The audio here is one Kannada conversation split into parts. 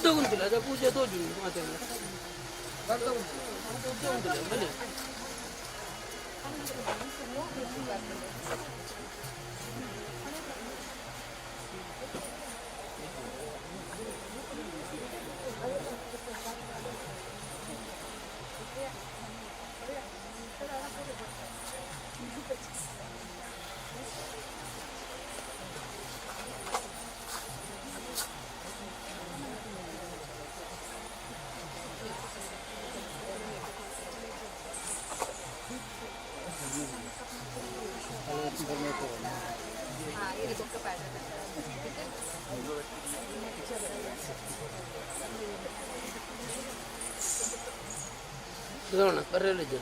ತಗೊಂಡಿಲ್ಲ ಅದ ಪೂಜೆ ತೋಜು ಮಾತಾಡ ತಗೊಂಡಿಲ್ಲ ಬನ್ನಿ ಇದೋಣ ಬರಲಿದ್ದೆ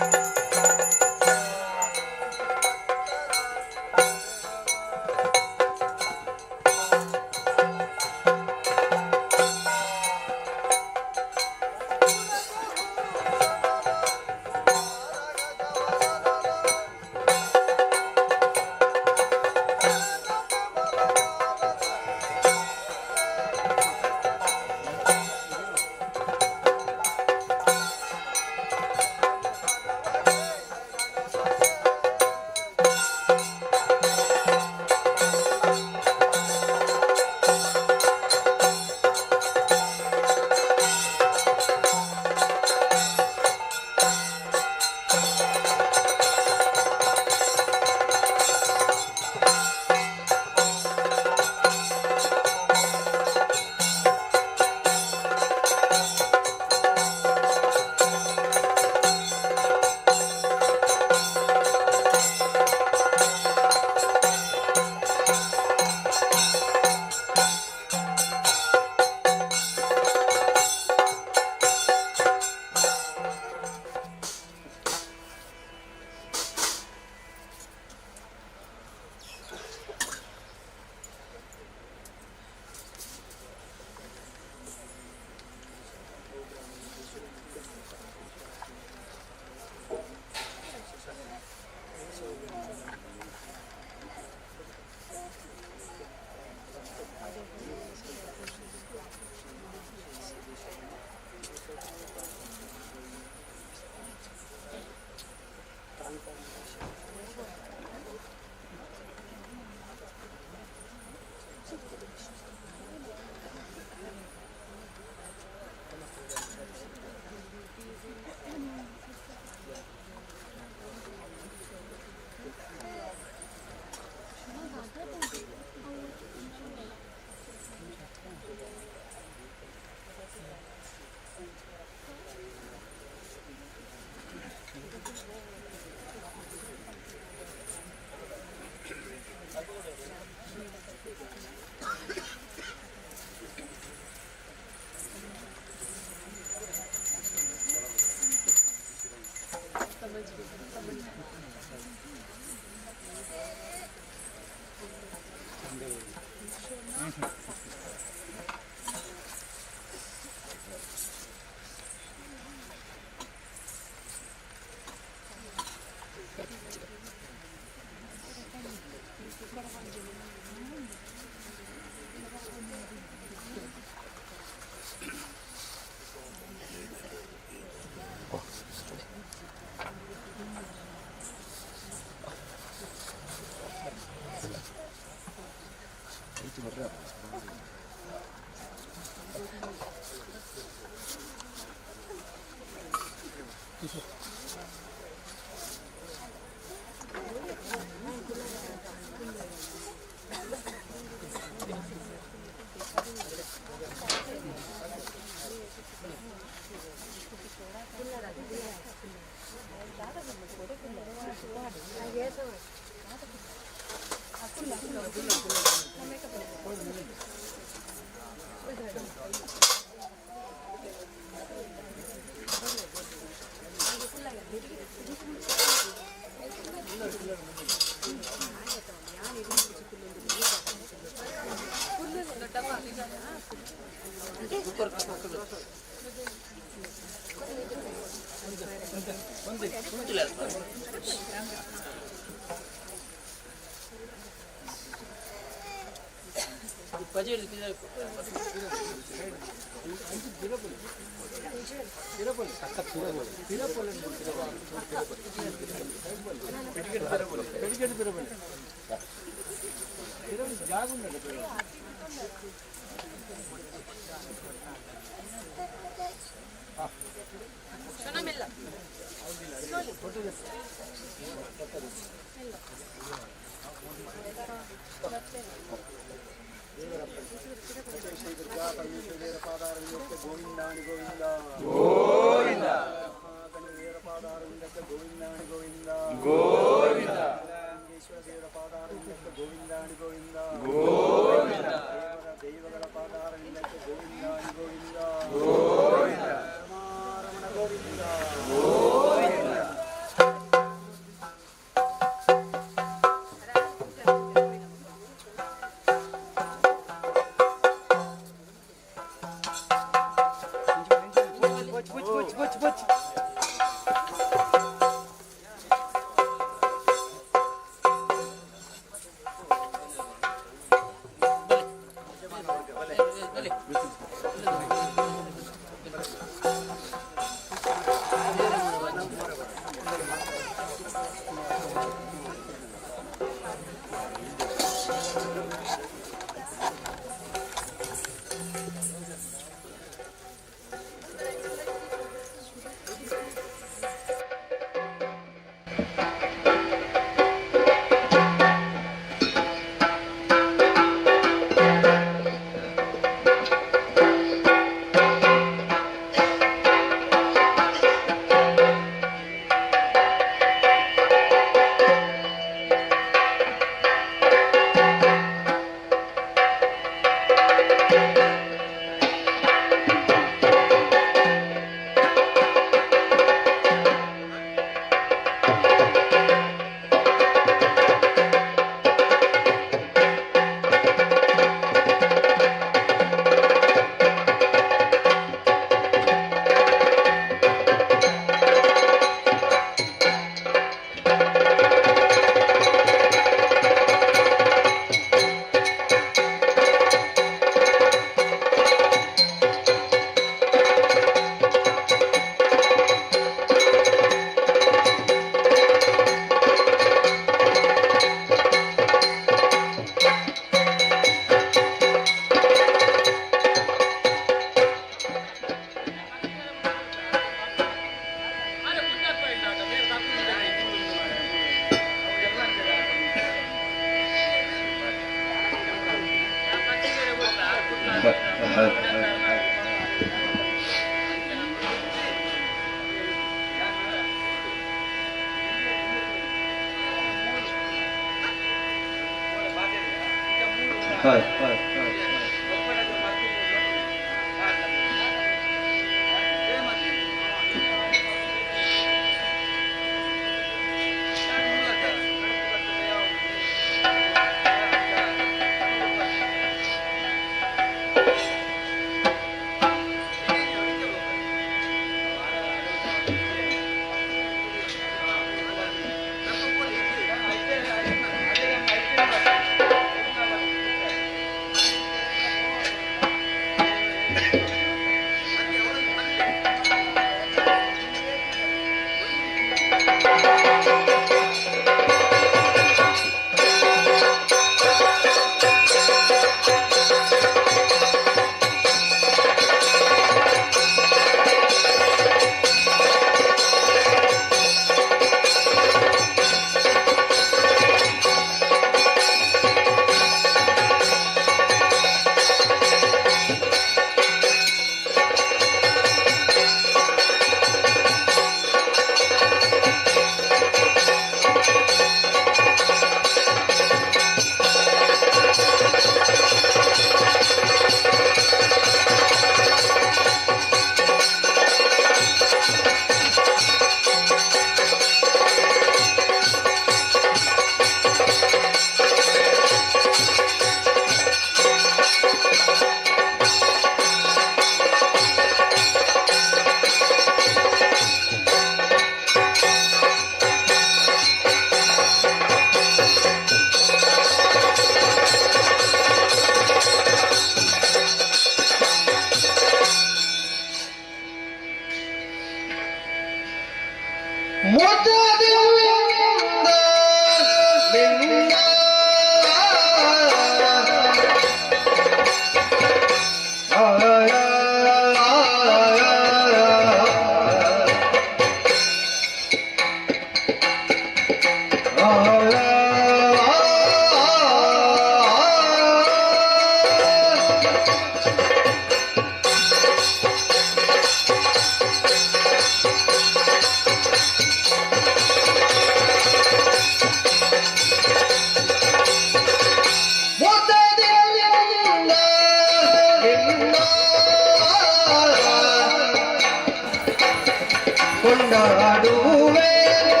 ಕೊಂಡಾಡುವೆನು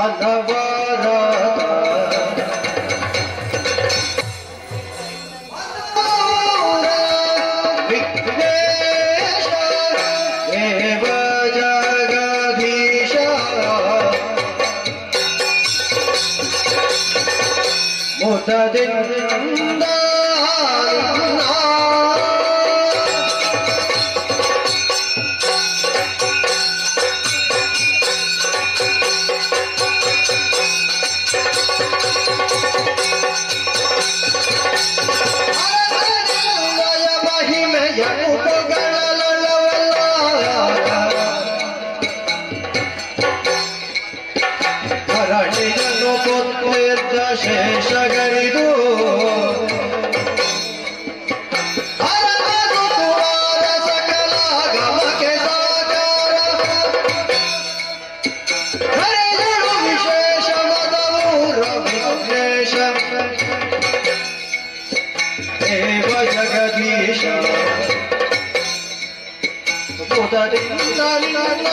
ಅನವರ ವಿಘ್ನೇಶ ದೇವ ಜಗದೀಶ ಮುದದಿಂದ ಹರಣಿಯನ್ನು ಕೊತ್ತಿದ್ದ ಶೇಷಗರಿದು ಹರನದು ಕುಮಾರ ಸಕಲ ಗಮಕ್ಕೆ ಸಾಕಾರ ಹರಿಗಳು ವಿಶೇಷ ಮದಮೂರ ವಿಘ್ನೇಶ ದೇವ ಜಗದೀಶ ಮುದದಿಂದ ನಿನ್ನ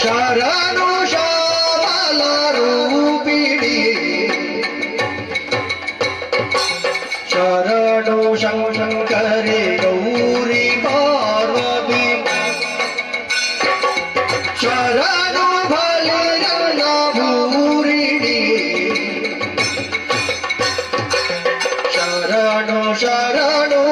ಶರಣು ಶ್ಯಾಮಲ ರೂಪಿಣಿ ಶರಣು ಶಂಕರಿ ಗೌರಿ ಪಾರ್ವತಿ ಶರಣು ಬಲಿರನ್ನ ಭೂರಿಣಿ ಶರಣು ಶರಣು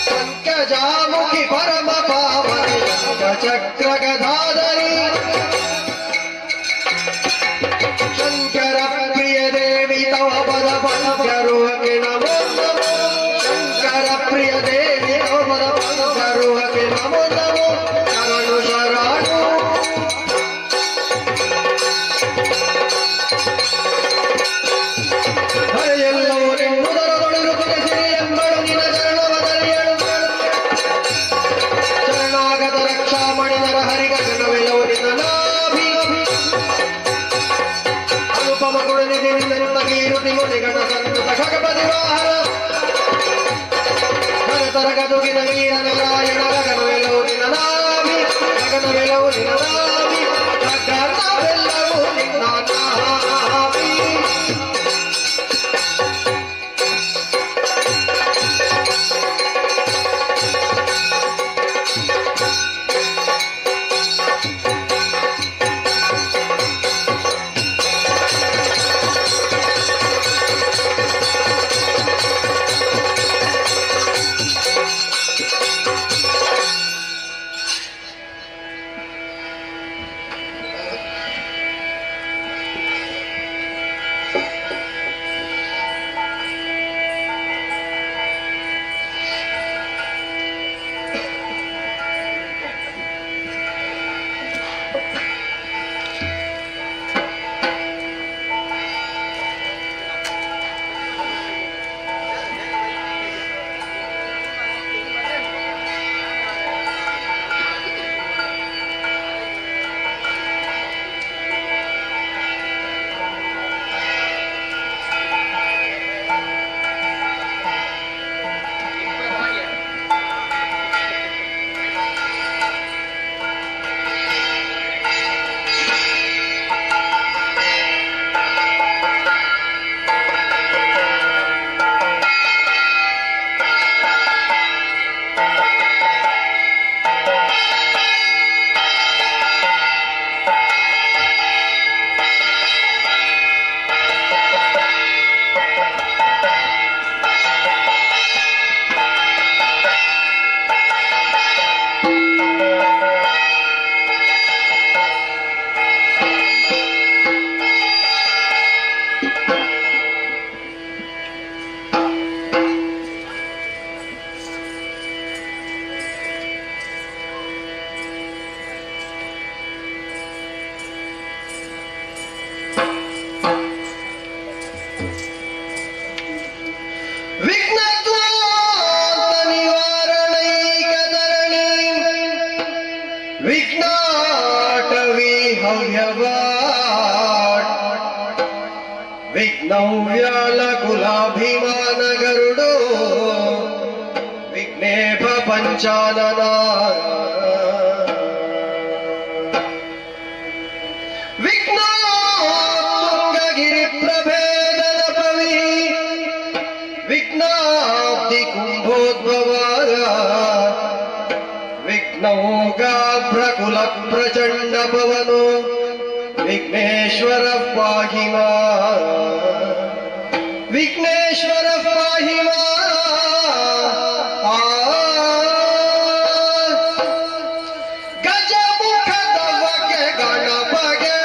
पंकजामुखी परम पावनी चक्र गदाधरी शंकर प्रिय देवी तव पद पंकरुह के नमो नमो शंकर प्रिय देवी तव पद पंकरुह के नमो नमो शरणु शरणु ಹರೆಯೆಲ್ಲವೂ ನಿನ್ನುದರದೊಳಿರುತ್ತದೆ ಸಿರಿ ಎಂಬಳು ನಿನ ಚರಣವದರಿಯಳು ಶರಣಾಗತ ರಕ್ಷಾಮಣಿನರ ಹರಿಗಗನವೆಲ್ಲವೂ ನಿನ್ನ ನಾಭಿ ಅನುಪಮ ಗುಣನಿಧಿ ನಿನ್ನ ಕೀರುತಿ ಮುನಿಗಣ ಸಂತತ ಖಗಪತಿ ವಾಹನ ಭರತರ ಗದುಗಿನ ವೀರ ನಾರಾಯಣ ಗಗನವೆಲ್ಲವೂ ನಿನ್ನ ನಾಭಿ ಗಗನವೆಲ್ಲವೂ ನಿನ್ನ ನಾಭಿ ಗಗನವೆಲ್ಲವೂ ನಿನ್ನ ನಾಭಿ నవ్యాల కులాభిమాన గరుడు విఘ్నేభ పంచానన విఘ్నాంగగిరి ప్రభేదన పవి విఘ్నాబ్ది కుంభోద్భవార విఘ్నౌగాభ్రకుల ప్రచండ పవనో विघ्नेश्वर पाहि मां विघ्नेश्वर पाहि गजमुख दवके गणपगे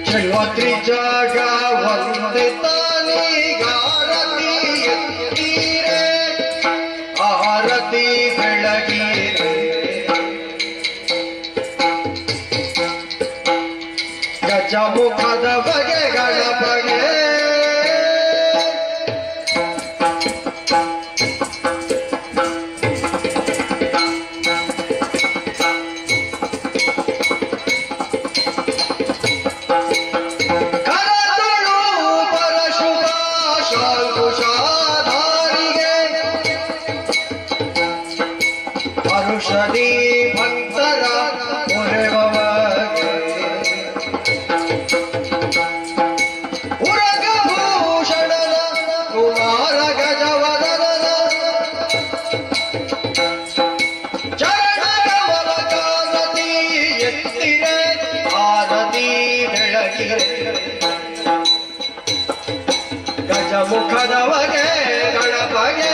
चलवत्री जागा वंदितानि गारती तीरे आरती बेळगिरे ಗಜಮುಖದ ಬಗೆ ಗಣಪಗೆ ಕರತುಳು ಪರಶುಭ ಶಾಂಕುಶಾಧಾರಿಗೆ ಪರುಷದಿ ಭಕ್ತರ ಪೊರೆವಗೆ ಉರಗಭೂಷಣನ ಕುಮಾರ ಗಜವದನನ ಚರಣ ಕಮಲ ಕಾನತಿ ಎತ್ತಿರೆ ಆರತಿ ಬೆಳಗಿರೆ ಗಜಮುಖದವಗೆ ಗಣಪಗೆ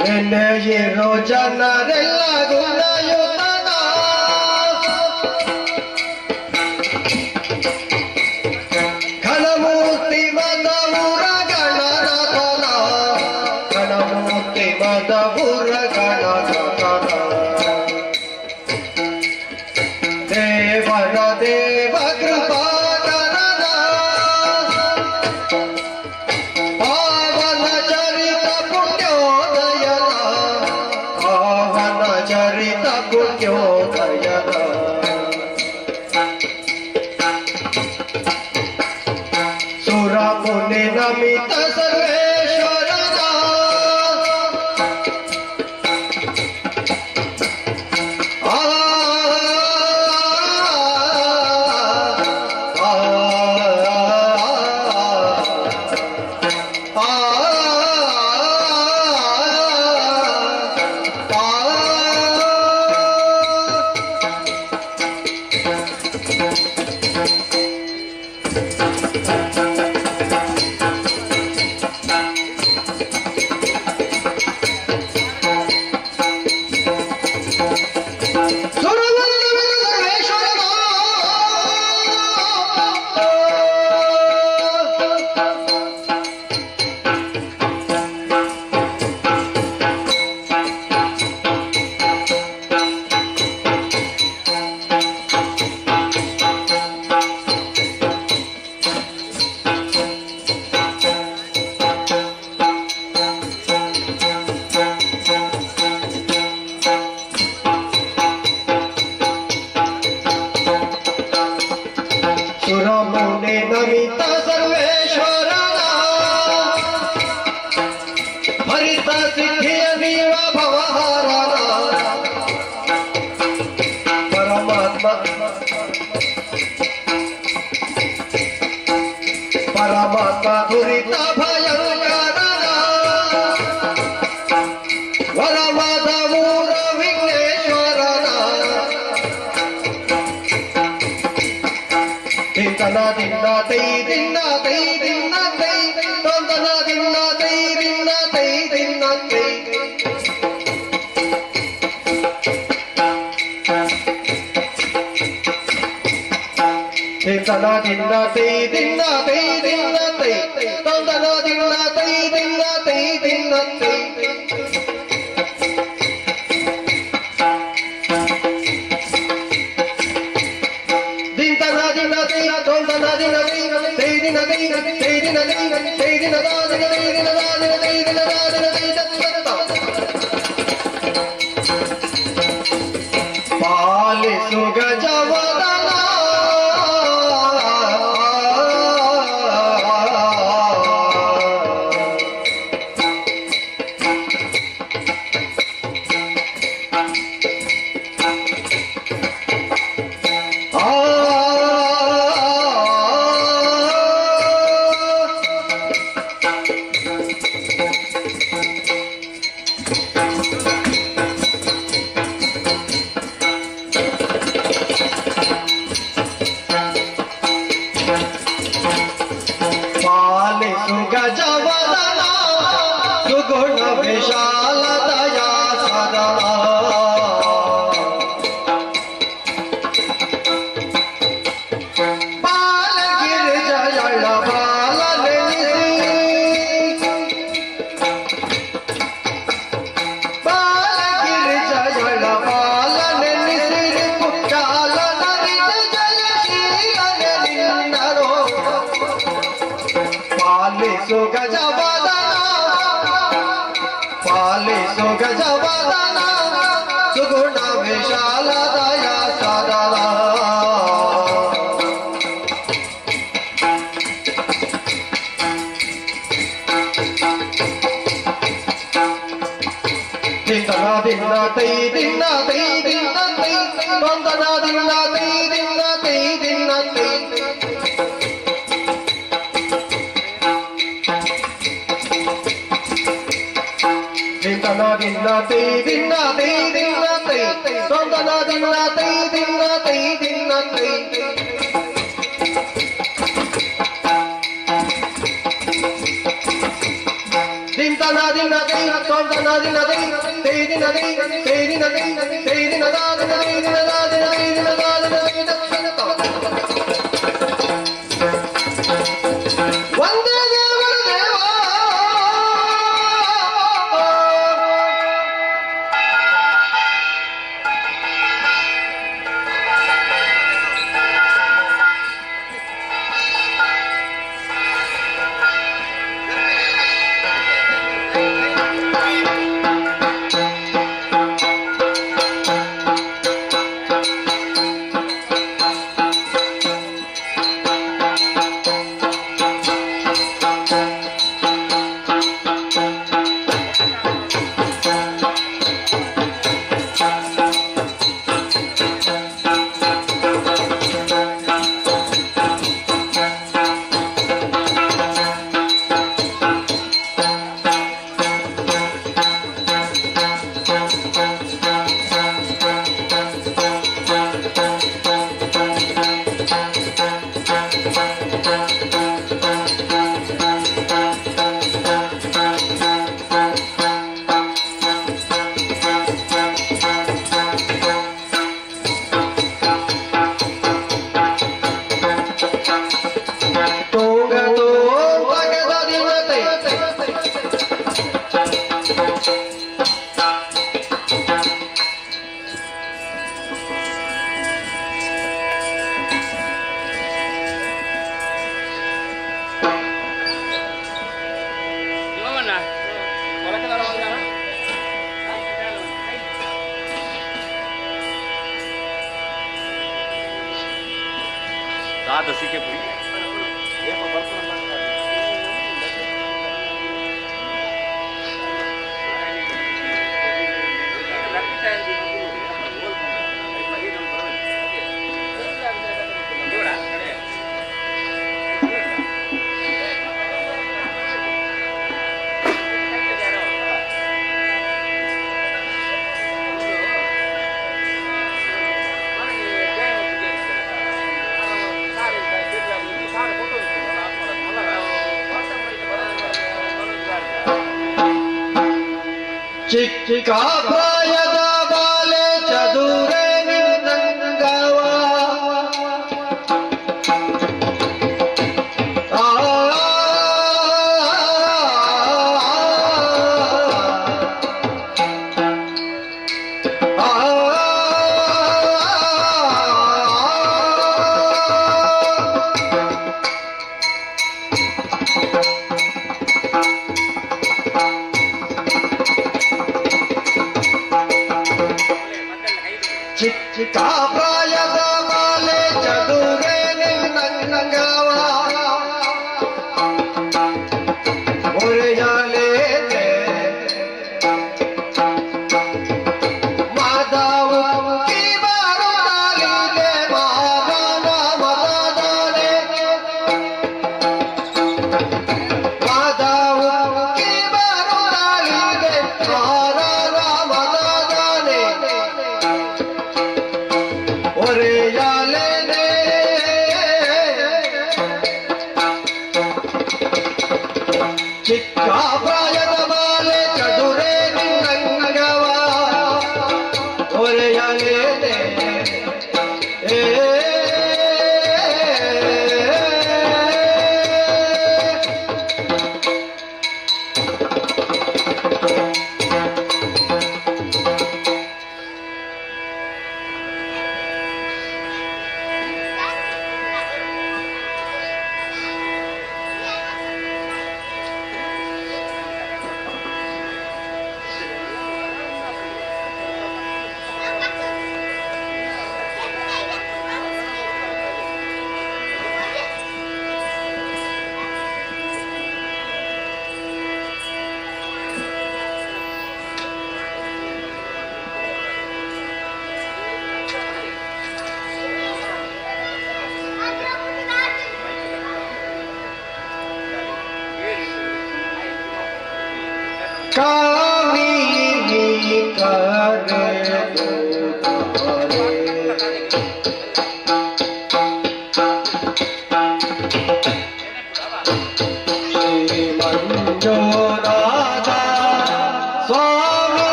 ನೆನೆಯಿರೋ ಜನರೆಲ್ಲ ಗುಣಯುತನ ಘನಮೂರ್ತಿ ಮದವುರ ಗಣನಾಥನ ಘನಮೂರ್ತಿ ಮದವುರ ಗಣನಾಥನ ದೇವರ ದೇವ ಕೃಪಾಕರನ ಪಾವನ ಚರಿತ ಪುಣ್ಯೋದಯನ ಪಾವನ ಚರಿತ ಪುಣ್ಯೋದಯನ ಸುರ ಮುನಿ ನಮಿತ ಸರ್ವೇಶ್ವರನ ಆ ಸುರಮುನಿ ನಮಿತ ಸರ್ವೇಶ್ವರನ ಹರಿತ ಸಿದ್ಧಿಯ ನೀವ ಭವಹಾರನ ಪರಮಾತ್ಮ ಪರಮಾತ್ಮ ದುರಿತ ಭಯಂಕರನ ವರಮದ ಮೂರ ವಿಘ್ನೇಶ್ವರನ ದಿನ ದಿನ ತೈ ದಿನ ತೈ ದಿನ ತೈ ದಿನ ದಿನ ತೈ ದಿನ ತೈ ದಿನ ತೈ Tintana dinna tei dinna tei dinna tei. Tintana dinna tei dinna tei dinna tei. Tintana dinna tei, tintana dinna tei, tei dinna tei, tei dinna tei, tei dinna da dinna tei dinna da dinna tei dinna da dinna tei da. Palisu gajavadana. गजवदना सुगुण विशाल दया सदना बाल गिरिजय बालन बाल गिरिजय बालन निसिर कुचाल नरित जय शीलन नरो पालिसु गजवदना सुगुण विशाल दया सदना दिन्ना दिन्ना तै दिन्ना तै दिन्ना तै वन्दना दिन्ना तै दिन्ना तै दिन्ना तै Tintana dinna tei dinna tei dinna tei. Tintana dinna tei dinna tei dinna tei. Tintana dinna tei, tintana dinna tei, tei dinna tei, tei dinna tei, tei dinna da dinna tei dinna da dinna tei dinna da dinna tei da. Vande Devadeva. Así que ಚಿಕ್ಕ ಪ್ರಾಯದ ಬಾಲೆ ಚದುರೆ ನಿನ್ನಂಗವ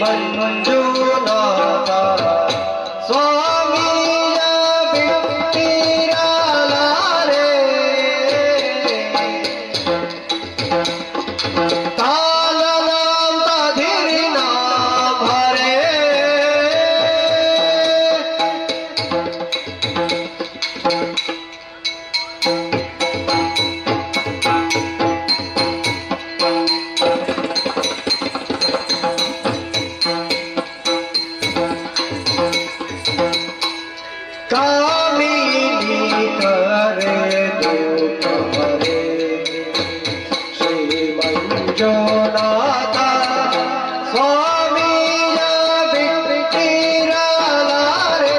ಮಂಜುನಾಥ ಸ್ವಾಮಿಯ ಬಿಟ್ಟಿರಲಾರೆ ತಾಲನಾಂತಧಿರಿನ ಭರೆ ಕಾಮಿನಿ ಕರೆದು ಕರೆ ಶ್ರೀ ಮಂಜುನಾಥ ಸ್ವಾಮಿಯ ಬಿಟ್ಟಿರಲಾರೆ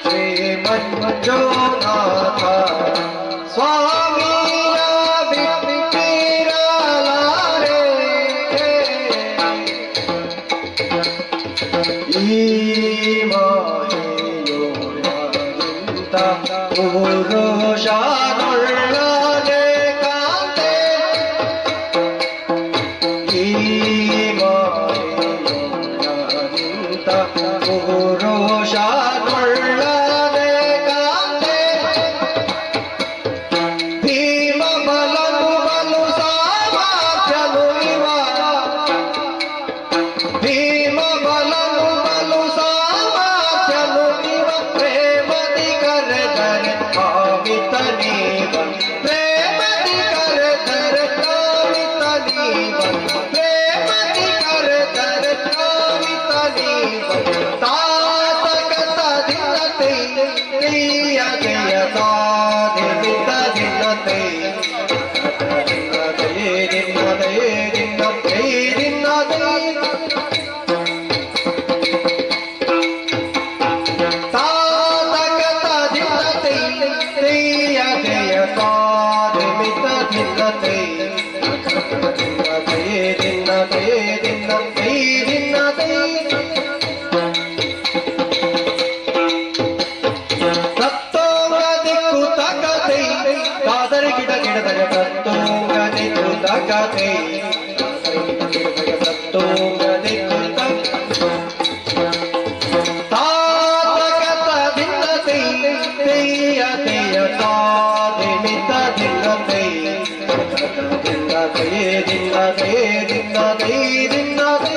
ಶ್ರೀ ಮಂಜುನಾಥ ಸ್ವಾಮಿಯ ಬಿಟ್ಟಿರಲಾರೆ ಈ ಪುರುಷನೊಳ್ಳನೆ ಕಾಂತೆ ಈ ಮಾಯೆಯೊಳಗಿಂತ ಪುರುಷನೊಳ್ಳನೆ ಕಾಂತೆ ಭೀಮ ಬಲನು ಬಲು ಸಾಮರ್ಥ್ಯನು ಇವ ಭೀಮ ಬಲನು ಬಲು ಸಾಮರ್ಥ್ಯನು ಇವ ಪ್ರೇಮದಿ ಕರೆದರೆ ಕಾಮಿತನೀವ ಪ್ರೇಮದಿ ಕರೆದರೆ ಕಾಮಿತನೀವ ಪ್ರೇಮದಿ ಕರೆದರೆ ಕಾಮಿತನೀವ ತಾತಕತದಿನತೆ ಪ್ರಿಯತೆಯ ಸಾಧಿತದಿನತೆ ದಿನತೆ ದಿನತೆ ದಿನತೆ ದಿನತೆ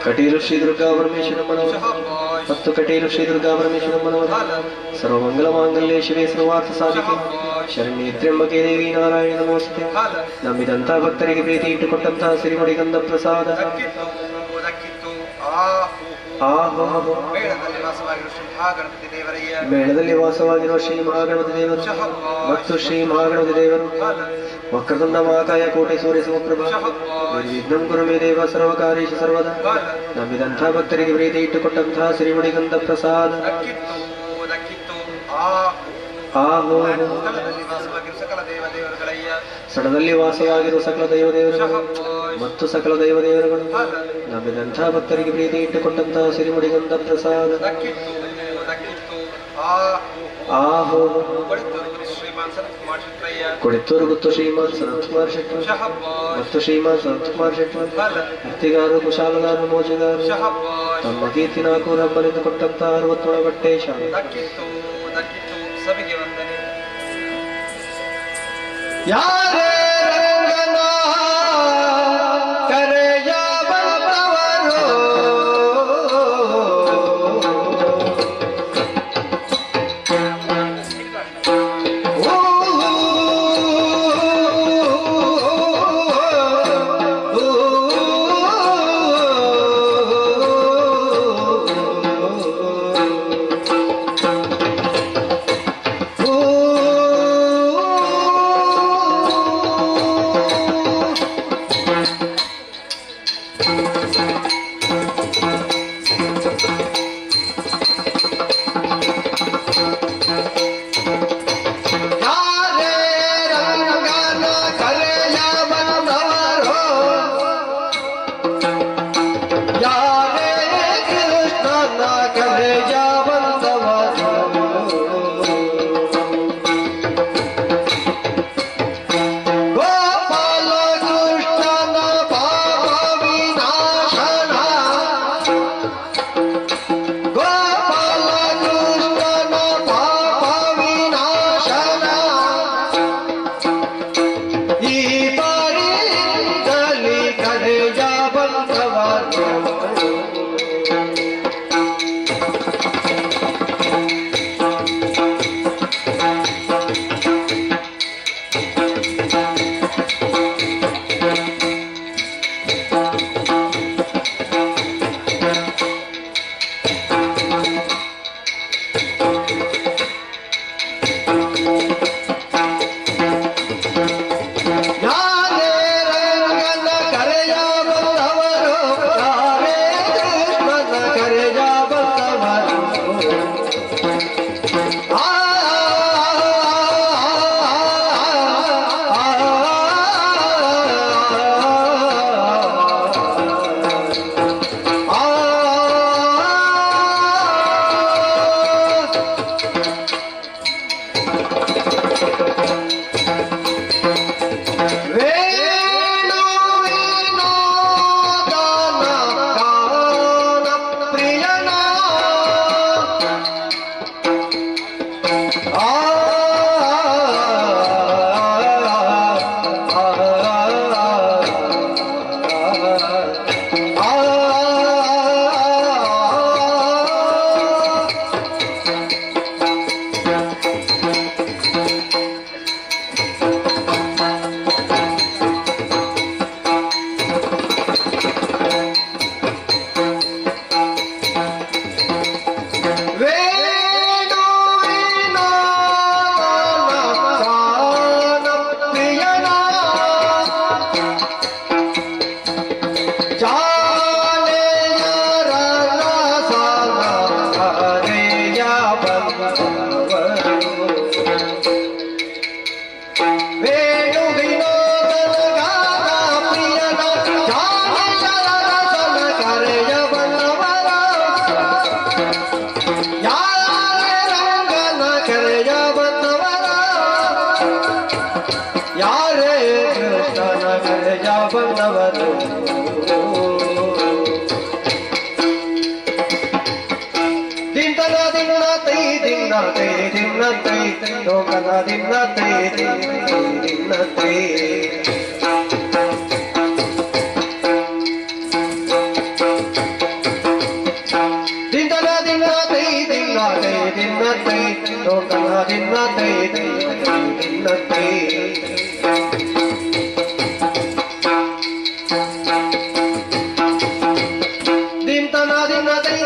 ಕಟೀಲು ಶ್ರೀ ದುರ್ಗಾ ಪರಮೇಶ್ವರಮ್ಮನವರು ಮತ್ತು ಕಟೀಲು ಶ್ರೀ ದುರ್ಗಾ ಪರಮೇಶ್ವರಮ್ಮನವರು ಸರ್ವಮಂಗಲ ಮಾಂಗಲ್ಯ ಶಿವೆ ಸರ್ವಾರ್ಥ ಸಾಧಿಕೆ ಶರಣ್ಯ ತ್ರ್ಯಂಬಕೆ ದೇವಿ ನಾರಾಯಣ ನಮೋಸ್ತೆ. ನಂಬಿದಂತ ಭಕ್ತರಿಗೆ ಪ್ರೀತಿ ಇಟ್ಟುಕೊಟ್ಟಂತಹ ಸಿರಿಮುಡಿ ಗಂಧ ಪ್ರಸಾದ ಆಹೋ ಮೇಳದಲ್ಲಿ ವಾಸವಾಗಿರುವ ಶ್ರೀ ಮಹಾಗಣಪತಿ ದೇವರಯ್ಯ ಮೇಳದಲ್ಲಿ ವಾಸವಾಗಿರುವ ಶ್ರೀ ಮಹಾಗಣಪತಿ ದೇವರು ಮತ್ತು ಶ್ರೀ ಮಹಾಗಣಪತಿ ದೇವರು ವಕ್ರತುಂಡ ಮಹಾಕಾಯ ಕೋಟೆ ಸೂರ್ಯ ಸಮಪ್ರಭ ನಿರ್ವಿಘ್ನಂ ಕುರು ಮೇ ದೇವ ಸರ್ವಕಾರ್ಯೇಷು ಸರ್ವದಾ ನಂಬಿದಂಥ ಭಕ್ತರಿಗೆ ಪ್ರೀತಿ ಇಟ್ಟುಕೊಟ್ಟಂತಹ ಶ್ರೀಮಣಿಗಂಧ ಪ್ರಸಾದ ದಕ್ಕಿತ್ತು ಆಹೋ ಸ್ಥಳದಲ್ಲಿ ವಾಸವಾಗಿರುವ ಸಕಲ ದೇವದೇವರುಗಳಯ್ಯ ಸ್ಥಳದಲ್ಲಿ ವಾಸವಾಗಿರುವ ಸಕಲ ದೈವದೇವರುಗಳು ಮತ್ತು ಸಕಲ ದೈವದೇವರುಗಳು ನಂಬಿದಂಥ ಭಕ್ತರಿಗೆ ಪ್ರೀತಿ ಇಟ್ಟುಕೊಟ್ಟಂತಹ ಸಿರಿಮುಡಿಗಂಧ ಪ್ರಸಾದ ದಕ್ಕಿತ್ತು ಆಹೋ ಶ್ರೀಮಾನ್ ಸನತ್ಕುಮಾರ್ ಶೆಟ್ಟರಯ್ಯ ಕೊಡಿತ್ತೂರು ಗುತ್ತು ಶ್ರೀಮಾನ್ ಸನತ್ಕುಮಾರ್ ಶೆಟ್ಟರ್ ಮತ್ತು ಶ್ರೀಮಾನ್ ಸನತ್ಕುಮಾರ್ ಶೆಟ್ಟರ್ ಅರ್ತಿಗಾರರು ಕುಶಾಲಗಾರರು ಮೋಜಗಾರರು ತಮ್ಮ ಕೀರ್ತಿ ನಾಲ್ಕು ರಬ್ಬಲಿಂದ ಕೊಟ್ಟಂತಹ 60 ಬಟ್ಟೆ ಶಾಲೆ ದಕ್ಕಿತ್ತು ಸಭೆಗೆ ವಂದನೆ ಯಾರೇ ರಂಗನ ಕರೆಯ ಬಂದವರು ಬಂದವರು ದಿಂತನ ದಿನ ತೈ ದಿನ ತೈ ದಿನ ತೈ ಲೋಕನ ದಿನ ತೈ ದಿನ ತೈ ದಿಂತನ ದಿನ ತೈ ದಿನ ತೈ ದಿನ ತೈ ಲೋಕನ ದಿನ ತೈ ದಿನ ತೈ ದಿಂತನ ದಿನ ತೈ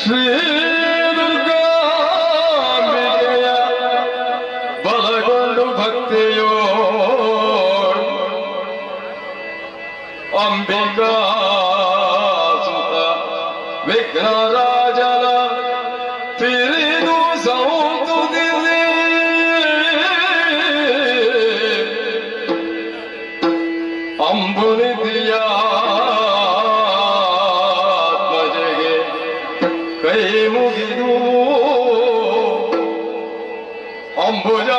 ಶ್ರೀ ದುರ್ಗಾಂಬಿಕೆಯ ಬಲಗೊಂಡು ಭಕ್ತಿಯೋ ಅಂಬಿಕಾ ಸುತ ವಿಘ್ನರಾಜನ ತಿರಿದು ಸೌತುದಿದೆ ಅಂಬುನಿಧಿಯ ಧ್ವಜೆಗೆ ಕೈ ಮುಗಿದು ಅಂಬುಜ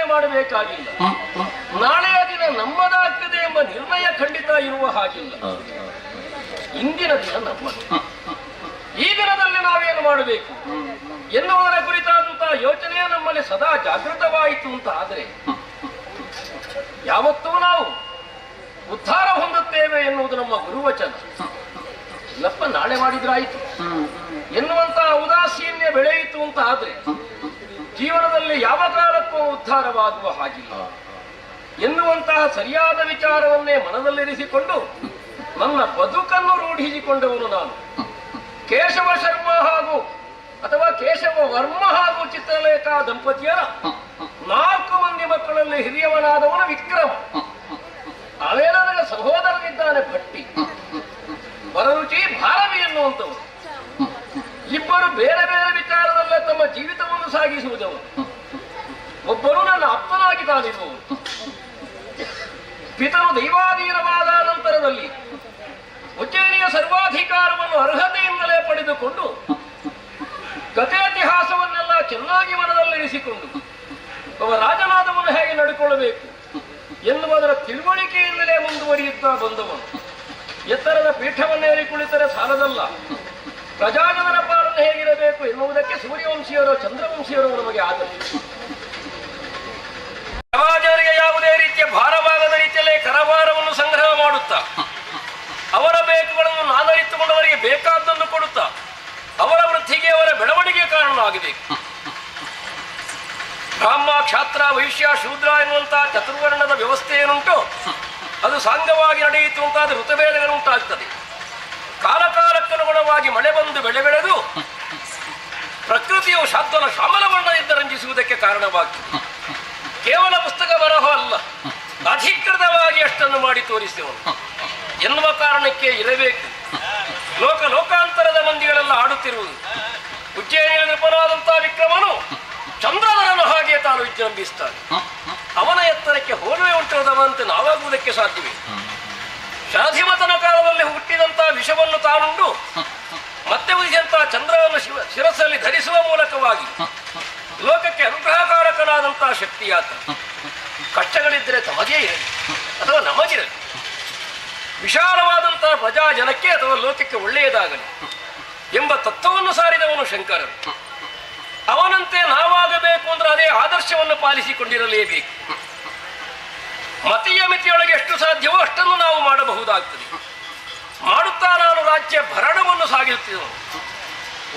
ಮಾಡಬೇಕಾಗಿಲ್ಲ. ನಾಳೆಯ ದಿನ ನಮ್ಮದಾಗ್ತದೆ ಎಂಬ ನಿರ್ಣಯ ಖಂಡಿತ ಇರುವ ಹಾಗಿಲ್ಲ. ಇಂದಿನ ದಿನ ನಮ್ಮದು. ಈ ದಿನದಲ್ಲಿ ನಾವೇನು ಮಾಡಬೇಕು ಎನ್ನುವುದರ ಕುರಿತಾದಂತಹ ಯೋಚನೆಯ ನಮ್ಮಲ್ಲಿ ಸದಾ ಜಾಗೃತವಾಯಿತು ಅಂತ ಆದರೆ ಯಾವತ್ತೂ ನಾವು ಉದ್ಧಾರ ಹೊಂದುತ್ತೇವೆ ಎನ್ನುವುದು ನಮ್ಮ ಗುರುವಚನ. ಇಲ್ಲಪ್ಪ ನಾಳೆ ಮಾಡಿದ್ರಾಯಿತು ಎನ್ನುವಂತಹ ಉದಾಸೀನ್ಯ ಬೆಳೆಯಿತು ಅಂತ ಆದ್ರೆ ಜೀವನದಲ್ಲಿ ಯಾವ ಕಾಲಕ್ಕೂ ಉದ್ಧಾರವಾಗುವ ಹಾಗಿಲ್ಲ ಎನ್ನುವಂತಹ ಸರಿಯಾದ ವಿಚಾರವನ್ನೇ ಮನದಲ್ಲಿರಿಸಿಕೊಂಡು ನನ್ನ ಬದುಕನ್ನು ರೂಢಿಸಿಕೊಂಡವನು ನಾನು. ಕೇಶವ ಶರ್ಮ ಹಾಗೂ ಅಥವಾ ಕೇಶವ ವರ್ಮ ಹಾಗೂ ಚಿತ್ರಲೇಖಾ ದಂಪತಿಯರ 4 ಮಂದಿ ಮಕ್ಕಳಲ್ಲಿ ಹಿರಿಯವನಾದವನು ವಿಕ್ರಮ. ಅವೇ ನನಗೆ ಸಹೋದರನಿದ್ದಾನೆ ಭಟ್ಟಿ, ವರರುಚಿ ಭಾರವಿ ಎನ್ನುವಂಥವರು. ಇಬ್ಬರು ಬೇರೆ ಬೇರೆ ವಿಚಾರದಲ್ಲೇ ತಮ್ಮ ಜೀವಿತವನ್ನು ಸಾಗಿಸುವುದವರು. ಒಬ್ಬರು ನನ್ನ ಅಪ್ಪನಾಗಿ ತಾನಿರುವವರು. ಪಿತನು ದೈವಾಧೀನವಾದ ನಂತರದಲ್ಲಿ ಉಜ್ಜಯಿನಿಯ ಸರ್ವಾಧಿಕಾರವನ್ನು ಅರ್ಹತೆಯಿಂದಲೇ ಪಡೆದುಕೊಂಡು ಗತೇತಿಹಾಸವನ್ನೆಲ್ಲ ಚೆನ್ನಾಗಿ ಮನದಲ್ಲಿರಿಸಿಕೊಂಡು ಒಬ್ಬ ರಾಜನಾದವನು ಹೇಗೆ ನಡ್ಕೊಳ್ಳಬೇಕು ಎನ್ನುವುದರ ತಿಳುವಳಿಕೆಯಿಂದಲೇ ಮುಂದುವರಿಯುತ್ತಾ ಬಂದವನು. ಎತ್ತರದ ಪೀಠವನ್ನೇರಿ ಕುಳಿತರೆ ಸಾಲದಲ್ಲ, ಪ್ರಜಾಜನರ ಪಾಲನೆ ಹೇಗಿರಬೇಕು ಎನ್ನುವುದಕ್ಕೆ ಸೂರ್ಯವಂಶಿಯರು ಚಂದ್ರವಂಶಿಯರು ನಮಗೆ ಆದರ್ಶ. ಸಮಾಜರಿಗೆ ಯಾವುದೇ ರೀತಿಯ ಭಾರವಾಗದ ರೀತಿಯಲ್ಲೇ ಕರಭಾರವನ್ನು ಸಂಗ್ರಹ ಮಾಡುತ್ತಾ ಅವರ ಬೇಕುಗಳನ್ನು ನಾನರಿತುಕೊಂಡವರಿಗೆ ಬೇಕಾದ್ದನ್ನು ಕೊಡುತ್ತಾ ಅವರ ವೃದ್ಧಿಗೆ ಅವರ ಬೆಳವಣಿಗೆ ಕಾರಣವಾಗಬೇಕು. ಬ್ರಾಹ್ಮ, ಕ್ಷಾತ್ರ, ವೈಶ್ಯ, ಶೂದ್ರ ಎನ್ನುವಂತಹ ಚತುರ್ವರ್ಣದ ವ್ಯವಸ್ಥೆ ಏನುಂಟು ಅದು ಸಾಂಗವಾಗಿ ನಡೆಯಿತು ಅಂತಾದ ಋತುಭೇದಗಳುಂಟಾಗ್ತದೆ. ಕಾಲಕಾಲಕ್ಕನುಗುಣವಾಗಿ ಮಳೆ ಬಂದು ಬೆಳೆ ಬೆಳೆದು ಪ್ರಕೃತಿಯು ಶಾದ್ವಲ ಶ್ಯಾಮಲ ವರ್ಣದಿಂದ ರಂಜಿಸುವುದಕ್ಕೆ ಕಾರಣವಾಗ್ತದೆ. ಕೇವಲ ಪುಸ್ತಕ ಬರಹ ಅಲ್ಲ, ಅಧಿಕೃತವಾಗಿ ಅಷ್ಟನ್ನು ಮಾಡಿ ತೋರಿಸಿದವನು ಎನ್ನುವ ಕಾರಣಕ್ಕೆ ಇರಬೇಕು. ಲೋಕಾಂತರದ ಮಂದಿಗಳೆಲ್ಲ ಆಡುತ್ತಿರುವುದು. ಉಜ್ಜಯಿನಿಯಲ್ಲಿ ನಿಪುಣನಾದಂತಹ ವಿಕ್ರಮನು ಚಂದ್ರಧರನು ಹಾಗೆ ತಾನು ವಿಜೃಂಭಿಸ್ತಾನೆ. ಅವನ ಎತ್ತರಕ್ಕೆ ಹೋಲುವೆ ಉಂಟುವುದವಂತೆ ನಾವಾಗುವುದಕ್ಕೆ ಸಾಧ್ಯವೇ? ಶಾಧಿಮತನ ಕಾಲದಲ್ಲಿ ಹುಟ್ಟಿದಂತಹ ವಿಷವನ್ನು ತಾನುಂಡು ಮತ್ತೆ ಉಳಿದಂತಹ ಚಂದ್ರವನ್ನು ಶಿರಸ್ಸಲ್ಲಿ ಧರಿಸುವ ಮೂಲಕವಾಗಿ ಲೋಕಕ್ಕೆ ಅನುಗ್ರಹಕಾರಕನಾದಂತಹ ಶಕ್ತಿಯಾತ. ಕಷ್ಟಗಳಿದ್ದರೆ ತಮಗೇ ಇರಲಿ ಅಥವಾ ನಮಗಿರಲಿ, ವಿಶಾಲವಾದಂತಹ ಪ್ರಜಾ ಜನಕ್ಕೆ ಅಥವಾ ಲೋಕಕ್ಕೆ ಒಳ್ಳೆಯದಾಗಲಿ ಎಂಬ ತತ್ವವನ್ನು ಸಾರಿದವನು ಶಂಕರನು. ಅವನಂತೆ ನಾವಾಗಬೇಕು ಅಂದ್ರೆ ಅದೇ ಆದರ್ಶವನ್ನು ಪಾಲಿಸಿಕೊಂಡಿರಲೇಬೇಕು. ಮತೀಯ ಮಿತಿಯೊಳಗೆ ಎಷ್ಟು ಸಾಧ್ಯವೋ ಅಷ್ಟನ್ನು ನಾವು ಮಾಡಬಹುದಾಗ್ತದೆ. ಮಾಡುತ್ತಾ ನಾನು ರಾಜ್ಯ ಭರಣವನ್ನು ಸಾಗಿಸುತ್ತಿದ್ದನು.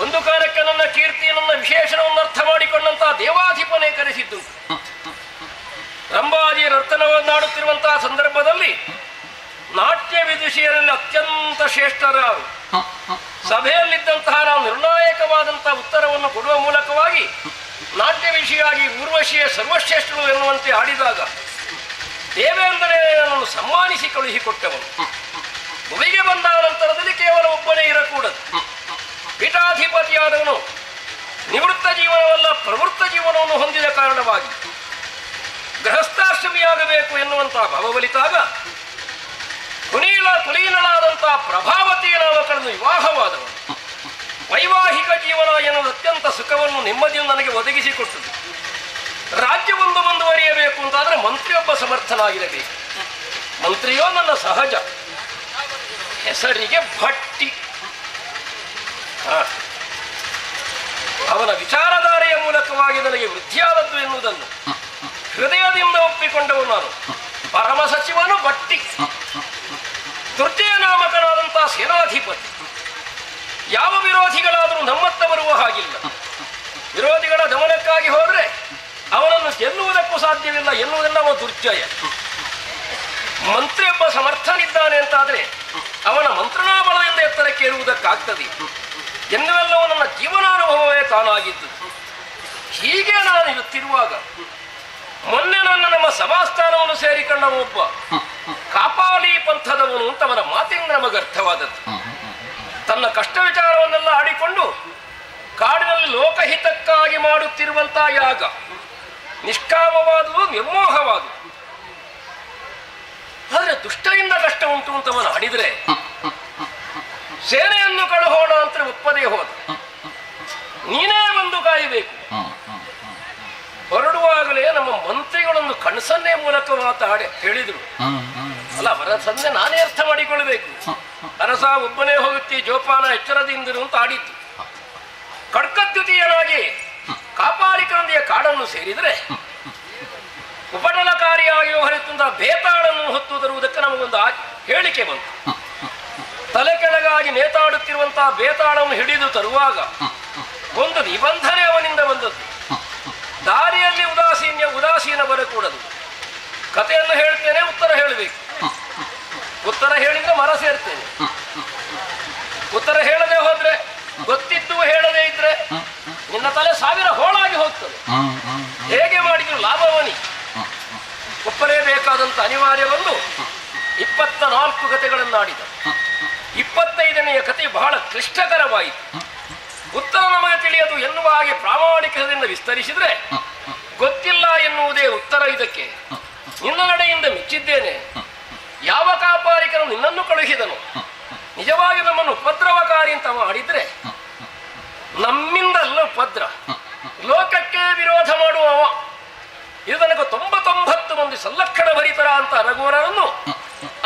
ಒಂದು ಕಾಲಕ್ಕೆ ನನ್ನ ಕೀರ್ತಿ, ನನ್ನ ವಿಶೇಷಣವನ್ನು ಅರ್ಥ ಮಾಡಿಕೊಂಡಂತಹ ದೇವಾಧಿಪನೇ ಕರೆಸಿದ್ದು. ರಂಭಾಜಿ ನರ್ತನವನ್ನಾಡುತ್ತಿರುವಂತಹ ಸಂದರ್ಭದಲ್ಲಿ ನಾಟ್ಯ ವಿದುಷಿಯರಲ್ಲಿ ಅತ್ಯಂತ ಶ್ರೇಷ್ಠರಾರು ಸಭೆಯಲ್ಲಿದ್ದಂತಹ ನಾವು ನಿರ್ಣಾಯಕವಾದಂತಹ ಉತ್ತರವನ್ನು ಕೊಡುವ ಮೂಲಕವಾಗಿ ನಾಟ್ಯ ವಿಷಯಾಗಿ ಊರ್ವಶಿಯೇ ಸರ್ವಶ್ರೇಷ್ಠರು ಎನ್ನುವಂತೆ ಆಡಿದಾಗ ದೇವೇಂದ್ರನೇ ನನ್ನನ್ನು ಸನ್ಮಾನಿಸಿ ಕಳುಹಿಕೊಟ್ಟವನು. ಭುವಿಗೆ ಬಂದ ನಂತರದಲ್ಲಿ ಕೇವಲ ಒಬ್ಬನೇ ಇರಕೂಡದು. ಪೀಠಾಧಿಪತಿಯಾದವನು ನಿವೃತ್ತ ಜೀವನವಲ್ಲ ಪ್ರವೃತ್ತ ಜೀವನವನ್ನು ಹೊಂದಿದ ಕಾರಣವಾಗಿ ಗೃಹಸ್ಥಾಶ್ರಮಿಯಾಗಬೇಕು ಎನ್ನುವಂತಹ ಭಾವವಲಿತಾಗ ಕುಲೀನಳಾದಂತಹ ಪ್ರಭಾವತಿಯ ನಾಮಕರನ್ನು ವಿವಾಹವಾದವನು. ವೈವಾಹಿಕ ಜೀವನ ಎನ್ನುವುದು ಅತ್ಯಂತ ಸುಖವನ್ನು ನೆಮ್ಮದಿಯನ್ನು ನನಗೆ ಒದಗಿಸಿಕೊಟ್ಟದು. ರಾಜ್ಯವೊಂದು ಮುಂದುವರಿಯಬೇಕು ಅಂತಾದರೆ ಮಂತ್ರಿಯೊಬ್ಬ ಸಮರ್ಥನಾಗಿರಬೇಕು. ಮಂತ್ರಿಯೋ ನನ್ನ ಸಹಜ, ಹೆಸರಿಗೆ ಭಟ್ಟಿ. ಅವನ ವಿಚಾರಧಾರೆಯ ಮೂಲಕವಾಗಿ ನನಗೆ ವೃದ್ಧಿಯಾದದ್ದು ಎನ್ನುವುದನ್ನು ಹೃದಯದಿಂದ ಒಪ್ಪಿಕೊಂಡವನು ನಾನು. ಪರಮ ಸಚಿವನು ಭಟ್ಟಿ, ದುರ್ಜಯ ನಾಮಕನಾದಂತಹ ಸೇನಾಧಿಪತಿ. ಯಾವ ವಿರೋಧಿಗಳಾದರೂ ನಮ್ಮತ್ತ ಬರುವ ಹಾಗಿಲ್ಲ. ವಿರೋಧಿಗಳ ದಮನಕ್ಕಾಗಿ ಹೋದರೆ ಅವನನ್ನು ಗೆಲ್ಲುವುದಕ್ಕೂ ಸಾಧ್ಯವಿಲ್ಲ ಎನ್ನುವುದೆಲ್ಲ ದುರ್ಜಯ. ಮಂತ್ರಿಯೊಬ್ಬ ಸಮರ್ಥನಿದ್ದಾನೆ ಅಂತಾದರೆ ಅವನ ಮಂತ್ರಣಾಬಲದಿಂದ ಎತ್ತರಕ್ಕೆ ಇರುವುದಕ್ಕಾಗ್ತದೆ ಎನ್ನುವೆಲ್ಲವೂ ನನ್ನ ಜೀವನಾನುಭವವೇ ತಾನಾಗಿದ್ದು. ಹೀಗೆ ನಾನು ಇರುತ್ತಿರುವಾಗ ಮೊನ್ನೆ ನಮ್ಮ ಸಭಾಸ್ಥಾನವನ್ನು ಸೇರಿಕೊಂಡ ಒಬ್ಬ ಕಾಪಾಲಿ ಪಂಥದವನು ಅಂತ ಅವನ ಮಾತಿಂದ ನಮಗೆ ಅರ್ಥವಾದದ್ದು. ತನ್ನ ಕಷ್ಟ ವಿಚಾರವನ್ನೆಲ್ಲ ಆಡಿಕೊಂಡು ಕಾಡಿನಲ್ಲಿ ಲೋಕಹಿತಕ್ಕಾಗಿ ಮಾಡುತ್ತಿರುವಂತಹ ಯಾಗ ನಿಷ್ಕಾಮವಾದುದು, ನಿರ್ಮೋಹವಾದುದು. ಆದರೆ ದುಷ್ಟರಿಂದ ಕಷ್ಟ ಉಂಟು ಅಂತವನು ಆಡಿದರೆ ಸೇನೆಯನ್ನು ಕಳುಹೋಣ ಅಂತ ಒಪ್ಪದೇ ಹೋದ. ನೀನೇ ಬಂದು ಕಾಯಬೇಕು. ಹೊರಡುವಾಗಲೇ ನಮ್ಮ ಮಂತ್ರಿಗಳೊಂದು ಕಣಸನ್ನೇ ಮೂಲಕ ಮಾತಾಡಿ ಹೇಳಿದರು. ಅಲ್ಲ, ಅವರ ಸಂದೆ ನಾನೇ ಅರ್ಥ ಮಾಡಿಕೊಳ್ಬೇಕು. ಅರಸ ಒಬ್ಬನೇ ಹೋಗುತ್ತಿ, ಜೋಪಾನ ಎಚ್ಚರದಿಂದಿರು ಅಂತ ಆಡಿತ್ತು. ಖಡ್ಗದ್ಯುತಿಯನಾಗಿ ಕಾಪಾಲಿಕನೊಂದಿಗೆ ಕಾಡನ್ನು ಸೇರಿದರೆ ಉಪಟಳಕಾರಿಯಾಗಿ ಹೊರತಂದ ಬೇತಾಳನ್ನು ಹೊತ್ತು ತರುವುದಕ್ಕೆ ನಮಗೊಂದು ಹೇಳಿಕೆ ಬಂತು. ತಲೆ ಕೆಳಗಾಗಿ ನೇತಾಡುತ್ತಿರುವಂತಹ ಬೇತಾಳವನ್ನು ಹಿಡಿದು ತರುವಾಗ ಒಂದು ನಿಬಂಧನೆ ಅವನಿಂದ ಬಂದದ್ದು. ದಾರಿಯಲ್ಲಿ ಉದಾಸೀನ ಬರಕೂಡದು. ಕಥೆಯನ್ನು ಹೇಳ್ತೇನೆ, ಉತ್ತರ ಹೇಳಬೇಕು. ಉತ್ತರ ಹೇಳಿದ್ರೆ ಮರ ಸೇರ್ತೇನೆ. ಉತ್ತರ ಹೇಳದೆ ಹೋದ್ರೆ, ಗೊತ್ತಿದ್ದು ಹೇಳದೇ ಇದ್ರೆ ನಿನ್ನ ತಲೆ 1000 ಹೋಳಾಗಿ ಹೋಗ್ತದೆ. ಹೇಗೆ ಮಾಡಿದ್ರು ಲಾಭವನಿ ಒಪ್ಪಲೇಬೇಕಾದಂತ ಅನಿವಾರ್ಯ ಬಂದು 24 ಕಥೆಗಳನ್ನಾಡಿದ. 25ನೆಯ ಕಥೆ ಬಹಳ ಕ್ಲಿಷ್ಟಕರವಾಯಿತು. ಉತ್ತರ ನಮಗೆ ತಿಳಿಯದು ಎನ್ನುವ ಹಾಗೆ ಪ್ರಾಮಾಣಿಕದಿಂದ ವಿಸ್ತರಿಸಿದ್ರೆ ಗೊತ್ತಿಲ್ಲ ಎನ್ನುವುದೇ ಉತ್ತರ. ಇದಕ್ಕೆ ನಿನ್ನ ನಡೆಯಿಂದ ಮೆಚ್ಚಿದ್ದೇನೆ. ಯಾವ ಕಾಪಾಲಿಕನು ನಿನ್ನನ್ನು ಕಳುಹಿದನು? ನಿಜವಾಗಿ ನಮ್ಮನ್ನು ಉಪದ್ರವಕಾರಿ ಅಂತ ಮಾಡಿದ್ರೆ ನಮ್ಮಿಂದಲ್ಲ ಉಪದ್ರ, ಲೋಕಕ್ಕೆ ವಿರೋಧ ಮಾಡುವವ. ಇದು ನನಗೆ 99 ಮಂದಿ ಸಲ್ಲಕ್ಷಣ ಭರಿತರ ಅಂತ ರಘುವರನ್ನು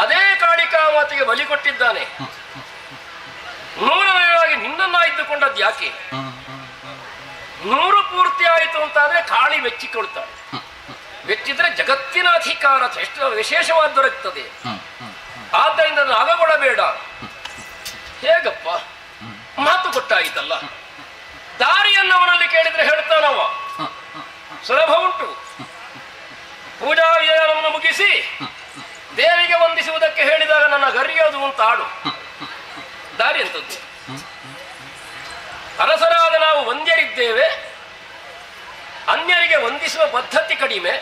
ಅದೇ ಕಾಳಿಕಾವತಿಗೆ ಬಲಿ ಕೊಟ್ಟಿದ್ದಾನೆ. 100ನೇದಾಗಿ ನಿನ್ನನ್ನಾಯ್ದುಕೊಂಡದ್ದು ಯಾಕೆ? 100 ಪೂರ್ತಿ ಆಯಿತು ಅಂತಾದ್ರೆ ಕಾಳಿ ಮೆಚ್ಚಿಕೊಳ್ತಾಳೆ. ಮೆಚ್ಚಿದ್ರೆ ಜಗತ್ತಿನ ಅಧಿಕಾರ ವಿಶೇಷವಾದ ದೊರಕ್ತದೆ. ಆದ್ದರಿಂದ ನಾಗಗೊಳ್ಳಬೇಡ. ಹೇಗಪ್ಪ ಮಾತು ಕೊಟ್ಟಾಯಿತಲ್ಲ. ದಾರಿಯನ್ನು ಅವನಲ್ಲಿ ಕೇಳಿದ್ರೆ ಹೇಳ್ತಾನವ, ಸುಲಭ ಉಂಟು. ಪೂಜಾ ವಿಧಾನವನ್ನು ಮುಗಿಸಿ ದೇವಿಗೆ ವಂದಿಸುವುದಕ್ಕೆ ಹೇಳಿದಾಗ ನನ್ನ ಗರಿಯೋದು ಅಂತ ಆಡು. ದಾರಿ ಎಂಥದ್ದು? ಅರಸರಾದ ನಾವು ವಂದ್ಯರಿದ್ದೇವೆ, ಅನ್ಯರಿಗೆ ವಂದಿಸುವ ಪದ್ಧತಿ ಕಡಿಮೆ,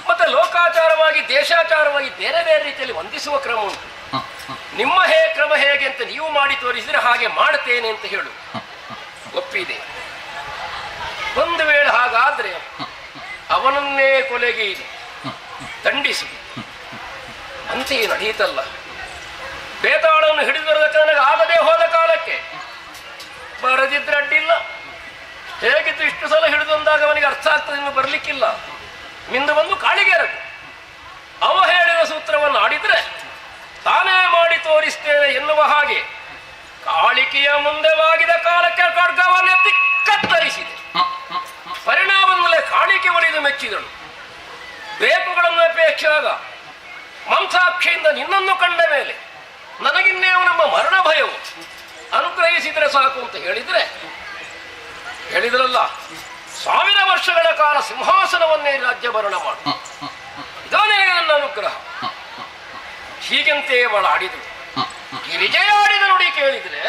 ಮತ್ತೆ ಲೋಕಾಚಾರವಾಗಿ ದೇಶಾಚಾರವಾಗಿ ಬೇರೆ ಬೇರೆ ರೀತಿಯಲ್ಲಿ ವಂದಿಸುವ ಕ್ರಮ ಉಂಟು. ನಿಮ್ಮ ಕ್ರಮ ಹೇಗೆ ಅಂತ ನೀವು ಮಾಡಿ ತೋರಿಸಿದ್ರೆ ಹಾಗೆ ಮಾಡ್ತೇನೆ ಅಂತ ಹೇಳು. ಒಪ್ಪಿದೆ. ಒಂದು ವೇಳೆ ಹಾಗಾದ್ರೆ ಅವನನ್ನೇ ಕೊಲೆಗೆ ದಂಡಿಸು. ಅಂತೆಯೇ ನಡೆಯಿತಲ್ಲ. ಬೇತಾಳವನ್ನು ಹಿಡಿದು ಬರೋದಕ್ಕೆ ನನಗೆ ಆಗದೆ ಹೋದ ಕಾಲಕ್ಕೆ ಬರದಿದ್ರೆ ಅಡ್ಡಿಲ್ಲ. ಹೇಗಿದ್ದು ಇಷ್ಟು ಸಲ ಹಿಡಿದೊಂದಾಗ ಅವನಿಗೆ ಅರ್ಥ ಆಗ್ತದೆ, ಇನ್ನು ಬರ್ಲಿಕ್ಕಿಲ್ಲ. ಮಿಂದು ಬಂದು ಕಾಳಿಗೆರಗು. ಅವ ಹೇಳಿದ ಸೂತ್ರವನ್ನು ಆಡಿದ್ರೆ ತಾನೇ ಮಾಡಿ ತೋರಿಸ್ತೇನೆ ಎನ್ನುವ ಹಾಗೆ ಕಾಳಿಕೆಯ ಮುಂದೆ ಬಾಗಿದ ಕಾಲಕ್ಕೆ ಖಡ್ಗವನ್ನೆತ್ತಿ ಕತ್ತರಿಸಿದೆ. ಪರಿಣಾಮದಲ್ಲೇ ಕಾಳಿಕೆ ಒಲಿದು ಮೆಚ್ಚಿದಳು. ಬೇಕುಗಳನ್ನು ಅಪೇಕ್ಷಾಗ ಮಾಂಸಾಕ್ಷಿಯಿಂದ ನಿನ್ನನ್ನು ಕಂಡ ಮೇಲೆ ನನಗಿನ್ನೇವು ನಮ್ಮ ಮರಣ ಭಯವು ಅನುಗ್ರಹಿಸಿದ್ರೆ ಸಾಕು ಅಂತ ಹೇಳಿದ್ರಲ್ಲ. 1000 ವರ್ಷಗಳ ಕಾಲ ಸಿಂಹಾಸನವನ್ನೇ ರಾಜ್ಯಭರಣ ಮಾಡು, ಇದಾನೇ ನನ್ನ ಅನುಗ್ರಹ. ಹೀಗಂತೆ ಅವಳು ಆಡಿದಳು. ಗಿರಿಜಯ ಆಡಿದ ನುಡಿ ಕೇಳಿದ್ರೆ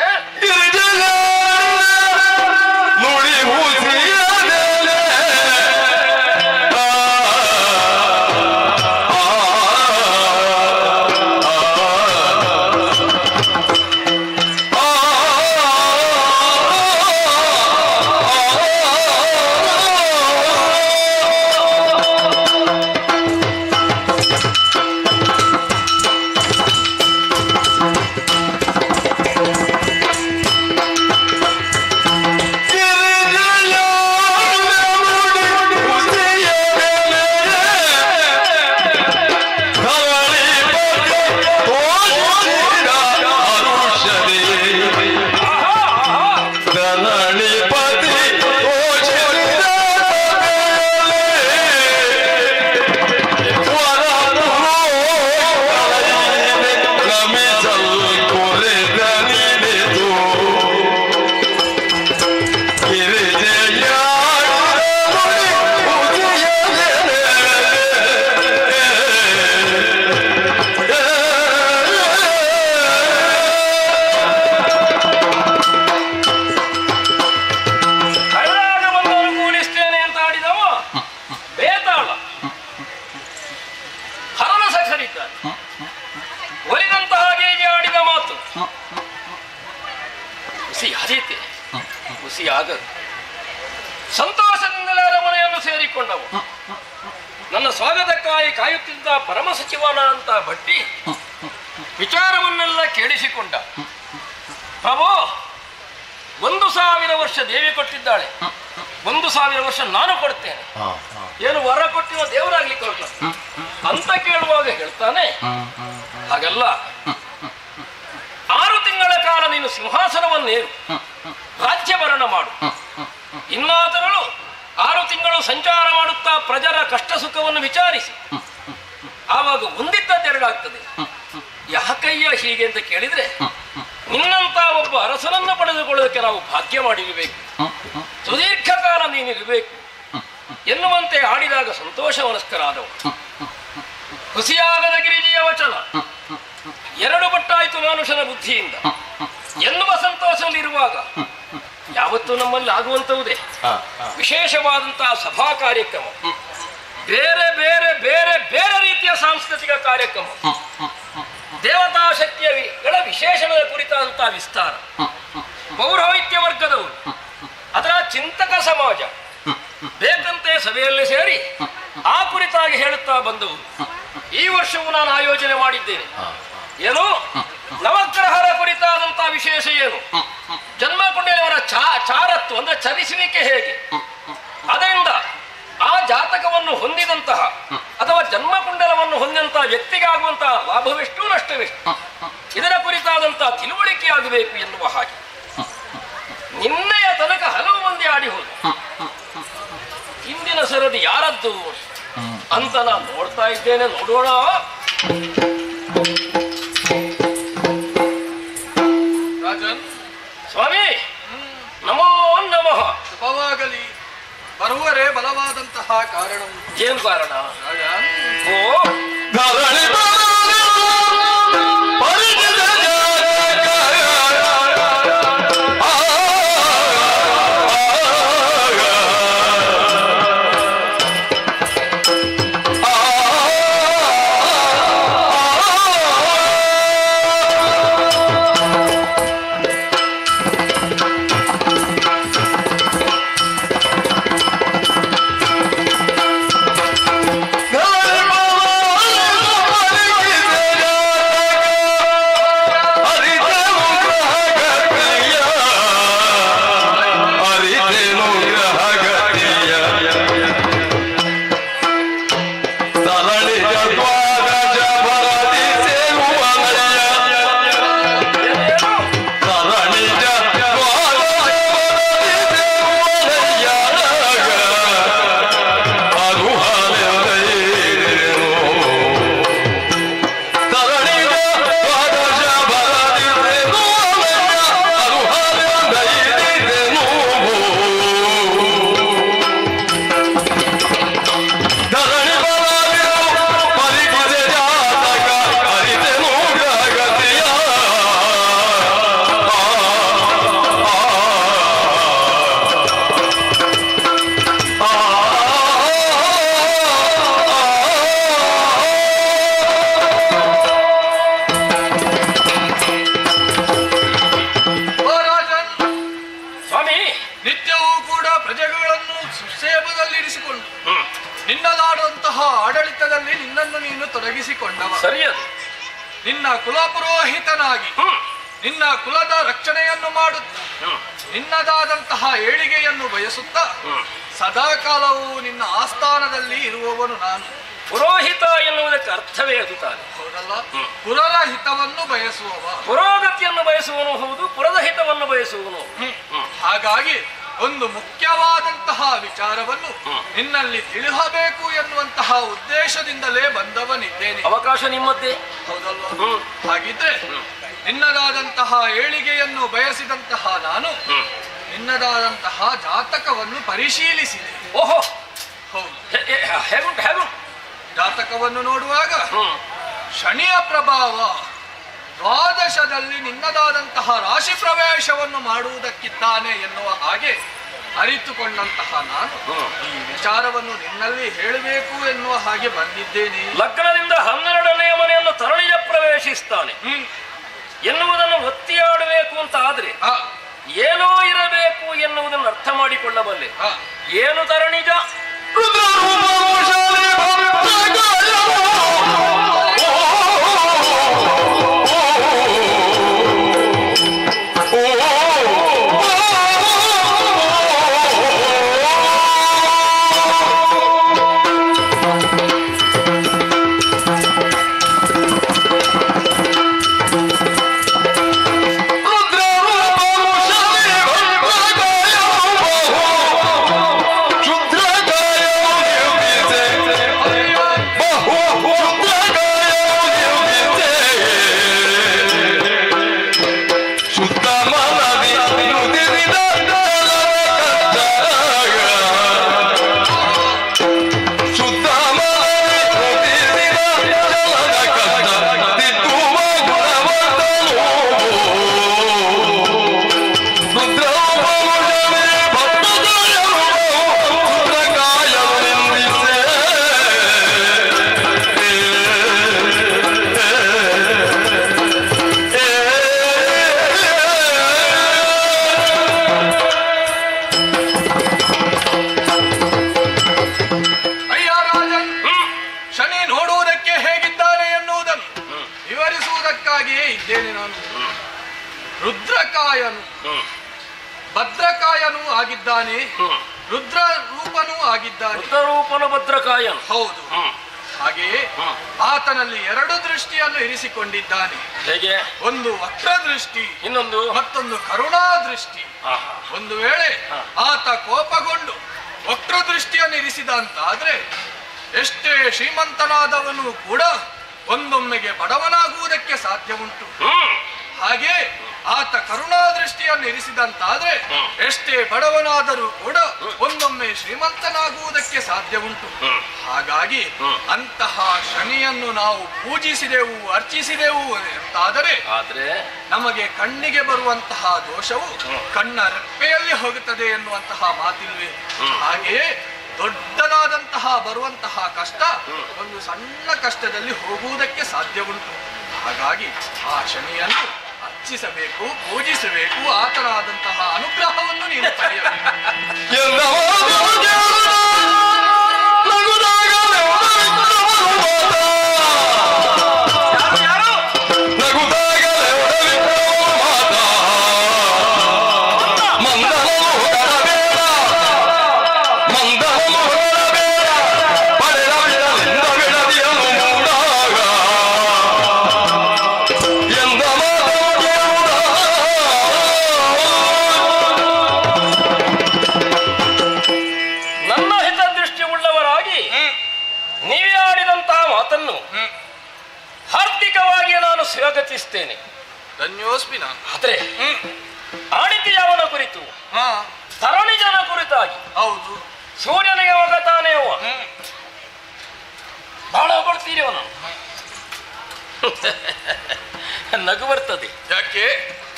ಸಂತೋಷದಿಂದಲೇ ಅರಮನೆಯನ್ನು ಸೇರಿಕೊಂಡವು. ನನ್ನ ಸ್ವಾಗತಕ್ಕಾಗಿ ಕಾಯುತ್ತಿದ್ದ ಪರಮ ಸಚಿವನ ಅಂತ ಭಟ್ಟಿ ವಿಚಾರವನ್ನೆಲ್ಲ ಕೇಳಿಸಿಕೊಂಡ. ಪ್ರಭು, 1000 ವರ್ಷ ದೇವಿ ಕೊಟ್ಟಿದ್ದಾಳೆ, 1000 ವರ್ಷ ನಾನು ಕೊಡ್ತೇನೆ. ಏನು ವರ ಕೊಟ್ಟಿವ ದೇವರಾಗ್ಲಿಕ್ಕೆ ಹೊರಟ ಅಂತ ಕೇಳುವಾಗ ಹೇಳ್ತಾನೆ, ಹಾಗಲ್ಲ, 6 ತಿಂಗಳ ಕಾಲ ನೀನು ಸಿಂಹಾಸನವನ್ನೇರು, ರಾಜ್ಯಭರಣ ಮಾಡು. ಇನ್ನಾದರೂ 6 ತಿಂಗಳು ಸಂಚಾರ ಮಾಡುತ್ತಾ ಪ್ರಜರ ಕಷ್ಟ ಸುಖವನ್ನು ವಿಚಾರಿಸಿ ಆವಾಗ ಒಂದಿದ್ದೆರಡಾಗ್ತದೆ. ಯಾಕಯ್ಯ ಹೀಗೆ ಅಂತ ಕೇಳಿದ್ರೆ, ನಿನ್ನಂತ ಒಬ್ಬ ಅರಸನನ್ನು ಪಡೆದುಕೊಳ್ಳೋದಕ್ಕೆ ನಾವು ಭಾಗ್ಯ ಮಾಡಿರಬೇಕು, ಸುದೀರ್ಘ ಕಾಲ ನೀನಿರಬೇಕು ಎನ್ನುವಂತೆ ಆಡಿದಾಗ ಸಂತೋಷವನಸ್ಕರಾದವು. ಖುಷಿಯಾಗದ ಗಿರಿಜಿಯ ವಚನ 2 ಪಟ್ಟಾಯಿತು ಮನುಷ್ಯನ ಬುದ್ಧಿಯಿಂದ ಎನ್ನುವ ಸಂತೋಷದಲ್ಲಿರುವಾಗ ಯಾವತ್ತೂ ನಮ್ಮಲ್ಲಿ ಆಗುವಂತವುದೇ ವಿಶೇಷವಾದಂತಹ ಸಭಾ ಕಾರ್ಯಕ್ರಮ, ಬೇರೆ ಬೇರೆ ಬೇರೆ ಬೇರೆ ರೀತಿಯ ಸಾಂಸ್ಕೃತಿಕ ಕಾರ್ಯಕ್ರಮ, ದೇವತಾ ಶಕ್ತಿಗಳ ವಿಶೇಷಣದ ಕುರಿತಾದಂತಹ ವಿಸ್ತಾರ, ಪೌರೋಹಿತ್ಯ ವರ್ಗದವರು, ಅದರ ಚಿಂತಕ ಸಮಾಜ ಬೇಕಂತೆ ಸಭೆಯಲ್ಲಿ ಸೇರಿ ಆ ಕುರಿತಾಗಿ ಹೇಳುತ್ತಾ ಬಂದವು. ಈ ವರ್ಷವೂ ನಾನು ಆಯೋಜನೆ ಮಾಡಿದ್ದೇನೆ. ಏನು ನವಗ್ರಹರ ಕುರಿತಾದಂತಹ ವಿಶೇಷ ಏನು, ಜನ್ಮಕುಂಡಲಿಯವರ ಚಾರತ್ವ ಅಂದ್ರೆ ಚರಿಸುವಿಕೆ ಹೇಗೆ, ಅದರಿಂದ ಆ ಜಾತಕವನ್ನು ಹೊಂದಿದಂತಹ ಅಥವಾ ಜನ್ಮಕುಂಡಲವನ್ನು ಹೊಂದಿದಂತಹ ವ್ಯಕ್ತಿಗಾಗುವಂತಹ ಲಾಭವೆಷ್ಟು ನಷ್ಟವೆಷ್ಟು ಇದರ ಕುರಿತಾದಂತಹ ತಿಳುವಳಿಕೆ ಆಗಬೇಕು ಎನ್ನುವ ಹಾಗೆ ನಿನ್ನೆಯ ತನಕ ಹಲವು ಮಂದಿ ಆಡಿ ಹೋದ. ಹಿಂದಿನ ಸರದಿ ಯಾರದ್ದು ಅಂತ ನಾನು ನೋಡ್ತಾ ಇದ್ದೇನೆ, ನೋಡೋಣ. ರಾಜನ್, ಸ್ವಾಮಿ ನಮೋ ನಮಃ. ಶುಭವಾಗಲಿ. ಬರುವರೆ ಬಲವಾದಂತ ಕಾರಣವು? ಏನು ಕಾರಣ? ರಾಜ, ಓ ಧರಣಿ ಪರಿಚಿತ ನಿನ್ನದಾದಂತಹ ಆಡಳಿತದಲ್ಲಿ ನಿನ್ನನ್ನು ನೀನು ತೊಡಗಿಸಿಕೊಂಡವ. ಸರಿಯದು. ನಿನ್ನ ಕುಲಪುರೋಹಿತನಾಗಿ ನಿನ್ನ ಕುಲದ ರಕ್ಷಣೆಯನ್ನು ಮಾಡುತ್ತಾ ನಿನ್ನದಾದಂತಹ ಏಳಿಗೆಯನ್ನು ಬಯಸುತ್ತಾ ಸದಾಕಾಲವೂ ನಿನ್ನ ಆಸ್ಥಾನದಲ್ಲಿ ಇರುವವನು ನಾನು. ಪುರೋಹಿತ ಎನ್ನುವುದಕ್ಕೆ ಅರ್ಥವೇ ಅದು ತಾನೆ. ಹೌದಲ್ಲ? ಪುರರ ಹಿತವನ್ನು ಬಯಸುವವ. ಪುರೋಗತಿಯನ್ನು ಬಯಸುವನು ಹೌದು, ಪುರದ ಹಿತವನ್ನು ಬಯಸುವನು. ಹಾಗಾಗಿ ಒಂದು ಮುಖ್ಯವಾದಂತಹ ವಿಚಾರವನ್ನು ನಿನ್ನಲ್ಲಿ ತಿಳಿಸಬೇಕು ಎನ್ನುವಂತಹ ಉದ್ದೇಶದಿಂದಲೇ ಬಂದವನಿದ್ದೇನೆ. ಅವಕಾಶ ನಿಮ್ಮದ್ದೇ. ಹೌದಲ್ವ? ಹಾಗಿದ್ರೆ ನಿನ್ನದಾದಂತಹ ಏಳಿಗೆಯನ್ನು ಬಯಸಿದಂತಹ ನಾನು ನಿನ್ನದಾದಂತಹ ಜಾತಕವನ್ನು ಪರಿಶೀಲಿಸಿದೆ. ಓಹೋ, ಹೌದು. ಹೇಗುಂಟು? ಜಾತಕವನ್ನು ನೋಡುವಾಗ ಶನಿಯ ಪ್ರಭಾವ ದ್ವಾದಶದಲ್ಲಿ ನಿನ್ನದಾದಂತಹ ರಾಶಿ ಪ್ರವೇಶವನ್ನು ಮಾಡುವುದಕ್ಕಿದ್ದಾನೆ ಎನ್ನುವ ಹಾಗೆ ಅರಿತುಕೊಂಡಂತಹ ನಾನು ಈ ವಿಚಾರವನ್ನು ನಿನ್ನಲ್ಲಿ ಹೇಳಬೇಕು ಎನ್ನುವ ಹಾಗೆ ಬಂದಿದ್ದೇನೆ. ಲಗ್ನದಿಂದ 12ನೇ ಮನೆಯನ್ನು ತರಣಿಜ ಪ್ರವೇಶಿಸ್ತಾನೆ ಎನ್ನುವುದನ್ನು ಒತ್ತಿಯಾಡಬೇಕು ಅಂತ ಆದ್ರೆ ಏನೋ ಇರಬೇಕು ಎನ್ನುವುದನ್ನು ಅರ್ಥ ಮಾಡಿಕೊಳ್ಳಬಲ್ಲೆ. ಏನು ತರಣಿಜ? ರುದ್ರಕಾಯನು ಭದ್ರಕಾಯನು ಆಗಿದ್ದಾನೆ, ರುದ್ರ ರೂಪನೂ ಆಗಿದ್ದಾನೆ. ರುದ್ರರೂಪನು ಭದ್ರಕಾಯನು. ಹೌದು. ಹಾಗೆಯೇ ಆತನಲ್ಲಿ 2 ದೃಷ್ಟಿಯನ್ನು ಇರಿಸಿಕೊಂಡಿದ್ದಾನೆ. ಹೇಗೆ? ಒಂದು ವಕ್ರ ದೃಷ್ಟಿ, ಇನ್ನೊಂದು ಮತ್ತೊಂದು ಕರುಣಾ ದೃಷ್ಟಿ. ಒಂದು ವೇಳೆ ಆತ ಕೋಪಗೊಂಡು ವಕ್ರ ದೃಷ್ಟಿಯನ್ನು ಇರಿಸಿದ ಅಂತ ಆದ್ರೆ ಎಷ್ಟೇ ಶ್ರೀಮಂತನಾದವನು ಕೂಡ ಒಂದೊಮ್ಮೆಗೆ ಬಡವನಾಗುವುದಕ್ಕೆ ಸಾಧ್ಯ ಉಂಟು. ಹಾಗೆ ಆತ ಕರುಣಾದೃಷ್ಟಿಯನ್ನು ಇರಿಸಿದಂತಾದ್ರೆ ಎಷ್ಟೇ ಬಡವನಾದರೂ ಕೂಡ ಒಂದೊಮ್ಮೆ ಶ್ರೀಮಂತನಾಗುವುದಕ್ಕೆ ಸಾಧ್ಯ ಉಂಟು. ಹಾಗಾಗಿ ಅಂತಹ ಶನಿಯನ್ನು ನಾವು ಪೂಜಿಸಿದೆವು, ಅರ್ಚಿಸಿದೆವು ಅಂತಾದರೆ ನಮಗೆ ಕಣ್ಣಿಗೆ ಬರುವಂತಹ ದೋಷವು ಕಣ್ಣ ರೆಪ್ಪೆಯಲ್ಲಿ ಹೋಗುತ್ತದೆ ಎನ್ನುವಂತಹ ಮಾತಿಲ್ವೇ? ಹಾಗೆಯೇ ದೊಡ್ಡದಾದಂತಹ ಬರುವಂತಹ ಕಷ್ಟ ಒಂದು ಸಣ್ಣ ಕಷ್ಟದಲ್ಲಿ ಹೋಗುವುದಕ್ಕೆ ಸಾಧ್ಯ ಉಂಟು. ಹಾಗಾಗಿ ಆ ಶನಿಯನ್ನು ಅರ್ಚಿಸಬೇಕು, ಪೂಜಿಸಬೇಕು, ಆತನಾದಂತಹ ಅನುಗ್ರಹವನ್ನು ನೀನು ಪಡೆಯಬೇಕು. ಹಾರ್ದಿಕವಾಗಿ ನಾನು ಸ್ವಾಗತಿಸ್ತೇನೆ. ಧನ್ಯೋಸ್ಮಿ ನಾನು. ಆದ್ರೆ ಆಡಿದ್ಯವನ ಕುರಿತು, ತರಣಿ ಜನ ಕುರಿತಾಗಿ, ಹೌದು, ಸೂರ್ಯನಿಗೆ ಹೋಗತಾನೆ ಅವ ಬಹಳ ಹೊಗಳ್ತೀರಿ ಅವನು. ನಗು ಬರ್ತದೆ. ಯಾಕೆ?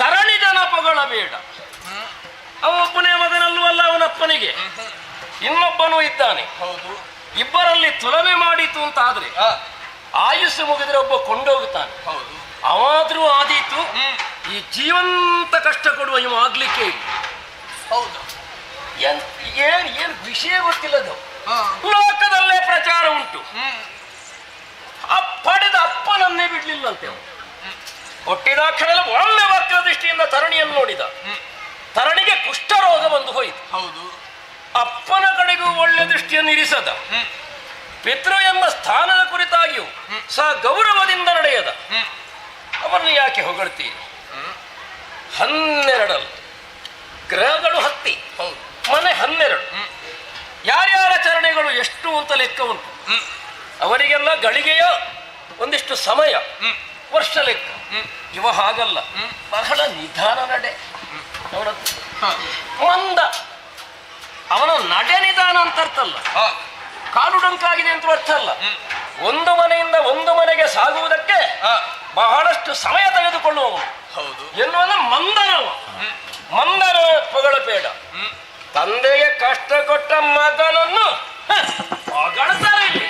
ತರಣಿ ಜನ ಪೊಗಳಬೇಡ. ಅವೊಬ್ಬನೇ ಮಗನಲ್ಲವಲ್ಲ ಅವನಪ್ಪನಿಗೆ, ಇನ್ನೊಬ್ಬನೂ ಇದ್ದಾನೆ. ಹೌದು. ಇಬ್ಬರಲ್ಲಿ ತುಲನೆ ಮಾಡಿತು ಅಂತ ಆದ್ರೆ ಆಯುಷ್ಯ ಮುಗಿದ್ರೆ ಒಬ್ಬ ಕೊಂಡೋಗುತ್ತಾನೆ. ಹೌದು. ಅವಾದ್ರೂ ಆದೀತು. ಈ ಜೀವಂತ ಕಷ್ಟ ಕೊಡುವ ಇವ ಆಗ್ಲಿಕ್ಕೆ ಇಲ್ಲ. ಹೌದು. ಏನ್ ವಿಷಯ ಗೊತ್ತಿಲ್ಲದು. ಲೋಕದಲ್ಲೇ ಪ್ರಚಾರ ಉಂಟು. ಪಡೆದ ಅಪ್ಪನನ್ನೇ ಬಿಡ್ಲಿಲ್ಲಂತೆ. ಹುಟ್ಟಿದಾಕ್ಷಣ ಒಳ್ಳೆ ವಕ್ರ ದೃಷ್ಟಿಯಿಂದ ತರಣಿಯನ್ನು ನೋಡಿದ. ತರಣಿಗೆ ಕುಷ್ಠರೋಗ ಬಂದು ಹೋಯಿತು. ಹೌದು. ಅಪ್ಪನ ಕಡೆಗೂ ಒಳ್ಳೆ ದೃಷ್ಟಿಯನ್ನು ಇರಿಸದ. ಪಿತೃ ಎಂಬ ಸ್ಥಾನದ ಕುರಿತಾಗಿಯೂ ಗೌರವದಿಂದ ನಡೆಯದ. ಅವರನ್ನು ಯಾಕೆ ಹೊಗಳ್ತೀರಿ? 12 ಗ್ರಹಗಳು ಹತ್ತಿ, ಮನೆ 12. ಯಾರ್ಯಾರ ಚರಣೆಗಳು ಎಷ್ಟು ಅಂತ ಲೆಕ್ಕ ಉಂಟು. ಅವರಿಗೆಲ್ಲ ಗಳಿಗೆಯ ಒಂದಿಷ್ಟು ಸಮಯ, ವರ್ಷ ಲೆಕ್ಕ. ಇವ ಹಾಗಲ್ಲ, ಬಹಳ ನಿಧಾನ ನಡೆ ಅವನದ್ದು. ಮಂದ. ಅವನ ನಡೆ ನಿಧಾನ ಅಂತ ಅರ್ಥ ಅಲ್ಲ, ಕಾಲು ಡೊಂಕಾಗಿದೆ ಅಂತ ಅರ್ಥ ಅಲ್ಲ. ಒಂದು ಮನೆಯಿಂದ ಒಂದು ಮನೆಗೆ ಸಾಗುವುದಕ್ಕೆ ಬಹಳಷ್ಟು ಸಮಯ ತೆಗೆದುಕೊಳ್ಳುವವನು. ಹೌದು. ಎನ್ನುವ ಮಂದನವ. ಮಂದನ ಪೊಗಳಬೇಡ. ತಂದೆಗೆ ಕಷ್ಟ ಕೊಟ್ಟ ಮಗನನ್ನು ಹೊಗಳ್ತಾರೆ ಇಲ್ಲಿ.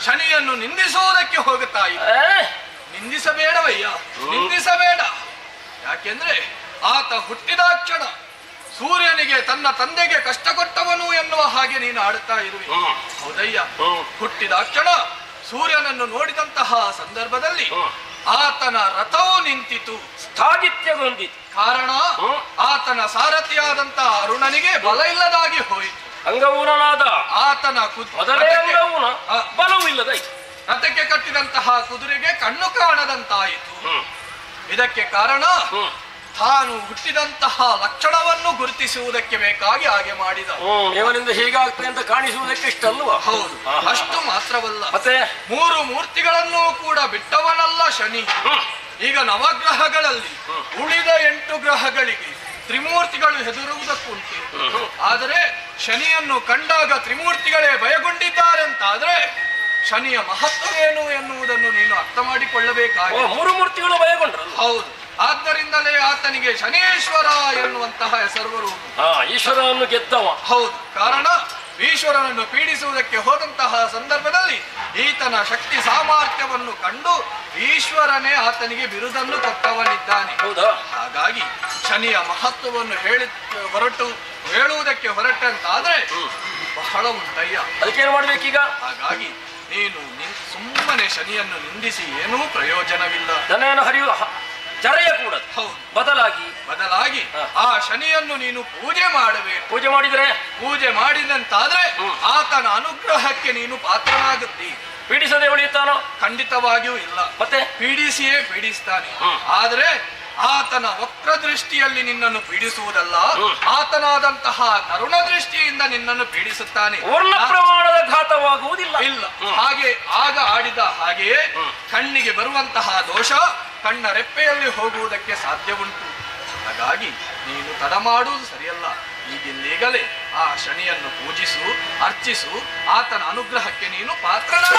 ಶನಿಯನ್ನು ನಿಂದಿಸುವುದಕ್ಕೆ ಹೋಗುತ್ತಾ ಇದ್ದ. ನಿಂದಿಸಬೇಡವಯ್ಯ, ನಿಂದಿಸಬೇಡ. ಯಾಕೆಂದ್ರೆ ಆತ ಹುಟ್ಟಿದಾಕ್ಷಣ ಸೂರ್ಯನಿಗೆ ತನ್ನ ತಂದೆಗೆ ಕಷ್ಟ ಕೊಟ್ಟವನು ಎನ್ನುವ ಹಾಗೆ ನೀನು ಆಡುತ್ತಾ ಇರುವೆ. ಹೌದಯ್ಯ, ಹುಟ್ಟಿದಾಕ್ಷಣ ಸೂರ್ಯನನ್ನು ನೋಡಿದಂತಹ ಸಂದರ್ಭದಲ್ಲಿ ಆತನ ರಥವು ನಿಂತಿತು, ಸ್ಥಾಗಿತ್ಯಗೊಂಡಿತು. ಕಾರಣ ಆತನ ಸಾರಥಿಯಾದಂತಹ ಅರುಣನಿಗೆ ಬಲ ಇಲ್ಲದಾಗಿ ಹೋಯಿತು. ಅಂಗವೂರನಾದ ಆತನ ಮೊದಲೇ ಅಂಗವೂನ ಬಲವೂ ಇಲ್ಲದಾಯಿತು. ರಥಕ್ಕೆ ಕಟ್ಟಿದಂತಹ ಕುದುರೆಗೆ ಕಣ್ಣು ಕಾಣದಂತಾಯಿತು. ಇದಕ್ಕೆ ಕಾರಣ ತಾನು ಹುಟ್ಟಿದಂತಹ ಲಕ್ಷಣವನ್ನು ಗುರುತಿಸುವುದಕ್ಕೆ ಬೇಕಾಗಿ ಹಾಗೆ ಮಾಡಿದ. ಇವನಿಂದ ಹೀಗಾಗ್ತದೆ ಅಂತ ಕಾಣಿಸುವುದಕ್ಕೆ ಇಷ್ಟಲ್ವಾ? ಹೌದು. ಅಷ್ಟು ಮಾತ್ರವಲ್ಲ, ಮತ್ತೆ 3 ಮೂರ್ತಿಗಳನ್ನು ಕೂಡ ಬಿಟ್ಟವನಲ್ಲ ಶನಿ. ಈಗ ನವಗ್ರಹಗಳಲ್ಲಿ ಉಳಿದ 8 ಗ್ರಹಗಳಿಗೆ ತ್ರಿಮೂರ್ತಿಗಳು ಹೆದರುವುದಕ್ಕುಂಟು. ಆದರೆ ಶನಿಯನ್ನು ಕಂಡಾಗ ತ್ರಿಮೂರ್ತಿಗಳೇ ಭಯಗೊಂಡಿದ್ದಾರೆ ಅಂತಾದ್ರೆ ಶನಿಯ ಮಹತ್ವವೇನು ಎನ್ನುವುದನ್ನು ನೀನು ಅರ್ಥ ಮಾಡಿಕೊಳ್ಳಬೇಕಾಗಿದೆ. 3 ಮೂರ್ತಿಗಳು ಭಯಗೊಂಡ್ರು. ಹೌದು. ಆದ್ದರಿಂದಲೇ ಆತನಿಗೆ ಶನೇಶ್ವರ ಎನ್ನುವಂತಹ ಹೆಸರು. ಈಶ್ವರನನ್ನು ಗೆದ್ದವ. ಹೌದು. ಕಾರಣ ಈಶ್ವರನನ್ನು ಪೀಡಿಸುವುದಕ್ಕೆ ಹೋದಂತಹ ಸಂದರ್ಭದಲ್ಲಿ ಈತನ ಶಕ್ತಿ ಸಾಮರ್ಥ್ಯವನ್ನು ಕಂಡು ಈಶ್ವರನೇ ಆತನಿಗೆ ಬಿರುದನ್ನು ಕೊಟ್ಟವನಿದ್ದಾನೆ. ಹೌದಾ? ಹಾಗಾಗಿ ಶನಿಯ ಮಹತ್ವವನ್ನು ಹೇಳುವುದಕ್ಕೆ ಹೊರಟಂತಾದ್ರೆ ಬಹಳ ಉಂಟಯ್ಯ. ಅದಕ್ಕೇನು ಮಾಡ್ಬೇಕೀಗ? ಹಾಗಾಗಿ ನೀನು ಸುಮ್ಮನೆ ಶನಿಯನ್ನು ನಿಂದಿಸಿ ಏನೂ ಪ್ರಯೋಜನವಿಲ್ಲ. ದನೆಯನ್ನು ಹರಿಯುವ ಜರೆಯ ಕೂಡ ಬದಲಾಗಿ ಆ ಶನಿಯನ್ನು ನೀನು ಪೂಜೆ ಮಾಡಬೇಕು. ಪೂಜೆ ಮಾಡಿದಂತಾದ್ರೆ ಆತನ ಅನುಗ್ರಹಕ್ಕೆ ನೀನು ಪಾತ್ರನಾಗುತ್ತಿ. ಪೀಡಿಸದೆ ಉಳಿಯುತ್ತಾನೋ? ಖಂಡಿತವಾಗಿಯೂ ಇಲ್ಲ. ಮತ್ತೆ ಪೀಡಿಸ್ತಾನೆ. ಆದ್ರೆ ಆತನ ವಕ್ರ ದೃಷ್ಟಿಯಲ್ಲಿ ನಿನ್ನನ್ನು ಪೀಡಿಸುವುದಲ್ಲ, ಆತನಾದಂತಹ ಕರುಣ ದೃಷ್ಟಿಯಿಂದ ನಿನ್ನನ್ನು ಪೀಡಿಸುತ್ತಾನೆ. ಪೂರ್ಣ ಪ್ರಮಾಣದ ಘಾತವಾಗುವುದಿಲ್ಲ. ಇಲ್ಲ. ಹಾಗೆ ಆಗ ಆಡಿದ ಹಾಗೆಯೇ ಕಣ್ಣಿಗೆ ಬರುವಂತಹ ದೋಷ ಕಣ್ಣ ರೆಪ್ಪೆಯಲ್ಲಿ ಹೋಗುವುದಕ್ಕೆ ಸಾಧ್ಯ ಉಂಟು. ಹಾಗಾಗಿ ನೀನು ತಡ ಮಾಡುವುದು ಸರಿಯಲ್ಲ. ಈಗಿಂದೀಗಲೇ ಆ ಶನಿಯನ್ನು ಪೂಜಿಸು, ಅರ್ಚಿಸು, ಆತನ ಅನುಗ್ರಹಕ್ಕೆ ನೀನು ಪಾತ್ರನಾಗ.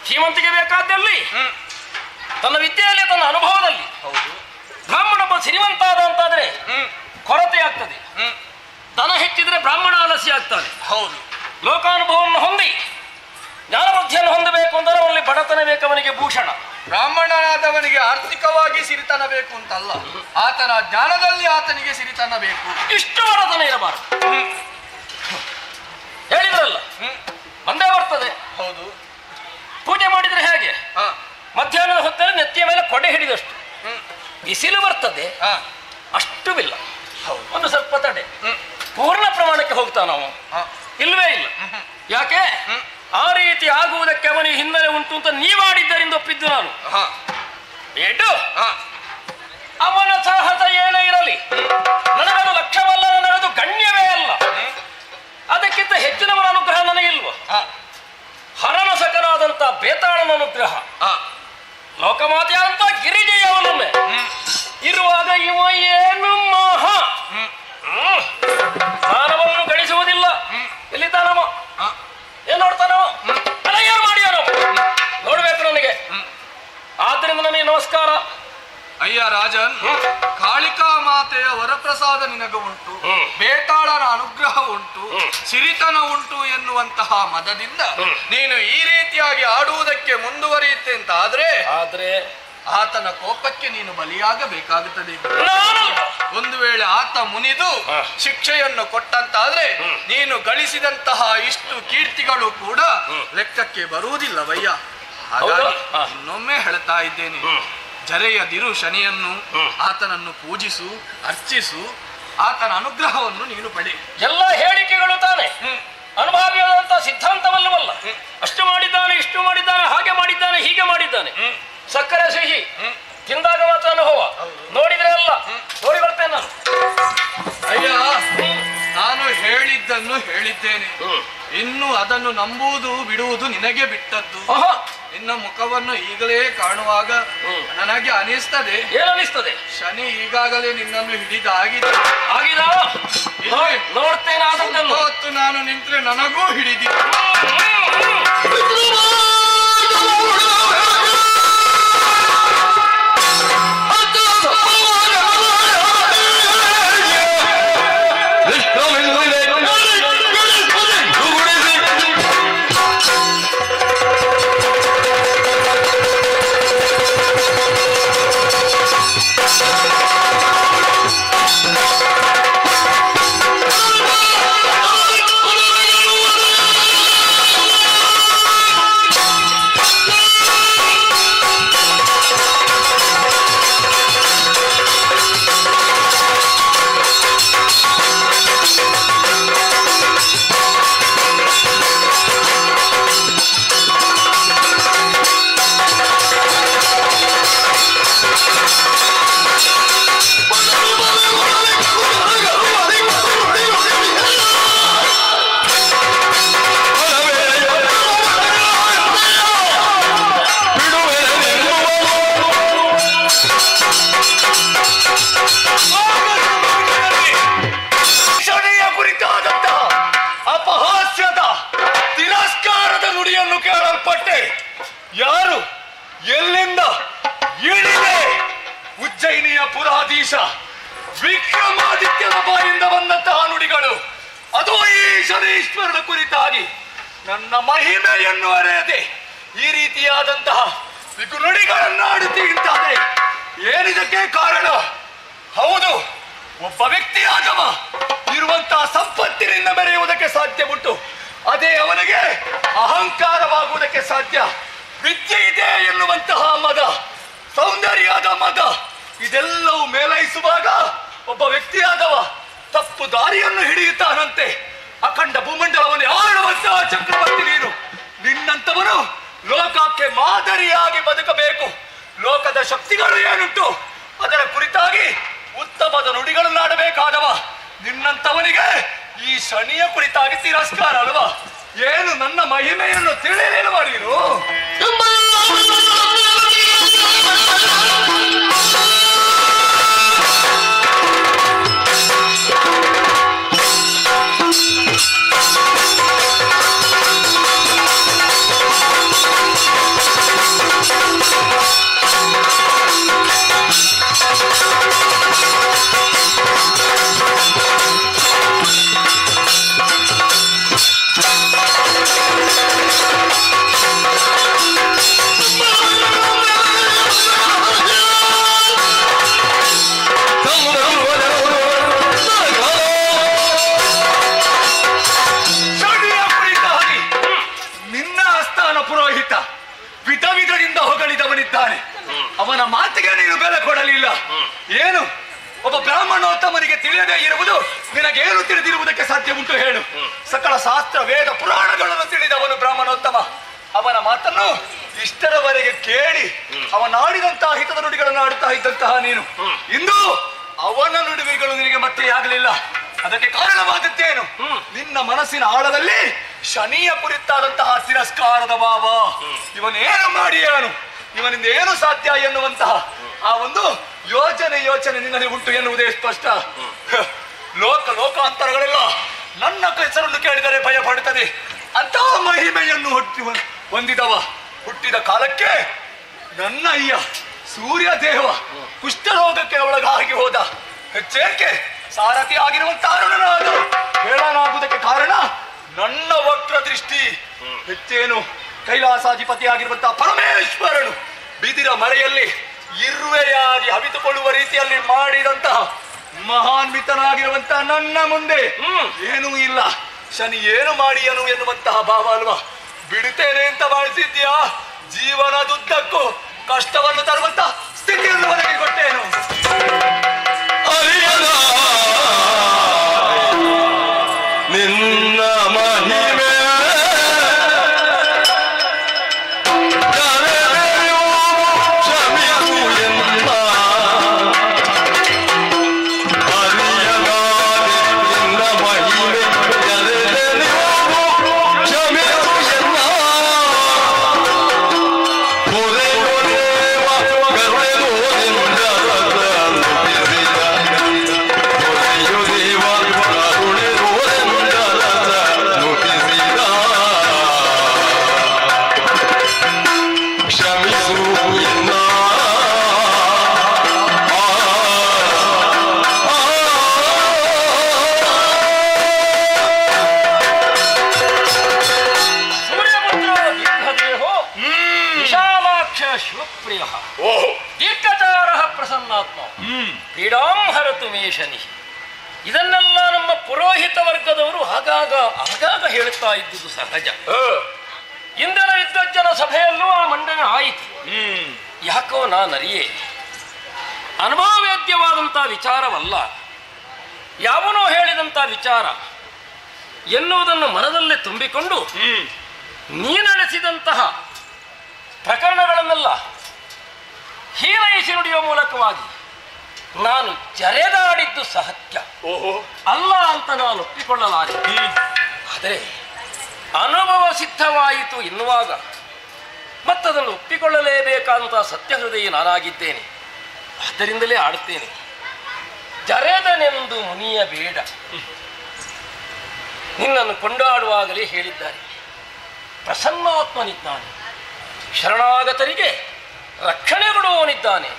ಶ್ರೀಮಂತಿಗೆ ಬೇಕಾದಲ್ಲಿ ತನ್ನ ವಿದ್ಯೆಯಲ್ಲಿ, ತನ್ನ ಅನುಭವದಲ್ಲಿ ಬ್ರಾಹ್ಮಣೊಬ್ಬ ಶ್ರೀಮಂತಾದ ಅಂತಾದ್ರೆ ಕೊರತೆ ಆಗ್ತದೆ. ದನ ಹೆಚ್ಚಿದ್ರೆ ಬ್ರಾಹ್ಮಣ ಆಲಸ್ಯ ಆಗ್ತಾನೆ. ಹೌದು. ಲೋಕಾನುಭವವನ್ನು ಹೊಂದಿ ಜ್ಞಾನಬುದ್ಧಿಯನ್ನು ಹೊಂದಬೇಕು ಅಂದರೆ ಅವನಲ್ಲಿ ಬಡತನ ಬೇಕು. ಅವನಿಗೆ ಭೂಷಣ. ಬ್ರಾಹ್ಮಣನಾದವನಿಗೆ ಆರ್ಥಿಕವಾಗಿ ಸಿರಿತನ ಬೇಕು ಅಂತಲ್ಲ, ಆತನ ಜ್ಞಾನದಲ್ಲಿ ಆತನಿಗೆ ಸಿರಿತನ ಬೇಕು. ಇಷ್ಟು ಬಡತನ ಇರಬಾರದು. ಹೇಳಿದ್ರಲ್ಲ, ಒಂದೇ ಬರ್ತದೆ. ಹೌದು. ಪೂಜೆ ಮಾಡಿದ್ರೆ ಹೇಗೆ? ಮಧ್ಯಾಹ್ನದ ಹೊತ್ತಲ್ಲಿ ನೆತ್ತಿಯ ಮೇಲೆ ಕೊಡೆ ಹಿಡಿದಷ್ಟು ಬಿಸಿಲು ಬರ್ತದೆ, ಅಷ್ಟು ಬಿಲ್ಲ. ಒಂದು ಸ್ವಲ್ಪ ತಡೆ. ಪೂರ್ಣ ಪ್ರಮಾಣಕ್ಕೆ ಹೋಗ್ತಾ ನಾವು ಇಲ್ವೇ ಇಲ್ಲ. ಯಾಕೆ? ಆ ರೀತಿ ಆಗುವುದಕ್ಕೆ ಅವನಿಗೆ ಹಿನ್ನೆಲೆ ಉಂಟು ಅಂತ ನೀವಾಡಿದ್ದರಿಂದ ಒಪ್ಪಿದ್ದು ನಾನು. ಏಟು ಅವನ ಸಾಹಸ ಏನೇ ಇರಲಿ, ನನಗದು ಲಕ್ಷ್ಯವಲ್ಲ, ನನಗದು ಗಣ್ಯವೇ ಅಲ್ಲ. ಅದಕ್ಕಿಂತ ಹೆಚ್ಚಿನವರ ಅನುಗ್ರಹ ನನಗಿಲ್ವ? ಹರನಸಕನಾದಂತ ಬೇತಾಳನ ಅನುಗ್ರಹ, ಲೋಕಮಾತೆಯಾದಂತ ಗಿರಿಜೆಯವನೊಮ್ಮೆ ಇರುವಾಗ ಇವ ಏನು ಮಹಾ ಜ್ಞಾನವನ್ನು ಗಳಿಸುವುದಿಲ್ಲ. ಎಲ್ಲಿದ್ದಾನವ? ಏನ್ ನೋಡ್ತಾನವ? ಅಲ್ಲ, ಏನ್ ಮಾಡಿಯಾನವ ನೋಡ್ಬೇಕು ನನಗೆ. ಆದ್ರಿಂದ ನನಗೆ ನಮಸ್ಕಾರ. ಅಯ್ಯ ರಾಜನ್, ಕಾಳಿಕಾ ಮಾತೆಯ ವರಪ್ರಸಾದ ನಿನಗ ಉಂಟು, ಬೇತಾಳನ ಅನುಗ್ರಹ ಉಂಟು, ಸಿರಿತನ ಉಂಟು ಎನ್ನುವಂತಹ ಮದದಿಂದ ನೀನು ಈ ರೀತಿಯಾಗಿ ಆಡುವುದಕ್ಕೆ ಮುಂದುವರಿಯುತ್ತೆ ಅಂತ ಆದ್ರೆ ಆತನ ಕೋಪಕ್ಕೆ ನೀನು ಬಲಿಯಾಗಬೇಕಾಗುತ್ತದೆ. ಒಂದು ವೇಳೆ ಆತ ಮುನಿದು ಶಿಕ್ಷೆಯನ್ನು ಕೊಟ್ಟಂತಾದ್ರೆ ನೀನು ಗಳಿಸಿದಂತಹ ಇಷ್ಟು ಕೀರ್ತಿಗಳು ಕೂಡ ಲೆಕ್ಕಕ್ಕೆ ಬರುವುದಿಲ್ಲವಯ್ಯ. ಹಾಗಾಗಿ ಇನ್ನೊಮ್ಮೆ ಹೇಳ್ತಾ ಇದ್ದೇನೆ, ಜರೆಯದಿರು ಶನಿಯನ್ನು, ಆತನನ್ನು ಪೂಜಿಸು, ಅರ್ಚಿಸು, ಆತನ ಅನುಗ್ರಹವನ್ನು ನೀನು ಪಡೆ. ಎಲ್ಲ ಹೇಳಿಕೆಗಳು ತಾನೆ, ಅನುಭಾವಿಯಾದಂತ ಸಿದ್ಧಾಂತವಲ್ಲವಲ್ಲ. ಅಷ್ಟು ಮಾಡಿದ್ದಾನೆ, ಇಷ್ಟು ಮಾಡಿದ್ದಾನೆ, ಹಾಗೆ ಮಾಡಿದ್ದಾನೆ, ಹೀಗೆ ಮಾಡಿದ್ದಾನೆ. ಸಕ್ಕರೆ ಸಿಹಿ ತಿಂದಾಗ ಮಾತ್ರ ಅನುಭವ, ನೋಡಿದ್ರೆ ಅಲ್ಲ. ನೋಡಿ ಬರ್ತೇನೆ ನಾನು. ಅಯ್ಯ, ನಾನು ಹೇಳಿದ್ದನ್ನು ಹೇಳಿದ್ದೇನೆ. ಇನ್ನು ಅದನ್ನು ನಂಬುವುದು ಬಿಡುವುದು ನಿನಗೆ ಬಿಟ್ಟದ್ದು. ನಿನ್ನ ಮುಖವನ್ನು ಈಗಲೇ ಕಾಣುವಾಗ ನನಗೆ ಅನಿಸ್ತದೆ. ಏನನಿಸ್ತದೆ? ಶನಿ ಈಗಾಗಲೇ ನಿನ್ನನ್ನು ಹಿಡಿದಾಗಿದೆ. ನೋಡ್ತೇನೆ. ಹೊತ್ತು ನಾನು ನಿಂತ್ರೆ ನನಗೂ ಹಿಡಿದಿ. ಎಲ್ಲಿಂದ ಇಳಿದೆ? ಉಜ್ಜಯಿನಿಯ ಪುರಾಧೀಶ ವಿಕ್ರಮಾದಿತ್ಯನ ಬಾಯಿಂದ ಬಂದಂತಹ ನುಡಿಗಳು, ಅದು ಈ ಶನೀಶ್ವರನ ಕುರಿತಾಗಿ ನನ್ನ ಮಹಿಮೆಯನ್ನು ಅರೆಯದೆ ಈ ರೀತಿಯಾದಂತಹ ನುಡಿಗಳನ್ನಾಡುತ್ತೀಂತಾದ್ರೆ ಏನಿದಕ್ಕೆ ಕಾರಣ? ಹೌದು, ಒಬ್ಬ ವ್ಯಕ್ತಿಯಾದವ ಇರುವಂತಹ ಸಂಪತ್ತಿನಿಂದ ಮೆರೆಯುವುದಕ್ಕೆ ಸಾಧ್ಯ ಉಂಟು, ಅದೇ ಅವನಿಗೆ ಅಹಂಕಾರವಾಗುವುದಕ್ಕೆ ಸಾಧ್ಯ. ವಿದ್ಯೆ ಇದೆ ಎನ್ನುವಂತಹ ಮದ, ಸೌಂದರ್ಯದ ಮದ, ಇದೆಲ್ಲವೂ ಮೇಲೈಸುವಾಗ ಒಬ್ಬ ವ್ಯಕ್ತಿಯಾದವ ತಪ್ಪು ದಾರಿಯನ್ನು ಹಿಡಿಯುತ್ತಾನಂತೆ. ಅಖಂಡ ಭೂಮಂಡಲವನ್ನು ಆಳುವಂತಹ ಚಕ್ರವರ್ತಿ ನೀನು. ನಿನ್ನಂತವನು ಲೋಕಕ್ಕೆ ಮಾದರಿಯಾಗಿ ಬದುಕಬೇಕು. ಲೋಕದ ಶಕ್ತಿಗಳು ಏನುಂಟು ಅದರ ಕುರಿತಾಗಿ ಉತ್ತಮದ ನುಡಿಗಳನ್ನಾಡಬೇಕಾದವ. ನಿನ್ನಂತವನಿಗೆ ಈ ಶನಿಯ ಕುರಿತಾಗಿ ತಿರಸ್ಕಾರ ಅಲ್ವಾ? ಏನು ನನ್ನ ಮಹಿಮೆಯನ್ನು ತಿಳಿಯಲಿಲ್ವ ನೀನು? ವಿಧ ವಿಧದಿಂದ ಹೊಗಳಿದವನಿದ್ದಾನೆ. ಅವನ ಮಾತಿಗೆ ನೀನು ಬೆಲೆ ಕೊಡಲಿಲ್ಲ. ಏನು ಒಬ್ಬ ಬ್ರಾಹ್ಮಣೋತ್ತಮನಿಗೆ ತಿಳಿಯದೇ ಇರುವುದು ನಿನಗೇನು ತಿಳಿದಿರುವುದಕ್ಕೆ ಸಾಧ್ಯ ಉಂಟು ಹೇಳು? ಸಕಲ ಶಾಸ್ತ್ರ ವೇದ ಪುರಾಣಗಳನ್ನು ತಿಳಿದವನು ಬ್ರಾಹ್ಮಣೋತ್ತಮ. ಅವನ ಮಾತನ್ನು ಇಷ್ಟರವರೆಗೆ ಕೇಳಿ ಅವನಾಡಿದಂತಹ ಹಿತದ ನುಡಿಗಳನ್ನು ಆಡುತ್ತಾ ಇದ್ದಂತಹ ನೀನು ಇಂದು ಅವನ ನುಡಿಗಳು ನಿನಗೆ ಮತ್ತೆ ಆಗಲಿಲ್ಲ. ಅದಕ್ಕೆ ಕಾರಣವಾದದ್ದೇನು? ನಿನ್ನ ಮನಸ್ಸಿನ ಆಳದಲ್ಲಿ ಶನಿಯ ಕುರಿತಾದಂತಹ ತಿರಸ್ಕಾರದ ಭಾವ. ಇವನೇನು ಮಾಡಿಯಾನು, ಇವನಿಂದ ಏನು ಸಾಧ್ಯ ಎನ್ನುವಂತಹ ಆ ಒಂದು ಯೋಚನೆ ನಿನ್ನಲ್ಲಿ ಉಂಟು ಎನ್ನುವುದೇ ಸ್ಪಷ್ಟ. ಲೋಕಾಂತರಗಳೆಲ್ಲ ನನ್ನ ಹೆಸರನ್ನು ಕೇಳಿದರೆ ಭಯ ಪಡುತ್ತದೆ. ಅಂತಹ ಮಹಿಮೆಯನ್ನು ಹೊಂದಿದವ ಹುಟ್ಟಿದ ಕಾಲಕ್ಕೆ ನನ್ನ ಅಯ್ಯ ಸೂರ್ಯ ದೇವ ಕುಷ್ಠರೋಗಕ್ಕೆ ಒಳಗಾಗಿ ಹೋದ. ಹೆಚ್ಚೇಕೆ ಸಾರಥಿ ಆಗಿರುವಂತಹ ಹೇಳಲಾಗುವುದಕ್ಕೆ ಕಾರಣ ನನ್ನ ವಕ್ರ ದೃಷ್ಟಿ. ಹೆಚ್ಚೇನು ಕೈಲಾಸಾಧಿಪತಿ ಆಗಿರುವಂತಹ ಪರಮೇಶ್ವರನು ಬಿದಿರ ಮರೆಯಲ್ಲಿ ಇರುವೆಯಾಗಿ ಹವಿತುಕೊಳ್ಳುವ ರೀತಿಯಲ್ಲಿ ಮಾಡಿದಂತಹ ಮಹಾನ್ವಿತನಾಗಿರುವಂತಹ ನನ್ನ ಮುಂದೆ ಏನೂ ಇಲ್ಲ. ಶನಿ ಏನು ಮಾಡಿಯನು ಎನ್ನುವಂತಹ ಭಾವ ಅಲ್ವಾ? ಬಿಡುತ್ತೇನೆ ಅಂತ ಭಾವಿಸಿದ್ಯಾ? ಜೀವನದುದ್ದಕ್ಕೂ ಕಷ್ಟವನ್ನು ತರುವಂತಹ ಸ್ಥಿತಿಯನ್ನು ಒದಗಿ ಕೊಟ್ಟೇನು? ನಿನ್ನ ಮಹಿಮೆ ಶಿವಪ್ರಿಯ ದೀರ್ಘಚಾರ ಪ್ರಸನ್ನಾತ್ಮ ಕ್ರೀಡಾಂ ಹರತು ಮೇ ಶನಿ. ಇದನ್ನೆಲ್ಲ ನಮ್ಮ ಪುರೋಹಿತ ವರ್ಗದವರು ಆಗಾಗ ಹೇಳುತ್ತಾ ಇದ್ದುದು ಸಹಜ. ಇಂದಿನ ವಿದ್ವಜ್ಜನ ಸಭೆಯಲ್ಲೂ ಆ ಮಂಡನೆ ಆಯಿತು. ಯಾಕೋ ನಾನರಿಯೇ ಅನುಭವವೇದ್ಯವಾದಂಥ ವಿಚಾರವಲ್ಲ, ಯಾವನೋ ಹೇಳಿದಂಥ ವಿಚಾರ ಎನ್ನುವುದನ್ನು ಮನದಲ್ಲೇ ತುಂಬಿಕೊಂಡು ನೀ ನಡೆಸಿದಂತಹ ಪ್ರಕರಣಗಳನ್ನೆಲ್ಲ ಹೀನೈಸಿ ನುಡಿಯುವ ಮೂಲಕವಾಗಿ ನಾನು ಜರೆದಾಡಿದ್ದು ಸತ್ಯ ಅಲ್ಲ ಅಂತ ನಾನು ಒಪ್ಪಿಕೊಳ್ಳಲಾರೆ. ಆದರೆ ಅನುಭವ ಸಿದ್ಧವಾಯಿತು ಎನ್ನುವಾಗ ಮತ್ತದನ್ನು ಒಪ್ಪಿಕೊಳ್ಳಲೇಬೇಕಾದಂತಹ ಸತ್ಯ ಹೃದಯ ನಾನಾಗಿದ್ದೇನೆ. ಆದ್ದರಿಂದಲೇ ಆಡುತ್ತೇನೆ. ಜರೆದನೆಂದು ಮುನಿಯಬೇಡ, ನಿನ್ನನ್ನು ಕೊಂಡಾಡುವಾಗಲೇ ಹೇಳಿದ್ದಾರೆ. ಪ್ರಸನ್ನಾತ್ಮನಿದ್ದಾನೆ. ಶರಣಾಗತರಿಗೆ ಇದ್ದಾನೆ.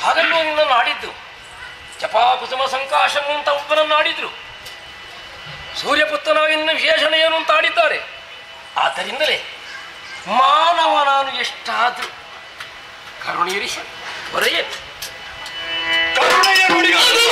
ಹಾಗಲ್ಲೂ ನಿನ್ನನ್ನು ಆಡಿದ್ದು. ಜಪಾಕುಸುಮ ಸಂಕಾಶಂ ಅಂತ ಒಬ್ಬನನ್ನು ಆಡಿದ್ರು. ಸೂರ್ಯಪುತ್ರನ ಇನ್ನು ವಿಶೇಷಣ ಏನು ಅಂತ ಆಡಿದ್ದಾರೆ. ಆದ್ದರಿಂದಲೇ ಮಾನವ ನಾನು ಎಷ್ಟಾದ್ರೂ ಕರುಣೀರಿಸಿ ಬರೆಯೇ ಕರುಣೆಯ ನುಡಿಗಳು.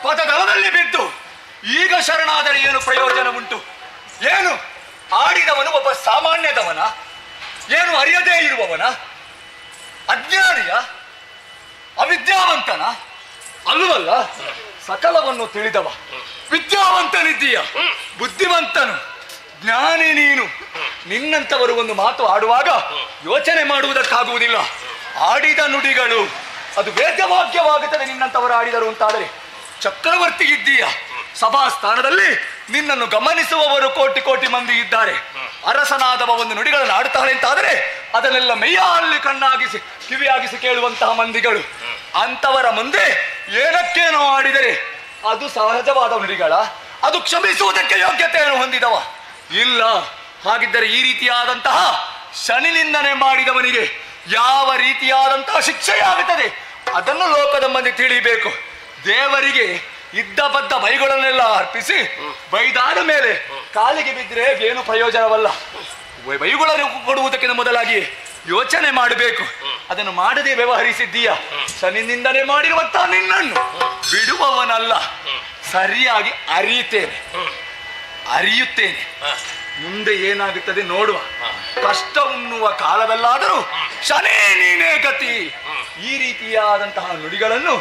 ಪದದಳದಲ್ಲಿ ಬಿದ್ದು ಈಗ ಶರಣಾದರೆ ಏನು ಪ್ರಯೋಜನ ಉಂಟು? ಏನು ಆಡಿದವನು ಒಬ್ಬ ಸಾಮಾನ್ಯದವನ? ಏನು ಅರಿಯದೇ ಇರುವವನ? ಅಜ್ಞಾನಿಯ? ಅವಿದ್ಯಾವಂತನ? ಅಲ್ಲವಲ್ಲ, ಸಕಲವನ್ನು ತಿಳಿದವ, ವಿದ್ಯಾವಂತನಿದ್ದೀಯ, ಬುದ್ಧಿವಂತನು, ಜ್ಞಾನಿ ನೀನು. ನಿನ್ನಂತವರು ಒಂದು ಮಾತು ಆಡುವಾಗ ಯೋಚನೆ ಮಾಡುವುದಕ್ಕಾಗುವುದಿಲ್ಲ. ಆಡಿದ ನುಡಿಗಳು ಅದು ವೇದ್ಯವಾಕ್ಯವಾಗುತ್ತದೆ ನಿನ್ನಂತವರು ಆಡಿದರು ಅಂತಾದರೆ. ಚಕ್ರವರ್ತಿ ಇದ್ದೀಯ, ಸಭಾ ಸ್ಥಾನದಲ್ಲಿ ನಿನ್ನನ್ನು ಗಮನಿಸುವವರು ಕೋಟಿ ಕೋಟಿ ಮಂದಿ ಇದ್ದಾರೆ. ಅರಸನಾದವ ಒಂದು ನುಡಿಗಳನ್ನು ಆಡುತ್ತಾಳೆ ಅಂತಾದರೆ ಅದನ್ನೆಲ್ಲ ಮೈಯಲ್ಲಿ ಕಣ್ಣಾಗಿಸಿ ಕಿವಿಯಾಗಿಸಿ ಕೇಳುವಂತಹ ಮಂದಿಗಳು. ಅಂತವರ ಮುಂದೆ ಏನಕ್ಕೇನೋ ಆಡಿದರೆ ಅದು ಸಹಜವಾದ ನುಡಿಗಳ? ಅದು ಕ್ಷಮಿಸುವುದಕ್ಕೆ ಯೋಗ್ಯತೆಯನ್ನು ಹೊಂದಿದವ ಇಲ್ಲ. ಹಾಗಿದ್ದರೆ ಈ ರೀತಿಯಾದಂತಹ ಶನಿ ನಿಂದನೆ ಮಾಡಿದವನಿಗೆ ಯಾವ ರೀತಿಯಾದಂತಹ ಶಿಕ್ಷೆಯಾಗುತ್ತದೆ ಅದನ್ನು ಲೋಕದ ಮಂದಿ ತಿಳಿಬೇಕು. ದೇವರಿಗೆ ಇದ್ದ ಬದ್ದ ಬೈಗಳನ್ನೆಲ್ಲ ಅರ್ಪಿಸಿ ಬೈದಾದ ಮೇಲೆ ಕಾಲಿಗೆ ಬಿದ್ದರೆ ಏನು ಪ್ರಯೋಜನವಲ್ಲ. ಬೈಗಳನ್ನು ಕೊಡುವುದಕ್ಕಿಂತ ಮೊದಲಾಗಿ ಯೋಚನೆ ಮಾಡಬೇಕು. ಅದನ್ನು ಮಾಡದೆ ವ್ಯವಹರಿಸಿದ್ದೀಯ. ಶನಿನಿಂದನೆ ಮಾಡಿರುವಂತಹ ನಿನ್ನನ್ನು ಬಿಡುವವನಲ್ಲ. ಸರಿಯಾಗಿ ಅರಿಯುತ್ತೇನೆ. ಮುಂದೆ ಏನಾಗುತ್ತದೆ ನೋಡುವ. ಕಷ್ಟ ಉಣ್ಣುವ ಕಾಲದಲ್ಲಾದರೂ ಶನೇ ನೀನೇ ಗತಿ. ಈ ರೀತಿಯಾದಂತಹ ನುಡಿಗಳನ್ನು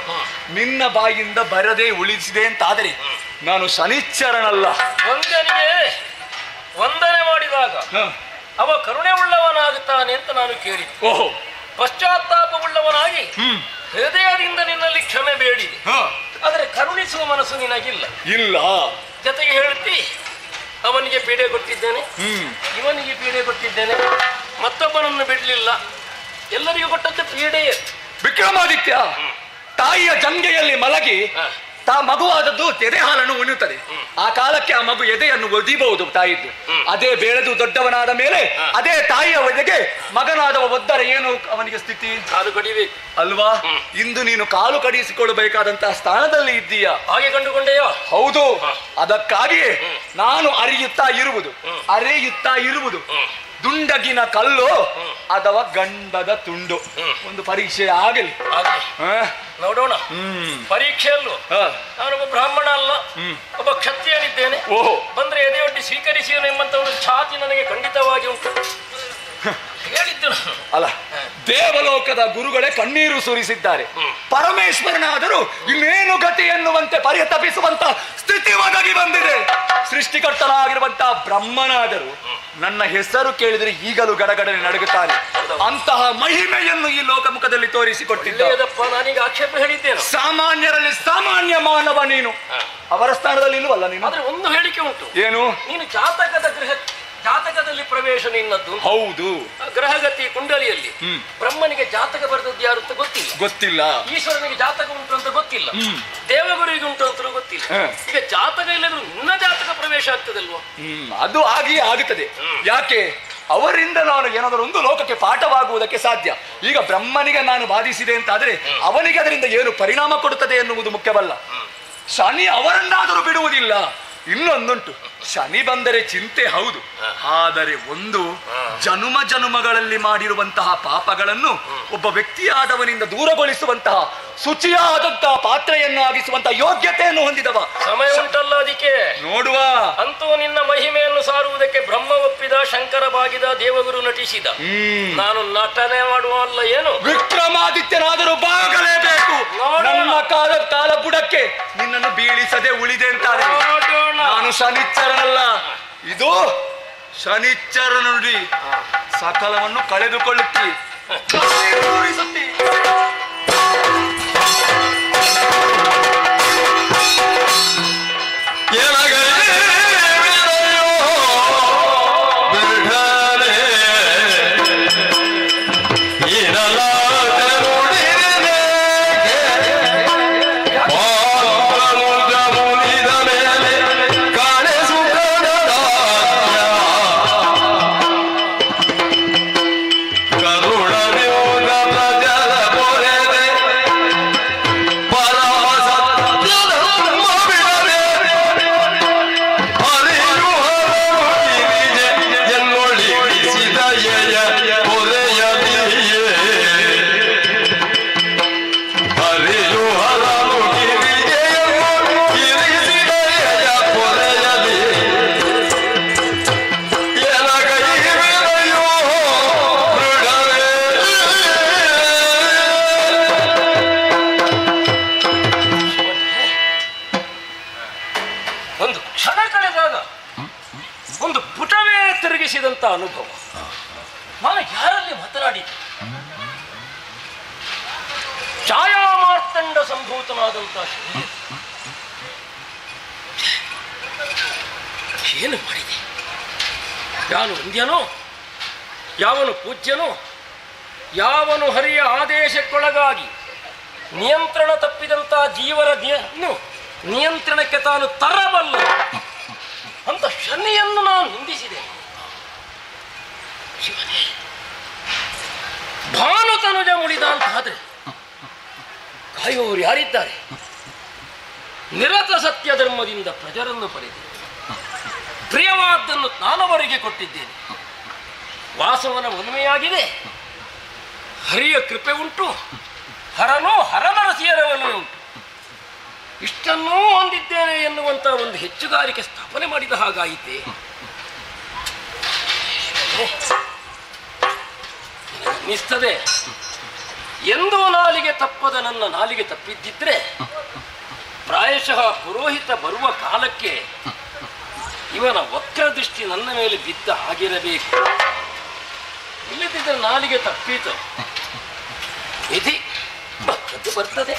ನಿನ್ನ ಬಾಯಿಂದ ಬರದೆ ಉಳಿಸಿದೆ ಅಂತಾದರೆ ನಾನು ಶನಿಶ್ಚರನಲ್ಲ. ಒಂದನಿಗೆ ವಂದನೆ ಮಾಡಿದಾಗ ಅವ ಕರುಣೆ ಉಳ್ಳವನಾಗುತ್ತಾನೆ ಅಂತ ನಾನು ಕೇಳಿದ್ದೆ. ಓಹೋ, ಪಶ್ಚಾತ್ತಾಪವುಳ್ಳವನಾಗಿ ಹೃದಯದಿಂದ ನಿನ್ನಲ್ಲಿ ಕ್ಷಮೆ ಬೇಡಿದೆ. ಆದರೆ ಕರುಣಿಸುವ ಮನಸ್ಸು ನಿನಗಿಲ್ಲ. ಇಲ್ಲ. ಜೊತೆಗೆ ಹೇಳುತ್ತಿ, ಅವನಿಗೆ ಪೀಡೆ ಕೊಟ್ಟಿದ್ದೇನೆ, ಇವನಿಗೆ ಪೀಡೆ ಕೊಟ್ಟಿದ್ದೇನೆ, ಮತ್ತೊಬ್ಬನನ್ನು ಬಿಡಲಿಲ್ಲ, ಎಲ್ಲರಿಗೂ ಕೊಟ್ಟದ್ದು ಪೀಡೆಯೇ. ವಿಕ್ರಮಾದಿತ್ಯ ತಾಯಿಯ ಜಂಗೆಯಲ್ಲಿ ಮಲಗಿ ಮಗುವಾದದ್ದು ಎದೆ ಹಾಲನ್ನು ಉಣ್ಣುತ್ತದೆ. ಆ ಕಾಲಕ್ಕೆ ಆ ಮಗು ಎದೆಯನ್ನು ಒದಿಬಹುದು ತಾಯಿದ್ದು. ಅದೇ ಬೆಳೆದು ದೊಡ್ಡವನಾದ ಮೇಲೆ ಅದೇ ತಾಯಿಯ ಎದೆಗೆ ಮಗನಾದವ ಒದ್ದರೆ ಏನು ಅವನಿಗೆ ಸ್ಥಿತಿ? ಕಾಲು ಕಡಿಬೇಕು ಅಲ್ವಾ? ಇಂದು ನೀನು ಕಾಲು ಕಡಿಸಿಕೊಳ್ಳಬೇಕಾದಂತಹ ಸ್ಥಾನದಲ್ಲಿ ಇದ್ದೀಯ. ಹಾಗೆ ಕಂಡುಕೊಂಡೆಯೋ? ಹೌದು. ಅದಕ್ಕಾಗಿಯೇ ನಾನು ಅರೆಯುತ್ತಾ ಇರುವುದು ದುಂಡಗಿನ ಕಲ್ಲು ಅಥವಾ ಗಂಡದ ತುಂಡು. ಒಂದು ಪರೀಕ್ಷೆ ಆಗಲಿ, ನೋಡೋಣ. ಪರೀಕ್ಷೆಯಲ್ಲೂ ನಾನೊಬ್ಬ ಬ್ರಾಹ್ಮಣ ಅಲ್ಲ, ಒಬ್ಬ ಕ್ಷತ್ರಿಯನಿದ್ದೇನೆ. ಬಂದ್ರೆ ಎದೆಯೊಡ್ಡಿ ಸ್ವೀಕರಿಸಿಯನು ಎಂಬಂತ ಒಂದು ಛಾತಿ ನನಗೆ ಖಂಡಿತವಾಗಿ ಉಂಟು. ಹೇಳಿದ್ದು ಅಲ್ಲ, ದೇವಲೋಕದ ಗುರುಗಳೇ ಕಣ್ಣೀರು ಸುರಿಸಿದ್ದಾರೆ. ಪರಮೇಶ್ವರನಾದರೂ ಇನ್ನೇನು ಗತಿ ಎನ್ನುವಂತೆ ಪರಿತಪಿಸುವಂತ ಸ್ಥಿತಿ ಒದಗಿ ಬಂದಿದೆ. ಸೃಷ್ಟಿಕರ್ತನಾಗಿರುವಂತಹ ಬ್ರಹ್ಮನಾದರೂ ನನ್ನ ಹೆಸರು ಕೇಳಿದರೆ ಈಗಲೂ ಗಡಗಡನೆ ನಡುಗುತ್ತಾನೆ. ಅಂತಹ ಮಹಿಮೆಯನ್ನು ಈ ಲೋಕಮುಖದಲ್ಲಿ ತೋರಿಸಿಕೊಟ್ಟಿದ್ದಪ್ಪ. ನಾನೀಗ ಆಕ್ಷೇಪ ಹೇಳಿದ್ದೇನೆ. ಸಾಮಾನ್ಯರಲ್ಲಿ ಸಾಮಾನ್ಯ ಮಾನವ ನೀನು. ಅವರ ಸ್ಥಾನದಲ್ಲಿ ಇಲ್ಲವಲ್ಲ ನೀನು. ಆದ್ರೆ ಒಂದು ಹೇಳಿಕೆ ಉಂಟು. ಏನು? ನೀನು ಜಾತಕದಲ್ಲಿ ಪ್ರವೇಶ ನಿನ್ನದ್ದು. ಹೌದು. ಗ್ರಹಗತಿ ಕುಂಡಲಿಯಲ್ಲಿ ಬ್ರಹ್ಮನಿಗೆ ಜಾತಕ ಬರೆದದ್ದು ಯಾರು ಅಂತ ಗೊತ್ತಿಲ್ಲ. ಈಶ್ವರನಿಗೆ ಜಾತಕ ಉಂಟು ಅಂತ ಗೊತ್ತಿಲ್ಲ. ದೇವಗುರಿಗೆ ಉಂಟು ಅಂತ ಗೊತ್ತಿಲ್ಲ. ಈಗ ಜಾತಕ ಇಲ್ಲದ್ರು ನಿನ್ನ ಜಾತಕ ಪ್ರವೇಶ ಆಗ್ತದಲ್ವಾ? ಅದು ಆಗಿಯೇ ಆಗುತ್ತದೆ. ಯಾಕೆ? ಅವರಿಂದ ನಾನು ಏನಾದರೂ ಒಂದು ಲೋಕಕ್ಕೆ ಪಾಠವಾಗುವುದಕ್ಕೆ ಸಾಧ್ಯ. ಈಗ ಬ್ರಹ್ಮನಿಗೆ ನಾನು ಬಾಧಿಸಿದೆ ಅಂತಾದ್ರೆ ಅವನಿಗೆ ಅದರಿಂದ ಏನು ಪರಿಣಾಮ ಕೊಡುತ್ತದೆ ಎನ್ನುವುದು ಮುಖ್ಯವಲ್ಲ. ಶನಿ ಅವರನ್ನಾದರೂ ಬಿಡುವುದಿಲ್ಲ. ಇನ್ನೊಂದುಂಟು, ಶನಿ ಬಂದರೆ ಚಿಂತೆ ಹೌದು, ಆದರೆ ಒಂದು ಜನುಮಗಳಲ್ಲಿ ಮಾಡಿರುವಂತಹ ಪಾಪಗಳನ್ನು ಒಬ್ಬ ವ್ಯಕ್ತಿಯಾದವನಿಂದ ದೂರಗೊಳಿಸುವಂತಹ ಶುಚಿಯಾದಂತಹ ಪಾತ್ರೆಯನ್ನು ಆಗಿಸುವಂತಹ ಯೋಗ್ಯತೆಯನ್ನು ಹೊಂದಿದವ. ಸಮಯ ಉಂಟಲ್ಲ, ಅದಕ್ಕೆ ನೋಡುವ. ಅಂತೂ ನಿನ್ನ ಮಹಿಮೆಯನ್ನು ಸಾರುವುದಕ್ಕೆ ಬ್ರಹ್ಮ ಒಪ್ಪಿದ, ಶಂಕರ ಬಾಗಿದ ದೇವಗುರು ನಟಿಸಿದ. ನಾನು ನಟನೆ ಮಾಡುವಲ್ಲ ಏನು? ವಿಕ್ರಮಾದಿತ್ಯನಾದರೂ ಬಾಗಲೇಬೇಕು. ನನ್ನ ಕಾಲ ಬುಡಕ್ಕೆ ನಿನ್ನನ್ನು ಬೀಳಿಸದೆ ಉಳಿದೆ ಅಂತಾರೆ. ನಾನು ಶನಿಚ್ಚರನಲ್ಲ, ಇದು ಶನಿಚ್ಚರ ನುಡಿ. ಸಕಲವನ್ನು ಕಳೆದುಕೊಳ್ಳುತ್ತಿ. ಅನುಭವ. ನಾನು ಯಾರಲ್ಲಿ ಮಾತನಾಡಿದ್ದೆ? ಛಾಯಾಮಾರ್ತಂಡ ಸಂಭೂತನಾದಂತ ಏನು ಮಾಡಿದೆ? ಯಾನು ಅಂದ್ಯನೋ, ಯಾವನು ಪೂಜ್ಯನೋ, ಯಾವನು ಹರಿಯ ಆದೇಶಕ್ಕೊಳಗಾಗಿ ನಿಯಂತ್ರಣ ತಪ್ಪಿದಂತ ಜೀವರ ನಿಯಂತ್ರಣಕ್ಕೆ ತಾನು ತರಬಲ್ಲ ಅಂತ ಶನಿಯನ್ನು ನಾನು ನಿಂದಿಸಿದೆ. ಶಿವನೇ, ಭಾನುತನುಜ ಮುಳಿದ ಅಂತ ಆದ್ರೆ ಕಾಯುವವರು ಯಾರಿದ್ದಾರೆ? ನಿರತ ಸತ್ಯ ಧರ್ಮದಿಂದ ಪ್ರಜರನ್ನು ಪಡೆದು ಪ್ರಿಯವಾದ್ದನ್ನು ನಾನವರಿಗೆ ಕೊಟ್ಟಿದ್ದೇನೆ. ವಾಸವನ ಒಲಮೆಯಾಗಿದೆ, ಹರಿಯ ಕೃಪೆ ಉಂಟು, ಹರನೋ ಹರನರಸಿಯರ ಒಲಮೆ ಉಂಟು. ಇಷ್ಟನ್ನೂ ಹೊಂದಿದ್ದೇನೆ ಎನ್ನುವಂತ ಒಂದು ಹೆಚ್ಚುಗಾರಿಕೆ ಸ್ಥಾಪನೆ ಮಾಡಿದ ಹಾಗಾಯಿತೆ. ನಿಸ್ತದೆ ಎಂದೂ ನಾಲಿಗೆ ತಪ್ಪದ ನನ್ನ ನಾಲಿಗೆ ತಪ್ಪಿದ್ದಿದ್ರೆ ಪ್ರಾಯಶಃ ಪುರೋಹಿತ ಬರುವ ಕಾಲಕ್ಕೆ ಇವನ ವಕ್ರ ದೃಷ್ಟಿ ನನ್ನ ಮೇಲೆ ಬಿದ್ದ ಆಗಿರಬೇಕು. ಇಲ್ಲದಿದ್ದರೆ ನಾಲಿಗೆ ತಪ್ಪೀತು, ವಿಧಿ ಬರ್ತದೆ.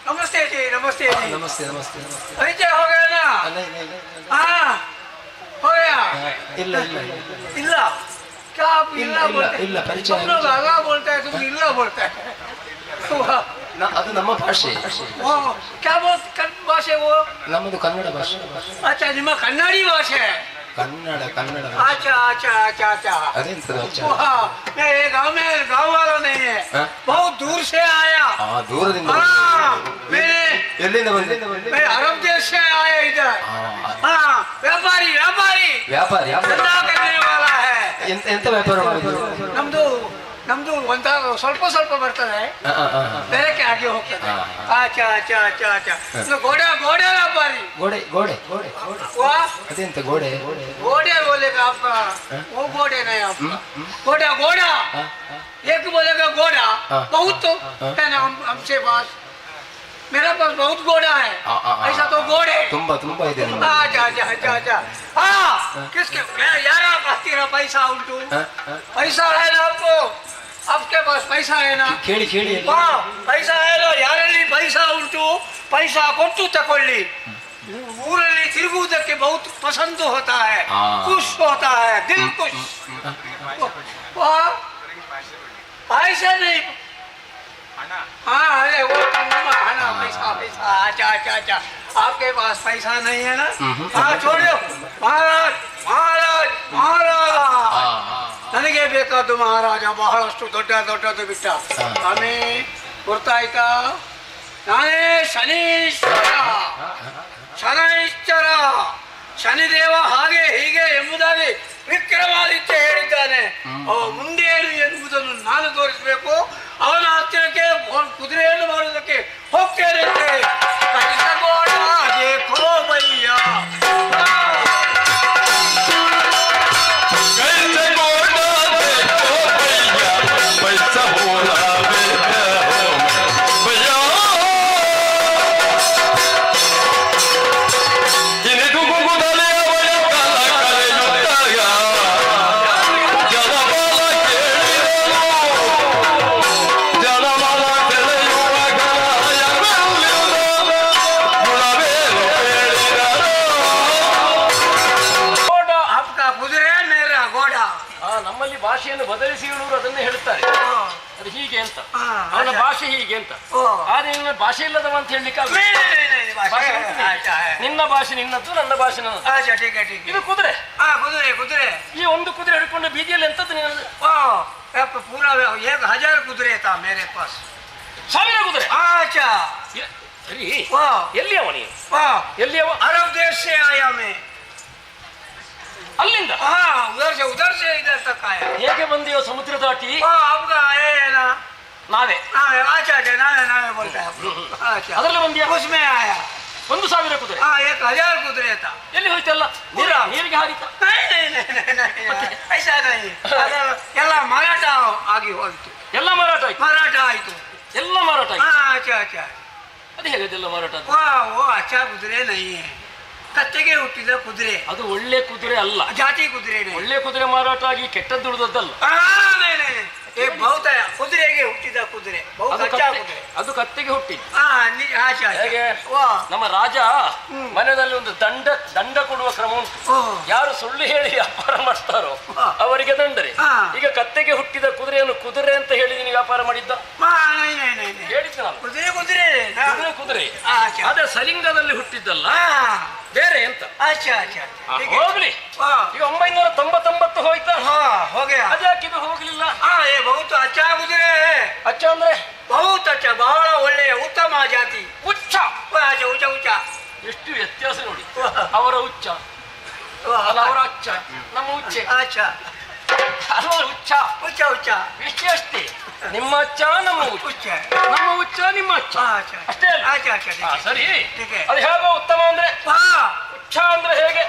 नमस्ते जी, नमस्ते जी। नमस्ते नमस्ते नमस्ते परिचय हो गया ना? नहीं नहीं नहीं हाँ, हो गया। इल्ला इल्ला इल्ला क्या आप इल्ला इल्ला, बोलते हैं? इल्ला, परिचय हम लोग आगा बोलते हैं, तुम इल्ला बोलते हैं। वाह, ಅದು ನಮ್ಮ ಭಾಷೆ वाह, क्या बोल भाषे वो? ನಮ್ಮದು ಕನ್ನಡ ಭಾಷೆ अच्छा ನಿಮ್ಮ ಕನ್ನಡಿ ಭಾಷೆ. ಕನ್ನಡ ಕನ್ನಡ ಭಾಷೆ अच्छा अच्छा अच्छा अच्छा। ಅದೆಂತದ ಅಚ್ಚ वाह, मैं ये गाँव वाला नहीं है, हाँ? बहुत दूर से आया। ದೂರದಿಂದ हाँ, मैंने ಎಲ್ಲಿಂದ ಬಂದೆ मैं अरब देश से आया इधर। हाँ, व्यापारी व्यापारी ವ್ಯಾಪಾರಿ धंधा करने वाला है। ಎಂತ ವ್ಯಾಪಾರ ಮಾಡಿದ್ರು ನಮ್ದು ಒಂದ ಸ್ವಲ್ಪ ಸ್ವಲ್ಪ ಬರ್ತದೆ, ಬೇರೆಕ್ಕೆ ಹಾಗೆ ಹೋಗ್ತದೆ. अच्छा अच्छा अच्छा अच्छा। ಗೋಡೆ ವ್ಯಾಪಾರಿ. ಗೋಡೆ ಗೋಡೆ ಗೋಡೆ वाह, ಅದೆಂತ ಗೋಡೆ घोड़े बोलेगा आपका, वो घोड़े नहीं आपका, घोड़ा एक बोलेगा घोड़ा, बहुत तो है ना हमसे पास, मेरा पास बहुत घोड़ा है, ऐसा तो घोड़े। ತುಂಬಾ ತುಂಬಾ ಇದೆ ನಿಮ್ಗೆ. अच्छा अच्छा अच्छा अच्छा। हाँ, किसके यार आप तेरा पैसा उल्टू, पैसा है ना आपको, आपके पास पैसा है ना? ಕೇಳಿ ಕೇಳಿ ಎಲ್ಲಿ? हाँ, पैसा है ना, ಯಾರಲ್ಲಿ पैसा ಉಂಟು, पैसा ಕೊಟ್ಟು ತಕೊಳ್ಳಿ. ಊರಲ್ಲಿ ತಿರುಗುವುದಕ್ಕೆ बहुत पसंद होता है, खुश होता है, दिल खुश। वाह, पैसा नहीं, हाँ अरे वो हना पैसा पैसा। अच्छा अच्छा अच्छा, आपके पास पैसा नहीं है ना? हाँ छोड़ो, महाराज महाराज महाराज, ನನಗೆ ಬೇಕಾದ್ದು ಮಹಾರಾಜ ಬಹಳಷ್ಟು ದೊಡ್ಡದು ಬಿಟ್ಟ. ಆಮೇಲೆ ಗೊತ್ತಾಯ್ತಾ, ನಾನೇ ಶನೀಶ್ವರ, ಶನಿದೇವ ಹಾಗೆ ಹೀಗೆ ಎಂಬುದಾಗಿ ವಿಕ್ರಮಾದಿತ್ಯ ಹೇಳಿದ್ದಾನೆ. ಅವ ಮುಂದೇನು ಎಂಬುದನ್ನು ನಾನು ತೋರಿಸಬೇಕು. ಅವನ ಹತ್ತಿರಕ್ಕೆ ಕುದುರೆಯನ್ನು ಮಾಡುವುದಕ್ಕೆ ಹೋಗ್ತೇನೆ. ನಮ್ಮಲ್ಲಿ ಭಾಷೆಯನ್ನು ಬದಲಿಸಿ ಹೇಳುವರು ಅದನ್ನೇ ಹೇಳ್ತಾರೆ, ಅದು ಹೀಗೆ ಅಂತ, ಅವನ ಭಾಷೆ ಹೀಗೆ ಅಂತ. ಆದ್ರೆ ನಿನ್ನ ಭಾಷೆ ಇಲ್ಲದವ ಅಂತ ಹೇಳಲಿಕ್ಕೆ ನಿನ್ನ ಭಾಷೆ ನಿನ್ನದ್ದು, ನನ್ನ ಭಾಷೆ ನನ್ನದು. ಇದು ಕುದುರೆ. ಕುದುರೆ ಈ ಒಂದು ಕುದುರೆ ಹಿಡ್ಕೊಂಡು ಬೀದಿಯಲ್ಲಿ ಎಂತದ್ದು ನಿನ್ನದು? पूरा 1000 कुದುರೆ था मेरे पास, 1000 ಕುದುರೆ. अच्छा ಸರಿ, वाह ಎಲ್ಲಿ ಅವ ನೀನು? ಎಲ್ಲಿ ಅವ? अरब देश से आया मैं, ಅಲ್ಲಿಂದ? हाँ उधर से इधर तक आया। ಹೇಗೆ ಬಂದೆಯೋ ಸಮುದ್ರ ದಾಟಿ? आपका आए है ना? ನಾವೇ. अच्छा अच्छा, नावे बोलता है। अच्छा, ಅದರಲ್ಲಿ ಬಂದ್ಯಾ? उसमें आया 1000 ಕುದುರೆ. 1000 कुದುರೆ था। ಎಲ್ಲಿ ಹೋಯ್ತಲ್ಲ? ನೀರಿಗೆ ಹಾರಿತ? नहीं ऐसा नहीं, ಎಲ್ಲ ಮಾರಾಟ ಆಗಿ ಹೋಯ್ತು. ಎಲ್ಲ ಮಾರಾಟ ಆಯ್ತು? ಮಾರಾಟ ಆಯ್ತು, ಎಲ್ಲ ಮಾರಾಟ ಆಯ್ತು. अच्छा अच्छा। ಅದು ಹೇಗೆ ಅದೆಲ್ಲ ಮಾರಾಟ ಆಯ್ತು? वो अच्छा कुದುರೆ नहीं है, ಕತ್ತೆಗೆ ಹುಟ್ಟಿದ ಕುದುರೆ. ಅದು ಒಳ್ಳೆ ಕುದುರೆ ಅಲ್ಲ, ಜಾತಿ ಕುದುರೆ नहीं। ಒಳ್ಳೆ ಕುದುರೆ ಮಾರಾಟ ಆಗಿ ಕೆಟ್ಟದ್ದು ಉಳಿದದ್ದಲ್ಲ. नहीं, ये बहुत ಕುದುರೆಗೆ ಹುಟ್ಟಿದ ಕುದುರೆ, बहुत अच्छा ಕುದುರೆ. ಅದು ಕತ್ತೆಗೆ ಹುಟ್ಟಿದ್ದು. अच्छा ಹೇಗೆ? ನಮ್ಮ ರಾಜ ಮನೆಯಲ್ಲಿ ಒಂದು ದಂಡ ಕೊಡುವ ಕ್ರಮ ಉಂಟು. ಯಾರು ಸುಳ್ಳು ಹೇಳಿ ವ್ಯಾಪಾರ ಮಾಡ್ತಾರೋ ಅವರಿಗೆ ದಂಡನೆ. ಈಗ ಕತ್ತೆಗೆ ಹುಟ್ಟಿದ ಕುದುರೆಯನ್ನು ಕುದುರೆ ಅಂತ ಹೇಳಿ ನೀನು ವ್ಯಾಪಾರ ಮಾಡಿದ್ದ? ಹೇಳಿದ್ದೆ ನಾನು, ಕುದುರೆ. ಅದೇ ಸಲಿಂಗದಲ್ಲಿ ಹುಟ್ಟಿದ್ದಲ್ಲ, ಬೇರೆ ಎಂತ? ಹೋಗ್ಲಿ. ಈಗ 999 ಹೋಯ್ತಾ? ಅದ್ಯಾಕಿದು ಹೋಗ್ಲಿಲ್ಲ? बहुत अच्छा कुದುರೆ. ಅಚ್ಚ ಅಂದ್ರೆ बहुत अच्छा, ಬಹಳ ಒಳ್ಳೆಯ ಉತ್ತಮ ಜಾತಿ. ಉಚ್ಚ. ಉಚ್ಚ ಎಷ್ಟು ವ್ಯತ್ಯಾಸ ನೋಡಿ. ಅವರ ಉಚ್ಚ, ಅವರ ಅಚ್ಚ, ನಮ್ಮ ಉಚ್ಚೆ. अच्छा ಅಲ್ವಾ ಉಚ್ಚ? ಉಚ್ಚ ಇಷ್ಟೇ ಅಷ್ಟೇ. ನಿಮ್ಮ ಅಚ್ಚ ನಮ್ಮ ಉಚ್ಚ, ನಮ್ಮ ಉಚ್ಚ ನಿಮ್ಮ ಅಚ್ಚ, ಅಷ್ಟೇ ಅಲ್ಲ? ಸರಿ. ಅದು ಹೇಗೋ ಉತ್ತಮ ಅಂದ್ರೆ? ಉಚ್ಚ ಅಂದ್ರೆ ಹೇಗೆ?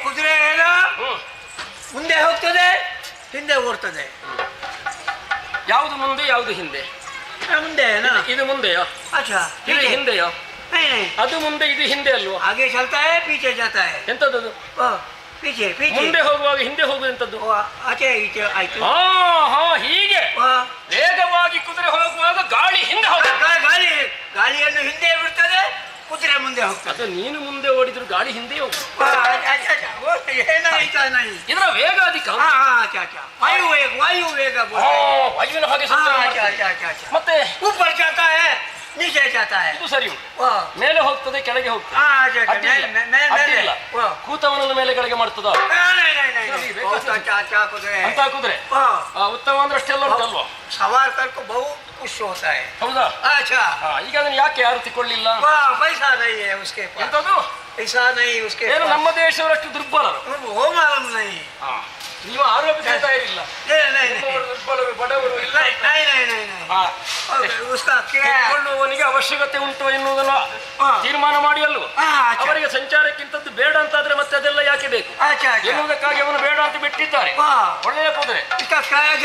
ಕುದುರೆ ಏನು ಮುಂದೆ ಹೋಗ್ತದೆ, ಹಿಂದೆ ಓಡ್ತದೆ. ಯಾವುದು ಮುಂದೆ ಯಾವುದು ಹಿಂದೆ? ಮುಂದೆ ಇದು ಮುಂದೆಯೋ? ಇದು ಹಿಂದೆಯೋ? ಅದು ಮುಂದೆ ಇದು ಹಿಂದೆ ಅಲ್ವಾ? आगे चलता है पीछे जाता है। ಎಂತದ್ದು? पीछे ಮುಂದೆ ಹೋಗುವಾಗ ಹಿಂದೆ ಹೋಗುದು ಎಂತದ್ದು? ಆಚೆ ಈಚೆ ಆಯ್ತು. ಹೀಗೆ ವೇಗವಾಗಿ ಕುದುರೆ ಹೋಗುವಾಗ ಗಾಳಿ ಹಿಂದೆ ಹೋಗ, ಗಾಳಿ ಗಾಳಿಯನ್ನು ಹಿಂದೆ ಬಿಡ್ತದೆ, ಕುದುರೆ ಮುಂದೆ ಹೋಗ್ತದೆ. ಅದು ನೀನು ಮುಂದೆ ಓಡಿದ್ರು ಗಾಳಿ ಹಿಂದೆ ಹೋಗು. ಇದರ ವೇಗ ಅಧಿಕ. ವಾಯು ವೇಗ ವಾಯುವಿನ ಹಾಗೆ ಮತ್ತೆ ऊपर जाता है नीचे जाता है. ಇದು ಸರಿ ಉಂಟು. ಮೇಲೆ ಹೋಗ್ತದೆ ಕೆಳಗೆ ಹೋಗ್ತದೆ. ಅಡ್ಡಿಲ್ಲ. ಕೂತವನನ್ನು ಮೇಲೆ ಕೆಳಗೆ ಮಾಡ್ತದ ಅಂತ ಕುದುರೆ ಉತ್ತಮ ಅಂದ್ರೆ ಅಷ್ಟೆಲ್ಲ ಉಂಟಲ್ವಾ? सवार करके बहुत खुश होता है. ಹೌದಾ? अच्छा ಈಗ ಅದನ್ನು ಯಾಕೆ ಯಾರು ತಿಕ್ಕೊಳ್ಳಿಲ್ಲ? पैसा नहीं है उसके पास. ಎಂತದು? पैसा नहीं उसके ಏನು पास. ನಮ್ಮ ದೇಶವರಷ್ಟು ದುರ್ಬಲರು? वो मालूम नहीं. ನೀವು ಆರೋಗ್ಯ ತಯಾರಿಲ್ಲ. ದುರ್ಬಲರು ಬಡವರು ಇಲ್ಲ. उसका क्या ಕೊಳ್ಳುವವನಿಗೆ ಅವಶ್ಯಕತೆ ಉಂಟು ಎನ್ನುವುದನ್ನು ತೀರ್ಮಾನ ಮಾಡಿ ಅಲ್ವ? ಅವರಿಗೆ ಸಂಚಾರಕ್ಕಿಂತದ್ದು ಬೇಡ ಅಂತಾದ್ರೆ ಮತ್ತೆ ಅದೆಲ್ಲ ಯಾಕೆ ಬೇಕು ಎನ್ನುವುದಕ್ಕಾಗಿ ಅವನು ಬೇಡ ಅಂತ ಬಿಟ್ಟಿದ್ದಾರೆ. ಒಳ್ಳೆಯ ಕುದುರೆ.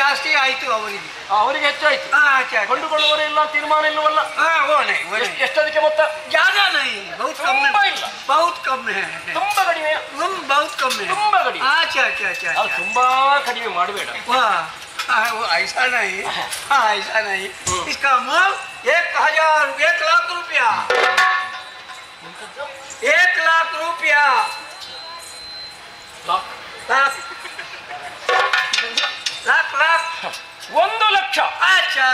ಜಾಸ್ತಿ ಆಯ್ತು ಅವರಿಗೆ, ಅವರಿಗೆ ಹೆಚ್ಚಾಯ್ತು. ಕೊಂಡುಕೊಳ್ಳುವವರೇ ಇಲ್ಲ ತೀರ್ಮಾನ ಇಲ್ಲವಲ್ಲ? ಎಷ್ಟದಕ್ಕೆ ಮೊತ್ತ? ज्यादा नहीं, बहुत कम ತುಂಬಾ ಇಲ್ಲ, बहुत कम है, ತುಂಬಾ ಕಡಿಮೆ, बहुत कम है, ತುಂಬಾ ಕಡಿಮೆ. अच्छा अच्छा अच्छा ಅದು ತುಂಬಾ ಕಡಿಮೆ ಮಾಡಬೇಡ. वो ऐसा नहीं, ऐसा नहीं. इसका मोल 1000 1 लाख रुपया, 1 लाख रुपया, लाख लाख लाख 1 ಲಕ್ಷ. अच्छा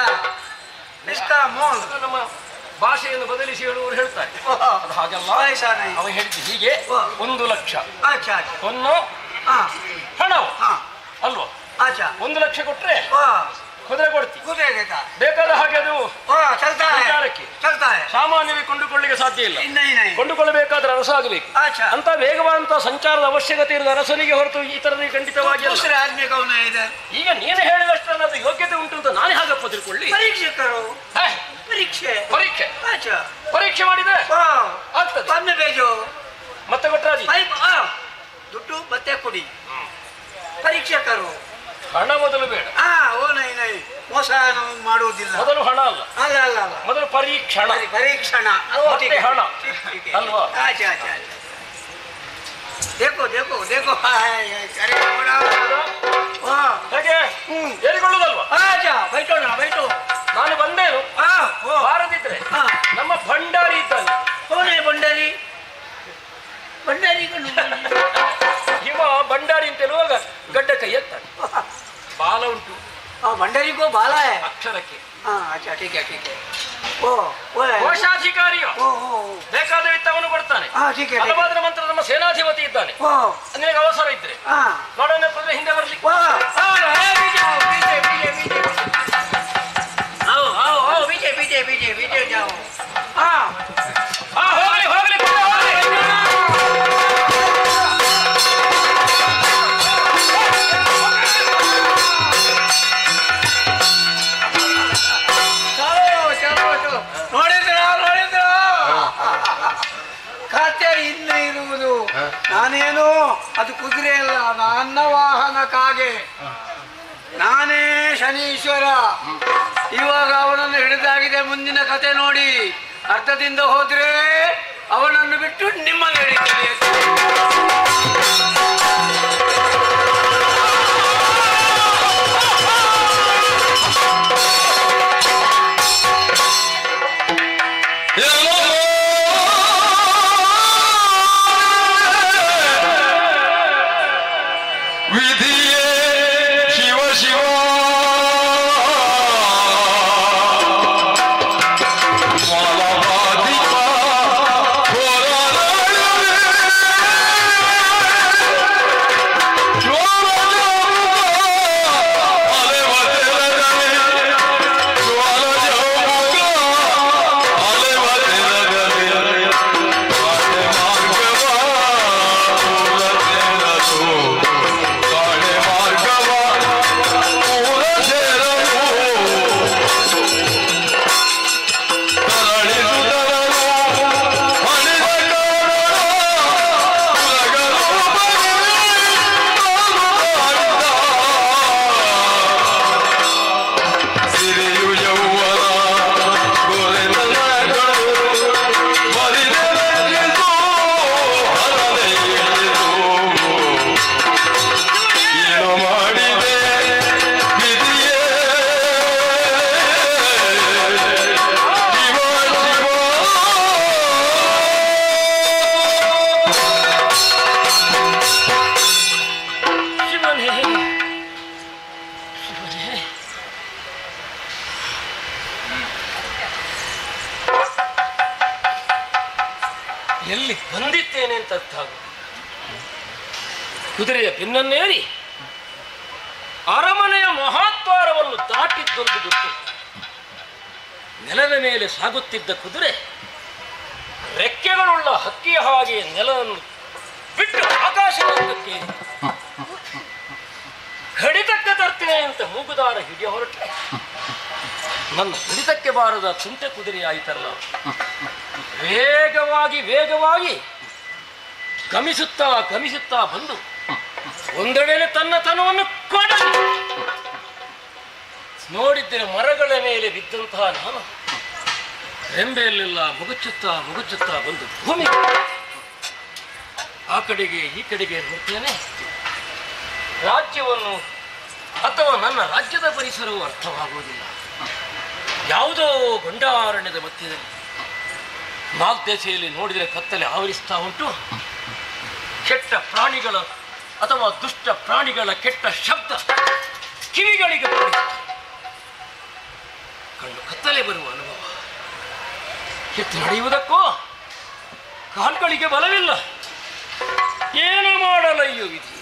इसका मोल. ನಮ್ಮ ಭಾಷೆಯನ್ನು ಬದಲಿಸಿ ಹೇಳುವವರು ಹೇಳ್ತಾರೆ ಅದು ಹಾಗಲ್ಲ. ऐसा नहीं. ಅವ ಹೇಳಿದ್ದು ಹೀಗೆ 1 ಲಕ್ಷ. अच्छा अच्छा ಹೊನ್ನು हाँ ಹಣವು हाँ ಅಲ್ವಾ? अच्छा 1 ಲಕ್ಷ ಕೊಟ್ರೆ ಕುದುರೆ ಕೊಡ್ತಿ. कुत्ते देता ಬೇಕಾದ ಹಾಗೆ ಅದು चलता है, ಸಂಚಾರಕ್ಕೆ चलता है. ಸಾಮಾನ್ಯವಾಗಿ ಕೊಂಡುಕೊಳ್ಳಿಕ್ಕೆ ಸಾಧ್ಯ ಇಲ್ಲ. नहीं नहीं. ಕೊಂಡುಕೊಳ್ಳಬೇಕಾದ್ರೆ ಅರಸ ಆಗಬೇಕು. अच्छा ಅಂತ ವೇಗವಾದಂತಹ ಸಂಚಾರದ ಅವಶ್ಯಕತೆ ಇರುವ ಅರಸನಿಗೆ ಹೊರತು ಈ ತರದಲ್ಲಿ ಖಂಡಿತವಾಗಿ ಅಲ್ಲ. दूसरे आदमी कौन है इधर? ಈಗ ನೀನು ಹೇಳಿದಷ್ಟನ್ನ ಅದು ಯೋಗ್ಯತೆ ಉಂಟು ಅಂತ ನಾನೇ ಹಾಗಪ್ಪ ತಿಳ್ಕೊಳ್ಳಿ. परीक्षा करो, ಹೇ, परीक्षा. ಪರೀಕ್ಷೆ अच्छा ಪರೀಕ್ಷೆ ಮಾಡಿದ್ರೆ ಆಗ್ತದೆ. बाद में भेजो. ಮತ್ತೆ ಕೊಟ್ರಾಜಿ ದುಡ್ಡು ಮತ್ತೆ ಕೊಡಿ, ಪರೀಕ್ಷೆ ಕರು. ಹಣ ಮೊದಲು ಬೇಡ. ಓ ನೈ ನೈ, ಮೋಸ ನಾವು ಮಾಡುವುದಿಲ್ಲ. ಮೊದಲು ಹಣ ಅಲ್ಲ, ಅಲ್ಲ ಅಲ್ಲ ಅಲ್ಲ, ಮೊದಲು ಪರೀಕ್ಷಣ, ಪರೀಕ್ಷಣ ಮತ್ತೆ ಹಣ ಅಲ್ವಾ? अच्छा अच्छा देखो देखो देखो. अरे ಹೇಗೆ ಏರಿಕೊಳ್ಳುದಲ್ವಾ? अच्छा बैठो ना बैठो. ನಾನು ಬಂದೇನು ಬಾರದಿದ್ರೆ ನಮ್ಮ ಭಂಡಾರಿ ಇದ್ದಾನೆ. कौन है भंडारी? भंडारी को ಇವ ಭಂಡಾರಿ ಅಂತ ಹೇಳುವಾಗ ಗಡ್ಡ ಕೈ ಎತ್ತಾನೆ, ಬಾಲ ಉಂಟು. भंडारी को बाला है ಅಕ್ಷರಕ್ಕೆ. अच्छा ठीक है ठीक है. ओ है ಕೋಶಾಧಿಕಾರಿಯು ओ ಬೇಕಾದ ವಿತ್ತವನ್ನು ಕೊಡ್ತಾನೆ. ठीक है. ಅದಾದ ನಂತರ ನಮ್ಮ ಸೇನಾಧಿಪತಿ ಇದ್ದಾನೆ. ನಿನಗೆ ಅವಸರ ಇದ್ರೆ ನೋಡೋಣ ಕುದುರೆ ಹಿಂದೆ ಬರ್ಲಿ. पीछे पीछे पीछे पीछे जाओ. ಹೋಗ್ಲಿ ಹೋಗ್ಲಿ ಕುದುರೆ ಹೋಗ್ಲಿ. ನೋಡಿದ್ರ ನೋಡಿದ್ರ ಖಾತೆ ಇನ್ನು ಇರುವುದು ನಾನೇನು, ಅದು ಕುದುರೆ ಅಲ್ಲ, ನನ್ನ ವಾಹನ ಕಾಗೆ. ನಾನೇ ಶನೀಶ್ವರ. ಇವಾಗ ಅವನನ್ನು ಹಿಡಿದಾಗಿದೆ. ಮುಂದಿನ ಕತೆ ನೋಡಿ. ಅರ್ಧದಿಂದ ಹೋದ್ರೆ ಅವನನ್ನು ಬಿಟ್ಟು ನಿಮ್ಮನ್ನು ಹಿಡಿತೇನೆ. ವಿಧಿಯೇ ಶಿವ ಶಿವ ಮಲವಾದಿಪ ಎಲ್ಲಿ ಬಂದಿದ್ದೇನೆ ಅಂತ ಅರ್ಥ ಆಗುವುದು. ಕುದುರೆಯ ಬೆನ್ನನ್ನೇರಿ ಅರಮನೆಯ ಮಹಾದ್ವಾರವನ್ನು ದಾಟಿದ್ದೊಂದು ಗೊತ್ತು. ನೆಲದ ಮೇಲೆ ಸಾಗುತ್ತಿದ್ದ ಕುದುರೆ ರೆಕ್ಕೆಗಳುಳ್ಳ ಹಕ್ಕಿಯ ಹಾಗೆ ನೆಲವನ್ನು ಬಿಟ್ಟು ಆಕಾಶಕ್ಕೆ ಕಡಿತಕ್ಕೆ ತರ್ತೇನೆ ಅಂತ ಮೂಗುದಾರ ಹಿಡಿಯ ಹೊರಟು ನನ್ನ ಹಿಡಿತಕ್ಕೆ ಬಾರದ ತುಂಟೆ ಕುದುರೆ ಆಯಿತಲ್ಲ. ವೇಗವಾಗಿ ಗಮಿಸುತ್ತಾ ಬಂದು ಒಂದೆಡೆ ತನ್ನ ತನವನ್ನು ಕೊಡಲಿ. ನೋಡಿದ್ದೇನೆ ಮರಗಳ ಮೇಲೆ ಬಿದ್ದಂತಹ ನಾನು ರೆಂಬೆಯಲ್ಲೆಲ್ಲ ಮುಗುಚುತ್ತಾ ಬಂದು ಭೂಮಿ ಆ ಕಡೆಗೆ ಈ ಕಡೆಗೆ ನೋಡ್ತೇನೆ. ರಾಜ್ಯವನ್ನು ಅಥವಾ ನನ್ನ ರಾಜ್ಯದ ಪರಿಸರವು ಅರ್ಥವಾಗುವುದಿಲ್ಲ. ಯಾವುದೋ ಗಂಡಾರಣ್ಯದ ಮಧ್ಯದಲ್ಲಿ ನಾಲ್ದೆಸೆಯಲ್ಲಿ ನೋಡಿದರೆ ಕತ್ತಲೆ ಆವರಿಸ್ತಾ ಉಂಟು. ಕೆಟ್ಟ ಪ್ರಾಣಿಗಳ ಅಥವಾ ದುಷ್ಟ ಪ್ರಾಣಿಗಳ ಕೆಟ್ಟ ಶಬ್ದ ಕಿವಿಗಳಿಗೆ ಕಣ್ಣು ಕತ್ತಲೆ ಬರುವ ಅನುಭವ. ಎತ್ತು ನಡೆಯುವುದಕ್ಕೋ ಕಾಲ್ಗಳಿಗೆ ಬಲವಿಲ್ಲ. ಏನು ಮಾಡಲಯ್ಯೋ ವಿಧಿ,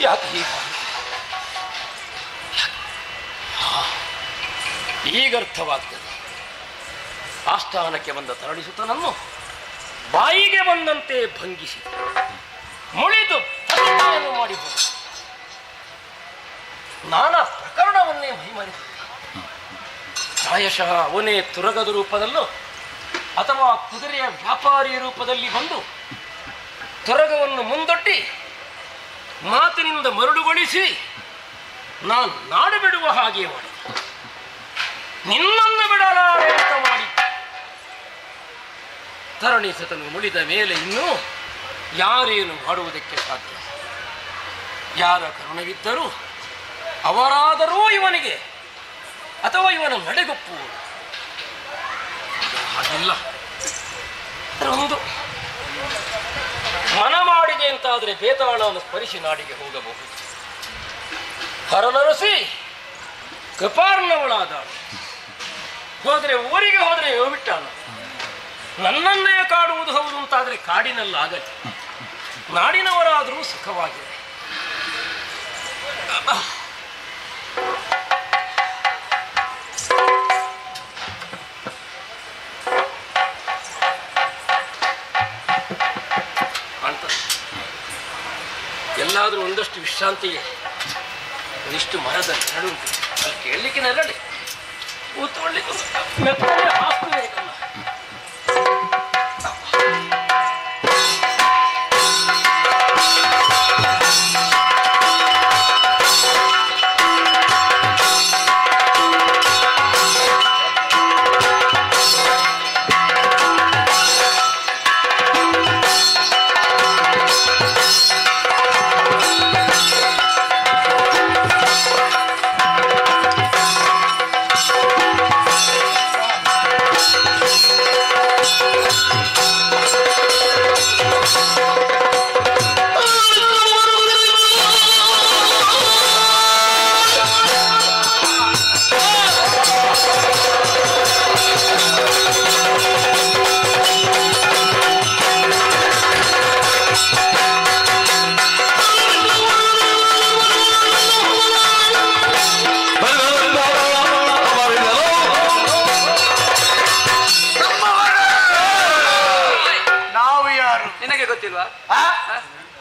ಯಾಕೆ ಹೀಗೆ? ಈಗ ಅರ್ಥವಾಗ್ತದೆ. ಆಸ್ಥಾನಕ್ಕೆ ಬಂದ ತರಳಿಸುತ್ತನನ್ನು ಬಾಯಿಗೆ ಬಂದಂತೆ ಭಂಗಿಸಿ ಮುಳಿದು ಮಾಡಿಬಹುದು. ನಾನಾ ಪ್ರಕರಣವನ್ನೇ ಮೈಮರೆತ. ಪ್ರಾಯಶಃ ಅವನೇ ತುರಗದ ರೂಪದಲ್ಲೋ ಅಥವಾ ಕುದುರೆಯ ವ್ಯಾಪಾರಿಯ ರೂಪದಲ್ಲಿ ಬಂದು ತುರಗವನ್ನು ಮುಂದೊಡ್ಡಿ ಮಾತಿನಿಂದ ಮರುಳುಗೊಳಿಸಿ ನಾನು ನಾಡು ಬಿಡುವ ಹಾಗೆ ಮಾಡಿ ನಿನ್ನನ್ನು ಬಿಡಲಾರೆ ಅಂತ ಮಾಡಿ ತರಣಿಸತನು ಮುಳಿದ ಮೇಲೆ ಇನ್ನೂ ಯಾರೇನು ಮಾಡುವುದಕ್ಕೆ ಸಾಧ್ಯ? ಯಾರ ಕರುಣವಿದ್ದರೂ ಅವರಾದರೂ ಇವನಿಗೆ ಅಥವಾ ಇವನ ನಡೆಗೊಪ್ಪುವುದು ಹಾಗಿಲ್ಲ. ಒಂದು ಮನ ಮಾಡಿದೆ ಅಂತಾದರೆ ಬೇತಾಳವನ್ನು ಸ್ಮರಿಸಿ ನಾಡಿಗೆ ಹೋಗಬಹುದು. ಹರನರಸಿ ಕೃಪಾರ್ಣವಳಾದ ಹೋದರೆ ಊರಿಗೆ ಹೋದರೆ ಬಿಟ್ಟಾನ. ನನ್ನನ್ನೇ ಕಾಡುವುದು ಹೌದು ಅಂತಾದರೆ ಕಾಡಿನಲ್ಲಾಗಲಿ, ನಾಡಿನವರಾದರೂ ಸುಖವಾಗಿದೆ. ಅಂತ ಎಲ್ಲಾದರೂ ಒಂದಷ್ಟು ವಿಶ್ರಾಂತಿಗೆ ಒಂದಿಷ್ಟು ಮರದ ನೆರಳು ಉಂಟು, ಅಲ್ಲಿ ಕೇಳಲಿಕ್ಕೆ ನೆರಳಿ ಕೂತ್ಕೊಳ್ಳಿಕ್ಕೆ ಮೆತ್ತನೆ ಹಾಕಬೇಕಲ್ಲ.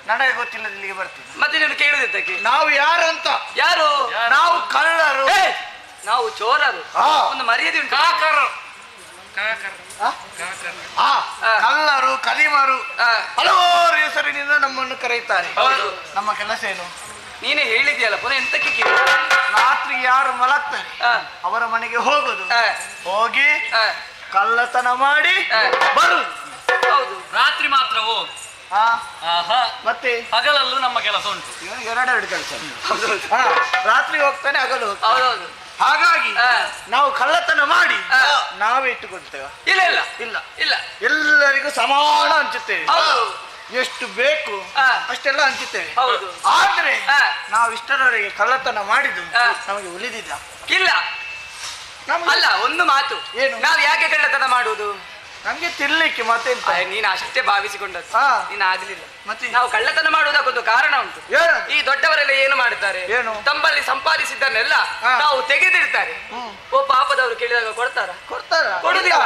ನನಗೆ ಗೊತ್ತಿಲ್ಲ, ಇಲ್ಲಿಗೆ ಬರ್ತೀವಿ. ಮತ್ತೆ ನೀನು ಕೇಳುವುದಕ್ಕೆ ನಾವು ಯಾರಂತ? ಯಾರು? ನಾವು ಕಳ್ಳರು, ನಾವು ಚೋರರು. ಒಂದು ಮರ್ಯಾದೆ ಉಂಟು. ಕಳ್ಳರು, ಕದಿಮರು, ಹಲವಾರು ಹೆಸರಿನಿಂದ ನಮ್ಮನ್ನು ಕರೆಯುತ್ತಾರೆ. ನಮ್ಮ ಕೆಲಸ ಏನು? ನೀನೇ ಹೇಳಿದ್ಯಲ್ಲ, ಪುನಃ ಎಂತಕ್ಕೆ ಕೇಳಿ? ರಾತ್ರಿಗೆ ಯಾರು ಮಲಗ್ತಾರೆ ಅವರ ಮನೆಗೆ ಹೋಗುದು, ಹೋಗಿ ಕಳ್ಳತನ ಮಾಡಿ ಬರುದು. ಹೌದು, ರಾತ್ರಿ ಮಾತ್ರ ಹೋಗು. ಮತ್ತೆ ಹಗಲಲ್ಲೂ ನಮ್ಮ ಕೆಲಸ ಉಂಟು. ಇವನಿಗೆ ಎರಡೆರಡು ಕೆಲಸ. ರಾತ್ರಿ ಹೋಗ್ತಾನೆ, ಹಗಲು ಹೋಗ್ತಾನೆ. ಹೌದೌದು. ಹಾಗಾಗಿ ನಾವು ಕಳ್ಳತನ ಮಾಡಿ ನಾವೇ ಇಟ್ಟುಕೊಳ್ತೇವೆ. ಇಲ್ಲ ಇಲ್ಲ ಇಲ್ಲ ಇಲ್ಲ, ಎಲ್ಲರಿಗೂ ಸಮಾನ ಹಂಚುತ್ತೇವೆ. ಎಷ್ಟು ಬೇಕು ಹಾ. ಅಷ್ಟೆಲ್ಲ ಹಂಚುತ್ತೇವೆ. ಹೌದು. ಆದ್ರೆ ಹಾ. ನಾವು ಇಷ್ಟರವರೆಗೆ ಕಳ್ಳತನ ಮಾಡಿದ್ದು ಹಾ. ನಮಗೆ ಉಳಿದಿದ್ದ ಇಲ್ಲ ನಮ್ಗೆ ಅಲ್ಲ, ಒಂದು ಮಾತು. ಏನು? ನಾವು ಯಾಕೆ ಕಳ್ಳತನ ಮಾಡುವುದು? ನಮ್ಗೆ ತಿನ್ಲಿಕ್ಕೆ ಮತ್ತೆಂತ. ನೀನು ಅಷ್ಟೇ ಭಾವಿಸಿಕೊಂಡದ್ದು. ಹಾ. ನೀನು ಆಗ್ಲಿಲ್ಲ. ಮತ್ತೆ? ನಾವು ಕಳ್ಳತನ ಮಾಡುವುದಕ್ಕೊಂದು ಕಾರಣ ಉಂಟು. ಏನು? ಈ ದೊಡ್ಡವರೆಲ್ಲ ಏನು ಮಾಡುತ್ತಾರೆ? ಏನು? ತಮ್ಮಲ್ಲಿ ಸಂಪಾದಿಸಿದ್ದನ್ನೆಲ್ಲ ಹಾ. ನಾವು ತೆಗೆದಿಡ್ತಾರೆ. ಓ ಪಾಪದವರು ಕೇಳಿದಾಗ ಕೊಡ್ತಾರ? ಕೊಡುದಿಲ್ಲ.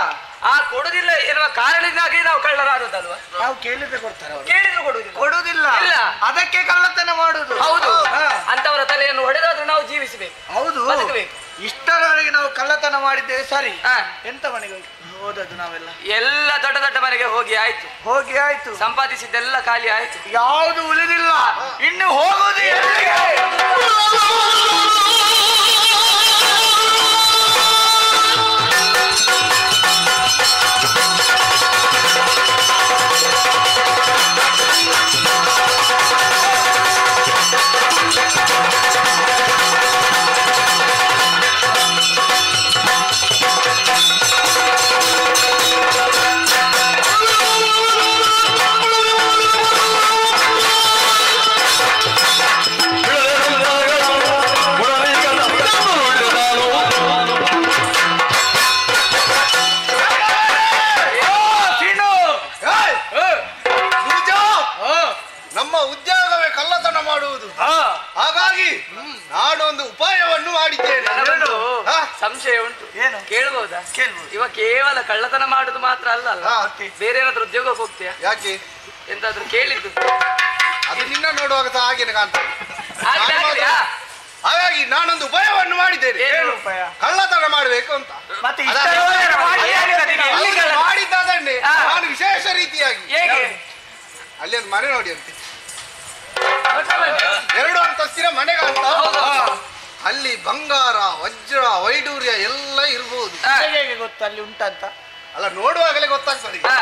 ಆ ಕೊಡುದಿಲ್ಲ ಎನ್ನುವ ಕಾರಣದಿಂದಾಗಿ ನಾವು ಕಳ್ಳರಾದದಲ್ವಾ? ನಾವು ಕೇಳಿದ್ರೆ ಕೊಡ್ತಾರೆ ಅವರು. ಕೇಳಿದ್ರು ಕೊಡುದಿಲ್ಲ. ಕೊಡುದಿಲ್ಲ. ಇಲ್ಲ. ಅದಕ್ಕೆ ಕಳ್ಳತನ ಮಾಡುದು. ಹೌದು. ಹಾ. ಅಂತವರ ತಲೆಯನ್ನು ಹೊಡೆದಾದ್ರೂ ನಾವು ಜೀವಿಸಬೇಕು, ಹೌದು. ಬದುಕಬೇಕು. ಇಷ್ಟರವರೆಗೆ ನಾವು ಕಳ್ಳತನ ಮಾಡಿದ್ದೇವೆ ಸರಿ. ಹಾ. ಎಂತ ಮನೆಗೆ ಹೋದದ್ದು ನಾವೆಲ್ಲ? ಎಲ್ಲ ದೊಡ್ಡ ದೊಡ್ಡ ಮನೆಗೆ ಹೋಗಿ ಆಯ್ತು, ಹೋಗಿ ಆಯ್ತು. ಸಂಪಾದಿಸಿದ್ದೆಲ್ಲ ಖಾಲಿ ಆಯ್ತು. ಯಾವುದು ಉಳಿದಿಲ್ಲ. ಇನ್ನು ಹೋಗುದು ಎಲ್ಲಿಗೆ? ನಮ್ಮ ಉದ್ಯೋಗವೇ ಕಳ್ಳತನ ಮಾಡುವುದು. ಹಾಗಾಗಿ ನಾನೊಂದು ಉಪಾಯವನ್ನು ಮಾಡಿದ್ದೇನೆ. ನನಗೊಂದು ಹಾ? ಸಂಶಯ ಉಂಟು. ಏನು? ಕೇಳ್ಬೋದಾ? ಕೇಳ್ಬೋದು. ಇವ ಕೇವಲ ಕಳ್ಳತನ ಮಾಡುದು ಮಾತ್ರ ಅಲ್ಲ ಅಲ್ಲ, ಹಾ. ಬೇರೆ ಏನಾದ್ರೂ ಉದ್ಯೋಗಕ್ಕೆ ಹೋಗ್ತೀಯಾ? ಯಾಕೆ? ಎಂತಾದ್ರೂ ಕೇಳಿದ್ದು? ಅದು ನಿನ್ನ ನೋಡುವಾಗ ಸಹ ಹಾಗೇನೆ ಕಾಣ್ತದೆ. ಆಗ್ಲಿ, ಆಗ್ಲಿಯಾ? ಹಾಗಾಗಿ ನಾನೊಂದು ಉಪಾಯವನ್ನು ಮಾಡಿದ್ದೇನೆ. ಏನು ಉಪಾಯ? ಕಳ್ಳತನ ಮಾಡಬೇಕು ಅಂತ. ಮತ್ತೆ ಅಲ್ಲ, ಇಷ್ಟರವರೆಗೆ ಮಾಡಿ ಏನಿಲ್ಲ, ನೀನು ಎಲ್ಲಿ ಹೌದು, ಕಳ್ಳತನ? ಮಾಡಿದ್ದಾದನ್ನೇ ಹಾ. ನಾನು ವಿಶೇಷ ರೀತಿಯಾಗಿ ಹೇಗೆ? ಅಲ್ಲಿ ಒಂದು ಮನೆ ನೋಡಿ ಅಂತೆ, ಹೊಸ ಮನೆ? 2 ಅಂತಸ್ತಿನ ಮನೆಗಾಂತ. ಹೌದು. ಅಲ್ಲಿ ಬಂಗಾರ, ವಜ್ರ, ವೈಡೂರ್ಯ ಎಲ್ಲ ಇರ್ಬೋದು. ಹಾ. ಹೇಗೆ ಗೊತ್ತು ಅಲ್ಲಿ ಉಂಟಂತ? ಅಲ್ಲ, ನೋಡುವಾಗಲೇ ಗೊತ್ತಾಗ್ತದೆ. ಹಾ.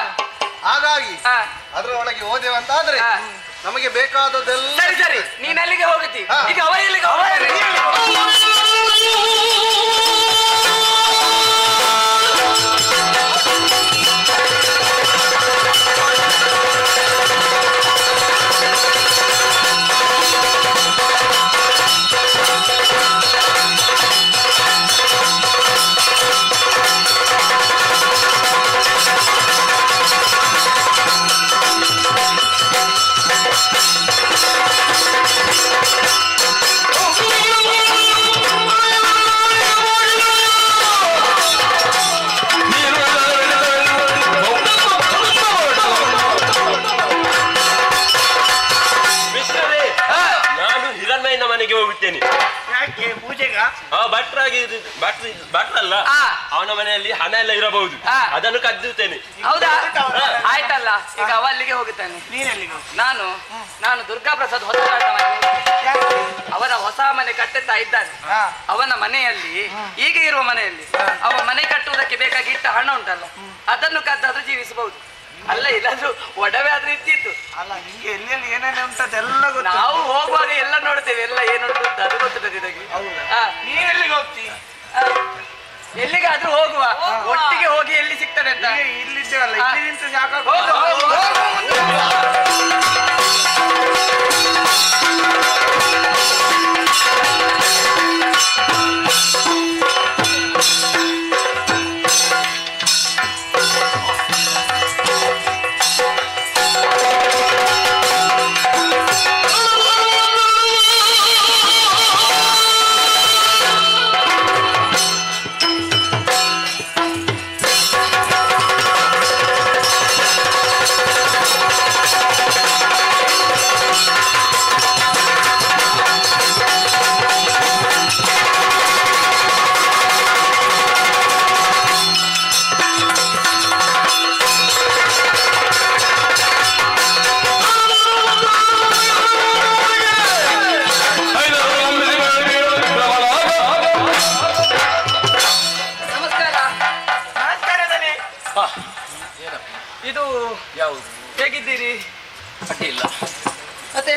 ಹಾಗಾಗಿ ಹಾ. ಅದರ ಒಳಗೆ ಹೋದೆವಂತಾದ್ರೆ ಹಾ. ನಮಗೆ ಬೇಕಾದದ್ದೆಲ್ಲ ಸರಿ ಸರಿ, ನೀನ್ ಅಲ್ಲಿಗೆ ಹೋಗುತ್ತಿ. ಹಾ. ಈಗ ಅವ ಎಲ್ಲಿಗೆ ಹೋಗ್ತಾನೆ? ನಾನು ಹಿರಣ್ಣಯ್ಯನ ಮನೆಗೆ ಹೋಗುತ್ತೇನೆ. ಯಾಕೆ? ಪೂಜೆಗ? ಭಟ್ರಲ್ಲ, ಹಾ. ಅವನ ಮನೆಯಲ್ಲಿ ಹಣ ಎಲ್ಲ ಇರಬಹುದು, ಹಾ. ಅದನ್ನು ಕದ್ದುತ್ತೇನೆ. ಹೌದಾ? ಆಯ್ತಲ್ಲ, ಈಗ ಅವ ಅಲ್ಲಿಗೆ ಹೋಗುತ್ತಾನೆ. ನೀನೆಲ್ಲಿಗೆ? ನಾನು ದುರ್ಗಾ ಪ್ರಸಾದ್ ಹೊಸ ಅವರ ಹೊಸ ಮನೆ ಕಟ್ಟುತ್ತಾ ಇದ್ದಾನೆ. ಹಾ. ಅವನ ಮನೆಯಲ್ಲಿ, ಈಗ ಇರುವ ಮನೆಯಲ್ಲಿ ಅವ ಮನೆ ಕಟ್ಟುವುದಕ್ಕೆ ಬೇಕಾಗಿ ಇಟ್ಟ ಹಣ ಉಂಟಲ್ಲ, ಅದನ್ನು ಕದ್ದಾದ್ರೂ ಜೀವಿಸಬಹುದು. ಅಲ್ಲ, ಇಲ್ಲಾದ್ರೂ ಒಡವೆ ಆದ್ರೂ ಇದ್ದಿತ್ತು. ಅಲ್ಲ, ನಿಂಗೆ ಎಲ್ಲಿ ಏನೇನು ಉಂಟದ ಎಲ್ಲ ಗೊತ್ತು. ನಾವು ಹೋಗುವಾಗ ಎಲ್ಲ ನೋಡ್ತೇವೆ, ಎಲ್ಲ ಏನುಂಟು ಅಂತ ಅದು ಗೊತ್ತಿದೆ ನಿನಗೆ. ಹಾ. ನೀನೆಲ್ಲಿಗೆ ಹೋಗ್ತಿ? ಎಲ್ಲಿಗಾದ್ರೂ ಹೋಗುವ, ಒಟ್ಟಿಗೆ ಹೋಗಿ ಎಲ್ಲಿ ಸಿಗ್ತದೆ ಅಂತ. ಇಲ್ಲಿದ್ದೇವಲ್ಲ, ಹಾ. ಇಲ್ಲಿ ನಿಂತು ಸಾಕಾಗ ಹೋಗು, ಹೋಗು, ಹೋಗು. ಇದು ಯಾವುದು? ಹೇಗಿದ್ದೀರಿ? ಅಡ್ಡಿ ಇಲ್ಲ, ಮತ್ತೆ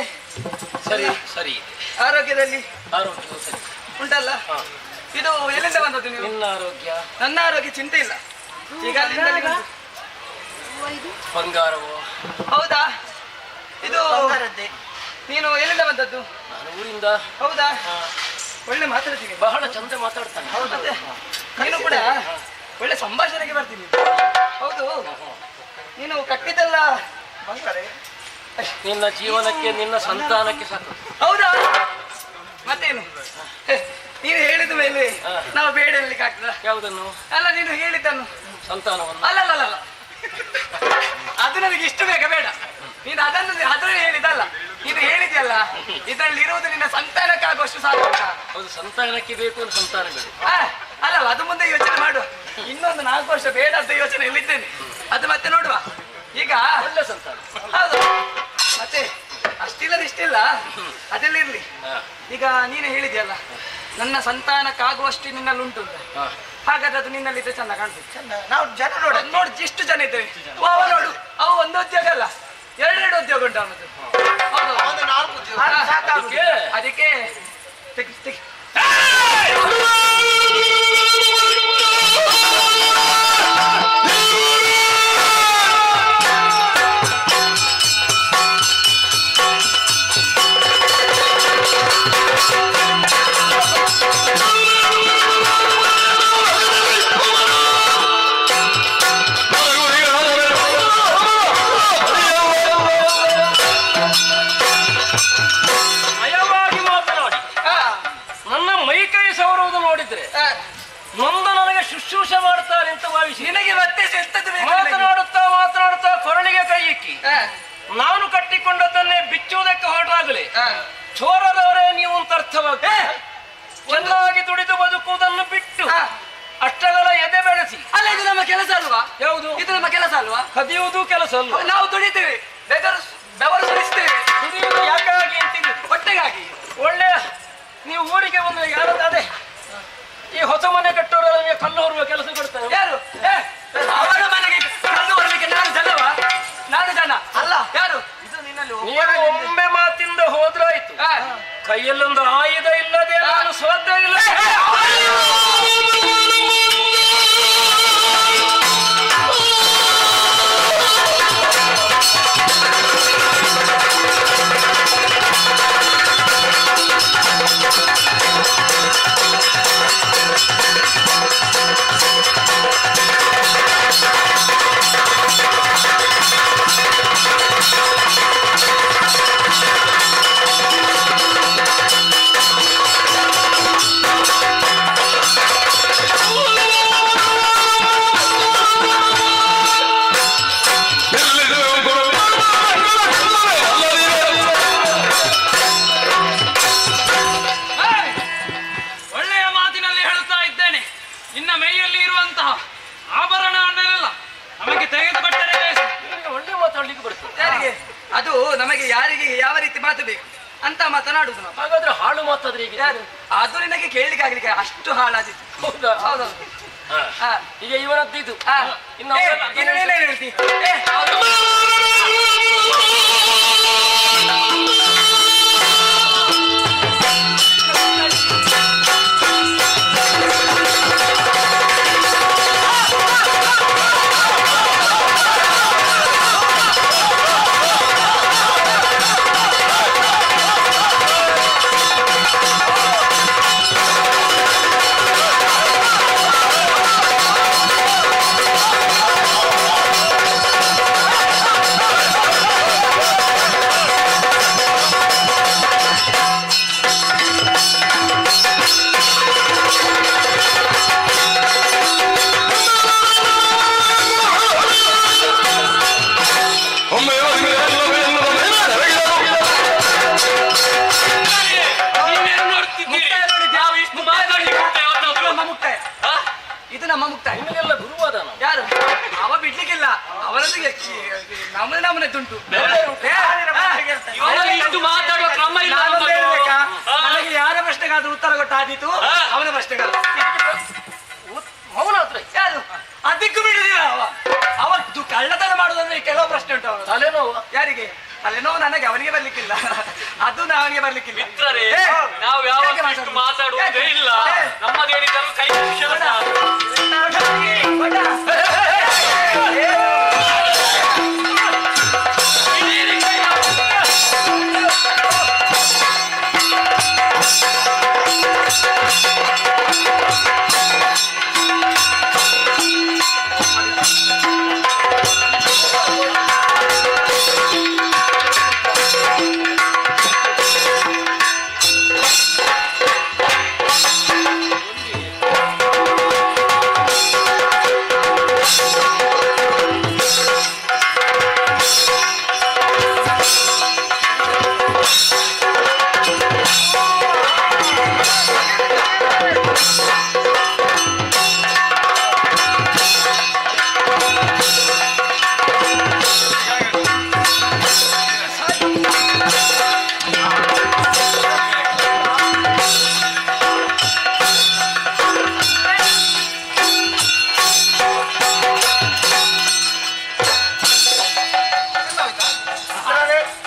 ಸರಿ ಸರಿ ಇದೆ. ಆರೋಗ್ಯದಲ್ಲಿ ಆರೋಗ್ಯ ಸರಿ ಉಂಟಲ್ಲ? ಹಾ. ಇದು ಎಲ್ಲಿಂದ ಬಂದದ್ದು ನೀವು? ನಿನ್ನ ಆರೋಗ್ಯ? ನನ್ನ ಆರೋಗ್ಯ ಚಿಂತೆ ಇಲ್ಲ. ಈಗ ಅಲ್ಲಿಂದ ಅಲ್ಲಿಗೆ ಬಂದು. ಬಂಗಾರವೋ? ಹೌದಾ? ಇದು ನೀನು ಎಲ್ಲಿಂದ ಬಂದದ್ದು? ನಾನು ಊರಿಂದ. ಹೌದಾ? ಒಳ್ಳೆ ಮಾತಾಡ್ತೀನಿ, ಬಹಳ ಚಂದ ಮಾತಾಡ್ತಾನೆ. ಮತ್ತೆ ನೀನು ಕೂಡ ಒಳ್ಳೆ ಸಂಭಾಷಣೆಗೆ ಬರ್ತೀನಿ. ಹೌದು, ನೀನು ಕಟ್ಟಿದ್ದೆಲ್ಲ ಬಂಗಾರೆ ನಿನ್ನ ಜೀವನಕ್ಕೆ ನಿನ್ನ ಸಂತಾನಕ್ಕೆ ಸಾಕು. ಹೌದಾ? ಮತ್ತೇನು ನೀನು ಹೇಳಿದ ಮೇಲೆ ನಾವು ಬೇಡ ಹೇಳಲಿಕ್ಕೆ ಆಗ್ತದ? ಯಾವುದನ್ನು? ಅಲ್ಲ, ನೀನು ಹೇಳಿದ್ದನ್ನು, ಸಂತಾನವನ್ನು. ಅಲ್ಲ ಅದು ನನಗೆ ಇಷ್ಟು ಬೇಗ ಬೇಡ. ನೀನು ಅದನ್ನು ಹೇಳಿದಲ್ಲ, ನೀನು ಹೇಳಿದ್ಯಲ್ಲ ಇದರಲ್ಲಿ ಇರುವುದು ನಿನ್ನ ಸಂತಾನಕ್ಕಾಗುವಷ್ಟು ಸಾಕು ಅಂತ. ಹೌದು, ಸಂತಾನಕ್ಕೆ ಬೇಕು ಅಂತ ಸಂತಾನ ಬೇಡ. ಅಲ್ಲ, ಅದು ಮುಂದೆ ಯೋಚನೆ ಮಾಡು. ಇನ್ನೊಂದು 4 ವರ್ಷ ಬೇಡ ಅಂತ ಯೋಚನೆಯಲ್ಲಿದ್ದೇನೆ. ಅದು ಮತ್ತೆ ನೋಡುವ. ಈಗ ಒಳ್ಳೆ ಸಂತಾನ. ಹೌದು, ಮತ್ತೆ ಇಷ್ಟಿಲ್ಲ, ಅದೆಲ್ಲ ಇರ್ಲಿ. ಈಗ ನೀನು ಹೇಳಿದ್ಯಲ್ಲ ನನ್ನ ಸಂತಾನಕ್ಕಾಗುವಷ್ಟು ನಿನ್ನಲ್ಲಿ ಉಂಟು ಅಂತ. ಹಾಗಾದ್ರೆ ಅದು ನಿನ್ನಲ್ಲಿದ್ದರೆ ಚಂದ ಕಾಣ್ತದೆ. ನಾವು ಜನ ನೋಡಿ ಎಷ್ಟು ಜನ ಇದ್ದೇವೆ. ಅವ ನೋಡು, ಅವು ಒಂದು ಉದ್ಯೋಗ ಅಲ್ಲ, 2 ಉದ್ಯೋಗ ಉಂಟು ಅವನದು. ಅದಕ್ಕೆ ತೆಗಿ. ನಯವಾಗಿ ಮಾತನಾಡಿ ನನ್ನ ಮೈಕೈ ಸವರುವುದು ನೋಡಿದ್ರೆ ನೊಂದು ನನಗೆ ಶುಶ್ರೂಷೆ ಮಾಡ್ತಾರೆ ಅಂತ ಭಾವಿಸಿ ನಿನಗೆ ಮತ್ತೆ ಮಾತನಾಡುತ್ತಾ ಕೊರಳಿಗೆ ಕೈ ಇಕ್ಕಿ ನಾನು ಕಟ್ಟಿಕೊಂಡದ್ದನ್ನೇ ಬಿಚ್ಚುವುದಕ್ಕೆ ಹೊರಟಾಗಲೇ ಚೋರದವರೇ ನೀವು ಅಂತ ಅರ್ಥವಾಗಿ ಚೆನ್ನಾಗಿ ದುಡಿದು ಬದುಕುವುದನ್ನು ಬಿಟ್ಟು ಅಷ್ಟಗಳ ಎದೆ ಬೆಳೆಸಿ. ಅಲ್ಲ, ಇದು ನಮ್ಮ ಕೆಲಸ ಅಲ್ವಾ? ಯಾವುದು? ಇದು ನಮ್ಮ ಕೆಲಸ ಅಲ್ವಾ? ಕದಿಯುವುದು ಕೆಲಸ ಅಲ್ವಾ? ನಾವು ದುಡಿತೇವೆ, ಬೆವರು ಸುರಿಸ್ತೇವೆ. ದುಡಿಯುವುದು ಯಾಕಾಗಿ ಅಂತೀನಿ? ಹೊಟ್ಟೆಗಾಗಿ. ಒಳ್ಳೆ ನೀವು ಊರಿಗೆ ಬಂದ್ರೆ ಯಾರದಾದೆ ಈ ಹೊಸ ಮನೆ ಕಟ್ಟೋರಿಗೆ ಕಲ್ಲು ಹೊರುವ ಕೆಲಸ ಕೊಡ್ತಾರೆ. ಯಾರು? ಅವರ ಮನೆಗೆ ಕಲ್ಲು ಹೊರಲಿಕ್ಕೆ ನಾನು ಜನ ಅಲ್ಲ. ಯಾರು? ಇದು ನಿನ್ನಲ್ಲಿ ನೀವು ಒಮ್ಮೆ ಮಾತಿಂದ ಹೋದ್ರಾಯ್ತು. ಕೈಯಲ್ಲೊಂದು ಆಯುಧ ಇಲ್ಲದೆ ನಾನು ಸೋತ ಇಲ್ಲ. ಅದು ನಮಗೆ ಯಾರಿಗೆ ಯಾವ ರೀತಿ ಮಾತು ಬೇಕು ಅಂತ ಮಾತನಾಡುದು ನಾವು. ಹಾಗಾದ್ರೆ ಹಾಳು ಮಾತಾದ್ರೆ ಈಗ ಯಾರು? ಅದು ನಿನಗೆ ಕೇಳಲಿಕ್ಕೆ ಆಗ್ಲಿಕ್ಕೆ ಅಷ್ಟು ಹಾಳಾದಿತ್ತು. ಹೌದಾ? ಹೌದೌದು. ಈಗ ಇವನದ್ದು ಇದು ಇನ್ನು ನೀನೇನು ಹೇಳ್ತಿ? ಇದು ನಮ್ಮ ಮುಕ್ತಾಯ. ನಿಮಗೆಲ್ಲ ಗುರುವಾದ ಯಾರು? ಅವ ಬಿಡ್ಲಿಕ್ಕಿಲ್ಲ, ಅವರದ್ದು ನಮ್ಮನೆ ದುಂಟು. ನನಗೆ ಯಾರ ಪ್ರಶ್ನೆಗಾದ್ರೂ ಉತ್ತರ ಕೊಟ್ಟಾದೀತು, ಅವನ ಪ್ರಶ್ನೆಗಾದ ಮೌನ ಹತ್ರ ಯಾರು? ಅದಕ್ಕೂ ಬಿಡುದಿಲ್ಲ ಅವತ್ತು ಕಳ್ಳತನ ಮಾಡುದಂದ್ರೆ ಕೆಲವು ಪ್ರಶ್ನೆ ಉಂಟು. ಅವನು ತಲೆನೋವು ಯಾರಿಗೆ? ತಲೆನೋವು ನನಗೆ, ಅವನಿಗೆ ಬರ್ಲಿಕ್ಕಿಲ್ಲ. ಅದು ನನಗೆ ಬರ್ಲಿಕ್ಕಿಲ್ಲ. ನಾವು ಯಾವ ಮಾತಾಡುವುದೇ ಇಲ್ಲ. ನಮ್ಮದೇನಿದ್ದರೂ ಕೈ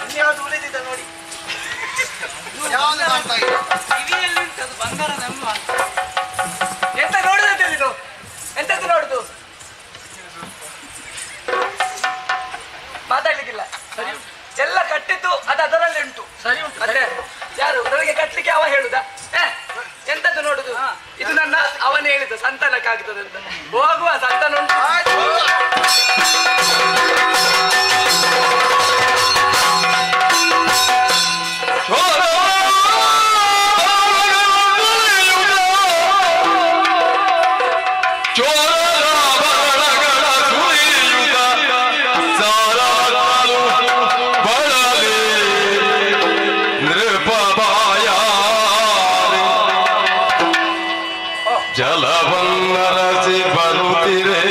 ಇನ್ಯಾವುದು ಉಳಿದಿದೆ ನೋಡಿ. ಯಾವ್ದು ಕಾಣ್ತಾ ಇದೆ? ಕಿವಿಯಲ್ಲಿ ಉಂಟು ಅದು ಬಂಗಾರದ ಅಮ್ಮ. ಎಂತ ನೋಡುದು ಇದು? ಎಂತದ್ದು ನೋಡುದು? ಮಾತಾಡ್ಲಿಕ್ಕಿಲ್ಲ. ಸರಿ ಎಲ್ಲ ಕಟ್ಟಿದ್ದು ಅದು ಅದರಲ್ಲಿ ಉಂಟು. ಸರಿ ಉಂಟು. ಮತ್ತೆ ಯಾರು ನನಗೆ ಕಟ್ಲಿಕ್ಕೆ ಅವ ಹೇಳುದಾ? ಎಂತದ್ದು ನೋಡುದು? ಇದು ನನ್ನ ಅವನೇ ಹೇಳಿದ ಸಂತಾನಕ್ಕಾಗ್ತದೆ ಅಂತ. ಹೋಗುವ ಸಂತಾನ ಉಂಟು. ಜಲವನ್ನರಸಿ ಬರುತ್ತಿರೆ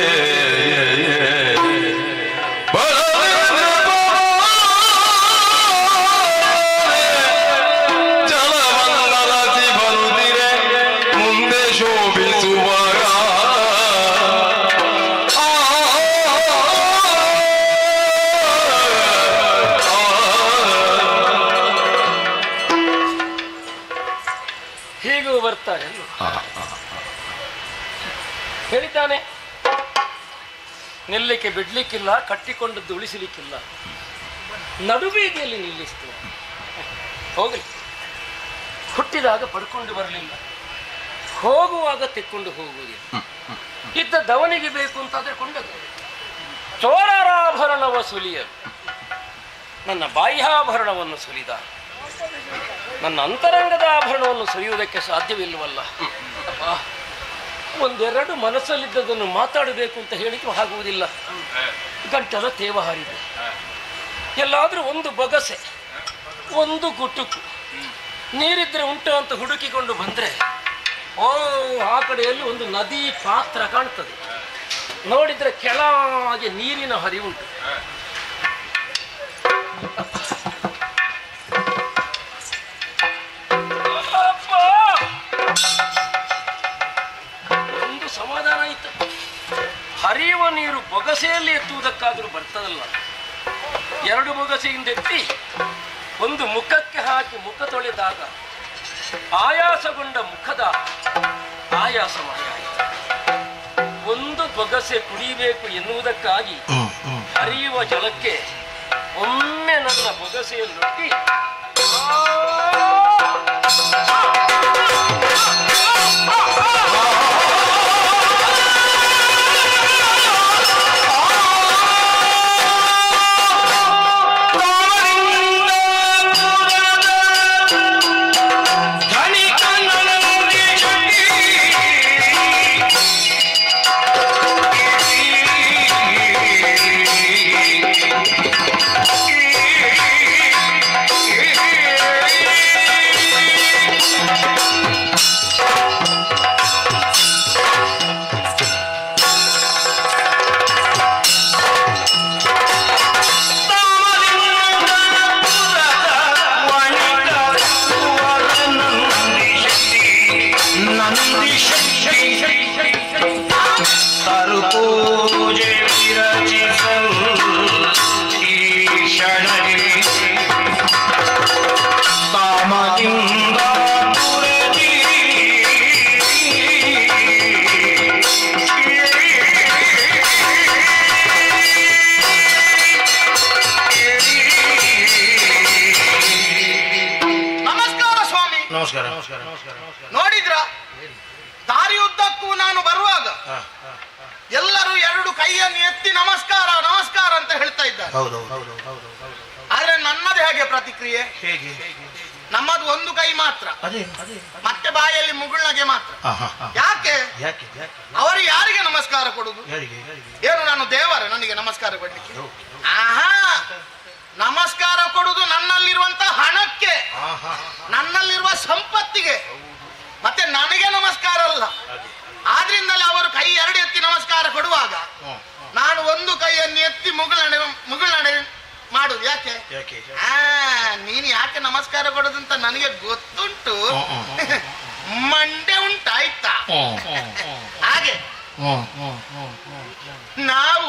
ಜಲವನ್ನರಸಿ ಬರುತ್ತಿರೆ ಮುಂದೆ ಶೋಭಿಸುವಾಗ ಹೀಗೂ ಬರ್ತಾರೆ ಹೇಳಿದ್ದಾನೆ. ನಿಲ್ಲಕ್ಕೆ ಬಿಡ್ಲಿಕ್ಕಿಲ್ಲ, ಕಟ್ಟಿಕೊಂಡದ್ದು ಉಳಿಸಲಿಕ್ಕಿಲ್ಲ, ನಡುಬೀದಿಯಲ್ಲಿ ನಿಲ್ಲಿಸ್ತೇವೆ. ಹೋಗಲಿ, ಹುಟ್ಟಿದಾಗ ಪಡ್ಕೊಂಡು ಬರಲಿಲ್ಲ, ಹೋಗುವಾಗ ತೆಕ್ಕೊಂಡು ಹೋಗುವುದಿಲ್ಲ. ಇದ್ದ ದವನಿಗೆ ಬೇಕು ಅಂತಾದ್ರೆ ಕೊಂಡದ್ದು. ಚೋರರಾಭರಣವ ಸುಲಿಯಲು ನನ್ನ ಬಾಹ್ಯಾಭರಣವನ್ನು ಸುಲಿದ, ನನ್ನ ಅಂತರಂಗದ ಆಭರಣವನ್ನು ಸುಲಿಯುವುದಕ್ಕೆ ಸಾಧ್ಯವಿಲ್ಲವಲ್ಲ. ಒಂದೆರಡು ಮನಸ್ಸಲ್ಲಿದ್ದದನ್ನು ಮಾತಾಡಬೇಕು ಅಂತ ಹೇಳಿದ್ರು ಆಗುವುದಿಲ್ಲ. ಗಂಟಲ ತೇವ ಹಾರಿದೆ. ಎಲ್ಲಾದ್ರೂ ಒಂದು ಬಗಸೆ, ಒಂದು ಗುಟುಕು ನೀರಿದ್ರೆ ಉಂಟು ಅಂತ ಹುಡುಕಿಕೊಂಡು ಬಂದ್ರೆ ಆ ಕಡೆಯಲ್ಲಿ ಒಂದು ನದಿ ಪಾತ್ರ ಕಾಣ್ತದೆ. ನೋಡಿದ್ರೆ ಕೆಳಗೆ ನೀರಿನ ಹರಿವುಂಟು. ಸಮಾಧಾನ ಆಯಿತು. ಹರಿಯುವ ನೀರು ಬೊಗಸೆಯಲ್ಲಿ ಎತ್ತುವುದಕ್ಕಾದರೂ ಬರ್ತದಲ್ಲ. ಎರಡು ಬೊಗಸೆಯಿಂದ ಎತ್ತಿ ಒಂದು ಮುಖಕ್ಕೆ ಹಾಕಿ ಮುಖ ತೊಳೆದಾಗ ಆಯಾಸಗೊಂಡ ಮುಖದ ಆಯಾಸಮಯ ಆಯಿತು. ಒಂದು ಬೊಗಸೆ ಕುಡಿಯಬೇಕು ಎನ್ನುವುದಕ್ಕಾಗಿ ಹರಿಯುವ ಜಲಕ್ಕೆ ಒಮ್ಮೆ ನನ್ನ ಬೊಗಸೆಯನ್ನೊಟ್ಟಿ ನೋಡಿದ್ರ ದಾರಿಯುದ್ದಕ್ಕೂ ನಾನು ಬರುವಾಗ ಎಲ್ಲರೂ ಎರಡು ಕೈಯನ್ನು ಎತ್ತಿ ನಮಸ್ಕಾರ ನಮಸ್ಕಾರ ಅಂತ ಹೇಳ್ತಾ ಇದ್ದಾರೆ. ಆದ್ರೆ ನನ್ನದು ಹೇಗೆ ಪ್ರತಿಕ್ರಿಯೆ? ನಮ್ಮದು ಒಂದು ಕೈ ಮಾತ್ರ, ಮತ್ತೆ ಬಾಯಲ್ಲಿ ಮುಗುಳ್ನಗೆ ಮಾತ್ರ. ಯಾಕೆ? ಅವರು ಯಾರಿಗೆ ನಮಸ್ಕಾರ ಕೊಡುದು? ಏನು ನಾನು ದೇವರ ನನಗೆ ನಮಸ್ಕಾರ ಕೊಡ್ಲಿಕ್ಕೆ? ಆಹಾ, ನಮಸ್ಕಾರ ಕೊಡುದು ನನ್ನಲ್ಲಿರುವಂತ ಹಣಕ್ಕೆ, ನನ್ನಲ್ಲಿರುವ ಸಂಪತ್ತಿಗೆ. ಮತ್ತೆ ನನಗೆ ನಮಸ್ಕಾರ ಅಲ್ಲ, ನಮಸ್ಕಾರ ಕೊಡೋದಂತ ನನಗೆ ಗೊತ್ತುಂಟು. ಮಂಡೆ ಉಂಟಾಯ್ತಾ? ಹಾಗೆ ನಾವು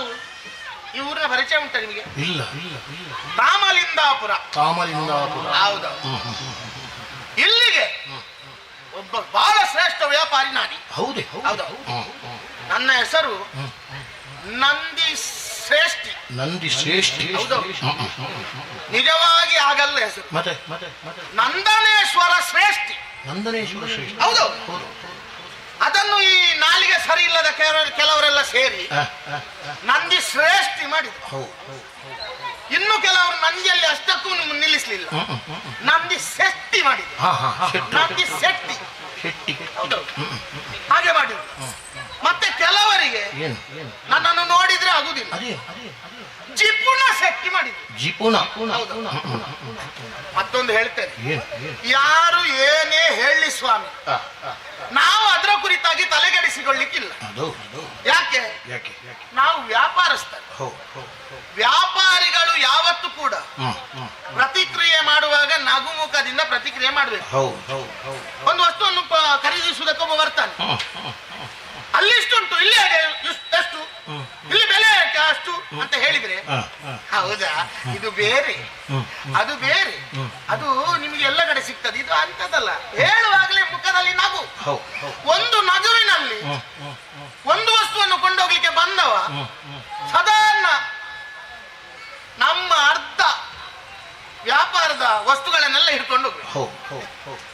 ಈ ಊರಿನ ಪರಿಚಯ ಉಂಟ ನಿಮಗೆ? ಇಲ್ಲ ತಾಮಲಿಂದಾಪುರ. ಹೌದು. ಇಲ್ಲಿಗೆ ಒಬ್ಬ ಬಹಳ ಶ್ರೇಷ್ಠ ವ್ಯಾಪಾರಿ ನಾಡಿ. ಹೌದು. ನನ್ನ ಹೆಸರು ನಂದಿ ಶ್ರೇಷ್ಠಿ. ಹೌದು. ನಿಜವಾಗಿ ಆಗಲ್ಲ ಹೆಸರು. ನಂದನೇಶ್ವರ ಶ್ರೇಷ್ಠಿ. ಹೌದು. ಅದನ್ನು ಈ ನಾಲಿಗೆ ಸರಿ ಇಲ್ಲದ ಕೆಲವರೆಲ್ಲ ಸೇರಿ ನಂದಿ ಶ್ರೇಷ್ಠಿ ಮಾಡಿದ್ರು. ಇನ್ನು ಕೆಲವರು ನಂದಿಯಲ್ಲಿ ಅಷ್ಟಕ್ಕೂ ನಿಲ್ಲಿಸಲಿಲ್ಲ, ನಂದಿ ಶೆಟ್ಟಿ ಮಾಡಿದ್ರು. ನಂದಿ ಶೆಟ್ಟಿ ಹಾಗೆ ಮಾಡಿದ್ರು. ಮತ್ತೆ ಕೆಲವರಿಗೆ ನನ್ನನ್ನು ನೋಡಿದ್ರೆ ಆಗುದಿಲ್ಲ, ಜಿಪುಣ ಶೆಟ್ಟಿ ಮಾಡಿದ್ರು. ಮತ್ತೊಂದು ಹೇಳ್ತೇನೆ, ಯಾರು ಏನೇ ಹೇಳಿ ಸ್ವಾಮಿ, ನಾವು ಅದರ ಕುರಿತಾಗಿ ತಲೆಗೆಡಿಸಿಕೊಳ್ಳಿಕ್ಕಿಲ್ಲ. ಯಾಕೆ? ನಾವು ವ್ಯಾಪಾರಸ್ಥರು. ವ್ಯಾಪಾರಿಗಳು ಯಾವತ್ತೂ ಕೂಡ ಪ್ರತಿಕ್ರಿಯೆ ಮಾಡುವಾಗ ನಗುಮುಖದಿಂದ ಪ್ರತಿಕ್ರಿಯೆ ಮಾಡಬೇಕು. ಒಂದು ವಸ್ತುವನ್ನು ಖರೀದಿಸುವುದಕ್ಕೊಬ್ಬ ಬರ್ತಾನೆ, ಅಲ್ಲಿಷ್ಟುಂಟು, ಇಲ್ಲಿ ಹಾಗೆ ಎಷ್ಟು, ಇಲ್ಲಿ ಬೆಲೆ ಅಷ್ಟು ಅಂತ ಹೇಳಿದ್ರೆ, ಹೌದಾ ಇದು ಬೇರೆ, ಅದು ಬೇರೆ, ಅದು ನಿಮಗೆ ಎಲ್ಲ ಕಡೆ ಸಿಗ್ತದೆ, ಇದು ಅಂತದಲ್ಲ. ಹೇಳುವಾಗಲೇ ಮುಖದಲ್ಲಿ ನಗು. ಒಂದು ನಗುವಿನಲ್ಲಿ ಒಂದು ವಸ್ತುವನ್ನು ಕೊಂಡೋಗ್ಲಿಕ್ಕೆ ಬಂದವ ಸಾಧಾರಣ ನಮ್ಮ ಅರ್ಧ ವ್ಯಾಪಾರದ ವಸ್ತುಗಳನ್ನೆಲ್ಲ ಹಿಡ್ಕೊಂಡು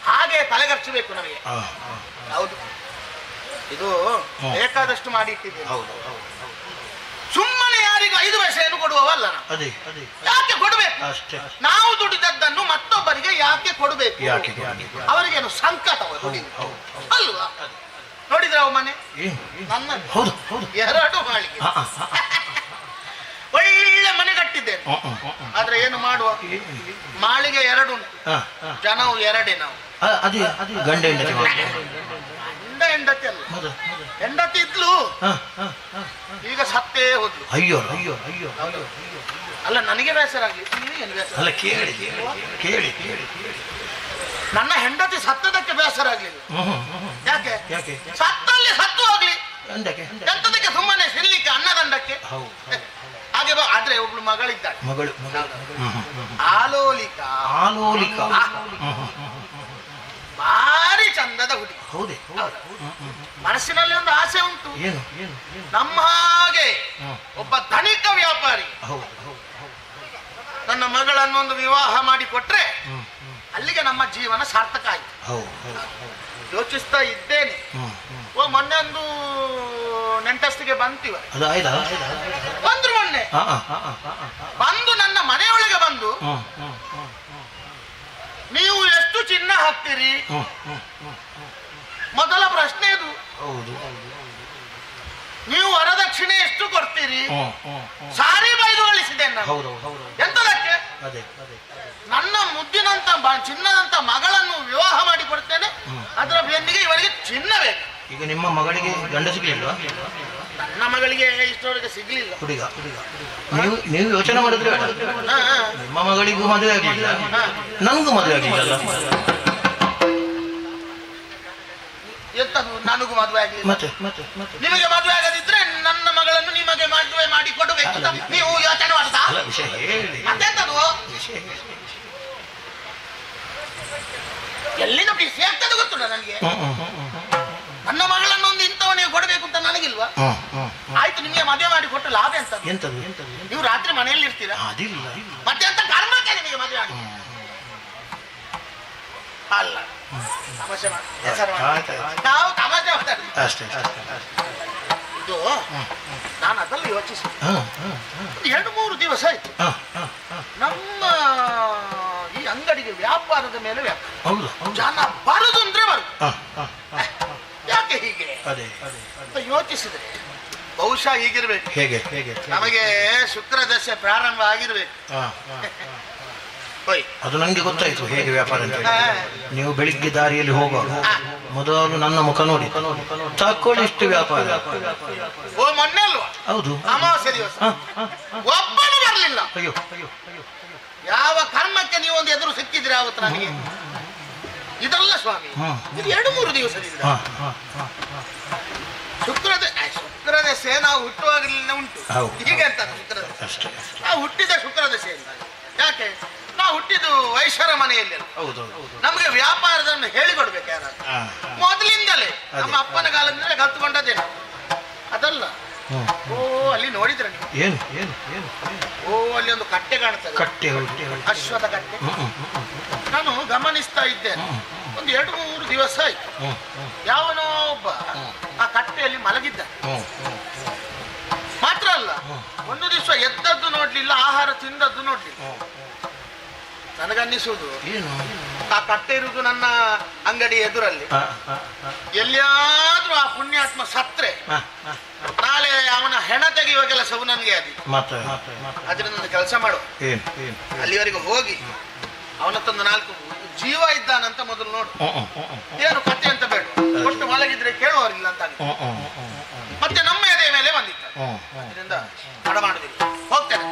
ಹಾಗೆ ತಲೆಗರ್ಚಬೇಕು ನಮಗೆ. ಹೌದು, ಇದು ಬೇಕಾದಷ್ಟು ಮಾಡಿ ಇಟ್ಟಿದ್ದೇನೆ. ಸುಮ್ಮನೆ ಯಾರಿಗೂ 5 ಪೈಸೆಯನ್ನು ಕೊಡುವವಲ್ಲ. ಯಾಕೆ ಕೊಡಬೇಕು? ನಾವು ದುಡಿದದ್ದನ್ನು ಮತ್ತೊಬ್ಬರಿಗೆ ಯಾಕೆ ಕೊಡಬೇಕು? ಅವರಿಗೇನು ಸಂಕಟ ಅಲ್ವಾ? ನೋಡಿದ್ರೆ ಅವ ಮನೆ ನನ್ನ 2 ಮಾಳಿಗೆ ಒಳ್ಳೆ ಮನೆ ಕಟ್ಟಿದ್ದೇನೆ. ಆದ್ರೆ ಏನು ಮಾಡುವ, ಮಾಳಿಗೆ 2 ಉಂಟು, ಜನವು 2 ನಾವು. ಗಂಡ ಹೆಂಡತಿ ಅಲ್ಲ, ಹೆಂಡತಿ ಇದ್ಲು, ಈಗ ಸತ್ತೇ ಹೋದ್ಲು. ಅಯ್ಯೋ. ಅಲ್ಲ, ನನಗೆ ಬೇಸರ ಆಗ್ಲಿ, ನಿನಗೇನು ಬೇಸರ? ಕೇಳಿ, ನನ್ನ ಹೆಂಡತಿ ಸತ್ತದಕ್ಕೆ ಬೇಸರ ಆಗ್ಲಿಲ್ಲ. ಯಾಕೆ? ಸತ್ತಲ್ಲಿ ಸತ್ತು ಹೋಗ್ಲಿ, ಎಂತದಕ್ಕೆ ಸುಮ್ಮನೆ ಸಿರ್ಲಿಕ್ಕೆ ಅನ್ನದಂಡಕ್ಕೆ. ಹಾಗೆ ಆದ್ರೆ ಒಬ್ಳು ಮಗಳಿದ್ದಾಳೆ, ಆಲೋಲಿಕಾ. ಭಾರಿ ಚಂದದ ಹುಡುಗಿ. ಮನಸ್ಸಿನಲ್ಲಿ ಒಂದು ಆಸೆ ಉಂಟು, ನಮ್ಮ ಹಾಗೆ ಒಬ್ಬ ಧನಿಕ ವ್ಯಾಪಾರಿ ನನ್ನ ಮಗಳನ್ನು ಒಂದು ವಿವಾಹ ಮಾಡಿ ಕೊಟ್ರೆ ಅಲ್ಲಿಗೆ ನಮ್ಮ ಜೀವನ ಸಾರ್ಥಕ ಆಯ್ತು. ಯೋಚಿಸ್ತಾ ಇದ್ದೇನೆ. ಮೊನ್ನೆ ಒಂದು ನೆಂಟಸ್ತಿಗೆ ಬಂತೀವ, ಬಂದ್ರು ಮೊನ್ನೆ ಬಂದು ನನ್ನ ಮನೆಯೊಳಗೆ ಬಂದು, ನೀವು ಎಷ್ಟು ಚಿನ್ನ ಹಾಕ್ತೀರಿ? ಮೊದಲ ಪ್ರಶ್ನೆ ಇದು. ನೀವು ವರದಕ್ಷಿಣೆ ಎಷ್ಟು ಕೊಡ್ತೀರಿ? ಸಾರಿ ಬೈದು ಕಳಿಸಿದ್ದೇನೆ. ಎಂತದಕ್ಕೆ? ನನ್ನ ಮುದ್ದಿನಂತ ಚಿನ್ನದಂತ ಮಗಳನ್ನು ವಿವಾಹ ಮಾಡಿ ಕೊಡ್ತೇನೆ, ಅದರ ಬೆನ್ನಿಗೆ ಇವರಿಗೆ ಚಿನ್ನ ಬೇಕು. ಈಗ ನಿಮ್ಮ ಮಗಳಿಗೆ ಗಂಡ ಸಿಗ್ಲಿಲ್ವಾ? ನನ್ನ ಮಗಳಿಗೆ ಇಷ್ಟವರೆಗೆ ಸಿಗ್ಲಿಲ್ಲ. ನೀವು ಯೋಚನೆ ಮಾಡಿದ್ರೆ ನಿಮ್ಮ ಮಗಳಿಗೂ ಮದುವೆ ಆಗಲಿಲ್ಲ, ನನಗೂ ಮದುವೆ ಆಗಲಿಲ್ಲ. ಎಂತದು ನನಗೂ ಮದುವೆ ಆಗಲಿಲ್ಲ? ನಿಮಗೆ ಮದುವೆ ಆಗದಿದ್ರೆ ನನ್ನ ಮಗಳನ್ನು ನಿಮಗೆ ಮದುವೆ ಮಾಡಿ ಕೊಡಬೇಕು ನೀವು ಯೋಚನೆ ಮಾಡ್ತಾ? ಮತ್ತೆಂತದು? ಎಲ್ಲಿಂದ ಬಿಸಿ ಆಗ್ತದೆ ಗೊತ್ತುಂಟ ನನಗೆ. ನನ್ನ ಮಗಳನ್ನು ಒಂದು ಇಂಥವನಿಗೆ ಕೊಡಬೇಕು ಅಂತ ನನಗಿಲ್ವಾ? ಆಯ್ತು, ನಿಮಗೆ ಮದುವೆ ಮಾಡಿ ಕೊಟ್ಟು ಲಾಭ ಎಂತದ್ದು? ನೀವು ರಾತ್ರಿ ಮನೆಯಲ್ಲಿ ಇರ್ತೀರಾ? ಮತ್ತೆ ಅಂತ ಕರ್ಮಕ್ಕೆ ನಿಮಗೆ ಮದುವೆ ಆಗಿ ಅಲ್ಲ. ತಮಾಷೆ ಮಾಡಿ ನಾವು ತಮಾಷೆ ಮಾತಾಡ್ತೀವಿ. ಇದು ನಾನು ಅದನ್ನು ಯೋಚಿಸಿದೆ. 2-3 ದಿವಸ ಆಯ್ತು ನಮ್ಮ ಈ ಅಂಗಡಿಗೆ ವ್ಯಾಪಾರದ ಮೇಲೆ ವ್ಯಾಪಾರ, ಜನ ಬರುದು ಅಂದ್ರೆ ಬರುದು. ಯಾಕೆ ಹೀಗೆ ಅಂತ ಯೋಚಿಸಿದ್ರೆ ಬಹುಶಃ ಹೀಗಿರ್ಬೇಕು. ನಮಗೆ ಶುಕ್ರ ದಶೆ ಪ್ರಾರಂಭ ಆಗಿರ್ಬೇಕು. ಅದು ನಂಗೆ ಗೊತ್ತಾಯ್ತು ಹೇಗೆ ವ್ಯಾಪಾರ ಅಂತ. ನೀವು ಬೆಳಿಗ್ಗೆ ದಾರಿಯಲ್ಲಿ ಹೋಗುವಾಗ ಮೊದಲು ನನ್ನ ಮುಖ ನೋಡಿ ತಕೊಳ್ಳಿ ಇಷ್ಟು ವ್ಯಾಪಾರ. ಮೊನ್ನೆ ಅಲ್ವಾ? ಹೌದು, ಅಮಾವಾಸ್ಯೆ ದಿವಸ ಒಬ್ಬನು ಬರಲಿಲ್ಲ. ಯಾವ ಕರ್ಮಕ್ಕೆ ನೀವು ಒಂದು ಎದುರು ಸಿಕ್ಕಿದ್ರೆ ಅವತ್ತು ನನಗೆ ಇದಲ್ಲ ಸ್ವಾಮಿ. ಇದು 2-3 ದಿವಸದಿಂದ ಶುಕ್ರದಶೆ ನಾವು ಹುಟ್ಟುವಾಗಲಿಂದ ಉಂಟು. ಹೀಗೆ ಅಂತ ಶುಕ್ರದಶೆ ನಾವು ಹುಟ್ಟಿದ ಶುಕ್ರದಶೆ ಅಂತ. ಯಾಕೆ ನಾವು ಹುಟ್ಟಿದ್ದು ವೈಶ್ಯರ ಮನೆಯಲ್ಲಿ, ನಮಗೆ ವ್ಯಾಪಾರದನ್ನು ಹೇಳಿಕೊಡ್ಬೇಕು ಯಾರಾದ್ರೂ. ಮೊದಲಿಂದಲೇ ನಮ್ಮ ಅಪ್ಪನ ಕಾಲದಿಂದಲೇ ಕಲ್ತುಕೊಂಡದ್ದೇನೆ ಅದಲ್ಲ. ಓ ಅಲ್ಲಿ ನೋಡಿದ್ರೆ ಏನು ಓ ಅಲ್ಲಿ ಒಂದು ಕಟ್ಟೆ ಕಾಣ್ತದೆ, ಅಶ್ವಥ ಕಟ್ಟೆ. ನಾನು ಗಮನಿಸ್ತಾ ಇದ್ದೇನೆ. ಒಂದು 2-3 ದಿವಸ ಆಯ್ತು, ಯಾವನೋ ಒಬ್ಬ ಆ ಕಟ್ಟೆಯಲ್ಲಿ ಮಲಗಿದ್ದ. ಮಾತ್ರ ಅಲ್ಲ, ಒಂದು ದಿವಸ ಎದ್ದದ್ದು ನೋಡ್ಲಿಲ್ಲ, ಆಹಾರ ತಿಂದದ್ದು ನೋಡ್ಲಿಲ್ಲ. ನನಗನ್ನಿಸುವುದು ಆ ಕಟ್ಟೆ ಇರುವುದು ನನ್ನ ಅಂಗಡಿ ಎದುರಲ್ಲಿ. ಎಲ್ಲಿಯಾದ್ರೂ ಆ ಪುಣ್ಯಾತ್ಮ ಸತ್ರೆ ನಾಳೆ ಅವನ ಹೆಣ ತೆಗೆಯುವ ಕೆಲಸವು ನನಗೆ ಅದರಿಂದ ಒಂದು ಕೆಲಸ ಮಾಡು, ಅಲ್ಲಿವರೆಗೂ ಹೋಗಿ ಅವನ ತಂದು 4 ಜೀವ ಇದ್ದಾನಂತ ಮೊದಲು ನೋಡು. ಏನು ಕತೆ ಅಂತ ಬೇಡ, ಒಟ್ಟು ಮಲಗಿದ್ರೆ ಕೇಳುವವರಿಲ್ಲ ಅಂತ ಮತ್ತೆ ನಮ್ಮ ಎದೆಯ ಮೇಲೆ ಬಂದಿತ್ತು. ಅದರಿಂದ ತಡ ಮಾಡುದಿಲ್ಲ, ಹೋಗ್ತೇನೆ.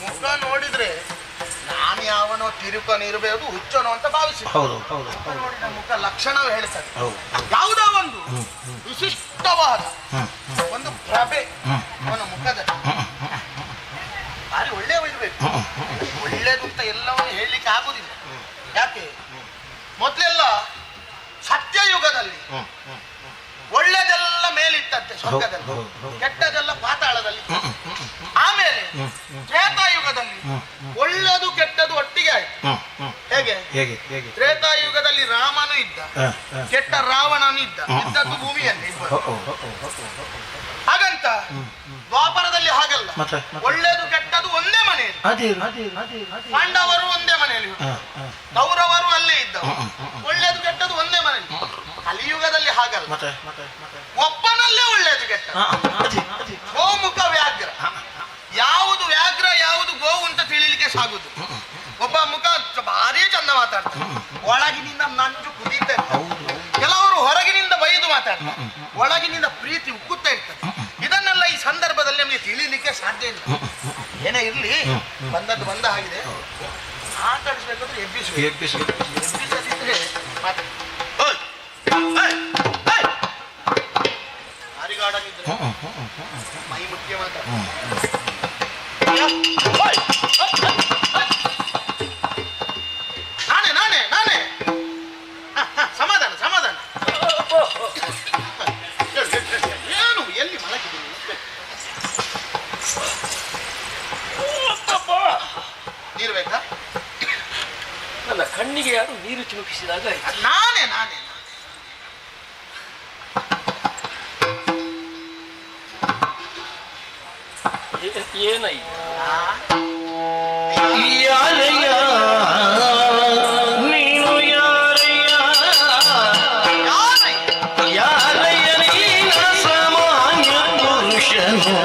ಮುಖ ನೋಡಿದ್ರೆ ನಾನು ಯಾವನೋ ತಿರುಕನಿರಬಹುದು, ಹುಚ್ಚನೋ ಅಂತ ಭಾವಿಸಿದೆ. ನೋಡಿದ ಮುಖ ಲಕ್ಷಣವೇ ಹೇಳ್ತದೆ. ಯಾವುದೋ ಒಂದು ವಿಶಿಷ್ಟವಾದ ಒಂದು ಪ್ರಭೆ ಅವನ ಮುಖದಲ್ಲಿ. ಭಾರಿ ಒಳ್ಳೆಯವಿರ್ಬೇಕು. ಒಳ್ಳೇದು ಅಂತ ಎಲ್ಲವನ್ನು ಹೇಳಲಿಕ್ಕೆ ಆಗುದಿಲ್ಲ. ಯಾಕೆ ಮೊದಲೆಲ್ಲ ಸತ್ಯಯುಗದಲ್ಲಿ ಒಳ್ಳೆದೆಲ್ಲ ಮೇಲಿಟ್ಟಂತೆ ಸ್ವರ್ಗದಲ್ಲಿ, ಕೆಟ್ಟದೆಲ್ಲ ಪಾತಾಳದಲ್ಲಿ. ಆಮೇಲೆ ತ್ರೇತಾಯುಗದಲ್ಲಿ ಒಳ್ಳೆದು ಕೆಟ್ಟದು ಒಟ್ಟಿಗೆ ಆಯ್ತು. ಹೇಗೆ ತ್ರೇತಾಯುಗದಲ್ಲಿ ರಾಮನು ಇದ್ದ, ಕೆಟ್ಟ ರಾವಣನು ಇದ್ದದ್ದು ಭೂಮಿಯಲ್ಲಿ. ಹಾಗಂತ ದ್ವಾಪರದಲ್ಲಿ ಹಾಗಲ್ಲ, ಒಳ್ಳೆದು ಕೆಟ್ಟದು ಒಂದೇ ಮನೆಯಲ್ಲಿ. ಪಾಂಡವರು ಒಂದೇ ಮನೆಯಲ್ಲಿ, ಕೌರವರು ಅಲ್ಲೇ ಇದ್ದವು. ಒಳ್ಳೆದು ಕೆಟ್ಟದು ಒಂದೇ ಮನೆಯಲ್ಲಿ. ಕಲಿಯುಗದಲ್ಲಿ ಹಾಗಲ್ಲ, ಒಬ್ಬನಲ್ಲೇ ಒಳ್ಳೆದು ಕೆಟ್ಟ. ಗೋಮುಖ ವ್ಯಾಘ್ರ, ಯಾವುದು ವ್ಯಾಘ್ರ ಯಾವುದು ಗೋವು ಅಂತ ತಿಳಿಲಿಕ್ಕೆ ಸಾಗುದು. ಒಬ್ಬ ಮುಖ ಭಾರಿ ಚಂದ ಮಾತಾಡ್ತಾರೆ, ಒಳಗಿನಿಂದ ನಂಜು ಕುದೀತಾರೆ. ಕೆಲವರು ಹೊರಗಿನಿಂದ ಬೈದು ಮಾತಾಡ್ತಾರೆ, ಒಳಗಿನಿಂದ ಪ್ರೀತಿ ಉಕ್ಕುತ್ತಾ ಇರ್ತಾರೆ. ಇದನ್ನೆಲ್ಲ ಈ ಸಂದರ್ಭದಲ್ಲಿ ನಮಗೆ ತಿಳಿಲಿಕ್ಕೆ ಸಾಧ್ಯ ಇಲ್ಲ. ಏನೇ ಇರ್ಲಿ, ಬಂದದ್ದು ಬಂದ ಹಾಗಿದೆ. ಮಾತಾಡಿಸ್ಬೇಕಾದ್ರೆ ಎಬ್ಬಿಸದಿದ್ರೆ ಹರಿಗಾಡನಿದ್ರೆ ಮೈ ಮುಖ್ಯ ಮಾತಾಡ. ನಾನೇ ಸಮಾಧಾನ ಸಮಾಧಾನ. ಏನು ಎಲ್ಲಿ ಮಲಗಿದ್ದೀನಿ? ನೀರು ಬೇಕಾ? ನನ್ನ ಕಣ್ಣಿಗೆ ಯಾರು ನೀರು ಚುಮುಕಿಸಿದಾಗ ನಾನೇ ಏನಯ್ಯ ಯಾರಯ್ಯ ನೀನು ಯಾರಯ್ಯ ಯಾರಯ್ಯ ನೀನ ಸಾಮಾನ್ಯ ಪುರುಷನು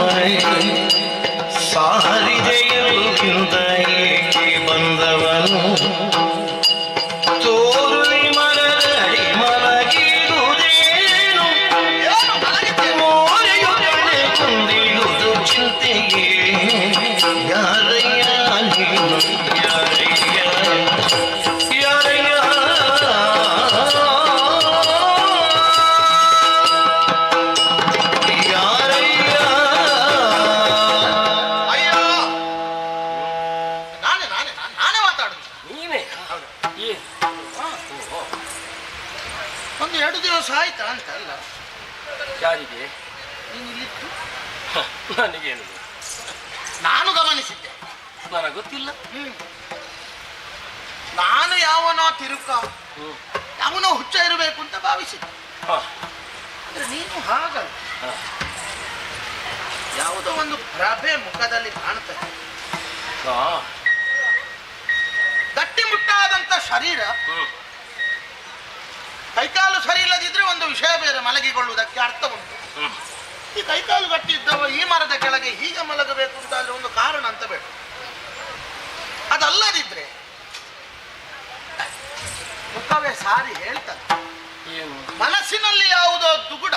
ಸಾರಿದೆಯಲ್ಕಿಂತ ಏಕೆ ಬಂದವನು ತೋರುಳಿ ಮರದಡಿ ಮಲಗಿರುವುದೇನು ಮೋರೆಯು ಕಡೆ ಕುಂದಿಡುವುದು ಚಿಂತೆಗೆ ಯಾರಯ್ಯ ನೀನು ಯಾರಯ್ಯ ಯಾರಯ್ಯ ಯಾರಯ್ಯ ಅಯ್ಯೋ ನಾನೇ ಮಾತಾಡುದು. ನೀನೇ ಒಂದು 2 ದಿವಸ ಆಯ್ತಾ ಅಂತ ಅಲ್ಲ. ಯಾರಿಗೆ? ನೀನು ಇಲ್ಲಿತ್ತು ನನಗೇನು ನಾನು ಗಮನಿಸಿದ್ದೆ. ನನಗೆ ಗೊತ್ತಿಲ್ಲ. ನಾನು ಯಾವನೋ ತಿರುಕ, ಯಾವನೋ ಹುಚ್ಚ ಇರಬೇಕು ಅಂತ ಭಾವಿಸಿದ್ದೆ. ಅಂದ್ರೆ ನೀನು ಹಾಗಲ್ಲ. ಯಾವುದೋ ಒಂದು ಪ್ರಭೆ ಮುಖದಲ್ಲಿ ಕಾಣುತ್ತದೆ. ಹಾ. ಗಟ್ಟಿಮುಟ್ಟಾದಂತ ಶರೀರ, ಕೈಕಾಲು ಸರಿ ಇಲ್ಲದಿದ್ರೆ ಒಂದು ವಿಷಯ ಬೇರೆ, ಮಲಗಿಕೊಳ್ಳುವುದಕ್ಕೆ ಅರ್ಥ ಉಂಟು. ಈ ಕೈಕಾಲು ಗಟ್ಟಿ ಇದ್ದವ ಈ ಮರದ ಕೆಳಗೆ ಹೀಗೆ ಮಲಗಬೇಕು ಅಂತಾದ್ರೆ ಒಂದು ಕಾರಣ ಅಂತ ಬೇಕು. ಅದಲ್ಲದಿದ್ರೆ ಮುಖವೇ ಸಾರಿ ಹೇಳ್ತದೆ. ಏನು? ಮನಸ್ಸಿನಲ್ಲಿ ಯಾವುದೋ ದುಗುಡ,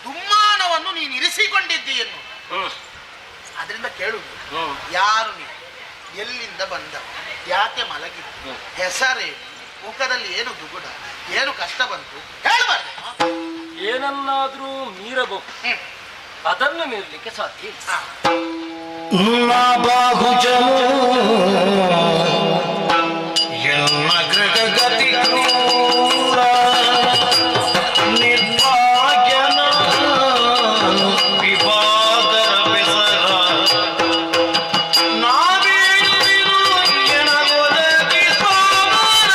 ದುಮ್ಮಾನವನ್ನು ನೀನು ಇರಿಸಿಕೊಂಡಿದ್ದೀಯನ್ನು. ಅದರಿಂದ ಕೇಳುವುದು, ಯಾರು ನೀನು, ಎಲ್ಲಿಂದ ಬಂದ, ಯಾಕೆ ಮಲಗಿದ್ದು, ಹೆಸರೇನು, ಮುಖದಲ್ಲಿ ಏನು ದುಗುಡ, ಏನು ಕಷ್ಟ ಬಂತು ಹೇಳಬಾರ್ದು. ಏನನ್ನಾದ್ರೂ ಮೀರಬಹುದು, ಅದನ್ನು ಮೀರಲಿಕ್ಕೆ ಸಾಧ್ಯ ಇಲ್ಲ. ಬಾಹುಜನು ಎನ್ನ ಗೃಹಗತಿ ಕ್ರೂರ ನಿರ್ಭಾಗ್ಯನ ವಿವಾದರ ಬೆಸರ ನಾವೇನು ಎಣಗೊದಗಿ ಸಾಮರ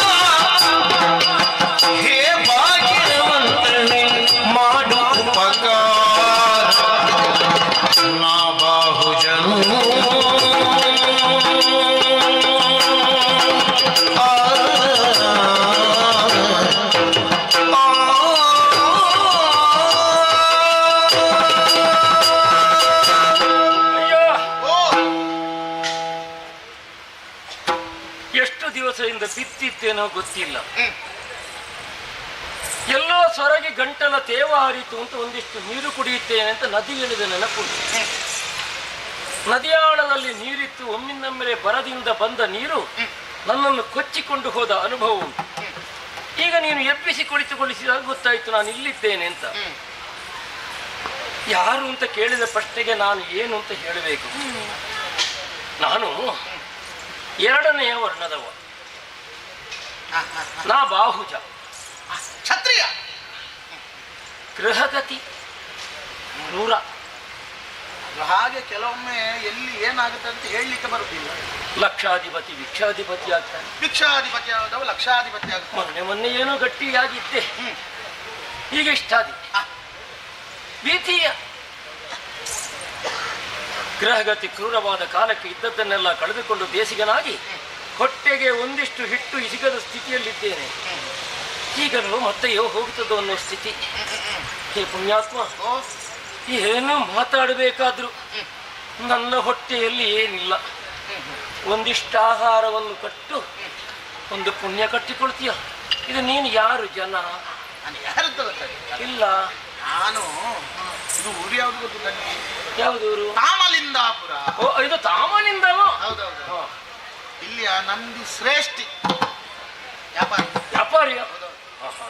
ಹೇ ಭಾಗ್ಯವಂತನೇ ಮಾಡು ಉಪಕಾರ ನಾ ಬಾಹುಜನು ಎಷ್ಟು ದಿವಸದಿಂದ ಬಿತ್ತಿತ್ತೇನೋ ಗೊತ್ತಿಲ್ಲ. ಎಲ್ಲೋ ಸೊರಗಿ ಗಂಟಲ ತೇವ ಹರಿತು ಅಂತ ಒಂದಿಷ್ಟು ನೀರು ಕುಡಿಯುತ್ತೇನೆ ಅಂತ ನದಿ ಇಳಿದ ನೆನಪುಂಟು. ನದಿಯಾಳದಲ್ಲಿ ನೀರಿತ್ತು, ಒಮ್ಮಿಂದೊಮ್ಮೆಲೆ ಬರದಿಂದ ಬಂದ ನೀರು ನನ್ನನ್ನು ಕೊಚ್ಚಿಕೊಂಡು ಹೋದ ಅನುಭವ ಉಂಟು. ಈಗ ನೀನು ಎಬ್ಬಿಸಿ ಕುಳಿತುಗೊಳಿಸಿದಾಗ ಗೊತ್ತಾಯ್ತು ನಾನು ಇಲ್ಲಿದ್ದೇನೆ ಅಂತ. ಯಾರು ಅಂತ ಕೇಳಿದ ಪ್ರಶ್ನೆಗೆ ನಾನು ಏನು ಅಂತ ಹೇಳಬೇಕು? ನಾನು ಎರಡನೆಯ ವರ್ಣದವ, ನಾ ಬಾಹುಜ, ಕ್ಷತ್ರಿಯ, ಗೃಹಗತಿ, ಕ್ರೂರ. ಹಾಗೆ ಕೆಲವೊಮ್ಮೆ ಎಲ್ಲಿ ಏನಾಗುತ್ತೆ ಅಂತ ಹೇಳಲಿಕ್ಕೆ ಬರುವುದಿಲ್ಲ. ಲಕ್ಷಾಧಿಪತಿ ಭಿಕ್ಷಾಧಿಪತಿ ಆಗ್ತಾನೆ. ಭಿಕ್ಷಾಧಿಪತಿ ಆದವ ಲಕ್ಷಾಧಿಪತಿ ಆಗುತ್ತೆ. ಮೊನ್ನೆ ಏನೋ ಗಟ್ಟಿಯಾಗಿದ್ದೆ, ಈಗ ಇಷ್ಟಾದಿ ಭೀತಿಯ. ಗೃಹಗತಿ ಕ್ರೂರವಾದ ಕಾಲಕ್ಕೆ ಇದ್ದದ್ದನ್ನೆಲ್ಲ ಕಳೆದುಕೊಂಡು ಬೇಸಿಗನಾಗಿ ಹೊಟ್ಟೆಗೆ ಒಂದಿಷ್ಟು ಹಿಟ್ಟು ಸಿಗದ ಸ್ಥಿತಿಯಲ್ಲಿದ್ದೇನೆ. ಈಗಲೂ ಮತ್ತೆಯೋ ಹೋಗುತ್ತದೋ ಅನ್ನೋ ಸ್ಥಿತಿ. ಹೇ ಪುಣ್ಯಾತ್ಮ, ಏನು ಮಾತಾಡಬೇಕಾದ್ರೂ ನನ್ನ ಹೊಟ್ಟೆಯಲ್ಲಿ ಏನಿಲ್ಲ. ಒಂದಿಷ್ಟು ಆಹಾರವನ್ನು ಕಟ್ಟು ಒಂದು ಪುಣ್ಯ ಕಟ್ಟಿಕೊಳ್ತೀಯ. ಇದು ನೀನು ಯಾರು ಜನ? ನಾನು ಯಾರದ್ದು ಗೊತ್ತಾಗಿಲ್ಲ. ಇಲ್ಲ, ನಾನು ಇದು ಊರು ಯಾವ್ದು ಗೊತ್ತು ನನಗೆ? ಯಾವುದೂರು? ತಾಮಲಿಂದಾಪುರ. ಓ, ಇದು ತಾಮನಿಂದವೋ? ಹೌದೌದು. ಇಲ್ಲಿಯ ನಂದಿ ಶ್ರೇಷ್ಠಿ ವ್ಯಾಪಾರಿಯ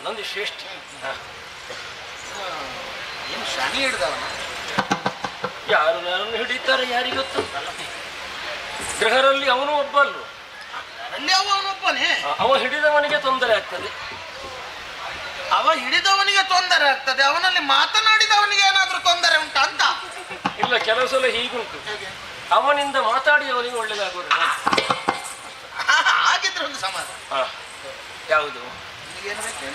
ನಂದಿ ಶ್ರೇಷ್ಠಿ. ಏನು ಶನಿ ಹಿಡ್ದವನ? ಯಾರು ನನ್ನನ್ನು ಹಿಡಿತಾರೆ ಯಾರಿಗೊತ್ತು? ಗೃಹರಲ್ಲಿ ಅವನು ಒಬ್ಬ ಅಲ್ವ? ಅಲ್ಲಿ ಅವನೊಬ್ಬನೇ. ಅವ ಹಿಡಿದವನಿಗೆ ತೊಂದರೆ ಆಗ್ತದೆ. ಅವ ಹಿಡಿದವನಿಗೆ ತೊಂದರೆ ಆಗ್ತದೆ, ಅವನಲ್ಲಿ ಮಾತನಾಡಿದವನಿಗೆ ಏನಾದ್ರೂ ತೊಂದರೆ ಉಂಟಾ ಅಂತ? ಇಲ್ಲ, ಕೆಲವು ಸಲ ಹೀಗುಂಟು, ಅವನಿಂದ ಮಾತಾಡಿ ಅವನಿಗೆ ಒಳ್ಳೇದಾಗೋದು. ಹಾಗಿದ್ರೆ ಒಂದು ಸಮಾಧಾನ. ಯಾವುದು? ನಿನಗೇನು ಬೇಕು?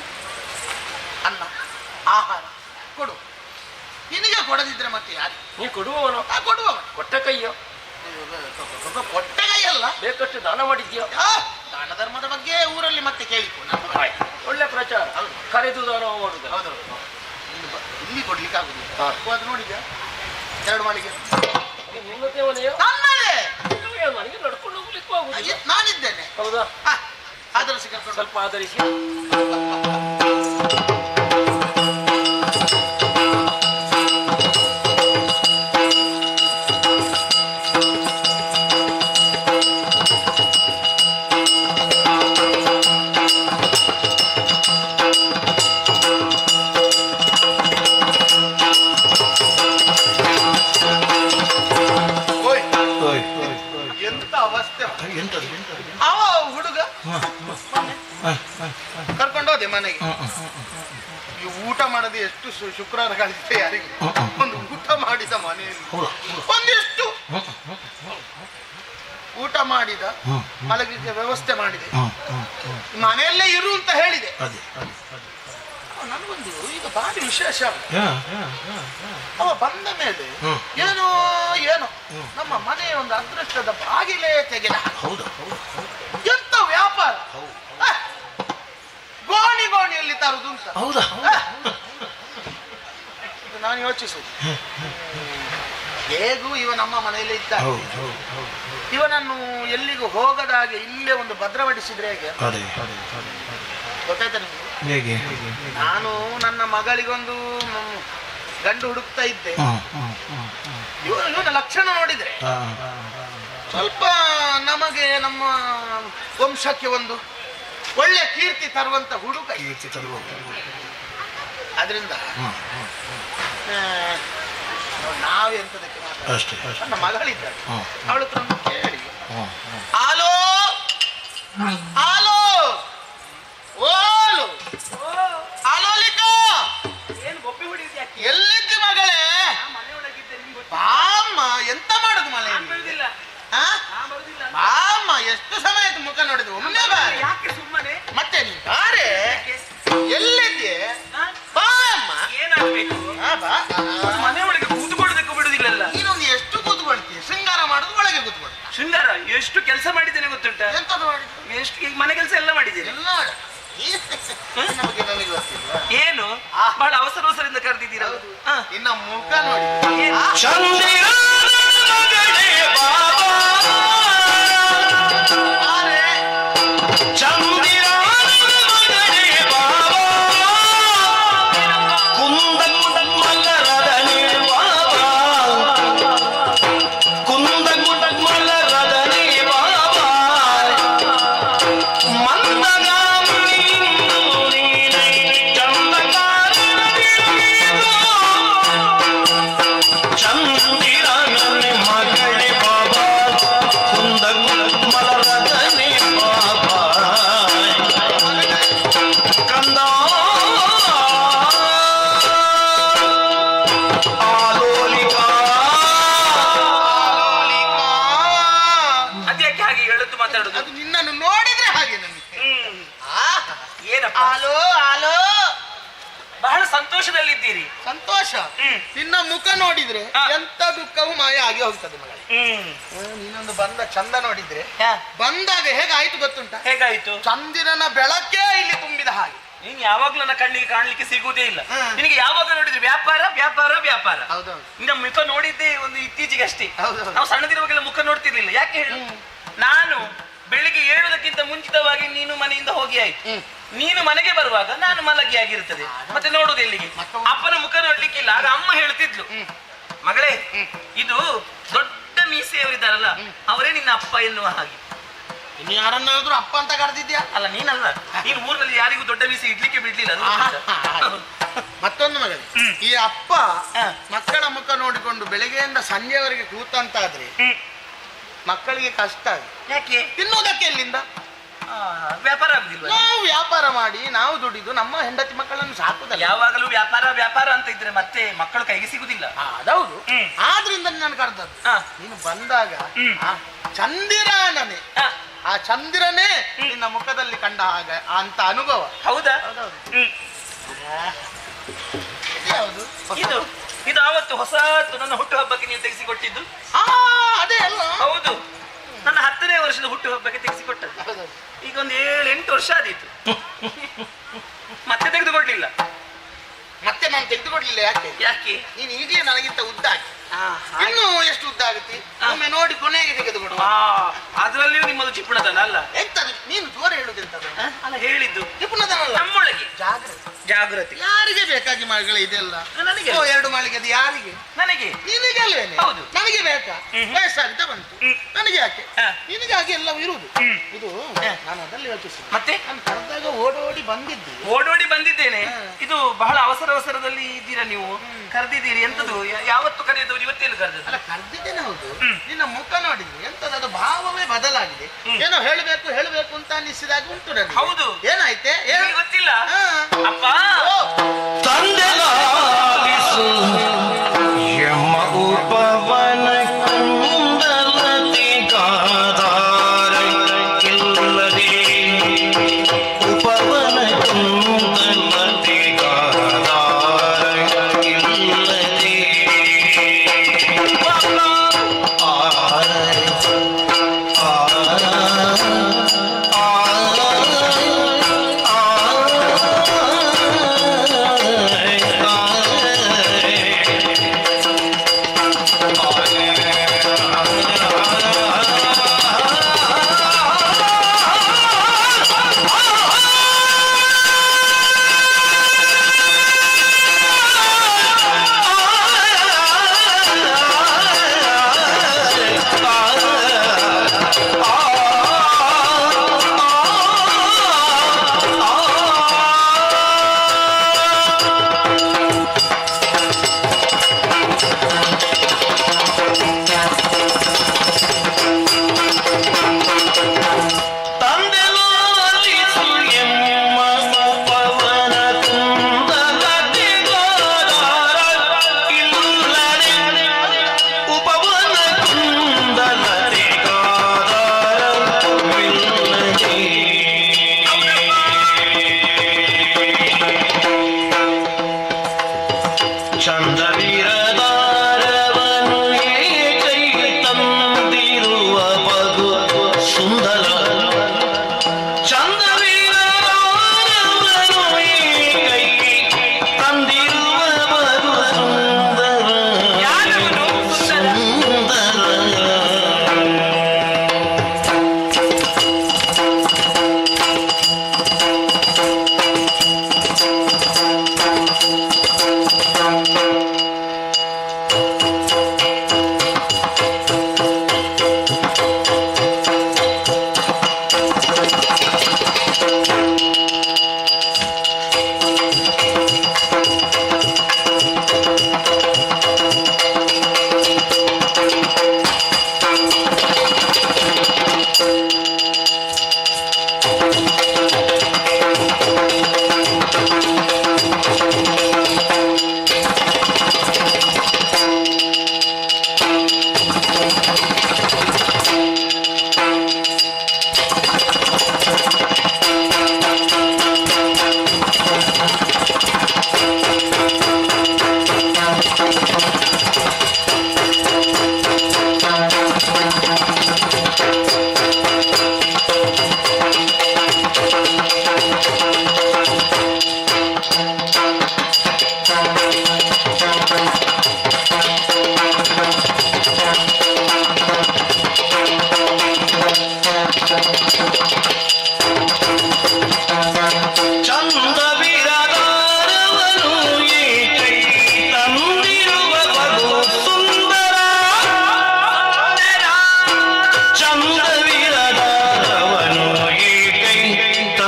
ಅನ್ನ, ಆಹಾರ ಕೊಡು. ನಿನಗೆ ಕೊಡದಿದ್ರೆ ಮತ್ತೆ ಯಾರು? ನೀ ಕೊಡುವವನು? ಕೊಡುವವ. ಕೊಟ್ಟ ಕೈಯೋ? ಕೊಟ್ಟ ಕೈಯಲ್ಲ, ಬೇಕಷ್ಟು ದಾನ ಮಾಡಿದ್ಯೋ? ದಾನ ಧರ್ಮದ ಬಗ್ಗೆ ಊರಲ್ಲಿ ಮತ್ತೆ ಕೇಳಿಕೊ. ಒಳ್ಳೆ ಪ್ರಚಾರ, ಕರೆದು ದಾನ ಮಾಡುದು. ಹೌದು, ಇಲ್ಲಿ ಕೊಡ್ಲಿಕ್ಕೆ ಆಗುದಿಲ್ಲ. ಅದು ನೋಡಿದ್ಯಾ? 2 ಮಾಳಿಗೆ ನಿನ್ನದೇ ಮನೆಯೋ? ನನ್ನದೇ. ನನಗೆ ನಡ್ಕೊಂಡು ಹೋಗ್ಲಿಕ್ಕೂ ಆಗುದಿಲ್ಲ. ನಾನಿದ್ದೇನೆ. ಹೌದಾ? ಆಧರಿಸಿ ಸ್ವಲ್ಪ ಆಧರಿಸಿ. ಎಂತ ಅವಸ್ಥೆ! ಅವ ಹುಡುಗ ಕರ್ಕೊಂಡೋದೆ ಮನೆಗೆ. ಈ ಊಟ ಮಾಡದೆ ಎಷ್ಟು ಶುಕ್ರವಾರ ಕಳಿಸಿದೆ ಯಾರಿಗೆ? ಒಂದು ಊಟ ಮಾಡಿದ ಮನೆಯಲ್ಲಿ ಒಂದಿಷ್ಟು ಊಟ ಮಾಡಿದ, ಮಲಗಲಿಕ್ಕೆ ವ್ಯವಸ್ಥೆ ಮಾಡಿದೆ, ಮನೆಯಲ್ಲೇ ಇರು ಅಂತ ಹೇಳಿದೆ. ನನಗೊಂದು ಈಗ ಭಾರಿ ವಿಶೇಷ. ಅವ ಬಂದ ಮೇಲೆ ಏನೋ ಏನೋ ನಮ್ಮ ಮನೆಯ ಒಂದು ಅದೃಷ್ಟದ ಬಾಗಿಲೇ ತೆಗೆದ. ಹೌದು ಎಂತ ವ್ಯಾಪಾರ, ಗೋಣಿ ಗೋಣಿಯಲ್ಲಿ ತರುದು ಅಂತ. ಹೌದಾ? ನಾನು ಯೋಚಿಸುದು, ಹೇಗೂ ಇವ ನಮ್ಮ ಮನೆಯಲ್ಲೇ ಇದ್ದ, ಇವನನ್ನು ಎಲ್ಲಿಗೂ ಹೋಗದ ಹಾಗೆ ಇಲ್ಲೇ ಒಂದು ಭದ್ರಪಡಿಸಿದ್ರೆ ಹೇಗೆ ಗೊತ್ತಾಯ್ತಾ ನಿಮ್ಗೆ? ನಾನು ನನ್ನ ಮಗಳಿಗೊಂದು ಗಂಡು ಹುಡುಕ್ತಾ ಇದ್ದೆ. ಇವನ ಲಕ್ಷಣ ನೋಡಿದ್ರೆ ಸ್ವಲ್ಪ ನಮಗೆ ನಮ್ಮ ವಂಶಕ್ಕೆ ಒಂದು ಒಳ್ಳೆ ಕೀರ್ತಿ ತರುವಂತ ಹುಡುಗ. ಅದರಿಂದ ನಾವೆಂತದಕ್ಕೆ ನನ್ನ ಮಗಳಿದ್ದಾಳೆ, ಅವಳ ಹತ್ರ ಕೇಳಿ, ಆಲೋ ಆಲೋ ಓಲು ಆಲೋಲಿಕ ಎಲ್ಲಿದ್ದಿ ಮಗಳೇ? ಬಾಮ್ಮ, ಎಂತ ಮಾಡುದು ಮಳೆ? ಬಾಮ್ಮ, ಎಷ್ಟು ಸಮಯ ಆಯ್ತು ಮುಖ ನೋಡಿದ್ರು, ಒಮ್ಮೆ ಬಾರೆ. ಮತ್ತೆ ನೀನ್ ಬಾರೆ, ಎಲ್ಲಿದ್ದೆ? ಬಾಮ್ಮ, ಏನಾಗ್ಬೇಕು? ಮನೆಯೊಳಗೆ ಕೂತ್ಕೊಳ್ಳೋದಕ್ಕೂ ಬಿಡುದಿಲ್ಲಲ್ಲ. ನೀನೊಂದು ಎಷ್ಟು ಕೂತ್ಕೊಳ್ತೀಯ? ಶೃಂಗಾರ ಮಾಡುದು ಒಳಗೆ ಕೂತ್ಕೊಳ್ತೀಯ. ಶೃಂಗಾರ ಎಷ್ಟು ಕೆಲಸ ಮಾಡಿದ್ದೇನೆ ಗೊತ್ತುಂಟ? ಎಂತದ್ದು ಮಾಡಿದ್ದು? ಎಷ್ಟು ಈಗ ಮನೆ ಕೆಲಸ ಎಲ್ಲ ಮಾಡಿದ್ದೇನೆ. ಎಲ್ಲ ನಮಗೆ ನನಗೆ ಗೊತ್ತಿಲ್ವಾ? ಏನು ಬಹಳ ಅವಸರ ಅವಸರದಿಂದ ಕರೆದಿದ್ದೀರ? ಇನ್ನ ಮುಖ ನೋಡಿ. ಅದು ನಿನ್ನನ್ನು ನೋಡಿದ್ರೆ ಹಾಗೆ ನನಗೆ. ಏನಪ್ಪ? ಆಲೋ ಆಲೋ, ಬಹಳ ಸಂತೋಷದಲ್ಲಿದ್ದೀರಿ. ಸಂತೋಷ. ನಿನ್ನ ಮುಖ ನೋಡಿದ್ರೆ ಎಂತ ದುಃಖವು ಮಾಯ ಆಗಿ ಹೋಗ್ತದೆ ಮಗಳೇ. ನೀನೊಂದು ಬಂದ ಚಂದ ನೋಡಿದ್ರೆ ಬಂದಾಗ ಹೇಗಾಯ್ತು ಗೊತ್ತುಂಟ? ಹೇಗಾಯ್ತು? ಚಂದಿರನ ಬೆಳಕೇ ಇಲ್ಲಿ ತುಂಬಿದ ಹಾಗೆ. ನೀನ್ ಯಾವಾಗ್ಲೂ ನನ್ನ ಕಣ್ಣಿಗೆ ಕಾಣ್ಲಿಕ್ಕೆ ಸಿಗುವುದೇ ಇಲ್ಲ. ನಿನಗೆ ಯಾವಾಗ ನೋಡಿದ್ರೆ ವ್ಯಾಪಾರ ವ್ಯಾಪಾರ ವ್ಯಾಪಾರ. ಹೌದೌದು. ನಿನ್ನ ಮುಖ ನೋಡಿದ್ದೆ ಒಂದು ಇತ್ತೀಚೆಗೆ ಅಷ್ಟೇ. ಹೌದೌದು. ನಾವು ಸಣ್ಣದಿರುವಾಗೆಲ್ಲ ಮುಖ ನೋಡ್ತಿರ್ಲಿಲ್ಲ. ಯಾಕೆ ಹೇಳು? ನಾನು ಬೆಳಿಗ್ಗೆ ಏಳುವುದಕ್ಕಿಂತ ಮುಂಚಿತವಾಗಿ ನೀನು ಮನೆಯಿಂದ ಹೋಗಿ ಆಯ್ತು. ನೀನು ಮನೆಗೆ ಬರುವಾಗ ನಾನು ಮಲಗಿ ಆಗಿರುತ್ತದೆ. ಮತ್ತೆ ನೋಡುದು ಎಲ್ಲಿಗೆ? ಅಪ್ಪನ ಮುಖ ನೋಡ್ಲಿಕ್ಕಿಲ್ಲ. ಆಗ ಅಮ್ಮ ಹೇಳ್ತಿದ್ಲು, ಮಗಳೇ ಇದು ದೊಡ್ಡ ಮೀಸೆಯವರಿದ್ದಾರಲ್ಲ ಅವರೇ ನಿನ್ನ ಅಪ್ಪ ಎನ್ನುವ ಹಾಗೆ. ಇನ್ನು ಯಾರನ್ನಾದ್ರೂ ಅಪ್ಪ ಅಂತ ಕರೆದಿದ್ಯಾ? ಅಲ್ಲ, ನೀನಲ್ಲ. ನೀನು ಊರಿನಲ್ಲಿ ಯಾರಿಗೂ ದೊಡ್ಡ ಮೀಸೆ ಇಡ್ಲಿಕ್ಕೆ ಬಿಡ್ಲಿಲ್ಲ. ಮತ್ತೊಂದು ಮಗನೇ, ಈ ಅಪ್ಪ ಮಕ್ಕಳ ಮುಖ ನೋಡಿಕೊಂಡು ಬೆಳಗ್ಗೆಯಿಂದ ಸಂಜೆವರೆಗೆ ಕೂತಂತಾದ್ರೆ ಮಕ್ಕಳಿಗೆ ಕಷ್ಟ. ಯಾಕೆ? ತಿನ್ನುವುದಕ್ಕೆ ಎಲ್ಲಿಂದ? ವ್ಯಾಪಾರ ಆಗುದಿಲ್ಲ. ನಾವು ವ್ಯಾಪಾರ ಮಾಡಿ ನಾವು ದುಡಿದು ನಮ್ಮ ಹೆಂಡತಿ ಮಕ್ಕಳನ್ನು ಸಾಕುದಲ್ಲ. ಯಾವಾಗಲೂ ವ್ಯಾಪಾರ ವ್ಯಾಪಾರ ಅಂತ ಇದ್ರೆ ಮತ್ತೆ ಮಕ್ಕಳು ಕೈಗೆ ಸಿಗುದಿಲ್ಲ. ಅದೌದು. ಆದ್ರಿಂದ ನಾನು ಕರೆದದ್ದು. ನೀನು ಬಂದಾಗ ಚಂದಿರನೇ, ಆ ಚಂದಿರನೇ ನಿನ್ನ ಮುಖದಲ್ಲಿ ಕಂಡ ಹಾಗೆ ಅಂತ ಅನುಭವ. ಹೌದಾ? ಯಾವುದು ಇದು? ಇದು ಆವತ್ತು ಹೊಸತು ನನ್ನ ಹುಟ್ಟು ಹಬ್ಬಕ್ಕೆ ನೀವು ತೆಗೆಸಿಕೊಟ್ಟಿದ್ದು. ಅದೇ ಅಲ್ಲ? ಹೌದು, ನನ್ನ 10ನೇ ವರ್ಷದ ಹುಟ್ಟು ಹಬ್ಬಕ್ಕೆ ತೆಗೆಸಿಕೊಟ್ಟದ್ದು. ಈಗ ಒಂದು 7-8 ವರ್ಷ ಆದೀತು. ಮತ್ತೆ ತೆಗೆದುಕೊಡ್ಲಿಲ್ಲ. ಮತ್ತೆ ನಾನು ತೆಗೆದುಕೊಡ್ಲಿಲ್ಲ. ಯಾಕೆ? ಯಾಕೆ? ನೀನು ಈಗಲೇ ನನಗಿಂತ ಉದ್ದ ಆಗಿ ಇನ್ನು ಎಷ್ಟು ಉದ್ದ ಆಗುತ್ತೆ ಒಮ್ಮೆ ನೋಡಿ ಕೊನೆಗೆ ತೆಗೆದುಕೊಡು. ಅದರಲ್ಲಿಯೂ ನಿಮ್ಮದು ಚಿಪ್ಪಣತನ ಅಲ್ಲ? ಎಂತದು ನೀನು ಜೋರ ಹೇಳುದಿಲ್ಲ ಅಲ್ಲ, ಹೇಳಿದ್ದು ಚಿಪ್ಪಣತನ ಅಲ್ಲ. ನಮ್ಮೊಳಗೆ ಜಾಗೃತಿ ಯಾರಿಗೆ ಬೇಕಾಗಿ ಮಗಳೇ ಇದೆಲ್ಲ? ನನಗೆ 2 ಮಾಳಿಗೆ ಅದು ಯಾರಿಗೆ? ನನಗೆ. ನಿನಗೆ ಅಲ್ವೇನೆ? ಹೌದು. ನನಗೆ ಬೇಕಾ? ವಯಸ್ಸಾಗ್ತಾ ಬಂತು, ನನಗೆ ಯಾಕೆ? ನಿನಗಾಗಿ ಎಲ್ಲವೂ ಇರುವುದು. ಇದು ನಾನು ಅದರಲ್ಲಿ ಯೋಚಿಸಿ ಮತ್ತೆ ನಾನು ಕರೆದಾಗ ಓಡೋಡಿ ಬಂದಿದ್ದೆ. ಓಡೋಡಿ ಬಂದಿದ್ದೇನೆ. ಇದು ಬಹಳ ಅವಸರದಲ್ಲಿ ಇದ್ದೀರಾ ನೀವು. ಕರೆದಿದ್ದೀರಿ ಎಂತದು? ಯಾವತ್ತು ಕರೆಯೋದು? ಇವತ್ತೇನು ಕರೆದದ್ದು? ಅಲ್ಲ, ಕರೆದಿದ್ದೇನೆ. ಹೌದು. ನಿನ್ನ ಮುಖ ನೋಡಿದ್ರೆ ಎಂತದ ಅದು ಭಾವವೇ ಬದಲಾಗಿದೆ. ಏನೋ ಹೇಳಬೇಕು ಅಂತ ಅನ್ನಿಸಿದಾಗ ಉಂಟು ನನಗೆ. ಹೌದು. ಏನಾಯ್ತೆ ಗೊತ್ತಿಲ್ಲ. ಅಪ್ಪ ತಂದೆ ಲಾಲಿಸು ಯಮ ಉಪವನ ಕುಂದಲತಿ ಗಾಧಾರ ಕಿಲ್ಲದೆ ಉಪವನ ಕುಂದಲತಿ ಗಾಧಾರ ಕಿಲ್ಲದೆ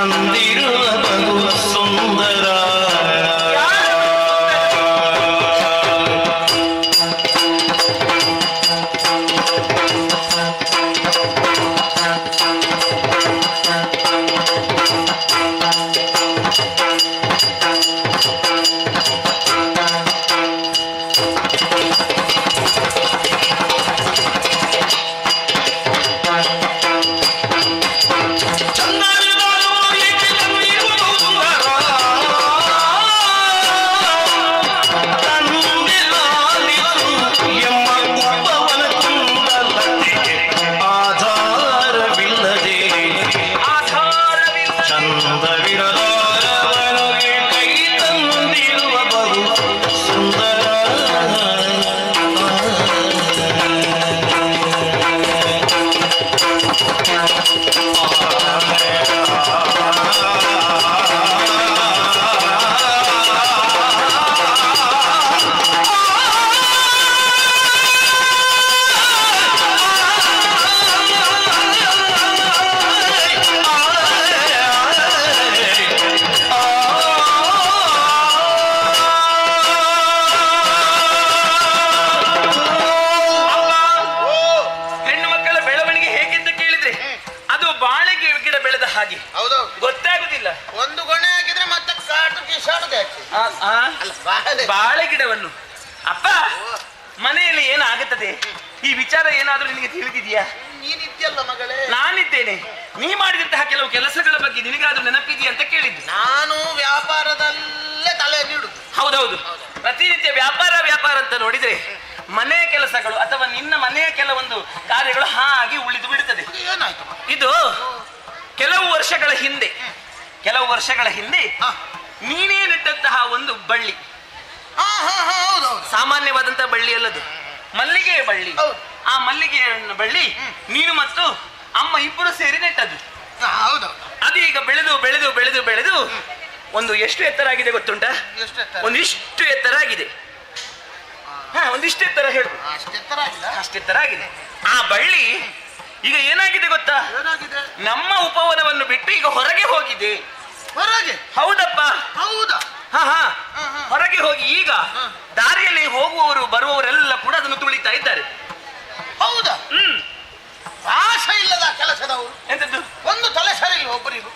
ತಂದಿರುವ ಬಹು ಸುಂದರ ಬಾಳೆ ಗಿಡವನ್ನು ಅಪ್ಪ ಮನೆಯಲ್ಲಿ ಏನಾಗುತ್ತದೆ ಈ ವಿಚಾರ ಏನಾದ್ರೂ ನಿನಗೆ ತಿಳಿದಿದೆಯಾ? ನೀನಿದ್ಯಲ್ಲ ಮಗಳೇ. ನಾನಿದ್ದೇನೆ. ನೀ ಮಾಡಿದಂತಹ ಕೆಲವು ಕೆಲಸಗಳ ಬಗ್ಗೆ ನಿನಗಾದ್ರೂ ನೆನಪಿದೆಯಾ ಅಂತ ಕೇಳಿದ್ದು. ನಾನು ವ್ಯಾಪಾರದಲ್ಲೇ ತಲೆ ನೀಡುದು. ಹೌದೌದು, ಪ್ರತಿನಿತ್ಯ ವ್ಯಾಪಾರ ಅಂತ ನೋಡಿದ್ರೆ ಮನೆ ಕೆಲಸಗಳು ಅಥವಾ ನಿನ್ನ ಮನೆಯ ಕೆಲವೊಂದು ಕಾರ್ಯಗಳು ಹಾಗೆ ಉಳಿದು ಬಿಡುತ್ತದೆ. ಏನಾಯ್ತು? ಇದು ಕೆಲವು ವರ್ಷಗಳ ಹಿಂದೆ ನೀನೇ ನೆಟ್ಟಂತಹ ಒಂದು ಬಳ್ಳಿ. ಸಾಮಾನ್ಯವಾದಂತಹ ಬಳ್ಳಿ ಅಲ್ಲದು, ಮಲ್ಲಿಗೆಯ ಬಳ್ಳಿ. ಆ ಮಲ್ಲಿಗೆಯ ಬಳ್ಳಿ ನೀನು ಮತ್ತು ಅಮ್ಮ ಇಬ್ಬರು ಸೇರಿ ನೆಟ್ಟದ್ದು. ಅದು ಈಗ ಬೆಳೆದು ಒಂದು ಎಷ್ಟು ಎತ್ತರ ಆಗಿದೆ ಗೊತ್ತುಂಟ? ಒಂದಿಷ್ಟು ಎತ್ತರ ಆಗಿದೆ. ಒಂದಿಷ್ಟು ಎತ್ತರ ಹೇಳು. ಅಷ್ಟೆತ್ತರ ಆಗಿದೆ. ಆ ಬಳ್ಳಿ ಈಗ ಏನಾಗಿದೆ ಗೊತ್ತಾ? ನಮ್ಮ ಉಪವನವನ್ನು ಬಿಟ್ಟು ಈಗ ಹೊರಗೆ ಹೋಗಿದೆ. ಹೊರಗೆ? ಹೌದಪ್ಪ. ಹೌದಾ? ಹೊರಗೆ ಹೋಗಿ ಈಗ ದಾರಿಯಲ್ಲಿ ಹೋಗುವವರು ಬರುವವರೆಲ್ಲ ಕೂಡ ಅದನ್ನು ತುಳಿತಾ ಇದ್ದಾರೆ. ಹೌದಾ? ಆಶೆ ಇಲ್ಲದ ಕೆಲಸದವರು. ಎಂತದ್ದು? ಒಂದು ತಲೆ ಸರಿಲ್ಲ ಒಬ್ಬರಿಗೂ.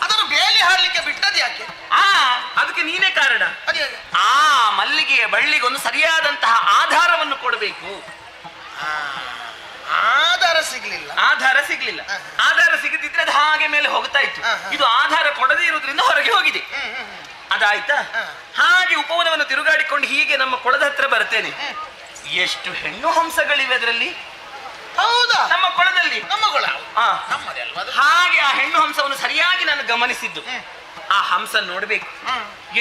ಅದನ್ನು ಬೇಲಿ ಹಾಡ್ಲಿಕ್ಕೆ ಬಿಟ್ಟದ್ದು ಯಾಕೆ? ಅದಕ್ಕೆ ನೀನೇ ಕಾರಣ. ಆ ಮಲ್ಲಿಗೆಯ ಬಳ್ಳಿಗೊಂದು ಸರಿಯಾದಂತಹ ಆಧಾರವನ್ನು ಕೊಡಬೇಕು. ಆಧಾರ ಸಿಗ್ಲಿಲ್ಲ. ಆಧಾರ ಸಿಗದಿದ್ರೆ ಅದು ಹಾಗೆ ಮೇಲೆ ಹೋಗ್ತಾ ಇತ್ತು. ಇದು ಆಧಾರ ಕೊಡದೇ ಇರುವುದರಿಂದ ಹೊರಗೆ ಹೋಗಿದೆ. ಅದಾಯ್ತಾ? ಹಾಗೆ ಉಪವನವನ್ನು ತಿರುಗಾಡಿಕೊಂಡು ಹೀಗೆ ನಮ್ಮ ಕೊಳದ ಹತ್ರ ಬರ್ತೇನೆ. ಎಷ್ಟು ಹೆಣ್ಣು ಹಂಸಗಳಿವೆ ಅದರಲ್ಲಿ. ಹೌದಾ? ನಮ್ಮ ಕೊಳದಲ್ಲಿ. ನಮ್ಮ ಕೊಳ? ಹಾಗೆ ಆ ಹೆಣ್ಣು ಹಂಸವನ್ನು ಸರಿಯಾಗಿ ನಾನು ಗಮನಿಸಿದ್ದು. ಆ ಹಂಸ ನೋಡ್ಬೇಕು,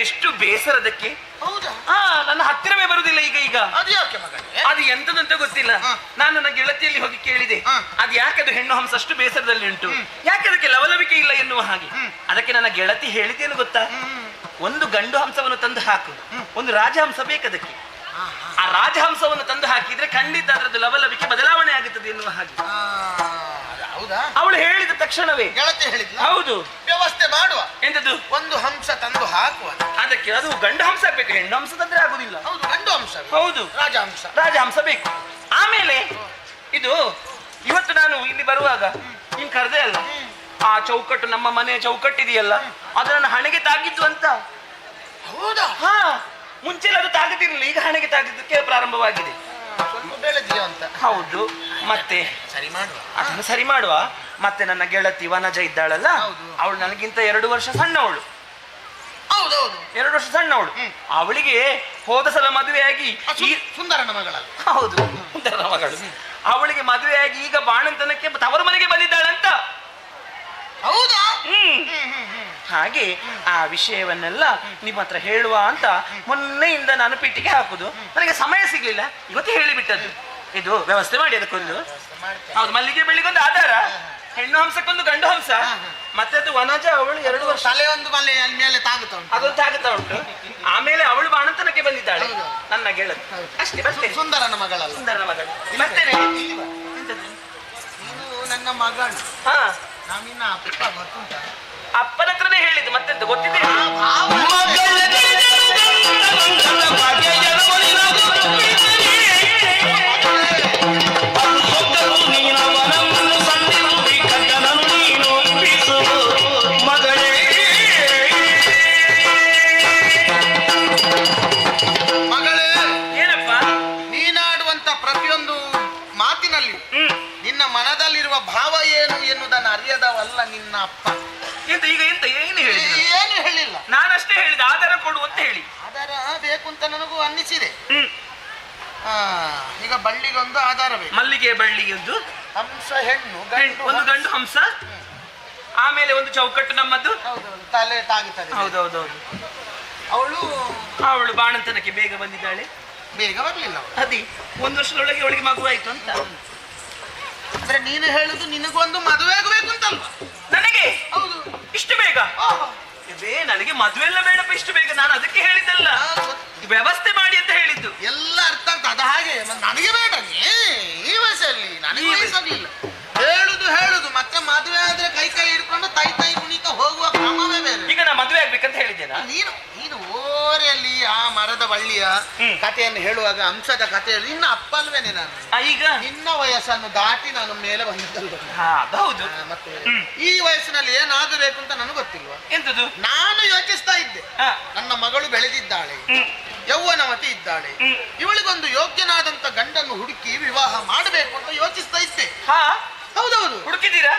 ಎಷ್ಟು ಬೇಸರದಕ್ಕೆ. ಹೌದಾ? ನನ್ನ ಹತ್ತಿರವೇ ಬರುದಿಲ್ಲ ಈಗ. ಅದು ಯಾಕೆ ಮಗನೇ? ಅದು ಎಂತದಂತ ಗೊತ್ತಿಲ್ಲ. ನಾನು ನನ್ನ ಗೆಳತಿಯಲ್ಲಿ ಹೋಗಿ ಕೇಳಿದೆ, ಅದು ಯಾಕೆ ಅದು ಹೆಣ್ಣು ಹಂಸ ಅಷ್ಟು ಬೇಸರದಲ್ಲಿ ಉಂಟು, ಯಾಕೆ ಅದಕ್ಕೆ ಲವಲವಿಕೆ ಇಲ್ಲ ಎನ್ನುವ ಹಾಗೆ. ಅದಕ್ಕೆ ನನ್ನ ಗೆಳತಿ ಹೇಳಿದ್ದೇನು ಗೊತ್ತಾ? ಒಂದು ಗಂಡು ಹಂಸವನ್ನು ತಂದು ಹಾಕು, ಒಂದು ರಾಜಹಂಸ ಬೇಕದಕ್ಕೆ. ಆ ರಾಜಹಂಸವನ್ನು ತಂದು ಹಾಕಿದ್ರೆ ಖಂಡಿತ ಅದರದ್ದು ಲವಲವಿಕೆ ಬದಲಾವಣೆ ಆಗುತ್ತದೆ ಎನ್ನುವ ಹಾಗೆ. ಹೌದಾ? ಅವಳು ಹೇಳಿದ ತಕ್ಷಣವೇ ಗೆಳತಿ ಹೇಳಿದ್ಲ? ಹೌದು. ವ್ಯವಸ್ಥೆ ಮಾಡುವ. ಎಂತದ್ದು? ಒಂದು ಹಂಸ ತಂದು ಹಾಕುವ. ಅದಕ್ಕೆ ಅದು ಗಂಡು ಹಂಸ ಬೇಕು, ಹೆಣ್ಣು ಹಂಸ ತಂದ್ರೆ ಆಗುದಿಲ್ಲ. ಹೌದು, ಗಂಡು ಹಂಸ. ಹೌದು, ರಾಜಹಂಸ ಬೇಕು. ಆಮೇಲೆ ಇದು ಇವತ್ತು ನಾನು ಇಲ್ಲಿ ಬರುವಾಗ ನೀನ್ ಕರೆದೆ ಅಲ್ಲ, ಆ ಚೌಕಟ್ಟು, ನಮ್ಮ ಮನೆಯ ಚೌಕಟ್ಟಿದೆಯಲ್ಲ, ಅದನ್ನು ಹಣೆಗೆ ತಾಗಿದ್ದು ಅಂತ. ಹೌದಾ? ಮುಂಚೆಲ್ಲ ಅದು ತಾಗದಿರಲಿಲ್ಲ, ಈಗ ಹಣೆಗೆ ತಾಗಿದ್ದಕ್ಕೆ ಪ್ರಾರಂಭವಾಗಿದೆ. ಸ್ವಲ್ಪ ಬೆಳೆದಿದೆ ಅಂತ. ಹೌದು, ಮತ್ತೆ ಅದನ್ನು ಸರಿ ಮಾಡುವ. ಮತ್ತೆ ನನ್ನ ಗೆಳತಿ ವನಜ ಇದ್ದಾಳಲ್ಲ, ಅವಳು ನನಗಿಂತ 2 ವರ್ಷ ಸಣ್ಣವಳು. 2 ವರ್ಷ ಸಣ್ಣವಳು. ಅವಳಿಗೆ ಹೋದ ಸಲ ಮದುವೆಯಾಗಿ ಸುಂದರನ ಮಗಳಲ್ಲ? ಹೌದು, ಸುಂದರನ ಮಗಳು. ಅವಳಿಗೆ ಮದುವೆಯಾಗಿ ಈಗ ಬಾಣಂತನಕ್ಕೆ ತವರು ಮನೆಗೆ ಬಂದಿದ್ದಾಳಂತ. ಹೌದಾ? ಹಾಗೆ ಆ ವಿಷಯವನ್ನೆಲ್ಲ ನಿಮ್ಮ ಹತ್ರ ಹೇಳುವ ಅಂತ ಮೊನ್ನೆಯಿಂದ ನಾನು ಪೀಟಿಗೆ ಹಾಕುದು. ನನಗೆ ಸಮಯ ಸಿಗ್ಲಿಲ್ಲ, ಇವತ್ತು ಹೇಳಿಬಿಟ್ಟದ್ದು. ಇದು ವ್ಯವಸ್ಥೆ ಮಾಡಿ ಅದಕ್ಕೊಂದು. ಹೌದು, ಮಲ್ಲಿಗೆ ಬೆಳ್ಳಿಗೊಂದು ಆಧಾರ, ಹೆಣ್ಣು ಹಂಸಕ್ಕೊಂದು ಗಂಡು ಹಂಸ, ಮತ್ತೆ ಅದು ವನಜ ಅವಳು 2 ವರ್ಷ ತಲೆ ಒಂದು ಮೇಲೆ ತಾಗುತ್ತಾ ಉಂಟು. ಅದೊಂದು ತಾಗುತ್ತಾ ಉಂಟು. ಆಮೇಲೆ ಅವಳು ಬಾಣಂತನಕ್ಕೆ ಬಂದಿದ್ದಾಳೆ, ನನ್ನ ಗೆಳತಿ. ಅಷ್ಟೇ, ಬರ್ತೇನೆ. ಸುಂದರನ ಮಗಳಲ್ಲ? ಸುಂದರನ ಮಗಳು. ಬರ್ತೇನೆ. ನೀನು ನನ್ನ ಮಗಳು. ನಾನಿನ್ನ ಅಪ್ಪ ಗೊತ್ತುಂಟ? ಅಪ್ಪನ ಈಗ ಬಳ್ಳಿಗೊಂದು ಆಧಾರ ಬೇಕು. ಮಲ್ಲಿಗೆ ಬಳ್ಳಿಗೆ ಒಂದು ಹಂಸ ಹೆಣ್ಣು, ಗಂಡು ಒಂದು ಗಂಡು ಹಂಸ, ಆಮೇಲೆ ಒಂದು ಚೌಕಟ್ಟು ನಮ್ಮದು. ಹೌದೌದು, ತಲೆ ತಾಗುತ್ತದೆ. ಹೌದೌದೌದು. ಅವಳು ಬಾಣಂತನಕ್ಕೆ ಬೇಗ ಬಂದಿದ್ದಾಳೆ. ಬೇಗ ಬರ್ಲಿಲ್ಲ ಅವಳು. ಅದೇ 1 ವರ್ಷದೊಳಗೆ ಅವಳಿಗೆ ಮಗುವಾಯ್ತು ಅಂತ. ಅಂದ್ರೆ ನೀನು ಹೇಳುದು ನಿನಗೊಂದು ಮದುವೆ ಆಗಬೇಕು ಅಂತಲ್ವಾ? ನನಗೆ ಹೌದು. ಇಷ್ಟು ಬೇಗ? ನನಗೆ ಮದುವೆ ಎಲ್ಲ ಬೇಡಪ್ಪ ಇಷ್ಟು ಬೇಗ. ನಾನು ಅದಕ್ಕೆ ಹೇಳಿದ್ದಲ್ಲ, ವ್ಯವಸ್ಥೆ ಮಾಡಿ ಅಂತ ಹೇಳಿದ್ದು. ಎಲ್ಲ ಅರ್ಥ ಆಗ್ತದೆ. ಅದು ಹಾಗೆ ನನಗೆ ಬೇಡ. ಈ ವಯಸ್ಸಲ್ಲಿ ನನಗೆ ವಯಸ್ಸಾಗ್ಲಿಲ್ಲ. ಹೇಳುದು ಮತ್ತೆ ಮದುವೆ ಆದ್ರೆ ಕೈ ಹಿಡ್ಕೊಂಡು ತೈ ಕುಣಿತ ಹೋಗುವ ಕ್ರಮವೇ ಬೇರೆ. ಈಗ ನಾ ಮದುವೆ ಆಗ್ಬೇಕಂತ ಹೇಳಿದ್ದೇನಾ? ನೀನು ಓರೆಯಲ್ಲಿ ಆ ಮರದ ಬಳ್ಳಿಯ ಕಥೆಯನ್ನು ಹೇಳುವಾಗ ಅಂಶದ ಕಥೆಯಲ್ಲಿ ನಿನ್ನ ಅಪ್ಪಲ್ವೇನೆ ನಾನು. ಈಗ ನಿನ್ನ ವಯಸ್ಸನ್ನು ದಾಟಿ ನಾನು ಮೇಲೆ ಬಂದಿದ್ದಲ್ಲ. ಹೌದು. ಮತ್ತೆ ಈ ವಯಸ್ಸಿನಲ್ಲಿ ಏನಾಗಬೇಕು ಅಂತ ನನಗೆ ಗೊತ್ತಿಲ್ವಾ? ಎಂತದು? ನಾನು ಯೋಚಿಸ್ತಾ ಇದ್ದೆ, ನನ್ನ ಮಗಳು ಬೆಳೆದಿದ್ದಾಳೆ, ಯೌವನವತಿ ಇದ್ದಾಳೆ, ಇವಳಿಗೊಂದು ಯೋಗ್ಯನಾದಂತ ಗಂಡನ್ನು ಹುಡುಕಿ ವಿವಾಹ ಮಾಡಬೇಕು ಅಂತ ಯೋಚಿಸ್ತಾ ಇದ್ದೆ. ಹೌದೌದು. ಹುಡುಕಿದ್ದೀರಾ?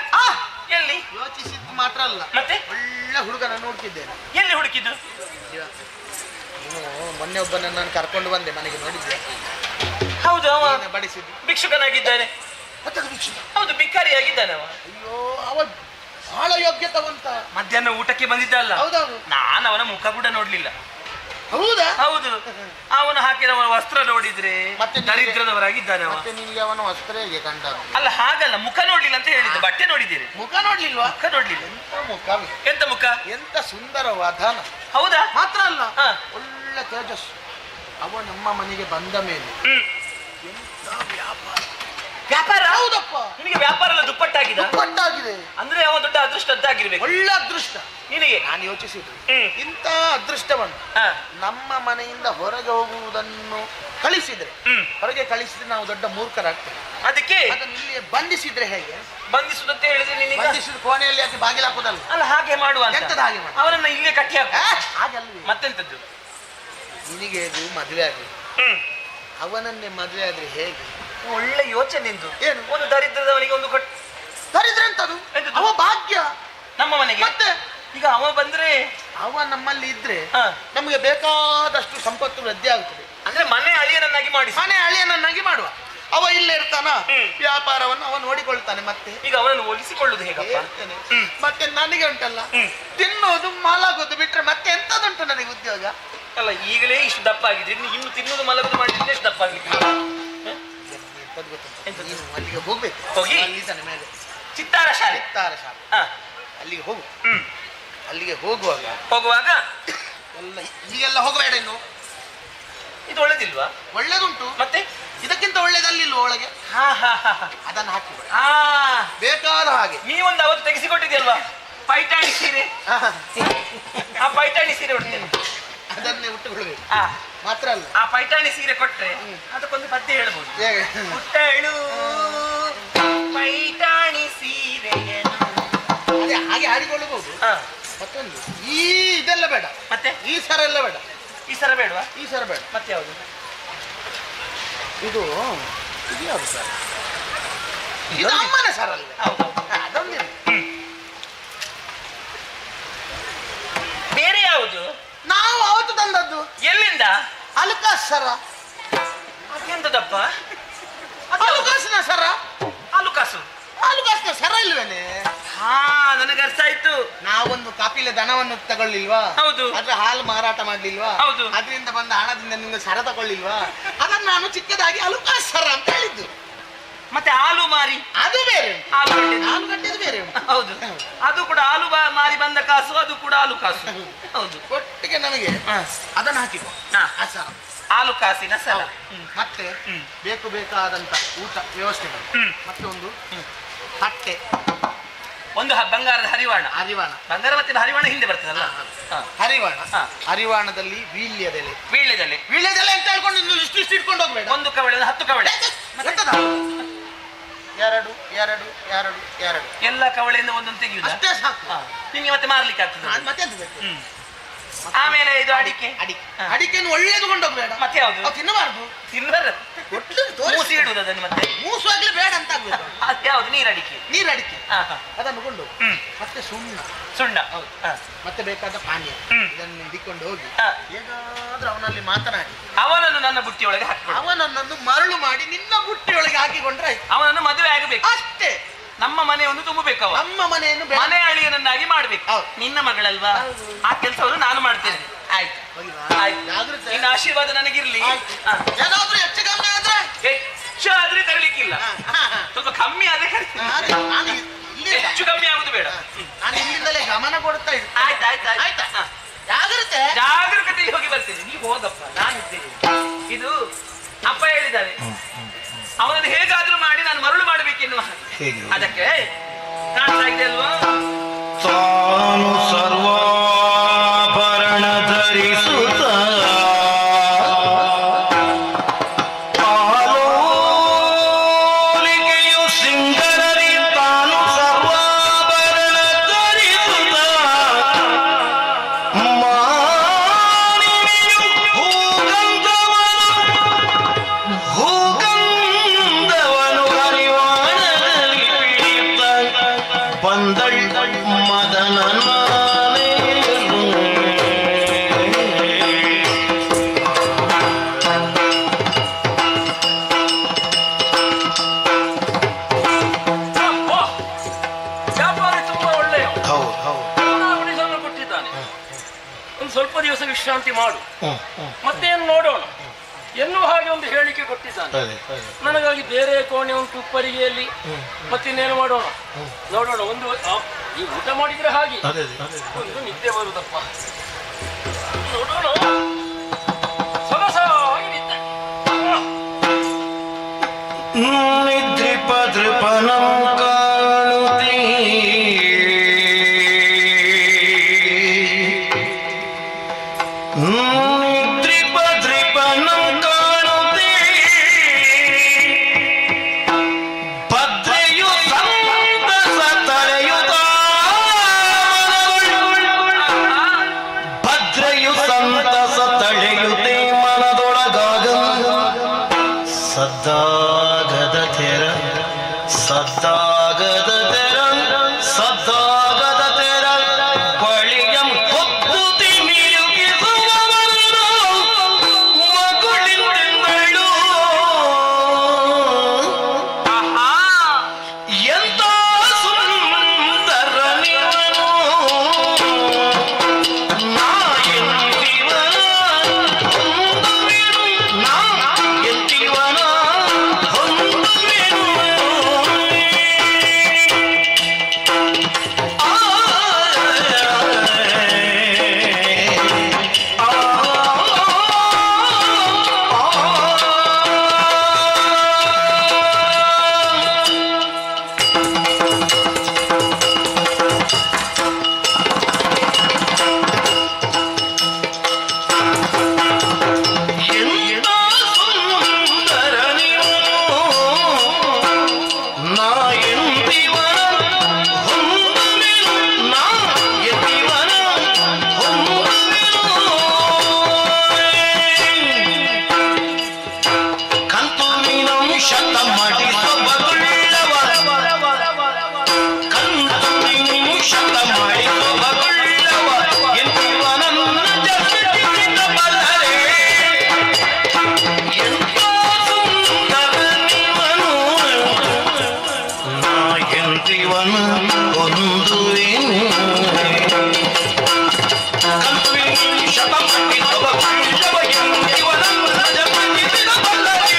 ಎಲ್ಲಿ? ಯೋಚಿಸಿದ್ದು ಮಾತ್ರ ಅಲ್ಲ, ಮತ್ತೆ ಒಳ್ಳೆ ಹುಡುಗನನ್ನು ಹುಡುಕಿದ್ದೇನೆ. ಎಲ್ಲಿ ಹುಡುಕಿದ್ದು? ಮೊನ್ನೆ ಒಬ್ಬನನ್ನು ನಾನು ಕರ್ಕೊಂಡು ಬಂದೆ ಮನೆಗೆ, ನೋಡಿದ್ದೆ? ಹೌದು, ಅವ ಬಡಿಸಿದ್ದು ಭಿಕ್ಷುಕನಾಗಿದ್ದಾನೆ. ಹೌದು, ಭಿಕಾರಿಯಾಗಿದ್ದಾನೆ ಅವ. ಅಯ್ಯೋ, ಅವ ಬಹಳ ಯೋಗ್ಯತವಂತ. ಮಧ್ಯಾಹ್ನ ಊಟಕ್ಕೆ ಬಂದಿದ್ದಲ್ಲ. ಹೌದೌದು. ನಾನು ಅವನ ಮುಖ ಕೂಡ ನೋಡ್ಲಿಲ್ಲ. ಹೌದಾ? ಹೌದು. ಅವನು ಹಾಕಿರುವ ವಸ್ತ್ರ ನೋಡಿದ್ರೆ ಮತ್ತೆ ದರಿದ್ರದವರಾಗಿದ್ದಾನೆ ಅವ. ಮತ್ತೆ ನಿನಗೆ ಅವನ ವಸ್ತ್ರ ಹೇಗೆ ಕಂಡ? ಅಲ್ಲ, ಹಾಗಲ್ಲ, ಮುಖ ನೋಡ್ಲಿಲ್ಲ ಅಂತ ಹೇಳಿದ್ದು. ಬಟ್ಟೆ ನೋಡಿದ್ದೀರಿ? ಮುಖ ನೋಡ್ಲಿಲ್ವಾ? ಮುಖ ನೋಡ್ಲಿಲ್ಲ. ಎಂತ ಮುಖ! ಎಂತ ಮುಖ? ಎಂತ ಸುಂದರವಾದ. ಹೌದಾ? ಮಾತ್ರ ಅಲ್ಲ, ಒಳ್ಳೆ ತೇಜಸ್ಸು. ಅವ ನಮ್ಮ ಮನೆಗೆ ಬಂದ ಮೇಲೆ ಎಂತ ವ್ಯಾಪಾರ. ಹೌದಪ್ಪ, ನಿನಗೆ ವ್ಯಾಪಾರ ಎಲ್ಲ ದುಪ್ಪಟ್ಟಾಗಿದೆ. ಅಂದ್ರೆ ಅವ ದೊಡ್ಡ ಅದೃಷ್ಟದ್ದಾಗಿರ್ಬೇಕು. ಒಳ್ಳೆ ಅದೃಷ್ಟ ನಿನಗೆ. ನಾನು ಯೋಚಿಸಿದ್ದು, ಇಂಥ ಅದೃಷ್ಟವನ್ನು ನಮ್ಮ ಮನೆಯಿಂದ ಹೊರಗೆ ಹೋಗುವುದನ್ನು ಕಳಿಸಿದ್ರೆ, ಹೊರಗೆ ಕಳಿಸಿದ್ರೆ ನಾವು ದೊಡ್ಡ ಮೂರ್ಖರಾಗ್ತೇವೆ. ಅದಕ್ಕೆ ಅದನ್ನು ಇಲ್ಲಿಯೇ ಬಂಧಿಸಿದ್ರೆ ಹೇಗೆ? ಬಂಧಿಸುದಂತ ಹೇಳಿದ್ರೆ ನಿನಗೆ ಬಂಧಿಸಿದ ಕೋಣೆಯಲ್ಲಿ ಹಾಕಿ ಬಾಗಿಲು ಹಾಕುದಲ್ಲ. ಅಲ್ಲ, ಹಾಗೆ ಮಾಡುವ. ಎಂತದ ಹಾಗೆ ಮಾಡು? ಅವನನ್ನ ಇಲ್ಲೇ ಕಟ್ಟಿ ಹಾಕು. ಹಾಗಲ್ವೇ? ಮತ್ತೆಂತದ್ದು? ನಿನಗೆ ಇದು ಮದುವೆ ಆಗಲಿ, ಅವನನ್ನೇ ಮದುವೆ ಆದ್ರೆ ಹೇಗೆ? ಒಳ್ಳೆ ಯೋಚನೆ ನಿಂದು. ಏನು? ಒಂದು ದರಿದ್ರದವನಿಗೆ ಒಂದು ದರಿದ್ರ ಎಂತದು? ಅವ ಭಾಗ್ಯ ನಮ್ಮ ಮನೆಗೆ. ಮತ್ತೆ ಈಗ ಅವ ಬಂದ್ರೆ, ಅವ ನಮ್ಮಲ್ಲಿ ಇದ್ರೆ ನಮಗೆ ಬೇಕಾದಷ್ಟು ಸಂಪತ್ತು ವೃದ್ಧಿ ಆಗುತ್ತದೆ. ಅಂದ್ರೆ ಮನೆ ಅಳಿಯನನ್ನಾಗಿ ಮಾಡಿ, ಮನೆ ಅಳಿಯನನ್ನಾಗಿ ಮಾಡುವ. ಅವ ಇಲ್ಲೇ ಇರ್ತಾನ, ವ್ಯಾಪಾರವನ್ನು ಅವ ನೋಡಿಕೊಳ್ತಾನೆ. ಮತ್ತೆ ಈಗ ಅವನನ್ನು ಒಲಿಸಿಕೊಳ್ಳುದು ಹೇಗಪ್ಪ? ಮತ್ತೆ ನನಗೆ ಉಂಟಲ್ಲ, ತಿನ್ನೋದು ಮಲಗೋದು ಬಿಟ್ರೆ ಮತ್ತೆ ಎಂತದುಂಟು ನನಗೆ ಉದ್ಯೋಗ? ಅಲ್ಲ, ಈಗಲೇ ಇಷ್ಟು ದಪ್ಪ ಆಗಿದ್ರೆ ಇನ್ನು ತಿನ್ನೋದು ಮಲಗೋದು ಮಾಡಿದ್ರೆ ಎಷ್ಟು ದಪ್ಪ ಆಗಿದ್ರೆ? ನೀನು ಅಲ್ಲಿಗೆ ಹೋಗ್ಬೇಕು. ಹೋಗಿ ಅಲ್ಲಿದ್ದಾನೆ ಮೇಲೆ ಚಿತ್ತಾರ ಶಾಲೆ. ಅಲ್ಲಿಗೆ ಹೋಗು. ಅಲ್ಲಿಗೆ ಹೋಗುವಾಗ ಎಲ್ಲ ಈಗೆಲ್ಲ ಹೋಗಬೇಡ. ಇನ್ನು ಇದು ಒಳ್ಳೇದಿಲ್ವಾ? ಒಳ್ಳೇದುಂಟು. ಮತ್ತೆ ಇದಕ್ಕಿಂತ ಒಳ್ಳೇದಲ್ಲಿಲ್ವ ಒಳಗೆ? ಅದನ್ನು ಹಾಕಿ ಬೇಕಾದ ಹಾಗೆ. ನೀವೊಂದು ಅವತ್ತು ತೆಗೆಸಿಕೊಟ್ಟಿದ್ಯಲ್ವಾ ಪೈಠಾಣಿ ಸೀರೆ, ಆ ಪೈಠಾಣಿ ಸೀರೆ ಉಡ್ತೇನೆ, ಅದನ್ನೇ ಉಟ್ಟುಕೊಳ್ಬೇಕು. ಮಾತ್ರ ಅಲ್ಲ, ಆ ಪೈಠಾಣಿ ಸೀರೆ ಕೊಟ್ರೆ ಅದಕ್ಕೊಂದು ಪದ್ಯ ಹೇಳ್ಬೋದು. ಹುಟ್ಟಳು ಪೈಠಾಣಿ ಸೀರೆಯನ್ನು, ಅದೇ ಹಾಗೆ ಹಾಡಿಕೊಳ್ಳಬಹುದು. ಮತ್ತೊಂದು, ಈ ಇದೆಲ್ಲ ಬೇಡ. ಮತ್ತೆ ಈ ಸರ ಎಲ್ಲ ಬೇಡ. ಈ ಸರ ಬೇಡವಾ? ಈ ಸರ ಬೇಡ. ಮತ್ತೆ ಯಾವುದು? ಇದು ಯಾವುದು ಸರ್? ಇದು ಅಮ್ಮನ ಸರ ಅಲ್ಲ? ಅದೊಂದಿಲ್ಲ. ಬೇರೆ ಯಾವುದು? ನಾವು ಅವತ್ತು ತಂದದ್ದು. ಎಲ್ಲಿಂದ? ಅಲುಕಾಸ್ ಸರ. ಅದೆಂತದಪ್ಪ? ಅಲುಕಾಸಿನ ಸರ. ಅಲುಕಾಸಿನ ಸರ ಇಲ್ವೇನೆ? ನನಗೆ ಅರ್ಥ ಆಯ್ತು. ನಾವೊಂದು ಕಾಪಿಲೆ ದನವನ್ನು ತಗೊಳ್ಳಿಲ್ವಾ? ಹೌದು. ಅದ್ರ ಹಾಲು ಮಾರಾಟ ಮಾಡ್ಲಿಲ್ವಾ? ಹೌದು. ಅದರಿಂದ ಬಂದ ಹಣದಿಂದ ನಿಮ್ಗೆ ಸರ ತಗೊಳ್ಳಿಲ್ವಾ? ಅದನ್ನು ನಾನು ಚಿಕ್ಕದಾಗಿ ಅಲುಕಾಸ್ ಸರ ಅಂತ ಹೇಳಿದ್ದು. ಮತ್ತೆ ಹಾಲು ಮಾರಿ ಅದು ಬೇರೆ, ಆಲೂಗಡ್ಡೆದು ಬೇರೆ. ಹೌದು, ಅದು ಕೂಡ ಹಾಲು ಮಾರಿ ಬಂದ ಕಾಸು, ಅದು ಕೂಡ ಹಾಲು ಕಾಸು. ಹೌದು, ಒಟ್ಟಿಗೆ ನಮಗೆ ಅದನ್ನು ಹಾಕಿಕೊ. ಹಾಲು ಕಾಸಿನ ಸರ. ಮತ್ತೆ ಬೇಕಾದಂತ ಊಟ ವ್ಯವಸ್ಥೆ. ಮತ್ತೆ ಒಂದು ತಟ್ಟೆ, ಒಂದು ಬಂಗಾರದ ಹರಿವಾಣ. ಬಂಗಾರ ಮತ್ತೆ ಹರಿವಾಣ ಹಿಂದೆ ಬರ್ತದಲ್ಲ. ಹರಿವಾಣದಲ್ಲಿ ವೀಳ್ಯದೆಲೆ ಅಂತ ಹೇಳ್ಕೊಂಡು ಇಷ್ಟು ಇಟ್ಕೊಂಡು ಹೋಗ್ಬೇಡ. ಒಂದು ಕವಳೆ, 10 ಕವಳೆ, 2 ಎಲ್ಲ ಕವಳೆಯಿಂದ ಒಂದೊಂದು ತೆಗೆಯುವುದು. ಅಷ್ಟೇ ಸಾಕು. ನಿಮಗೆ ಮತ್ತೆ ಮಾರ್ಲಿಕ್ಕೆ ಆಗ್ತದೆ. ಮತ್ತೆ ಅದು ಬೇಕು. ಆಮೇಲೆ ಇದು ಅಡಿಕೆ. ಅಡಿಕೆಯನ್ನು ಒಳ್ಳೇದು ಕೊಂಡೋಗ್ಬೇಡ. ಮತ್ತೆ ಯಾವುದು? ಅವು ತಿನ್ನಬಾರ್ದು. ತಿನ್ನಬಾರದು. ಒಟ್ಟು ಮೂಸಿ ಇಡುವುದು ಅದನ್ನು ಮತ್ತೆ. ಮೂಸುವಾಗ್ಲೇ ಬೇಡ ಅಂತ ಆಗ್ಬೇಕು. ಅದ್ಯಾವುದು? ನೀರಡಿಕೆ. ನೀರಡಿಕೆ ಹಾ, ಹಾ. ಅದನ್ನು ಕೊಂಡು ಮತ್ತೆ ಸುಣ್ಣ ಹೌದು. ಹಾ. ಮತ್ತೆ ಬೇಕಾದ ಪಾನೀಯ ಇದನ್ನು ಹಿಡಿಕೊಂಡು ಹೋಗಿ ಹಾ. ಹೇಗಾದ್ರೂ ಅವನಲ್ಲಿ ಮಾತನಾಡಿ ಅವನನ್ನು ನನ್ನ ಬುಟ್ಟಿಯೊಳಗೆ ಹಾಕಿ ಅವನನ್ನು ಮರಳು ಮಾಡಿ ನಿನ್ನ ಬುಟ್ಟಿಯೊಳಗೆ ಹಾಕಿಕೊಂಡ್ರೆ ಆಯ್ತು. ಅವನನ್ನು ಮದುವೆ ಆಗಬೇಕು ಅಷ್ಟೇ. ನಮ್ಮ ಮನೆಯನ್ನು ತುಂಬಬೇಕವ. ನಮ್ಮ ಮನೆಯನ್ನು ಮನೆ ಅಳಿಯನನ್ನಾಗಿ ಮಾಡ್ಬೇಕು. ನಿನ್ನ ಮಗಳಲ್ವಾ, ಆ ಕೆಲಸವನ್ನು ನಾನು ಮಾಡ್ತೇನೆ. ಆಯ್ತು ಆಯ್ತು. ಜಾಗ್ರತೆ. ನಿನ್ನ ಆಶೀರ್ವಾದ ನನಗಿರ್ಲಿ. ಏನಾದ್ರೂ ಹೆಚ್ಚು ಕಮ್ಮಿ ಆದ್ರೆ ಹೆಚ್ಚು ಆದ್ರೆ ತರಲಿಕ್ಕಿಲ್ಲ, ಸ್ವಲ್ಪ ಕಮ್ಮಿ ಆದ್ರೆ ಕರಿತೀನಿ. ನಾನು ಹೆಚ್ಚು ಕಮ್ಮಿ ಆಗುದು ಬೇಡ. ನಾನು ಇಲ್ಲಿಂದಲೇ ಗಮನ ಕೊಡ್ತಾ ಇದ್ದೆ. ಆಯ್ತು ಆಯ್ತು ಆಯ್ತಾ? ಜಾಗ್ರತೆ. ಜಾಗರೂಕತೆಯಲ್ಲಿ ಹೋಗಿ ಬರ್ತೇನೆ. ನೀವು ಹೋಗಪ್ಪ, ನಾನಿದ್ದೇನೆ. ಇದು ಅಪ್ಪ ಹೇಳಿದ್ದಾರೆ, ಅವನನ್ನು ಹೇಗಾದ್ರೂ ಮಾಡಿ ನಾನು ಮರಳು ಮಾಡಬೇಕೆನ್ನುವ ಹೇಗೆ? ಅದಕ್ಕೆ ಕಾಣ್ತಾ ಇದೆ ಅಲ್ವಾ, ತಾನು ಸರ್ವಾಭರಣ ಧರಿಸುತ್ತ ಆಲೋಲಿಕೆಯು ಸಿಂಗರರಿ ತಾನು ಸರ್ವಾಭರಣ ಧರಿಸುತ್ತ ಮಾನಿನಿಯು ಹೂಗಂಧವನು ಹರಿವಾಣದಲ್ಲಿ ಪಿಡಿಯುತ್ತ ಬಂದಳ್ ಮದನನ ವ್ಯಾಪಾರಿ ತುಂಬಾ ಒಳ್ಳೆಯ ಹೌದು ಉಳಿಸಲು ಕೊಟ್ಟಿದ್ದಾನೆ. ಒಂದು ಸ್ವಲ್ಪ ದಿವಸ ವಿಶ್ರಾಂತಿ ಮಾಡು, ಮತ್ತೇನು ನೋಡೋಣ ಎನ್ನುವ ಹಾಗೆ ಒಂದು ಹೇಳಿಕೆ ಕೊಟ್ಟಿದ್ದಾನೆ. ನನಗಾಗಿ ಬೇರೆ ಕೋಣೆ ಉಂಟು ಉಪ್ಪರಿಗೆಯಲ್ಲಿ, ಮತ್ತಿನ್ನೇನು ಮಾಡೋಣ ನೋಡೋಣ. ಒಂದು ಈ ಊಟ ಮಾಡಿದ್ರೆ ಹಾಗೆ ಒಂದು ನಿದ್ದೆ ಬರುದಪ್ಪ. ನೋಡೋಣ, ಸೊಗಸಾಗಿ ನಿದ್ದೆ. ನಿದ್ರಿಪದ್ರಿಪನಂ ಕಾಣುತ್ತೀ ನಿದ್ರಿಪದ್ರಿಪನಂ ಕಾಣುತ್ತೀ ಭದ್ರೆಯು ಸಂತಸ ತಳೆಯುತ್ತ ಭದ್ರೆಯು ಸಂತಸ ತಳೆಯುತ್ತೆ ಮನದೊಳಗಾಗ ಸದ್ದಾಗದ ತೆರ ಸದ್ದಾಗದ ತೆರ ಸದ್ದಾಗದ ತೆರ ಬಳಿಯಂ ಹೊತ್ತು ಮಿಯುಗಿಸುವವರನ್ನು ಮಗುಳಿಂದೆಂದಳು ಎಂತ ಸುಂದರ ನೀವನು ನಾ ಎಂದಿವನ ಹೊಂದುವೆನು ನಾ ಎಂದಿವನ ಹೊಂದುವೆನು ಎಂತ ಸುಂದರ ನೀವನು ನಾ ಎಂದಿವನ ಹೊಂದುವೆನು ನಾ ಎಂದಿವನ ಹೊಂದುವೆನು ಕಂತುವಿನಂ ಶತ ಮಾಡಿಸೋ ಬಗುಳ್ಳವ ಕಂತುವಿನಂ ಶತ ಮಾಡಿಸೋ ಬಗುಳ್ಳವ ಎಂದಿವನನ್ನ ಜಗತ್ತಿನ ಬಲ್ಲರೆ ಎಂತ ಸುಂದರ ನೀವನು ನಾ ಎಂದಿವನ ಹೊಂದುವೆನು ಕಂತುವಿನಂ ಶತ ಮಾಡಿಸೋ ಬಗುಳ್ಳವ ಎಂದಿವನನ್ನ ಜಗತ್ತಿನ ಬಲ್ಲರೆ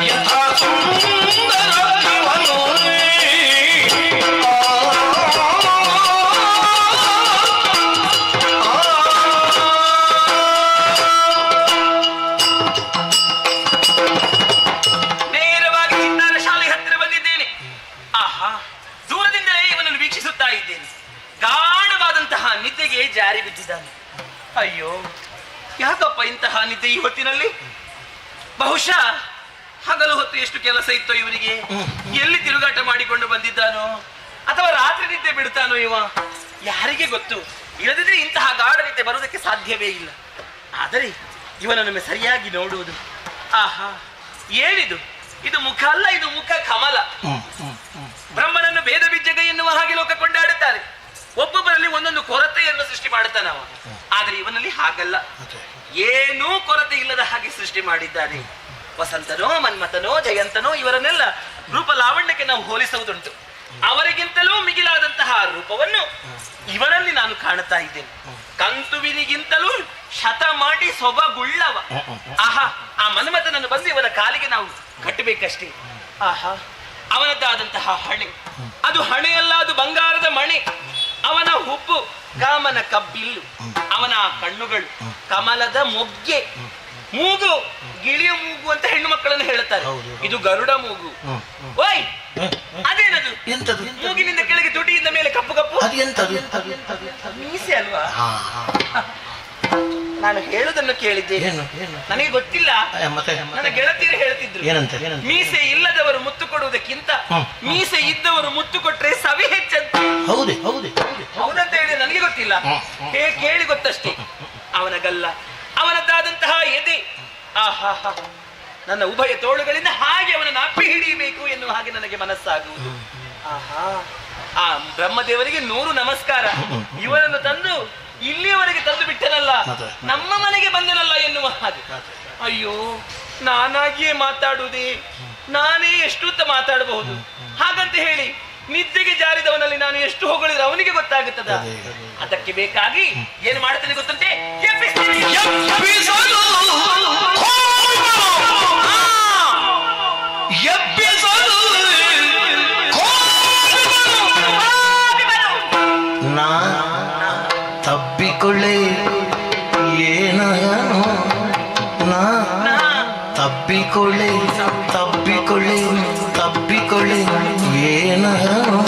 ಯಥಾ ಸುಂದರ ನೀವನು ನೇರವಾಗಿ ಚಿತ್ತಾರ ಶಾಲೆ ಹತ್ತಿರ ಬಂದಿದ್ದೇನೆ. ಆಹಾ, ದೂರದಿಂದಲೇ ಇವನನ್ನು ವೀಕ್ಷಿಸುತ್ತಾ ಇದ್ದೇನೆ. ಗಾಢವಾದಂತಹ ನಿದ್ದೆಗೆ ಜಾರಿ ಬಿದ್ದಿದ್ದಾನೆ. ಅಯ್ಯೋ, ಯಾಕಪ್ಪ ಇಂತಹ ನಿದ್ದೆ ಈ ಹೊತ್ತಿನಲ್ಲಿ? ಬಹುಶಃ ಹಗಲು ಹೊತ್ತು ಎಷ್ಟು ಕೆಲಸ ಇತ್ತೋ ಇವನಿಗೆ, ಎಲ್ಲಿ ತಿರುಗಾಟ ಮಾಡಿಕೊಂಡು ಬಂದಿದ್ದಾನೋ, ಅಥವಾ ರಾತ್ರಿ ನಿದ್ದೆ ಬಿಡ್ತಾನೋ ಇವ, ಯಾರಿಗೆ ಗೊತ್ತು. ಇಲ್ಲದಿದ್ರೆ ಇಂತಹ ಗಾಢತೆ ಬರುವುದಕ್ಕೆ ಸಾಧ್ಯವೇ ಇಲ್ಲ. ಆದರೆ ಇವನನ್ನು ಸರಿಯಾಗಿ ನೋಡುವುದು, ಆಹಾ ಏನಿದು, ಇದು ಮುಖ ಅಲ್ಲ, ಇದು ಮುಖ ಕಮಲ. ಬ್ರಹ್ಮನನ್ನು ಭೇದ ಬಿಜ್ಜಗ ಎನ್ನುವ ಹಾಗೆ ಲೋಕ ಕೊಂಡಾಡುತ್ತಾರೆ. ಒಬ್ಬೊಬ್ಬರಲ್ಲಿ ಒಂದೊಂದು ಕೊರತೆಯನ್ನು ಸೃಷ್ಟಿ ಮಾಡುತ್ತಾನೆ ಅವ. ಆದರೆ ಇವನಲ್ಲಿ ಹಾಗಲ್ಲ, ಏನೂ ಕೊರತೆ ಇಲ್ಲದ ಹಾಗೆ ಸೃಷ್ಟಿ ಮಾಡಿದ್ದಾನೆ. ವಸಂತನೋ ಮನ್ಮಥನೋ ಜಯಂತನೋ ಇವರನ್ನೆಲ್ಲ ರೂಪ ಲಾವಣ್ಯಕ್ಕೆ ನಾವು ಹೋಲಿಸುವುದುಂಟು. ಅವರಿಗಿಂತಲೂ ಮಿಗಿಲಾದಂತಹ ರೂಪವನ್ನು ಇವರಲ್ಲಿ ನಾನು ಕಾಣುತ್ತಾ ಇದ್ದೇನೆ. ಕಂತುವಿನಿಗಿಂತಲೂ ಶತ ಮಾಡಿ ಸೊಬಗುಳ್ಳವ. ಆಹಾ, ಆ ಮನ್ಮಥನನ್ನು ಬಂದು ಇವನ ಕಾಲಿಗೆ ನಾವು ಕಟ್ಟಬೇಕಷ್ಟೇ. ಆಹಾ, ಅವನದ್ದಾದಂತಹ ಹಣೆ, ಅದು ಹಣೆಯಲ್ಲ, ಅದು ಬಂಗಾರದ ಮಣೆ. ಅವನ ಹುಬ್ಬು ಕಾಮನ ಕಬ್ಬಿಲ್ಲು, ಅವನ ಕಣ್ಣುಗಳು ಕಮಲದ ಮೊಗ್ಗೆ, ಮೂಗು ಗಿಳಿಯ ಮೂಗು ಅಂತ ಹೆಣ್ಣು ಮಕ್ಕಳನ್ನು ಹೇಳುತ್ತಾರೆ. ಇದು ಗರುಡ ಮೂಗು. ಓಯ್, ಅದೇನದು? ಮೂಗಿನಿಂದ ಕೆಳಗೆ ತುಟಿಯಿಂದ ಮೇಲೆ ಕಪ್ಪು ಕಪ್ಪು, ಮೀಸೆ ಅಲ್ವಾ? ನಾನು ಹೇಳುದನ್ನು ಕೇಳಿದ್ದೆ, ನನಗೆ ಗೊತ್ತಿಲ್ಲ. ನನ್ನ ಗೆಳತಿಯರು ಹೇಳ್ತಿದ್ರು, ಮೀಸೆ ಇಲ್ಲದವರು ಮುತ್ತು ಕೊಡುವುದಕ್ಕಿಂತ ಮೀಸೆ ಇದ್ದವರು ಮುತ್ತು ಕೊಟ್ರೆ ಸವಿ ಹೆಚ್ಚಂತ. ಹೌದಂತ ಹೇಳಿ ನನಗೆ ಗೊತ್ತಿಲ್ಲ, ಕೇಳಿ ಗೊತ್ತಷ್ಟೇ. ಅವನ ಗಲ್ಲ, ಅವನದ್ದಾದಂತಹ ಎದೆ, ಆಹಾ, ನನ್ನ ಉಭಯ ತೋಳುಗಳಿಂದ ಹಾಗೆ ಅವನನ್ನು ಅಪ್ಪಿ ಹಿಡಿಯಬೇಕು ಎನ್ನುವ ಹಾಗೆ ನನಗೆ ಮನಸ್ಸಾಗುವುದು. ಆಹಾ, ಆ ಬ್ರಹ್ಮದೇವರಿಗೆ 100 ನಮಸ್ಕಾರ. ಇವನನ್ನು ತಂದು ಇಲ್ಲಿಯವರೆಗೆ ತಂದು ಬಿಟ್ಟನಲ್ಲ, ನಮ್ಮ ಮನೆಗೆ ಬಂದನಲ್ಲ ಎನ್ನುವ ಹಾಗೆ. ಅಯ್ಯೋ, ನಾನಾಗಿಯೇ ಮಾತಾಡುವುದೇ, ನಾನೇ ಎಷ್ಟು ಮಾತಾಡಬಹುದು. ಹಾಗಂತ ಹೇಳಿ ನಿದ್ದೆಗೆ ಜಾರಿದವನಲ್ಲಿ ನಾನು ಎಷ್ಟು ಹೊಗಳಿದ್ರೆ ಅವನಿಗೆ ಗೊತ್ತಾಗುತ್ತದ? ಅದಕ್ಕೆ ಬೇಕಾಗಿ ಏನು ಮಾಡ್ತೇನೆ ಗೊತ್ತಂತೆ? ನಾ ತಬ್ಬಿಕೊಳ್ಳೆ ಏನನು, ನಾ ತಬ್ಬಿಕೊಳ್ಳೆ ತಬ್ಬಿಕೊಳ್ಳೆ ತಬ್ಬಿಕೊಳ್ಳೆ ಏನನು.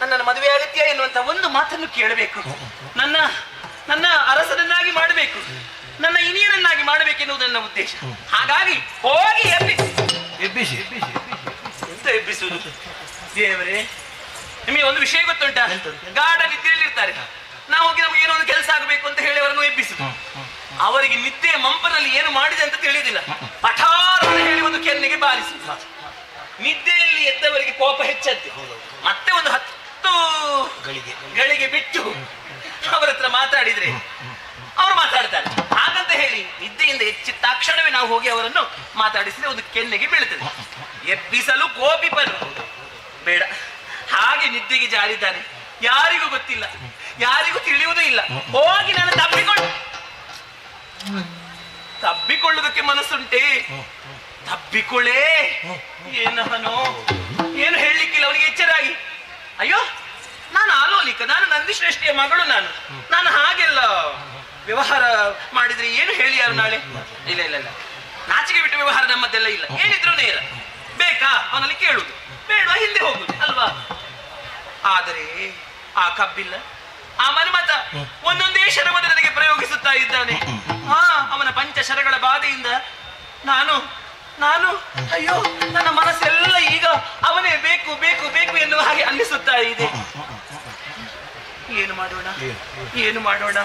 ನನ್ನನ್ನು ಮದುವೆ ಆಗತ್ಯ ಎನ್ನುವಂತ ಒಂದು ಮಾತನ್ನು ಕೇಳಬೇಕು. ನನ್ನ ನನ್ನ ಅರಸನನ್ನಾಗಿ ಮಾಡಬೇಕು, ನನ್ನ ಇನಿಯನನ್ನಾಗಿ ಮಾಡಬೇಕೆನ್ನುವುದು ನನ್ನ ಉದ್ದೇಶ. ಹಾಗಾಗಿ ಹೋಗಿ ಎಬ್ಬಿಸಿ ಎಂತ ಎಬ್ಬಿಸುವುದು ದೇವರೇ? ನಿಮಗೆ ಒಂದು ವಿಷಯ ಗೊತ್ತುಂಟ? ಗಾಢ ನಿದ್ದೆಯಲ್ಲಿ ಇರ್ತಾರೆ, ನಾವು ಹೋಗಿ ನಮ್ಗೆ ಏನೋ ಒಂದು ಕೆಲಸ ಆಗಬೇಕು ಅಂತ ಹೇಳಿ ಅವರನ್ನು ಎಬ್ಬಿಸುದು. ಅವರಿಗೆ ನಿದ್ದೆಯ ಮಂಪನಲ್ಲಿ ಏನು ಮಾಡಿದೆ ಅಂತ ತಿಳಿಯುವುದಿಲ್ಲ. ಪಠಾರ ಅಂತ ಹೇಳಿ ಒಂದು ಕೆನ್ನೆಗೆ ಬಾರಿಸಿ, ನಿದ್ದೆಯಲ್ಲಿ ಎದ್ದವರಿಗೆ ಕೋಪ ಹೆಚ್ಚಂತೆ. ಮತ್ತೆ ಒಂದು 10 ಗಳಿಗೆ ಬಿಟ್ಟು ಅವರ ಹತ್ರ ಮಾತಾಡಿದ್ರೆ ಅವರು ಮಾತಾಡ್ತಾರೆ. ಹಾಗಂತ ಹೇಳಿ ನಿದ್ದೆಯಿಂದ ಎಚ್ಚಿದ ತಕ್ಷಣವೇ ನಾವು ಹೋಗಿ ಅವರನ್ನು ಮಾತಾಡಿಸಿದ್ರೆ ಒಂದು ಕೆನ್ನೆಗೆ ಬೀಳುತ್ತದೆ. ಎಬ್ಬಿಸಲು ಕೋಪಿಪರು ಬೇಡ. ಹಾಗೆ ನಿದ್ದೆಗೆ ಜಾರಿದ್ದಾನೆ, ಯಾರಿಗೂ ಗೊತ್ತಿಲ್ಲ, ಯಾರಿಗೂ ತಿಳಿಯುವುದೂ ಇಲ್ಲ. ಹೋಗಿ ನಾನು ತಬ್ಬಿಕೊಳ್ಳುವುದಕ್ಕೆ ಮನಸ್ಸುಂಟೆ, ತಬ್ಬಿಕೊಳ್ಳೇ. ಏನವನೋ ಏನು ಹೇಳಲಿಕ್ಕಿಲ್ಲ ಅವನಿಗೆ. ಎಚ್ಚರಾಗಿ, ಅಯ್ಯೋ ನಾನು ಆಲೋಲಿಕ, ನಾನು ನಂದಿಶ್ರೇಷ್ಠಿಯ ಮಗಳು, ನಾನು ಹಾಗೆಲ್ಲ ವ್ಯವಹಾರ ಮಾಡಿದ್ರೆ ಏನು ಹೇಳಿ ಯಾರು ನಾಳೆ? ಇಲ್ಲ ಇಲ್ಲ ಇಲ್ಲ, ನಾಚಿಕೆ ಬಿಟ್ಟು ವ್ಯವಹಾರ ನಮ್ಮದೆಲ್ಲ ಇಲ್ಲ. ಏನಿದ್ರು ನೇರ, ಬೇಕಾ ಅವನಲ್ಲಿ ಕೇಳುದು, ಬೇಡ ಹಿಂದೆ ಹೋಗುದು ಅಲ್ವಾ? ಆದರೆ ಆ ಕಬ್ಬಿಲ್ಲ, ಆ ಮನ್ಮತ ಒಂದೊಂದೇ ಶರವನ್ನು ನನಗೆ ಪ್ರಯೋಗಿಸುತ್ತಾ ಇದ್ದಾನೆ. ಅವನ ಪಂಚಶರಗಳ ಬಾಧೆಯಿಂದ ನಾನು ನಾನು ಅಯ್ಯೋ, ನನ್ನ ಮನಸ್ಸೆಲ್ಲ ಈಗ ಅವನೇ ಬೇಕು ಬೇಕು ಬೇಕು ಎನ್ನುವ ಹಾಗೆ ಅನ್ನಿಸುತ್ತಾ ಇದೆ. ಏನು ಮಾಡೋಣ, ಏನು ಮಾಡೋಣ?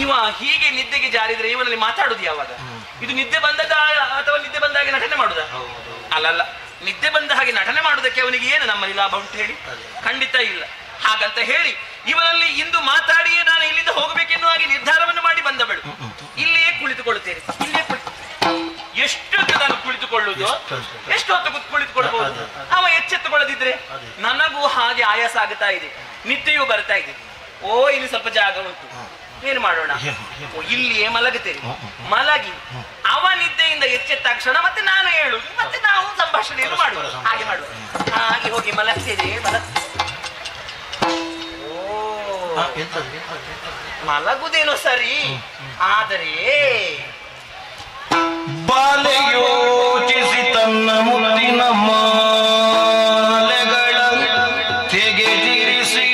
ಇವ ಹೀಗೆ ನಿದ್ದೆಗೆ ಜಾರಿದ್ರೆ ಇವನಲ್ಲಿ ಮಾತಾಡುದು ಯಾವಾಗ? ಇದು ನಿದ್ದೆ ಬಂದದ ಅಥವಾ ನಿದ್ದೆ ಬಂದ ಹಾಗೆ ನಟನೆ ಮಾಡುದ? ಅಲ್ಲಲ್ಲ, ನಿದ್ದೆ ಬಂದ ಹಾಗೆ ನಟನೆ ಮಾಡುವುದಕ್ಕೆ ಅವನಿಗೆ ಏನು ನಮ್ಮಲ್ಲಿ ಲಾಭ ಉಂಟು ಹೇಳಿ? ಖಂಡಿತ ಇಲ್ಲ. ಹಾಗಂತ ಹೇಳಿ ಇವನಲ್ಲಿ ಇಂದು ಮಾತಾಡಿಯೇ ನಾನು ಇಲ್ಲಿಂದ ಹೋಗಬೇಕೆನ್ನುವ ಹಾಗೆ ನಿರ್ಧಾರವನ್ನು ಮಾಡಿ ಬಂದ ಬೇಡ. ಇಲ್ಲಿಯೇ ಕುಳಿತುಕೊಳ್ಳುತ್ತೇನೆ, ಇಲ್ಲಿಯೇ ಎಷ್ಟೊತ್ತು ನಾನು ಕುಳಿತುಕೊಳ್ಳುವುದು? ಎಷ್ಟು ಹೊತ್ತು ಕುಳಿತುಕೊಳ್ಬಹುದು? ಅವ ಎಚ್ಚೆತ್ತುಕೊಳ್ಳದಿದ್ರೆ ನನಗೂ ಹಾಗೆ ಆಯಾಸ ಆಗುತ್ತಾ ಇದೆ, ನಿದ್ದೆಯೂ ಬರ್ತಾ ಇದೆ. ಇಲ್ಲಿ ಸ್ವಲ್ಪ ಜಾಗ ಉಂಟು, ಏನು ಮಾಡೋಣ? ಇಲ್ಲಿಯೇ ಮಲಗುತ್ತೇನೆ. ಮಲಗಿ ಅವ ನಿದ್ದೆಯಿಂದ ಎಚ್ಚೆತ್ತ ಕ್ಷಣ ಮತ್ತೆ ನಾನು ಹೇಳುದು, ಮತ್ತೆ ನಾವು ಸಂಭಾಷಣೆಯನ್ನು ಮಾಡುವ. ಹಾಗೆ ಮಾಡುವ, ಹಾಗೆ ಹೋಗಿ ಮಲಗ್ತೇನೆ. ಮಲಗುದೇನೋ ಸರಿ, ಆದರೆ ಬಾಲೆಯೋಚಿಸಿ ತನ್ನ ಮುತ್ತಿನ ಮಾಲೆಗಳ ತೆಗೆದಿರಿಸಿ,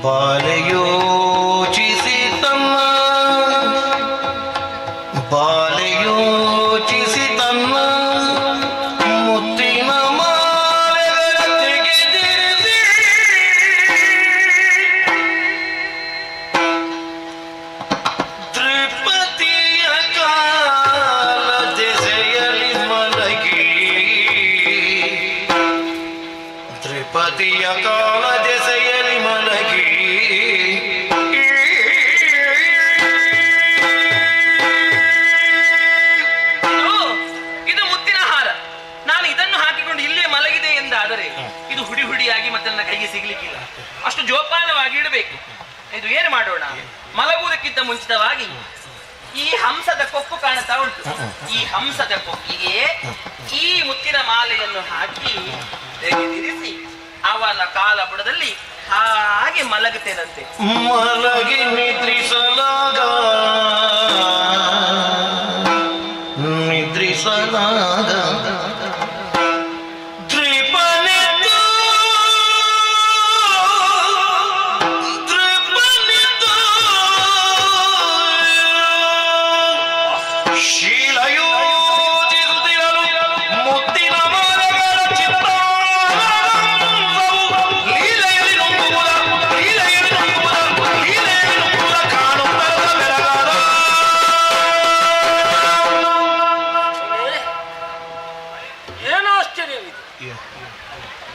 ಬಾಲೆಯೋಚಿಸಿ ತನ್ನ ಮುತ್ತಿನ ಮಾಲೆಗಳ ತೆಗೆದಿರಿಸಿ, ತ್ರಿಪತಿಯ ಕಾಲ ದೆಸೆಯಲಿ ಮಲಗಿ, ತ್ರಿಪತಿಯ ಕಾಲ ದೆಸೆಯಲಿ ಮಲಗಿ, ಇದು ಮುತ್ತಿನ ಹಾರ. ನಾನು ಇದನ್ನು ಹಾಕಿಕೊಂಡು ಇಲ್ಲೇ ಮಲಗಿದೆ ಎಂದಾದರೆ ಇದು ಹುಡಿ ಹುಡಿಯಾಗಿ ಮತ್ತೆ ನನ್ನ ಕೈಗೆ ಸಿಗ್ಲಿಕ್ಕಿಲ್ಲ. ಅಷ್ಟು ಜೋಪಾನವಾಗಿ ಇಡಬೇಕು. ಇದು ಏನು ಮಾಡೋಣ? ಮಲಗುವುದಕ್ಕಿಂತ ಮುಂಚಿತವಾಗಿ ಈ ಹಂಸದ ಕೊಕ್ಕು ಕಾಣುತ್ತಾ ಉಂಟು. ಈ ಹಂಸದ ಕೊಕ್ಕಿಗೆ ಈ ಮುತ್ತಿನ ಮಾಲೆಯನ್ನು ಹಾಕಿ ತೆಗೆದಿರಿಸಿ ಅವನ ಕಾಲ ಬುಡದಲ್ಲಿ ಹಾಗೆ ಮಲಗುತ್ತೇನಂತೆ. ಮಲಗಿ ನಿದ್ರಿಸಲಾಗ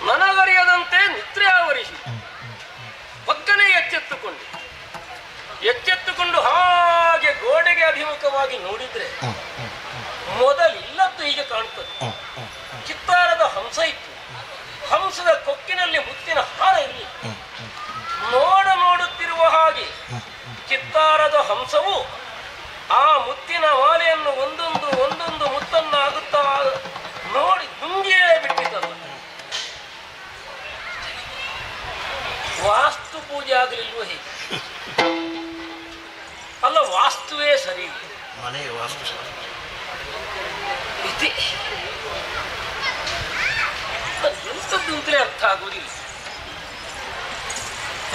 ನನಗರಿಯದಂತೆ ನಿದ್ರೆ ಆವರಿಸಿ ಪಕ್ಕನೆ ಎಚ್ಚೆತ್ತುಕೊಂಡು ಹಾಗೆ ಗೋಡೆಗೆ ಅಭಿಮುಖವಾಗಿ ನೋಡಿದ್ರೆ ಮೊದಲಿಲ್ಲದ್ದು ಹೀಗೆ ಕಾಣ್ತದೆ. ಚಿತ್ತಾರದ ಹಂಸ ಇತ್ತು, ಹಂಸದ ಕೊಕ್ಕಿನಲ್ಲಿ ಮುತ್ತಿನ ಹಾರ ಇರಲಿ. ನೋಡುತ್ತಿರುವ ಹಾಗೆ ಚಿತ್ತಾರದ ಹಂಸವು ಆ ಮುತ್ತಿನ ಮಾಲೆಯನ್ನು ಒಂದೊಂದು ಮುತ್ತನ್ನಾಗುತ್ತಾ ನೋಡಿ ನುಂಗಿಯೇ ಬಿಟ್ಟಿದ್ದಲ್ಲ. ವಾಸ್ತು ಪೂಜೆ ಆಗಲಿಲ್ವ ಹೇಗೆ? ಅಲ್ಲ, ವಾಸ್ತುವೇ ಸರಿ, ಮನೆ ವಾಸ್ತು ಎಂಥದ್ದು ಅಂತಲೇ ಅರ್ಥ ಆಗುವುದಿಲ್ಲ.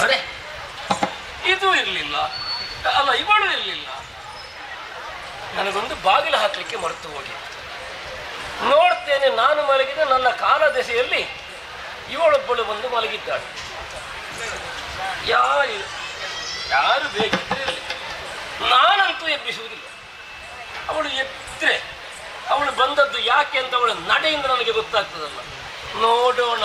ಅರೆ, ಇದು ಇರಲಿಲ್ಲ, ಅಲ್ಲ ಇವಳು ಇರಲಿಲ್ಲ. ನನಗೊಂದು ಬಾಗಿಲು ಹಾಕಲಿಕ್ಕೆ ಮರೆತು ಹೋಗಿತ್ತು. ನೋಡ್ತೇನೆ, ನಾನು ಮಲಗಿದ ನನ್ನ ಕಾಲ ದೆಸೆಯಲ್ಲಿ ಇವಳೊಬ್ಬಳು ಬಂದು ಮಲಗಿದ್ದಾಳೆ. ಯಾರು ಬೇಕಿದ್ರೆ ನಾನಂತೂ ಎಬ್ಬಿಸುವುದಿಲ್ಲ. ಅವಳು ಎಬ್ಬಿದ್ರೆ ಅವಳು ಬಂದದ್ದು ಯಾಕೆ ಅಂತ ಅವಳ ನಡೆಯಿಂದ ನನಗೆ ಗೊತ್ತಾಗ್ತದಲ್ಲ. ನೋಡುವ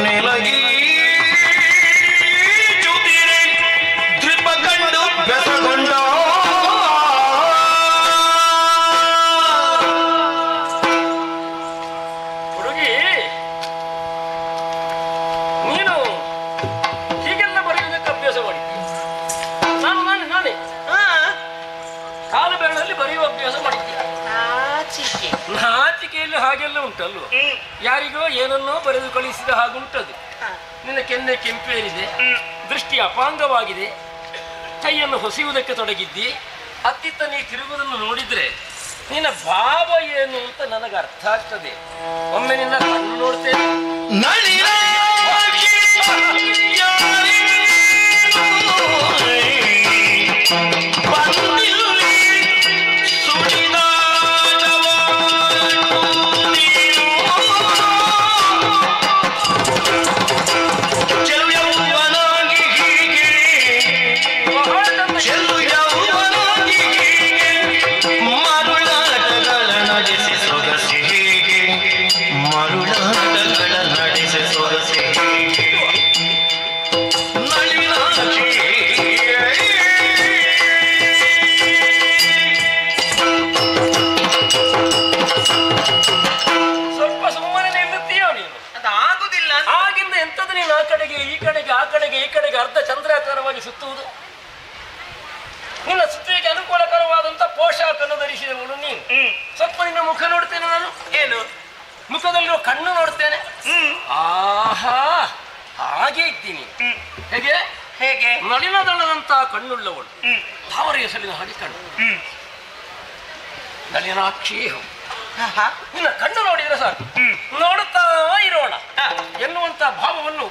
ನೆಲಗಿ ಬರೆಯುವ ಅಭ್ಯಾಸ ಮಾಡಿದ್ದೆ. ನಾಚಿಕೆಯಲ್ಲಿ ಹಾಗೆಲ್ಲ ಉಂಟಲ್ವ? ಯಾರಿಗೋ ಏನನ್ನೋ ಬರೆದು ಕಳಿಸಿದ ಹಾಗುಂಟದು. ನಿನ್ನ ಕೆನ್ನೆ ಕೆಂಪೇರಿದೆ, ದೃಷ್ಟಿ ಅಪಾಂಗವಾಗಿದೆ, ಕೈಯನ್ನು ಹೊಸೆಯುವುದಕ್ಕೆ ತೊಡಗಿದ್ದಿ. ಅತ್ತಿತ್ತ ನೀ ತಿರುಗುವುದನ್ನು ನೋಡಿದ್ರೆ ನಿನ್ನ ಭಾವ ಏನು ಅಂತ ನನಗೆ ಅರ್ಥ ಆಗ್ತದೆ. ಒಮ್ಮೆ ನಿನ್ನ ಕಣ್ಣು ನೋಡ್ತೇನೆ. ಅರ್ಧ ಚಂದ್ರಾಕಾರವಾಗಿ ಸುತ್ತುವುದು. ನಿನ್ನ ಸುತ್ತಿಗೆ ಅನುಕೂಲಕರವಾದಂತ ಪೋಷಾಕನ್ನು ಧರಿಸಿದವನು ನೀನು. ಸ್ವಲ್ಪ ನಿನ್ನ ಮುಖ ನೋಡ್ತೇನೆ ನಾನು. ಏನು? ಮುಖದಲ್ಲಿರುವ ಕಣ್ಣು ನೋಡ್ತೇನೆ. ಆಹಾ, ಹಾಗೆ ಇದ್ದೀನಿ. ಹೇಗೆ ಹೇಗೆ ನಳಿನದಳದಂತಹ ಕಣ್ಣುಳ್ಳವಳು, ತಾವರ ಹೆಸರಿನ ಹಾಗೆ ಕಣ್ಣು. ನಳಿನಾಕ್ಷಿ, ನಿನ್ನ ಕಣ್ಣು ನೋಡಿದ್ರೆ ಸಾಕು, ನೋಡುತ್ತಾ ಇರೋಣ ಎನ್ನುವಂತ ಭಾವವನ್ನು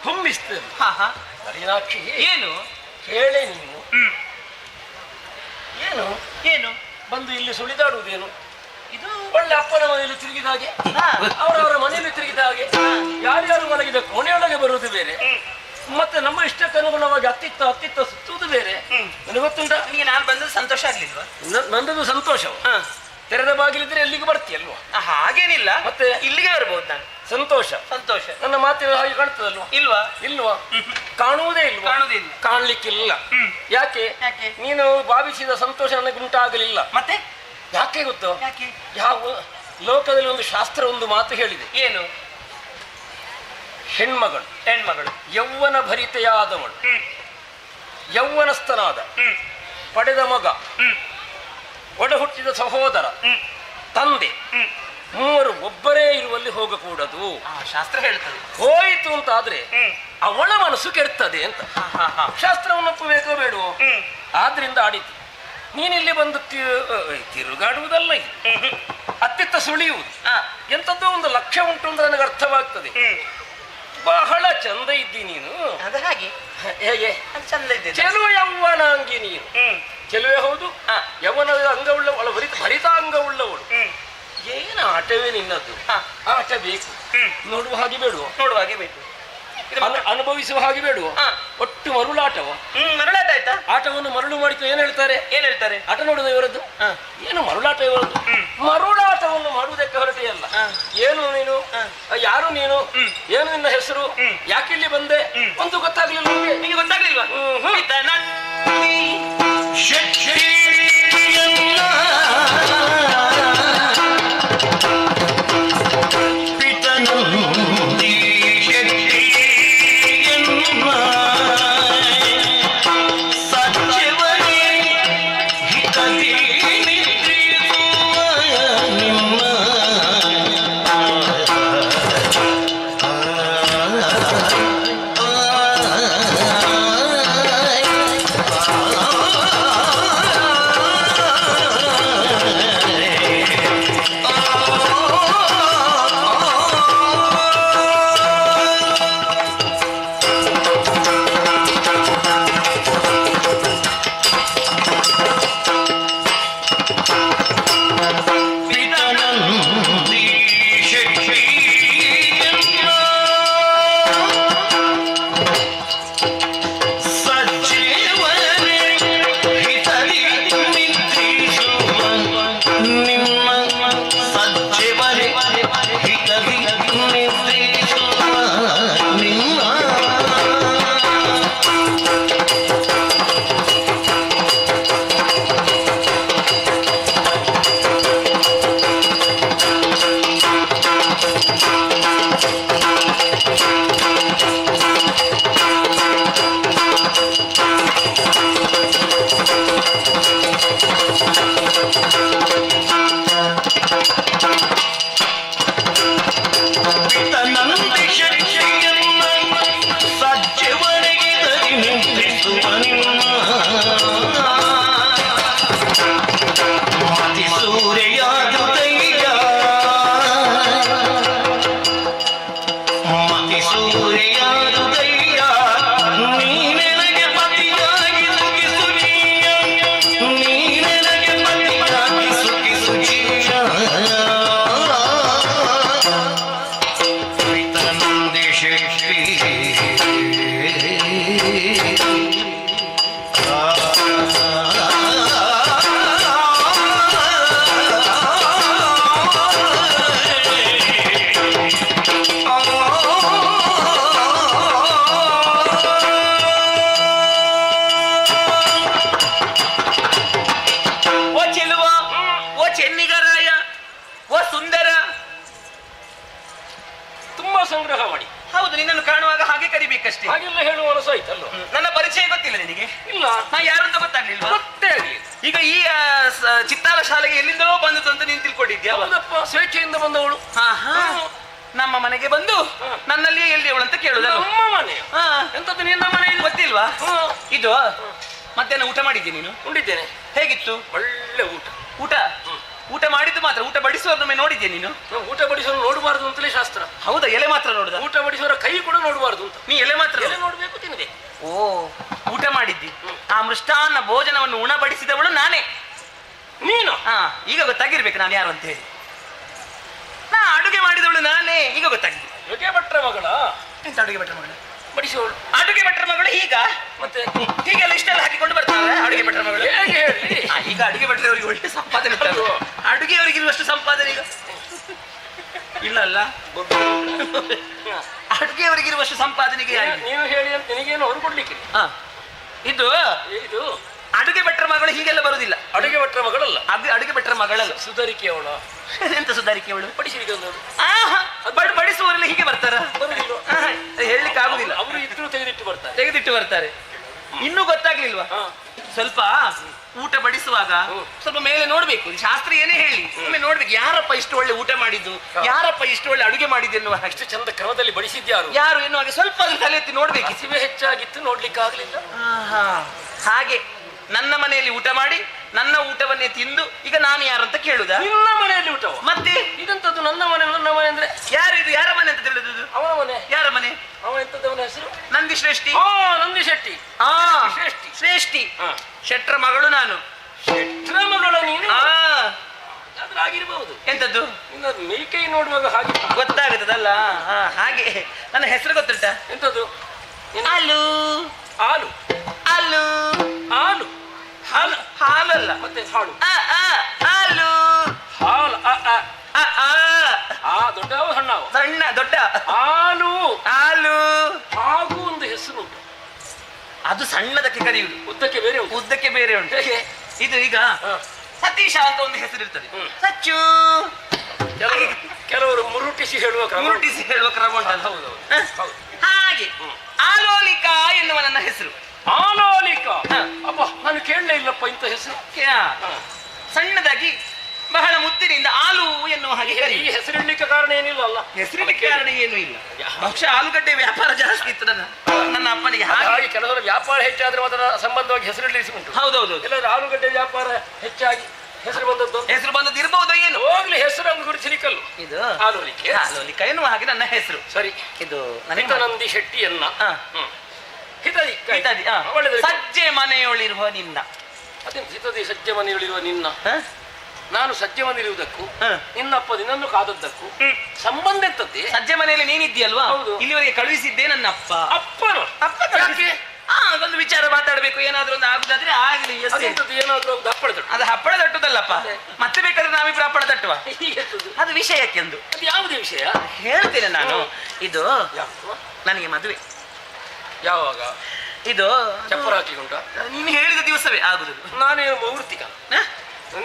ಹೊಮ್ಮಿಸ್ತೇನೆ. ನಳಿನಾಕ್ಷಿ, ಏನು ಹೇಳೆ ನೀನು? ಏನು ಏನು ಬಂದು ಇಲ್ಲಿ ಸುಳಿದಾಡುವುದೇನು? ಇದು ಒಳ್ಳೆ ಅಪ್ಪನ ಮನೆಯಲ್ಲಿ ತಿರುಗಿದ ಹಾಗೆ, ಅವರವರ ಮನೆಯಲ್ಲಿ ತಿರುಗಿದ ಹಾಗೆ, ಯಾರ್ಯಾರು ಮಲಗಿದ ಕೋಣೆಯೊಳಗೆ ಬರುವುದು ಬೇರೆ, ಮತ್ತೆ ನಮ್ಮ ಇಷ್ಟಕ್ಕೆ ಅನುಗುಣವಾಗಿ ಅತ್ತಿತ್ತ ಸುತ್ತುವುದು ಬೇರೆ. ನನಗೆ ಗೊತ್ತುಂಟ. ನಿಮಗೆ ನಾನು ಬಂದದ್ದು ಸಂತೋಷ ಆಗ್ಲಿಲ್ವಾ? ನಂದದು ಸಂತೋಷವು. ತೆರೆದ ಬಾಗಿಲಿದ್ರೆ ಎಲ್ಲಿಗೆ ಬರ್ತೀಯಲ್ವಾ? ಹಾಗೇನಿಲ್ಲ, ಮತ್ತೆ ಇಲ್ಲಿಗೆ ಬರ್ಬೋದು ನಾನು. ಸಂತೋಷ ಸಂತೋಷ. ನನ್ನ ಮಾತಿನ ಹಾಗೆ ಕಾಣ್ತದಲ್ವಾ? ಇಲ್ವಾ? ಇಲ್ವಾ? ಕಾಣುವುದೇ ಇಲ್ವಾ? ಕಾಣುವುದಿಲ್ಲ, ಕಾಣ್ಲಿಕ್ಕಿಲ್ಲ. ಯಾಕೆ? ನೀನು ಭಾವಿಸಿದ ಸಂತೋಷ ನನಗೆ ಉಂಟಾಗಲಿಲ್ಲ. ಮತ್ತೆ ಯಾಕೆ ಗೊತ್ತು? ಯಾವ ಲೋಕದಲ್ಲಿ ಒಂದು ಶಾಸ್ತ್ರ ಒಂದು ಮಾತು ಹೇಳಿದೆ. ಏನು? ಹೆಣ್ಮಗಳು ಯೌವನ ಭರಿತೆಯಾದವಳು, ಯೌವನಸ್ಥನಾದ ಪಡೆದ ಮಗ, ಒಡ ಹುಟ್ಟಿದ ಸಹೋದರ, ತಂದೆ, ಮೂವರು ಒಬ್ಬರೇ ಇರುವಲ್ಲಿ ಹೋಗಕೂಡದು. ಶಾಸ್ತ್ರ ಹೇಳ್ತದೆ. ಹೋಯಿತು ಅಂತ ಆದ್ರೆ ಅವಳ ಮನಸ್ಸು ಕೆಡ್ತದೆ ಅಂತ. ಶಾಸ್ತ್ರವನ್ನು ಒಪ್ಪಬೇಕೋ ಬೇಡವೋ? ಆದ್ರಿಂದ ಆಡಿತು. ನೀನಿಲ್ಲಿ ಬಂದು ತಿರುಗಾಡುವುದಲ್ಲ, ಇದು ಅತ್ತಿತ್ತ ಸುಳಿಯುವುದು. ಎಂಥದ್ದೋ ಒಂದು ಲಕ್ಷ್ಯ ಉಂಟು ಅಂತ ನನಗೆ ಅರ್ಥವಾಗ್ತದೆ. ಬಹಳ ಚಂದ ಇದ್ದಿ ನೀನು. ಹಾಗೆ ಹೇಗೆ ಚಂದ ಇದ್ದೆ? ಚೆಲುವ ಯೌವನಾಂಗಿ ನೀನು. ಚೆಲುವೆ ಹೌದು, ಯೌವನದ ಅಂಗವುಳ್ಳವಳು, ಭರಿತ ಅಂಗವುಳ್ಳವಳು. ಏನು ಆಟವೇ ನಿನ್ನದ್ದು? ಆಟ ಬೇಕು. ನೋಡುವ ಹಾಗೆ ಬೇಡುವ? ನೋಡುವ ಹಾಗೆ ಬೇಕು. ಅನುಭವಿಸುವ ಹಾಗೆ ಬೇಡುವ? ಒಟ್ಟು ಮರುಳಾಟವ? ಮರುಳಾಟ ಆಯ್ತಾ? ಆಟವನ್ನು ಮರಳು ಮಾಡಿತು. ಏನ್ ಹೇಳ್ತಾರೆ? ಆಟ ನೋಡುದು ಇವರದ್ದು. ಏನು ಮರುಳಾಟ ಇವರದ್ದು? ಮರುಳಾಟವನ್ನು ಮಾಡುವುದಕ್ಕೆ ಹೊರಟೆಯಲ್ಲ. ಏನು ನೀನು? ಯಾರು ನೀನು? ಏನು ನಿನ್ನ ಹೆಸರು? ಯಾಕಿಲ್ಲಿ ಬಂದೆ? ಒಂದು ಗೊತ್ತಾಗ್ಲಿಲ್ಲ ನಿಮಗೆ? ಗೊತ್ತಾಗ್ಲಿಲ್ವಾ? ಮತಿ ಸೂರ್ಯಾದುದಯ್ಯ ಮತಿ ಸೂರ್ಯಾದುದಯ್ಯ ನೀನೆನಗೆ ಪತಿಯಾಗಿ ಸುಖಿಸು ಜೀಯ ನೀನೆನಗೆ ಪತಿಯಾಗಿ ಸುಖಿಸು ಜೀಯ ನಂದಿ ಶಕ್ತಿ ಓ ಚೆಲುವ, ಓ ಚೆನ್ನಿಗರಾಯ, ಓ ಸುಂದರ. ತುಂಬಾ ಸಂಗ್ರಹ ಮಾಡಿ. ಹೌದು, ನಿನ್ನನ್ನು ಕಾಣುವಾಗ ಹಾಗೆ ಕರಿಬೇಕಷ್ಟೇ. ಹಾಗೆಲ್ಲ ಹೇಳುವ ಮನಸ್ಸಾಯ್ತಲ್ಲ. ನನ್ನ ಪರಿಚಯ ಗೊತ್ತಿಲ್ಲ ನಿನಗೆ? ಇಲ್ಲ, ನಾ ಯಾರು ಅಂತ ಗೊತ್ತಾಗ್ಲಿಲ್ವಾ? ಗೊತ್ತೇ ಆಗಲಿ. ಈಗ ಈ ಚಿತ್ತಾರ ಶಾಲೆಗೆ ಎಲ್ಲಿಂದಲೋ ಬಂದದ್ದು ಅಂತ ನೀನು ತಿಳ್ಕೊಂಡಿದ್ಯಾ? ಹೌದಪ್ಪ, ಸ್ವೇಚ್ಛೆಯಿಂದ ಬಂದವಳು. ನಮ್ಮ ಮನೆಗೆ ಬಂದು ನನ್ನಲ್ಲಿ ಎಲ್ಲಿ ಅವಳು ಅಂತ ಕೇಳುದಲ್ಲ. ನಮ್ಮ ಮನೆ ಎಂತದ್ದು? ನಿನ್ನ ಮನೆ ಗೊತ್ತಿಲ್ವಾ? ಇದು ಮಧ್ಯಾಹ್ನ ಊಟ ಮಾಡಿದ್ದೆ ನೀನು? ಉಂಡಿದ್ದೇನೆ. ಹೇಗಿತ್ತು? ಒಳ್ಳೆ ಊಟ. ಊಟ ಊಟ ಮಾಡಿದ್ದು ಮಾತ್ರ, ಊಟ ಬಡಿಸುವವರೊಮ್ಮೆ ನೋಡಿದ್ಯಾ ನೀನು? ಊಟ ಬಡಿಸೋರು ನೋಡಬಾರ್ದು ಅಂತಲೇ ಶಾಸ್ತ್ರ. ಹೌದಾ? ಎಲೆ ಮಾತ್ರ ನೋಡುದ? ಊಟ ಬಡಿಸೋರ ಕೈ ಕೂಡ ನೋಡಬಾರ್ದು ಅಂತ. ನೀ ಎಲೆ ಮಾತ್ರ ನೋಡ್ಬೇಕು, ತಿನ್ನದೆ. ಓ, ಊಟ ಮಾಡಿದ್ದಿ. ಆ ಮೃಷ್ಟಾನ್ನ ಭೋಜನವನ್ನು ಉಣಬಡಿಸಿದವಳು ನಾನೇ. ನೀನು? ಈಗ ಗೊತ್ತಾಗಿರ್ಬೇಕು ನಾನು ಯಾರು ಅಂತ ಹೇಳಿ. ನಾ ಅಡುಗೆ ಮಾಡಿದವಳು ನಾನೇ, ಈಗ ಗೊತ್ತಾಗಿದೆ. ಅಡುಗೆ ಭಟ್ರ ಮಗಳ? ಎಂತ ಅಡುಗೆ ಭಟ್ರ ಮಗಳು? ಬಡಿಸೋಳು. ಅಡುಗೆ ಭಟ್ರ ಮಗಳು ಈಗ ಮತ್ತೆ ಹೀಗೆಲ್ಲ ಇಷ್ಟೆಲ್ಲ ಹಾಕಿಕೊಂಡು ಬರ್ತಾರೆ ಅಡುಗೆ ಭಟ್ರ ಮಗಳು. ಹೇಗೆ ಹೇಳಿ? ಈಗ ಅಡುಗೆ ಭಟ್ರವರಿಗೆ ಒಳ್ಳೆ ಸಂಪಾದನೆ ಇರ್ತದೆ. ಅಡುಗೆಯವರಿಗೆ ಇರುವಷ್ಟು ಸಂಪಾದನೆ ಈಗ ಇಲ್ಲ ಅಲ್ಲ. ಅಡುಗೆಯವರಿಗೆ ಇರುವಷ್ಟು ಸಂಪಾದನೆಗೆ ನೀನು ಹೇಳಿ ಅಂತ ನಿನಗೇನು ಹೊರ ಕೊಡ್ಲಿಕ್ಕೆ. ಇದು ಇದು ಅಡುಗೆ ಭಟ್ರ ಮಗಳು ಹೀಗೆಲ್ಲ ಬರುದಿಲ್ಲ. ಅಡುಗೆ ಭಟ್ರ ಮಗಳಲ್ಲ, ಅಡುಗೆ ಭಟ್ರ ಮಗಳಲ್ಲ. ಸುಧಾರಿಕೆ ಅವಳ. ಎಂತ ಸುಧಾರಿಕೆ ಅವಳು? ಬಡಿಸಲಿಕ್ಕೆ ಬಡಿಸುವವರೆಲ್ಲ ಹೀಗೆ ಬರ್ತಾರ? ಬರುದಿಲ್ಲ, ಹೇಳಲಿಕ್ಕೆ ಆಗುದಿಲ್ಲ. ಅವರು ಇದ್ರು ತೆಗೆದಿಟ್ಟು ಬರ್ತಾರೆ. ಇನ್ನೂ ಗೊತ್ತಾಗ್ಲಿಲ್ವಾ? ಸ್ವಲ್ಪ ಊಟ ಬಡಿಸುವಾಗ ಸ್ವಲ್ಪ ಮೇಲೆ ನೋಡ್ಬೇಕು. ಶಾಸ್ತ್ರ ಏನೇ ಹೇಳಿ ಒಮ್ಮೆ ನೋಡ್ಬೇಕು, ಯಾರಪ್ಪ ಇಷ್ಟು ಒಳ್ಳೆ ಊಟ ಮಾಡಿದ್ದು, ಯಾರಪ್ಪ ಇಷ್ಟು ಒಳ್ಳೆ ಅಡುಗೆ ಮಾಡಿದ್ದು ಎನ್ನುವ. ಅಷ್ಟು ಚಂದ ಕ್ರಮದಲ್ಲಿ ಬಡಿಸಿದ್ಯಾರು ಯಾರು ಎನ್ನುವಾಗ ಸ್ವಲ್ಪ ಅದ್ರ ತಲೆ ಎತ್ತಿ ನೋಡ್ಬೇಕು. ಹಸಿವೆ ಹೆಚ್ಚಾಗಿತ್ತು, ನೋಡ್ಲಿಕ್ಕೆ ಆಗ್ಲಿಲ್ಲ. ಹಾಗೆ ನನ್ನ ಮನೆಯಲ್ಲಿ ಊಟ ಮಾಡಿ ನನ್ನ ಊಟವನ್ನೇ ತಿಂದು ಈಗ ನಾನು ಯಾರು ಅಂತ ಕೇಳುದ? ನಿನ್ನ ಮನೆಯಲ್ಲಿ ಊಟ? ಮತ್ತೆ ಇದಂತದ್ದು ನನ್ನ ಮನೆ. ನನ್ನ ಮನೆ ಅಂದ್ರೆ ಯಾರು? ಇದು ಯಾರ ಮನೆ ಅಂತ ತಿಳಿದುದು? ಅವನ ಮನೆ. ಯಾರ ಮನೆ? ಅವ ಎಂತದವನ ಹೆಸರು? ನಂದಿ ಶ್ರೇಷ್ಠಿ. ನಂದಿ ಶೆಟ್ಟಿ. ಶ್ರೇಷ್ಠಿ. ಶ್ರೇಷ್ಠಿ ಶೆಟ್ರ ಮಗಳು ನಾನು. ಶೆಟ್ರ ಮಗಳು ನೀನು? ಅದ್ರಾಗಿರ್ಬಹುದು. ಎಂತದ್ದು? ನಿನ್ನ ಮೇಕೈ ನೋಡುವಾಗ ಹಾಗೆ ಗೊತ್ತಾಗುತ್ತದಲ್ಲ. ಹಾಗೆ ನನ್ನ ಹೆಸರು ಗೊತ್ತುಂಟ? ಎಂತದ್ದು? ಹಾಲು. ಹಾಲು? ಹಾಲು. ಹಾಲು? ಹಾಲು? ಹಾಲಲ್ಲ, ಮತ್ತೆ ಹಾಳು. ಹಾಲು. ಹಾಲು. ದೊಡ್ಡವ ಸಣ್ಣವ? ಸಣ್ಣ ದೊಡ್ಡ. ಹಾಲು. ಹಾಲು. ಹಾಗೂ ಒಂದು ಹೆಸರು ಉಂಟು. ಅದು ಸಣ್ಣದಕ್ಕೆ ಕರೆಯುವುದು, ಉದ್ದಕ್ಕೆ ಬೇರೆ ಉಂಟು. ಉದ್ದಕ್ಕೆ ಬೇರೆ ಉಂಟು. ಇದು ಈಗ ಸತೀಶ ಅಂತ ಒಂದು ಹೆಸರು ಇರ್ತದೆ. ಸಚ್ಚು. ಕೆಲವರು ಮುರುಟಿಸಿ ಹೇಳುವ ಕ್ರಮ ಉಂಟಲ್ಲ. ಹಾಗೆ ಆಲೋಲಿಕ ಎನ್ನುವ ನನ್ನ ಹೆಸರು. ಆಲೋಲಿಕ? ಅಪ್ಪ, ನಾನು ಕೇಳಲೇ ಇಲ್ಲಪ್ಪ ಇಂಥ ಹೆಸರು. ಸಣ್ಣದಾಗಿ ಬಹಳ ಮುದ್ದಿನಿಂದ ಆಲು ಎನ್ನುವ ಹಾಗೆ. ಈ ಹೆಸರಿಡ್ಲಿಕ್ಕೆ ಕಾರಣ ಏನಿಲ್ಲ ಅಲ್ಲ? ಹೆಸರಿಡ್ಲಿಕ್ಕೆ ಕಾರಣ ಏನೂ ಇಲ್ಲ. ಬಹುಶಃ ಆಲೂಗಡ್ಡೆ ವ್ಯಾಪಾರ ಜಾಸ್ತಿ ಇತ್ತು ನನ್ನ ಅಪ್ಪನಿಗೆ. ಹಾಗೆ ಕೆಲವರ ವ್ಯಾಪಾರ ಹೆಚ್ಚಾದ್ರೆ ಅದರ ಸಂಬಂಧವಾಗಿ ಹೆಸರಿಡ್ಲಿಸಿ ಉಂಟು. ಹೌದೌದು. ಎಲ್ಲರೂ ಆಲೂಗಡ್ಡೆ ವ್ಯಾಪಾರ ಹೆಚ್ಚಾಗಿ ಹೆಸರು ಬಂದದ್ದು ಇರಬಹುದು. ಏನು ಹೋಗ್ಲಿ, ಹೆಸರು ಅಂದು ಗುರುತಿಲಿಕ್ಕಲ್ಲ. ಇದು ಆಲೋಲಿಕೆ. ಆಲೋಲಿಕ ಎನ್ನುವ ಹಾಗೆ ನನ್ನ ಹೆಸರು. ಸರಿ. ಇದು ನಂದಿ ಶೆಟ್ಟಿಯನ್ನ ಸಜ್ಜೆ ಮನೆಯೊಳಿರುವ ನಿನ್ನ. ಅದೇನು ಹಿತದಿ ಸಜ್ಜೆ ಮನೆಯೊಳಿರುವ ನಿನ್ನ? ನಾನು ಸಜ್ಜೆ ಮನೆಯಿರುವುದಕ್ಕೂ ನಿನ್ನಪ್ಪ ನಿನ್ನನ್ನು ಕಾದದ್ದಕ್ಕೂ ಸಂಬಂಧ ಎಂತದ್ದೇ? ಸಜ್ಜೆ ಮನೆಯಲ್ಲಿ ನೀನಿದ್ದೀಯಲ್ವಾ? ಹೌದು. ಇಲ್ಲಿವರೆಗೆ ಕಳುಹಿಸಿದ್ದೆ ನನ್ನ ಅಪ್ಪ. ಅಪ್ಪನು? ಅಪ್ಪ ಒಂದು ವಿಚಾರ ಮಾತಾಡ್ಬೇಕು, ಏನಾದ್ರೂ ಒಂದು ಆಗುದಾದ್ರೆ ಆಗ್ಲಿ. ಏನಾದ್ರೂ ಹಪ್ಪಳ ತಟ್ಟು? ಅದು ಹಪ್ಪಳ ತಟ್ಟುದಲ್ಲಪ್ಪ, ಮತ್ತೆ ಬೇಕಾದ್ರೆ ನಾವಿಬ್ರು ಹಪ್ಪಳ ತಟ್ಟುವ. ಅದು ವಿಷಯಕ್ಕೆಂದು. ಅದು ಯಾವುದೇ ವಿಷಯ ಹೇಳ್ತೇನೆ ನಾನು. ಇದು ನನಗೆ ಮದುವೆ. ಯಾವಾಗ? ಇದು ಚಪ್ಪರ ಹಾಕಿಕೊಂಡ? ನೀನು ಹೇಳಿದ ದಿವಸವೇ ಆಗುದು. ನಾನೇನು ಮುಹೂರ್ತಿಕ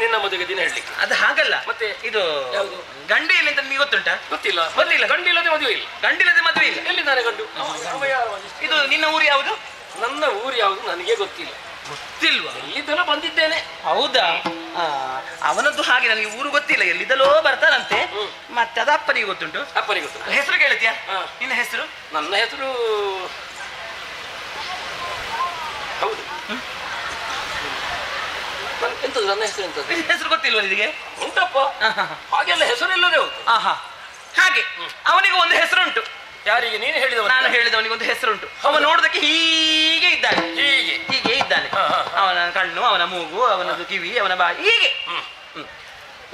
ನಿನ್ನ ಮದುವೆಗೆ ದಿನ ಹೇಳಲಿಕ್ಕೆ? ಅದು ಹಾಗಲ್ಲ. ಮತ್ತೆ ಇದು ಗಂಡು ಎಲ್ಲಿ ಅಂತ ನಿಮಗೆ ಗೊತ್ತುಂಟ? ಗೊತ್ತಿಲ್ಲ. ಗೊತ್ತಿಲ್ಲ. ಗಂಡಿಲ್ಲದೆ ಮದುವೆ ಇಲ್ಲ. ಗಂಡಿಲ್ಲದೆ ಮದುವೆ ಇಲ್ಲ. ಎಲ್ಲಿದ್ದಾನೆ ಗಂಡು? ಇದು ನಿನ್ನ ಊರು ಯಾವುದು? ನನ್ನ ಊರು ಯಾವುದು ನನಗೆ ಗೊತ್ತಿಲ್ಲ. ಗೊತ್ತಿಲ್ವಾ? ಎಲ್ಲಿದ್ದಲೋ ಬಂದಿದ್ದೇನೆ. ಹೌದಾ? ಅವನದ್ದು ಹಾಗೆ, ನನಗೆ ಊರು ಗೊತ್ತಿಲ್ಲ, ಎಲ್ಲಿದ್ದಲೋ ಬರ್ತಾನಂತೆ. ಮತ್ತೆ ಅದು ಅಪ್ಪನಿಗೆ ಗೊತ್ತುಂಟು. ಅಪ್ಪನಿಗೆ ಗೊತ್ತುಂಟು. ಹೆಸರು ಕೇಳ್ತೀಯಾ? ನಿನ್ನ ಹೆಸರು? ನನ್ನ ಹೆಸರು ಹೌದು. ಎಂತದ್ದು ನನ್ನ ಹೆಸರು ಎಂತದ್ದು? ಹೆಸರು ಗೊತ್ತಿಲ್ವ ನಿನಗೆ? ಉಂಟಪ್ಪ, ಹಾಗೆಲ್ಲ ಹೆಸರಿಲ್ಲದೆ ಹೋಗ್ತು. ಆಹಾ, ಹಾಗೆ ಅವನಿಗೆ ಒಂದು ಹೆಸರುಂಟು. ಯಾರಿಗೆ? ನೀನು ಹೇಳಿದವ? ನಾನು ಹೇಳಿದವನಿಗೆ ಒಂದು ಹೆಸರುಂಟು. ಅವನು ನೋಡೋದಕ್ಕೆ ಹೀಗೆ ಇದ್ದಾನೆ, ಹೀಗೆ ಇದ್ದಾನೆ. ಅವನ ಕಣ್ಣು, ಅವನ ಮೂಗು, ಅವನದು ಕಿವಿ, ಅವನ ಬಾಯಿ ಹೀಗೆ.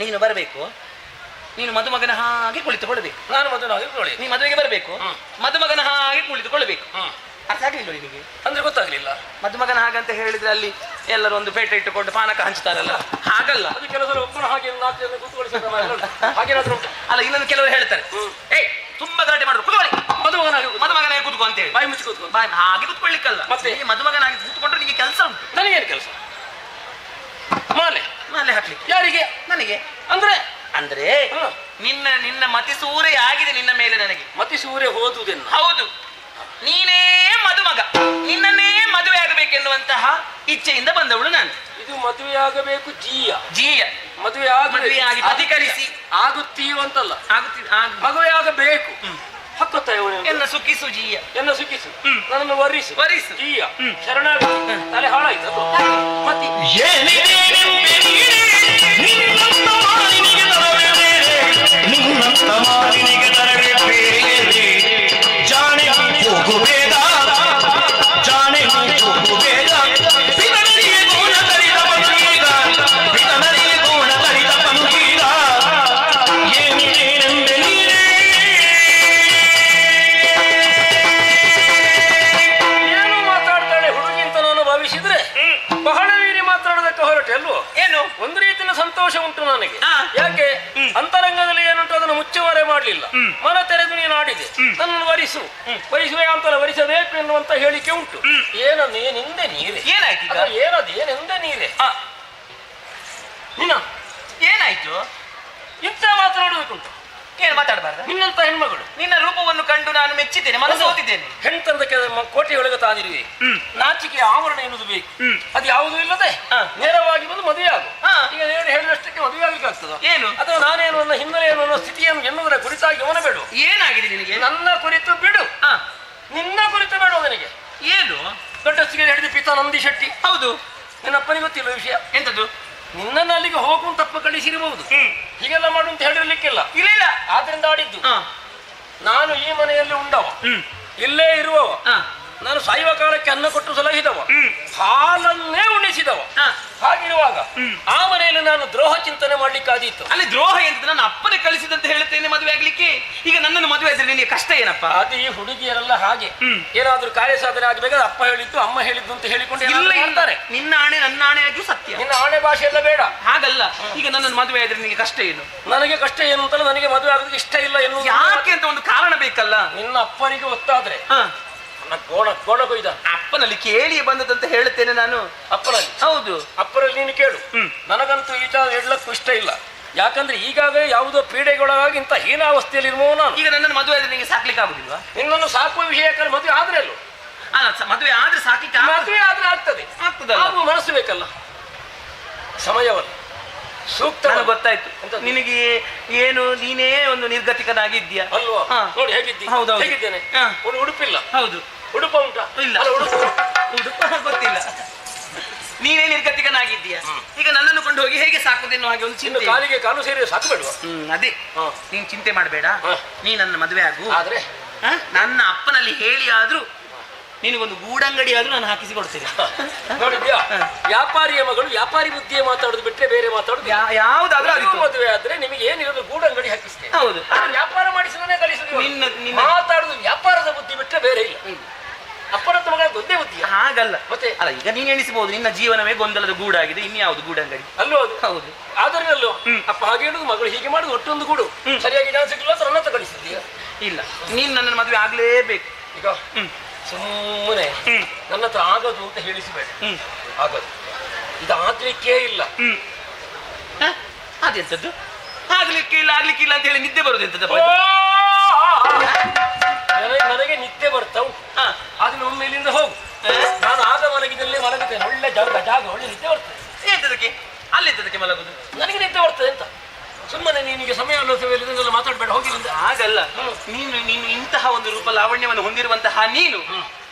ನೀನು ಬರಬೇಕು, ನೀನು ಮದುಮಗನ ಹಾಗೆ ಕುಳಿತುಕೊಳ್ಬೇಕು. ನಾನು ಮದುವೆ ಹಾಗೆ ನೀ ಮದುವೆಗೆ ಬರಬೇಕು, ಮದುಮಗನ ಹಾಗೆ ಕುಳಿತುಕೊಳ್ಬೇಕು. ಅರ್ಥ ಆಗ್ಲಿಲ್ಲ ನಿನಗೆ? ಅಂದ್ರೆ ಗೊತ್ತಾಗ್ಲಿಲ್ಲ. ಮದುಮಗನ ಹಾಗಂತ ಹೇಳಿದ್ರೆ ಅಲ್ಲಿ ಎಲ್ಲರೂ ಒಂದು ಪೇಟೆ ಇಟ್ಟುಕೊಂಡು ಪಾನಕ ಹಂಚ್ತಾರಲ್ಲ, ಹಾಗಲ್ಲ. ಅದು ಕೆಲವರು ಒಬ್ಬನ ಹಾಗೆ ನಾಲ್ಕು ಜನ ಕೂತ್ಕೊಳಿಸಿದ ಹಾಗೇನಾದ್ರೂ ಅಲ್ಲ, ಇನ್ನೊಂದು ಕೆಲವರು ಹೇಳ್ತಾರೆ, ಏಯ್ ತುಂಬಾ ಗಲಾಟೆ ಮಾಡುದು, ಕೂತ್ಕೊಳ್ಳಿ, ಮದುಮಗನಾಗಿ ಕೂತ್ಕೊ ಅಂತ ಹೇಳಿ. ಬಾಯಿ ಮುಚ್ಚಿ ಕೂತ್ಕೊ. ಬಾಯಿ ಹಾಗೆ ಕೂತ್ಕೊಳ್ಳಿಕ್ಕಲ್ಲ, ಮತ್ತೆ ಮದುಮಗನಾಗಿ ಕೂತ್ಕೊಂಡ್ರೆ ನಿಮಗೆ ಕೆಲಸ ಉಂಟು. ನನಗೇನು ಕೆಲಸ? ಮಾಲೆ ಹಾಕ್ಲಿಕ್ಕೆ. ಯಾರಿಗೆ? ನನಗೆ. ಅಂದ್ರೆ ಅಂದ್ರೆ ನಿನ್ನ ಮತಿಸೂರೆ ಆಗಿದೆ ನಿನ್ನ ಮೇಲೆ ನನಗೆ. ಮತಿಸೂರೆ ಹೋದುದೆನ್ನು? ಹೌದು, ನೀನೇ ಮದುಮಗ, ನಿನ್ನನ್ನೇ ಮದುವೆ ಆಗಬೇಕೆನ್ನುವಂತಹ ಇಚ್ಛೆಯಿಂದ ಬಂದವಳು ನಾನು. ಇದು ಮದುವೆಯಾಗಬೇಕು ಜೀಯ ಮದುವೆ ಆಗಿ ಅಧಿಕರಿಸಿ ಆಗುತ್ತೀಯೋ ಅಂತಲ್ಲ, ಮದುವೆ ಆಗಬೇಕು. ಹಕ್ಕುತ್ತ ಎನ್ನ ಸುಖಿಸು ಜೀಯ, ಎನ್ನ ಸುಖಿಸು, ನನ್ನನ್ನು ವರಿಸು ಜೀಯ. ಶರಣಾಗತಿ. ತಲೆ ಹಾಳಾಯ್ತು ಮತಿ. ಜಾಣೆ ಹೋಗುಬೇಡ, ಜಾಣೆ ಹೋಗುಬೇಡ, ಪಿತನರಿಗೆ ಗುಣ ಕಲಿತ ಪನುಗೀಗ, ಪಿತನರಿಗೆ ಗುಣ ಕಲಿತ ಪನುಗೀಗ, ಏನಿದೆನೆಂದೆ ನೀನೇ. ಏನು ಮಾತಾಡ್ತಾಳೆ ಹುಡುಗಿ ಅಂತ ನಾನು ಭಾವಿಸಿದ್ರೆ ಬಹಳ ವೀರಿ ಮಾತಾಡೋದಕ್ಕೆ ಹೊರಟೆ ಅಲ್ವೋ? ಏನು ಒಂದು ರೀತಿಯ ಸಂತೋಷ ಉಂಟು ನನಗೆ. ಯಾಕೆ? ಅಂತರಂಗದಲ್ಲಿ ಏನುಂಟು ಅದನ್ನು ಮುಚ್ಚುವರೆ ಮಾಡಲಿಲ್ಲ, ಮನ ತೆರೆದು ನೀನು ಆಡಿದೆ. ನನ್ನನ್ನು ವರಿಸುವೆ ಅಂತಲ್ಲ, ವರಿಸಬೇಕು ಎನ್ನುವಂತ ಹೇಳಿಕೆ ಉಂಟು. ಏನೆಂದೆ ನೀರೆ? ಏನಾಯ್ತು ಈಗ? ಏನೆಂದೆ ನೀರೆ? ನೀನ ಏನಾಯ್ತು? ಇಂಥ ಮಾತನಾಡುವುದಕ್ಕುಂಟು. ಏನು ಮಾತಾಡಬಾರ್ದು? ನಿನ್ನಂತ ಹೆಣ್ಮಗಳು, ನಿನ್ನ ರೂಪವನ್ನು ಕಂಡು ನಾನು ಮೆಚ್ಚಿದ್ದೇನೆ, ಮನಸ್ಸು ಓದಿದ್ದೇನೆ. ಹೆಣ್ತಂದಕ್ಕೆ ಕೋಟೆಯೊಳಗೆ ತಾನಿರುವೆ, ನಾಚಿಕೆ ಆವರಣ ಎನ್ನುವುದು ಬೇಕು. ಅದು ಯಾವುದೂ ಇಲ್ಲದೆ ನೇರವಾಗಿ ಬಂದು ಮದುವೆ ಆಗು. ಈಗ ನೇರ ಹೇಳಿದಷ್ಟಕ್ಕೆ ಮದುವೆ ಆಗ್ಲಿಕ್ಕೆ ಆಗ್ತದ? ಏನು? ಅಥವಾ ನಾನೇನು ನನ್ನ ಹಿನ್ನೆಲೆ ಏನು ಅನ್ನೋ ಸ್ಥಿತಿಯನ್ನು ಎನ್ನುವುದರ ಕುರಿತಾಗಿ ಗಮನ ಬೇಡ. ಏನಾಗಿದೆ ನಿನಗೆ? ನನ್ನ ಕುರಿತು ಬಿಡು, ನಿನ್ನ ಕುರಿತು ಬೇಡ ನನಗೆ. ಏನು? ದೊಡ್ಡಸ್ತಿಗೆ ಹೇಳಿದ ಪಿತ ನಂದಿ ಶೆಟ್ಟಿ. ಹೌದು, ನಿನ್ನ ಅಪ್ಪನಿಗೆ ಗೊತ್ತಿಲ್ಲ ವಿಷಯ. ಎಂತದ್ದು? ನಿನ್ನನ್ನು ಅಲ್ಲಿಗೆ ಹೋಗುವ ತಪ್ಪ ಕಳಿಸಿರಬಹುದು, ಹೀಗೆಲ್ಲ ಮಾಡು ಅಂತ ಹೇಳಿರ್ಲಿಕ್ಕಿಲ್ಲ. ಇಲ್ಲ, ಆದ್ರಿಂದ ಆಡಿದ್ದು. ನಾನು ಈ ಮನೆಯಲ್ಲಿ ಉಂಡವ, ಇಲ್ಲೇ ಇರುವವ, ನಾನು ಸಾಯುವ ಕಾಲಕ್ಕೆ ಅನ್ನ ಕೊಟ್ಟು ಸಲಹಿದವ, ಹಾಲನ್ನೇ ಉಣಿಸಿದವ. ಹಾಗಿರುವಾಗ ಆ ಮನೆಯಲ್ಲಿ ನಾನು ದ್ರೋಹ ಚಿಂತನೆ ಮಾಡ್ಲಿಕ್ಕಾದೀತು. ಅಲ್ಲಿ ದ್ರೋಹ ಎಂತ? ನನ್ನ ಅಪ್ಪನೇ ಕಳಿಸಿದಂತ ಹೇಳುತ್ತೇನೆ ಮದುವೆ ಆಗ್ಲಿಕ್ಕೆ. ಈಗ ನನ್ನನ್ನು ಮದುವೆ ಆದ್ರೆ ನಿನಗೆ ಕಷ್ಟ ಏನಪ್ಪ? ಅದು ಈ ಹುಡುಗಿಯರೆಲ್ಲ ಹಾಗೆ, ಏನಾದ್ರೂ ಕಾರ್ಯ ಸಾಧನೆ ಆಗಬೇಕಾದ್ರೆ ಅಪ್ಪ ಹೇಳಿದ್ದು ಅಮ್ಮ ಹೇಳಿದ್ದು ಅಂತ ಹೇಳಿಕೊಂಡು ಹೇಳ್ತಾರೆ. ನಿನ್ನ ಆಣೆ ನನ್ನ ಆಣೆ ಆಗಿಯೂ ಸತ್ಯ. ನಿನ್ನ ಆಣೆ ಭಾಷೆ ಎಲ್ಲ ಬೇಡ. ಹಾಗಲ್ಲ, ಈಗ ನನ್ನನ್ನು ಮದುವೆ ಆದ್ರೆ ನಿನಗೆ ಕಷ್ಟ ಏನು? ನನಗೆ ಕಷ್ಟ ಏನು ಅಂತಲ್ಲ, ನನಗೆ ಮದುವೆ ಆಗೋದಕ್ಕೆ ಇಷ್ಟ ಇಲ್ಲ ಎನ್ನುವುದು. ಯಾಕೆ ಅಂತ ಒಂದು ಕಾರಣ ಬೇಕಲ್ಲ. ನಿನ್ನ ಅಪ್ಪನಿಗೆ ಗೊತ್ತಾದ್ರೆ ಗೋಣ ಕೊಯ್ದ. ಅಪ್ಪನಲ್ಲಿ ಕೇಳಿ ಬಂದದಂತ ಹೇಳುತ್ತೇನೆ ನಾನು. ಅಪ್ಪನಲ್ಲಿ? ಹೌದು, ಅಪ್ಪನಲ್ಲಿ ನೀನು ಕೇಳು. ನನಗಂತೂ ಈಚ ಹೇಳಕ್ಕೂ ಇಷ್ಟ ಇಲ್ಲ. ಯಾಕಂದ್ರೆ ಈಗಾಗಲೇ ಯಾವುದೋ ಪೀಡೆಗೊಳಗಾಗಿ ಇಂಥ ಹೀನಾವಸ್ಥೆಯಲ್ಲಿ ಇರುವವ ನಾನು. ಈಗ ನನ್ನನ್ನು ಮದುವೆ ಆದ್ರೆ ನಿಮಗೆ ಸಾಕ್ಲಿಕ್ಕೆ ಆಗುದಿಲ್ವಾ? ನಿನ್ನನ್ನು ಸಾಕುವ ವಿಷಯಕ್ಕೆ ಮದುವೆ ಆದ್ರೆ ಅಲ್ಲೂ ಅಲ್ಲ, ಮದುವೆ ಆದ್ರೆ ಸಾಕ್ಲಿಕ್ಕೆ ಮದುವೆ ಆದ್ರೆ ಆಗ್ತದೆ. ಆಗುವ ಮನಸ್ಸು ಬೇಕಲ್ಲ, ಸಮಯವಲ್ಲ. ಸೂಕ್ತ. ಗೊತ್ತಾಯ್ತು ನಿನಗೆ. ಏನು ನೀನೇ ಒಂದು ನಿರ್ಗತಿಕನಾಗಿದ್ಯಾ ಅಲ್ವಾ? ನೋಡಿ ಹೇಗಿದ್ದಿ. ಹೌದು, ಹೇಗಿದ್ದೇನೆ. ಒಂದು ಉಡುಪಿಲ್ಲ. ಹೌದು, ಉಡುಪ ಉಂಟಾ? ಇಲ್ಲ, ಉಡುಪ ಗೊತ್ತಿಲ್ಲ. ನೀನೇ ನಿರ್ಗತಿಕನಾಗಿದ್ದೀಯಾ. ಈಗ ನನ್ನನ್ನು ಕೊಂಡು ಹೋಗಿ ಹೇಗೆ ಸಾಕುದೇನೋ ಹಾಗೆ ಒಂದು ಚಿಂತೆ. ಕಾಲಿಗೆ ಕಾಲು ಸೇರಿ ಸಾಕು ಬೇಡುವ? ಅದೇ, ನೀನ್ ಚಿಂತೆ ಮಾಡಬೇಡ. ನೀ ನನ್ನ ಮದುವೆ ಆಗು. ಆದ್ರೆ ನನ್ನ ಅಪ್ಪನಲ್ಲಿ ಹೇಳಿ ಆದ್ರೂ ನಿನಗೊಂದು ಗೂಡಂಗಡಿ ಆದ್ರೂ ನಾನು ಹಾಕಿಸಿ ಕೊಡ್ತೇನೆ. ನೋಡಿದ್ಯಾ, ವ್ಯಾಪಾರಿಯ ಮಗಳು ವ್ಯಾಪಾರಿ ಬುದ್ಧಿಯೇ ಮಾತಾಡೋದು ಬಿಟ್ಟರೆ ಬೇರೆ ಮಾತಾಡೋದು ಯಾವ್ದಾದ್ರೂ ಮದುವೆ ಆದ್ರೆ ನಿಮಗೆ ಏನಿರೋದು ಗೂಡಂಗಡಿ ಹಾಕಿಸ್ತೇನೆ. ಹೌದು, ವ್ಯಾಪಾರ ಮಾಡಿಸಿದ್ರೆ ಕಳಿಸುದು. ಮಾತಾಡುದು ವ್ಯಾಪಾರದ ಬುದ್ಧಿ ಬಿಟ್ಟರೆ ಬೇರೆ ಇಲ್ಲ. ಅಪ್ಪನತ್ತ ಮಗಳ ಒಂದೇ ಬುದ್ಧಿ. ಹಾಗಲ್ಲ ಮತ್ತೆ ಅಲ್ಲ, ಈಗ ನೀನ್ ಎಣಿಸಬಹುದು ನಿನ್ನ ಜೀವನವೇ ಗೊಂದಲದ ಗೂಡಾಗಿದೆ, ಇನ್ಯಾವುದು ಗೂಡಂಗಡಿ ಅಲ್ಲೋ ಅದು. ಹೌದು, ಆದ್ರಲ್ಲೋ ಅಪ್ಪ ಹಾಗೆ ಹೇಳುದು, ಮಗಳು ಹೀಗೆ ಮಾಡುದು, ಒಟ್ಟೊಂದು ಗೂಡು ಸರಿಯಾಗಿ ನಾನು ಸಿಗ್ಲಿಲ್ಲ ನನ್ನ ಕಳಿಸಿದ್ದೀಯ. ಇಲ್ಲ, ನೀನ್ ನನ್ನ ಮದುವೆ ಆಗ್ಲೇಬೇಕು. ಈಗ ಸುಮ್ಮನೆ ನನ್ನ ಹತ್ರ ಆಗದು ಅಂತ ಹೇಳಿಸಬೇಡ. ಆಗದು ಇದು ಆಗ್ಲಿಕ್ಕೇ ಇಲ್ಲ. ಅದೆಂತದ್ದು ಆಗ್ಲಿಕ್ಕೆ ಇಲ್ಲ ಅಂತ ಹೇಳಿ ನಿದ್ದೆ ಬರುದು ಎಂತದ? ನನಗೆ ನಿದ್ದೆ ಬರ್ತಾ ಉಂಟು. ಅದನ್ನ ಒಮ್ಮೆ ಇಲ್ಲಿಂದ ಹೋಗು. ನಾನು ಆಗ ಮಲಗಿದಲ್ಲಿ ಮಲಗುತ್ತೇನೆ. ಒಳ್ಳೆ ಜಾಗ ಒಳ್ಳೆ ನಿದ್ದೆ ಬರ್ತದೆ. ಎಂತದಕ್ಕೆ ಅಲ್ಲೆಂತದಕ್ಕೆ ಮಲಗುದು? ನನಗೆ ನಿದ್ದೆ ಬರ್ತದೆ ಅಂತ. ಸುಮ್ಮನೆ ನೀನಿಗೆ ಸಮಯ ಆಲೋಚನೆ ಮಾತಾಡ್ಬೇಡ, ಹೋಗಿಲ್ಲ. ಹಾಗಲ್ಲ, ನೀನು ಇಂತಹ ಒಂದು ರೂಪ ಲಾವಣ್ಯವನ್ನು ಹೊಂದಿರುವಂತಹ ನೀನು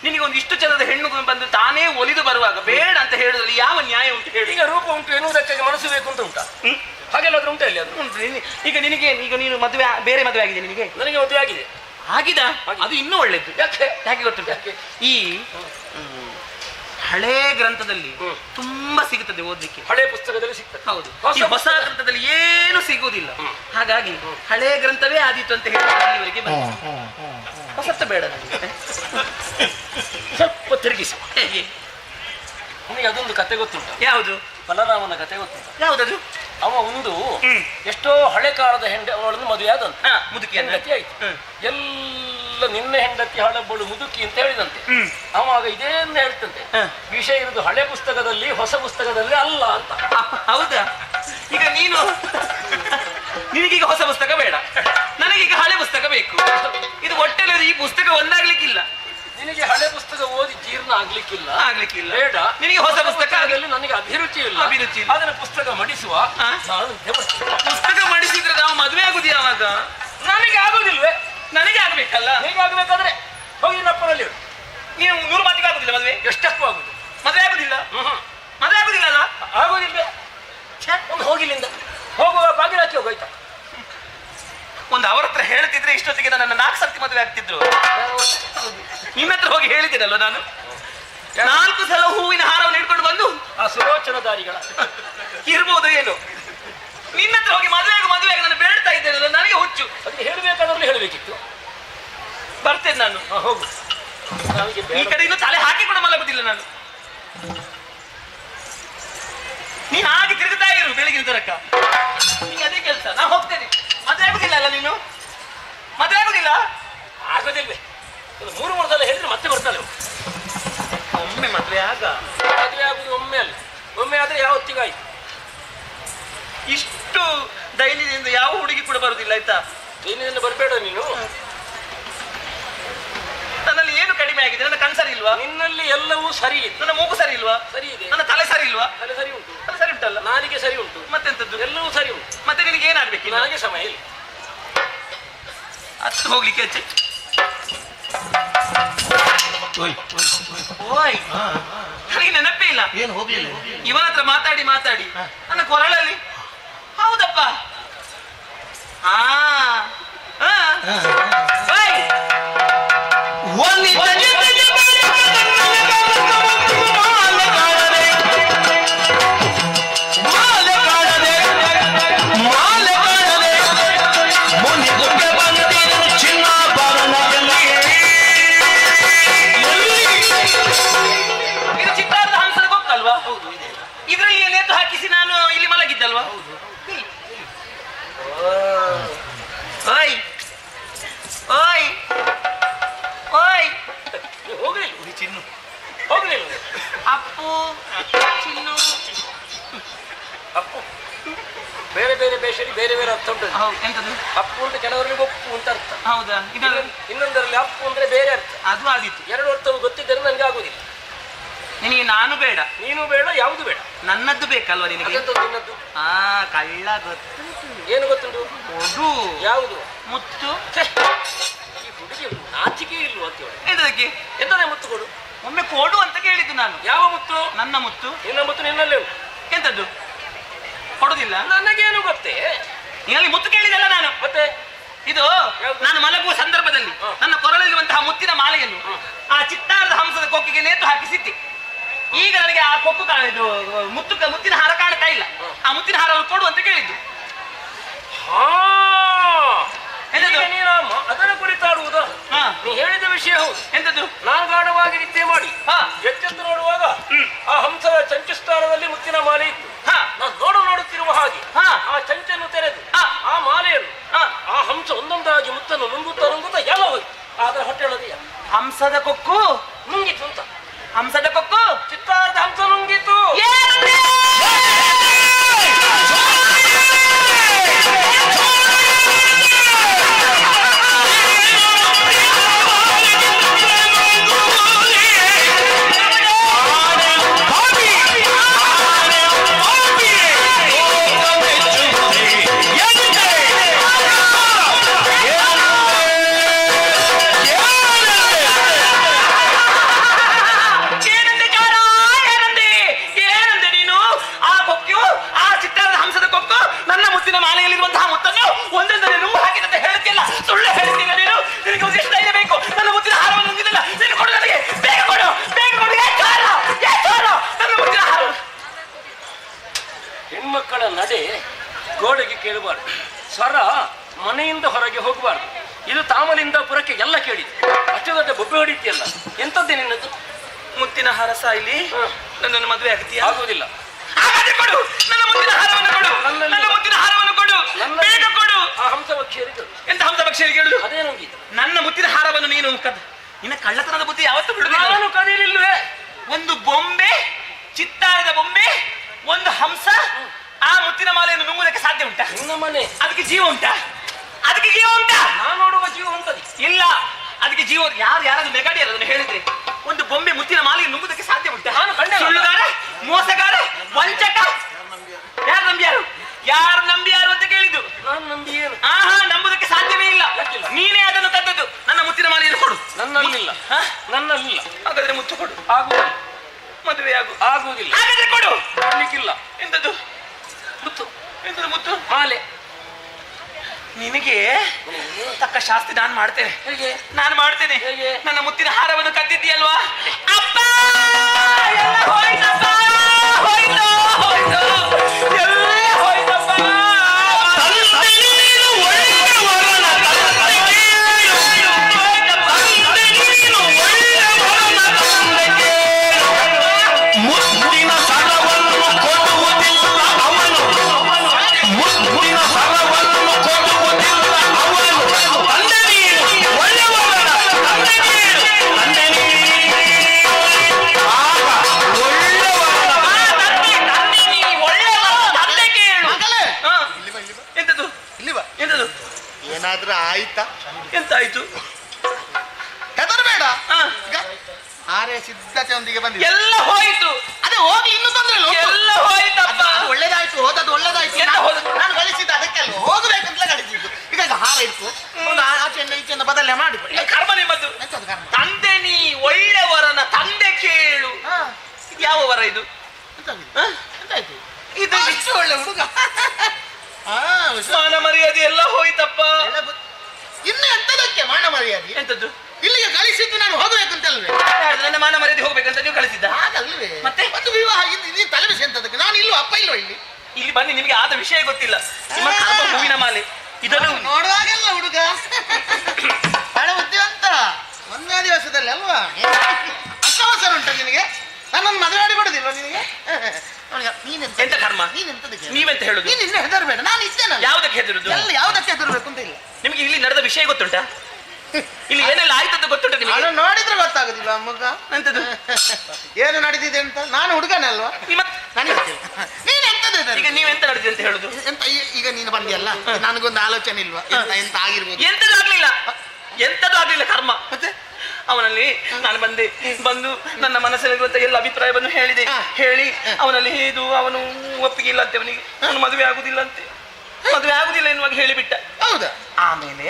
ನಿನಗೆ ಒಂದು ಇಷ್ಟು ಚಂದದ ಹೆಣ್ಣು ಬಂದು ತಾನೇ ಒಲಿದು ಬರುವಾಗ ಬೇಡ ಅಂತ ಹೇಳುದ್ರಲ್ಲಿ ಯಾವ ನ್ಯಾಯ ಉಂಟು ಹೇಳಿ? ಈಗ ರೂಪ ಉಂಟು ಎನ್ನುವುದಕ್ಕಾಗಿ ಮನಸ್ಸು ಬೇಕು ಅಂತ ಉಂಟಾ? ಹಾಗೆಲ್ಲಾದ್ರೂ ಉಂಟಾ ಇಲ್ಲಿ? ಅದು ಉಂಟು. ಈಗ ನಿನಗೆ ಈಗ ನೀನು ಮದುವೆ ಬೇರೆ ಮದುವೆ ಆಗಿದೆ ನಿನಗೆ? ನನಗೆ ಮದುವೆ ಆಗಿದೆ. ಆಗಿದ? ಅದು ಇನ್ನೂ ಒಳ್ಳೇದು. ಯಾಕೆ ಗೊತ್ತುಂಟ? ಈ ಹಳೇ ಗ್ರಂಥದಲ್ಲಿ ತುಂಬಾ ಸಿಗುತ್ತದೆ ಓದ್ಲಿಕ್ಕೆ. ಹಳೆ ಪುಸ್ತಕದಲ್ಲಿ ಸಿಗ್ತದೆ. ಹೌದು. ಈ ಹೊಸ ಗ್ರಂಥದಲ್ಲಿ ಏನು ಸಿಗುವುದಿಲ್ಲ. ಹಾಗಾಗಿ ಹಳೆ ಗ್ರಂಥವೇ ಆದೀತು ಅಂತ ಹೇಳಿ ಇಲ್ಲಿವರೆಗೆ ಹೊಸತ್ತು ಬೇಡ ನನಗೆ. ಸ್ವಲ್ಪ ತಿರುಗಿಸಿ. ನನಗೆ ಅದೊಂದು ಕತೆ ಗೊತ್ತುಂಟು. ಯಾವುದು? ಬಲರಾಮನ ಕತೆ ಗೊತ್ತುಂಟು. ಯಾವುದದು? ಅವ ಒಂದು ಎಷ್ಟೋ ಹಳೆ ಕಾಲದ ಅವಳನ್ನು ಮದುವೆ ಆದಂತೆ. ಮುದುಕಿ ಹೆಂಡತಿ ಆಯ್ತು. ಎಲ್ಲ ನಿನ್ನೆ ಹೆಂಡತಿ ಹಳಬಳು ಮುದುಕಿ ಅಂತ ಹೇಳಿದಂತೆ. ಅವಾಗ ಇದೇನು ಹೇಳ್ತಂತೆ, ವಿಷಯ ಇರುವುದು ಹಳೆ ಪುಸ್ತಕದಲ್ಲಿ ಹೊಸ ಪುಸ್ತಕದಲ್ಲಿ ಅಲ್ಲ ಅಂತ. ಹೌದಾ? ಈಗ ನೀನು ನಿನಗೀಗ ಹೊಸ ಪುಸ್ತಕ ಬೇಡ, ನನಗೀಗ ಹಳೆ ಪುಸ್ತಕ ಬೇಕು. ಇದು ಒಟ್ಟಲ್ಲಿ ಈ ಪುಸ್ತಕ ಒಂದಾಗ್ಲಿಕ್ಕಿಲ್ಲ. ನಿನಗೆ ಹಳೆ ಪುಸ್ತಕ ಓದಿ ಜೀರ್ಣ ಆಗ್ಲಿಕ್ಕಿಲ್ಲ ಬೇಡ. ನಿನಗೆ ಹೊಸ ಪುಸ್ತಕ ಆಗಲಿ. ನನಗೆ ಅಭಿರುಚಿ ಇಲ್ಲ. ಅದನ್ನ ಪುಸ್ತಕ ಮಡಿಸುವ. ಪುಸ್ತಕ ಮಡಿಸಿದ್ರೆ ನಾವು ಮದುವೆ ಆಗುದು ಯಾವಾಗ? ನನಗೆ ಆಗುದಿಲ್ವೇ? ನನಗೆ ಆಗ್ಬೇಕಲ್ಲ. ಹೇಗೆ ಆಗ್ಬೇಕಾದ್ರೆ ಹೋಗಿ ನಪ್ಪನಲ್ಲಿ ನೀವು 100 ಮಾತಿಗೆ ಆಗುದಿಲ್ಲ ಮದುವೆ? ಎಷ್ಟಕ್ಕೂ ಆಗುದು. ಮದುವೆ ಆಗುದಿಲ್ಲ? ಮದುವೆ ಆಗುದಿಲ್ಲ ಅಲ್ಲ? ಆಗುದಿಲ್ವೇ? ಒಂದು ಹೋಗಿಲ್ಲಿಂದ ಹೋಗುವ ಬಾಗಿಲಾಕಿ ಹೋಗೋಯ್ತಾ? ಒಂದು ಅವರ ಹತ್ರ ಹೇಳ್ತಿದ್ರೆ ಇಷ್ಟೊತ್ತಿಗೆ ನನ್ನ 4 ಸರ್ತಿ ಮದುವೆ ಆಗ್ತಿದ್ರು. ನಿಮ್ಮ ಹತ್ರ ಹೋಗಿ ಹೇಳಿದ್ದೀನಲ್ವ ನಾನು? 4 ಸಲ ಹೂವಿನ ಹಾರವನ್ನು ಹಿಡ್ಕೊಂಡು ಬಂದು ಆ ಸುಲೋಚನದಾರಿಗಳ ಇರ್ಬೋದು ಏನು. ನಿನ್ನ ಹತ್ರ ಹೋಗಿ ಮದುವೆ ನಾನು ಬೇಡ್ತಾ ಇದ್ದೇನಲ್ಲ, ನನಗೆ ಹುಚ್ಚು. ಅದಕ್ಕೆ ಹೇಳಬೇಕಾದ್ರೂ ಹೇಳಬೇಕಿತ್ತು. ಬರ್ತೇನೆ ನಾನು. ಹೋಗು. ಈ ಕಡೆ ಇನ್ನು ತಲೆ ಹಾಕಿ ಕೂಡ ಮಲಗುದಿಲ್ಲ ನಾನು. ನೀನು ಹಾಗೆ ತಿರುಗುತ್ತಾ ಇರು ಬೆಳಗಿನ ತನಕ. ನಿಂಗೆ ಅದೇ ಕೆಲಸ. ನಾ ಹೋಗ್ತೇನೆ. ಮದುವೆ ಆಗುದಿಲ್ಲ ಅಲ್ಲ ನೀನು? ಮದುವೆ ಆಗುದಿಲ್ಲ? ಆಗೋದಿಲ್ವೇ? 3 ಸಲ ಹೇಳಿದ್ರೆ ಮತ್ತೆ ಬರ್ತಾಳೆ. ಒಮ್ಮೆ ಮದುವೆ ಆಗುದು ಒಮ್ಮೆ ಅಲ್ಲ. ಒಮ್ಮೆ ಆದ್ರೆ ಯಾವತ್ತಿಗಾಯ್ತು. ಇಷ್ಟು ದೈನ್ಯದಿಂದ ಯಾವ ಹುಡುಗಿ ಕೂಡ ಬರುದಿಲ್ಲ ಆಯ್ತಾ? ದೈನ್ಯದಿಂದ ಬರಬೇಡ ನೀನು. ನನ್ನಲ್ಲಿ ಏನು ಕಡಿಮೆ ಆಗಿದೆ? ನನ್ನ ಕಣ್ ಸರಿ ಇಲ್ವಾ? ನಿನ್ನಲ್ಲಿ ಎಲ್ಲವೂ ಸರಿ ಇದೆ. ನನ್ನ ಮೂಗು ಸರಿ ಇಲ್ವಾ? ಸರಿ ಇದೆ. ನನ್ನ ತಲೆ ಸರಿ ಇಲ್ವಾ? ತಲೆ ಸರಿ ಉಂಟು. ತಲೆ ಸರಿ ಉಂಟಲ್ಲ? ನಾಲಿಗೆ ಸರಿ ಉಂಟು. ಮತ್ತೆಂತದ್ದು? ಎಲ್ಲವೂ ಸರಿ ಉಂಟು. ಮತ್ತೆ ನಿನಗೆ ಏನಾಗ್ಬೇಕು? ನನಗೆ ಸಮಯ ಇಲ್ಲ. ಅಷ್ಟು ಹೋಗ್ಲಿಕ್ಕೆ ಹೆಚ್ಚು. ಓಯ್, ನನಗೆ ನೆನಪೇ ಇಲ್ಲ. ಏನು ಹೋಗ್ಲಿಲ್ಲ? ಇವನ ಹತ್ರ ಮಾತಾಡಿ ನನ್ನ ಕೊರಳಲ್ಲಿ ಹೌದಪ್ಪ. ಇದು ಚಿತ್ತಾರದ ಹಂಸದ ಗೊತ್ತಲ್ವಾ? ಇದರಲ್ಲಿ ನೇತು ಹಾಕಿಸಿ ನಾನು ಇಲ್ಲಿ ಮಲಗಿದ್ದಲ್ವಾ? ಓಯ್ ಓಯ್ ಓಯ್, ಹೋಗ್ಲಿಲ್ಲ ಚಿನ್ನು, ಹೋಗ್ಲಿಲ್ಲ. ಅಪ್ಪು ಚಿನ್ನು. ಅಪ್ಪು ಬೇರೆ ಬೇರೆ ಭಾಷೆಯಲ್ಲಿ ಬೇರೆ ಬೇರೆ ಅರ್ಥ ಉಂಟು. ಎಂತದ್ದು? ಅಪ್ಪು ಅಂದ್ರೆ ಕೆಲವರಿಗೆ ಒಪ್ಪು ಅಂತ ಅರ್ಥ. ಹೌದಾ? ಇನ್ನೊಂದರಲ್ಲಿ ಅಪ್ಪು ಅಂದ್ರೆ ಬೇರೆ ಅರ್ಥ. ಅದು ಆದಿತ್ತು. 2 ಅರ್ಥವು ಗೊತ್ತಿದ್ದರೆ ನನಗೆ ಆಗುದಿಲ್ಲ. ನಿನಗೆ ನಾನು ಬೇಡ, ನೀನು ಬೇಡ, ಯಾವುದು ಬೇಡ, ನನ್ನದ್ದು ಬೇಕಲ್ವಾ ನಿನಗೆ? ನಿನ್ನದ್ದು. ಕಳ್ಳ ಗೊತ್ತು. ಏನು ಗೊತ್ತುಂಟು? ಕೊಡು. ಯಾವುದು? ಮುತ್ತು. ಈ ಹುಡುಗಿ ನಾಚಿಕೆ ಇಲ್ವ ಅಂತ ಹೇಳಿ. ಎಂತದಕ್ಕೆ? ಎಂತದೇ ಮುತ್ತು ಕೊಡು. ಒಮ್ಮೆ ಕೊಡು ಅಂತ ಕೇಳಿದ್ದು ನಾನು. ಯಾವ ಮುತ್ತು? ನನ್ನ ಮುತ್ತು. ನಿನ್ನ ಮುತ್ತು ನಿನ್ನಲ್ಲೇ ಉಂಟು. ಎಂತದ್ದು? ಕೊಡುದಿಲ್ಲ? ನನಗೇನು ಗೊತ್ತೇ? ನಿನ್ನಲ್ಲಿ ಮುತ್ತು ಕೇಳಿದಲ್ಲ ನಾನು. ಮತ್ತೆ ಇದು ನಾನು ಮಲಗುವ ಸಂದರ್ಭದಲ್ಲಿ ನನ್ನ ಕೊರಳಲ್ಲಿರುವಂತಹ ಮುತ್ತಿನ ಮಾಲೆಯನ್ನು ಆ ಚಿತ್ತಾರದ ಹಂಸದ ಕೊಕ್ಕಿಗೆ ನೇತು ಹಾಕಿಸಿದ್ದೆ. ಈಗ ನನಗೆ ಆ ಕೊಕ್ಕು ಮುತ್ತಿನ ಹಾರ ಕಾಣ್ತಾ ಇಲ್ಲ. ಆ ಮುತ್ತಿನ ಹಾರವನ್ನು ಕೊಡು ಅಂತ ಕೇಳಿದ್ದು. ಅದರ ಕುರಿತಾಡುವುದ? ನೀ ಹೇಳಿದ ವಿಷಯ ಹೌದು. ಎಂತದ್ದು? ನಾನು ಗಾಢವಾಗಿ ನಿದ್ದೆ ಮಾಡಿ ಎಚ್ಚೆತ್ತು ನೋಡುವಾಗ ಆ ಹಂಸದ ಚಂಚುಸ್ಥಾನದಲ್ಲಿ ಮುತ್ತಿನ ಮಾಲೆ ಇತ್ತು. ನಾನು ನೋಡುತ್ತಿರುವ ಹಾಗೆ ಆ ಚಂಚನ್ನು ತೆರೆದು ಆ ಮಾಲೆಯನ್ನು ಆ ಹಂಸ ಒಂದೊಂದಾಗಿ ಮುತ್ತನ್ನು ನುಂಗುತ್ತಾ ಎಲ್ಲ ಹೋಯ್ತು. ಆದ್ರೆ ಹೊಟ್ಟೆಳದೆಯ ಹಂಸದ ಕೊಕ್ಕು ನುಂಗಿತು ಅಂತ. ಹಂಸದ ಕೊಕ್ಕು ಚಿತ್ತಾರದ ಹಂಸ ನುಂಗಿತು. ಮಗಳ ನಡೆ ಗೋಡೆಗೆ ಕೇಳಬಾರ್ದು, ಸ್ವರ ಮನೆಯಿಂದ ಹೊರಗೆ ಹೋಗಬಾರ್ದು. ಇದು ತಾಮಲಿಂದ ಪುರಕ್ಕೆ ಎಲ್ಲ ಕೇಳಿದೆ. ಅಷ್ಟು ದೊಡ್ಡ ಬೊಬ್ಬೆ ಹೊಡಿತಿಯಲ್ಲ, ಎಂತದ್ದೇ ನಿನ್ನದು? ಮುತ್ತಿನ ಹಾರ ಸಾಯಿಲಿ, ನನ್ನನ್ನು ಮದುವೆ ಆಗ್ತೀಯಾ? ಆಗುವುದಿಲ್ಲ. ಹಾಗಾದ್ರೆ ಕೊಡು, ನನ್ನ ಮುತ್ತಿನ ಹಾರವನ್ನು ಕೊಡು, ನನ್ನ ಮುತ್ತಿನ ಹಾರವನ್ನು ಕೊಡು, ಬೇಗ ಕೊಡು. ಆ ಹಂಸಭಕ್ಷರಿಗೆ ಎಂತ ಹಂಸಭಕ್ಷರಿಗೆ ಹೇಳುದು? ಅದೇ ನಂಗೆ ನನ್ನ ಮುತ್ತಿನ ಹಾರವನ್ನು ನೀನು ನಿನ್ನ ಕಳ್ಳತನದ ಬುದ್ಧಿ ಯಾವತ್ತೂ ಬಿಡುದಿಲ್ಲ. ನಾನು ಕದೀಲಿಲ್ವೇ? ಒಂದು ಬೊಂಬೆ, ಚಿತ್ತಾರದ ಬೊಂಬೆ, ಒಂದು ಹಂಸ, ಆ ಮುತ್ತಿನ ಮಾಲೆಯನ್ನು ನುಂಗುವುದಕ್ಕೆ ಸಾಧ್ಯ ಉಂಟಾ? ನಿನ್ನ ಮನೆ ಅದಕ್ಕೆ ಜೀವ ಉಂಟಾ? ಅದಕ್ಕೆ ಜೀವ ಉಂಟಾ? ನಾನು ನೋಡುವ ಜೀವ ಉಂಟది. ಇಲ್ಲ, ಅದಕ್ಕೆ ಜೀವ. ಯಾರಾದ್ರೂ ಮೆಗಾಡಿಯರ್ ಅದನ್ನು ಹೇಳಿದ್ರೆ ಒಂದು ಬೊಂಬೆ ಮುತ್ತಿನ ಮಾಲೆಗೆ ನುಂಗುವುದಕ್ಕೆ ಸಾಧ್ಯ ಉಂಟಾ? ನಾನು ಕಂಡೆ. ಸುಳ್ಳುಗಾರ, ಮೋಸಗಾರ, ವಂಚಕ. ಯಾರು ನಂಬಿಯಾರು? ಯಾರು ನಂಬಿಯಾರು ಅಂತ ಕೇಳಿದ್ದು? ನಾನು ನಂಬಿ ಏನು? ನಂಬುದಕ್ಕೆ ಸಾಧ್ಯವೇ ಇಲ್ಲ. ನೀನೇ ಅದನ್ನು ಕದ್ದದ್ದು. ನನ್ನ ಮುತ್ತಿನ ಮಾಲೆಯನ್ನು ಕೊಡು. ನನ್ನಲ್ಲಿಲ್ಲ, ನನ್ನಲ್ಲಿಲ್ಲ. ಹಾಗಾದ್ರೆ ಮುತ್ತು ಕೊಡು. ಆಗುವುದಿಲ್ಲ. ಮದುವೆ ಆಗುವುದಿಲ್ಲ. ಹಾಗಾದ್ರೆ ಕೊಡು. ಕೊಡ್ಲಿಕ್ಕಿಲ್ಲ. ಎಂತದ್ದು ಮುತ್ತು? ಎಂತದ್ದು ಮುತ್ತು? ಮಾಲೆ. ನಿನಗೆ ತಕ್ಕ ಶಾಸ್ತಿ ನಾನು ಮಾಡ್ತೇನೆ. ಹೇಗೆ? ನಾನು ಮಾಡ್ತೇನೆ. ಹೇಗೆ? ನನ್ನ ಮುತ್ತಿನ ಹಾರವನ್ನು ಕದ್ದಿದ್ದೀಯಲ್ವಾ? ಅಪ್ಪ, ಎಲ್ಲ ಹೋಯ್ತಪ್ಪ, ಹೋಯ್ತು, ಹೋಯ್ತು, ಎಲ್ಲ ಹೋಯ್ತಪ್ಪ. ಏನಾದ್ರೂ ಆಯ್ತಾ? ಎಂತಾಯ್ತು? ಹೆದರ್ಬೇಡ. ಈಗ ಆರೆ ಸಿದ್ಧತೆಯೊಂದಿಗೆ ಬಂದಿದೆ. ಎಲ್ಲ ಹೋಯ್ತು. ಅದೇ ಹೋಗಿ ಇನ್ನು ತೊಂದ್ರೆ ಇಲ್ಲ. ಎಲ್ಲ ಹೋಯ್ತಪ್ಪ. ಒಳ್ಳೇದಾಯ್ತು, ಹೋದದ್ದು ಒಳ್ಳೇದಾಯ್ತು. ಎಂತ ಹೋದದ್ದು? ನಾನು ಗಳಿಸಿದ್ದು ಅದಕ್ಕೆಲ್ಲ ಹೋಗ್ಬೇಕಂತಲೇ ಗಳಿಸಿದ್ದು. ಈಗ ಹಾರ ಇತ್ತು, ಒಂದು ಆಚೆಯಿಂದ ಈಚೆಯಿಂದ ಬದಲೇ ಮಾಡಿ ಕರ್ಮ ನಿಮ್ಮದು. ತಂದೆ ನೀ ಒಳ್ಳೆವರನ ತಂದೆ ಕೇಳು. ಇದು ಯಾವ ವರ ಇದು? ಎಂತಾಯ್ತು? ಇದು ಇಷ್ಟು ಒಳ್ಳೆ ಹುಡುಗ. ಮಾನ ಮರ್ಯಾದೆ ಎಲ್ಲ ಹೋಯ್ತಪ್ಪ. ಇನ್ನು ಎಂತದಕ್ಕೆ ಮಾನ ಮರ್ಯಾದೆ? ಎಂತದ್ದು? ಇಲ್ಲಿಗೆ ಕಳಿಸಿದ್ದು ನಾನು ಹೋಗ್ಬೇಕಂತಲ್ವೇ? ನನ್ನ ಮಾನ ಮರ್ಯಾದೆ ಹೋಗ್ಬೇಕಂತ ನೀವು ಕಳಿಸಿದ್ದ? ಹಾಗಲ್ವೇ? ಮತ್ತೆ ಒಂದು ವಿವಾಹ ನೀನು ತಲೆಬಿಸಿ ಎಂತದಕ್ಕೆ? ನಾನು ಇಲ್ವ, ಅಪ್ಪ ಇಲ್ವ ಇಲ್ಲಿ? ಇಲ್ಲಿ ಬನ್ನಿ, ನಿಮಗೆ ಆದ ವಿಷಯ ಗೊತ್ತಿಲ್ಲ. ನಿಮ್ಮ ಕರ್ಮ ಹೂವಿನ ಮಾಲೆ ಇದನ್ನು ನೋಡುವಾಗೆಲ್ಲ ಹುಡುಗ ಬಹಳ ಬುದ್ಧಿವಂತ. ಒಂದೇ ದಿವಸದಲ್ಲಿ ಅಲ್ವಾ? ಅಷ್ಟವಸರ ಉಂಟ ನಿನಗೆ? ನನ್ನನ್ನು ಮದುವೆ ಮಾಡಿ ಕೊಡುದಿಲ್ವ ನಿನಗೆ? ಎಂತ ಕರ್ಮ? ನೀವೆಂತ ಹೇಳುದು? ನೀನು ಇನ್ನು ಹೆದರ್ಬೇಡ, ನಾನು ಇದ್ದೇನೆ. ಯಾವುದಕ್ಕೆ ಹೆದರುದು? ಎಲ್ಲ ಯಾವುದಕ್ಕೆ ಹೆದರ್ಬೇಕು ಅಂತ ಇಲ್ಲ. ನಿಮಗೆ ಇಲ್ಲಿ ನಡೆದ ವಿಷಯ ಗೊತ್ತುಂಟಾ? ಇಲ್ಲಿ ಏನೆಲ್ಲ ಆಯ್ತದ್ದು ಗೊತ್ತುಂಟ ನಿಮಗೆ? ನಾನು ನೋಡಿದ್ರೆ ಗೊತ್ತಾಗುದಿಲ್ಲ ಮಗ. ಎಂತದ್ದು? ಏನು ನಡೆದಿದೆ ಅಂತ? ನಾನು ಹುಡುಗನೇ ಅಲ್ವಾ? ನನಗೆ ಗೊತ್ತಿಲ್ಲ. ನೀನು ಎಂತದ್ದು ಈಗ ನೀವೆಂತ ನಡೆದಿದೆ ಅಂತ ಹೇಳುದು? ಎಂತ ಈಗ ನೀನು ಬಂದಿಯಲ್ಲ, ನನಗೊಂದು ಆಲೋಚನೆ ಇಲ್ವಾ? ಎಂತ ಆಗಿರ್ಬೋದು? ಎಂತದ್ದು ಆಗ್ಲಿಲ್ಲ, ಎಂತದ್ದು ಆಗ್ಲಿಲ್ಲ. ಕರ್ಮ. ಮತ್ತೆ ಅವನಲ್ಲಿ ನಾನು ಬಂದು ನನ್ನ ಮನಸ್ಸಲ್ಲಿರುವಂತ ಎಲ್ಲ ಅಭಿಪ್ರಾಯವನ್ನು ಹೇಳಿ ಅವನಲ್ಲಿ ಇದು ಅವನು ಒಪ್ಪಿಗೆ ಇಲ್ಲ ಅಂತೆ, ಅವನಿಗೆ ನಾನು ಮದುವೆ ಆಗುದಿಲ್ಲ ಅಂತೆ, ಮದುವೆ ಆಗುದಿಲ್ಲ ಎನ್ನುವಾಗ ಹೇಳಿಬಿಟ್ಟ. ಹೌದಾ? ಆಮೇಲೆ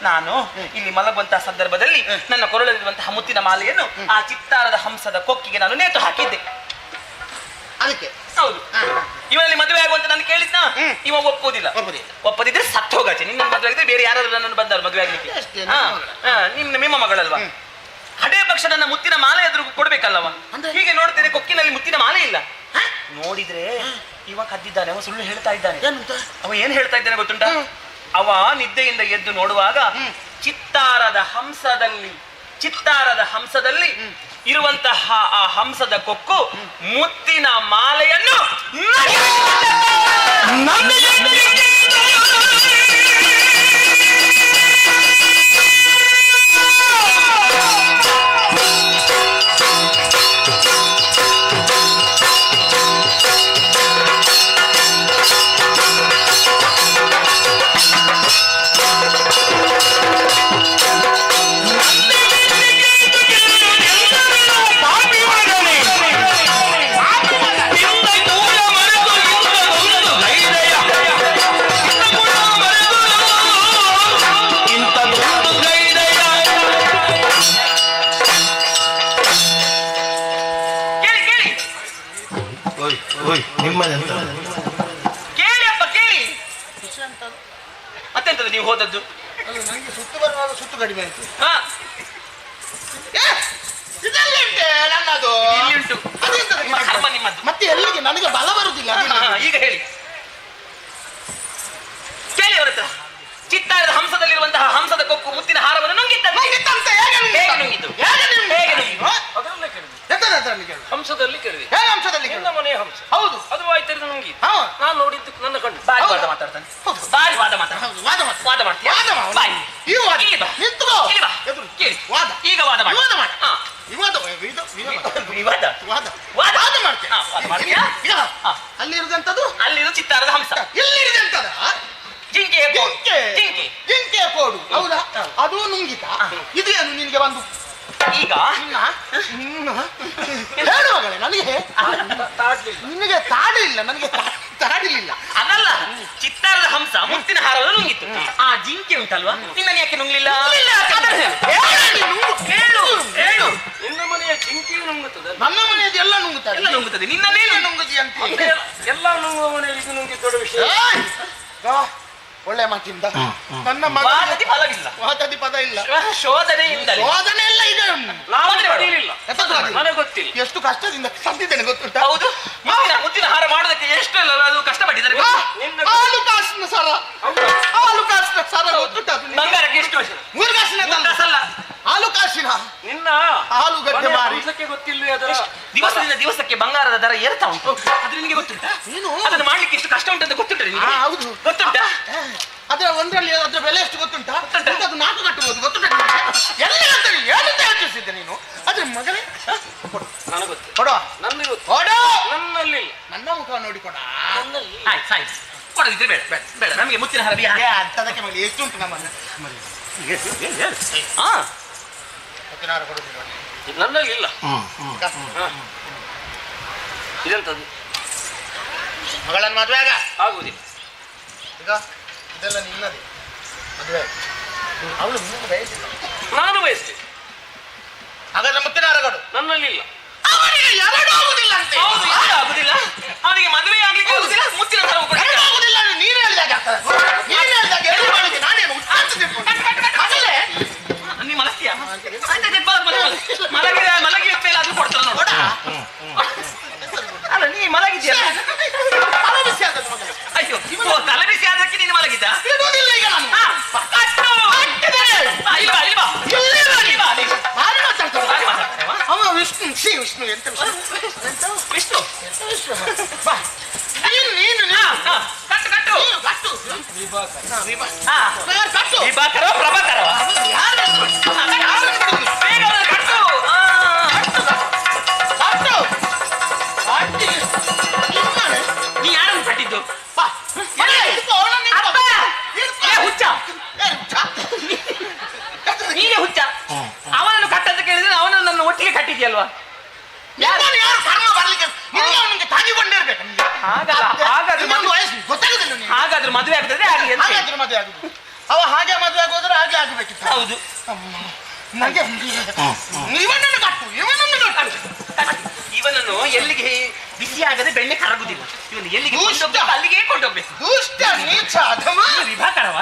ನಾನು ಇಲ್ಲಿ ಮಲಗುವಂತಹ ಸಂದರ್ಭದಲ್ಲಿ ನನ್ನ ಕೊರಳಲ್ಲಿರುವಂತಹ ಮುತ್ತಿನ ಮಾಲೆಯನ್ನು ಆ ಚಿತ್ತಾರದ ಹಂಸದ ಕೊಕ್ಕಿಗೆ ನಾನು ನೇತು ಹಾಕಿದ್ದೆ. ಅದಕ್ಕೆ ಹೌದು. ಇವನಲ್ಲಿ ಮದುವೆ ಆಗುವಂತ ನಾನು ಕೇಳಿದ್ನ, ಇವ ಒಪ್ಪದಿದ್ರೆ ಸತ್ತು ಹೋಗಾಚೆ. ನಿನ್ನ ಮದುವೆ ಆಗಿದ್ರೆ ಬೇರೆ ಯಾರಾದ್ರೂ ನನ್ನನ್ನು ಬಂದವರು ಮದುವೆ ಆಗ್ಲಿಕ್ಕೆ. ನಿಮ್ಮ ಮಗಳಲ್ವಾ? ಅದೇ ಪಕ್ಷ ನನ್ನ ಮುತ್ತಿನ ಮಾಲೆ ಎದುರು ಕೊಡ್ಬೇಕಲ್ಲವ? ಹೀಗೆ ನೋಡ್ತೇನೆ, ಕೊಕ್ಕಿನಲ್ಲಿ ಮುತ್ತಿನ ಮಾಲೆ ಇಲ್ಲ. ನೋಡಿದ್ರೆ ಇವ ಕದ್ದಿದ್ದಾನೆ, ಅವ ಸುಳ್ಳು ಹೇಳ್ತಾ ಇದ್ದಾನೆ. ಅವ ಏನ್ ಹೇಳ್ತಾ ಇದ್ದಾನೆ ಗೊತ್ತುಂಟ? ಅವ ನಿದ್ದೆಯಿಂದ ಎದ್ದು ನೋಡುವಾಗ ಚಿತ್ತಾರದ ಹಂಸದಲ್ಲಿ ಇರುವಂತಹ ಆ ಹಂಸದ ಕೊಕ್ಕು ಮುತ್ತಿನ ಮಾಲೆಯನ್ನು ನಿಮ್ಮದೆಂತ ಕೇಳಿ ಅಪ್ಪ ಕೇಳಿ. ಮತ್ತೆಂತದ್ದು ನೀವು ಹೋದದ್ದು? ನನಗೆ ಸುತ್ತು ಬರುವಾಗ ಸುತ್ತು ಕಡಿಮೆ ಆಯ್ತು. ನನ್ನದು ಇಲ್ಲಿ ಉಂಟು. ನಿಮ್ಮದು. ಕರ್ಮ ನಿಮ್ಮದು. ಮತ್ತೆ ಎಲ್ಲಿಗೆ? ನನಗೆ ಬಲ ಬರುದಿಲ್ಲ. ಈಗ ಹೇಳಿ. ಹಂಸದಲ್ಲಿ ಕೇಳು. ಹಂಸದಲ್ಲಿ ಕೇಳಿದೆ. ಹೇಗೆ ಹಂಸದಲ್ಲಿ ನಿನ್ನ ಕೇಳು? ಮನೆಯ ಹಂಸ. ಹೌದು. ಅದು ವಾಯ್ತರಿದ ನಂಗೆ ಹಾ. ನಾನು ನೋಡಿದ್ದು ನನ್ನ ಕಣ್ಣು. ಬಾರಿ ವಾದ ಮಾತಾಡ್ತಾನೆ. ಬಾರಿ ವಾದ ಮಾತಾಡ. ಹೌದು, ವಾದ ಮಾಡು. ವಾದ ಮಾಡ್ತೀಯ? ವಾದ ಮಾಡು. ಬಾಯಿ. ಈ ವಾದ. ಇಲ್ಲಿ ಬಾ. ನಿಂತ್ಕೋ. ಇಲ್ಲಿ ಬಾ. ಎದುರು. ಕೇಳಿ. ವಾದ. ಈಗ ವಾದ ಮಾಡಿ. ವಿವಾದ ಮಾಡು. ಹಾ. ವಿವಾದ ವಿವಾದ. ವಾದ ವಾದ. ವಾದ ಮಾಡ್ತೇನೆ. ಹಾ, ವಾದ ಮಾಡ್ತೀಯಾ? ಈಗ ಹಾ. ಅಲ್ಲಿರುದಂತದ್ದು ಅಲ್ಲಿರೋ ಚಿತ್ತಾರದ ಹಂಸ. ಎಲ್ಲಿರಿದೆ ಅಂತದ ಜಿಂಕೆಯ ಕೋಡು. ಜಿಂಕೆ ಜಿಂಕೆ. ಜಿಂಕೆಯ ಕೋಡು. ಹೌದಾ? ಅದು ನುಂಗಿತ. ಇದೇನು ನಿನಗೆ ಒಂದು ಈಗ ಹೇಳುವಾಗಲೇ ನನಗೆ ತಾಡ್ಲಿಲ್ಲ. ನಿನಗೆ ತಾಡಿಲ್ಲ, ನನಗೆ ತಾಡಿಲಿಲ್ಲ. ಅದಲ್ಲ, ಚಿತ್ತಾರದ ಹಂಸ ಮುತ್ತಿನ ಹಾರವನ್ನು ನುಂಗಿತ್ತು. ಆ ಜಿಂಕೆ ಉಂಟಲ್ವಾ, ನಿನ್ನನ್ನು ಯಾಕೆ ನುಂಗ್ಲಿಲ್ಲ? ಅದನ್ನು ಹೇಳು. ಹೇಳು. ನಿನ್ನ ಮನೆಯ ಜಿಂಕೆಯು ನುಂಗುತ್ತದೆ. ನನ್ನ ಮನೆಯದು ಎಲ್ಲ ನುಂಗುತ್ತಾರೆ. ಎಲ್ಲ ನುಂಗುತ್ತದೆ. ನಿನ್ನನ್ನೇನು ನುಂಗುದಿ ಅಂತ ಎಲ್ಲ ನುಂಗುವ ಮನೆಯಲ್ಲಿ ಇದು ನುಂಗಿ ದೊಡ್ಡ ವಿಷಯ. ಒಳ್ಳೆ ಮಾತಿಂದ ನನ್ನ ವಾದದಿ ಫಲವಿಲ್ಲ. ವಾದದಿ ಪದ ಇಲ್ಲ, ಶೋಧನೆಯಿಂದಲೇ. ಶೋಧನೆ ಎಲ್ಲ ಇದೆ. ನಾವು ಪಡೆಯಲಿಲ್ಲ. ಎಂತದ್ದು? ನನಗೆ ಗೊತ್ತಿಲ್ಲ. ಎಷ್ಟು ಕಷ್ಟದಿಂದ ಸಂತಿದ್ದೇನೆ ಗೊತ್ತುಂಟ. ಹೌದು, ಮುತ್ತಿನ ಹಾರ ಮಾಡೋದಕ್ಕೆ ಎಷ್ಟು ಅದು ಕಷ್ಟಪಟ್ಟಿದ್ದಾರೆ. ಹಾಲು ಕಾಸಿನ ಸರ, ಹಾಲು ಕಾಸಿನ ಸರ ಗೊತ್ತುಂಟ. ಬಂಗಾರಕ್ಕೆ ಎಷ್ಟು? 3 ಕಾಸಿನ ಅಲ್ಲ, ಹಾಲು ಕಾಸಿನ. ನಿನ್ನ ಹಾಲುಗಡ್ಡೆ ಮಾರಿ ಹಂಸಕ್ಕೆ ಗೊತ್ತಿಲ್ವೇ ಅದರ ದಿವಸದಿಂದ ದಿವಸಕ್ಕೆ ಬಂಗಾರದ ದರ ಏರ್ತಾ ಉಂಟು. ಅದು ನಿನಗೆ ಗೊತ್ತುಂಟ? ನೀನು ಅದನ್ನು ಮಾಡ್ಲಿಕ್ಕೆ ಎಷ್ಟು ಕಷ್ಟ ಉಂಟು ಅಂತ ಗೊತ್ತುಂಟ ನಿನಗೆ? ಹೌದು ಗೊತ್ತುಂಟಾ? ಅದರ ಒಂದರಲ್ಲಿ ಅದರ ಬೆಲೆ ಎಷ್ಟು ಗೊತ್ತುಂಟಾ? ಅದು 4 ಕಟ್ಟಬಹುದು ಗೊತ್ತುಂಟ. ಎಲ್ಲ ಏನಂತ ಯೋಚಿಸಿದ್ದೆ ನೀನು? ಅದ್ರ ಮಗನೇ ನನಗೆ ಗೊತ್ತು. ಕೊಡುವ, ನನಗೆ ಗೊತ್ತು. ಕೊಡು. ನನ್ನಲ್ಲಿ ನನ್ನ ಮುಖ ನೋಡಿ ಕೊಡ. ಆಯ್ತು ಆಯ್ತು, ಕೊಡದಿದ್ರೆ ಬೇಡ ಬೇಡ ಬೇಡ. ನಮಗೆ ಮುತ್ತಿನ ಹಾರ ಅಂತದಕ್ಕೆ ಮಗಲಿ ಎಷ್ಟು ಉಂಟು ನಮ್ಮನ್ನ? ಹಾ, ಮುತ್ತಿನ ಹಾರ ಕೊಡುದಿಲ್ಲ. ನನ್ನಲ್ಲಿ ಇಲ್ಲ. ಇದೆಂತದ್ದು? ಮಗಳನ್ನ ಮದುವೆ ಆಗ ಆಗುವುದಿಲ್ಲ. ಈಗ ಇದೆಲ್ಲ ನಿನ್ನದೇ ಮದುವೆ. ಅವಳು ನಿನ್ನ ಬಯಸಿಲ್ಲ, ನಾನು ಬಯಸ್ತೇನೆ. ಹಾಗಾದ್ರೆ ಮುತ್ತಿನ ಹಾರ ಕೊಡು. ನನ್ನಲ್ಲಿ ಇಲ್ಲ. ಅವನಿಗೆ ಎರಡು ಆಗುದಿಲ್ಲ ಅಂತೆ. ಹೌದು, ಯಾರು ಆಗುದಿಲ್ಲ. ಅವನಿಗೆ ಮದುವೆ ಆಗ್ಲಿಕ್ಕೆ ಆಗುದಿಲ್ಲ, ಮುತ್ತಿನ ಹಾರ ಕೊಡು. ಎರಡು ಆಗುದಿಲ್ಲ. ನೀನು ಹೇಳಿದಾಗ ಆಗ್ತದೆ. ನೀನು ಹೇಳಿದಾಗ ಎರಡು ಮಾಡಿದೆ. ನಾನೇನು ಉತ್ಸಾಹ ಮಗಳೇ ನೀ ಮಲಗ್ತೀಯ? ಮಲಗಿ ಮೇಲೆ ಅದು ಕೊಡ್ತಾರ ನೋಡ. ಅಲ್ಲ, ನೀ ಮಲಗಿದ್ಯಲ್ಲ. ತಲೆಬಿಸಿ ಆದದ್ದು ಮಗನೇ. ಅಯ್ಯೋ, ತಲೆಬಿಸಿ ಆದಕ್ಕೆ ನೀನು ಮಲಗಿದ್ದ? ಇರುವುದಿಲ್ಲ ಈಗ ನಾನು. ಇಲ್ವಾ ಇಲ್ವಾ ಭಾರಿ ಮಾತಾಡ್ತಾನೆ. ಬಾರಿ ಮಾತಾಡ್ತೇವಾ? ಅವ ವಿಷ್ಣು. ವಿಷ್ಣು ಎಂತ ವಿಷ್ಣು? ವಿಷ್ಣು. ಬಾ. ನೀನು ಕಟ್ಟು ಕಟ್ಟು ನೀನು ಕಟ್ಟು. ಹಾ, ಕಟ್ಟು. ವಿಭಾಕರ ಪ್ರಭಾಕರ ಯಾರು ಬೇಗ ಕಟ್ಟು. ಕಟ್ಟು. ನೀ ಯಾರನ್ನು ಕಟ್ಟಿದ್ದು? ಬಾ. ಹಿಡ್ಕೊ, ಅವನನ್ನ ಹಿಡ್ಕೊ. ಹಿಡ್ಕೊ. ಏ ಹುಚ್ಚ, ನೀನೇ ಹುಚ್ಚ. ಅವನನ್ನು ಕಟ್ಟಂತ ಕೇಳಿದ್ರೆ ಅವನನ್ನು ನನ್ನ ಒಟ್ಟಿಗೆ ಕಟ್ಟಿದ್ಯಲ್ವಾ? ಯಾರು ಕರ್ಮ ಬರ್ಲಿಕ್ಕೆ ನಿನಗೆ ಅವನಿಗೆ ತಾಗಿಕೊಂಡಿರ್ಬೇಕು. ಹಾಗಲ್ಲ, ಹಾಗಾದ್ರೆ ವಯಸ್ಸು ಗೊತ್ತಾಗುದಿಲ್ಲ ನಿನಗೆ. ಹಾಗಾದ್ರೆ ಮದುವೆ ಆಗ್ತದೆ ಹಾಗೆ ಅಂತ. ಹಾಗಾದ್ರೆ ಮದುವೆ ಆಗುದು. ಅವ ಹಾಗೆ ಮದುವೆ ಆಗೋದ್ರೆ ಹಾಗೆ ಆಗಬೇಕಿತ್ತು. ಹೌದು. ನನಗೆ ಇವನನ್ನು ಕಟ್ಟು, ಇವನನ್ನು ಕಟ್ಟು. ಇವನನ್ನು ಎಲ್ಲಿಗೆ ಬಿಸಿ ಆಗದೆ ಬೆಣ್ಣೆ ಕರಗುದಿಲ್ಲ. ಇವನು ಎಲ್ಲಿಗೆ ಕೊಂಡೋಗ್ಬೇಕು ಅಲ್ಲಿಗೆ ಕೊಂಡೋಗ್ಬೇಕು. ದುಷ್ಟ ನೀಚ ಅಧಮ. ನೀನು ವಿಭಾಕರವ?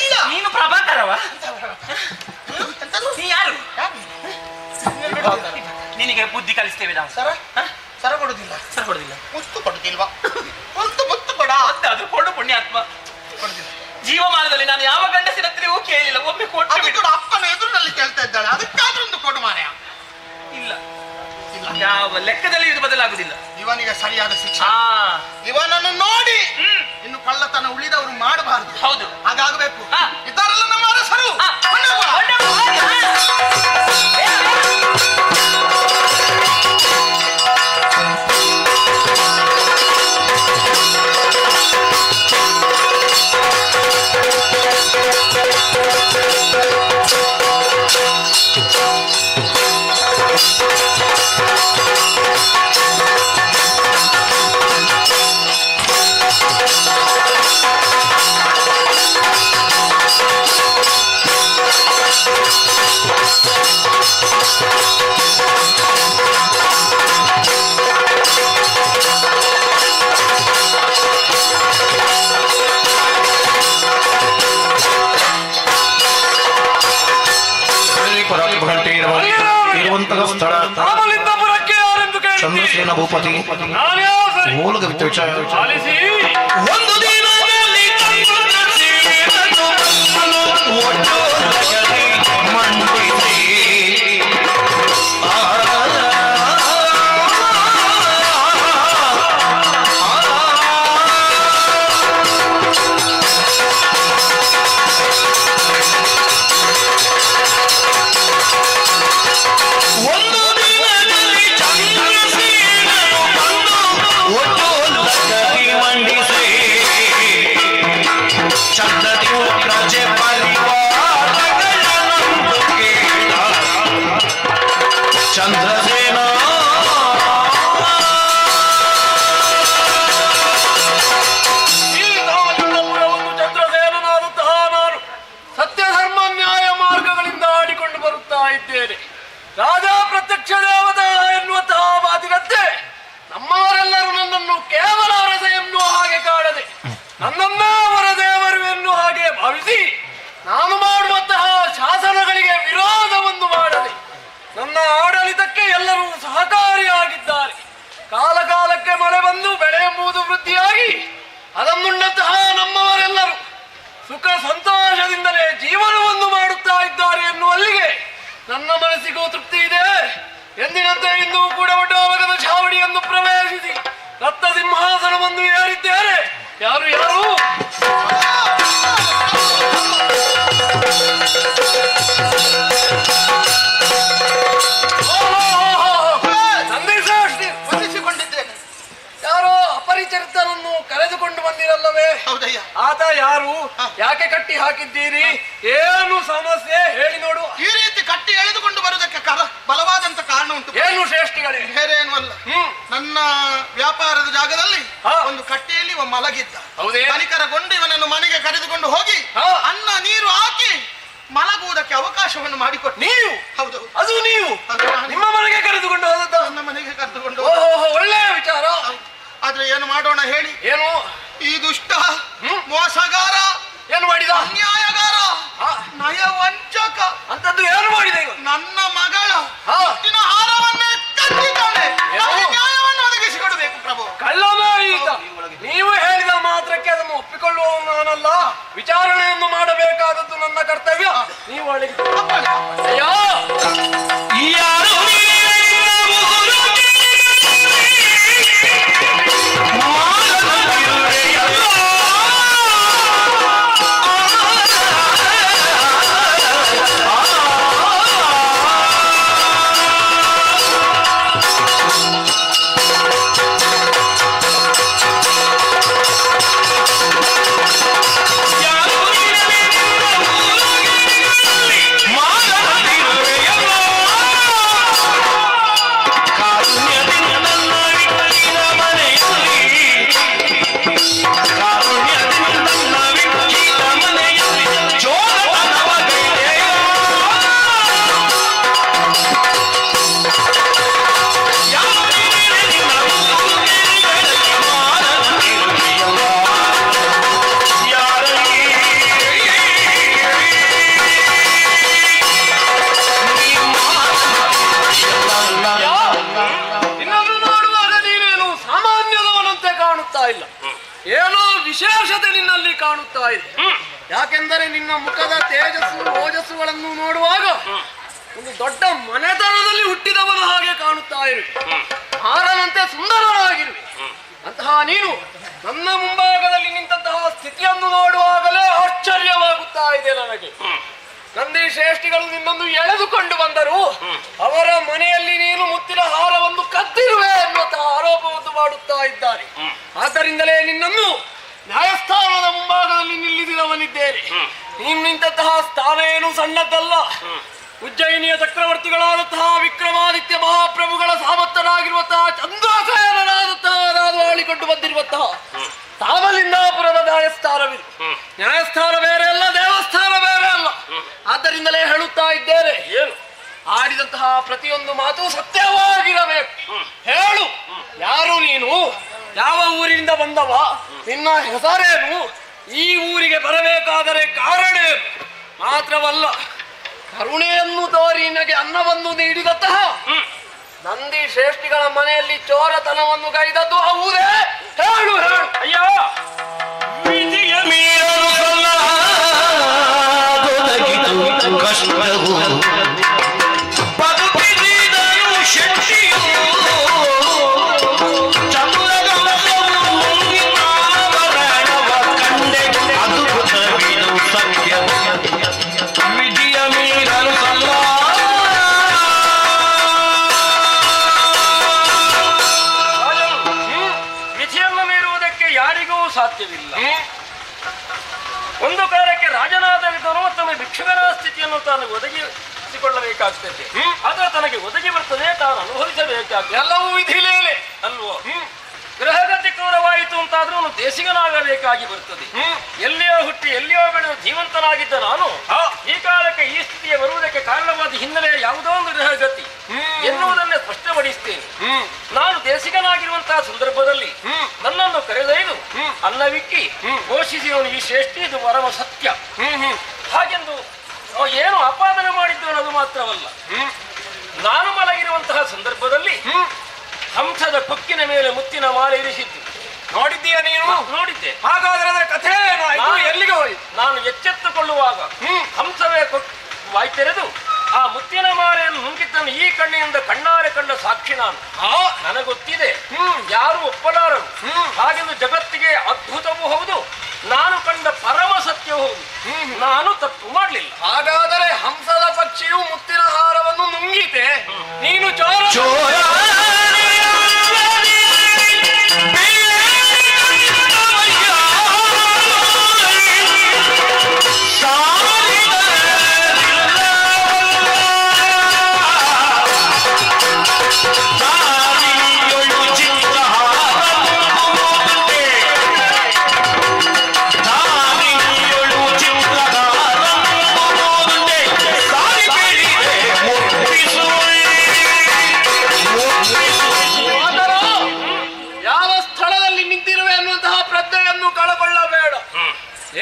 ಇಲ್ಲ. ನೀನು ಪ್ರಭಾಕರವ? ನೀ ಯಾರು? ನಿನಗೆ ಬುದ್ಧಿ ಕಲಿಸ್ತೇವೆ ನಾವು. ಸರ ಸರ ಕೊಡುದಿಲ್ಲ. ಸರ್ ಕೊಡುದಿಲ್ಲ. ಮುತ್ತು ಕೊಡುದಿಲ್ವಾ? ಮುತ್ತು ಕೊಡ. ಅದು ಕೊಡು ಪುಣ್ಯಾತ್ಮ. ಕೊಡುದಿಲ್ಲ. ಜೀವಮಾನದಲ್ಲಿ ನಾನು ಯಾವ ಗಂಡಸಿನ ಹತ್ರವೂ ಕೇಳಿಲ್ಲ. ಒಮ್ಮೆ ಕೊಟ್ಟು ಅದು ಕೂಡ ಅಪ್ಪನ ಎದುರಿನಲ್ಲಿ ಕೇಳ್ತಾ ಇದ್ದಾಳೆ. ಅದಕ್ಕಾದ್ರೂ ಒಂದು ಕೊಡು ಮಾರಾಯ. ಇಲ್ಲ, ಯಾವ ಲೆಕ್ಕದಲ್ಲಿ ಇದು ಬದಲಾಗುದಿಲ್ಲ. ಇವನಿಗೆ ಸರಿಯಾದ ಶಿಕ್ಷೆ. ಹಾ, ಇವನನ್ನು ನೋಡಿ ಇನ್ನು ಕಳ್ಳತನ ಉಳಿದವರು ಮಾಡಬಾರದು. ಹೌದು, ಹಾಗಾಗಬೇಕು. ಹಾ. ಇದರೆಲ್ಲ ನಮ್ಮ ಅರಸರು. ಇರುವಂತಹ ಸ್ಥಳ ರಾಮಲಿಂಗಪುರಕ್ಕೆ ಯಾರೆಂದು ಕೇಳಿ ಚಂದ್ರಸೇನ ಭೂಪತಿ ಮೂಲಕ ವಿಚಾರ ಆಲಿಸಿ. ಒಂದು ದಿನದಲ್ಲಿ ಒಟ್ಟು ಮಂಡಿಸಿ ಎಲ್ಲರೂ ಸಹಕಾರಿಯಾಗಿದ್ದಾರೆ. ಕಾಲ ಕಾಲಕ್ಕೆ ಮಳೆ ಬಂದು ಬೆಳೆ ಎಂಬುದು ವೃದ್ಧಿಯಾಗಿ ಅದನ್ನುಂಡಂತಹ ನಮ್ಮವರೆಲ್ಲರೂ ಸುಖ ಸಂತೋಷದಿಂದಲೇ ಜೀವನವನ್ನು ಮಾಡುತ್ತಾ ಇದ್ದಾರೆ ಎನ್ನುವಲ್ಲಿಗೆ ನನ್ನ ಮನಸ್ಸಿಗೂ ತೃಪ್ತಿ ಇದೆ. ಎಂದಿನಂತೆ ಇಂದು ಕೂಡ ಒಡ್ಡಾವಗದ ಛಾವಣಿಯನ್ನು ಪ್ರವೇಶಿಸಿ ರತ್ನ ಸಿಂಹಾಸನವನ್ನು ಏರಿದ್ದೇನೆ. ಯಾರು ಯಾರು ಬಂದಿದ್ದೇನೆ. ಯಾರೋ ಅಪರಿಚಿತನನ್ನು ಕರೆದುಕೊಂಡು ಬಂದಿರಲ್ಲವೇ? ಹೌದಯ್ಯ. ಆತ ಯಾರು? ಯಾಕೆ ಕಟ್ಟಿ ಹಾಕಿದ್ದೀರಿ? ಏನು ಸಮಸ್ಯೆ ಹೇಳಿ ನೋಡು. ಈ ರೀತಿ ಕಟ್ಟಿ ಎಳೆದುಕೊಂಡು ಬರುವುದಕ್ಕೆ ಬಲವಾದಂತ ಕಾರಣ ಉಂಟು. ಏನು ಶ್ರೇಷ್ಠಿಗಳೇ? ಬೇರೆ ಏನು ಅಲ್ಲ, ನನ್ನ ವ್ಯಾಪಾರದ ಜಾಗದಲ್ಲಿ ಒಂದು ಕಟ್ಟೆಯಲ್ಲಿ ಮಲಗಿದ್ದ. ಹೌದೇ? ಕನಿಕರಗೊಂಡು ಇವನನ್ನು ಮನೆಗೆ ಕರೆದುಕೊಂಡು ಹೋಗಿ ಅನ್ನ ನೀರು ಹಾಕಿ ಮಲಗುವುದಕ್ಕೆ ಅವಕಾಶವನ್ನು ಮಾಡಿಕೊಟ್ಟು. ನೀವು? ಹೌದು. ಅದು ನೀವು ನಿಮ್ಮ ಮನೆಗೆ ಕರೆದುಕೊಂಡು ಹೋದದ್ದು? ನನ್ನ ಮನೆಗೆ ಕರೆದುಕೊಂಡು. ಓಹೋ, ಒಳ್ಳೆಯ ವಿಚಾರ. ಆದ್ರೆ ಏನು ಮಾಡೋಣ ಹೇಳಿ? ಏನು? ಈ ದುಷ್ಟ ಮೋಸಗಾರ ಏನು ಮಾಡಿದ? ಅನ್ಯಾಯಗಾರ, ನಯ ವಂಚಕ ಅಂತದ್ದು ಏನು ಮಾಡಿದೆ? ನನ್ನ ಮಗಳ ಹುಟ್ಟಿನ ಹಾರವನ್ನೇ ಕಟ್ಟಿದ್ದಾನೆ. ನ್ಯಾಯವನ್ನು ಒದಗಿಸಿಕೊಡಬೇಕು ಪ್ರಭು. ಕಳ್ಳನೇ ಈತ. ನೀವು ಹೇಳಿದ ಮಾತ್ರಕ್ಕೆ ಅದನ್ನು ಒಪ್ಪಿಕೊಳ್ಳುವವನು ನಾನಲ್ಲ. ವಿಚಾರಣೆಯನ್ನು ಮಾಡಬೇಕಾದದ್ದು ನನ್ನ ಕರ್ತವ್ಯ. ನೀವು ಒಳಗೆ ಅಯ್ಯೋ ಯಾರು ವಿಶೇಷತೆ ನಿನ್ನಲ್ಲಿ ಕಾಣುತ್ತಾ ಇದೆ. ಯಾಕೆಂದರೆ ನಿನ್ನ ಮುಖದ ತೇಜಸ್ಸು ಓಜಸ್ಸುಗಳನ್ನು ನೋಡುವಾಗ ಒಂದು ದೊಡ್ಡ ಮನೆತನದಲ್ಲಿ ಹುಟ್ಟಿದವನ ಹಾಗೆ ಕಾಣುತ್ತಾ ಇರುವೆ. ಹಾರನಂತೆ ಸುಂದರನಾಗಿರುವೆ. ಅಂತಹ ನೀನು ನನ್ನ ಮುಂಭಾಗದಲ್ಲಿ ನಿಂತಹ ಸ್ಥಿತಿಯನ್ನು ನೋಡುವಾಗಲೇ ಆಶ್ಚರ್ಯವಾಗುತ್ತಾ ಇದೆ ನನಗೆ. ನಂದಿ ಶ್ರೇಷ್ಠಿಗಳು ನಿನ್ನನ್ನು ಎಳೆದುಕೊಂಡು ಬಂದರು. ಅವರ ಮನೆಯಲ್ಲಿ ನೀನು ಮುತ್ತಿನ ಹಾರವನ್ನು ಕದ್ದಿರುವೆ ಎನ್ನುವಂತಹ ಆರೋಪವನ್ನು ಮಾಡುತ್ತಾ ಇದ್ದಾರೆ. ಆದ್ದರಿಂದಲೇ ನಿನ್ನನ್ನು ನ್ಯಾಯಸ್ಥಾನದ ಮುಂಭಾಗದಲ್ಲಿ ನಿಲ್ಲಿಸಿದವನಿದ್ದೇನೆ. ನೀನು ನಿಂತಹ ಸ್ಥಾನ ಏನು ಸಣ್ಣದ್ದಲ್ಲ. ಉಜ್ಜಯಿನಿಯ ಚಕ್ರವರ್ತಿಗಳಾದಂತಹ ವಿಕ್ರಮಾದಿತ್ಯ ಮಹಾಪ್ರಭುಗಳ ಸಾಮರ್ಥನಾಗಿರುವಂತಹ ಚಂದ್ರಸೇನನಾದಂತಹ ನಾನು ಆಳಿಕೊಂಡು ಬಂದಿರುವಂತಹ ತಾಮಲಿಂಗಾಪುರದ ನ್ಯಾಯಸ್ಥಾನವಿದೆ. ನ್ಯಾಯಸ್ಥಾನ ಬೇರೆ ಅಲ್ಲ, ದೇವಸ್ಥಾನ ಬೇರೆ ಅಲ್ಲ. ಆದ್ದರಿಂದಲೇ ಹೇಳುತ್ತಾ ಇದ್ದೇನೆ, ಏನು ಆಡಿದಂತಹ ಪ್ರತಿಯೊಂದು ಮಾತು ಸತ್ಯವಾಗಿರಬೇಕು. ಹೇಳು, ಯಾರು ನೀನು? ಯಾವ ಊರಿನಿಂದ ಬಂದವ? ನಿನ್ನ ಹೆಸರೇನು? ಈ ಊರಿಗೆ ಬರಬೇಕಾದರೆ ಕಾರಣ ಮಾತ್ರವಲ್ಲ, ಕರುಣೆಯನ್ನು ತೋರಿ ನಿನಗೆ ಅನ್ನವನ್ನು ನೀಡಿದಂತಹ ನಂದಿ ಶ್ರೇಷ್ಠಿಗಳ ಮನೆಯಲ್ಲಿ ಚೋರತನವನ್ನು ಗೈದದ್ದು ಹೌದೇ? ಹೇಳು ಹೇಳು. ಅಯ್ಯೋ, ವಿಧಿಯ ಮೀರಲು ಕಷ್ಟವು ಬದುಕಿದನು ಶಕ್ತಿಯು ಕಂಡೆ ಅದ್ಭುತವಿದು ಸತ್ಯ. ವಿಧಿಯ ಮೀರಲು ವಿಧಿಯನ್ನು ಮೀರುವುದಕ್ಕೆ ಯಾರಿಗೂ ಸಾಧ್ಯವಿಲ್ಲ. ಒಂದು ಕಾಲಕ್ಕೆ ರಾಜನಾದವಿದ್ದನು ತನ್ನ ಭಿಕ್ಷುಕನ ಸ್ಥಿತಿಯನ್ನು ತಾನು ಒದಗಿಸಿಕೊಳ್ಳಬೇಕಾಗ್ತದೆ. ಆದರೆ ತನಗೆ ಒದಗಿ ಬರ್ತದೆ, ತಾನು ಅನುಭವಿಸಬೇಕಾಗ್ತದೆ. ಎಲ್ಲವೂ ವಿಧಿಲೇನೆ ಅಲ್ವೋ? ಗೃಹಗತಿ ಕ್ರೂರವಾಯಿತು ಅಂತಾದ್ರೂ ಅವನು ದೇಶಿಗನಾಗಬೇಕಾಗಿ ಬರ್ತದೆ. ಎಲ್ಲಿಯೋ ಹುಟ್ಟಿ ಎಲ್ಲಿಯೋ ಬೆಳೆದು ಜೀವಂತನಾಗಿದ್ದ ನಾನು ಈ ಕಾಲಕ್ಕೆ ಈ ಸ್ಥಿತಿಗೆ ಬರುವುದಕ್ಕೆ ಕಾರಣವಾದ ಹಿನ್ನೆಲೆ ಯಾವುದೋ ಒಂದು ಗೃಹಗತಿ ಎನ್ನುವುದನ್ನೇ ಸ್ಪಷ್ಟಪಡಿಸ್ತೇನೆ. ನಾನು ದೇಶಿಗನಾಗಿರುವಂತಹ ಸಂದರ್ಭದಲ್ಲಿ ನನ್ನನ್ನು ಕರೆದೊಯ್ದು ಅನ್ನವಿಕ್ಕಿ ಘೋಷಿಸಿದವನು ಈ ಶ್ರೇಷ್ಠಿ, ಇದು ಪರಮ ಸತ್ಯ ಹಾಗೆಂದು ಏನು ಆಪಾದನೆ ಮಾಡಿದ್ದು ಅನ್ನೋದು ಮಾತ್ರವಲ್ಲ, ನಾನು ಮಲಗಿರುವಂತಹ ಸಂದರ್ಭದಲ್ಲಿ ಹಂಸದ ಕೊಕ್ಕಿನ ಮೇಲೆ ಮುತ್ತಿನ ಮಾಲೆ ಇರಿಸಿದ್ದು ನೋಡಿದ್ದೀಯ ನೀನು? ನೋಡಿದ್ದೆ. ಹಾಗಾದ್ರೆ ಅದರ ಕಥೆ ಏನಾಯ್ತು? ಎಲ್ಲಿಗೆ ಹೋಯ್ತು? ನಾನು ಎಚ್ಚೆತ್ತುಕೊಳ್ಳುವಾಗ ಹಂಸವೇ ವಾಯ್ತೆರೆದು ಆ ಮುತ್ತಿನ ಮಾಲೆಯನ್ನು ನುಂಗಿದ್ದನ್ನು ಈ ಕಣ್ಣಿನಿಂದ ಕಣ್ಣಾರೆ ಕಂಡ ಸಾಕ್ಷಿ ನಾನು. ನನಗೊತ್ತಿದೆ, ಯಾರು ಒಪ್ಪಲಾರರು. ಹಾಗೆಂದು ಜಗತ್ತಿಗೆ ಅದ್ಭುತವೂ ಹೌದು, ನಾನು ಕಂಡ ಪರಮ ಸತ್ಯವೂ ಹೌದು. ನಾನು ತಪ್ಪು ಮಾಡಲಿಲ್ಲ. ಹಾಗಾದರೆ ಹಂಸದ ಪಕ್ಷಿಯು ಮುತ್ತಿನ ಹಾರವನ್ನು ನುಂಗಿತೆ, ನೀನು ಚೋರ.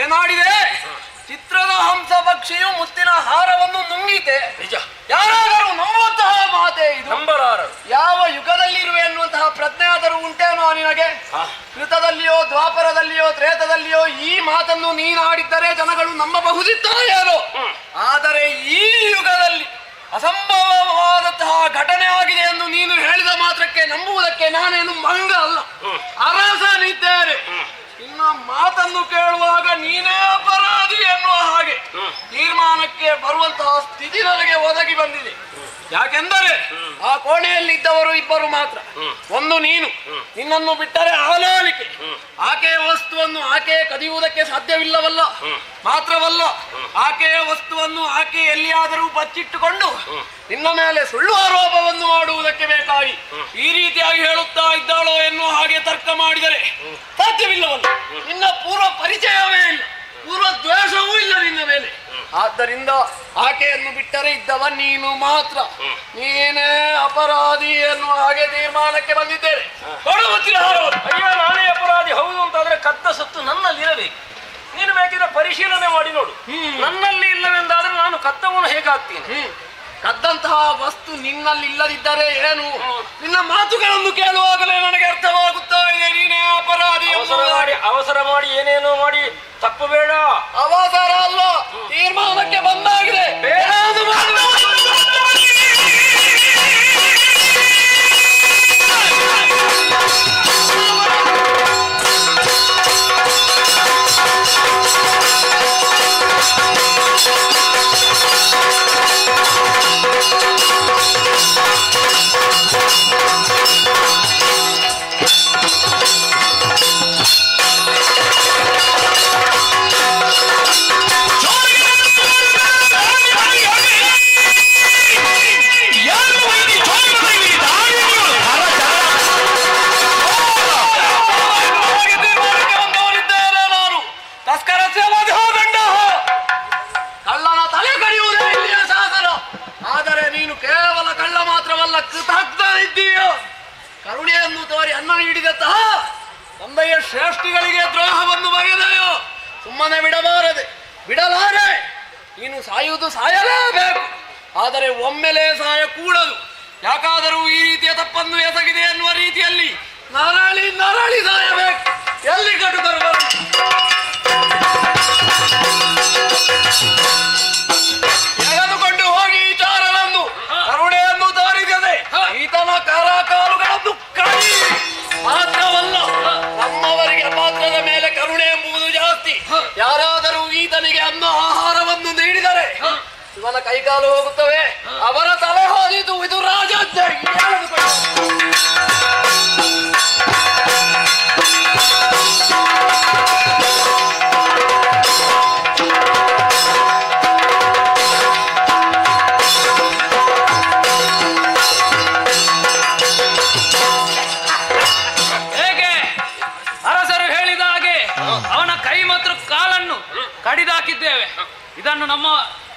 ಏನಾಡಿದೆ? ಚಿತ್ರದ ಹಂಸ ಪಕ್ಷಿಯು ಮುತ್ತಿನ ಹಾರವನ್ನು ನುಂಗಿತೆ. ನಿಜ. ಯಾರಾದರೂ ನಂಬುವಂತಹ ಮಾತೆ ಇದು? ನಂಬಲಾರರು. ಯಾವ ಯುಗದಲ್ಲಿರುವೆ ಎನ್ನುವಂತಹ ಪ್ರಜ್ಞೆ ಆದರೂ ಉಂಟೇನೋ ನಿನಗೆ? ಕೃತದಲ್ಲಿಯೋ ದ್ವಾಪರದಲ್ಲಿಯೋ ತ್ರೇತದಲ್ಲಿಯೋ ಈ ಮಾತನ್ನು ನೀನಾಡಿದ್ದರೆ ಜನಗಳು ನಂಬಬಹುದಿತ್ತೋ ಏನೋ. ಆದರೆ ಈ ಯುಗದಲ್ಲಿ ಅಸಂಭವವಾದಂತಹ ಘಟನೆ ಆಗಿದೆ ಎಂದು ನೀನು ಹೇಳಿದ ಮಾತ್ರಕ್ಕೆ ನಂಬುವುದಕ್ಕೆ ನಾನೇನು ಮಂಗ ಅಲ್ಲ, ಅರಸನಿದ್ದೇನೆ. ನಿನ್ನ ಮಾತನ್ನು ಕೇಳುವಾಗ ನೀನೇ ಅಪರಾಧಿ ಎನ್ನುವ ಹಾಗೆ ತೀರ್ಮಾನಕ್ಕೆ ಬರುವಂತಹ ಸ್ಥಿತಿ ನನಗೆ ಒದಗಿ ಬಂದಿದೆ. ಯಾಕೆಂದರೆ ಆ ಕೋಣೆಯಲ್ಲಿ ಇದ್ದವರು ಇಬ್ಬರು ಮಾತ್ರ. ಒಂದು ನೀನು, ನಿನ್ನನ್ನು ಬಿಟ್ಟರೆ ಆಲಾಲಿಕೆ. ಆಕೆಯ ವಸ್ತುವನ್ನು ಆಕೆಯೇ ಕದಿಯುವುದಕ್ಕೆ ಸಾಧ್ಯವಿಲ್ಲವಲ್ಲ. ಮಾತ್ರವಲ್ಲ, ಆಕೆಯ ವಸ್ತುವನ್ನು ಆಕೆ ಎಲ್ಲಿಯಾದರೂ ಬಚ್ಚಿಟ್ಟುಕೊಂಡು ನಿನ್ನ ಮೇಲೆ ಸುಳ್ಳು ಆರೋಪವನ್ನು ಮಾಡುವುದಕ್ಕೆ ಬೇಕಾಗಿ ಈ ರೀತಿಯಾಗಿ ಹೇಳುತ್ತಾ ಇದ್ದಾಳೋ ಎನ್ನುವ ಹಾಗೆ ತರ್ಕ ಮಾಡಿದರೆ ಸಾಧ್ಯವಿಲ್ಲವಲ್ಲ. ನಿನ್ನ ಪೂರ್ವ ಪರಿಚಯವೇ ಇಲ್ಲ, ಪೂರ್ವ ದ್ವೇಷವೂ ಇಲ್ಲ ನಿನ್ನ ಮೇಲೆ. ಆದ್ದರಿಂದ ಆಕೆಯನ್ನು ಬಿಟ್ಟರೆ ಇದ್ದವ ನೀನು ಮಾತ್ರ. ನೀನೇ ಅಪರಾಧಿ ಎನ್ನುವ ಹಾಗೆ ತೀರ್ಮಾನಕ್ಕೆ ಬಂದಿದ್ದೇನೆ. ಅಯ್ಯ, ನಾನೇ ಅಪರಾಧಿ ಹೌದು ಅಂತಾದ್ರೆ ಕದ್ದ ಸತ್ತು ನನ್ನಲ್ಲಿ ಇರಬೇಕು. ನೀನು ಬೇಕಿದ್ರೆ ಪರಿಶೀಲನೆ ಮಾಡಿ ನೋಡು. ನನ್ನಲ್ಲಿ ಇಲ್ಲವೆಂದಾದ್ರೆ ನಾನು ಕದ್ದವನು ಹೇಗಾಗ್ತೀನಿ? ಕದ್ದಂತಹ ವಸ್ತು ನಿನ್ನಲ್ಲಿ ಇಲ್ಲದಿದ್ದರೆ ಏನು? ನಿನ್ನ ಮಾತುಗಳನ್ನು ಕೇಳುವಾಗಲೇ ನನಗೆ ಅರ್ಥವಾಗುತ್ತಾ ಇದೆ ನೀನೇ ಅಪರಾಧಿ. ಅವಸರ ಮಾಡಿ ಏನೇನೋ ಮಾಡಿ ತಪ್ಪು ಬೇಡ. ಅವಸರ ಅಲ್ಲ, ತೀರ್ಮಾನಕ್ಕೆ ಬಂದಾಗಿದೆ. ಕಳ್ಳನ ತಲೆ ಕಡಿಯುವುದೇ ಇಲ್ಲಿಯ ಶಾಸನ. ಆದರೆ ನೀನು ಕೇವಲ ಕಳ್ಳ ಮಾತ್ರವಲ್ಲ, ಕೃತಜ್ಞ ಇದ್ದೀಯೋ. ಕರುಣೆಯನ್ನು ತೋರಿ ಅನ್ನ ನೀಡಿದಂತಹ ತಂದೆಯ ಶ್ರೇಷ್ಠಿಗಳಿಗೆ ದ್ರೋಹವನ್ನು ಬಗೆದೆಯೋ. ಸುಮ್ಮನೆ ಬಿಡಲಾರೆ. ನೀನು ಸಾಯುವುದು ಸಾಯಲೇಬೇಕು. ಆದರೆ ಒಮ್ಮೆಲೆ ಸಾಯ ಕೂಡದು. ಯಾಕಾದರೂ ಈ ರೀತಿಯ ತಪ್ಪನ್ನು ಎಸಗಿದೆ ಎನ್ನುವ ರೀತಿಯಲ್ಲಿ ನರಳಿ ಸಾಯಬೇಕು. ಎಲ್ಲಿ ಕಟುಕರು ಎಳೆದುಕೊಂಡು ಹೋಗಿ ವಿಚಾರವನ್ನು ಕರುಣೆಯನ್ನು ತೋರಿಸದೆ ಈತನ ಕಾಲುಗಳನ್ನು ಕಡಿ. ಮಾತ್ರವಲ್ಲ, ನಮ್ಮವರಿಗೆ ಪಾತ್ರದ ಮೇಲೆ ಕರುಣೆ ಎಂಬುದು ಜಾಸ್ತಿ. ಯಾರಾದರೂ ಈತನಿಗೆ ಅನ್ನ ಆಹಾರವನ್ನು ನೀಡಿದರೆ ಇವನ ಕೈಕಾಲು ಹೋಗುತ್ತವೆ, ಅವರ ತಲೆ ಹೋದಿತು. ಇದು ರಾಜದ್ದೇ. ಕಡಿದಾಕಿದ್ದೇವೆ. ಇದನ್ನು ನಮ್ಮ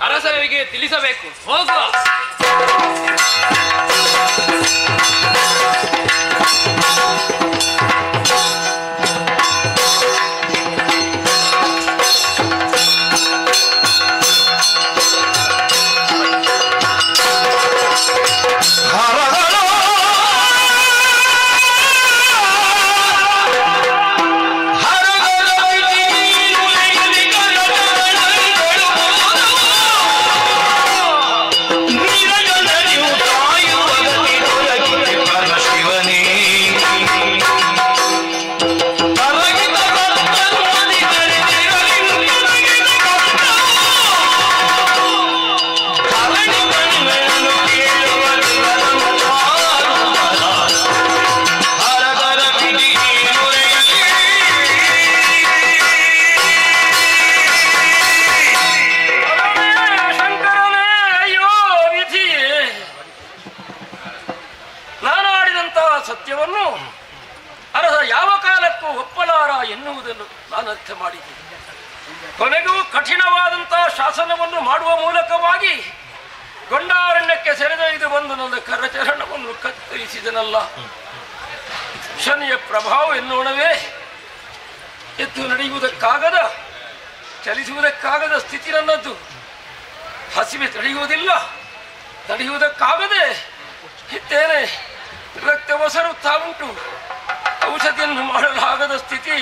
ಅರಸರಿಗೆ ತಿಳಿಸಬೇಕು. ಹೋಗುವ. ಎನ್ನುವುದನ್ನು ನಾನು ಅರ್ಥ ಮಾಡಿದ್ದೇನೆ. ಕೊನೆಗೂ ಕಠಿಣವಾದಂತಹ ಶಾಸನವನ್ನು ಮಾಡುವ ಮೂಲಕವಾಗಿ ಗೊಂಡಾರಣ್ಯಕ್ಕೆ ಸೆರೆದೊಯ್ದು ಬಂದು ನನ್ನ ಕರಚರಣವನ್ನು ಕತ್ತರಿಸಿದನಲ್ಲ. ಶನಿಯ ಪ್ರಭಾವ ಎನ್ನೋಣವೇ. ಎದ್ದು ನಡೆಯುವುದಕ್ಕಾಗದ, ಚಲಿಸುವುದಕ್ಕಾಗದ ಸ್ಥಿತಿ ನನ್ನದ್ದು. ಹಸಿವೆ ತಡೆಯುವುದಿಲ್ಲ, ತಡೆಯುವುದಕ್ಕಾಗದೆ ಇದ್ದೇನೆ. ರಕ್ತ ಒಸರುತ್ತಾ ಉಂಟು, ಔಷಧಿಯನ್ನು ಮಾಡಲಾಗದ ಸ್ಥಿತಿ.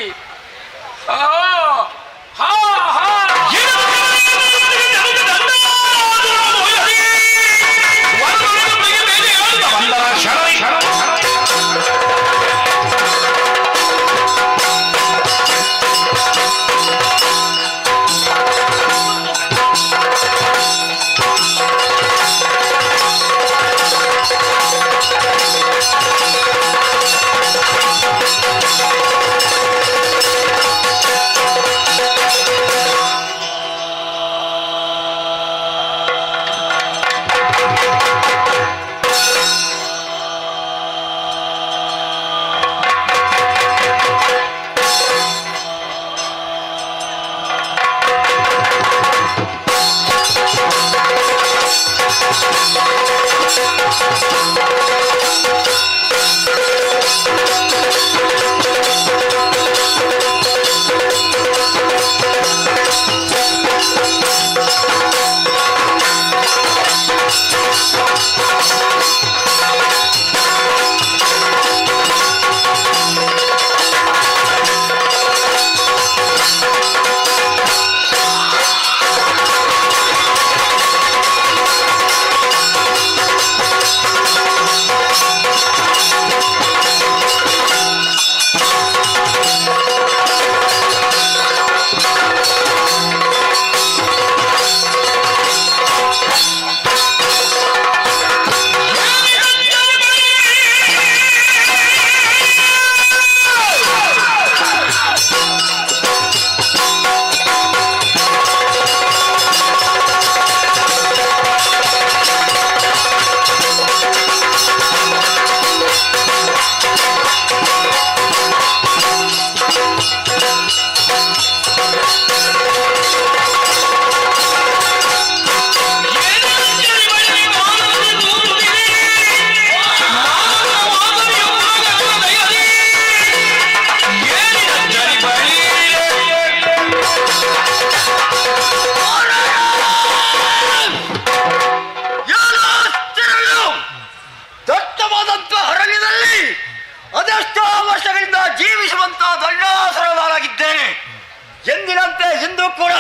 ಎಂದಿನಂತೆ ಇಂದು ಕೂಡ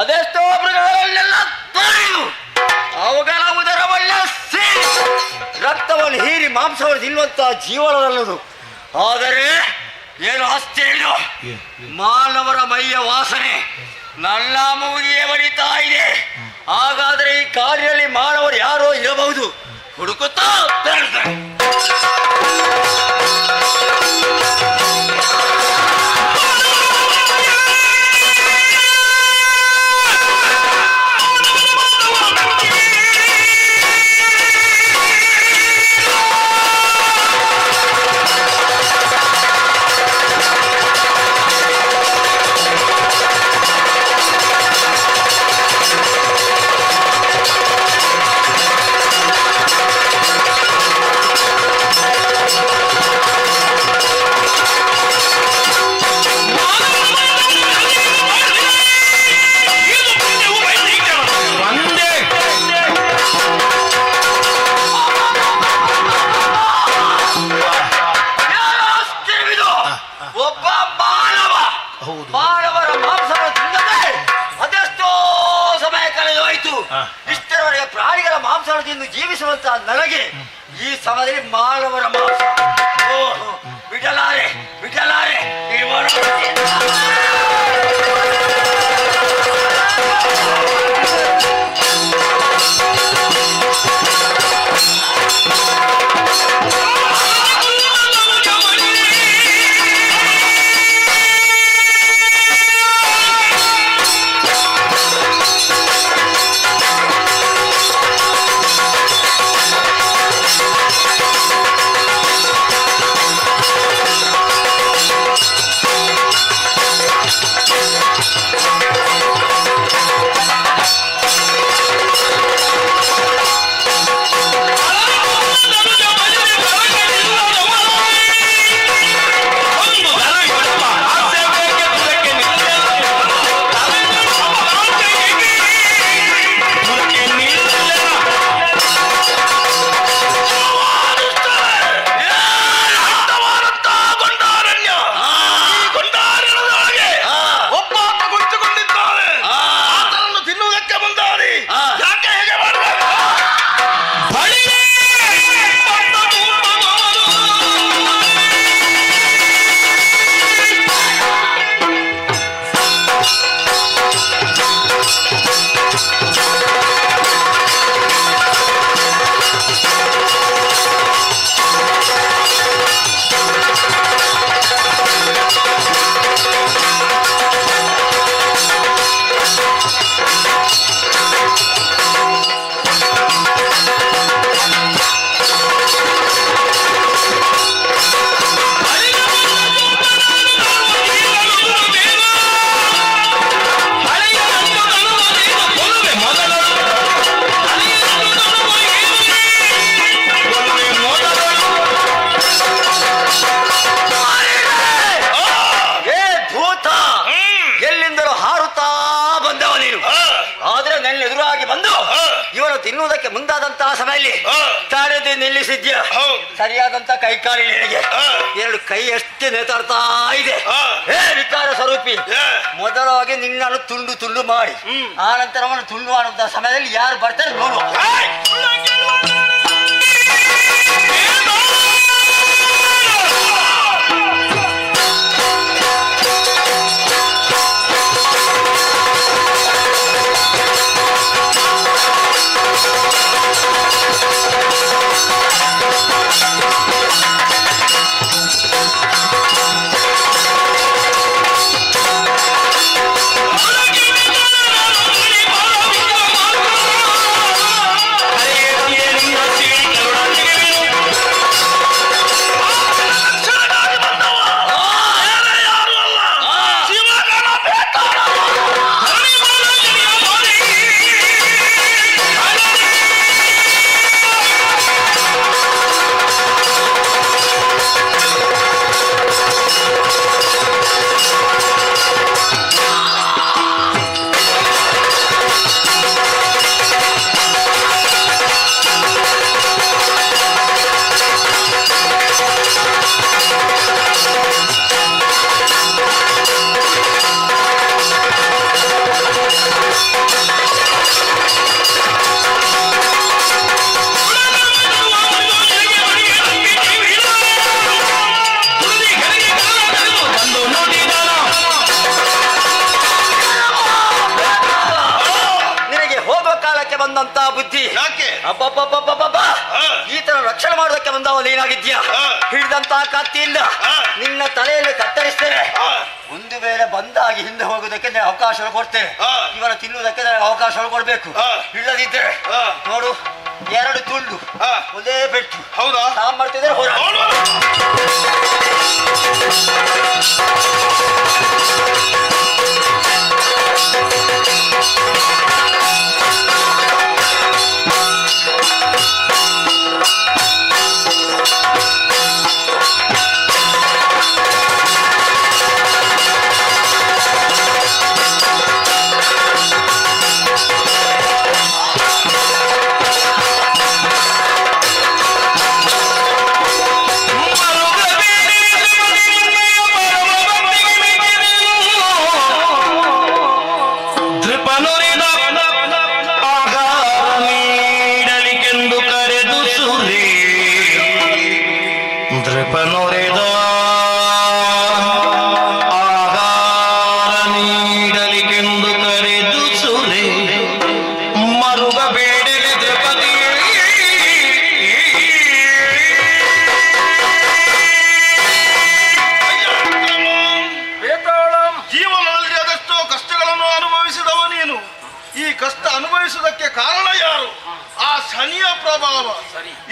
ಅದೆಷ್ಟೋ ಮೃಗಗಳನ್ನೆಲ್ಲ ತೊಳೆದು ಅವುಗಳ ಉದರವನ್ನೇ ರಕ್ತವನ್ನು ಹೀರಿ ಮಾಂಸವನ್ನು ತಿನ್ನುವಂತಹ ಜೀವನದಲ್ಲದು. ಆದರೆ ಏನು ಆಶ್ಚರ್ಯ, ಮಾನವರ ಮೈಯ ವಾಸನೆ ನನ್ನ ಮೂಗಿಗೆ ಬಡಿತಾ ಇದೆ. ಹಾಗಾದರೆ ಈ ಕಾರ್ಯದಲ್ಲಿ ಮಾನವರು ಯಾರೋ ಇರಬಹುದು, ಹುಡುಕುತ್ತಾ ತೆರಳುತ್ತಾರೆ. ಮಾನವರ ಮಾಂಸವನ್ನು ತಿನ್ನದೆ ಅದೆಷ್ಟೋ ಸಮಯ ಕಳೆದೋಯ್ತು. ಇಷ್ಟರವರೆಗೆ ಪ್ರಾಣಿಗಳ ಮಾಂಸವನ್ನು ತಿಂದು ಜೀವಿಸುವಂತಹ ನನಗೆ ಈ ಸಮಯದಲ್ಲಿ ಮಾನವರ ಮಾಂಸ ಬಿಡಲಾರೆ ಬಿಡಲಾರೆ. ಬರುವಂತಹ ಸಮಯದಲ್ಲಿ ತಡೆದು ನಿಲ್ಲಿಸಿದ್ಯ. ಸರಿಯಾದಂತ ಕೈ ಕಾಲಿಗೆ 2 ಕೈ ಎಷ್ಟು ನೇತಾಡ್ತಾ ಇದೆ. ವಿಕಾರ ಸ್ವರೂಪಿ, ಮೊದಲಾಗಿ ನಿನ್ನನ್ನು ತುಂಡು ತುಂಡು ಮಾಡಿ ಆ ನಂತರ ಅವನು ತುಂಡು ಮಾಡುವಂತಹ ಸಮಯದಲ್ಲಿ ಯಾರು ಬರ್ತಾರೆ ನೋಡು. ಬಂದಂತ ಬುದ್ಧಿ ಈ ತರ ರಕ್ಷಣೆ ಮಾಡೋದಕ್ಕೆ ಬಂದವ ಏನಾಗಿದ್ಯಾ? ಹಿಡಿದಂತ ಕತ್ತಿಯಿಂದ ನಿನ್ನ ತಲೆಯಲ್ಲಿ ಕತ್ತರಿಸ್ತೇನೆ. ಒಂದು ವೇಳೆ ಬಂದಾಗಿ ಹಿಂದೆ ಹೋಗೋದಕ್ಕೆ ನಾನು ಅವಕಾಶ ಕೊಡ್ತೇನೆ. ಇವನ ತಿನ್ನುವುದಕ್ಕೆ ನನಗೆ ಅವಕಾಶ ಕೊಡ್ಬೇಕು. ಇಲ್ಲದಿದ್ದರೆ ನೋಡು 2 ತುಂಡು ಒಂದೇ ಪೆಟ್ಟು. ಹೌದಾ? ಸಾಮರ್ಥ್ಯದ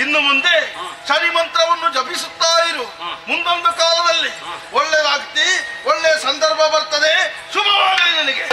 ಇನ್ನು ಮುಂದೆ ಶನಿ ಮಂತ್ರವನ್ನು ಜಪಿಸುತ್ತಾ ಇರು. ಮುಂದೊಂದು ಕಾಲದಲ್ಲಿ ಒಳ್ಳೆಯದಾಗ್ತಿ, ಒಳ್ಳೆಯ ಸಂದರ್ಭ ಬರ್ತದೆ. ಶುಭವಾಗಲಿ ನಿನಗೆ.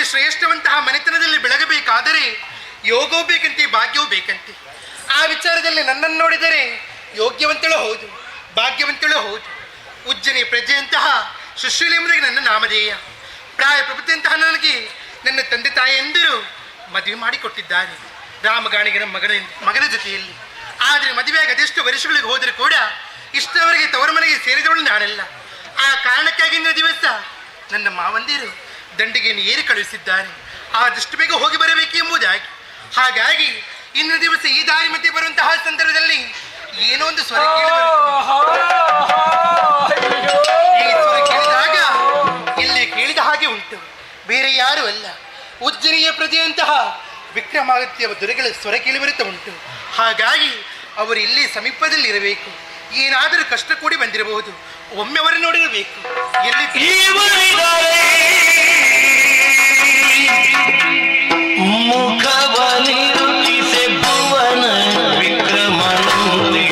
ಶ್ರೇಷ್ಠವಂತಹ ಮನೆತನದಲ್ಲಿ ಬೆಳಗಬೇಕಾದರೆ ಯೋಗವೂ ಬೇಕಂತೆ, ಭಾಗ್ಯವೂ ಬೇಕಂತೆ. ಆ ವಿಚಾರದಲ್ಲಿ ನನ್ನನ್ನು ನೋಡಿದರೆ ಯೋಗ್ಯವಂತಳೂ ಹೌದು, ಭಾಗ್ಯವಂತಳೂ ಹೌದು. ಉಜ್ಜನಿ ಪ್ರಜೆಯಂತಹ ಸುಶೀಲ ಎಂಬುದಾಗಿ ನನ್ನ ನಾಮಧೇಯ. ಪ್ರಾಯ ಪ್ರಭುತ್ವಂತಹ ನನಗೆ ನನ್ನ ತಂದೆ ತಾಯಿಯಂದರು ಮದುವೆ ಮಾಡಿಕೊಟ್ಟಿದ್ದಾರೆ ರಾಮಗಾಣಿಗನ ಮಗನ ಜೊತೆಯಲ್ಲಿ. ಆದರೆ ಮದುವೆಯಾಗಿ ಅದೆಷ್ಟು ವರ್ಷಗಳಿಗೆ ಹೋದರೂ ಕೂಡ ಇಷ್ಟವರೆಗೆ ತವರ ಮನೆಗೆ ಸೇರಿದವಳು ನಾನಲ್ಲ. ಆ ಕಾರಣಕ್ಕಾಗಿ ಇಂದಿನ ದಿವಸ ನನ್ನ ಮಾವಂದಿರು ದಂಡಿಗೆಯನ್ನು ಏರಿ ಕಳುಹಿಸಿದ್ದಾರೆ. ಆದಷ್ಟು ಬೇಗ ಹೋಗಿ ಬರಬೇಕು ಎಂಬುದಾಗಿ. ಹಾಗಾಗಿ ಇಂದಿನ ದಿವಸ ಈ ದಾರಿ ಮಧ್ಯೆ ಬರುವಂತಹ ಸಂದರ್ಭದಲ್ಲಿ ಏನೋ ಒಂದು ಸ್ವರ ಈ ಸ್ವರ ಕೇಳಿದಾಗ ಇಲ್ಲಿ ಕೇಳಿದ ಹಾಗೆ ಉಂಟು. ಬೇರೆ ಯಾರು ಅಲ್ಲ, ಉಜ್ಜನಿಯ ಪ್ರಜೆಯಂತಹ ವಿಕ್ರಮಾದಿತ್ಯ ದೊರೆಗಳ ಸ್ವರ ಕೇಳಿಬರುತ್ತಾ ಉಂಟು. ಹಾಗಾಗಿ ಅವರು ಇಲ್ಲಿ ಸಮೀಪದಲ್ಲಿ ಇರಬೇಕು. ಏನಾದರೂ ಕಷ್ಟ ಕೂಡಿ ಬಂದಿರಬಹುದು. ಒಮ್ಮೆ ಅವರನ್ನು ನೋಡಿರಬೇಕು. ಎಲ್ಲಿ ಮುಖವನಿರುಳಿಸೆ ಭುವನ ವಿಕ್ರಮನಂತೆ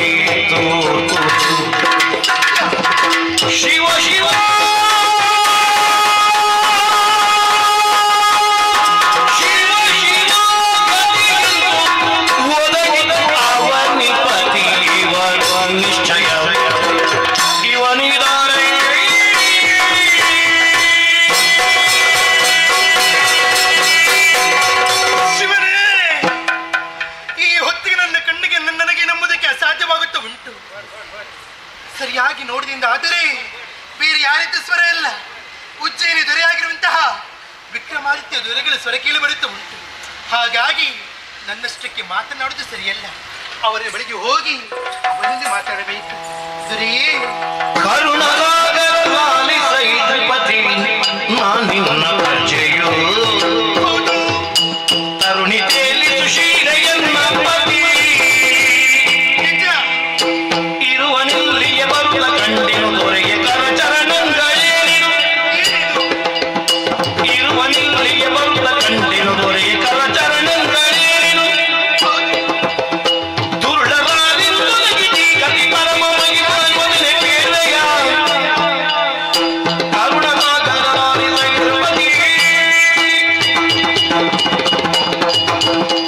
ಶಿವ ಶಿವ ಸರಿಯಾಗಿ ನೋಡಿದಿಂದ ಆದರೆ ಬೇರೆ ಯಾರಿದ್ದ ಸ್ವರ ಇಲ್ಲ. ಉಜ್ಜಯಿನಿ ದೊರೆಯಾಗಿರುವಂತಹ ವಿಕ್ರಮಾದಿತ್ಯ ದೊರೆಗಳ ಸ್ವರ ಕೇಳಿ ಬರುತ್ತಾ ಉಂಟು. ಹಾಗಾಗಿ ನನ್ನಷ್ಟಕ್ಕೆ ಮಾತನಾಡುವುದು ಸರಿಯಲ್ಲ. ಅವರ ಬಳಿಗೆ ಹೋಗಿ ಅವರೊಂದಿಗೆ ಮಾತಾಡಬೇಕು. ದೊರೆಯೇ ತರುಣಿ ತೇಲಿ ಸುಶೀಲೆಯನ್ನ ಪತಿ ಇರುವನಿಲ್ಲಿಯ ಬರುತ್ತ ಕಂಡೆನು ದೊರೆಗೆ ಕರಚರಣಂಗಳೇನಿರು ಇರುವನಿಲ್ಲಿಯ ಬರುತ್ತ ಕಂಡೆನು ದೊರೆಗೆ ಕರಚರಣಂಗಳೇನಿರು ದುರ್ಳರಾದಿಂದು ನಗಿದಿ ಗತಿ ಪರಮ ಮಗಿದ ಮೊದಲೇ ಕೇಳೆಯ ಕರುಣಸಾಗರನಾರಿ ಸೈದ್ರಪತಿ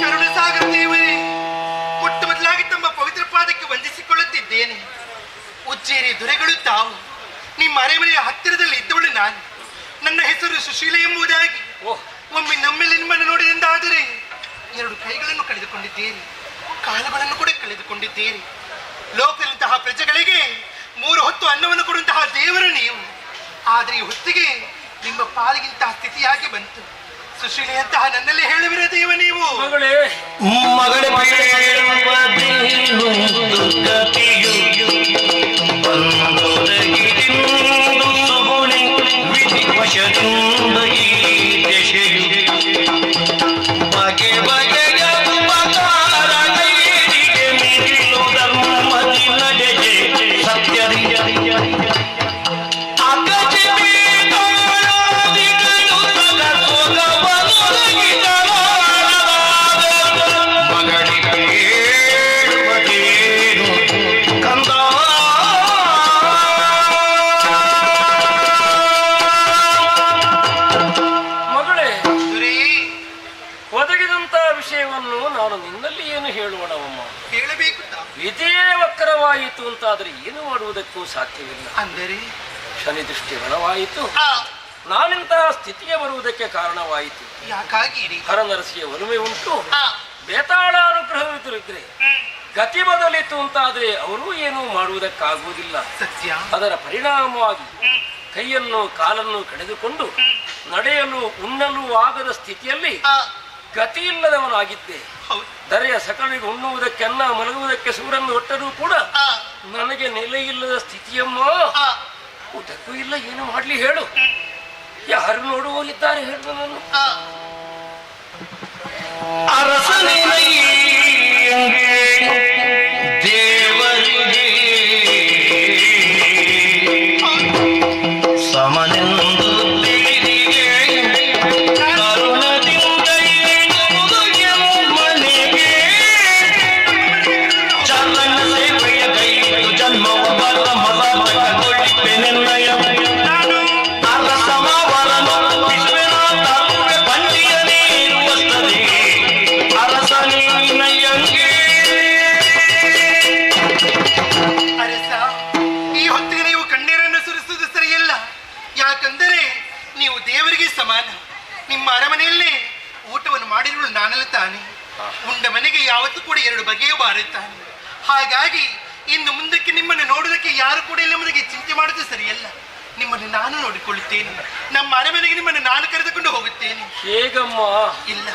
ಕರುಣಸಾಗರ ದೇವರೇ, ಮೊಟ್ಟ ಮೊದಲಾಗಿ ತಮ್ಮ ಪವಿತ್ರ ಪಾದಕ್ಕೆ ವಂದಿಸಿಕೊಳ್ಳುತ್ತಿದ್ದೇನೆ. ಉಜ್ಜಯಿನಿ ದೊರೆಗಳು ತಾವು. ನಿಮ್ಮ ಅರೆಮನೆಯ ಹತ್ತಿರದಲ್ಲಿ ಇದ್ದವಳು ನಾನು. ನನ್ನ ಹೆಸರು ಸುಶೀಲ ಎಂಬುದಾಗಿ. ಒಮ್ಮೆ ನಮ್ಮೆಲ್ಲಿ ನಿಮ್ಮನ್ನು ನೋಡಿದಂತಾದರೆ 2 ಕೈಗಳನ್ನು ಕಳೆದುಕೊಂಡಿದ್ದೀರಿ, ಕಾಲುಗಳನ್ನು ಕೂಡ ಕಳೆದುಕೊಂಡಿದ್ದೀರಿ. ಲೋಕದಂತಹ ಪ್ರಜೆಗಳಿಗೆ 3 ಹೊತ್ತು ಅನ್ನವನ್ನು ಕೊಡುವಂತಹ ದೇವರು ನೀವು. ಆದರೆ ಈ ಹೊತ್ತಿಗೆ ನಿಮ್ಮ ಪಾಲಿಗಿಂತಹ ಸ್ಥಿತಿಯಾಗಿ ಬಂತು. ಸುಶೀಲೆಯಂತಹ ನನ್ನಲ್ಲಿ ಹೇಳುವಿರ ದೇವ ನೀವು. ಮಗಳೇ ಮಗಳೇ ಬೇಡುವುದೇನು ದುರ್ಗತಿಯು ಬಂದೊದಗಿದಿಂದು ಸುಗುಣಿ ವಿಧಿವಶದಿಂದ ಈ ದಶೆಯು ಬಗೆ ಬಗೆಯ ಉಪಕಾರ ಕೈಗೆ ಮಿಗಿಲು ಧರ್ಮದಿ ನಡೆಗೆ ಸತ್ಯದಿ ವಿಧಿಯೇ ವಕ್ರವಾಯಿತು ಅಂತಾದರೆ ಏನು ಮಾಡುವುದಕ್ಕೂ ಸಾಧ್ಯವಿಲ್ಲ. ಅಂದರೆ ಶನಿ ದೃಷ್ಟಿ ಬಲವಾಯಿತು, ನಾನಿಂತಹ ಸ್ಥಿತಿಗೆ ಬರುವುದಕ್ಕೆ ಕಾರಣವಾಯಿತು. ಯಾಕಾಗಿ ಹರನರಸಿಯ ಒಲುಮೆ ಉಂಟು, ಬೇತಾಳ ಅನುಗ್ರಹವಿದ್ದರೆ ಗತಿ ಬದಲಿತು ಅಂತಾದರೆ ಅವರೂ ಏನೂ ಮಾಡುವುದಕ್ಕಾಗುವುದಿಲ್ಲ. ಸತ್ಯ. ಅದರ ಪರಿಣಾಮವಾಗಿ ಕೈಯನ್ನು ಕಾಲನ್ನು ಕಳೆದುಕೊಂಡು ನಡೆಯಲು ಉಣ್ಣಲು ಆಗದ ಸ್ಥಿತಿಯಲ್ಲಿ ಗತಿ ಇಲ್ಲದವನಾಗಿದ್ದೆ. ದರೆಯ ಸಕಲಿಗೆ ಉಣ್ಣುವುದಕ್ಕೆ ಅನ್ನ, ಮಲಗುವುದಕ್ಕೆ ಸೂರನ್ನು ಒಟ್ಟರೂ ಕೂಡ ನನಗೆ ನೆಲೆ ಇಲ್ಲದ ಸ್ಥಿತಿಯಮ್ಮ. ಊಟಕ್ಕೂ ಇಲ್ಲ, ಏನು ಮಾಡ್ಲಿ ಹೇಳು? ಯಾರು ನೋಡುವವರಿದ್ದಾರೆ ಹೇಳು ನಾನು? ದೇವರಿಗೆ ಸಮನೆಂದು ತಿಳಿದಿಗೆ ಕರುಣದಿಂದ ಮನೆಗೆ ಚರಣ ಸೇವೆಯ ಕೈದು ಜನ್ಮವ ಬರ ಮಗೊಳ್ಳಿಪ್ಪೆ ನಿರ್ಣಯ ಅರಸಮವರನು ವಿಶ್ವನ ತರುವೆ ಬಂಡಿಯ ನೀರುವತ್ತದೆ ಅರಸನೀನಯ್ಯಂಗೆ. ಅರಸ, ಈ ಹೊತ್ತಿಗೆ ನೀವು ಕಣ್ಣೀರನ್ನು ಸುರಿಸುವುದು ಸರಿಯಲ್ಲ. ಯಾಕಂದರೆ ನೀವು ದೇವರಿಗೆ ಸಮಾನ. ನಿಮ್ಮ ಅರಮನೆಯಲ್ಲೇ ಊಟವನ್ನು ಮಾಡಿರುವುದು ನಾನಲ್ಲ ತಾನೆ. ಉಂಡ ಮನೆಗೆ ಯಾವತ್ತೂ ಕೂಡ 2 ಬಗೆಯೂ ಬಾರುತ್ತಾನೆ. ಹಾಗಾಗಿ ಇನ್ನು ಮುಂದಕ್ಕೆ ನಿಮ್ಮನ್ನು ನೋಡುವುದಕ್ಕೆ ಯಾರು ಕೂಡ ಇಲ್ಲ ಎಂಬುದಕ್ಕೆ ಚಿಂತೆ ಮಾಡುವುದು ಸರಿಯಲ್ಲ. ನಿಮ್ಮನ್ನು ನಾನು ನೋಡಿಕೊಳ್ಳುತ್ತೇನೆ. ನಮ್ಮ ಅರಮನೆಗೆ ನಿಮ್ಮನ್ನು ನಾನು ಕರೆದುಕೊಂಡು ಹೋಗುತ್ತೇನೆ. ಹೇಗಮ್ಮ? ಇಲ್ಲ,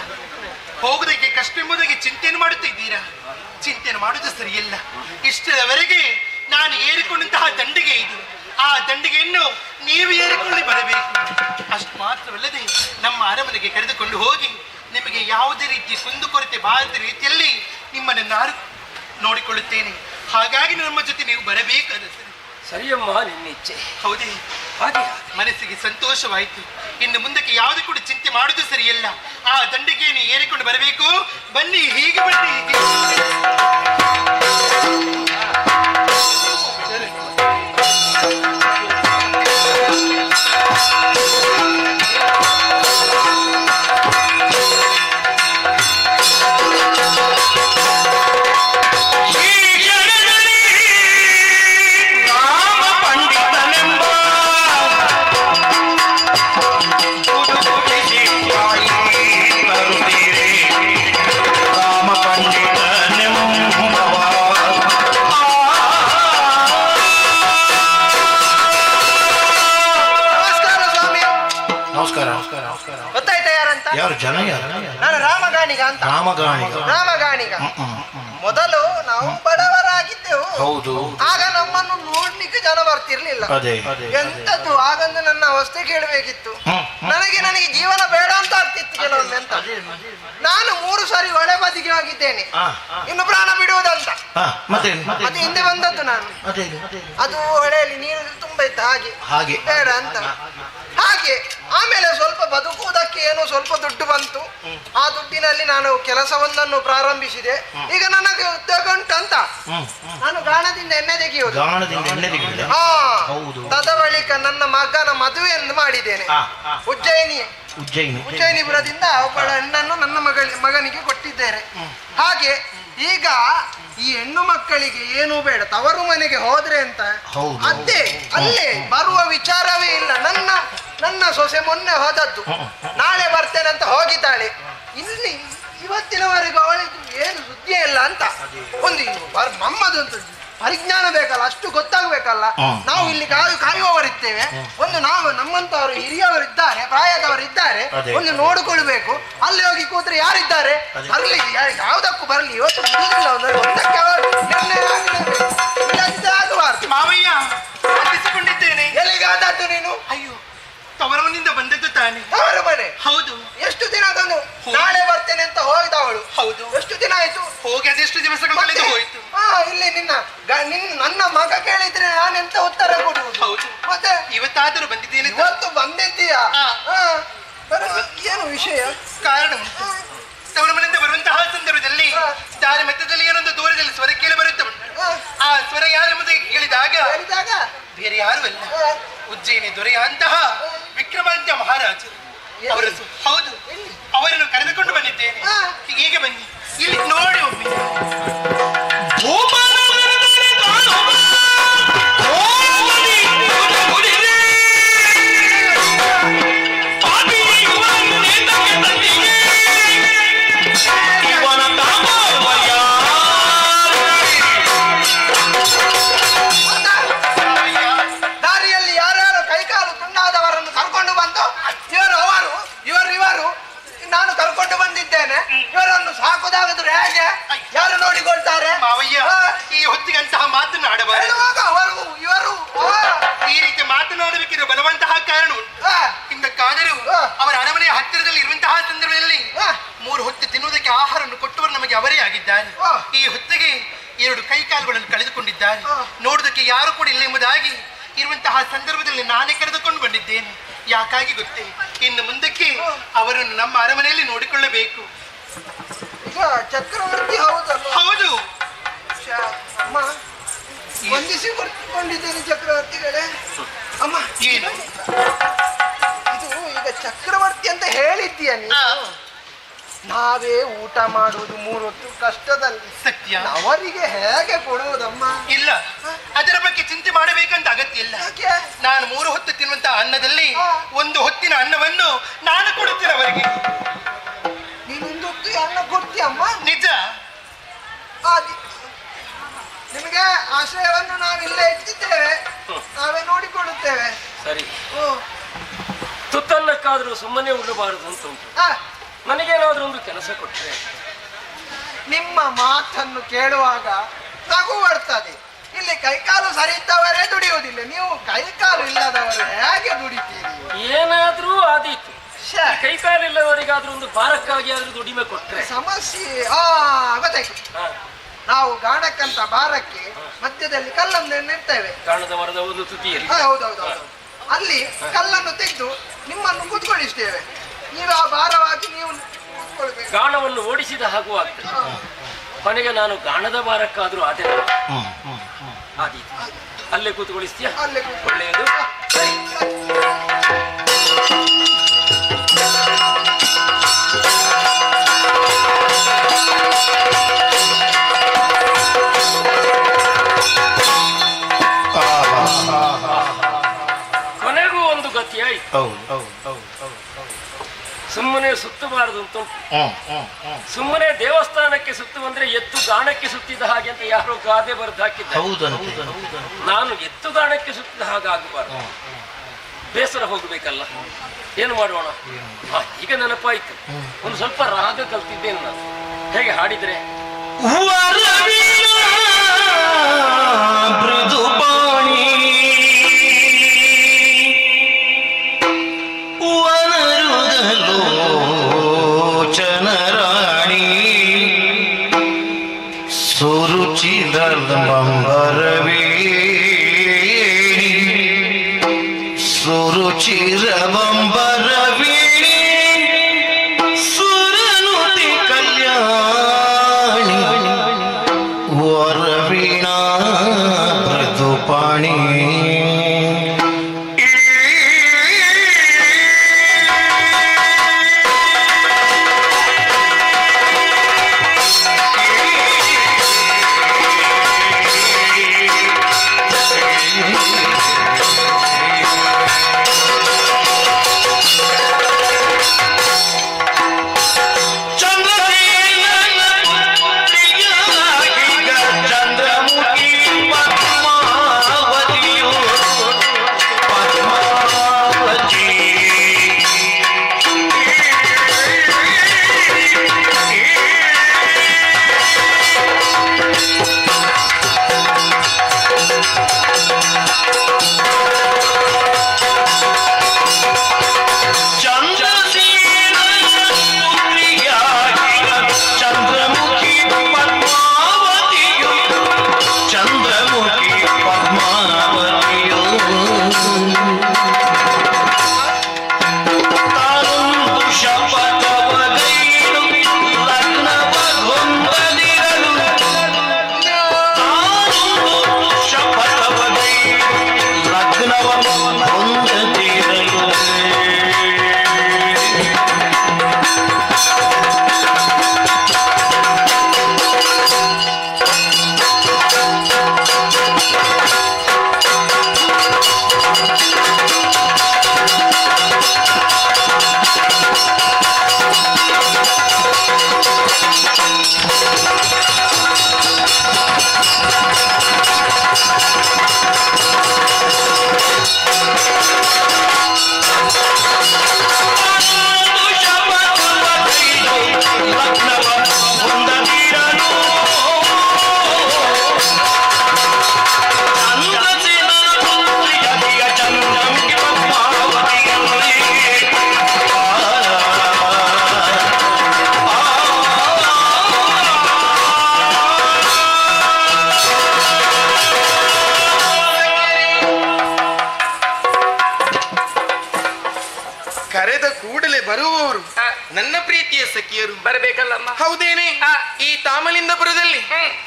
ಹೋಗುವುದಕ್ಕೆ ಕಷ್ಟ ಎಂಬುದಾಗಿ ಚಿಂತೆಯನ್ನು ಮಾಡುತ್ತಿದ್ದೀರಾ. ಚಿಂತೆಯನ್ನು ಮಾಡುವುದು ಸರಿಯಲ್ಲ. ಇಷ್ಟರವರೆಗೆ ನಾನು ಏರಿಕೊಂಡಂತಹ ದಂಡಿಗೆ ಇದು. ಆ ದಂಡಿಗೆಯನ್ನು ನೀವು ಏರಿಕೊಳ್ಳಿ ಬರಬೇಕು. ಅಷ್ಟು ಮಾತ್ರವಲ್ಲದೆ ನಮ್ಮ ಅರಮನೆಗೆ ಕರೆದುಕೊಂಡು ಹೋಗಿ ನಿಮಗೆ ಯಾವುದೇ ರೀತಿ ಕುಂದುಕೊರತೆ ಬಾರದ ರೀತಿಯಲ್ಲಿ ನಿಮ್ಮನ್ನು ನಾನು ನೋಡಿಕೊಳ್ಳುತ್ತೇನೆ. ಹಾಗಾಗಿ ನಮ್ಮ ಜೊತೆ ನೀವು ಬರಬೇಕಾದ ಸರಿಯಮ್ಮ, ನಿನ್ನ ಇಚ್ಛೆ. ಹೌದೇ? ಹಾಗೆ ಮನಸ್ಸಿಗೆ ಸಂತೋಷವಾಯಿತು. ಇನ್ನು ಮುಂದಕ್ಕೆ ಯಾವುದು ಕೂಡ ಚಿಂತೆ ಮಾಡುದು ಸರಿಯಲ್ಲ. ಆ ದಂಡಿಗೆಯನ್ನು ಏರಿಕೊಂಡು ಬರಬೇಕು. ಬನ್ನಿ, ಹೀಗೆ ಬನ್ನಿ. ಗೊತ್ತಾಯ್ತಾ ಯಾರಂತ? ಯಾರು ಜನ? ನಾನು ರಾಮಗಾಣಿಗ ಅಂತ. ರಾಮಗಾಣಿಗ. ಮೊದಲು ನಾವು ಬಡವರಾಗಿದ್ದೆವು. ಹೌದು. ಆಗ ನಮ್ಮನ್ನು ನೋಡ್ಲಿಕ್ಕೆ ಜನ ಬರ್ತಿರ್ಲಿಲ್ಲ. ಎಂತದ್ದು ಆಗಂದು ನನ್ನ ಅವಸ್ಥೆ ಕೇಳಬೇಕಿತ್ತು. ನನಗೆ ಜೀವನ ಬೇಡ ಅಂತ ಆಗ್ತಿತ್ತು ಕೆಲವೊಮ್ಮೆ. ಅಂತ ನಾನು 3 ಸಾರಿ ಒಳೆ ಬದಿಗೆ ಆಗಿದ್ದೇನೆ. ಇನ್ನು ಪ್ರಾಣ ಬಿಡುವುದಂತ ಮತ್ತೆ ಹಿಂದೆ ಬಂದದ್ದು ನಾನು. ಅದು ಹೊಳೆಯಲ್ಲಿ ನೀರು ತುಂಬ ಇತ್ತು, ಹಾಗೆ ಬೇಡ ಅಂತ. ಹಾಗೆ ಆಮೇಲೆ ಸ್ವಲ್ಪ ಬದುಕುವುದಕ್ಕೆ ಏನೋ ಸ್ವಲ್ಪ ದುಡ್ಡು ಬಂತು. ಆ ದುಡ್ಡಿನಲ್ಲಿ ನಾನು ಕೆಲಸವೊಂದನ್ನು ಪ್ರಾರಂಭಿಸಿದೆ. ಈಗ ನನಗೆ ಉದ್ಯೋಗ ಉಂಟಂತ ನಾನು ಗಾಣದಿಂದ ಎಣ್ಣೆ ತೆಗೆಯುವುದು. ತದ ಬಳಿಕ ನನ್ನ ಮಗನ ಮದುವೆಯನ್ನು ಮಾಡಿದ್ದೇನೆ. ಉಜ್ಜಯಿನಿಪುರದಿಂದ ಒಬ್ಬಳ ಹೆಣ್ಣನ್ನು ನನ್ನ ಮಗನಿಗೆ ಕೊಟ್ಟಿದ್ದೇನೆ. ಹಾಗೆ ಈಗ ಈ ಹೆಣ್ಣು ಮಕ್ಕಳಿಗೆ ಏನೂ ಬೇಡ, ತವರು ಮನೆಗೆ ಹೋದ್ರೆ ಅಂತ ಅಲ್ಲೇ ಬರುವ ವಿಚಾರವೇ ಇಲ್ಲ. ನನ್ನ ಸೊಸೆ ಮೊನ್ನೆ ಹೋದದ್ದು, ನಾಳೆ ಬರ್ತೇನೆ ಅಂತ ಹೋಗಿದ್ದಾಳೆ. ಇಲ್ಲಿ ಇವತ್ತಿನವರೆಗೂ ಅವಳಿಗೆ ಏನು ಸುದ್ದಿಯೇ ಇಲ್ಲ ಅಂತ. ಒಂದು ನಮ್ಮದೊಂದು ಪರಿಜ್ಞಾನ ಬೇಕಲ್ಲ, ಅಷ್ಟು ಗೊತ್ತಾಗ್ಬೇಕಲ್ಲ. ನಾವು ಇಲ್ಲಿ ಕಾಯುವವರಿದ್ದೇವೆ. ಒಂದು ನಾವು ನಮ್ಮಂತವರು ಹಿರಿಯವರಿದ್ದಾರೆ, ಪ್ರಾಯದವರಿದ್ದಾರೆ, ಒಂದು ನೋಡಿಕೊಳ್ಬೇಕು. ಅಲ್ಲಿ ಹೋಗಿ ಕೂತ್ರೆ ಯಾರಿದ್ದಾರೆ? ಬರ್ಲಿ, ಯಾವ್ದಕ್ಕೂ ಬರ್ಲಿ. ಇವತ್ತು ಆಗಬಾರ್ದು. ಮಾವಯ್ಯ, ವಂದಿಸಿಕೊಂಡಿದ್ದೇನೆ. ಎಲ್ಲಿಗಾದದ್ದು ನೀನು? ಅಯ್ಯೋ, ತವರವನಿಂದ ಬಂದದ್ದು ತಾನೆ. ತವರ ಮನೆ? ಹೌದು. ಎಷ್ಟು ದಿನ ತಂದು ನಾಳೆ ಬರ್ತೇನೆ ಅಂತ ಹೋಗಿದವಳು. ಹೌದು. ಎಷ್ಟು ದಿನ ಆಯ್ತು ಹೋಗಿ? ಅದೆಷ್ಟು ದಿವಸಗಳು ಕಳೆದು ಹೋಯ್ತು. ಇಲ್ಲಿ ನನ್ನ ಮಗ ಕೇಳಿದ್ರೆ ನಾನೆಂತ ಉತ್ತರ ಕೊಡುವುದು? ಹೌದು. ಮತ್ತೆ ಇವತ್ತಾದರೂ ಬಂದಿದ್ದೇನೆ. ಇವತ್ತು ಬಂದಿದ್ದೀಯಾ? ಏನು ವಿಷಯ? ಕಾರಣ ತವರ ಮನೆಯಿಂದ ಬರುವಂತಹ ಸಂದರ್ಭದಲ್ಲಿ ದಾರಿ ಮಧ್ಯದಲ್ಲಿ ಏನೊಂದು ದೂರದಲ್ಲಿ ಸ್ವರ ಕೇಳಿ ಬರುತ್ತೆ. ಆ ಸ್ವರ ಯಾರೆಂಬುದು ಕೇಳಿದಾಗ ಬೇರೆ ಯಾರು ಅಲ್ಲ, ಉಜ್ಜಯಿನಿ ದೊರೆಯಂತಹ ವಿಕ್ರಮಾದಿತ್ಯ ಮಹಾರಾಜರು ಅವರು. ಹೌದು, ಅವರನ್ನು ಕರೆದುಕೊಂಡು ಬಂದಿದ್ದೇನೆ. ಈಗ ಬನ್ನಿ, ಇಲ್ಲಿ ನೋಡಿ ಒಮ್ಮೆ. ದಾರಿಯಲ್ಲಿ ಯಾರ್ಯಾರು ಕೈಕಾಲು ತುಂಡಾದವರನ್ನು ಕರ್ಕೊಂಡು ಬಂದು ಇವರು ನಾನು ಕರ್ಕೊಂಡು ಬಂದಿದ್ದೇನೆ. ಇವರನ್ನು ಸಾಕುದಾಗದ್ರೆ ಹೇಗೆ? ಯಾರು ನೋಡಿಕೊಳ್ತಾರೆ? ಮಾವಯ್ಯ, ಈ ಹೊತ್ತಿಗೆ ಅಂತಹ ಮಾತನ್ನು ಆಡಬಾರದು. ಇವರು ಈ ರೀತಿ ಮಾತನಾಡಬೇಕಿರುವ ಬಲವಂತಹ ಕಾರಣ ಹಿಂದಕ್ಕಾದರೂ ಅವರ ಅರಮನೆಯ ಹತ್ತಿರದಲ್ಲಿ ಇರುವಂತಹ ಸಂದರ್ಭದಲ್ಲಿ 3 ಹೊತ್ತು ತಿನ್ನುವುದಕ್ಕೆ ಆಹಾರವನ್ನು ಕೊಟ್ಟವರು ನಮಗೆ ಅವರೇ ಆಗಿದ್ದಾರೆ. ಈ ಹೊತ್ತಿಗೆ 2 ಕೈಕಾಲುಗಳನ್ನು ಕಳೆದುಕೊಂಡಿದ್ದಾರೆ. ನೋಡುವುದಕ್ಕೆ ಯಾರು ಕೂಡ ಇಲ್ಲ ಎಂಬುದಾಗಿ ಇರುವಂತಹ ಸಂದರ್ಭದಲ್ಲಿ ನಾನೇ ಕರೆದುಕೊಂಡು ಬಂದಿದ್ದೇನೆ. ಯಾಕಾಗಿ ಗೊತ್ತೇ? ಇನ್ನು ಮುಂದಕ್ಕೆ ಅವರನ್ನು ನಮ್ಮ ಅರಮನೆಯಲ್ಲಿ ನೋಡಿಕೊಳ್ಳಬೇಕು. ಈಗ ಚಕ್ರವರ್ತಿ ಹೌದಲ್ಲ? ಹೌದು. ಅಮ್ಮ, ವಂದಿಸಿ ಬರ್ತಿಕೊಂಡಿದ್ದೇನೆ ಚಕ್ರವರ್ತಿಗಳೇ. ಅಮ್ಮ, ಏನು ಇದು ಈಗ ಚಕ್ರವರ್ತಿ ಅಂತ ಹೇಳಿದ್ದೀಯ ನೀನು. ನಾವೇ ಊಟ ಮಾಡುವುದು 3 ಹೊತ್ತು ಕಷ್ಟದಲ್ಲಿ. ಸತ್ಯ. ಅವರಿಗೆ ಹೇಗೆ ಕೊಡುವುದಮ್ಮ? ಇಲ್ಲ, ಅದರ ಬಗ್ಗೆ ಚಿಂತೆ ಮಾಡಬೇಕಂತ ಅಗತ್ಯ ಇಲ್ಲ. ನಾನು 3 ಹೊತ್ತು ತಿನ್ನುವಂತಹ ಅನ್ನದಲ್ಲಿ 1 ಹೊತ್ತಿನ ಅನ್ನವನ್ನು ನಾನು ಕೊಡುತ್ತೇನೆ ಅವರಿಗೆ. ನೀನು 1 ಹೊತ್ತು ಅನ್ನ ಕೊಡ್ತೀಯಮ್ಮ? ನಿಜ. ನಿಮಗೆ ಆಶ್ರಯವನ್ನು ನಾವಿಲ್ಲೇ ಇಟ್ಟಿದ್ದೇವೆ, ನಾವೇ ನೋಡಿಕೊಳ್ಳುತ್ತೇವೆ. ಸರಿ, ತುತ್ತನ್ನಕ್ಕಾದ್ರೂ ಸುಮ್ಮನೆ ಉಳ್ಳಬಾರದು ಅಂತ ಉಂಟು. ನನಗೇನಾದ್ರೂ ಒಂದು ಕೆಲಸ ಕೊಟ್ಟರೆ. ನಿಮ್ಮ ಮಾತನ್ನು ಕೇಳುವಾಗ ನಗು ಬರ್ತದೆ. ಇಲ್ಲಿ ಕೈಕಾಲು ಸರಿ ಇದ್ದವರೇ ದುಡಿಯುವುದಿಲ್ಲ, ನೀವು ಕೈಕಾಲು ಇಲ್ಲದವರು ಹೇಗೆ ದುಡಿತೀರಿ? ಏನಾದ್ರೂ ಆದೀತು, ಕೈಕಾಲಿಲ್ಲವರಿಗಾದ್ರೂ ಒಂದು ಭಾರಕ್ಕಾಗಿ ಆದ್ರೂ ದುಡಿಮೆ ಕೊಟ್ರೆ ಸಮಸ್ಯೆ ಗೊತ್ತಾಯ್ತು. ನಾವು ಗಾಣಕ್ಕಂತ ಭಾರಕ್ಕೆ ಮಧ್ಯದಲ್ಲಿ ಕಲ್ಲನ್ನು ಇರ್ತೇವೆ, ಗಾಣದ ಮರದ ಒಂದು ತುದಿಯಲ್ಲಿ. ಹೌದೌದು. ಅಲ್ಲಿ ಕಲ್ಲನ್ನು ತೆಗೆದು ನಿಮ್ಮನ್ನು ಕೂತ್ಕೊಳ್ಳಿಸ್ತೇವೆ. ನೀವು ಆ ಭಾರವಾಗಿ ನೀವು ಕೂತ್ಕೊಳ್ಬೇಕು. ಗಾಣವನ್ನು ಓಡಿಸಿದ ಹಾಗೂ ಆಗ್ತದೆ. ಕೊನೆಗೆ ನಾನು ಗಾಣದ ಭಾರಕ್ಕಾದ್ರೂ ಆದೆ ಆದೀತು. ಅಲ್ಲೇ ಕೂತ್ಕೊಳಿಸ್ತೀಯ? ಅಲ್ಲೇ ಒಳ್ಳೆಯದು. ಕೊನೆಗೂ ಒಂದು ಗತಿ ಆಯ್ತು. ಸುಮ್ಮನೆ ಸುತ್ತಬಾರದು ಅಂತ ಉಂಟು. ಸುಮ್ಮನೆ ದೇವಸ್ಥಾನಕ್ಕೆ ಸುತ್ತು ಬಂದ್ರೆ ಎತ್ತು ಗಾಣಕ್ಕೆ ಸುತ್ತಿದ ಹಾಗೆ ಅಂತ ಯಾರೋ ಗಾದೆ ಬರೆದು ಹಾಕಿದ್ದ. ನಾನು ಎತ್ತು ಗಾಣಕ್ಕೆ ಸುತ್ತಿದ ಹಾಗಾಗಬಾರ್ದು. ಬೇಸರ ಹೋಗ್ಬೇಕಲ್ಲ, ಏನು ಮಾಡೋಣ? ಈಗ ನೆನಪಾಯ್ತು, ಒಂದು ಸ್ವಲ್ಪ ರಾಗ ಕಲ್ತಿದ್ದೇನೆ ನಾನು. ಹೇಗೆ ಹಾಡಿದ್ರೆ ಸುರುಚಿರವಂಬರವೀಣಿ ಸುರನುತಿ ಕಲ್ಯಾಣಿ ವರವೀಣಾ ಮೃದುಪಾಣಿ ಕರೆದ ಕೂಡಲೇ ಬರುವವರು ನನ್ನ ಪ್ರೀತಿಯ ಸಖಿಯರು ಬರಬೇಕಲ್ಲಮ್ಮ. ಹೌದೇನೆ? ಈ ತಾಮಲಿಂದಪುರದಲ್ಲಿ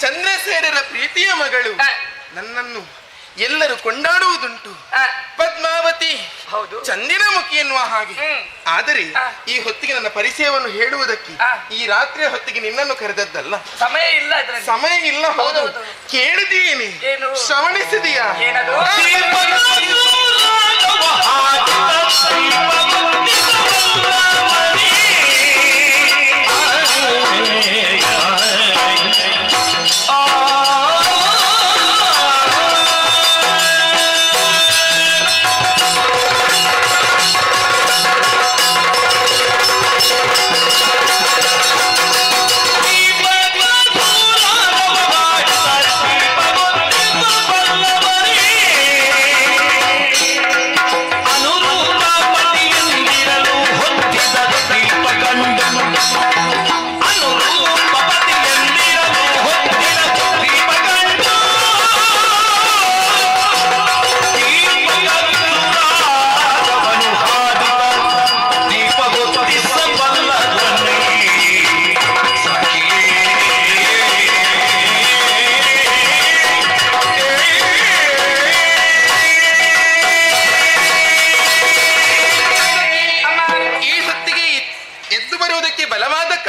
ಚಂದ್ರಸೇನರ ಪ್ರೀತಿಯ ಮಗಳು ನನ್ನನ್ನು ಎಲ್ಲರೂ ಕೊಂಡಾಡುವುದುಂಟು. ಪದ್ಮಾವತಿ, ಹೌದು, ಚಂದಿನಮುಖಿ ಎನ್ನುವ ಹಾಗೆ. ಆದರೆ ಈ ಹೊತ್ತಿಗೆ ನನ್ನ ಪರಿಚಯವನ್ನು ಹೇಳುವುದಕ್ಕೆ ಈ ರಾತ್ರಿಯ ಹೊತ್ತಿಗೆ ನಿನ್ನನ್ನು ಕರೆದದ್ದಲ್ಲ. ಸಮಯ ಇಲ್ಲ, ಸಮಯ ಇಲ್ಲ. ಹೌದು, ಕೇಳಿದೀನಿ, ಶ್ರವಣಿಸಿದೀಯಾ? ಏನದು?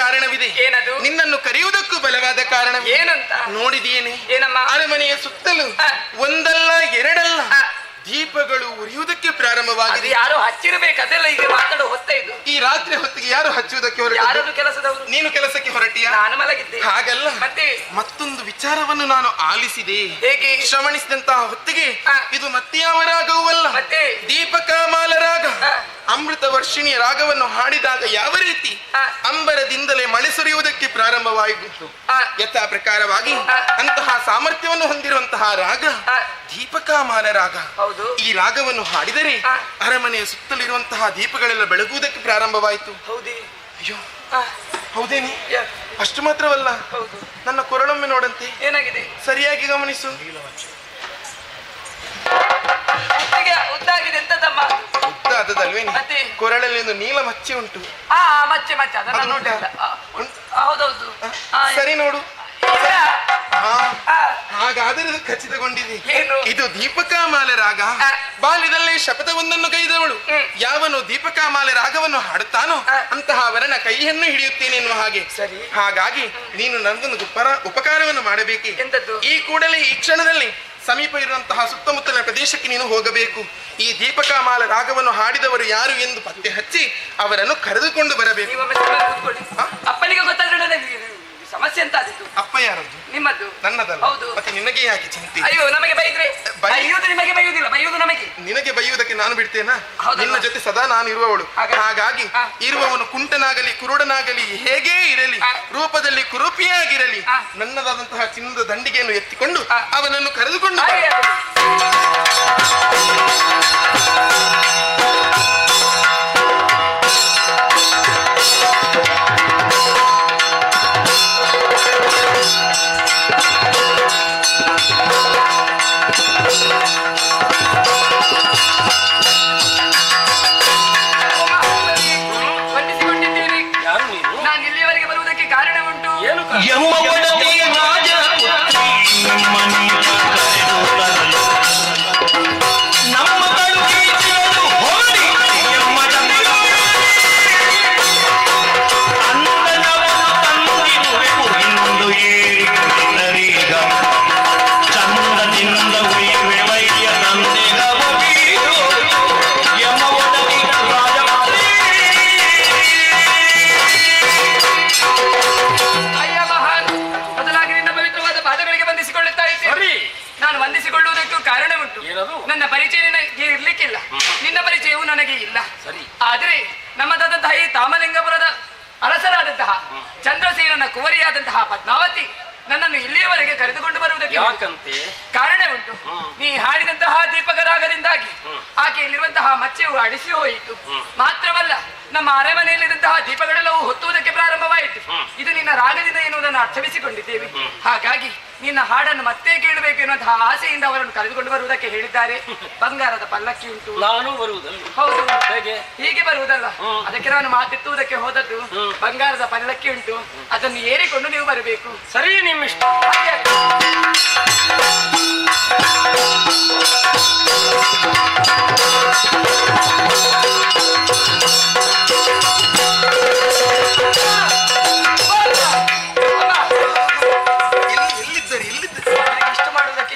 ಕಾರಣವಿದೆ. ಏನದು? ನಿನ್ನನ್ನು ಕರೆಯುವುದಕ್ಕೂ ಬಲವಾದ ಕಾರಣ. ಏನಂತ? ನೋಡಿದೀಯೇನೆ, ಏನಮ್ಮ? ಅರಮನೆಯ ಸುತ್ತಲೂ ಒಂದಲ್ಲ ಎರಡಲ್ಲ ದೀಪಗಳು ಉರಿಯುವುದಕ್ಕೆ ಅದು ಪ್ರಾರಂಭವಾಗಿದೆ. ಯಾರು ಹಚ್ಚಿರ್ಬೇಕು, ಅದೆಲ್ಲ ಈಗ ಮಾತಾಡೋ ಹೊತ್ತ ಇದು. ಈ ರಾತ್ರಿ ಹೊತ್ತಿಗೆ ಯಾರು ಹಚ್ಚುವುದಕ್ಕೆ ಹೊರಟ? ಯಾರದು ಕೆಲಸದವರು? ನೀನು ಕೆಲಸಕ್ಕೆ ಹೊರಟಿಯ? ನಾನು ಮಲಗಿದ್ದೆ. ಹಾಗಲ್ಲ, ಮತ್ತೆ ಮತ್ತೊಂದು ವಿಚಾರವನ್ನು ನಾನು ಆಲಿಸಿದೆ. ಹೇಗೆ? ಶ್ರವಣಿಸಿದಂತಹ ಹೊತ್ತಿಗೆ ಇದು ಮತ್ತೆ ಯಾವ ರಾಗವಲ್ಲ, ಮತ್ತೆ ದೀಪಕಾಮಾಲ ರಾಗ. ಅಮೃತ ವರ್ಷಿಣಿಯ ರಾಗವನ್ನು ಹಾಡಿದಾಗ ಯಾವ ರೀತಿ ಅಂಬರದಿಂದಲೇ ಮಳೆ ಸುರಿಯುವುದಕ್ಕೆ ಪ್ರಾರಂಭವಾಯಿತು, ಯಥಾ ಪ್ರಕಾರವಾಗಿ ಅಂತಹ ಸಾಮರ್ಥ್ಯವನ್ನು ಹೊಂದಿರುವಂತಹ ರಾಗ ದೀಪಕಾಮಾಲ ರಾಗ. ಈ ರಾಗವನ್ನು ಹಾಡಿದರೆ ಅರಮನೆಯ ಸುತ್ತಲಿರುವಂತಹ ದೀಪಗಳೆಲ್ಲ ಬೆಳಗುವುದಕ್ಕೆ ಪ್ರಾರಂಭವಾಯಿತು. ಹೌದೇ? ಅಯ್ಯೋ, ಹೌದೇನಿ? ಅಷ್ಟು ಮಾತ್ರವಲ್ಲ, ನನ್ನ ಕೊರಳೊಮ್ಮೆ ನೋಡಂತೆ. ಏನಾಗಿದೆ? ಸರಿಯಾಗಿ ಗಮನಿಸು. ಉದ್ದಾಗಿದೆ ಎಂತದಮ್ಮ? ಉದ್ದಾದದಲ್ವೇನಿ? ಕೊರಳಲ್ಲಿ ಒಂದು ನೀಲ ಮಚ್ಚೆ ಉಂಟು. ಮಚ್ಚೆ ಅದನ್ನ ನೋಡಿಲ್ಲ. ಹೌದೌದು, ಸರಿ ನೋಡು. ಹಾಗಾದರೆ ಇದು ಖಚಿತಗೊಂಡಿದೆ. ಇದು ದೀಪಕಾಮಾಲೆ ರಾಗ. ಬಾಲ್ಯದಲ್ಲೇ ಶಪಥವೊಂದನ್ನು ಕೈದವಳು. ಯಾವನು ದೀಪಕಾಮಾಲೆ ರಾಗವನ್ನು ಹಾಡುತ್ತಾನೋ ಅಂತಹ ಅವರನ್ನ ಕೈಯನ್ನು ಹಿಡಿಯುತ್ತೇನೆ ಎನ್ನುವ ಹಾಗೆ. ಹಾಗಾಗಿ ನೀನು ನನಗೊಂದು ಉಪಕಾರವನ್ನು ಮಾಡಬೇಕೆ? ಈ ಕೂಡಲೇ ಈ ಕ್ಷಣದಲ್ಲಿ ಸಮೀಪ ಇರುವಂತಹ ಸುತ್ತಮುತ್ತಲಿನ ಪ್ರದೇಶಕ್ಕೆ ನೀನು ಹೋಗಬೇಕು. ಈ ದೀಪಕಾಮಾಲ ರಾಗವನ್ನು ಹಾಡಿದವರು ಯಾರು ಎಂದು ಪತ್ತೆ ಹಚ್ಚಿ ಅವರನ್ನು ಕರೆದುಕೊಂಡು ಬರಬೇಕು. ಅಪ್ಪನಿಗೆ ಗೊತ್ತಾದ್ರೆ ಸಮಸ್ಯೆ ಅಂತ ಆದಿತ್ತು. ಅಪ್ಪ ಯಾರದ್ದು? ನಿಮ್ಮದ್ದು. ನನ್ನದಲ್ಲ. ಹೌದು. ಮತ್ತೆ ನಿನಗೆ ಯಾಕೆ ಚಿಂತೆ? ಅಯ್ಯೋ, ನಮಗೆ ಬೈದ್ರೆ ಬೈಯುವುದು ನಿಮಗೆ, ಬೈಯುವುದಿಲ್ಲ, ಬೈಯುವುದು ನಮಗೆ. ನಿನಗೆ ಬೈಯುವುದಕ್ಕೆ ನಾನು ಬಿಡ್ತೇನಾ? ನಿನ್ನ ಜೊತೆ ಸದಾ ನಾನು ಇರುವವಳು. ಹಾಗಾಗಿ ಇರುವವನು ಕುಂಟನಾಗಲಿ ಕುರುಡನಾಗಲಿ ಹೇಗೇ ಇರಲಿ, ರೂಪದಲ್ಲಿ ಕುರೂಪಿಯಾಗಿರಲಿ, ನನ್ನದಾದಂತಹ ಚಿನ್ನದ ದಂಡಿಗೆಯನ್ನು ಎತ್ತಿಕೊಂಡು ಅವನನ್ನು ಕರೆದುಕೊಂಡು ನನ್ನ ಪರಿಚಯ ಇರ್ಲಿಕ್ಕಿಲ್ಲ, ನಿನ್ನ ಪರಿಚಯವು ನನಗೆ ಇಲ್ಲ. ಆದರೆ ನಮ್ಮದಾದಂತಹ ಈ ತಾಮಲಿಂಗಪುರದ ಅರಸರಾದಂತಹ ಚಂದ್ರಸೇನನ ಕುವರಿಯಾದಂತಹ ಪದ್ಮಾವತಿ ನನ್ನನ್ನು ಇಲ್ಲಿಯವರೆಗೆ ಕರೆದುಕೊಂಡು ಬರುವುದಕ್ಕೆ ಕಾರಣ ಉಂಟು. ನೀ ಹಾಡಿದಂತಹ ದೀಪಕ ರಾಗದಿಂದಾಗಿ ಆಕೆಯಲ್ಲಿರುವಂತಹ ಮಚ್ಚೆಯು ಅಡಿಸಿ ಹೋಯಿತು. ಮಾತ್ರವಲ್ಲ, ನಮ್ಮ ಅರಮನೆಯಲ್ಲಿರುವಂತಹ ದೀಪಗಳೆಲ್ಲವೂ ಹೊತ್ತುವುದಕ್ಕೆ ಪ್ರಾರಂಭವಾಯಿತು. ಇದು ನಿನ್ನ ರಾಗದಿಂದ ಎನ್ನುವುದನ್ನು ಅರ್ಥವಿಸಿಕೊಂಡಿದ್ದೇವೆ. ಹಾಗಾಗಿ ನಿನ್ನ ಹಾಡನ್ನು ಮತ್ತೆ ಕೇಳಬೇಕು ಎನ್ನುವಂತಹ ಆಸೆಯಿಂದ ಅವರನ್ನು ಕರೆದುಕೊಂಡು ಬರುವುದಕ್ಕೆ ಹೇಳಿದ್ದಾರೆ. ಬಂಗಾರದ ಪಲ್ಲಕ್ಕಿ ಉಂಟು. ನಾನು ಬರುವುದಲ್ಲ. ಹೌದು, ಹೀಗೆ ಬರುವುದಲ್ಲ. ಅದಕ್ಕೆ ನಾನು ಮಾತಿತ್ತುವುದಕ್ಕೆ ಹೋದದ್ದು. ಬಂಗಾರದ ಪಲ್ಲಕ್ಕಿ ಉಂಟು, ಅದನ್ನು ಏರಿಕೊಂಡು ನೀವು ಬರಬೇಕು. ಸರಿ, ನಿಮ್ಮಿಷ್ಟ.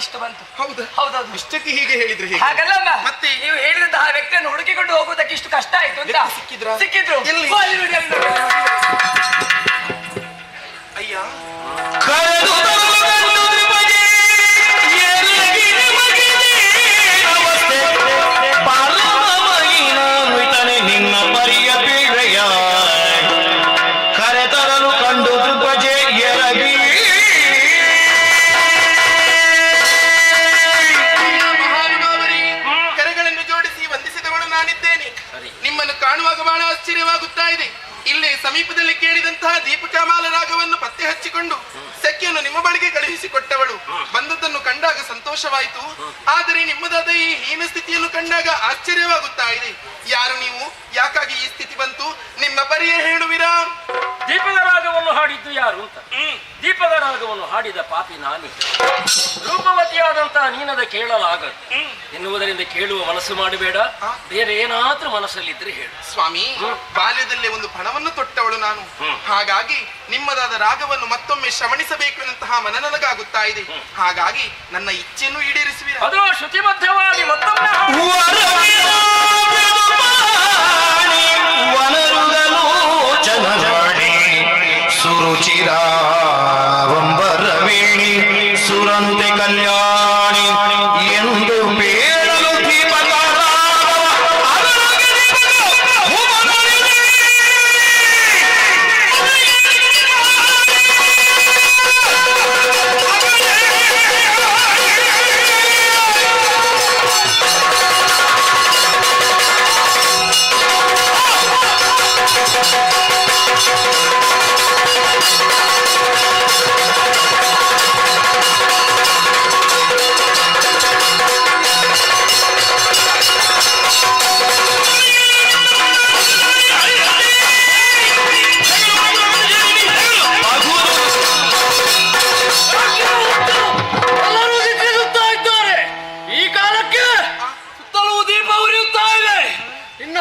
ಇಷ್ಟ ಬಂತು. ಹೌದೌದು, ಇಷ್ಟಕ್ಕೆ ಹೀಗೆ ಹೇಳಿದ್ರು. ಹಾಗಲ್ಲ, ಮತ್ತೆ ನೀವು ಹೇಳಿದಂತಹ ವ್ಯಕ್ತಿಯನ್ನು ಹುಡುಕಿಕೊಂಡು ಹೋಗುವುದಕ್ಕೆ ಇಷ್ಟು ಕಷ್ಟ ಆಯ್ತು ಅಂತ. ಸಿಕ್ಕಿದ್ರು. ಅಯ್ಯ, ನಿನ್ನ ಪರಿಯ ಪೀಡೆಯ ಕರೆತರಲು ಕಂಡು ಧ್ರುಪಜೆ ಎರಗಿ ಕರೆಗಳನ್ನು ಜೋಡಿಸಿ ವಂದಿಸಿದವಳು ನಾನಿದ್ದೇನೆ. ನಿಮ್ಮನ್ನು ಕಾಣುವಾಗ ಬಹಳ ಆಶ್ಚರ್ಯವಾಗುತ್ತಾ ಇದೆ. ಇಲ್ಲೇ ಸಮೀಪದಲ್ಲಿ ಕೇಳಿದಂತಹ ದೀಪಕಾಮಾಲ ರಾಗವನ್ನು ಪತ್ತೆ ಹಚ್ಚಿಕೊಂಡು ಸೆಕೆಯನ್ನು ನಿಮ್ಮ ಬಳಿಗೆ ಕಳುಹಿಸಿಕೊಟ್ಟವಳು. ಬಂದದ್ದನ್ನು ಕಂಡಾಗ ಸಂತೋಷವಾಯಿತು. ಆದರೆ ನಿಮ್ಮದಾದ ಈ ಹೀನ ಸ್ಥಿತಿಯನ್ನು ಕಂಡಾಗ ಆಶ್ಚರ್ಯವಾಗುತ್ತಾ ಇದೆ. ಯಾರು ನೀವು? ಯಾಕಾಗಿ ಈ ಸ್ಥಿತಿ ಬಂತು? ನಿಮ್ಮ ಪರಿಯೇ ಹೇಳುವಿರಾ? ದೀಪದ ರಾಗವನ್ನು ಹಾಡಿದ್ದು ಯಾರು ಅಂತ? ದೀಪದ ರಾಗವನ್ನು ಹಾಡಿದ ಪಾಪಿ ನಾನೇ. ರೂಪವತಿಯಾದಂತಹ ನೀನದ ಕೇಳಲಾಗದು ಎನ್ನುವುದರಿಂದ ಕೇಳುವ ಮನಸ್ಸು ಮಾಡಬೇಡ. ಬೇರೆ ಏನಾದ್ರೂ ಮನಸ್ಸಲ್ಲಿದ್ರೆ ಹೇಳು. ಸ್ವಾಮಿ, ಬಾಲ್ಯದಲ್ಲೇ ಒಂದು ಪಣವನ್ನು ತೊಟ್ಟವಳು ನಾನು. ಹಾಗಾಗಿ ನಿಮ್ಮದಾದ ರಾಗವನ್ನು ಮತ್ತೊಮ್ಮೆ ಶ್ರವಣಿಸಬೇಕು ಎನ್ನುವಂತಹ ಮನ ನನಗಾಗುತ್ತಾ ಇದೆ. ಹಾಗಾಗಿ ನನ್ನ ಇಚ್ಛೆಯನ್ನು ಈಡೇರಿಸುವಿರ? ಅದು ಶ್ರುತಿಬದ್ಧವಾಗಿ ಮತ್ತೊಮ್ಮೆ ಸುರುಚಿರಾವಂಬರವೇಣಿ ಸುರಂತೆ ಕಲ್ಯಾಣಿ ಎಂದು ಬೇಡಲು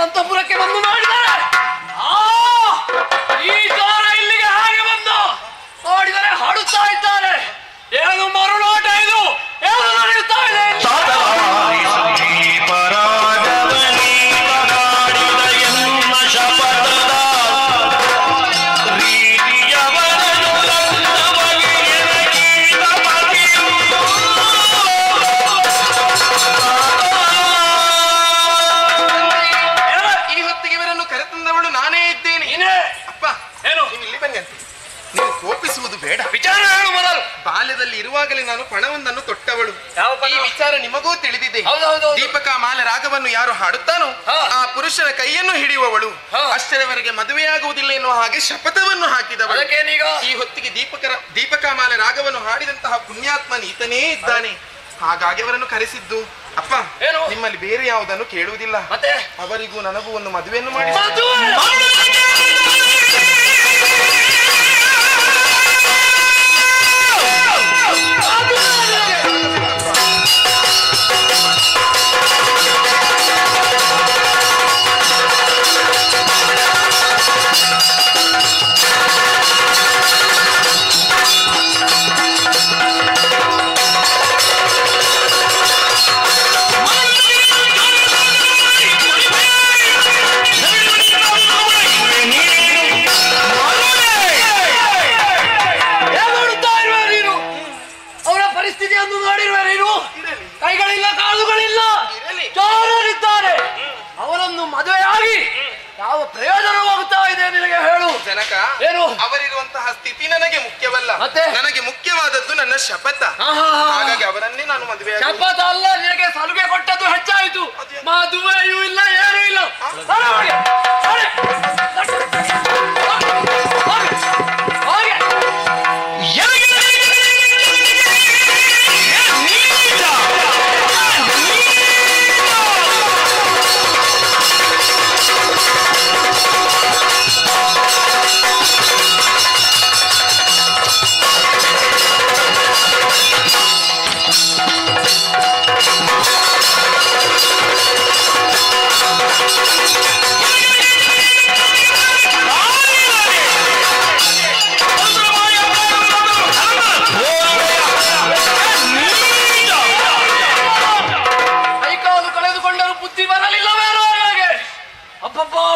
ಅಂತಃಪುರಕ್ಕೆ ಬಂದು ಮಾಡಿದರೆ ಈ ಜ್ವರ ಇಲ್ಲಿಗೆ ಹಾಗೆ ಬಂದು ನೋಡಿದರೆ ಹಾಡುತ್ತಾ ಇದ್ದಾರೆ. ಏನು ಮರುಳಾಟ ಇದು? ಏನು ನಡೆಯುತ್ತಾ ಇದೆ? ಕೋಪಿಸುವುದು ಬೇಡ. ವಿಚಾರ ಹೇಳು ಮೊದಲು. ಬಾಲ್ಯದಲ್ಲಿ ಇರುವಾಗಲೇ ನಾನು ಪಣವೊಂದನ್ನು ತೊಟ್ಟವಳು. ಈ ವಿಚಾರ ನಿಮಗೂ ತಿಳಿದಿದೆ. ದೀಪಕ ಮಾಲ ರಾಗವನ್ನು ಯಾರು ಹಾಡುತ್ತಾನೋ ಆ ಪುರುಷನ ಕೈಯನ್ನು ಹಿಡಿಯುವವಳು. ಅಷ್ಟರವರೆಗೆ ಮದುವೆಯಾಗುವುದಿಲ್ಲ ಎನ್ನುವ ಹಾಗೆ ಶಪಥವನ್ನು ಹಾಕಿದವಳು. ಈ ಹೊತ್ತಿಗೆ ದೀಪಕ ಮಾಲ ರಾಗವನ್ನು ಹಾಡಿದಂತಹ ಪುಣ್ಯಾತ್ಮ ಈತನೇ ಇದ್ದಾನೆ. ಹಾಗಾಗಿ ಅವರನ್ನು ಕರೆಸಿದ್ದು. ಅಪ್ಪ, ನಿಮ್ಮಲ್ಲಿ ಬೇರೆ ಯಾವುದನ್ನು ಕೇಳುವುದಿಲ್ಲ. ಅವರಿಗೂ ನನಗೂ ಒಂದು ಮದುವೆಯನ್ನು ಮಾಡಿ ಕೈಗಳಿಲ್ಲ, ಕಾಲುಗಳಿಲ್ಲ, ಚೋರರಿದ್ದಾರೆ. ಅವರನ್ನು ಮದುವೆಯಾಗಿ ಯಾವ ಪ್ರಯೋಜನವಾಗುತ್ತಾ ಇದೆ ನಿನಗೆ ಹೇಳು. ಜನಕ, ಏನು ಅವರಿರುವಂತಹ ಸ್ಥಿತಿ ನನಗೆ ಮುಖ್ಯವಲ್ಲ. ನನಗೆ ಮುಖ್ಯವಾದದ್ದು ನನ್ನ ಶಪಥ. ಹಾಗಾಗಿ ಅವರನ್ನೇ ನಾನು ಮದುವೆ. ಶಪಥ ಅಲ್ಲ, ನಿನಗೆ ಸಲುಗೆ ಕೊಟ್ಟದ್ದು ಹೆಚ್ಚಾಯಿತು. ಮದುವೆಯೂ ಇಲ್ಲ, ಏನೂ ಇಲ್ಲ.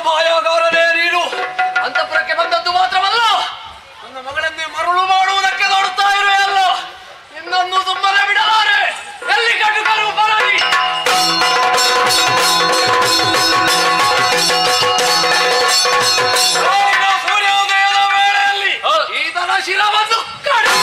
ಬಾಯಾಗಾರನೇ ನೀನು. ಅಂತಃಪುರಕ್ಕೆ ಬಂದದ್ದು ಮಾತ್ರವಲ್ಲ, ನನ್ನ ಮಗಳನ್ನೇ ಮರುಳು ಮಾಡುವುದಕ್ಕೆ ನೋಡುತ್ತಾ ಇರುವೆ ಅಲ್ಲ. ನಿನ್ನನ್ನು ಸುಮ್ಮನೆ ಬಿಡಲಾರೆ. ಎಲ್ಲಿ ಕಟ್ಟುಕರು ಬರಲಿ. ಸೂರ್ಯೋದಯದ ವೇಳೆಯಲ್ಲಿ ಈತನ ಶಿರವನ್ನು ಕಡಿ.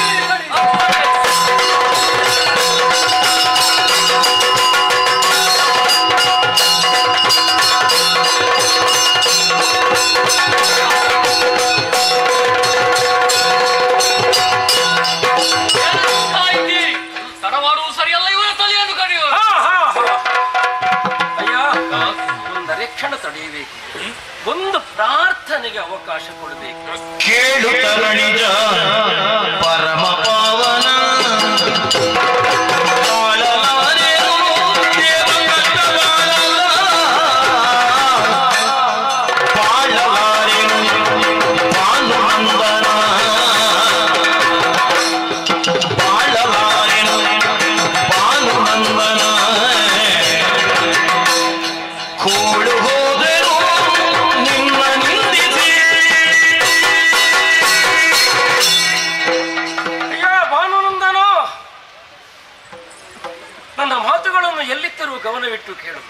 ಕ್ಷಣ ತಡೆಯಬೇಕು. ಒಂದು ಪ್ರಾರ್ಥನೆಗೆ ಅವಕಾಶ ಕೊಡಬೇಕು. ಕೇಳು ತರಣಿಜ ಪರಮ ಪಾವನ ಎಲ್ಲಿದ್ದರೂ ಗಮನವಿಟ್ಟು ಕೇಳು.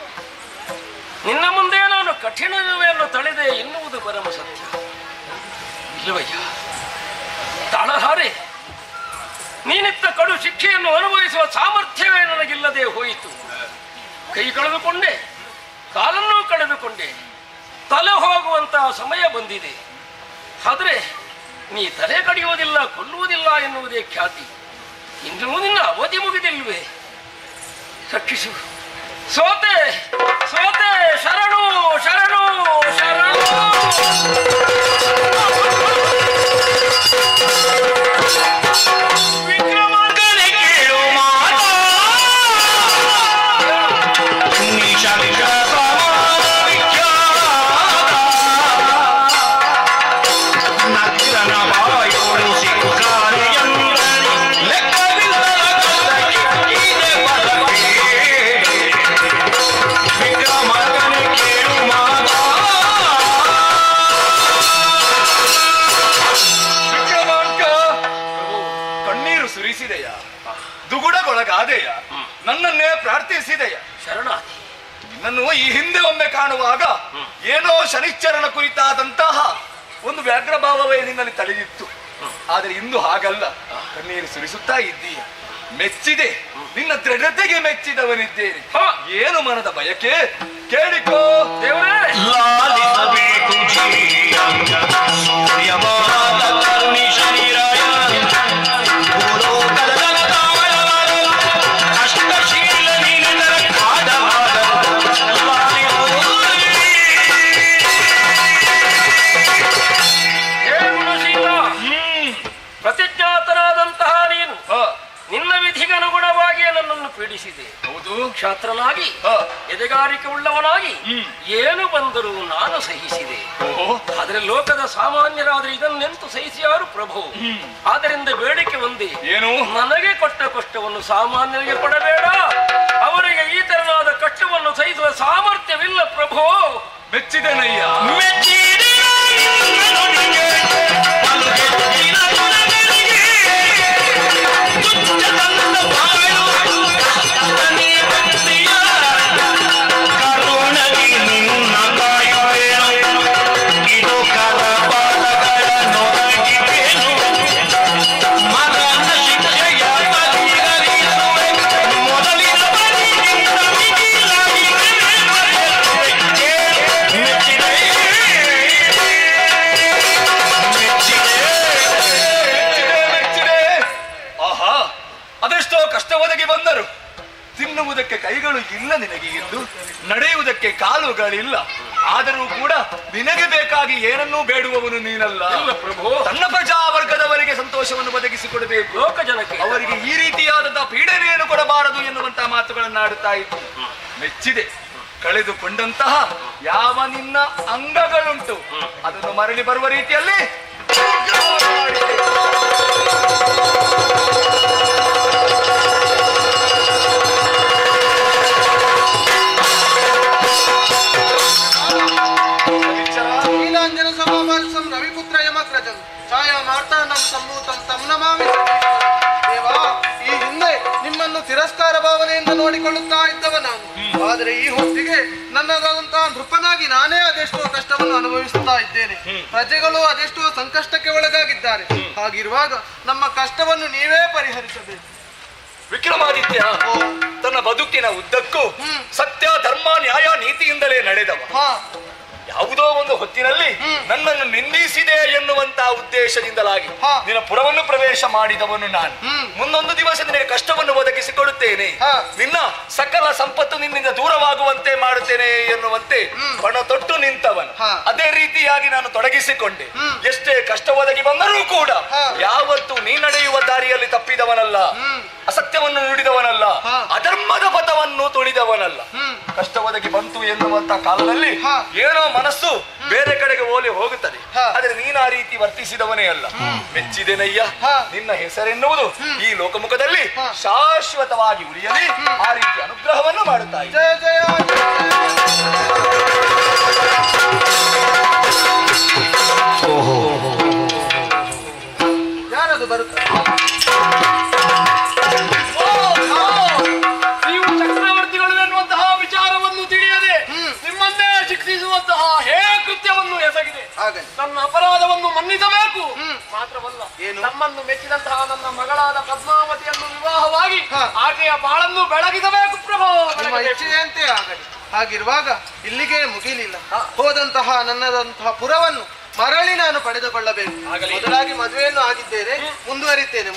ನಿನ್ನ ಮುಂದೆ ನಾನು ಕಠಿಣವೆಯನ್ನು ತಳೆದೆ ಎನ್ನುವುದು ಪರಮ ಸತ್ಯ. ಇಲ್ಲವಯ್ಯ, ತಾಳಹಾರೆ, ನೀನಿತ್ತ ಕಡು ಶಿಕ್ಷೆಯನ್ನು ಅನುಭವಿಸುವ ಸಾಮರ್ಥ್ಯವೇ ನನಗಿಲ್ಲದೆ ಹೋಯಿತು. ಕೈ ಕಳೆದುಕೊಂಡೆ, ಕಾಲನ್ನೂ ಕಳೆದುಕೊಂಡೆ, ತಲೆ ಹೋಗುವಂತಹ ಸಮಯ ಬಂದಿದೆ. ಆದರೆ ನೀ ತಲೆ ಕಡಿಯುವುದಿಲ್ಲ, ಕೊಲ್ಲುವುದಿಲ್ಲ ಎನ್ನುವುದೇ ಖ್ಯಾತಿ. ಇನ್ನೂ ನಿನ್ನ ಅವಧಿ ಮುಗಿದಿಲ್ವೇ? ರಕ್ಷಿಸು. ಸೋತೆ ಸೋತೆ, ಶರಣು ಶರಣು ಶರಣು. ವಿಕ್ರಮಕನೆ ಕೇಳು ಮಾತಾ ನಗ್ರನ ಬಾಯೋಳು ಸಿಕ್ಕಾರೆಯಂದರಿ ಲೆಕ್ಕವಿಲ್ಲದ ಕತ್ತಗೆ ಬರಬೇಡಿ. ವಿಕ್ರಮಕನೆ ಕೇಳು ಮಾತಾ. ವಿಕ್ರಮಾಂಕ, ಕಣ್ಣೀರು ಸುರಿಸಿದೆಯ, ದುಗುಡಗೊಳಗಾದೆಯ, ನನ್ನನ್ನೇ ಪ್ರಾರ್ಥಿಸಿದೆಯ. ಶರಣಾರ್ಥಿ. ನಿನ್ನನ್ನು ಈ ಹಿಂದೆ ಒಮ್ಮೆ ಕಾಣುವಾಗ ಏನೋ ಶನಿಶ್ಚರನ ಕುರಿತಾದಂತಹ ಒಂದು ವ್ಯಾಘ್ರಭಾವವೇ ನಿನ್ನಲ್ಲಿ ತಳೆದಿತ್ತು. ಆದರೆ ಇಂದು ಹಾಗಲ್ಲ, ಕಣ್ಣೀರು ಸುರಿಸುತ್ತಾ ಇದ್ದೀಯ. ಮೆಚ್ಚಿದೆ, ನಿನ್ನ ದೃಢತೆಗೆ ಮೆಚ್ಚಿದವನಿದ್ದೇನೆ. ಏನು ಮನದ ಬಯಕೆ ಕೇಳಿಕೋ ದೇವರೇ. ಲಾಲಿಸಬೇಕು ಸೂರ್ಯವಾದ ಕರುಣಿ ಶನಿರಾಯ ಭೂಲೋಕದ ಅಷ್ಟಶೀಲ ನೀನೆಂದರೆ ಕಾಡವಾದ ಪ್ರತಿಜ್ಞಾತನಾದಂತಹ ನೀನು ನಿನ್ನ ವಿಧಿಗನುಗುಣವಾಗಿ ನನ್ನನ್ನು ಪೀಡಿಸಿದೆ. ಹೌದು, ಕ್ಷಾತ್ರನಾಗಿ ಎದೆಗಾರಿಕೆ ಉಳ್ಳವನಾಗಿ ಏನು ಬಂದರೂ ನಾನು ಸಹಿಸಿದೆ. ಆದರೆ ಲೋಕದ ಸಾಮಾನ್ಯರಾದ್ರೆ ಇದನ್ನೆಂತೂ ಸಹಿಸಿಯಾರು ಪ್ರಭು. ಆದ್ದರಿಂದ ಬೇಡಿಕೆ ಒಂದೇ, ಏನು? ನನಗೆ ಕೊಟ್ಟ ಕಷ್ಟವನ್ನು ಸಾಮಾನ್ಯರಿಗೆ ಕೊಡಬೇಡ. ಅವರಿಗೆ ಈ ತೆರನಾದ ಕಷ್ಟವನ್ನು ಸಹಿಸುವ ಸಾಮರ್ಥ್ಯವಿಲ್ಲ ಪ್ರಭು. ಮೆಚ್ಚಿದೆನಯ್ಯ. ತಿನ್ನುವುದಕ್ಕೆ ಕೈಗಳು ಇಲ್ಲ ನಿನಗೆ ಇದ್ದು, ನಡೆಯುವುದಕ್ಕೆ ಕಾಲುಗಳಿಲ್ಲ. ಆದರೂ ಕೂಡ ನಿನಗೆ ಬೇಕಾಗಿ ಏನನ್ನೂ ಬೇಡುವವನು ನೀನಲ್ಲ ಪ್ರಭು. ತನ್ನ ಪ್ರಜಾವರ್ಗದವರಿಗೆ ಸಂತೋಷವನ್ನು ಒದಗಿಸಿಕೊಡಬೇಕು. ಲೋಕ ಜನಕ್ಕೆ ಅವರಿಗೆ ಈ ರೀತಿಯಾದಂತಹ ಪೀಡನೆಯನ್ನು ಕೊಡಬಾರದು ಎನ್ನುವಂತಹ ಮಾತುಗಳನ್ನಾಡುತ್ತಾ ಇದ್ದು ಮೆಚ್ಚಿದೆ. ಕಳೆದುಕೊಂಡಂತಹ ಯಾವ ನಿನ್ನ ಅಂಗಗಳುಂಟು ಅದನ್ನು ಮರಳಿ ಬರುವ ರೀತಿಯಲ್ಲಿ ನೀಲಾಂಜನ ಸಮಾಭಾಸಂ ರವಿಪುತ್ರ ಯಮಗ್ರಜಂ ಛಾಯಾ ಮಾರ್ತಾಂಡಂ ಸಂಭೂತಂ ತಂ ನಮಾಮಿ. ದೇವಾ, ಈ ಹಿಂದೆ ನಿಮ್ಮನ್ನು ತಿರಸ್ಕಾರ ಭಾವನೆಯಿಂದ ನೋಡಿಕೊಳ್ಳುತ್ತಾ ಇದ್ದವ ನಾನು. ಆದರೆ ಈ ಹೊತ್ತಿಗೆ ನನ್ನದಾದಂತಹ ನೃಪನಾಗಿ ನಾನೇ ಅದೆಷ್ಟೋ ಕಷ್ಟವನ್ನು ಅನುಭವಿಸುತ್ತಾ ಇದ್ದೇನೆ. ಪ್ರಜೆಗಳು ಅದೆಷ್ಟೋ ಸಂಕಷ್ಟಕ್ಕೆ ಒಳಗಾಗಿದ್ದಾರೆ. ಹಾಗಿರುವಾಗ ನಮ್ಮ ಕಷ್ಟವನ್ನು ನೀವೇ ಪರಿಹರಿಸಬೇಕು. ವಿಕ್ರಮಾದಿತ್ಯ ತನ್ನ ಬದುಕಿನ ಉದ್ದಕ್ಕೂ ಸತ್ಯ, ಧರ್ಮ, ನ್ಯಾಯ, ನೀತಿಯಿಂದಲೇ ನಡೆದವ. ಯಾವುದೋ ಒಂದು ಹೊತ್ತಿನಲ್ಲಿ ನನ್ನನ್ನು ನಿಂದಿಸಿದೆ ಎನ್ನುವಂತ ಉದ್ದೇಶದಿಂದಲಾಗಿ ನಿನ್ನ ಪುರವನ್ನು ಪ್ರವೇಶ ಮಾಡಿದವನು ನಾನು. ಮುಂದೊಂದು ದಿವಸ ನಿನಗೆ ಕಷ್ಟವನ್ನು ಒದಗಿಸಿಕೊಡುತ್ತೇನೆ, ನಿನ್ನ ಸಕಲ ಸಂಪತ್ತು ನಿನ್ನಿಂದ ದೂರವಾಗುವಂತೆ ಮಾಡುತ್ತೇನೆ ಎನ್ನುವಂತೆ ಪಣ ತೊಟ್ಟು ನಿಂತವನು. ಅದೇ ರೀತಿಯಾಗಿ ನಾನು ತೊಡಗಿಸಿಕೊಂಡೆ. ಎಷ್ಟೇ ಕಷ್ಟ ಒದಗಿ ಬಂದರೂ ಕೂಡ ಯಾವತ್ತು ನೀ ನಡೆಯುವ ದಾರಿಯಲ್ಲಿ ತಪ್ಪಿದವನಲ್ಲ, ಅಸತ್ಯವನ್ನು ನುಡಿದವನಲ್ಲ, ಅಧರ್ಮದ ಪಥವನ್ನು ತುಳಿದವನಲ್ಲ. ಕಷ್ಟ ಒದಗಿ ಬಂತು ಎನ್ನುವಂತ ಕಾಲದಲ್ಲಿ ಏನೋ ಮನಸ್ಸು ಬೇರೆ ಕಡೆಗೆ ಓಲಿ ಹೋಗುತ್ತದೆ. ಆದ್ರೆ ನೀನು ಆ ರೀತಿ ವರ್ತಿಸಿದವನೇ ಅಲ್ಲ. ಮೆಚ್ಚಿದೆನಯ್ಯ, ನಿನ್ನ ಹೆಸರೆನ್ನುವುದು ಈ ಲೋಕಮುಖದಲ್ಲಿ ಶಾಶ್ವತವಾಗಿ ಉಳಿಯಲಿ. ಆ ರೀತಿ ಅನುಗ್ರಹವನ್ನು ಮಾಡುತ್ತಾ ಜಯ ಜಯ ಯಾರದು ಬರುತ್ತೆ? ನೀವು ಚಕ್ರವರ್ತಿಗಳು ಎನ್ನುವಂತಹ ವಿಚಾರವನ್ನು ತಿಳಿಯದೆ ನಿಮ್ಮನ್ನೇ ಶಿಕ್ಷಿಸುವಂತಹ ಹೇ ಕೃತ್ಯವನ್ನು ಎಸಗಿದೆ. ನನ್ನ ಅಪರಾಧವನ್ನು ಮನ್ನಿಸಬೇಕು. ಮಾತ್ರವಲ್ಲ, ನಮ್ಮನ್ನು ಮೆಚ್ಚಿದಂತಹ ನನ್ನ ಮಗಳಾದ ಪದ್ಮಾವತಿಯನ್ನು ವಿವಾಹವಾಗಿ ಆಕೆಯ ಬಾಳನ್ನು ಬೆಳಗಿಸಬೇಕು ಪ್ರಭು. ನಿಮ್ಮ ಇಚ್ಛೆಯಂತೆ ಆಗಲಿ. ಹಾಗಿರುವಾಗ ಇಲ್ಲಿಗೆ ಮುಗಿಲಿಲ್ಲ. ಹೋದಂತಹ ನನ್ನದಂತಹ ಪುರವನ್ನು ಮರಳಿ ನಾನು ಪಡೆದುಕೊಳ್ಳಬೇಕು. ಮೊದಲಾಗಿ ಮದುವೆಯನ್ನು ಆಗಿದ್ದೇನೆ, ಮುಂದುವರಿತೇನೆ.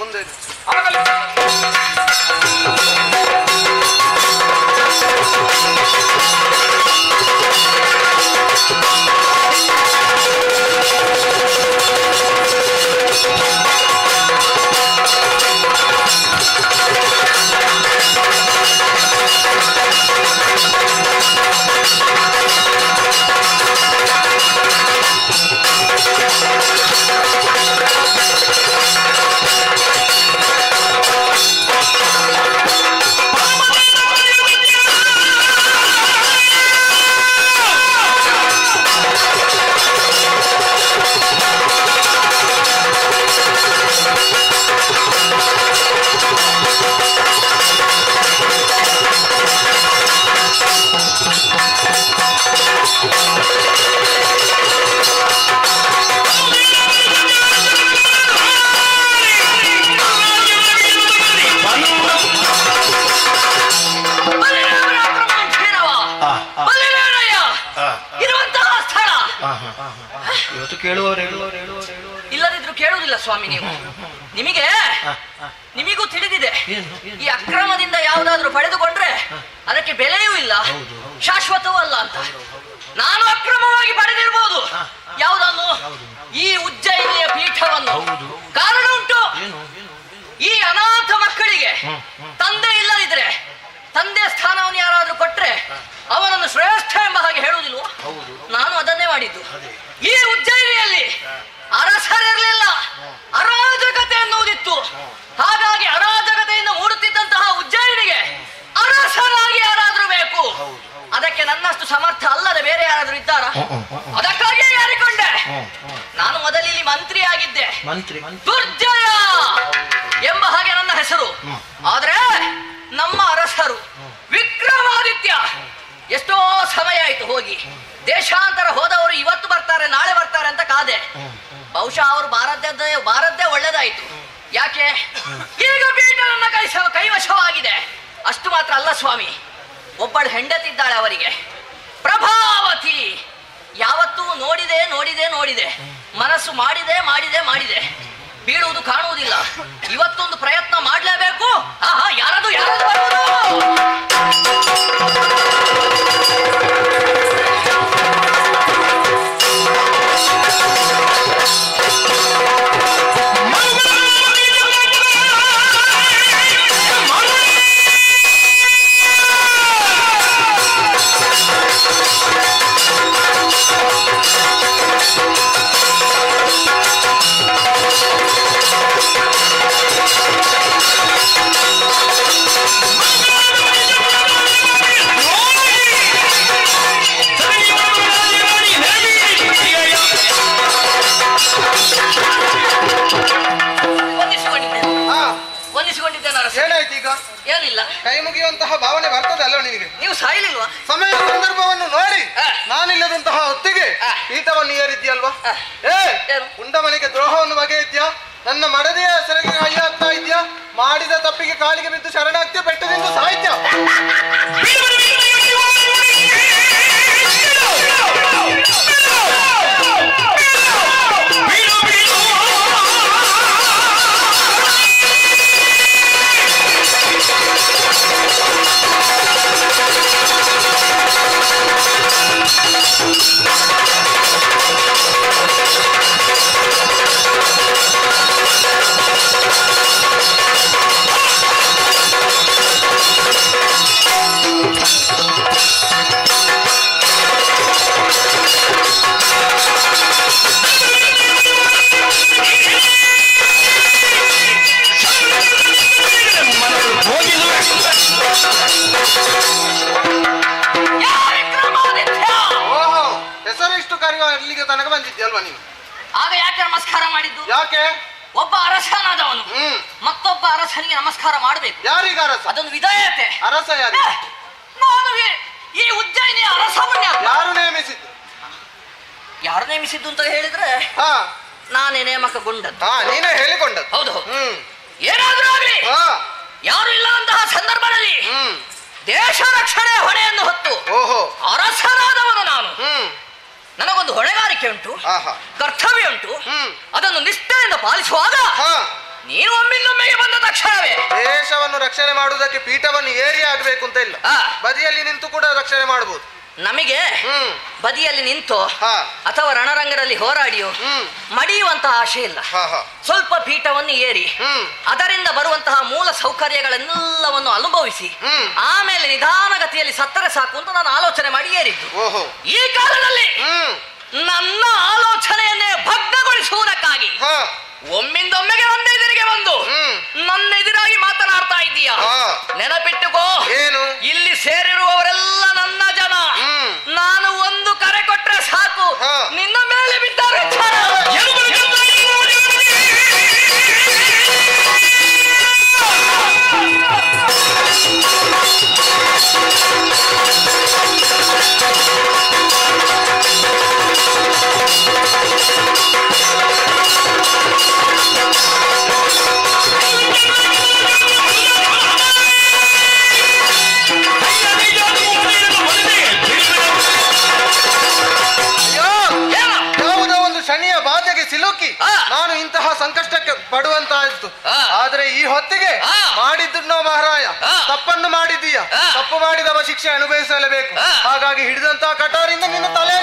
ಇವತ್ತು ಕೇಳುವವರು ಇಲ್ಲದಿದ್ರು ಕೇಳುವುದಿಲ್ಲ ಸ್ವಾಮಿ. ನಿಮಗೂ ತಿಳಿದಿದೆ, ಈ ಅಕ್ರಮದಿಂದ ಯಾವುದಾದ್ರೂ ಪಡೆದುಕೊಂಡ್ರೆ ಅದಕ್ಕೆ ಬೆಲೆಯೂ ಇಲ್ಲ, ಶಾಶ್ವತವೂ ಅಲ್ಲ ಅಂತ. ನಾನು ಅಕ್ರಮವಾಗಿ ಪಡೆದಿರಬಹುದು ಯಾವುದನ್ನು, ಈ ಉಜ್ಜಯಿನಿಯ ಪೀಠವನ್ನು. ಕಾರಣ ಉಂಟು. ಈ ಅನಾಥ ಮಕ್ಕಳಿಗೆ ತಂದೆ ಇಲ್ಲದಿದ್ರೆ ತಂದೆ ಸ್ಥಾನವನ್ನು ಯಾರಾದ್ರೂ ಕೊಟ್ರೆ ಅವನನ್ನು ಶ್ರೇಷ್ಠ ಎಂಬ ಹಾಗೆ ಹೇಳುವುದಿಲ್ವ? ನಾನು ಅದನ್ನೇ ಮಾಡಿದ್ದು. ಈ ಉಜ್ಜಯಿನಿಯಲ್ಲಿ ಅರಸರಿರಲಿಲ್ಲ, ಅರಾಜಕತೆ ಎನ್ನುವುದಿತ್ತು. ಹಾಗಾಗಿ ಅರಾಜಕತೆಯಿಂದ ಮೂಡುತ್ತಿದ್ದಂತಹ ಉಜ್ಜಯಿನಿಗೆ ಅರಸನಾಗಿ ಯಾರಾದ್ರೂ ಬೇಕು. ಅದಕ್ಕೆ ನನ್ನಷ್ಟು ಸಮರ್ಥ ಅಲ್ಲದೆ ಬೇರೆ ಯಾರಾದ್ರೂ ಇದ್ದಾರಾ? ಅದಕ್ಕಾಗಿಯೇ ಯಾರಿಕೊಂಡೆ. ನಾನು ಮೊದಲಿಲ್ಲಿ ಮಂತ್ರಿ ಆಗಿದ್ದೆ, ದುರ್ಜಯ ಎಂಬ ಹಾಗೆ ನನ್ನ ಹೆಸರು. ಆದ್ರೆ ನಮ್ಮ ಅರಸರು ವಿಕ್ರಮಾದಿತ್ಯ ಎಷ್ಟೋ ಸಮಯ ಆಯ್ತು ಹೋಗಿ. ದೇಶಾಂತರ ಹೋದವರು ಇವತ್ತು ಬರ್ತಾರೆ ನಾಳೆ ಬರ್ತಾರೆ ಅಂತ ಕಾದೆ. ಬಹುಶಃ ಅವರು ಬಾರದ್ದೇ ಒಳ್ಳೇದಾಯ್ತು. ಯಾಕೆ ಈಗ ಪೀಠ ನನ್ನ ಕೈವಶವಾಗಿದೆ. ಅಷ್ಟು ಮಾತ್ರ ಅಲ್ಲ ಸ್ವಾಮಿ, ಒಬ್ಬಳು ಹೆಂಡತಿದ್ದಾಳೆ ಅವರಿಗೆ, ಪ್ರಭಾವತಿ. ಯಾವತ್ತೂ ನೋಡಿದೆ ಮನಸ್ಸು ಮಾಡಿದೆ ಬೀಳುವುದು ಕಾಣುವುದಿಲ್ಲ. ಇವತ್ತೊಂದು ಪ್ರಯತ್ನ ಮಾಡಲೇಬೇಕು. ಯಾರದು ಏನಾಯ್ತು ಈಗ? ಏನಿಲ್ಲ, ಕೈ ಮುಗಿಯುವಂತಹ ಭಾವನೆ ಬರ್ತದೆ ಅಲ್ವ ನಿನಗೆ? ನೀವು ಸಾಯಲಿಲ್ವಾ? ಸಮಯ ಸಂದರ್ಭವನ್ನು ನೋಡಿ ನಾನಿಲ್ಲದಂತಹ ಹೊತ್ತಿಗೆ ಪೀಠವನ್ನು ಏರಿದ್ಯಲ್ವಾ? ಉಂಡ ಮನೆಗೆ ದ್ರೋಹವನ್ನು ಬಗೆಯಿದ್ಯಾ? ನನ್ನ ಮಡದಿಯ ಸೆರೆಗೆ ಕೈ ಹಾಕ್ತಾ ಇದ್ಯಾ? ಮಾಡಿದ ತಪ್ಪಿಗೆ ಕಾಲಿಗೆ ಬಿದ್ದು ಶರಣಾಗ್ತಿಯ ಪೆಟ್ಟದಿಂದ ಸಾಹಿತ್ಯ ಯಾರಿಗೂ ಅಲ್ಲಿಗೆ ತನಕ ಬಂದಿದ್ಯಲ್ವಾ ನೀನು? ಆಗ ಯಾಕೆ ನಮಸ್ಕಾರ ಮಾಡಿದ್ದು? ಯಾಕೆ? ಒಬ್ಬ ಅರಸನಾದವನು ಮತ್ತೊಬ್ಬ ಅರಸನಿಗೆ ನಮಸ್ಕಾರ ಮಾಡಬೇಕು. ಯಾರಿಗೆ ಅರಸ? ಅದೊಂದು ವಿಧೇಯತೆ. ಅರಸ ಯಾರು? ನಾನು ಈ ಉಜ್ಜಯಿನಿಯ ಅರಸವನ್ನೇ. ಯಾರು ನೇಮಿಸಿದ್ದು? ಯಾರು ನೇಮಿಸಿದ್ದು ಅಂತ ಹೇಳಿದ್ರೆ ನಾನೇ ನೇಮಕಗೊಂಡದ್ದು. ನೀನೇ ಹೇಳಿಕೊಂಡದ್ದು? ಹೌದು. ಏನಾದ್ರೂ ಆಗ್ಲಿ, ಯಾರು ಇಲ್ಲದಂತಹ ಸಂದರ್ಭದಲ್ಲಿ ದೇಶ ರಕ್ಷಣೆ ಹೊಣೆಯನ್ನು ಹೊತ್ತು ಅರಸನಾದವನು ನಾನು. ನನಗೊಂದು ಹೊಣೆಗಾರಿಕೆ ಉಂಟು, ಕರ್ತವ್ಯ ಉಂಟು. ಅದನ್ನು ನಿಷ್ಠೆಯಿಂದ ಪಾಲಿಸುವಾಗ ನೀನು ಒಮ್ಮಿಂದೊಮ್ಮೆಗೆ ಬಂದ ತಕ್ಷಣವೇ ದೇಶವನ್ನು ರಕ್ಷಣೆ ಮಾಡುವುದಕ್ಕೆ ಪೀಠವನ್ನು ಏರಿ ಆಗಬೇಕು ಅಂತ ಇಲ್ಲ, ಬದಿಯಲ್ಲಿ ನಿಂತು ಕೂಡ ರಕ್ಷಣೆ ಮಾಡಬಹುದು. ನಮಗೆ ಬದಿಯಲ್ಲಿ ನಿಂತು ಅಥವಾ ರಣರಂಗದಲ್ಲಿ ಹೋರಾಡಿಯೋ ಮಡಿಯುವಂತಹ ಆಶೆ ಇಲ್ಲ. ಸ್ವಲ್ಪ ಪೀಠವನ್ನು ಏರಿ ಅದರಿಂದ ಬರುವಂತಹ ಮೂಲ ಸೌಕರ್ಯಗಳೆಲ್ಲವನ್ನು ಅನುಭವಿಸಿ ಆಮೇಲೆ ನಿಧಾನಗತಿಯಲ್ಲಿ ಸತ್ತರೆ ಸಾಕು ಅಂತ ನಾನು ಆಲೋಚನೆ ಮಾಡಿ ಏರಿದ್ದು. ಈ ಕಾಲದಲ್ಲಿ ನನ್ನ ಆಲೋಚನೆಯನ್ನೇ ಭಗ್ನಗೊಳಿಸುವುದಕ್ಕಾಗಿ ಒಮ್ಮಿಂದೊಮ್ಮೆಗೆ ನನ್ನ ಎದುರಿಗೆ ಬಂದು ನನ್ನ ಎದುರಾಗಿ ಮಾತನಾಡ್ತಾ ಇದ್ದೀಯಾ? ನೆನಪಿಟ್ಟುಕೋ, ಇಲ್ಲಿ ಸೇರಿರುವವರೆಲ್ಲ ನನ್ನ ಜನ. ನಾನು ಒಂದು ಕರೆ ಕೊಟ್ರೆ ಸಾಕು, ನಿನ್ನ ಮೇಲೆ ಬಿದ್ದಾರೆ. ಸಿಲುಕಿ ನಾನು ಇಂತಹ ಸಂಕಷ್ಟಕ್ಕೆ ಪಡುವಂತಾಯಿತು. ಆದ್ರೆ ಈ ಹೊತ್ತಿಗೆ ಮಾಡಿದ್ದು ನಾವು ಮಹಾರಾಯ, ತಪ್ಪನ್ನು ಮಾಡಿದ್ದೀಯ, ತಪ್ಪು ಮಾಡಿದವ ಶಿಕ್ಷೆ ಅನುಭವಿಸಲೇಬೇಕು. ಹಾಗಾಗಿ ಹಿಡಿದಂತಹ ಕಟಾರಿಂದ ನಿನ್ನ ತಲೆ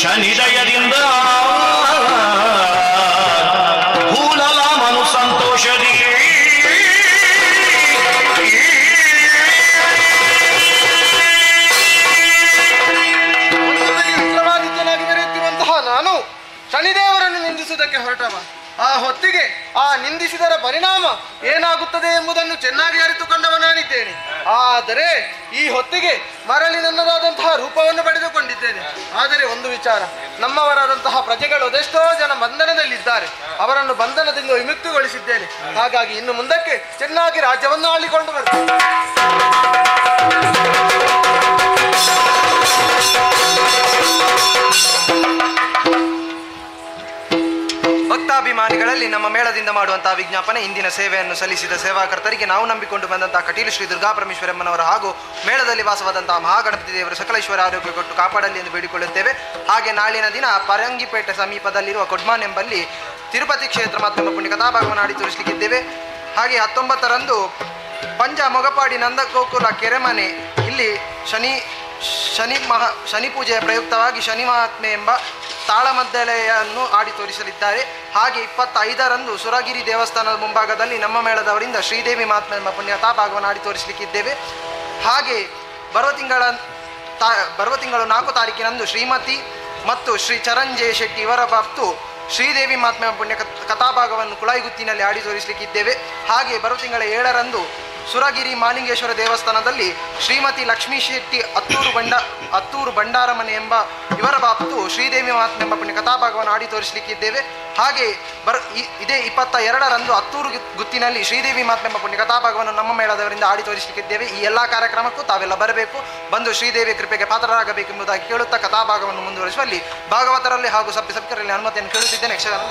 ಶನಿದಯದಿಂದ ಹೂಲಲಾಮನು ಸಂತೋಷದಿ ವಿಕ್ರಮಾದಿತ್ಯನಾಗಿ ಮೆರೆಯುತ್ತಿರುವಂತಹ ನಾನು ಶನಿದೇವರನ್ನು ನಿಂದಿಸುವುದಕ್ಕೆ ಹೊರಟವ. ಆ ಹೊತ್ತಿಗೆ ಆ ನಿಂದಿಸಿದರ ಪರಿಣಾಮ ಏನಾಗುತ್ತದೆ ಎಂಬುದನ್ನು ಚೆನ್ನಾಗಿ ಅರಿತುಕೊಂಡವ ನಾನಿದ್ದೇನೆ. ಆದರೆ ಈ ಹೊತ್ತಿಗೆ ಮರಳಿ ನನ್ನದಾದಂತಹ ರೂಪವನ್ನು ಪಡೆದುಕೊಂಡಿದ್ದೇನೆ. ಆದರೆ ಒಂದು ವಿಚಾರ, ನಮ್ಮವರಾದಂತಹ ಪ್ರಜೆಗಳು ಅದೆಷ್ಟೋ ಜನ ಬಂಧನದಲ್ಲಿದ್ದಾರೆ, ಅವರನ್ನು ಬಂಧನದಿಂದ ವಿಮುಕ್ತಿಗೊಳಿಸಿದ್ದೇನೆ. ಹಾಗಾಗಿ ಇನ್ನು ಮುಂದಕ್ಕೆ ಚೆನ್ನಾಗಿ ರಾಜ್ಯವನ್ನು ಆಳಿಕೊಂಡು ಬರ್ತೇನೆ. ಭಕ್ತಾಭಿಮಾನಿಗಳಲ್ಲಿ ನಮ್ಮ ಮೇಳದಿಂದ ಮಾಡುವಂತಹ ವಿಜ್ಞಾಪನೆ, ಇಂದಿನ ಸೇವೆಯನ್ನು ಸಲ್ಲಿಸಿದ ಸೇವಾಕರ್ತರಿಗೆ ನಾವು ನಂಬಿಕೊಂಡು ಬಂದಂತಹ ಕಟೀಲು ಶ್ರೀ ದುರ್ಗಾ ಪರಮೇಶ್ವರಮ್ಮನವರ ಹಾಗೂ ಮೇಳದಲ್ಲಿ ವಾಸವಾದಂತಹ ಮಹಾಗಣಪತಿ ದೇವರು ಸಕಲೇಶ್ವರ ಆರೋಗ್ಯ ಕೊಟ್ಟು ಕಾಪಾಡಲಿ ಎಂದು ಬೇಡಿಕೊಳ್ಳುತ್ತೇವೆ. ಹಾಗೆ ನಾಳಿನ ದಿನ ಪರಂಗಿಪೇಟೆ ಸಮೀಪದಲ್ಲಿರುವ ಕೊಡ್ಮಾನ್ ಎಂಬಲ್ಲಿ ತಿರುಪತಿ ಕ್ಷೇತ್ರ ಮತ್ತು ನಮ್ಮ ಪುಣ್ಯ ಕಥಾಭಾಗವನ್ನು ಆಡಿ ತೋರಿಸಲಿಕ್ಕಿದ್ದೇವೆ. ಹಾಗೆ 19ರಂದು ಪಂಜ ಮೊಗಪಾಡಿ ನಂದಗೋಕುಲ ಕೆರೆಮನೆ ಇಲ್ಲಿ ಶನಿ ಪೂಜೆಯ ಪ್ರಯುಕ್ತವಾಗಿ ಶನಿ ಮಹಾತ್ಮೆ ಎಂಬ ತಾಳಮದ್ದಲೆಯನ್ನು ಆಡಿ ತೋರಿಸಲಿದ್ದಾರೆ. ಹಾಗೆ 25ರಂದು ಸುರಗಿರಿ ದೇವಸ್ಥಾನದ ಮುಂಭಾಗದಲ್ಲಿ ನಮ್ಮ ಮೇಳದವರಿಂದ ಶ್ರೀದೇವಿ ಮಹಾತ್ಮೆ ಎಂಬ ಪುಣ್ಯಕಥಾ ಭಾಗವನ್ನು ಆಡಿ ತೋರಿಸಲಿಕ್ಕಿದ್ದೇವೆ. ಹಾಗೆ ಬರುವ ತಿಂಗಳ ಬರುವ ತಿಂಗಳು 4 ತಾರೀಕಿನಂದು ಶ್ರೀಮತಿ ಮತ್ತು ಶ್ರೀ ಚರಂಜಯ ಶೆಟ್ಟಿ ಇವರ ಬಾಪ್ತು ಶ್ರೀದೇವಿ ಮಹಾತ್ಮೆ ಪುಣ್ಯ ಕಥಾಭಾಗವನ್ನು ಕುಳಾಯಿಗುತ್ತಿನಲ್ಲಿ ಆಡಿ ತೋರಿಸಲಿಕ್ಕಿದ್ದೇವೆ. ಹಾಗೆ ಬರುವ ತಿಂಗಳ 7ರಂದು ಸುರಗಿರಿ ಮಾಲಿಂಗೇಶ್ವರ ದೇವಸ್ಥಾನದಲ್ಲಿ ಶ್ರೀಮತಿ ಲಕ್ಷ್ಮೀ ಶೆಟ್ಟಿ ಅತ್ತೂರು ಭಂಡಾರಮನೆ ಎಂಬ ಇವರ ಬಾಪ್ತು ಶ್ರೀದೇವಿ ಮಹಾತ್ಮೆ ಎಂಬ ಪುಣ್ಯ ಕಥಾಭಾಗವನ್ನು ಆಡಿ ತೋರಿಸಲಿಕ್ಕಿದ್ದೇವೆ. ಹಾಗೆ ಇದೇ 22ರಂದು ಅತ್ತೂರು ಗುತ್ತಿನಲ್ಲಿ ಶ್ರೀದೇವಿ ಮಹಾತ್ಮೆ ಎಂಬ ಪುಣ್ಯ ಕಥಾಭಾಗವನ್ನು ನಮ್ಮ ಮೇಳದವರಿಂದ ಆಡಿ ತೋರಿಸಲಿಕ್ಕಿದ್ದೇವೆ. ಈ ಎಲ್ಲ ಕಾರ್ಯಕ್ರಮಕ್ಕೂ ತಾವೆಲ್ಲ ಬರಬೇಕು, ಬಂದು ಶ್ರೀದೇವಿಯ ಕೃಪೆಗೆ ಪಾತ್ರರಾಗಬೇಕೆಂಬುದಾಗಿ ಕೇಳುತ್ತಾ ಕಥಾಭಾಗವನ್ನು ಮುಂದುವರಿಸುವಲ್ಲಿ ಭಾಗವತರಲ್ಲಿ ಹಾಗೂ ಸಭ್ಯರಲ್ಲಿ ಅನುಮತಿಯನ್ನು ಕೇಳುತ್ತಿದ್ದೇನೆ. ಯಕ್ಷಗಾನ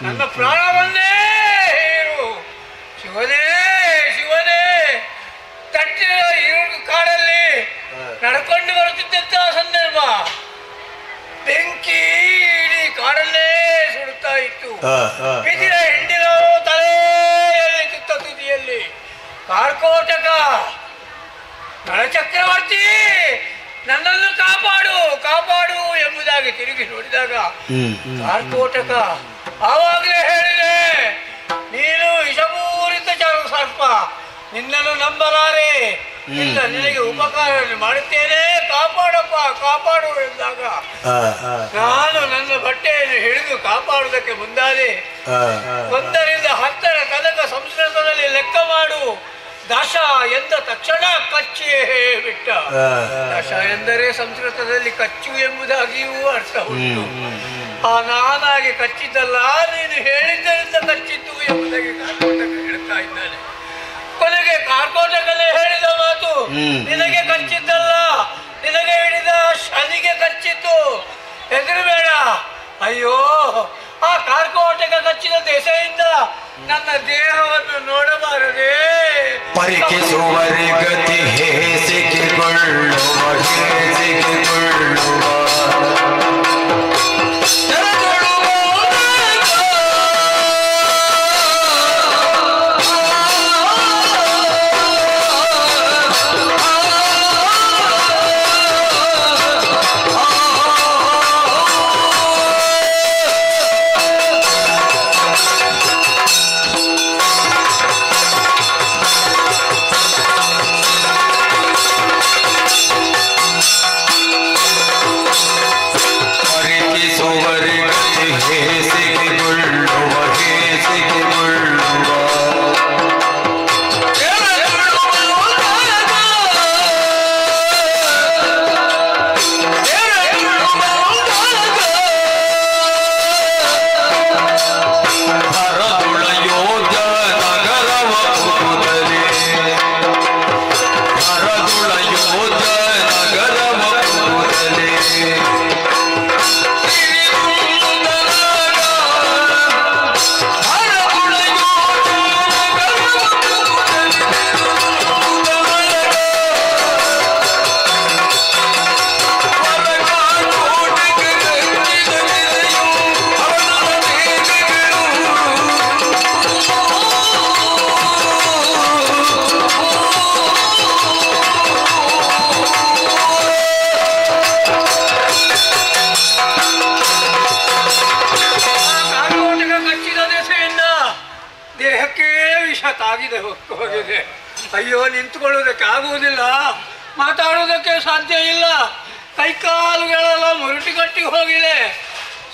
ನನ್ನ ಪ್ರಾಣವನ್ನೇ ಹೇರು. ಶಿವನೇ ಶಿವನೇ, ತಟ್ಟಿನ ಇರುಳು ಕಾಡಲ್ಲಿ ನಡ್ಕೊಂಡು ಬರುತ್ತಿದ್ದಂತಹ ಸಂದರ್ಭ ಬೆಂಕಿ ಇಡೀ ಕಾಡಲ್ಲೇ ಸುಡುತ್ತಾ ಇತ್ತು. ಬಿದಿರ ಹಿಂಡಿನ ತಲೆಯಲ್ಲಿ ತುತ್ತ ತುದಿಯಲ್ಲಿ ಕಾರ್ಕೋಟಕ ನಳಚಕ್ರವರ್ತಿ ನನ್ನನ್ನು ಕಾಪಾಡು ಕಾಪಾಡು ಎಂಬುದಾಗಿ ತಿರುಗಿ ನೋಡಿದಾಗ ಕಾರ್ಕೋಟಕ ಆವಾಗಲೇ ಹೇಳಿದೆ, ನೀನು ವಿಷಪೂರಿತ ಸರ್ಪ, ನಿನ್ನನ್ನು ನಂಬಲಾರೆ, ಇಲ್ಲ ನಿನಗೆ ಉಪಕಾರ ಮಾಡುತ್ತೇನೆ, ಕಾಪಾಡಪ್ಪ ಕಾಪಾಡು ಎಂದಾಗ ನಾನು ನನ್ನ ಬಟ್ಟೆಯನ್ನು ಹಿಡಿದು ಕಾಪಾಡುವುದಕ್ಕೆ ಮುಂದಾದೆ. 1ರಿಂದ 10ರ ಕನಕ ಸಂಸ್ಕೃತದಲ್ಲಿ ಲೆಕ್ಕ ಮಾಡು. ದಶ ಎಂದ ತಕ್ಷಣ ಕಚ್ಚಿಯೇ ಬಿಟ್ಟ. ದಶ ಎಂದರೆ ಸಂಸ್ಕೃತದಲ್ಲಿ ಕಚ್ಚು ಎಂಬುದಾಗಿಯೂ ಅರ್ಥ ಉಂಟು. ನಾನಾಗಿ ಕಚ್ಚಿದ್ದಲ್ಲ, ನೀನು ಹೇಳಿದ್ದರಿಂದ ಕಚ್ಚಿದ್ದು ಎಂಬುದಾಗಿ ಕಾರ್ಕೋಟಕ ಹೇಳ್ತಾ ಇದ್ದಾನೆ. ಕೊನೆಗೆ ಕಾರ್ಕೋಟಕನೇ ಹೇಳಿದ ಮಾತು, ನಿನಗೆ ಕಚ್ಚಿದ್ದಲ್ಲ, ನಿನಗೆ ಹಿಡಿದ ಶನಿಗೆ ಕಚ್ಚಿತ್ತು, ಹೆದರಬೇಡ. ಅಯ್ಯೋ, ಆ ಕಾರ್ಕೋಟಕ ಕಚ್ಚಿದ ದೆಸೆಯಿಂದ ನನ್ನ ದೇಹವನ್ನು ನೋಡಬಾರದೆ. ಪರಿಕಿಸುವರಿ ಗತಿ ಹೇಸಿಗೆಗೊಳ್ಳುವ ಹೇಸಿಗೆಗೊಳ್ಳುವ ಹೋಗಿದೆ. ಅಯ್ಯೋ, ನಿಂತುಕೊಳ್ಳುವುದಕ್ಕೆ ಆಗುವುದಿಲ್ಲ, ಮಾತಾಡುವುದಕ್ಕೆ ಸಾಧ್ಯ ಇಲ್ಲ, ಕೈಕಾಲುಗಳೆಲ್ಲ ಮುರುಟಿಗಟ್ಟಿ ಹೋಗಿದೆ.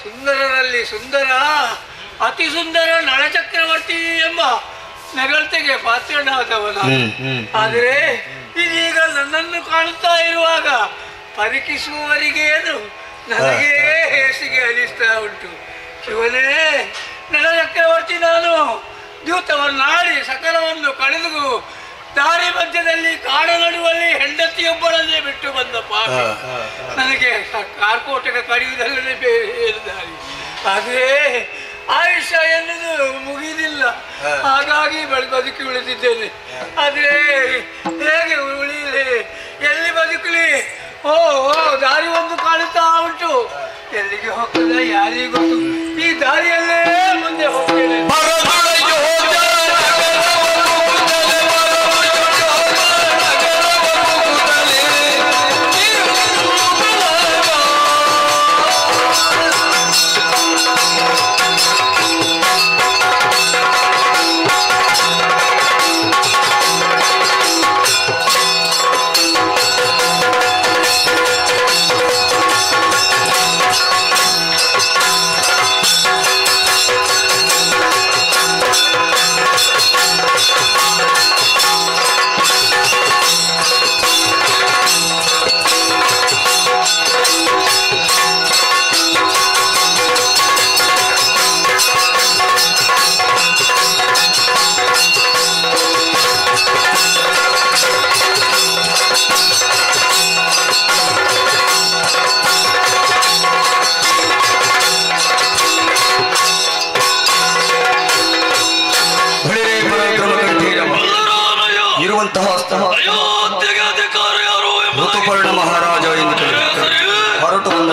ಸುಂದರರಲ್ಲಿ ಸುಂದರ, ಅತಿ ಸುಂದರ ನಳಚಕ್ರವರ್ತಿ ಎಂಬ ನಗಳ್ತೆಗೆ ಪಾತ್ರನಾದವನ. ಆದರೆ ಇದೀಗ ನನ್ನನ್ನು ಕಾಣುತ್ತಾ ಇರುವಾಗ ಪರಿಕಿಸುವವರಿಗೇನು ನನಗೇ ಹೇಸಿಗೆ ಅನಿಸ್ತಾ ಉಂಟು. ಶಿವನೇ, ನಳಚಕ್ರವರ್ತಿ ನಾನು ದ್ಯೂತವನ್ನಾಡಿ ಸಕಲವನ್ನು ಕಳೆದು ದಾರಿ ಮಧ್ಯದಲ್ಲಿ ಕಾಡ ನಡುವಲ್ಲಿ ಹೆಂಡತಿಯೊಬ್ಬರನ್ನೇ ಬಿಟ್ಟು ಬಂದ ಪಾಪ. ನನಗೆ ಕಾರ್ಕೋಟಕ ಕಡಿಯುವುದಲ್ಲದೆ ಬೇರೆ ಏನು ದಾರಿ. ಆದರೆ ಆಯುಷ್ಯ ಎನ್ನುವುದು ಮುಗಿದಿಲ್ಲ, ಹಾಗಾಗಿ ಬದುಕಿ ಉಳಿದಿದ್ದೇನೆ. ಆದರೆ ಹೇಗೆ ಉಳಿಯಲಿ, ಎಲ್ಲಿ ಬದುಕಲಿ? ಓ ದಾರಿ ಒಂದು ಕಾಣುತ್ತಾ ಉಂಟು, ಎಲ್ಲಿಗೆ ಹೋಗ್ತದೆ ಯಾರಿಗೂ ಗೊತ್ತು. ಈ ದಾರಿಯಲ್ಲೇ ಮುಂದೆ ಹೋಗ್ತೇನೆ. ಋತುಪರ್ಣ ಮಹಾರಾಜ ಎಂದು ಹೊರಟು ಬಂದ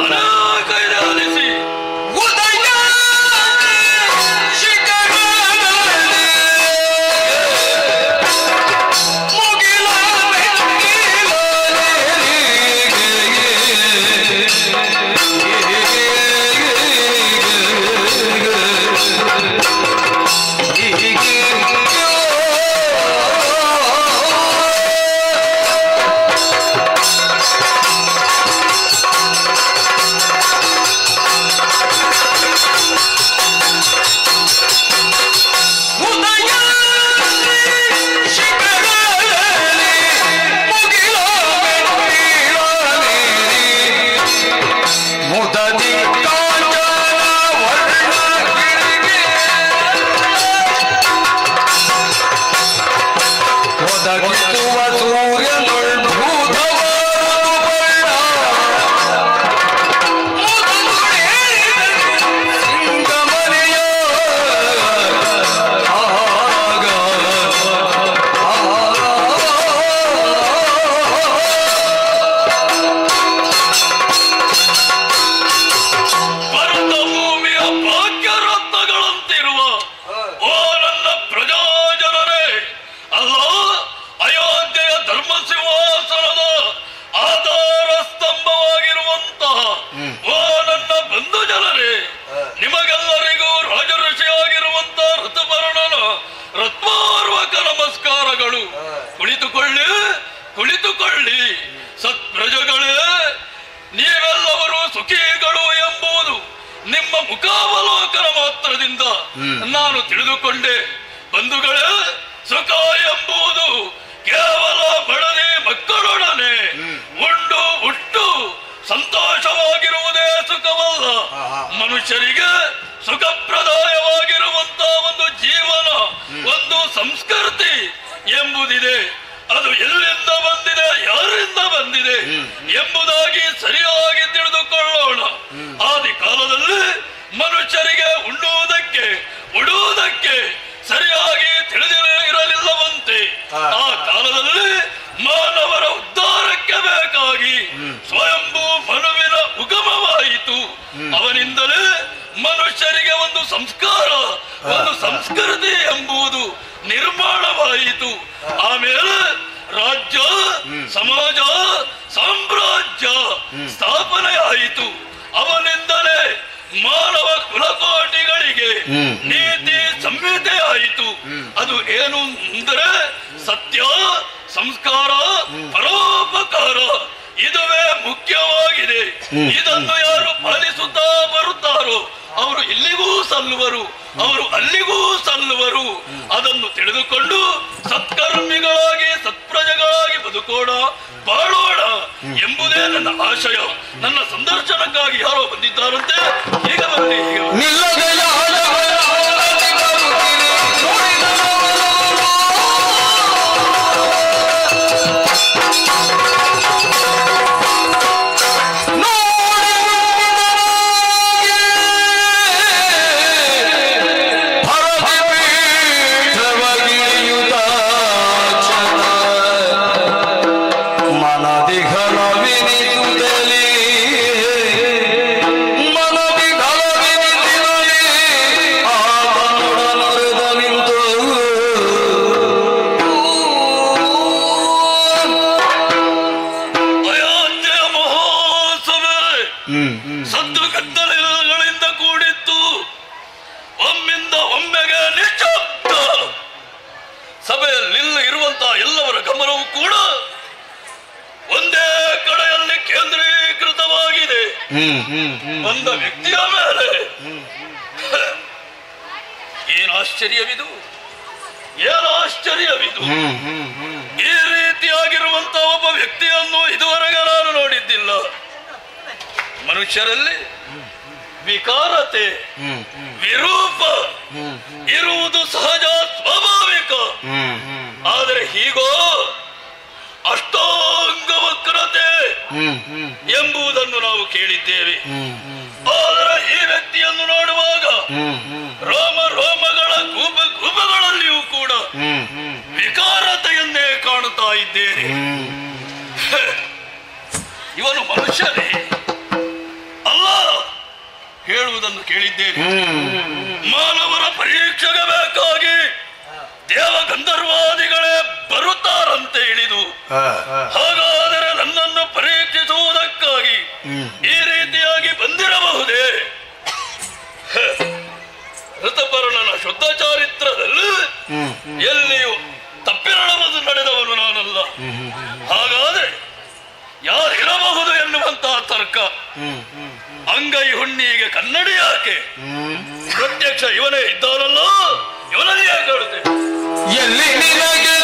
ಕುಳಿತುಕೊಳ್ಳಿ ಸತ್ಪ್ರಜಗಳೇ, ನೀವೆಲ್ಲವರು ಸುಖಿಗಳು ಎಂಬುದು ನಿಮ್ಮ ಮುಖಾವಲೋಕನ ಮಾತ್ರದಿಂದ ನಾನು ತಿಳಿದುಕೊಂಡೆ. ಬಂಧುಗಳೇ, ಸುಖ ಎಂಬುದು ಕೇವಲ ಬಡದೆ ಮಕ್ಕಳೊಡನೆ ಉಂಡು ಹುಟ್ಟು ಸಂತೋಷವಾಗಿರುವುದೇ ಸುಖವಲ್ಲ. ಮನುಷ್ಯರಿಗೆ ಸುಖಪ್ರದಾಯವಾಗಿರುವಂತಹ ಒಂದು ಜೀವನ, ಒಂದು ಸಂಸ್ಕೃತಿ ಎಂಬುದಿದೆ. ಅದು ಎಲ್ಲಿಂದ ಬಂದಿದೆ, ಯಾರಿಂದ ಬಂದಿದೆ ಎಂಬುದಾಗಿ ಸರಿಯಾಗಿ ತಿಳಿದುಕೊಳ್ಳೋಣ. ಆದಿ ಕಾಲದಲ್ಲಿ ಮನುಷ್ಯರಿಗೆ ಉಣ್ಣುವುದಕ್ಕೆ ಉಡುವುದಕ್ಕೆ ಸರಿಯಾಗಿ ತಿಳಿದಿರಲಿಲ್ಲವಂತೆ. ಆ ಕಾಲದಲ್ಲಿ ಮಾನವರ ಉದ್ಧಾರಕ್ಕೆ ಬೇಕಾಗಿ ಸ್ವಯಂಭೂ ಮನುವಿನ ಉಗಮವಾಯಿತು. ಅವನಿಂದಲೇ ಮನುಷ್ಯರಿಗೆ ಒಂದು ಸಂಸ್ಕಾರ, ಒಂದು ಸಂಸ್ಕೃತಿ ಎಂಬುದು ನಿರ್ಮಾಣವಾಯಿತು. ಆಮೇಲೆ ರಾಜ್ಯ, ಸಮಾಜ, ಸಾಮ್ರಾಜ್ಯ ಸ್ಥಾಪನೆಯಾಯಿತು. ಅವನಿಂದಲೇ ಮಾನವ ಕುಲಕೋಟಿಗಳಿಗೆ ನೀತಿ ಸಂಹಿತೆ ಆಯಿತು. ಅದು ಏನು ಅಂದರೆ ಸತ್ಯ, ಸಂಸ್ಕಾರ, ಪರೋಪಕಾರ, ಇದುವೇ ಮುಖ್ಯವಾಗಿದೆ. ಇದನ್ನು ಯಾರು ಪಾಲಿಸುತ್ತಾ ಬರುತ್ತಾರೋ ಅವರು ಇಲ್ಲಿಗೂ ಸಲ್ಲುವರು, ಅವರು ಅಲ್ಲಿಗೂ ಸಲ್ಲುವರು. ಅದನ್ನು ತಿಳಿದುಕೊಂಡು ಸತ್ಕರ್ಮಿಗಳಾಗಿ ಸತ್ಪ್ರಜೆಗಳಾಗಿ ಬದುಕೋಣ, ಬಾಳೋಣ ಎಂಬುದೇ ನನ್ನ ಆಶಯ. ನನ್ನ ಸಂದರ್ಶನಕ್ಕಾಗಿ ಯಾರೋ ಬಂದಿದ್ದಾರಂತೆ. ಈಗ ಬನ್ನಿ, ಈಗ ಬನ್ನಿ. ಸದ್ದು ಗದ್ದಲೆಗಳಿಂದ ಕೂಡಿತ್ತು. ಒಮ್ಮಿಂದ ಒಮ್ಮೆಗೆ ನಿಶ್ಶಬ್ದ. ಸಭೆಯಲ್ಲಿ ಇರುವಂತಹ ಎಲ್ಲವರ ಗಮನವೂ ಕೂಡ ಒಂದೇ ಕಡೆಯಲ್ಲಿ ಕೇಂದ್ರೀಕೃತವಾಗಿದೆ, ಬಂದ ವ್ಯಕ್ತಿಯ ಮೇಲೆ. ಏನು ಆಶ್ಚರ್ಯವಿದು, ಏನು ಆಶ್ಚರ್ಯವಿದು. ಈ ರೀತಿಯಾಗಿರುವಂತಹ ಒಬ್ಬ ವ್ಯಕ್ತಿಯನ್ನು ಇದುವರೆಗೆ ನಾನು ನೋಡಿದ್ದಿಲ್ಲ. ಮನುಷ್ಯರಲ್ಲಿ ವಿಕಾರತೆ, ವಿರೂಪ ಇರುವುದು ಸಹಜ, ಸ್ವಾಭಾವಿಕ. ಆದರೆ ಹೀಗೋ ಅಷ್ಟಾಂಗ ವಕ್ರತೆ ಎಂಬುದನ್ನು ನಾವು ಕೇಳಿದ್ದೇವೆ. ಆದರೆ ಈ ವ್ಯಕ್ತಿಯನ್ನು ನೋಡುವಾಗ ರೋಮ ರೋಮಗಳ ಕೂಪಗಳಲ್ಲಿಯೂ ಕೂಡ ವಿಕಾರತೆಯನ್ನೇ ಕಾಣುತ್ತಾ ಇದ್ದೇನೆ. ಇವನು ಮನುಷ್ಯನೇ ಅಲ್ಲ ಹೇಳುವುದನ್ನು ಕೇಳಿದ್ದೇನೆ. ಮಾನವರ ಪರೀಕ್ಷೆಗೆ ಬೇಕಾಗಿ ದೇವ ಗಂಧರ್ವಾದಿಗಳೇ ಬರುತ್ತಾರಂತೆ ಇಳಿದು. ಹಾಗಾದರೆ ನನ್ನನ್ನು ಪರೀಕ್ಷಿಸುವುದಕ್ಕಾಗಿ ಈ ರೀತಿಯಾಗಿ ಬಂದಿರಬಹುದೇ? ಋತಪರ್ಣನ ಶುದ್ಧ ಚಾರಿತ್ರದಲ್ಲಿ ಎಲ್ಲಿಯೂ ತಪ್ಪಿರಳಬಹುದು ನಡೆದವನು ನಾನಲ್ಲ. ಹಾಗಾದ್ರೆ ಯಾರಿರಬಹುದು ಎನ್ನುವಂತಹ ತರ್ಕ. ಅಂಗೈ ಹುಣ್ಣಿಗೆ ಕನ್ನಡಿ ಯಾಕೆ? ಪ್ರತ್ಯಕ್ಷ ಇವನೇ ಇದ್ದಾನಲ್ಲ, ಇವನಲ್ಲಿ ಯಾಕೆ ಹೇಳುತ್ತೆ? ಎಲ್ಲಿ ನಿನಗೆ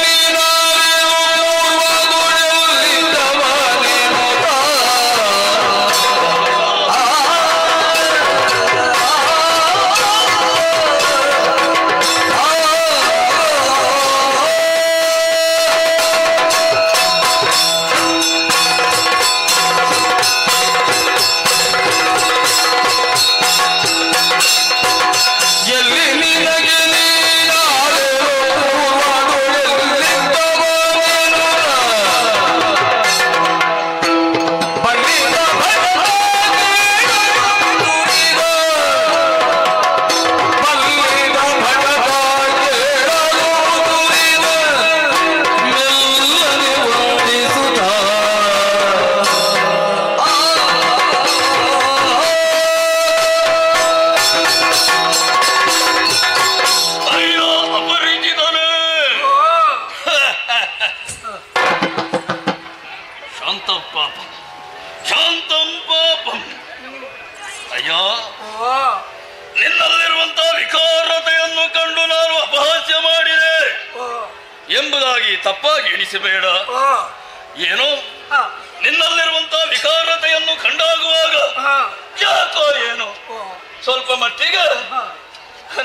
ನಿನ್ನಲ್ಲಿರುವಂತಹ ವಿಕಾರತೆಯನ್ನು ಕಂಡು ನಾನು ಅಪಹಾಸ್ಯ ಮಾಡಿದೆ ಎಂಬುದಾಗಿ ತಪ್ಪಾಗಿ ಎಣಿಸಬೇಡ. ಏನೋ ನಿನ್ನಲ್ಲಿರುವಂತಹ ವಿಕಾರತೆಯನ್ನು ಕಂಡಾಗುವಾಗ ಯಾಕೋ ಏನೋ ಸ್ವಲ್ಪ ಮಟ್ಟಿಗೆ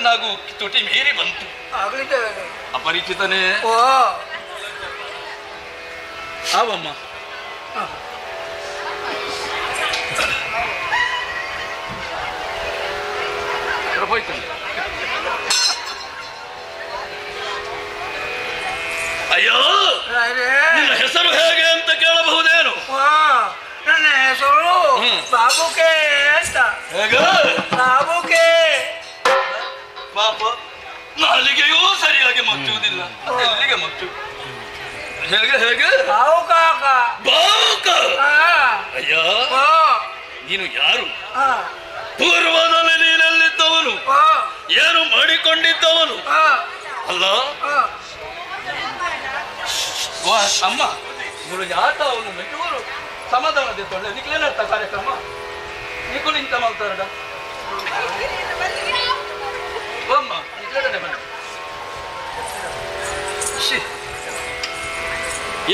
ನಗು ತುಟಿ ಮೀರಿ ಬಂತು. ಅಪರಿಚಿತನೇ ಆವಮ್ಮ. ಅಯ್ಯೋ, ನಿನ್ನ ಹೆಸರು ಹೇಗೆ ಅಂತ ಕೇಳಬಹುದೇನು? ನನ್ನ ಹೆಸರು ಬಾಬುಕೆ ಅಂತ. ಹೇಗೆ? ಬಾಬುಕೆ. ಪಾಪ ನಾಲಿಗೆಯೂ ಸರಿಯಾಗಿ ಮಚ್ಚುವುದಿಲ್ಲ, ಎಲ್ಲಿಗೆ ಮಚ್ಚು? ಹೇಗೆ ಹೇಗೆ? ಬಾವುಕಾಕ. ಬಾವುಕ? ಅಯ್ಯ, ನೀನು ಯಾರು? ಪೂರ್ವದಲ್ಲಿ ನೀನೆಲ್ಲಿದ್ದವನು? ಏನು ಮಾಡಿಕೊಂಡಿದ್ದವನು ಅಲ್ಲ ಅಮ್ಮ ಇವಳು ಯಾತ ಅವನು ಮೆಟ್ಟುವರು ಸಮಾಧಾನದ ತೊಳ್ಳೆ ನಿಕ್ಲೇನರ್ಥ ಕಾರ್ಯಕ್ರಮ ನಿಕ್ಕಳು ಇಂತ ಮಾಡ್ತಾರಡ ಅಮ್ಮ ನಿಕ್ಲೇನೆ ಬನ್ನಿ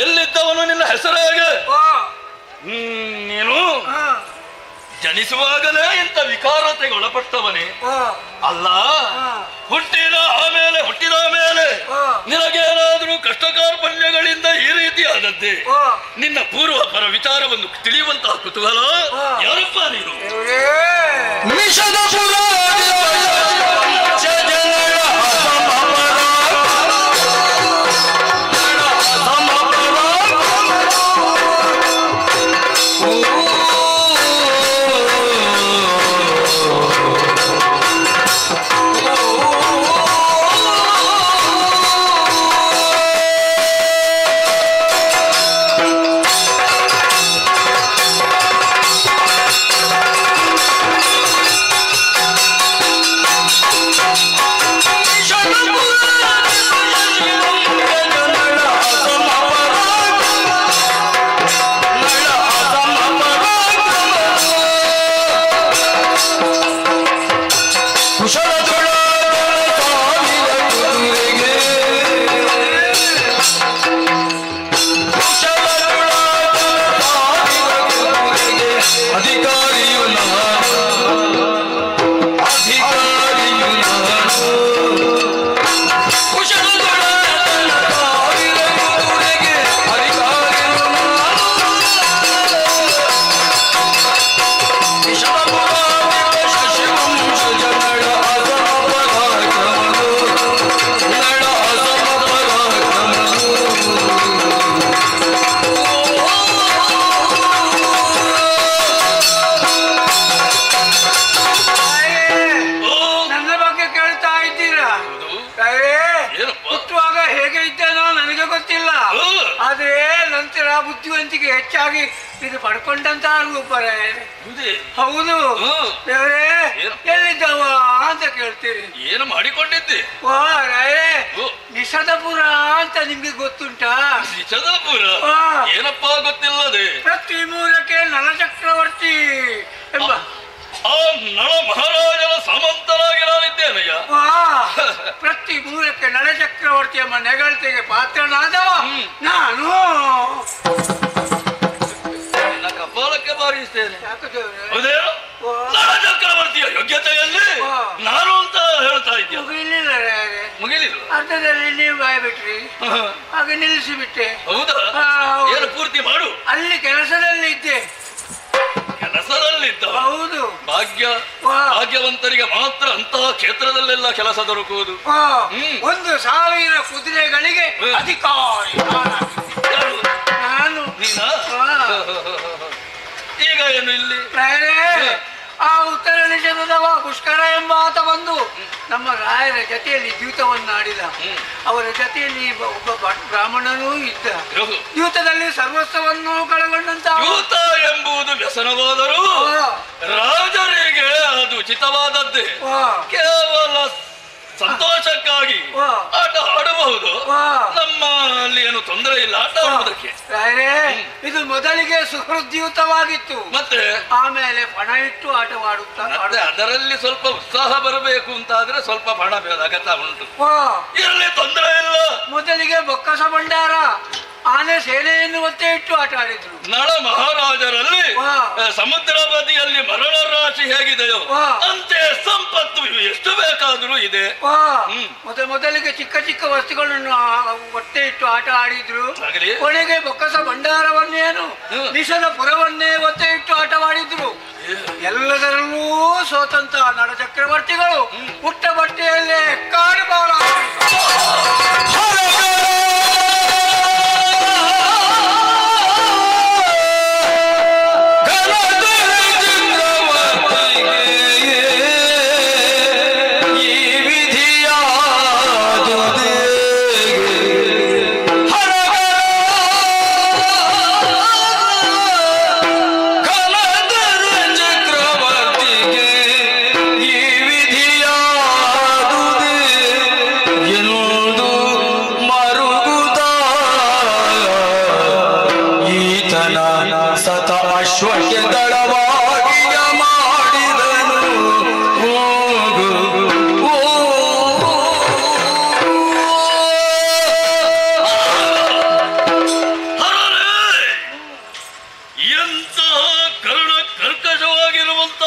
ಎಲ್ಲಿದ್ದವನು ನಿನ್ನ ಹೆಸರು ಹೇಗೆ ನೀನು ಜನಿಸುವಾಗಲೇ ಇಂಥ ವಿಕಾರತೆಗೆ ಒಳಪಟ್ಟವನೇ ಅಲ್ಲ ಹುಟ್ಟಿದ ಮೇಲೆ ನಿನಗೇನಾದ್ರೂ ಕಷ್ಟ ಕಾರ್ಪಣ್ಯಗಳಿಂದ ಈ ರೀತಿ ಆದದ್ದೇ ನಿನ್ನ ಪೂರ್ವಪರ ವಿಚಾರವನ್ನು ತಿಳಿಯುವಂತಹ ಕುತೂಹಲ ಯಾರಪ್ಪ ನೀನು ಬುದ್ಧಿವಂತಿಕೆ ಹೆಚ್ಚಾಗಿ ಇದು ಪಡ್ಕೊಂಡಂತ ರೂಪರೇ ಹೌದು ದೇವರೇ ಎಲ್ಲಿದ್ದವ ಅಂತ ಕೇಳ್ತೀರಿ ಏನು ಮಾಡಿಕೊಂಡಿದ್ದೆ ನಿಷಧಪುರ ಅಂತ ನಿಮ್ಗೆ ಗೊತ್ತುಂಟಾ ನಿಷಧಪುರ ಏನಪ್ಪಾ ಗೊತ್ತಿಲ್ಲದೆ ಪ್ರತಿ ಮೂಲಕ್ಕೆ ನಲಚಕ್ರವರ್ತಿ ಎಂಬ ಆ ನಳ ಮಹಾರಾಜನ ಸಾಮಂತನಾಗಿ ನಾನಿದ್ದೇನಯ್ಯ ಪ್ರತಿ ಮೂಲಕ್ಕೆ ನಳಚಕ್ರವರ್ತಿ ಎಂಬ ನೆಗಳತೆಗೆ ಪಾತ್ರನಾದವ ನಾನು ಕಪಾಲಕ್ಕೆ ಬಾರಿಸ್ತೇನೆ ನಳಚಕ್ರವರ್ತಿಯ ಯೋಗ್ಯತೆಯಲ್ಲಿ ನಾನು ಅಂತ ಹೇಳ್ತಾ ಇದ್ದೆ ಮುಗಿಲಿಲ್ಲ ಅರ್ಧದಲ್ಲಿ ನೀವು ಬಾಯ್ಬಿಟ್ರಿ ಹಾಗೆ ನಿಲ್ಲಿಸಿಬಿಟ್ಟೆ ಹೌದಾ ಏನು ಪೂರ್ತಿ ಮಾಡು ಅಲ್ಲಿ ಕೆಲಸದಲ್ಲಿ ಇದ್ದೆ ಕೆಲಸದಲ್ಲಿದ್ದ ಹೌದು ಭಾಗ್ಯವಂತರಿಗೆ ಮಾತ್ರ ಅಂತಹ ಕ್ಷೇತ್ರದಲ್ಲೆಲ್ಲ ಕೆಲಸ ದೊರಕುವುದು 1,000 ಕುದುರೆಗಳಿಗೆ ಅಧಿಕಾರಿ ನಾನು ಈಗ ಏನು ಇಲ್ಲಿ ಆ ಉತ್ತರ ನಿಷೇಧದವ ಪುಷ್ಕರ ಎಂಬ ಆತ ಬಂದು ನಮ್ಮ ರಾಯರ ಜೊತೆಯಲ್ಲಿ ದ್ಯೂತವನ್ನಾಡಿದ ಅವರ ಜೊತೆಯಲ್ಲಿ ಒಬ್ಬ ಬ್ರಾಹ್ಮಣನೂ ಇದ್ದ ದ್ಯೂತದಲ್ಲಿ ಸರ್ವಸ್ವವನ್ನು ಕಳಗೊಂಡಂತ ದ್ಯೂತ ಎಂಬುದು ವ್ಯಸನವಾದರೂ ರಾಜರಿಗೆ ಅದು ಉಚಿತವಾದದ್ದೇ ಕೇವಲ ಸಂತೋಷಕ್ಕಾಗಿ ಆಟ ಆಡಬಹುದು ನಮ್ಮಲ್ಲಿ ಏನು ತೊಂದರೆ ಇಲ್ಲ ಆಟ ಆಡುವುದಕ್ಕೆ ಇದು ಮೊದಲಿಗೆ ಸುಹೃದ್ಯೂತವಾಗಿತ್ತು ಮತ್ತೆ ಆಮೇಲೆ ಪಣ ಇಟ್ಟು ಆಟವಾಡುತ್ತಾ ಅದರಲ್ಲಿ ಸ್ವಲ್ಪ ಉತ್ಸಾಹ ಬರಬೇಕು ಅಂತಾದ್ರೆ ಸ್ವಲ್ಪ ಪಣ ಅಗತ್ಯ ಉಂಟು ಇರಲಿ ತೊಂದರೆ ಇಲ್ಲ ಮೊದಲಿಗೆ ಬೊಕ್ಕಸ ಭಂಡಾರ ಆನೆ ಸೇನೆಯನ್ನು ಒತ್ತೆ ಇಟ್ಟು ಆಟ ಆಡಿದ್ರು ನಳ ಮಹಾರಾಜರಲ್ಲಿ ಸಮುದ್ರ ಬದಿಯಲ್ಲಿ ಮರಳ ರಾಶಿ ಹೇಗಿದೆಯೋ ಅಂತೆ ಸಂಪತ್ತು ಎಷ್ಟು ಬೇಕಾದ್ರೂ ಇದೆ ಮೊದಲಿಗೆ ಚಿಕ್ಕ ಚಿಕ್ಕ ವಸ್ತುಗಳನ್ನು ಒತ್ತೆ ಇಟ್ಟು ಆಟ ಆಡಿದ್ರು ಕೊನೆಗೆ ಬೊಕ್ಕಸ ಭಂಡಾರವನ್ನೇನು ನಿಷದ ಪುರವನ್ನೇ ಒತ್ತೆ ಇಟ್ಟು ಆಟವಾಡಿದ್ರು ಎಲ್ಲದರಲ್ಲೂ ಸೋತಂತ ನಳಚಕ್ರವರ್ತಿಗಳು ಪುಟ್ಟ ಬಟ್ಟೆಯಲ್ಲೇ ಕಾಡುಬಾರ ಅಶ್ವಕ್ಕೆ ದಳವಾಗಿಯ ಮಾಡಿದನು ಎಂತಹ ಕರ್ಕಶವಾಗಿರುವಂತ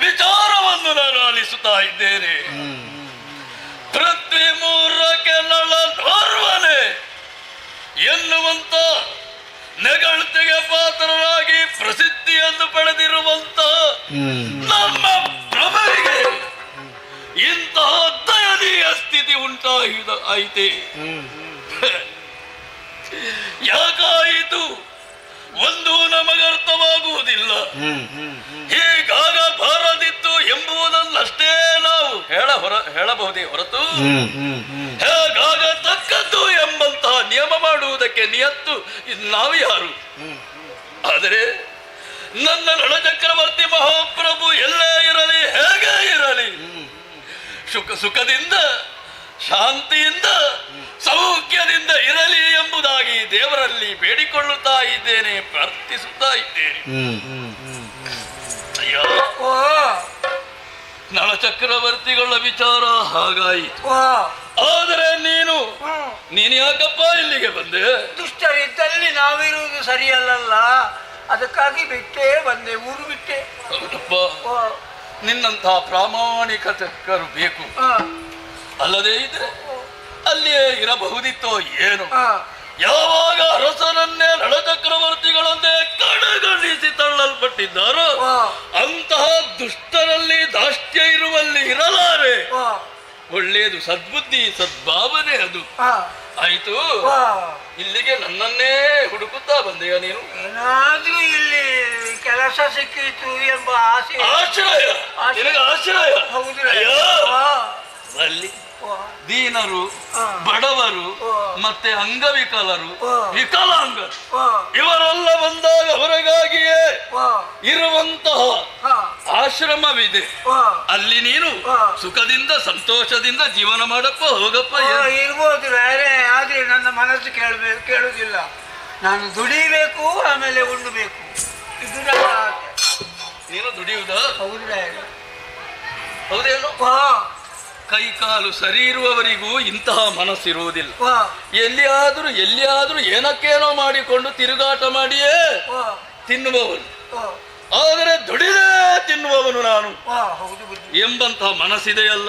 ವಿಚಾರವನ್ನು ನಾನು ಆಲಿಸುತ್ತಾ ಇದ್ದೇನೆ. ಪೃಥ್ವಿ ಮೂರಕ್ಕೆ ನಳ ನೋರ್ವನೆ ಎನ್ನುವಂತ ನೆಗಳತೆಗೆ ಪಾತ್ರರಾಗಿ ಪ್ರಸಿದ್ಧಿಯನ್ನು ಪಡೆದಿರುವಂತ ನಮ್ಮ ಪ್ರಭುವಿಗೆ ಇಂತಹ ದಯನೀಯ ಸ್ಥಿತಿ ಆಯಿತೆ. ಯಾಕಾಯಿತು ಒಂದು ನಮಗರ್ಥವಾಗುವುದಿಲ್ಲ. ಹೀಗಾಗಬಾರದಿತ್ತು ಎಂಬುದನ್ನಷ್ಟೇ ನಾವು ಹೇಳಬಹುದೇ ಹೊರತು ಹೇಗಾಗತಕ್ಕದ್ದು ಎಂಬಂತಹ ನಿಯಮ ಮಾಡುವುದಕ್ಕೆ ನಿಯತ್ತು ನಾವು ಯಾರು? ಆದರೆ ನನ್ನ ನಳಚಕ್ರವರ್ತಿ ಮಹಾಪ್ರಭು ಎಲ್ಲೇ ಇರಲಿ, ಹೇಗೆ ಇರಲಿ, ಸುಖದಿಂದ ಶಾಂತಿಯಿಂದ ಸೌಖ್ಯದಿಂದ ಇರಲಿ ಎಂಬುದಾಗಿ ದೇವರಲ್ಲಿ ಬೇಡಿಕೊಳ್ಳುತ್ತಾ ಇದ್ದೇನೆ, ಪ್ರಾರ್ಥಿಸುತ್ತಾ ಇದ್ದೇನೆ. ಅಯ್ಯೋ, ನಳಚಕ್ರವರ್ತಿಗಳ ವಿಚಾರ ಹಾಗಾಯಿತು. ಆದರೆ ನೀನು ಯಾಕಪ್ಪ ಇಲ್ಲಿಗೆ ಬಂದೆ? ದುಷ್ಟರಿದ್ದಲ್ಲಿ ನಾವಿರುವುದು ಸರಿಯಲ್ಲ, ಅದಕ್ಕಾಗಿ ಬಿಟ್ಟೇ ಬಂದೆ, ಊರು ಬಿಟ್ಟೆ. ನಿನ್ನಂತಹ ಪ್ರಾಮಾಣಿಕ ಚಕ್ಕರು ಬೇಕು, ಅಲ್ಲದೆ ಇದ್ರೆ ಅಲ್ಲಿಯೇ ಇರಬಹುದಿತ್ತೋ ಏನು? ಯಾವಾಗ ಅರಸನನ್ನೇ ನಳಚಕ್ರವರ್ತಿಗಳನ್ನೇ ಕಡೆಗಣಿಸಿ ತಳ್ಳಲ್ಪಟ್ಟಿದ್ದಾರೋ ಅಂತಹ ದುಷ್ಟರಲ್ಲಿ ದಾಷ್ಟ್ಯ ಇರುವಲ್ಲಿ ಇರಲಾರೆ. ಒಳ್ಳೆಯದು, ಸದ್ಬುದ್ಧಿ ಸದ್ಭಾವನೆ ಅದು. ಆಯ್ತು, ಇಲ್ಲಿಗೆ ನನ್ನನ್ನೇ ಹುಡುಕುತ್ತಾ ಬಂದೆಯ ನೀನು? ಏನಾದ್ರೂ ಇಲ್ಲಿ ಕೆಲಸ ಸಿಕ್ಕಿತು ಎಂಬ ಆಸೆ. ಆಶ್ರಯ, ಆಶ್ರಯ. ಹೌದು. ಅಲ್ಲಿ ದೀನರು, ಬಡವರು, ಮತ್ತೆ ಅಂಗವಿಕಲರು, ವಿಕಲಾಂಗರು ಇವರೆಲ್ಲ ಬಂದಾಗ ಅವರಿಗಾಗಿಯೇ ಇರುವಂತಹ ಆಶ್ರಮವಿದೆ. ಅಲ್ಲಿ ನೀನು ಸುಖದಿಂದ ಸಂತೋಷದಿಂದ ಜೀವನ ಮಾಡಪ್ಪ, ಹೋಗಪ್ಪ. ಇರ್ಬೋದು, ಆದ್ರೆ ನನ್ನ ಮನಸ್ಸು ಕೇಳುವುದಿಲ್ಲ. ನಾನು ದುಡಿಬೇಕು, ಆಮೇಲೆ ಉಣ್ಣಬೇಕು. ಇದು ನನ್ನ ಆಸೆ. ನೀನು ದುಡಿಯುವುದಾ? ಹೌದೇನು? ಕೈ ಕಾಲು ಸರಿ ಇರುವವರಿಗೂ ಇಂತಹ ಮನಸ್ಸಿರುವುದಿಲ್ಲ. ಎಲ್ಲಿಯಾದರೂ ಏನಕ್ಕೇನೋ ಮಾಡಿಕೊಂಡು ತಿರುಗಾಟ ಮಾಡಿಯೇ ತಿನ್ನುವವನು, ಆದರೆ ದುಡಿದೇ ತಿನ್ನುವವನು ನಾನು ಎಂಬಂತಹ ಮನಸ್ಸಿದೆಯಲ್ಲ.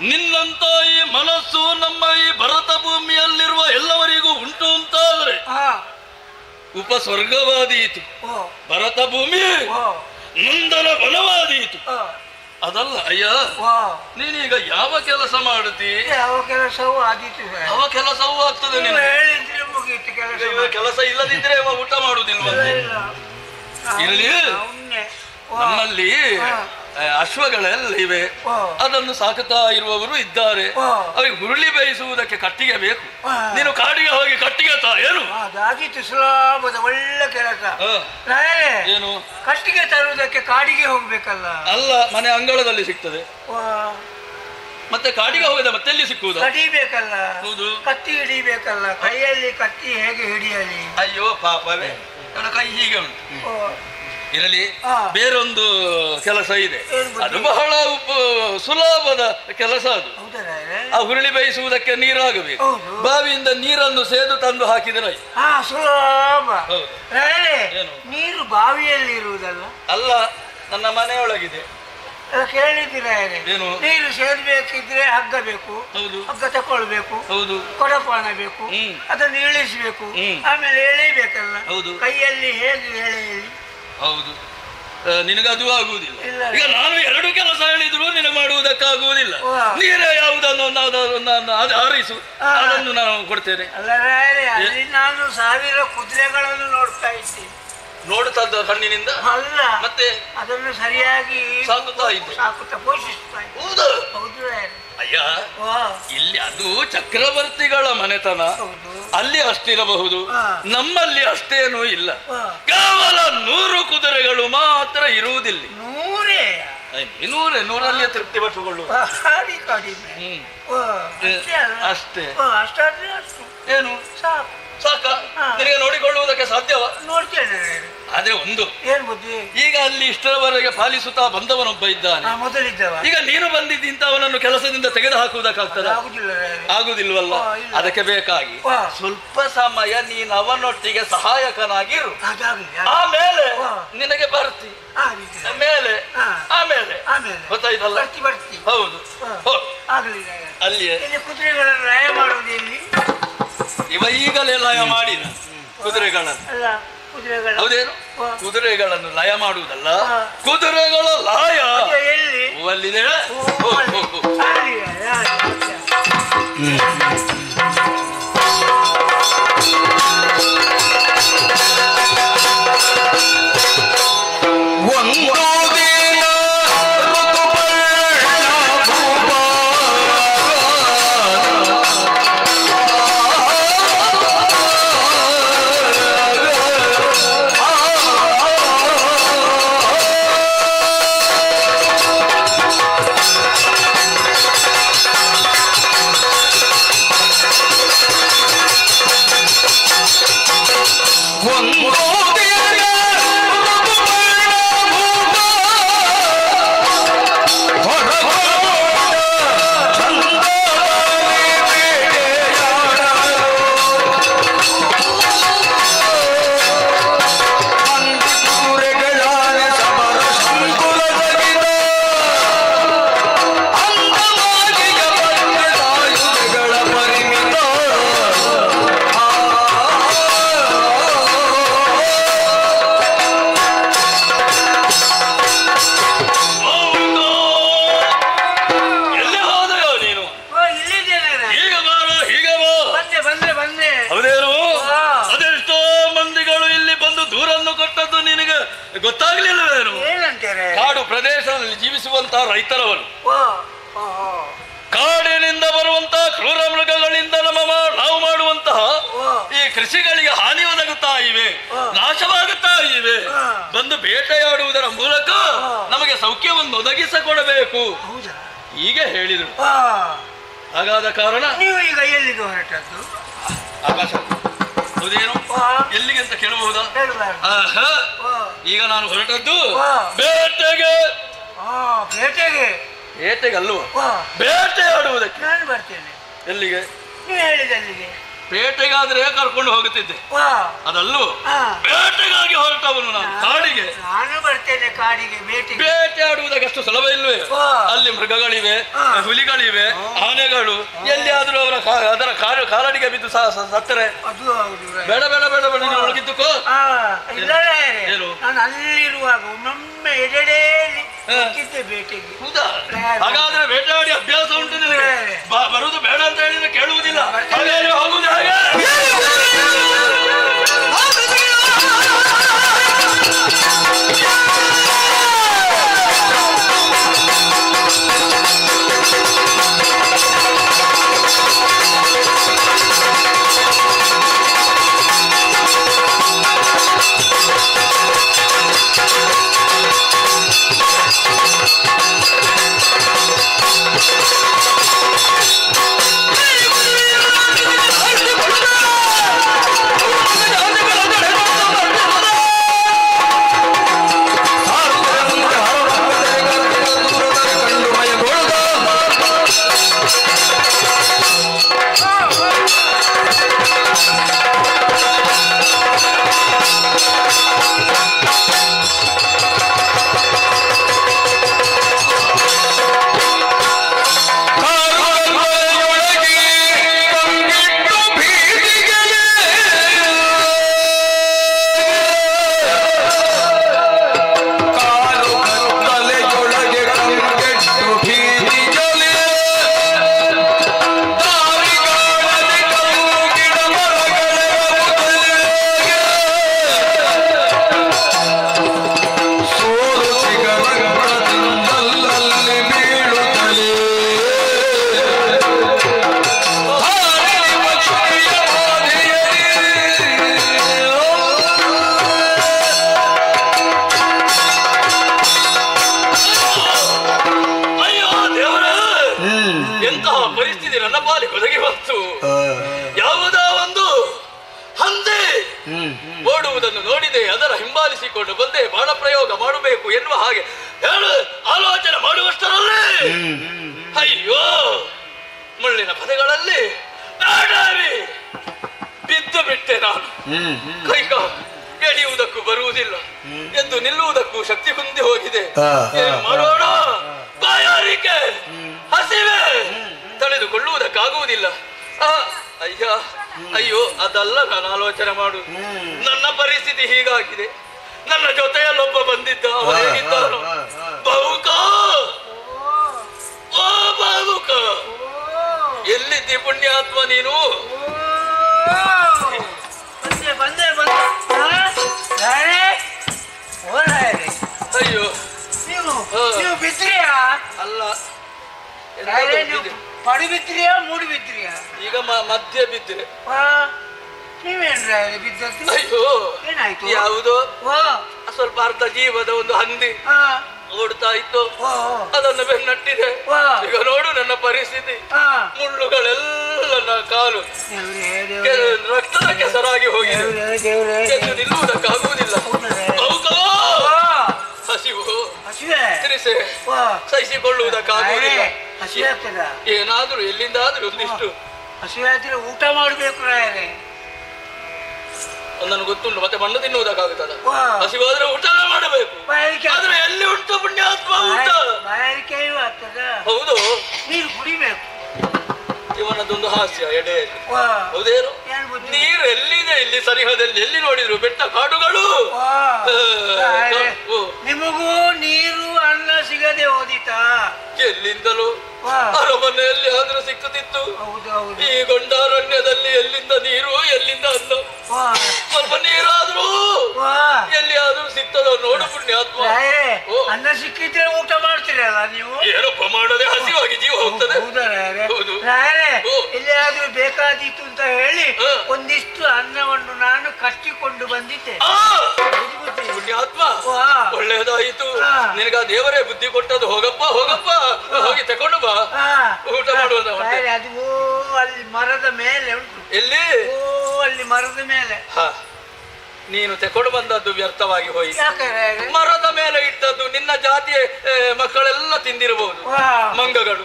ನಿನ್ನಂತ ಈ ಮನಸ್ಸು ನಮ್ಮ ಈ ಭರತ ಭೂಮಿಯಲ್ಲಿರುವ ಎಲ್ಲವರಿಗೂ ಉಂಟು ಅಂತಾದರೆ ಉಪಸ್ವರ್ಗವಾದೀತು. ಭರತ ಭೂಮಿ ನಂದನ ವನವಾದೀತು. ಅದಲ್ಲ ಅಯ್ಯ, ನೀನೀಗ ಯಾವ ಕೆಲಸ ಮಾಡುತ್ತಿ? ಯಾವ ಕೆಲಸವೂ ಆದೀತು. ಯಾವ ಕೆಲಸವೂ ಆಗ್ತದೆ. ಕೆಲಸ ಇಲ್ಲದಿದ್ರೆ ಊಟ ಮಾಡುವುದಿಲ್ವ? ಇರಲಿ, ನಮ್ಮಲ್ಲಿ ಅಶ್ವಗಳೆಲ್ಲ ಇವೆ, ಅದನ್ನು ಸಾಕುತ್ತಾ ಇರುವವರು ಇದ್ದಾರೆ. ಅವರಿಗೆ ಹುರುಳಿ ಬೇಯಿಸುವುದಕ್ಕೆ ಕಟ್ಟಿಗೆ ಬೇಕು. ನೀನು ಕಾಡಿಗೆ ಹೋಗಿ ಕಟ್ಟಿಗೆ ತಾ. ಏನು ಅದಾಗಿತ್ತು ಸುಲಭದ ಒಳ್ಳೆ ಕೆಲಸ. ಏನು ಕಟ್ಟಿಗೆ ತರುವುದಕ್ಕೆ ಕಾಡಿಗೆ ಹೋಗ್ಬೇಕಲ್ಲ? ಅಲ್ಲ, ಮನೆ ಅಂಗಳದಲ್ಲಿ ಸಿಗ್ತದೆ. ಮತ್ತೆ ಕಾಡಿಗೆ ಹೋಗದ ಮತ್ತೆ ಎಲ್ಲಿ ಸಿಕ್ಕುವುದು? ಕಡಿಬೇಕಲ್ಲ. ಹೌದು, ಕತ್ತಿ ಹಿಡಿಬೇಕಲ್ಲ. ಕೈಯಲ್ಲಿ ಕತ್ತಿ ಹೇಗೆ ಹಿಡಿಯಲಿ? ಅಯ್ಯೋ ಪಾಪವೇ, ನನ್ನ ಕೈ ಹೀಗೆ ಉಂಟು. ಇರಲಿ, ಬೇರೊಂದು ಕೆಲಸ ಇದೆ, ಅದು ಬಹಳ ಸುಲಭದ ಕೆಲಸ. ಅದು ಆ ಹುರುಳಿ ಬೇಯಿಸುವುದಕ್ಕೆ ನೀರಾಗಬೇಕು. ಬಾವಿಯಿಂದ ನೀರನ್ನು ಸೇದು ತಂದು ಹಾಕಿದರೆ ಸುಲಭ. ನೀರು ಬಾವಿಯಲ್ಲಿ ಇರುವುದಲ್ಲ? ಅಲ್ಲ, ನನ್ನ ಮನೆಯೊಳಗಿದೆ. ಕೇಳಿದ್ದೀರ? ಏನು? ನೀರು ಸೇರ್ಬೇಕಿದ್ರೆ ಹಗ್ಗ ಬೇಕು. ಹಗ್ಗ ತಕೊಳ್ಬೇಕು. ಕೊಡಪಾನ ಬೇಕು. ಅದನ್ನು ಇಳಿಸಬೇಕು. ಆಮೇಲೆ ಎಳೆಯಬೇಕಲ್ಲ. ಕೈಯಲ್ಲಿ ಹೇಗೆ ಎಳೆಯಲಿ? ಹೌದು, ನಿನಗದು ಆಗುವುದಿಲ್ಲ. ಈಗ ನಾನು ಎರಡು ಕೆಲಸ ಹೇಳಿದ್ರು ನಿನಗೆ ಮಾಡುವುದಕ್ಕಾಗುವುದಿಲ್ಲ. ನೀರೇ ಯಾವುದನ್ನು ಆರಿಸು, ಅದನ್ನು ನಾನು ಕೊಡ್ತೇನೆ. ಅಲ್ಲಿ ನಾನು 1000 ಕುದುರೆಗಳನ್ನು ನೋಡ್ತಾ ಇದ್ದೀನಿ. ನೋಡುತ್ತದ ಕಣ್ಣಿನಿಂದ? ಅಲ್ಲ, ಮತ್ತೆ ಅದನ್ನು ಸರಿಯಾಗಿ ಸಾಕುತ್ತಾ ಪೋಷಿಸ್ತಾ ಇದ್ದೀನಿ. ಹೌದು ಅಯ್ಯ, ಇಲ್ಲಿ ಅದು ಚಕ್ರವರ್ತಿಗಳ ಮನೆತನ, ಅಲ್ಲಿ ಅಷ್ಟಿರಬಹುದು. ನಮ್ಮಲ್ಲಿ ಅಷ್ಟೇನೂ ಇಲ್ಲ. ಕೇವಲ 100 ಕುದುರೆಗಳು ಮಾತ್ರ ಇರುವುದಿಲ್ಲ. 100 ತೃಪ್ತಿ ಪಟ್ಟುಕೊಳ್ಳುವ ಕಡಿಮೆ ಅಷ್ಟೇ. ಏನು ಸಾಕು. ಸಾಕ ನಿನಗೆ ನೋಡಿಕೊಳ್ಳುವುದಕ್ಕೆ ಸಾಧ್ಯವ? ನೋಡ್ತೇನೆ. ಆದ್ರೆ ಒಂದು, ಏನ್ ಬುದ್ಧಿ? ಈಗ ಅಲ್ಲಿ ಇಷ್ಟರವರೆಗೆ ಪಾಲಿಸುತ್ತಾ ಬಂದವನೊಬ್ಬ ಇದ್ದಾನೆ. ಮೊದಲಿದ್ದವ. ಈಗ ನೀನು ಬಂದಿದ್ದಿಂತ ಅವನನ್ನು ಕೆಲಸದಿಂದ ತೆಗೆದು ಹಾಕುವುದಕ್ಕಾಗ್ತದ? ಆಗುದಿಲ್ವಲ್ಲ. ಅದಕ್ಕೆ ಬೇಕಾಗಿ ಸ್ವಲ್ಪ ಸಮಯ ನೀನು ಅವನೊಟ್ಟಿಗೆ ಸಹಾಯಕನಾಗಿರು. ಆಮೇಲೆ ನಿನಗೆ ಬರ್ತಿ ಮೇಲೆ ಆಮೇಲೆ ಗೊತ್ತಾಯ್ತಲ್ಲ? ಹೌದು. ಅಲ್ಲಿಯೇ ಕುದುರೆಗಳನ್ನು ಲಯ ಮಾಡುವುದು ಎಲ್ಲಿ? ಇವ ಈಗಲೇ ಲಯ ಮಾಡಿದ ಕುದುರೆಗಳನ್ನು. ಹೌದೇನು? ಕುದುರೆಗಳನ್ನು ಲಯ ಮಾಡುವುದಲ್ಲ, ಕುದುರೆಗಳ ಲಯ ಅಲ್ಲಿದೆ. ಗೊತ್ತಾಗ್ಲಿಲ್ಲವೇನು? ಕಾಡು ಪ್ರದೇಶದಲ್ಲಿ ಜೀವಿಸುವಂತಹ ರೈತರವರು ಕಾಡಿನಿಂದ ಬರುವಂತಹ ಕ್ರೂರ ಮೃಗಗಳಿಂದ ನಾವು ಮಾಡುವಂತಹ ಈ ಕೃಷಿಗಳಿಗೆ ಹಾನಿ ಒದಗುತ್ತಾ ಇವೆ, ನಾಶವಾಗುತ್ತಾ ಇವೆ. ಬಂದು ಬೇಟೆಯಾಡುವುದರ ಮೂಲಕ ನಮಗೆ ಸೌಖ್ಯವನ್ನು ಒದಗಿಸಿಕೊಡಬೇಕು ಹೀಗೆ ಹೇಳಿದರು. ಹಾಗಾದ ಕಾರಣ ನೀವು ಈಗ ಎಲ್ಲಿಗೆ ಹೊರಟದ್ದು? ಆಕಾಶ ಹೌದೇನು? ಎಲ್ಲಿಗೆ ಅಂತ ಕೇಳಬಹುದಾ? ಈಗ ನಾನು ಹೊರಟದ್ದು ಬೇಟೆಗೆ. ಬೇಟೆಗಲ್ವ, ಬೇಟೆಯಾಡುವುದಕ್ಕೆ. ನಾನು ಬರ್ತೇನೆ. ಎಲ್ಲಿಗೆ? ನೀವು ಹೇಳಿದ ಅಲ್ಲಿಗೆ. ಬೇಟೆಗಾದ್ರೆ ಕರ್ಕೊಂಡು ಹೋಗುತ್ತಿದ್ದೆ, ಅದಲ್ಲೂ ಬೇಟೆಗಾಗಿ ಹೊರಟವನು ನಾನು ಕಾಡಿಗೆ. ನಾನು ಬರ್ತೇನೆ ಕಾಡಿಗೆ ಬೇಟೆಗೆ. ಬೇಟೆಯಾಡುವುದಕ್ಕೆ ಅಷ್ಟು ಸುಲಭ ಇಲ್ವೇ? ಅಲ್ಲಿ ಮೃಗಗಳಿವೆ, ಹುಲಿಗಳಿವೆ, ಆನೆಗಳು. ಎಲ್ಲಿಯಾದ್ರೂ ಅದರ ಕಾಲಡಿಗೆ ಬಿದ್ದು ಸತ್ತರೆ ಬೇಡ ಬೇಡ ಬೇಡ ಬೇಡ, ನೀವು ಒಳಗಿದ್ದಕ್ಕೋ. ನಾನು ಅಲ್ಲಿರುವಾಗ ಒಮ್ಮೊಮ್ಮೆ ಎಡೆಡೆಯಲ್ಲಿ ಬೇಟೆಗೆ. ಹೌದಾ? ಹಾಗಾದ್ರೆ ಬೇಟೆಯಾಡಿ ಅಭ್ಯಾಸ ಉಂಟು ನಿನಗೆ. ಬರುವುದು ಬೇಡ ಅಂತ ಹೇಳಿದ್ರೆ ಕೇಳುವುದಿಲ್ಲ. ಹಾಗಾದ್ರೆ ಹೋಗುದು ಹಾಗೆ. ಓಡುವುದನ್ನು ನೋಡಿದೆ, ಅದರ ಹಿಂಬಾಲಿಸಿಕೊಂಡು ಬಂದೆ. ಬಾಣ ಪ್ರಯೋಗ ಮಾಡಬೇಕು ಎನ್ನುವ ಹಾಗೆ ಹೇಳು ಆಲೋಚನೆ ಮಾಡುವಷ್ಟರಲ್ಲಿ ಅಯ್ಯೋ ಮುಳ್ಳಿನ ಪದಗಳಲ್ಲಿ ಬಿದ್ದು ಬಿಟ್ಟೆ. ನಾನು ಕೈಗ ಎಳೆಯುವುದಕ್ಕೂ ಬರುವುದಿಲ್ಲ, ಎದ್ದು ನಿಲ್ಲುವುದಕ್ಕೂ ಶಕ್ತಿ ಕುಂದಿ ಹೋಗಿದೆ. ಏನು ಮಾಡೋಣ? ಬಾಯಾರಿಕೆ, ಹಸಿವೆ, ತಡೆದುಕೊಳ್ಳುವುದಕ್ಕಾಗುವುದಿಲ್ಲ. ಅಯ್ಯೋ ಅದಲ್ಲ ನಾನು ಆಲೋಚನೆ ಮಾಡು. ನನ್ನ ಪರಿಸ್ಥಿತಿ ಹೀಗಾಗಿದೆ. ನನ್ನ ಜೊತೆಯಲ್ಲೊಬ್ಬ ಬಂದಿದ್ದ, ಅವರೇಗಿದ್ದಾನು ಬಹುಕ. ಓ ಬಹುಕ, ಎಲ್ಲಿದ್ದಿ ಪುಣ್ಯಾತ್ಮ ನೀನು? ಅಯ್ಯೋ ನೀವು ಬಿದ್ರಿಯಾ? ಅಲ್ಲ, ಪಡಿ ಬಿದ್ರಿಯಾ ಮೂಡಿ ಬಿದ್ರಿಯಾ? ಈಗ ಮಧ್ಯೆ ಬಿದ್ದರೆ. ನೀವೇನ್ರ ಬಿದ್ದದ್ದು? ಅಯ್ಯೋ ಏನಾಯ್ತು? ಯಾವುದೋ ಸ್ವಲ್ಪ ಅರ್ಧ ಜೀವದ ಒಂದು ಹಂದಿ ಓಡ್ತಾ ಇತ್ತು, ಅದನ್ನು ಬೆನ್ನಟ್ಟಿದೆ. ಈಗ ನೋಡು ನನ್ನ ಪರಿಸ್ಥಿತಿ, ಮುಳ್ಳುಗಳೆಲ್ಲ ನನ್ನ ಕಾಲು ರಕ್ತದ ಕೆಸರಾಗಿ ಹೋಗಿದೆ. ಎದ್ದು ನಿಲ್ಲುವುದಕ್ಕಾಗುವುದಿಲ್ಲ. ಹಸಿವು ತಿರಿಸೆ ಸಹಿಸಿಕೊಳ್ಳುವುದಕ್ಕಾಗುವುದಿಲ್ಲ. ಏನಾದ್ರೂ ಎಲ್ಲಿಂದಾದ್ರೂ ಒಂದಿಷ್ಟು ಹಸಿವೆ ಊಟ ಮಾಡಬೇಕು. ನನಗೆ ಗೊತ್ತುಂಟು, ಮತ್ತೆ ಮಣ್ಣು ತಿನ್ನುವುದಕ್ಕಾಗುತ್ತದ? ಹಸಿವಾದ್ರೆ ಊಟ ಮಾಡಬೇಕು. ಆದ್ರೆ ಎಲ್ಲಿ ಉಂಟು ಪುಣ್ಯಾತ್ಮ ಊಟ? ಹೌದು, ನೀರು ಕುಡಿಬೇಕು. ಇವನದೊಂದು ಹಾಸ್ಯ ಎಡೆಯಲ್ಲಿ. ಹೌದೇನು? ನೀರು ಎಲ್ಲಿದೆ? ಇಲ್ಲಿ ಸರಿಹದಲ್ಲಿ ಎಲ್ಲಿ ನೋಡಿದ್ರು ಬೆಟ್ಟ ಕಾಡುಗಳು. ನಿಮಗೂ ನೀರು ಅನ್ನ ಸಿಗದೆ ಹೋದಿತಾ? ಎಲ್ಲಿಂದಲೂ ಅರಮನೆಯಲ್ಲಿ ಆದ್ರೂ ಸಿಕ್ಕುತ್ತಿತ್ತು. ಈ ಗೊಂಡಾರಣ್ಯದಲ್ಲಿ ಎಲ್ಲಿಂದ ನೀರು, ಎಲ್ಲಿಂದ ಅನ್ನ? ಸ್ವಲ್ಪ ನೀರಾದ್ರೂ ಎಲ್ಲಿಯಾದ್ರೂ ಸಿಗ್ತದ ನೋಡು ಪುಣ್ಯಾತ್ಮ. ಅನ್ನ ಸಿಕ್ಕಿದ್ರೆ ಊಟ ಮಾಡ್ತೀರಲ್ಲ ನೀವು? ಏನಪ್ಪ ಮಾಡದೆ, ಹಸಿವಾಗಿ ಜೀವ ಹೋಗ್ತದೆ. ಎಲ್ಲಿಯಾದ್ರೂ ಬೇಕಾದೀತು ಅಂತ ಹೇಳಿ ಒಂದಿಷ್ಟು ಅನ್ನವನ್ನು ನಾನು ಕಟ್ಟಿಕೊಂಡು ಬಂದಿದ್ದೆ. ಪುಣ್ಯಾತ್ಮ, ಒಳ್ಳೇದಾಯಿತು. ನಿನಗ ದೇವರೇ ಬುದ್ಧಿ ಕೊಟ್ಟದ್ದು. ಹೋಗಪ್ಪ ಹೋಗಪ್ಪ, ಹೋಗಿ ತಕೊಂಡು ಬಾ, ಊಟ ಮಾಡುವ. ಅದು ಅಲ್ಲಿ ಮರದ ಮೇಲೆ ಉಂಟು. ಎಲ್ಲಿ? ಅಲ್ಲಿ ಮರದ ಮೇಲೆ. ನೀನು ತೆಕೊಂಡು ಬಂದದ್ದು ವ್ಯರ್ಥವಾಗಿ ಹೋಯಿತು. ಮರದ ಮೇಲೆ ಇಟ್ಟದ್ದು ನಿನ್ನ ಜಾತಿಯ ಮಕ್ಕಳೆಲ್ಲ ತಿಂದಿರಬಹುದು. ಮಂಗಗಳು.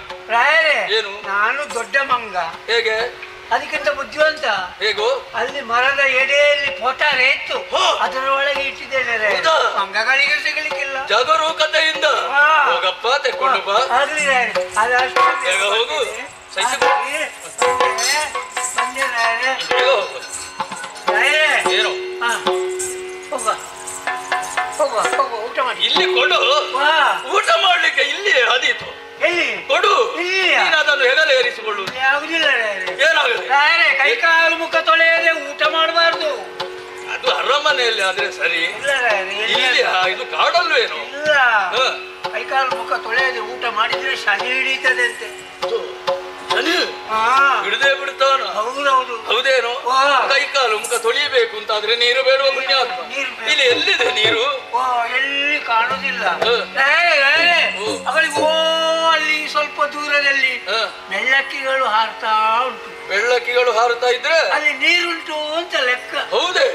ಏನು? ನಾನು ದೊಡ್ಡ ಮಂಗ. ಹೇಗೆ? ಅದಕ್ಕಿಂತ ಬುದ್ಧಿವಂತ. ಹೇಗೋ? ಅಲ್ಲಿ ಮರದ ಎಡೆಯಲ್ಲಿ ಪೊಟಾರೆ ಇತ್ತು, ಅದರ ಒಳಗೆ ಇಟ್ಟಿದ್ದೇನೆ. ಮಂಗಗಳಿಗೆ ಸಿಗಲಿಕ್ಕಿಲ್ಲ. ಜಾಗರೂಕತೆಯಿಂದ ಹೋಗಪ್ಪ, ತೆಕೊಂಡು ಬಾ. ಆಗ್ಲಿ ಅದಷ್ಟು ಹೋಗು. ಏನು? ಊಟ ಮಾಡಿ. ಇಲ್ಲಿ ಕೊಡು. ಊಟ ಮಾಡ್ಲಿಕ್ಕೆ ಇಲ್ಲಿ ಅದೀತು. ಎಲ್ಲಿ ಕೊಡು. ನೀನು ಅದನ್ನು ಹೆಗಲ ಏರಿಸಿಕೊಳ್ಳುವುದು ಆಗುದಿಲ್ಲ. ಏನಾಗುತ್ತೆ? ಕೈ ಕಾಲು ಮುಖ ತೊಳೆಯದೆ ಊಟ ಮಾಡಬಾರ್ದು. ಅದು ಅರಮನೆಯಲ್ಲಿ ಆದ್ರೆ ಸರಿ, ಇಲ್ಲಿ ಇದು ಕಾಡಲ್ವೇನು? ಇಲ್ಲ, ಕೈ ಕಾಲು ಮುಖ ತೊಳೆಯದೆ ಊಟ ಮಾಡಿದ್ರೆ ಶನಿ ಹಿಡಿತದೆ ಅಂತೆ. ಹಿಡಿದೇ ಬಿಡ್ತಾನ? ಹೌದೌದು. ಹೌದೇನು? ಕೈ ಕಾಲು ಮುಖ ತೊಳಿಬೇಕು ಅಂತಾದ್ರೆ ನೀರು ಬೇಡುವ ಪುಣ್ಯಾತ್ಮ. ಇಲ್ಲಿ ಎಲ್ಲಿದೆ ನೀರು? ಎಲ್ಲಿ ಕಾಣುದಿಲ್ಲ. ಅವಳಿಗೆ ಅಲ್ಲಿ ಸ್ವಲ್ಪ ದೂರದಲ್ಲಿ ಬೆಳ್ಳಕ್ಕಿಗಳು ಹಾರ್ತಾ ಉಂಟು. ಬೆಳ್ಳಕ್ಕಿಗಳು ಹಾರುತ್ತಾ ಇದ್ರೆ ಅಲ್ಲಿ ನೀರುಂಟು ಅಂತ ಲೆಕ್ಕ. ಹೌದೇ?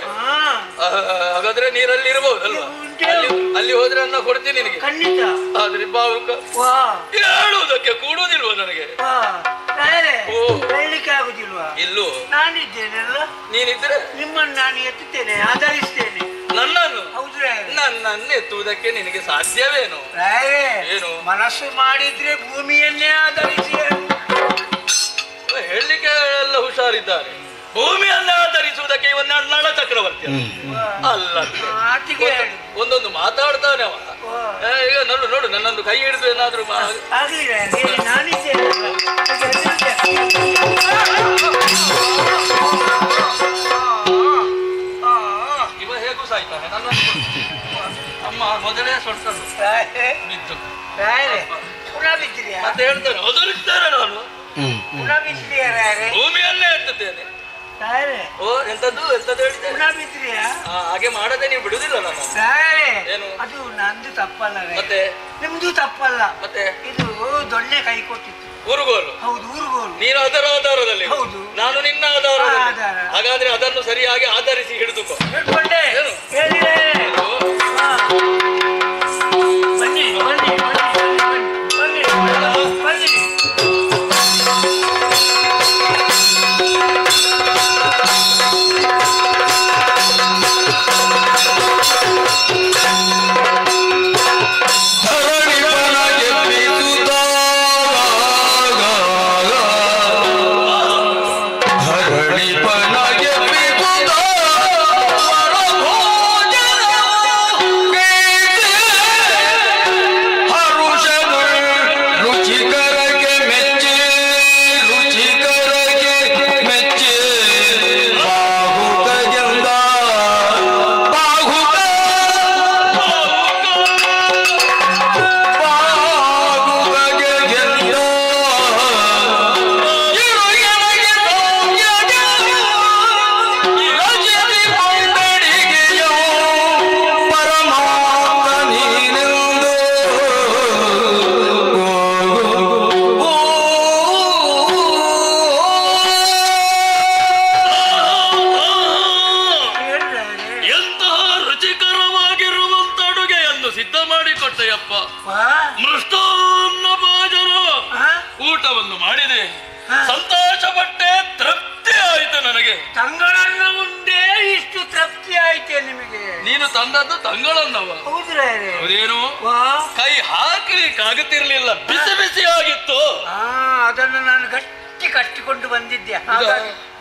ಹಾಗಾದ್ರೆ ನೀರಲ್ಲಿ ಇರಬಹುದಲ್ವಾ? ಅಲ್ಲಿ ಹೋದ್ರೆ ಅನ್ನ ಕೊಡ್ತೀನಿ ನಿನಗೆ. ಖಂಡಿತ. ಆದ್ರೆ ಬಾವುಕ ಹೇಳುವುದಕ್ಕೆ ಕೂಡುವುದಿಲ್ವ ನನಗೆ? ಹೇಳಲಿಕ್ಕೆ ಆಗುದಿಲ್ವಾ? ಇಲ್ಲೂ ನಾನಿದ್ದೇನೆಲ್ಲ. ನೀನಿದ್ರೆ ನಿಮ್ಮನ್ನು ನಾನು ಎತ್ತುತ್ತೇನೆ, ಆಧರಿಸ್ತೇನೆ. ನನ್ನನ್ನು? ಹೌದ್ರೆ. ನನ್ನನ್ನು ಎತ್ತುವುದಕ್ಕೆ ನಿನಗೆ ಸಾಧ್ಯವೇನು? ಏನು? ಮನಸ್ಸು ಮಾಡಿದ್ರೆ ಭೂಮಿಯನ್ನೇ ಆಧರಿಸಿ. ಹೇಳಲಿಕ್ಕೆ ಎಲ್ಲ ಹುಷಾರಿದ್ದಾರೆ. ಭೂಮಿಯನ್ನ ಆಧರಿಸುವುದಕ್ಕೆ ಇವನ್ನ ನಳ ಚಕ್ರವರ್ತಿ ಅಲ್ಲ. ಒಂದೊಂದು ಮಾತಾಡ್ತಾನೆ ಅವ. ಈಗ ನೋಡು ನೋಡು, ನನ್ನೊಂದು ಕೈ ಹಿಡಿದು ಏನಾದ್ರು ಇವ ಹೇಗೂ ಸಾಯ್ತಾನೆ. ನನ್ನ ಅಮ್ಮ ಮೊದಲೇ ಸೊಡ್ಕೊಂಡು ಬಿದ್ದು ಮತ್ತೆ ಹೇಳ್ತಾನೆ, ಒದರಿಸ್ತೇನೆ ನಾನು, ಭೂಮಿಯನ್ನೇ ಎತ್ತುತ್ತೇನೆ. ಓ ಎಂತದ್ದು ಎಂತದ್ದು ಹೇಳಿದೆ? ಹಾಗೆ ಮಾಡದೆ ನೀವು ಬಿಡುದಿಲ್ಲ ನಾನು. ಏನು? ಅದು ನಂದು ತಪ್ಪಲ್ಲ, ಮತ್ತೆ ನಿಮ್ದು ತಪ್ಪಲ್ಲ. ಮತ್ತೆ ಇದು ದೊಣ್ಣೆ ಕೈ ಕೊಟ್ಟಿತ್ತು. ಊರುಗೋಲು. ಹೌದು, ಊರುಗೋಲು. ನೀನು ಅದರ ಆಧಾರದಲ್ಲಿ, ಹೌದು. ನಾನು ನಿನ್ನ ಆಧಾರದಲ್ಲಿ. ಆಧಾರ. ಹಾಗಾದ್ರೆ ಅದನ್ನು ಸರಿಯಾಗಿ ಆಧರಿಸಿ ಹಿಡಿದುಕೋ. ಹಿಡ್ಕೊಂಡೆ. ಏನು? ಹೇಳಿದೆ. ಹಾ. ಬನ್ನಿ ಬನ್ನಿ ಬನ್ನಿ ಬನ್ನಿ ಬನ್ನಿ. ಮೃಷ್ಟಾನ್ನ ಭೋಜನ ಊಟವನ್ನು ಮಾಡಿದೆ, ಸಂತೋಷಪಟ್ಟೆ, ತೃಪ್ತಿ ಆಯ್ತು ನನಗೆ. ತಂಗಳನ್ನ ಮುಂದೆ ಇಷ್ಟು ತೃಪ್ತಿ ಆಯ್ತೆ ನಿಮಗೆ? ನೀನು ತಂದದ್ದು ತಂಗಳನ್ನವ. ಹೌದೇನು? ಕೈ ಹಾಕಲಿಕ್ಕಾಗುತ್ತಿರ್ಲಿಲ್ಲ, ಬಿಸಿ ಬಿಸಿ ಆಗಿತ್ತು. ಅದನ್ನು ನಾನು ಗಟ್ಟಿ ಕಟ್ಟಿಕೊಂಡು ಬಂದಿದ್ದೆ,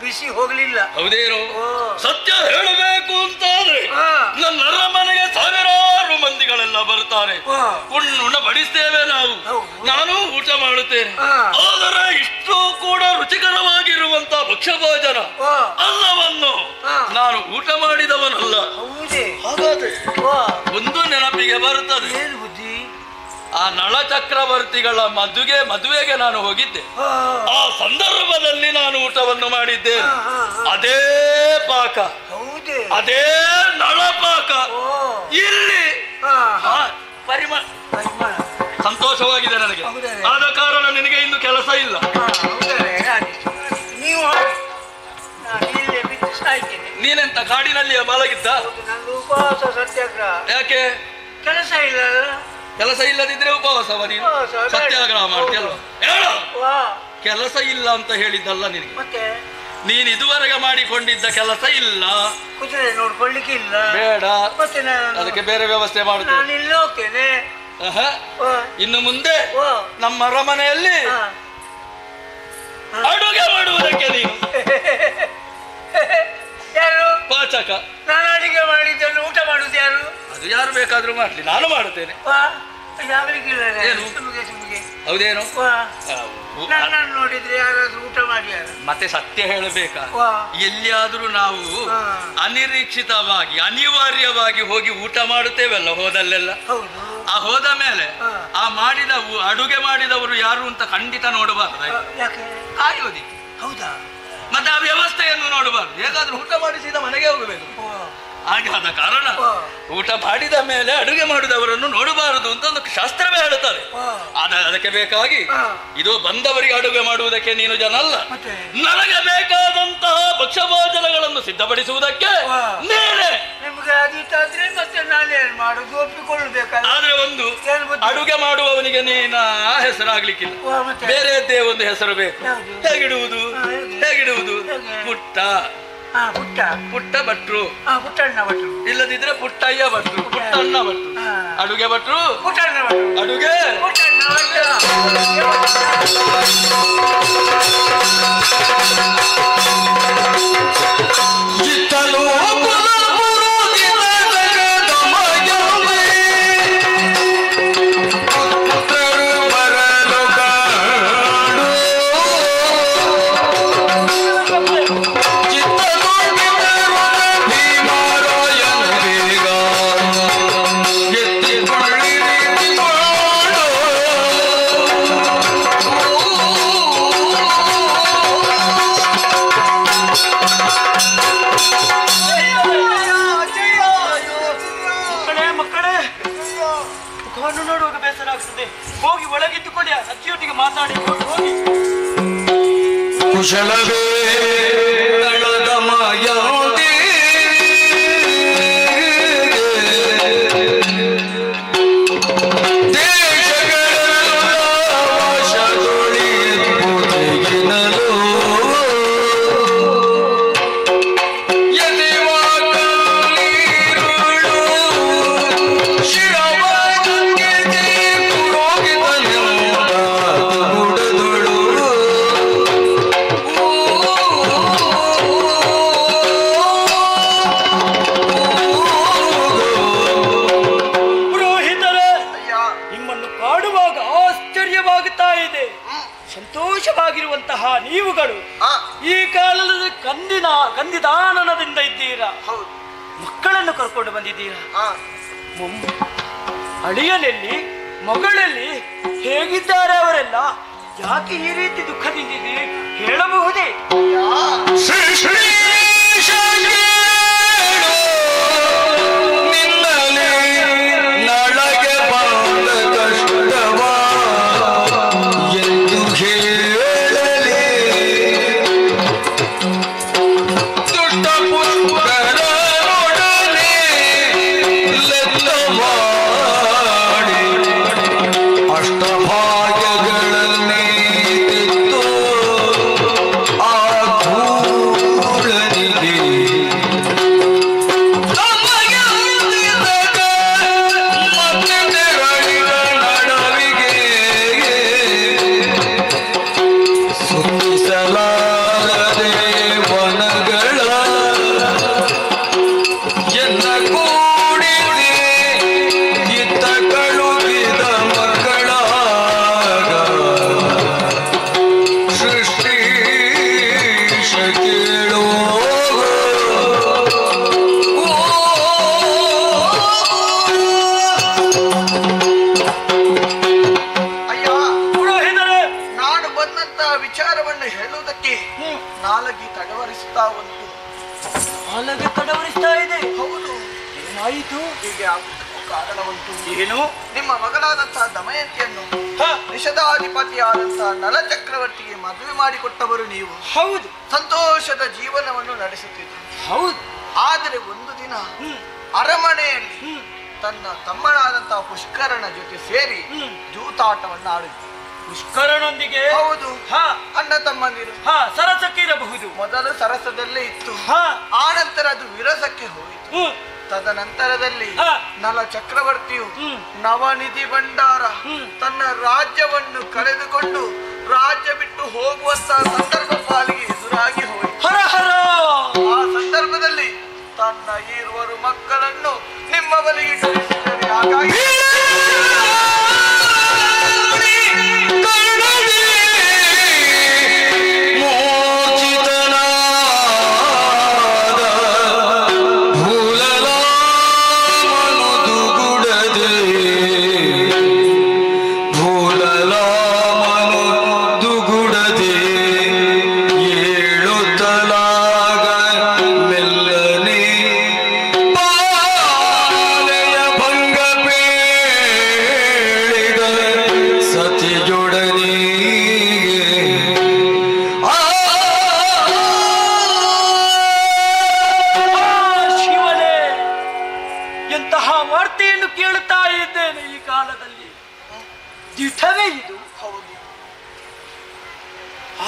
ಬಿಸಿ ಹೋಗ್ಲಿಲ್ಲ. ಹೌದೇನು? ಸತ್ಯ ಹೇಳಬೇಕು ಅಂತಾದ್ರೆ ನನ್ನ ಅರಮನೆಗೆ ಸಾವಿರಾರು ಮಂದಿಗಳೆಲ್ಲ ಬರ್ತಾರೆ, ಉಣ್ಣ ಬಡಿಸ್ತೇವೆ ನಾವು, ನಾನು ಊಟ ಮಾಡುತ್ತೇನೆ. ಆದರೆ ಇಷ್ಟು ಕೂಡ ರುಚಿಕರವಾಗಿರುವಂತ ಭಕ್ಷ್ಯಭೋಜನ ಅನ್ನವನ್ನು ನಾನು ಊಟ ಮಾಡಿದವನಲ್ಲ. ಹಾಗಾದ್ರೆ ಒಂದು ನೆನಪಿಗೆ ಬರುತ್ತದೆ, ಆ ನಳ ಚಕ್ರವರ್ತಿಗಳ ಮದುವೆಗೆ ನಾನು ಹೋಗಿದ್ದೆ. ಆ ಸಂದರ್ಭದಲ್ಲಿ ನಾನು ಊಟವನ್ನು ಮಾಡಿದ್ದೇನೆ. ಅದೇ ಪಾಕ, ಅದೇ ನಳ ಪಾಕ ಇಲ್ಲಿ ಪರಿಮಳ. ಸಂತೋಷವಾಗಿದೆ ನನಗೆ. ಆದ ಕಾರಣ ನಿನಗೆ ಇನ್ನು ಕೆಲಸ ಇಲ್ಲ. ನೀನೆಂತ ಕಾಡಿನಲ್ಲಿ ಮಲಗಿದ್ದ? ಉಪವಾಸ ಸತ್ಯಾಗ್ರಹ. ಯಾಕೆ? ಕೆಲಸ ಇಲ್ಲ. ಕೆಲಸ ಇಲ್ಲದಿದ್ರೆ ಉಪವಾಸವ ನೀನು? ಸತ್ಯಾಗ್ರಹ ಮಾಡ್ತೀಯಲ್ವ? ಹೇಳು. ಕೆಲಸ ಇಲ್ಲ ಅಂತ ಹೇಳಿದ್ದಲ್ಲ ನಿನಗೆ. ನೀನು ಇದುವರೆಗೆ ಮಾಡಿಕೊಂಡಿದ್ದ ಕೆಲಸ ಇಲ್ಲ. ಕುದುರೆ ನೋಡ್ಕೊಳ್ಳಿಕ್ಕೆ ಇಲ್ಲ. ಬೇಡ, ಅದಕ್ಕೆ ಬೇರೆ ವ್ಯವಸ್ಥೆ ಮಾಡುತ್ತೇನೆ. ಇನ್ನು ಮುಂದೆ ನಮ್ಮ ಅರಮನೆಯಲ್ಲಿ ಅಡುಗೆ ಮಾಡುವುದಕ್ಕೆ ನೀನು ಯಾರು? ಪಾಚಕ. ನಾನು ಅಡಿಗೆ ಮಾಡಿದ್ದನ್ನು ಊಟ ಮಾಡುದು ಯಾರು? ಅದು ಯಾರು ಬೇಕಾದ್ರೂ ಮಾಡ್ಲಿ, ನಾನು ಮಾಡುತ್ತೇನೆ. ಏನು? ಹೌದೇನು? ನಾನು ನೋಡಿದ್ರೆ ಯಾರಾದ್ರೂ ಊಟ ಮಾಡಿ ಮತ್ತೆ ಸತ್ಯ ಹೇಳಬೇಕಾ? ಎಲ್ಲಿಯಾದ್ರೂ ನಾವು ಅನಿರೀಕ್ಷಿತವಾಗಿ ಅನಿವಾರ್ಯವಾಗಿ ಹೋಗಿ ಊಟ ಮಾಡುತ್ತೇವಲ್ಲ ಹೋದಲ್ಲೆಲ್ಲ, ಆ ಹೋದ ಮೇಲೆ ಆ ಮಾಡಿದ ಅಡುಗೆ ಮಾಡಿದವರು ಯಾರು ಅಂತ ಖಂಡಿತ ನೋಡಬಾರ್ದು, ಕಾಯೋದಿಕ್ಕೆ. ಹೌದಾ? ಮತ್ತೆ ಆ ವ್ಯವಸ್ಥೆಯನ್ನು ನೋಡಬಾರ್ದು, ಹೇಗಾದ್ರೂ ಊಟ ಮಾಡಿಸಿದ ಮನೆಗೆ ಹೋಗಬೇಕು. ಹಾಗೆ ಆದ ಕಾರಣ ಊಟ ಮಾಡಿದ ಮೇಲೆ ಅಡುಗೆ ಮಾಡಿದವರನ್ನು ನೋಡಬಾರದು ಅಂತ ಒಂದು ಶಾಸ್ತ್ರವೇ ಹೇಳುತ್ತದೆ. ಅದಕ್ಕೆ ಬೇಕಾಗಿ ಇದು ಬಂದವರಿಗೆ ಅಡುಗೆ ಮಾಡುವುದಕ್ಕೆ ನೀನು ಜನ ಅಲ್ಲ, ನನಗೆ ಬೇಕಾದಂತಹ ಭಕ್ಷ್ಯಭೋಜನಗಳನ್ನು ಸಿದ್ಧಪಡಿಸುವುದಕ್ಕೆ ನೀನೇ. ನಿಮ್ಗೆ ಅದಿತ್ತಾದ್ರೆ ಮತ್ತೆ ನಾನೇನ್ ಮಾಡುದು? ಒಪ್ಪಿಕೊಳ್ಳಬೇಕಾದ್ರೆ. ಆದ್ರೆ ಒಂದು ಅಡುಗೆ ಮಾಡುವವನಿಗೆ ನೀನ ಹೆಸರಾಗ್ಲಿಕ್ಕಿಲ್ಲ, ಬೇರೆದ್ದೇ ಒಂದು ಹೆಸರು ಬೇಕು. ಹೇಗಿಡುವುದು? ಪುಟ್ಟ ಪುಟ್ಟ ಭಟ್ರು, ಪುಟ್ಟಣ್ಣ ಭಟ್ರು, ಇಲ್ಲದಿದ್ರೆ ಪುಟ್ಟಯ್ಯ ಭಟ್ರು, ಪುಟ್ಟಣ್ಣ ಭಟ್ರು, ಅಡುಗೆ ಭಟ್ರು, ಪುಟ್ಟಣ್ಣ ಭಟ್ರು, ಅಡುಗೆ ಪುಟ್ಟಣ್ಣ ಭಟ್ರು ನಿಮ್ಮನ್ನು ನೋಡುವಾಗ ಬೇಸರ ಆಗ್ತದೆ. ಹೋಗಿ ಒಳಗಿದ್ದುಕೊಳ್ಳಿ, ಅಜ್ಜಿಯೊಟ್ಟಿಗೆ ಮಾತಾಡಿ ಹೋಗಿ. ಕುಶಲವೇ ಕಳೆದ ಮಾಯಂತೆ ಸಂತೋಷವಾಗಿರುವಂತಹ ನೀವುಗಳು ಈ ಕಾಲದಲ್ಲಿ ಕಂದಿದಾನನದಿಂದ ಇದ್ದೀರಾ. ಮಕ್ಕಳನ್ನು ಕರ್ಕೊಂಡು ಬಂದಿದ್ದೀರಾ. ಅಳಿಯನಲ್ಲಿ ಮಗಳಲ್ಲಿ ಹೇಗಿದ್ದಾರೆ ಅವರೆಲ್ಲ? ಯಾಕೆ ಈ ರೀತಿ ದುಃಖದಿಂದಿದ್ದೀರಿ ಹೇಳಬಹುದೇ? ತಡವರಿಸ್ತಾ ಇದೆ. ಹೌದು, ಏನಾಯಿತು? ಹೀಗೆ ಆಗುವುದಕ್ಕೂ ಕಾರಣವಂತೂ ಏನು? ನಿಮ್ಮ ಮಗಳಾದಂತಹ ದಮಯಂತಿಯನ್ನು ನಿಷಧಾಧಿಪತಿಯಾದಂತಹ ನಲ ಚಕ್ರವರ್ತಿಗೆ ಮದುವೆ ಮಾಡಿಕೊಟ್ಟವರು ನೀವು. ಹೌದು, ಸಂತೋಷದ ಜೀವನವನ್ನು ನಡೆಸುತ್ತಿದ್ದರು. ಹೌದು, ಆದರೆ ಒಂದು ದಿನ ಅರಮನೆಯಲ್ಲಿ ತನ್ನ ತಮ್ಮನಾದಂತಹ ಪುಷ್ಕರನ ಜೊತೆ ಸೇರಿ ಜೂತಾಟವನ್ನು ಆಡಿದ್ರು. ಪುಷ್ಕರನೊಂದಿಗೆ? ಹೌದು. ಅಣ್ಣ ತಮ್ಮಂದಿರು. ಸರಸಕ್ಕೆ ಇರಬಹುದು. ಮೊದಲು ಸರಸದಲ್ಲೇ ಇತ್ತು, ಆ ನಂತರ ಅದು ವಿರಸಕ್ಕೆ ಹೋಯಿತು. ತದನಂತರದಲ್ಲಿ ನಲ ಚಕ್ರವರ್ತಿಯು ನವನಿಧಿ ಭಂಡಾರ ತನ್ನ ರಾಜ್ಯವನ್ನು ಕಳೆದುಕೊಂಡು ರಾಜ್ಯ ಬಿಟ್ಟು ಹೋಗುವಂತಹ ಸಂದರ್ಭ ಪಾಲಿಗೆ ಎದುರಾಗಿ ಹೋಯಿತು. ಆ ಸಂದರ್ಭದಲ್ಲಿ ತನ್ನ ಇರುವರು ಮಕ್ಕಳನ್ನು ನಿಮ್ಮ ಬಳಿಗೆ ಕಳಿಸಿದರೆ, ಹಾಗಾಗಿ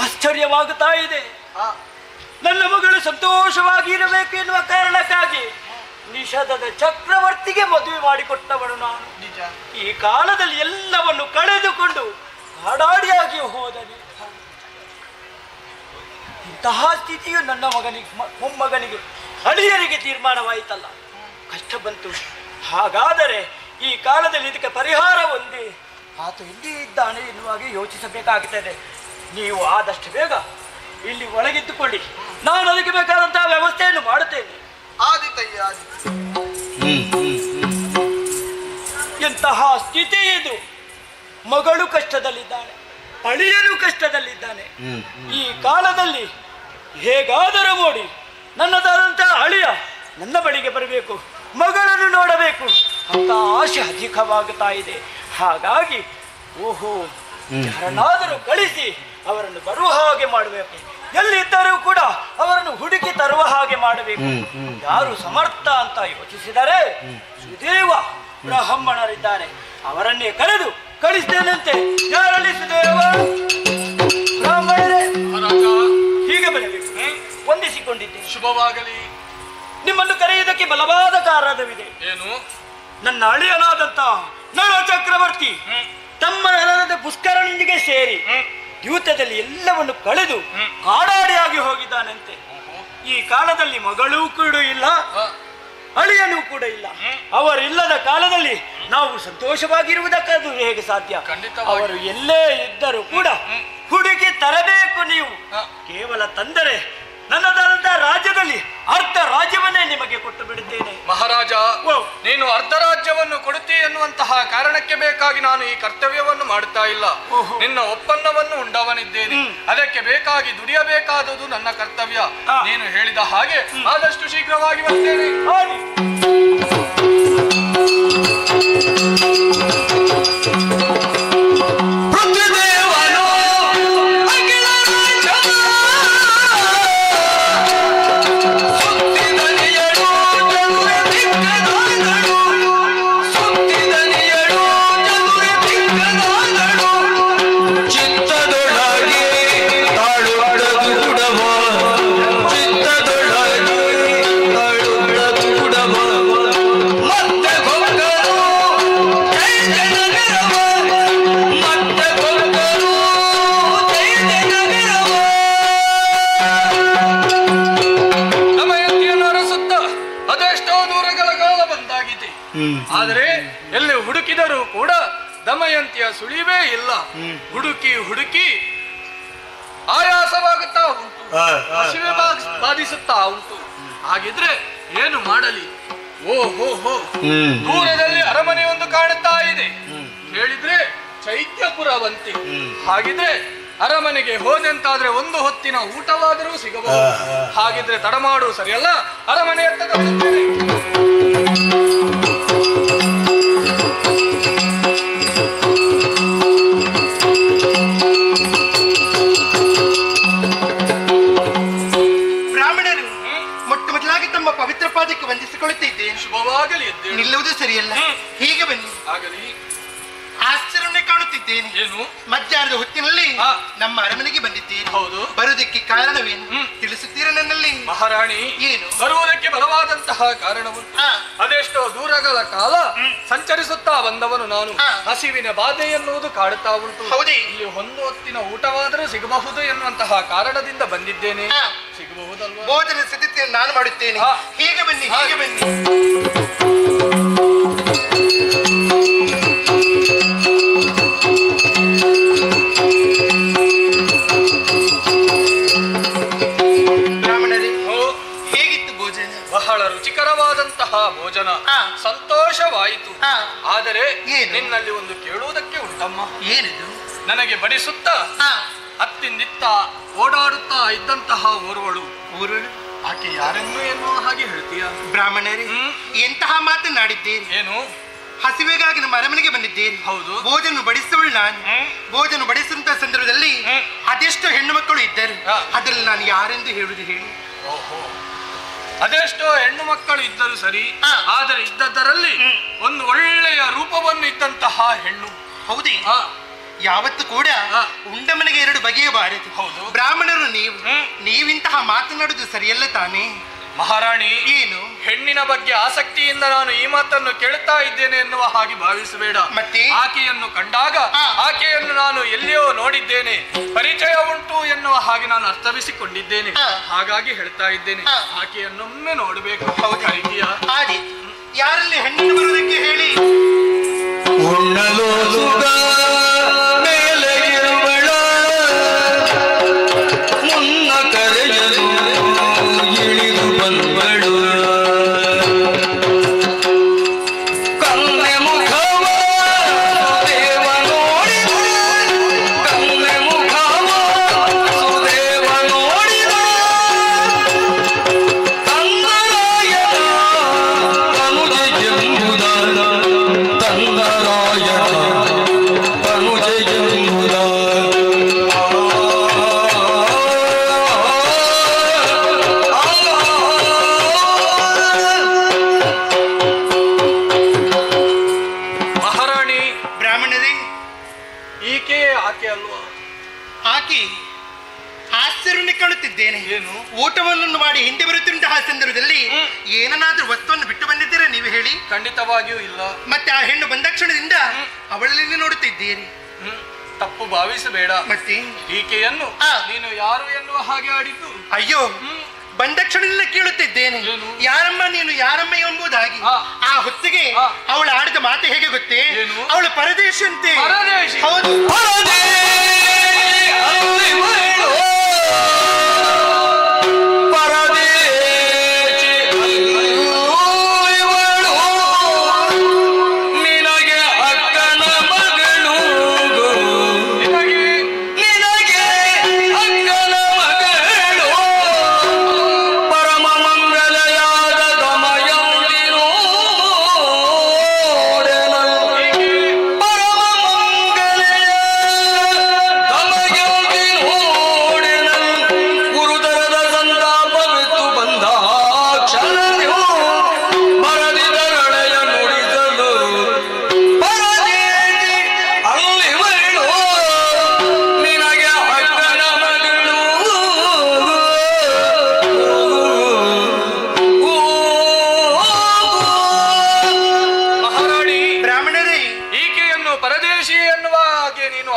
ಆಶ್ಚರ್ಯವಾಗುತ್ತಾ ಇದೆ. ನನ್ನ ಮಗಳು ಸಂತೋಷವಾಗಿ ಇರಬೇಕು ಎನ್ನುವ ಕಾರಣಕ್ಕಾಗಿ ನಿಷಧದ ಚಕ್ರವರ್ತಿಗೆ ಮದುವೆ ಮಾಡಿಕೊಟ್ಟವನು ನಾನು. ನಿಜ, ಈ ಕಾಲದಲ್ಲಿ ಎಲ್ಲವನ್ನು ಕಳೆದುಕೊಂಡು ಹಾಡಾಡಿಯಾಗಿ ಹೋದನು. ಇಂತಹ ಸ್ಥಿತಿಯು ನನ್ನ ಮೊಮ್ಮಗನಿಗೆ ಅಳಿಯರಿಗೆ ತೀರ್ಮಾನವಾಯಿತಲ್ಲ, ಕಷ್ಟ ಬಂತು. ಹಾಗಾದರೆ ಈ ಕಾಲದಲ್ಲಿ ಇದಕ್ಕೆ ಪರಿಹಾರ ಒಂದೇ. ಆತ ಎಲ್ಲಿ ಇದ್ದಾನೆ ಎನ್ನುವಾಗ ಯೋಚಿಸಬೇಕಾಗುತ್ತದೆ. ನೀವು ಆದಷ್ಟು ಬೇಗ ಇಲ್ಲಿ ಒಳಗಿದ್ದುಕೊಳ್ಳಿ, ನಾನು ಅದಕ್ಕೆ ಬೇಕಾದಂತಹ ವ್ಯವಸ್ಥೆಯನ್ನು ಮಾಡುತ್ತೇನೆ. ಎಂತಹ ಸ್ಥಿತಿ ಇದು! ಮಗಳು ಕಷ್ಟದಲ್ಲಿದ್ದಾಳೆ, ಅಳಿಯನು ಕಷ್ಟದಲ್ಲಿದ್ದಾನೆ. ಈ ಕಾಲದಲ್ಲಿ ಹೇಗಾದರೂ ನೋಡಿ ನನ್ನದಾದಂತಹ ಅಳಿಯ ನನ್ನ ಬಳಿಗೆ ಬರಬೇಕು, ಮಗಳನ್ನು ನೋಡಬೇಕು. ಅಂತ ಆಶೆ ಅಧಿಕವಾಗುತ್ತಾ ಇದೆ. ಹಾಗಾಗಿ ಓಹೋ, ಯಾರನ್ನಾದರೂ ಕಳಿಸಿ ಅವರನ್ನು ಬರುವ ಹಾಗೆ ಮಾಡಬೇಕು. ಎಲ್ಲಿದ್ದರೂ ಕೂಡ ಅವರನ್ನು ಹುಡುಕಿ ತರುವ ಹಾಗೆ ಮಾಡಬೇಕು. ಯಾರು ಸಮರ್ಥ ಅಂತ ಯೋಚಿಸಿದರೆ ಸುದೇವ ಬ್ರಾಹ್ಮಣರಿದ್ದಾರೆ, ಅವರನ್ನೇ ಕರೆದು ಕಳಿಸ್ತೇನಂತೆ. ಯಾರಲ್ಲಿ ಸುದೇವ? ಬ್ರಾಹ್ಮಣರೇ, ಹೀಗೆ ಬರಬೇಕು. ವಂದಿಸಿಕೊಂಡಿದ್ದೆ. ಶುಭವಾಗಲಿ. ನಿಮ್ಮನ್ನು ಕರೆಯುವುದಕ್ಕೆ ಬಲವಾದ ಕಾರಣವಿದೆ. ಏನು? ನನ್ನ ಅಳಿಯನಾದಂತ ನಳ ಚಕ್ರವರ್ತಿ ತಮ್ಮ ನೆಲದ ಪುಷ್ಕರನಿಗೆ ಸೇರಿ ದ್ಯೂತದಲ್ಲಿ ಎಲ್ಲವನ್ನು ಕಳೆದು ಕಾಡಾಡಿಯಾಗಿ ಹೋಗಿದ್ದಾನಂತೆ. ಈ ಕಾಲದಲ್ಲಿ ಮಗಳೂ ಕೂಡ ಇಲ್ಲ, ಅಳಿಯನೂ ಕೂಡ ಇಲ್ಲ. ಅವರಿಲ್ಲದ ಕಾಲದಲ್ಲಿ ನಾವು ಸಂತೋಷವಾಗಿರುವುದಕ್ಕದು ಹೇಗೆ ಸಾಧ್ಯ? ಅವರು ಎಲ್ಲೇ ಇದ್ದರೂ ಕೂಡ ಹುಡುಗಿ ತರಬೇಕು. ನೀವು ಕೇವಲ ತಂದರೆ ನನ್ನದಾದಂತ ರಾಜ್ಯದಲ್ಲಿ ಅರ್ಧ ರಾಜ್ಯವನ್ನೇ ನಿಮಗೆ ಕೊಟ್ಟು ಬಿಡುತ್ತೇನೆ. ಮಹಾರಾಜ, ನೀನು ಅರ್ಧ ರಾಜ್ಯವನ್ನು ಕೊಡುತ್ತಿ ಎನ್ನುವಂತಹ ಕಾರಣಕ್ಕೆ ಬೇಕಾಗಿ ನಾನು ಈ ಕರ್ತವ್ಯವನ್ನು ಮಾಡುತ್ತಾ ಇಲ್ಲ. ನಿನ್ನ ಒಪ್ಪಂದವನ್ನು ಉಂಡವನಿದ್ದೇನೆ. ಅದಕ್ಕೆ ಬೇಕಾಗಿ ದುಡಿಯಬೇಕಾದುದು ನನ್ನ ಕರ್ತವ್ಯ. ನೀನು ಹೇಳಿದ ಹಾಗೆ ಆದಷ್ಟು ಶೀಘ್ರವಾಗಿ ಬರ್ತೇನೆ. ಆದರೆ ಎಲ್ಲಿ ಹುಡುಕಿದರೂ ಕೂಡ ದಮಯಂತಿಯ ಸುಳಿವೇ ಇಲ್ಲ. ಹುಡುಕಿ ಹುಡುಕಿ ಆಯಾಸವಾಗುತ್ತಾ ಉಂಟು, ಹಸಿವೆ ಬಾಧಿಸುತ್ತಾ ಉಂಟು. ಹಾಗಿದ್ರೆ ಏನು ಮಾಡಲಿ? ಓಹೋ, ದೂರದಲ್ಲಿ ಅರಮನೆಯೊಂದು ಕಾಣುತ್ತಾ ಇದೆ. ಹೇಳಿದ್ರೆ ಚೈತ್ಯಪುರವಂತೆ. ಹಾಗಿದ್ರೆ ಅರಮನೆಗೆ ಹೋದೆಂತಾದ್ರೆ ಒಂದು ಹೊತ್ತಿನ ಊಟವಾದರೂ ಸಿಗಬಹುದು. ಹಾಗಿದ್ರೆ ತಡ ಮಾಡು ಸರಿಯಲ್ಲ, ಅರಮನೆಯತ್ತ ತಲುಪುತ್ತೇನೆ. ಪವಿತ್ರ ಪಾದಕ್ಕೆ ವಂದಿಸಿಕೊಳ್ಳುತ್ತಿದ್ದೇನೆ. ಶುಭವಾಗಲಿ. ನಿಲ್ಲುವುದು ಸರಿಯಲ್ಲ, ಹೀಗೆ ಬನ್ನಿ. ಆಗಲಿ. ಆಶ್ಚರ್ಯವನ್ನೇ ಕಾಣುತ್ತಿದ್ದೇನೆ. ಏನು? ಮಧ್ಯಾಹ್ನದ ಹೊತ್ತಿನಲ್ಲಿ ನಮ್ಮ ಅರಮನೆಗೆ ಬಂದಿದ್ದೇನೆ. ಹೌದು. ಬರುವುದಕ್ಕೆ ಕಾರಣವೇನು ತಿಳಿಸುತ್ತೀರಾ ನನ್ನಲ್ಲಿ? ಮಹಾರಾಣಿ, ಏನು? ಬರುವುದಕ್ಕೆ ಬಲವಾದಂತಹ ಕಾರಣವುಂಟು. ಅದೆಷ್ಟೋ ದೂರಗಳ ಕಾಲ ಸಂಚರಿಸುತ್ತಾ ಬಂದವನು ನಾನು. ಹಸಿವಿನ ಬಾಧೆ ಎನ್ನುವುದು ಕಾಡುತ್ತಾ ಉಂಟು. ಹೌದೇ? ಇಲ್ಲಿ ಒಂದು ಹೊತ್ತಿನ ಊಟವಾದರೂ ಸಿಗಬಹುದು ಎನ್ನುವಂತಹ ಕಾರಣದಿಂದ ಬಂದಿದ್ದೇನೆ. ಸಿಗಬಹುದಲ್ವಾ? ಭೋಜನ ಸಿದ್ಧತೆಯನ್ನು ನಾನು ಮಾಡುತ್ತೇನೆ. ಹೀಗೆ ಬನ್ನಿ, ಹೀಗೆ ಬನ್ನಿ. ಬ್ರಾಹ್ಮಣರೇ, ಹೇಗಿತ್ತು ಭೋಜನ? ಬಹಳ ರುಚಿಕರವಾದಂತಹ ಭೋಜನ, ಸಂತೋಷವಾಯಿತು. ಆದರೆ ನಿನ್ನಲ್ಲಿ ಒಂದು ಕೇಳುವುದಕ್ಕೆ ಉಂಟಮ್ಮ. ಏನಿದು? ನನಗೆ ಬಡಿಸುತ್ತಾ ಅತ್ತಿಂದಿತ್ತ ಓಡಾಡುತ್ತಾ ಇದ್ದಂತಹ ಓರ್ವಳು ಆಕೆ ಯಾರೆನ್ನು ಎನ್ನುವ ಹಾಗೆ ಹೇಳ್ತೀಯ? ಬ್ರಾಹ್ಮಣರೇ, ಎಂತಹ ಮಾತನಾಡಿದ್ದೇನೆ? ಏನು? ಹಸಿವೆಗಾಗಿ ನಮ್ಮ ಅರಮನೆಗೆ ಬಂದಿದ್ದೇನೆ. ಹೌದು. ಭೋಜನ ಬಡಿಸುವಳು ನಾನು. ಭೋಜನ ಬಡಿಸುವಂತಹ ಸಂದರ್ಭದಲ್ಲಿ ಅದೆಷ್ಟೋ ಹೆಣ್ಣು ಮಕ್ಕಳು ಇದ್ದರು. ಅದರಲ್ಲಿ ನಾನು ಯಾರೆಂದು ಹೇಳುವುದು ಹೇಳಿ? ಓಹೋ, ಅದೆಷ್ಟೋ ಹೆಣ್ಣು ಮಕ್ಕಳು ಇದ್ದರು ಸರಿ, ಆದರೆ ಇದ್ದದರಲ್ಲಿ ಒಂದು ಒಳ್ಳೆಯ ರೂಪವನ್ನು ಇದ್ದಂತಹ ಹೆಣ್ಣು. ಹೌದೇ? ಯಾವತ್ತು ಕೂಡ ಉಂಡ ಮನೆಗೆ ಎರಡು ಬಗೆಯಬಾರದು. ಹೌದು. ಬ್ರಾಹ್ಮಣರು ನೀವಿಂತಹ ಮಾತನಾಡುವುದು ಸರಿಯಲ್ಲ ತಾನೇ? ಮಹಾರಾಣಿ, ಏನು? ಹೆಣ್ಣಿನ ಬಗ್ಗೆ ಆಸಕ್ತಿಯಿಂದ ನಾನು ಈ ಮಾತನ್ನು ಕೇಳುತ್ತಾ ಇದ್ದೇನೆ ಎನ್ನುವ ಹಾಗೆ ಭಾವಿಸಬೇಡ. ಮತ್ತೆ ಆಕೆಯನ್ನು ಕಂಡಾಗ ಆಕೆಯನ್ನು ನಾನು ಎಲ್ಲಿಯೋ ನೋಡಿದ್ದೇನೆ, ಪರಿಚಯ ಉಂಟು ಎನ್ನುವ ಹಾಗೆ ನಾನು ಅರ್ಥವಿಸಿಕೊಂಡಿದ್ದೇನೆ. ಹಾಗಾಗಿ ಹೇಳ್ತಾ ಇದ್ದೇನೆ, ಆಕೆಯನ್ನೊಮ್ಮೆ ನೋಡಬೇಕು. ಕರೀತೀಯ? ಯಾರಲ್ಲಿ ಹೆಣ್ಣಿನ ಬರುವುದಕ್ಕೆ ಹೇಳಿ. ಕಂದರಾಯನ ಊಟವನ್ನು ಮಾಡಿ ಹಿಂದೆ ಬರುತ್ತಿರುವಂತಹ ಸಂದರ್ಭದಲ್ಲಿ ಏನನ್ನಾದ್ರೂ ವಸ್ತುವನ್ನು ಬಿಟ್ಟು ಬಂದಿದ್ದೀರಾ ನೀವು ಹೇಳಿ? ಖಂಡಿತವಾಗಿಯೂ ಇಲ್ಲ. ಮತ್ತೆ ಆ ಹೆಣ್ಣು ಬಂದ ಕ್ಷಣದಿಂದ ಅವಳಲ್ಲಿ ನೋಡುತ್ತಿದ್ದೀರಿ. ತಪ್ಪು ಭಾವಿಸಬೇಡ. ಮತ್ತೆ ಈಕೆಯನ್ನು ನೀನು ಯಾರು ಎನ್ನುವ ಹಾಗೆ ಆಡಿದ್ದು? ಅಯ್ಯೋ, ಬಂದ ಕ್ಷಣದಿಂದ ಕೇಳುತ್ತಿದ್ದೇನೆ, ಯಾರಮ್ಮ ನೀನು, ಯಾರಮ್ಮ ಎಂಬುದಾಗಿ. ಆ ಹೊತ್ತಿಗೆ ಅವಳು ಆಡಿದ ಮಾತು ಹೇಗೆ ಗೊತ್ತೇ? ಅವಳು ಪರದೇಶಿ ಅಂತೆ. ಹೌದು.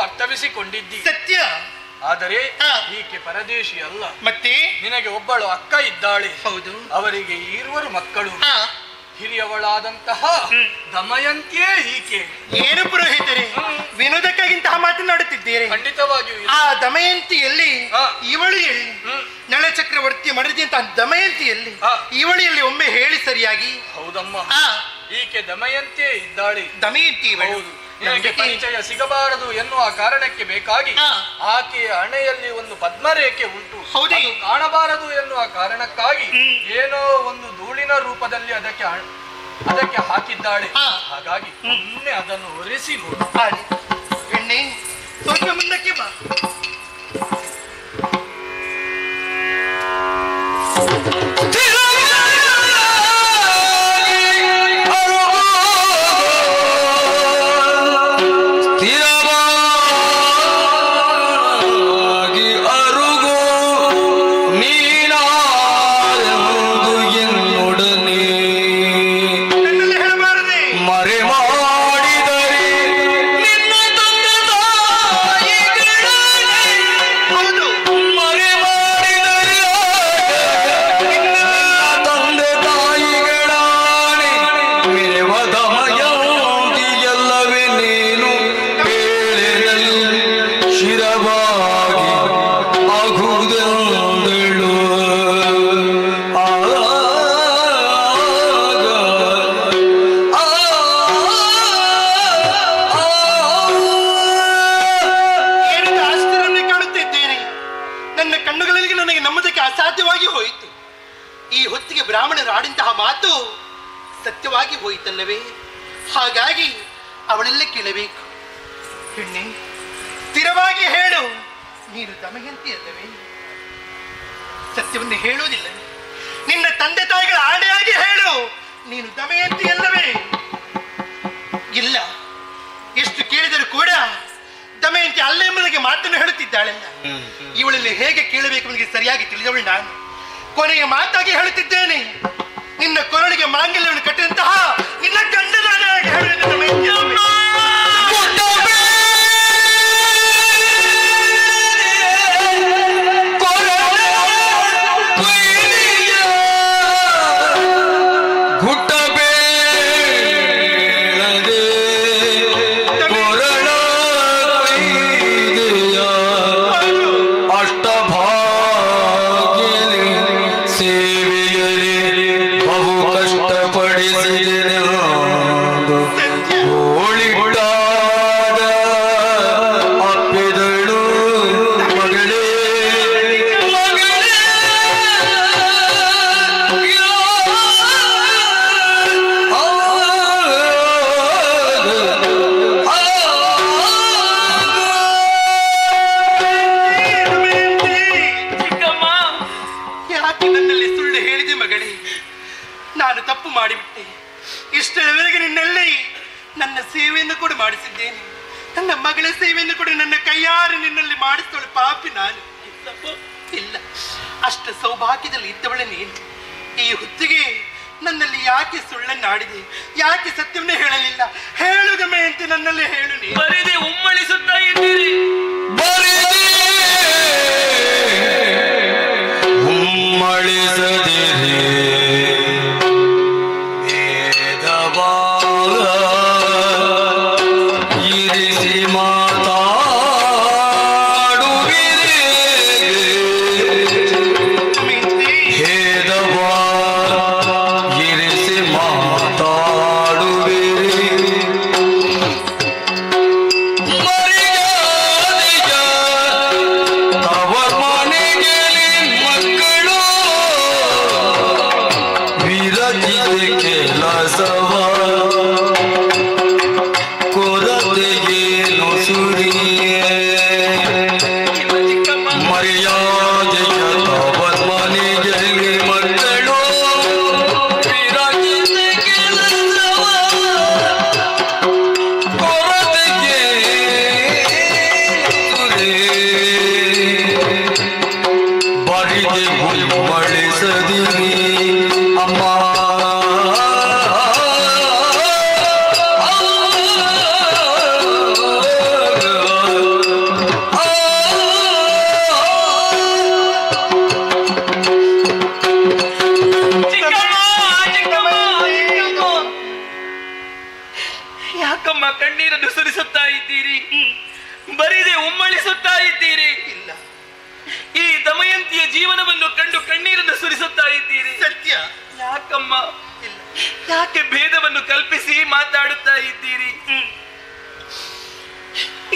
ಅರ್ಥವಿಸಿಕೊಂಡಿದ್ದಿ ಸತ್ಯ. ಆದರೆ ಈಕೆ ಪರದೇಶಿ ಅಲ್ಲ. ಮತ್ತೆ ನಿನಗೆ ಒಬ್ಬಳು ಅಕ್ಕ ಇದ್ದಾಳೆ. ಹೌದು. ಅವರಿಗೆ ಈರುವರು ಮಕ್ಕಳು. ಹಿರಿಯವಳಾದಂತಹ ದಮಯಂತಿಯೇ ಈಕೆ. ಏನು ಪುರೋಹಿತರೆ, ವಿನೋದಕ್ಕಾಗಿಂತಹ ಮಾತನಾಡುತ್ತಿದ್ದೀರಿ? ಖಂಡಿತವಾಗಿಯೂ. ಆ ದಮಯಂತಿಯಲ್ಲಿ ಇವಳು ಎಲ್ಲಿ? ನಳ ಚಕ್ರವರ್ತಿ ಮಡದಿಯಂತ ದಮಯಂತಿಯಲ್ಲಿ ಇವಳಿಯಲ್ಲಿ ಒಮ್ಮೆ ಹೇಳಿ ಸರಿಯಾಗಿ. ಹೌದಮ್ಮ, ಈಕೆ ದಮಯಂತಿಯೇ ಇದ್ದಾಳೆ. ದಮಯಂತಿ ಹೌದು. ನಿನಗೆ ಪರಿಚಯ ಸಿಗಬಾರದು ಎನ್ನುವ ಕಾರಣಕ್ಕೆ ಬೇಕಾಗಿ ಆಕೆಯ ಹಣೆಯಲ್ಲಿ ಒಂದು ಪದ್ಮರೇಖೆ ಉಂಟು. ಹೌದು. ಕಾಣಬಾರದು ಎನ್ನುವ ಕಾರಣಕ್ಕಾಗಿ ಏನೋ ಒಂದು ಧೂಳಿನ ರೂಪದಲ್ಲಿ ಅದಕ್ಕೆ ಹಾಕಿದ್ದಾಳೆ. ಹಾಗಾಗಿ ಒಮ್ಮೆ ಅದನ್ನು ಒರೆಸಿ ನೋಡು. ಎಣ್ಣೆ ಸ್ವಲ್ಪ ಮುಂದಕ್ಕೆ ಬಾ. ಸತ್ಯವಾಗಿ ಹೋಯಿತಲ್ಲವೇ? ಹಾಗಾಗಿ ಅವಳಲ್ಲೇ ಕೇಳಬೇಕು. ಹೆಣ್ಣೆ, ಸ್ಥಿರವಾಗಿ ಹೇಳು, ನೀನು ದಮಯಂತಿ ಅಲ್ಲವೇ? ಸತ್ಯವನ್ನು ಹೇಳುವುದಿಲ್ಲ. ನಿನ್ನ ತಂದೆ ತಾಯಿಗಳ ಆಣೆಯಾಗಿ ಹೇಳು, ನೀನು ದಮಯಂತಿ ಅಲ್ಲವೇ? ಇಲ್ಲ, ಎಷ್ಟು ಕೇಳಿದರೂ ಕೂಡ ದಮಯಂತಿ ಅಲ್ಲ ಎಂಬುದಕ್ಕೆ ಮಾತನ್ನು ಹೇಳುತ್ತಿದ್ದಾಳಲ್ಲ. ಇವಳಲ್ಲಿ ಹೇಗೆ ಕೇಳಬೇಕು ನನಗೆ ಸರಿಯಾಗಿ ತಿಳಿದವಳು ನಾನು. ಕೊನೆಯ ಮಾತಾಗಿ ಹೇಳುತ್ತಿದ್ದೇನೆ, ನಿನ್ನ ಕೊರಳಿಗೆ ಮಾಂಗಲ್ಯವನ್ನು ಕಟ್ಟಿದಂತಹ ನಿನ್ನ ಗಂಡನಾಗಿ ಮಾಡಿಸಿದ್ದೇನೆ. ನನ್ನ ಮಗಳ ಸೇವೆಯನ್ನು ಕೂಡ ನನ್ನ ಕೈಯಾರೆ ನಿನ್ನಲ್ಲಿ ಮಾಡಿಸ್ತಳು ಪಾಪಿ ನಾನು. ಇಲ್ಲ, ಅಷ್ಟ ಸೌಭಾಗ್ಯದಲ್ಲಿ ಇದ್ದವಳೆ ನೀನು. ಈ ಹೊತ್ತಿಗೆ ನನ್ನಲ್ಲಿ ಯಾಕೆ ಸುಳ್ಳನ್ನಾಡಿದೆ? ಯಾಕೆ ಸತ್ಯವನ್ನೇ ಹೇಳಲಿಲ್ಲ? ಹೇಳು ದಮಯಂತಿ, ನನ್ನಲ್ಲಿ ಹೇಳು ನೀನು. ಬರಿದೆ ಉಮ್ಮಳಿಸುತ್ತಾ ಇದ್ದೀರಿ. ಯಾಕಮ್ಮ ಕಣ್ಣೀರನ್ನು ಸುರಿಸುತ್ತಾ ಇದ್ದೀರಿ? ಬರಿದೆ ಉಮ್ಮಳಿಸುತ್ತಾ ಇದ್ದೀರಿ. ಈ ದಮಯಂತಿಯ ಜೀವನವನ್ನು ಕಂಡು ಕಣ್ಣೀರನ್ನು ಸುರಿಸುತ್ತಾ ಇದ್ದೀರಿ. ಸತ್ಯ. ಯಾಕಮ್ಮ? ಯಾಕೆ ಭೇದವನ್ನು ಕಲ್ಪಿಸಿ ಮಾತಾಡುತ್ತಾ ಇದ್ದೀರಿ?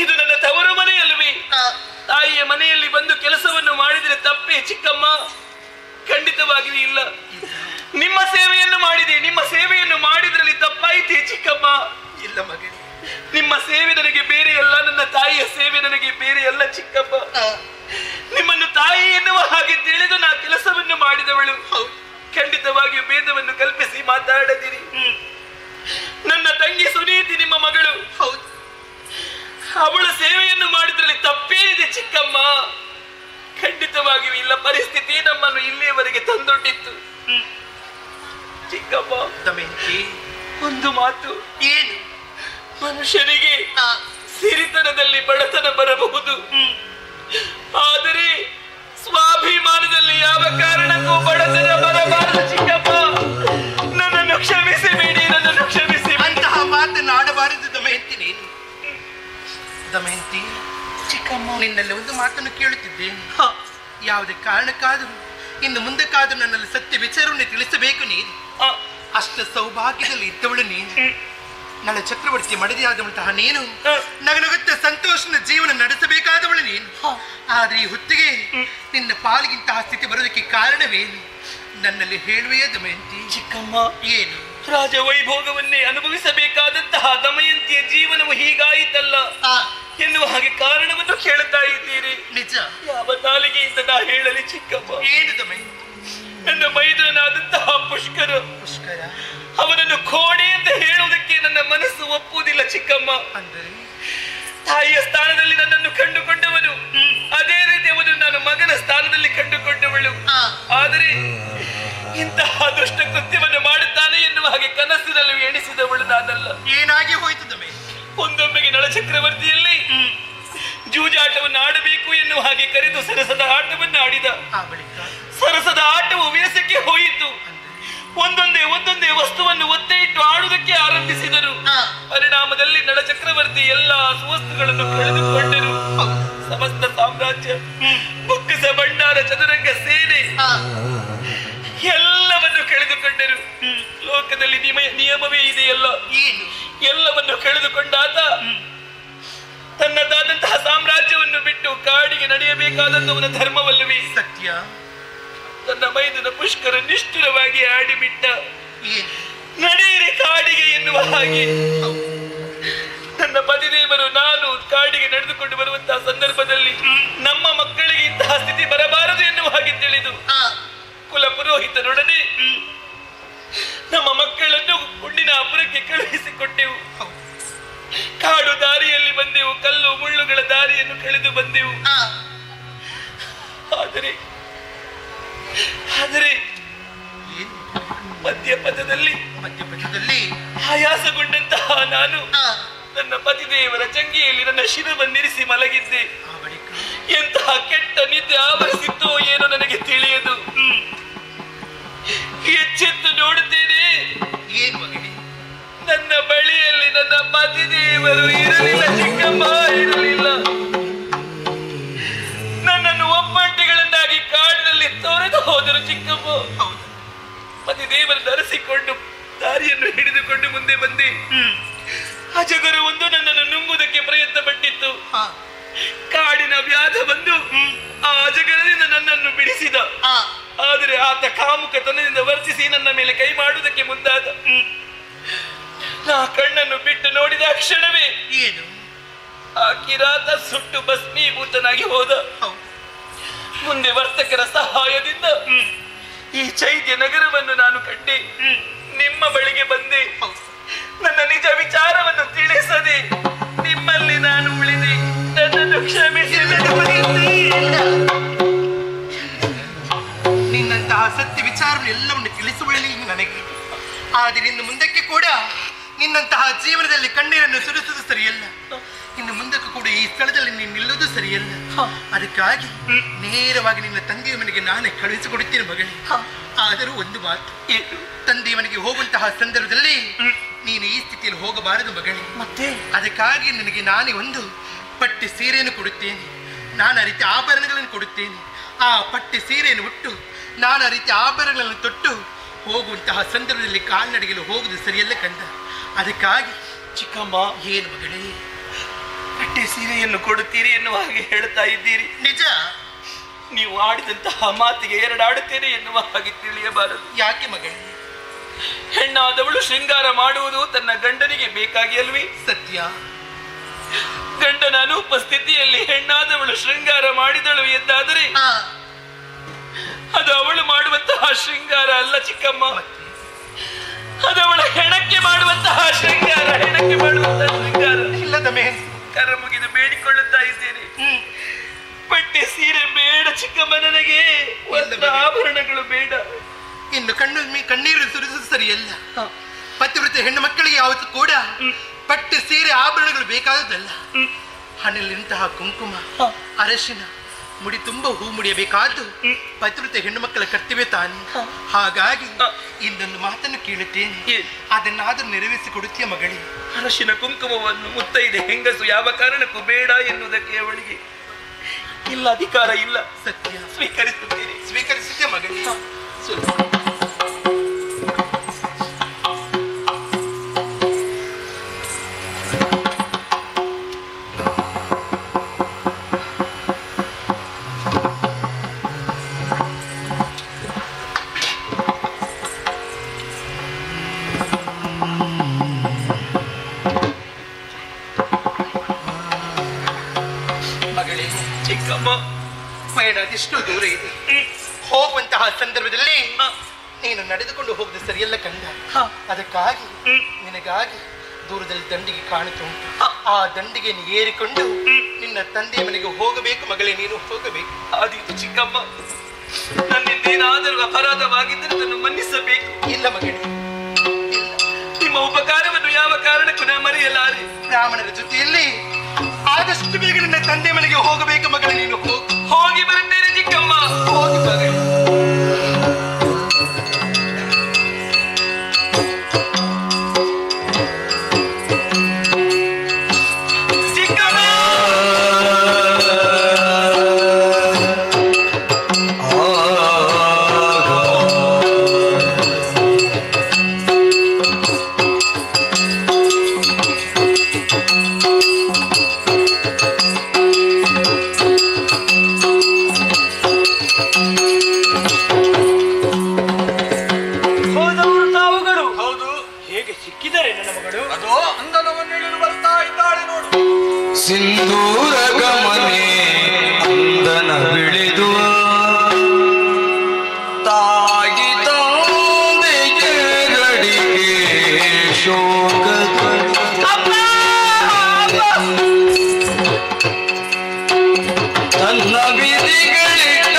ಇದು ನನ್ನ ತವರು ಮನೆಯಲ್ವೇ? ತಾಯಿಯ ಮನೆಯಲ್ಲಿ ಬಂದು ಕೆಲಸವನ್ನು ಮಾಡಿದರೆ ತಪ್ಪೇ ಚಿಕ್ಕಮ್ಮ? ಖಂಡಿತವಾಗಿಯೂ ಇಲ್ಲ. ನಿಮ್ಮ ಸೇವೆಯನ್ನು ಮಾಡಿದೆ, ನಿಮ್ಮ ಸೇವೆಯನ್ನು ಮಾಡಿದ್ರಲ್ಲಿ ತಪ್ಪಾಯಿತೇ ಚಿಕ್ಕಮ್ಮ? ಇಲ್ಲ ಮಗನೇ, ನಿಮ್ಮ ಸೇವೆ ನನಗೆ ಬೇರೆ ಅಲ್ಲ, ನನ್ನ ತಾಯಿಯ ಸೇವೆ ನನಗೆ ಬೇರೆ ಅಲ್ಲ ಚಿಕ್ಕಮ್ಮ. ನಿಮ್ಮನ್ನು ತಾಯಿ ಎನ್ನುವ ಹಾಗೆ ತಿಳಿದು ನಾ ಕೆಲಸವನ್ನು ಮಾಡಿದವಳು. ಖಂಡಿತವಾಗಿಯೂ ಭೇದವನ್ನು ಕಲ್ಪಿಸಿ ಮಾತಾಡದಿರಿ. ನನ್ನ ತಂಗಿ ಸುನೀತಿ ನಿಮ್ಮ ಮಗಳು. ಅವಳ ಸೇವೆಯನ್ನು ಮಾಡಿದ್ರಲ್ಲಿ ತಪ್ಪೇನಿದೆ ಚಿಕ್ಕಮ್ಮ? ಖಂಡಿತವಾಗಿಯೂ ಇಲ್ಲ. ಪರಿಸ್ಥಿತಿ ನಮ್ಮನ್ನು ಇಲ್ಲಿಯವರೆಗೆ ತಂದೊಡ್ಡಿತ್ತು ಚಿಕ್ಕಮ್ಮ. ದಮಯಂತಿ, ಒಂದು ಮಾತು. ಏನು? ಮನುಷ್ಯನಿಗೆ ಸಿರಿತನದಲ್ಲಿ ಬಡತನ ಬರಬಹುದು, ಆದರೆ ಸ್ವಾಭಿಮಾನದಲ್ಲಿ ಯಾವ ಕಾರಣಕ್ಕೂ ಬಡತನ ಬರಬಾರದು ಚಿಕ್ಕಪ್ಪ. ನನ್ನನ್ನು ಕ್ಷಮಿಸಬೇಡಿ, ನನ್ನನ್ನು ಕ್ಷಮಿಸಿ. ಅಂತಹ ಮಾತನ್ನು ಆಡಬಾರದು ದಮಯಂತಿ ನೀನು. ದಮಯಂತಿ ಚಿಕ್ಕಮ್ಮ, ನಿನ್ನಲ್ಲಿ ಒಂದು ಮಾತನ್ನು ಕೇಳುತ್ತಿದ್ದೇನೆ. ಯಾವುದೇ ಕಾರಣಕ್ಕಾದರೂ ಇನ್ನು ಮುಂದಕ್ಕಾದರೂ ನನ್ನಲ್ಲಿ ಸತ್ಯ ವಿಚಾರವನ್ನು ತಿಳಿಸಬೇಕು ನೀನು. ಅಷ್ಟ ಸೌಭಾಗ್ಯದಲ್ಲಿ ಇದ್ದವಳು ನೀನು. ನಳ ಚಕ್ರವರ್ತಿ ಮಡದಿಯಾದಂತಹ ನೀನು ನಗನಗುತ್ತ ಸಂತೋಷದ ಜೀವನ ನಡೆಸಬೇಕಾದವಳು ನೀನು. ಆದ್ರೆ ಈ ಹೊತ್ತಿಗೆ ನಿನ್ನ ಪಾಲಿಗಿಂತಹ ಸ್ಥಿತಿ ಬರೋದಕ್ಕೆ ಕಾರಣವೇನು? ನನ್ನಲ್ಲಿ ಹೇಳುವೆಯೇ ದಮಯಂತಿ? ಚಿಕ್ಕಮ್ಮ, ಏನು? ರಾಜವೈಭೋಗವನ್ನೇ ಅನುಭವಿಸಬೇಕಾದಂತಹ ದಮಯಂತಿಯ ಜೀವನವು ಹೀಗಾಯಿತಲ್ಲ ಎನ್ನುವ ಹಾಗೆ ಕಾರಣವನ್ನು ಕೇಳುತ್ತಾ ಇದ್ದೀರಿ. ನಿಜ. ಯಾವ ನಾಲಿಗೆಯಿಂದ ನಾ ಹೇಳಲಿ ಚಿಕ್ಕಮ್ಮ? ಏನು ದಮಯಂತಿ? ನನ್ನ ಮೈದನಾದಂತಹ ಪುಷ್ಕರ, ಅವನನ್ನು ಕೋಣೆ ಅಂತ ಹೇಳುವುದಕ್ಕೆ ನನ್ನ ಮನಸ್ಸು ಒಪ್ಪುವುದಿಲ್ಲ ಚಿಕ್ಕಮ್ಮ. ಅಂದರೆ ತಾಯಿಯ ಸ್ಥಾನದಲ್ಲಿ ನನ್ನನ್ನು ಕಂಡುಕೊಂಡವನು, ಅದೇ ರೀತಿ ಅವನು ನಾನು ಮಗನ ಸ್ಥಾನದಲ್ಲಿ ಕಂಡುಕೊಂಡವಳು. ಆದರೆ ಇಂತಹ ದುಷ್ಟ ಕೃತ್ಯವನ್ನು ಮಾಡುತ್ತಾನೆ ಎನ್ನುವ ಹಾಗೆ ಕನಸಿನಲ್ಲಿ ಎಣಿಸಿದವಳು ನಾನಲ್ಲ. ಏನಾಗಿ ಹೋಯಿತು ದಮಯಂತಿ? ಒಂದೊಮ್ಮೆಗೆ ನಳ ಚಕ್ರವರ್ತಿಯಲ್ಲಿ ಜೂಜಾಟವನ್ನು ಆಡಬೇಕು ಎನ್ನುವ ಹಾಗೆ ಕರೆದು ಸರಸದ ಆಟವನ್ನು ಆಡಿದ. ಸರಸದ ಆಟವು ವ್ಯಾಸಕ್ಕೆ ಹೋಯಿತು. ಒಂದೊಂದೇ ವಸ್ತುವನ್ನು ಒತ್ತೆ ಇಟ್ಟು ಆಡುವುದಕ್ಕೆ ಆರಂಭಿಸಿದರು. ಪರಿಣಾಮದಲ್ಲಿ ನಳ ಚಕ್ರವರ್ತಿ ಎಲ್ಲಾ ಸುವಸ್ತುಗಳನ್ನು ಕಳೆದುಕೊಂಡರು. ಸಮಸ್ತ ಸಾಮ್ರಾಜ್ಯ, ಬೊಕ್ಕಸ ಭಂಡಾರ, ಚದುರಂಗ ಸೇನೆ ಎಲ್ಲವನ್ನು ಕಳೆದುಕೊಂಡರು. ಲೋಕದಲ್ಲಿ ನಿಯಮವೇ ಇದೆಯಲ್ಲ, ಎಲ್ಲವನ್ನು ಕಳೆದುಕೊಂಡಾತ ತನ್ನದಾದಂತಹ ಸಾಮ್ರಾಜ್ಯವನ್ನು ಬಿಟ್ಟು ಕಾಡಿಗೆ ನಡೆಯಬೇಕಾದದ್ದು ಅವನ ಧರ್ಮವಲ್ಲವೇ? ಸತ್ಯ. ತನ್ನ ಮೈದನ ಪುಷ್ಕರ ನಿಷ್ಠುರವಾಗಿ ಆಡಿಬಿಟ್ಟ. ನಡೆಯಿರಿ ಕಾಡಿಗೆ ಎನ್ನುವ ಹಾಗೆ ನನ್ನ ಪತಿದೇವರು ನಾನು ಕಾಡಿಗೆ ನಡೆದುಕೊಂಡು ಬರುವಂತಹ ಸಂದರ್ಭದಲ್ಲಿ ನಮ್ಮ ಮಕ್ಕಳಿಗೆ ಇಂತಹ ಸ್ಥಿತಿ ಬರಬಾರದು ಎನ್ನುವ ಹಾಗೆ ತಿಳಿದು ಕುಲ ಪುರೋಹಿತರೊಡನೆ ನಮ್ಮ ಮಕ್ಕಳನ್ನು ಹುಣ್ಣಿನಾಪುರಕ್ಕೆ ಕಳುಹಿಸಿಕೊಟ್ಟೆವು. ಕಾಡು ದಾರಿಯಲ್ಲಿ ಬಂದೆವು, ಕಲ್ಲು ಮುಳ್ಳುಗಳ ದಾರಿಯನ್ನು ಕಳೆದು ಬಂದೆವು. ಆದರೆ ಆದರೆ ಮಧ್ಯಪಥದಲ್ಲಿ ಆಯಾಸಗೊಂಡಂತಹ ನಾನು ನನ್ನ ಪತಿದೇವರ ಚಂಗಿಯಲ್ಲಿ ನನ್ನ ಶಿರವನ್ನಿರಿಸಿ ಮಲಗಿದ್ದೆ. ಎಂತಹ ಕೆಟ್ಟ ನಿದ್ದೆ ಆವರಿಸಿತ್ತೋ ಏನೋ ನನಗೆ ತಿಳಿಯದು. ಎಚ್ಚೆತ್ತು ನೋಡುತ್ತೇನೆ, ನನ್ನ ಬಳಿಯಲ್ಲಿ ನನ್ನ ಪತಿದೇವರು ಇರಲಿಲ್ಲ. ಚಿಕ್ಕಮ್ಮ ಇರಲಿಲ್ಲ. ನನ್ನನ್ನು ಒಬ್ಬಂಟಿಗಳನ್ನಾಗಿ ಕಾಡಿನಲ್ಲಿ ತೊರೆದು ಹೋದರು. ಚಿಕ್ಕಮ್ಮ ಪತಿದೇವರು ಧರಿಸಿಕೊಂಡು ದಾರಿಯನ್ನು ಹಿಡಿದುಕೊಂಡು ಮುಂದೆ ಬಂದೆ. ಅಜಗರು ಒಂದು ನನ್ನನ್ನು ನುಂಗುವುದಕ್ಕೆ ಪ್ರಯತ್ನ ಪಟ್ಟಿತ್ತು. ಕಾಡಿನ ವ್ಯಾಧ ಬಂದು ಆ ಅಜಗರದಿಂದ ನನ್ನನ್ನು ಬಿಡಿಸಿದ. ಆದರೆ ಆತ ಕಾಮುಕತನದಿಂದ ವರ್ತಿಸಿ ನನ್ನ ಮೇಲೆ ಕೈ ಮಾಡುವುದಕ್ಕೆ ಮುಂದಾದ. ನಾ ಕಣ್ಣನ್ನು ಬಿಟ್ಟು ನೋಡಿದ ಕ್ಷಣವೇ ಏನು ಆ ಕಿರಾತ ಸುಟ್ಟು ಭಸ್ಮೀಭೂತನಾಗಿ ಹೋದ. ಮುಂದೆ ವರ್ತಕರ ಸಹಾಯದಿಂದ ಈ ಚೈತ್ಯ ನಗರವನ್ನು ನಾನು ಕಂಡೆ. ನಿಮ್ಮ ಬಳಿಗೆ ಬಂದೆ. ನನ್ನ ನಿಜ ವಿಚಾರವನ್ನು ತಿಳಿಸದೆ ನಿಮ್ಮಲ್ಲಿ ನಾನು ಉಳಿದೆ. ನನ್ನನ್ನು ಕ್ಷಮಿಸಿ. ನಿನ್ನಂತಹ ಸತ್ಯ ವಿಚಾರವನ್ನು ಎಲ್ಲವನ್ನು ತಿಳಿಸುವಳಿ ನನಗೆ. ಆದರೆ ಇನ್ನು ಮುಂದಕ್ಕೆ ಕೂಡ ನಿನ್ನಂತಹ ಜೀವನದಲ್ಲಿ ಕಣ್ಣೀರನ್ನು ಸುರಿಸುವುದು ಸರಿಯಲ್ಲ. ಇನ್ನು ಮುಂದಕ್ಕೂ ಕೂಡ ಈ ಸ್ಥಳದಲ್ಲಿ ನೀನು ನಿಲ್ಲುವುದು ಸರಿಯಲ್ಲ. ಅದಕ್ಕಾಗಿ ನೇರವಾಗಿ ನಿನ್ನ ತಂದೆಯ ಮನೆಗೆ ನಾನೇ ಕಳುಹಿಸಿಕೊಡುತ್ತೇನೆ ಮಗಳೇ. ಆದರೂ ಒಂದು ಮಾತು, ತಂದೆಯ ಮನೆಗೆ ಹೋಗುವಂತಹ ಸಂದರ್ಭದಲ್ಲಿ ನೀನು ಈ ಸ್ಥಿತಿಯಲ್ಲಿ ಹೋಗಬಾರದು ಮಗಳೇ. ಮತ್ತೆ ಅದಕ್ಕಾಗಿ ನಿನಗೆ ನಾನೇ ಒಂದು ಪಟ್ಟಿ ಸೀರೆಯನ್ನು ಕೊಡುತ್ತೇನೆ. ನಾನಾ ರೀತಿ ಆಭರಣಗಳನ್ನು ಕೊಡುತ್ತೇನೆ. ಆ ಪಟ್ಟಿ ಸೀರೆಯನ್ನು ಉಟ್ಟು ನಾನಾ ರೀತಿ ಆಭರಣಗಳನ್ನು ತೊಟ್ಟು ಹೋಗುವಂತಹ ಸಂದರ್ಭದಲ್ಲಿ ಕಾಲ್ನಡಿಗೆಲು ಹೋಗುವುದು ಸರಿಯಲ್ಲ ಕಂದ. ಅದಕ್ಕಾಗಿ ಚಿಕ್ಕಮ್ಮ, ಏನು ಮಗಳೇ, ಪಟ್ಟೆ ಸೀರೆಯನ್ನು ಕೊಡುತ್ತೀರಿ ಎನ್ನುವ ಹಾಗೆ ಹೇಳ್ತಾ ಇದ್ದೀರಿ. ನಿಜ, ನೀವು ಆಡಿದಂತಹ ಮಾತಿಗೆ ಎರಡಾಡುತ್ತೇನೆ ಎನ್ನುವ ಹಾಗೆ ತಿಳಿಯಬಾರದು. ಯಾಕೆ ಮಗಳೇ? ಹೆಣ್ಣಾದವಳು ಶೃಂಗಾರ ಮಾಡುವುದು ತನ್ನ ಗಂಡನಿಗೆ ಬೇಕಾಗಿ ಅಲ್ವೇ? ಸತ್ಯ. ಗಂಡನ ಅನುಪಸ್ಥಿತಿಯಲ್ಲಿ ಹೆಣ್ಣಾದವಳು ಶೃಂಗಾರ ಮಾಡಿದಳು ಎಂದಾದರೆ ಅದು ಅವಳು ಮಾಡುವಂತಹ ಶೃಂಗಾರ ಅಲ್ಲ ಚಿಕ್ಕಮ್ಮ. ಅದವಳ ಹೆಣಕ್ಕೆ ಮಾಡುವಂತಹ ಶೃಂಗಾರ. ಹೆಣಕ್ಕೆ ಮಾಡುವಂತಹ ಶೃಂಗಾರ ಇಲ್ಲದ ಮೇಲೆ ಕರ ಮುಗಿದು ಬೇಡಿಕೊಳ್ಳುತ್ತಾ ಇದ್ದೇನೆ. ಪಟ್ಟೆ ಸೀರೆ ಬೇಡ ಚಿಕ್ಕಮ್ಮ, ನನಗೆ ಆಭರಣಗಳು ಬೇಡ. ಇನ್ನು ಕಣ್ಣೀರು ಸುರಿಸುವುದು ಸರಿಯಲ್ಲ. ಪತಿವ್ರತೆ ಹೆಣ್ಣು ಮಕ್ಕಳಿಗೆ ಯಾವತ್ತೂ ಕೂಡ ಪಟ್ಟೆ ಸೀರೆ ಆಭರಣಗಳು ಬೇಕಾದದಲ್ಲ. ಹಣೆಯಲ್ಲಿಂತಹ ಕುಂಕುಮ, ಅರಶಿನ, ಮುಡಿ ತುಂಬ ಹೂ ಮುಡಿಯಬೇಕಾದ್ದು ಪತಿವ್ರತೆ ಹೆಣ್ಣು ಮಕ್ಕಳ ಕರ್ತವ್ಯ ತಾನೆ. ಹಾಗಾಗಿ ಇಂದೊಂದು ಮಾತನ್ನು ಕೇಳುತ್ತೇನೆ, ಅದನ್ನಾದರೂ ನೆರವೇರಿಸಿ ಕೊಡುತ್ತೀಯ ಮಗಳೇ? ಅರಶಿನ ಕುಂಕುಮವನ್ನು ಮುತ್ತೈದೆ ಹೆಂಗಸು ಯಾವ ಕಾರಣಕ್ಕೂ ಬೇಡ ಎನ್ನುವುದಕ್ಕೆ ಅವಳಿಗೆ ಇಲ್ಲ, ಅಧಿಕಾರ ಇಲ್ಲ. ಸತ್ಯ. ಸ್ವೀಕರಿಸುತ್ತೇನೆ. ಸ್ವೀಕರಿಸುತ್ತೆ ಮಗಳೇ. ಚಿಕ್ಕಮ್ಮ, ಪಯಣ ಅದೆಷ್ಟು ದೂರ ಇದೆ. ಹೋಗುವಂತಹ ಸಂದರ್ಭದಲ್ಲಿ ನೀನು ನಡೆದುಕೊಂಡು ಹೋಗುದು ಸರಿಯಲ್ಲ ಕಂದ. ಅದಕ್ಕಾಗಿ ನಿನಗಾಗಿ ದೂರದಲ್ಲಿ ದಂಡಿಗೆ ಕಾಣುತ್ತುಂಟು. ಆ ದಂಡಿಗೆಯನ್ನು ಏರಿಕೊಂಡು ನಿನ್ನ ತಂದೆಯ ಮನೆಗೆ ಹೋಗಬೇಕು ಮಗಳೇ, ನೀನು ಹೋಗಬೇಕು. ಆದೀತು ಚಿಕ್ಕಮ್ಮ, ನನ್ನಿಂದೇನಾದರೂ ಅಪರಾಧವಾಗಿದ್ದರೆ ಅದನ್ನು ಮನ್ನಿಸಬೇಕು. ಇಲ್ಲ ಮಗಳೇ, ನಿಮ್ಮ ಉಪಕಾರವನ್ನು ಯಾವ ಕಾರಣಕ್ಕೂ ನಾ ಮರೆಯಲಾರೆ. ಬ್ರಾಹ್ಮಣರ ಜೊತೆಯಲ್ಲಿ ಆದಷ್ಟು ಬೇಗ ನಿನ್ನ ತಂದೆ ಮನೆಗೆ ಹೋಗಬೇಕು ಮಗಳೇ, ನೀನು ಹೋಗಿ ಬರುತ್ತೇನೆ ಚಿಕ್ಕಮ್ಮ. ಹೋಗಿ ಮಗಳೇ. ಸಿಂಧೂರ ಗಮನೆ ಅಂದನ ಬಿಳಿದು ತಾಗಿ ತಂದೆಗೆ ಗಡಿಗೆ ಶೋಕದ ತನ್ನ ವಿಧಿಗಳಿಟ್ಟ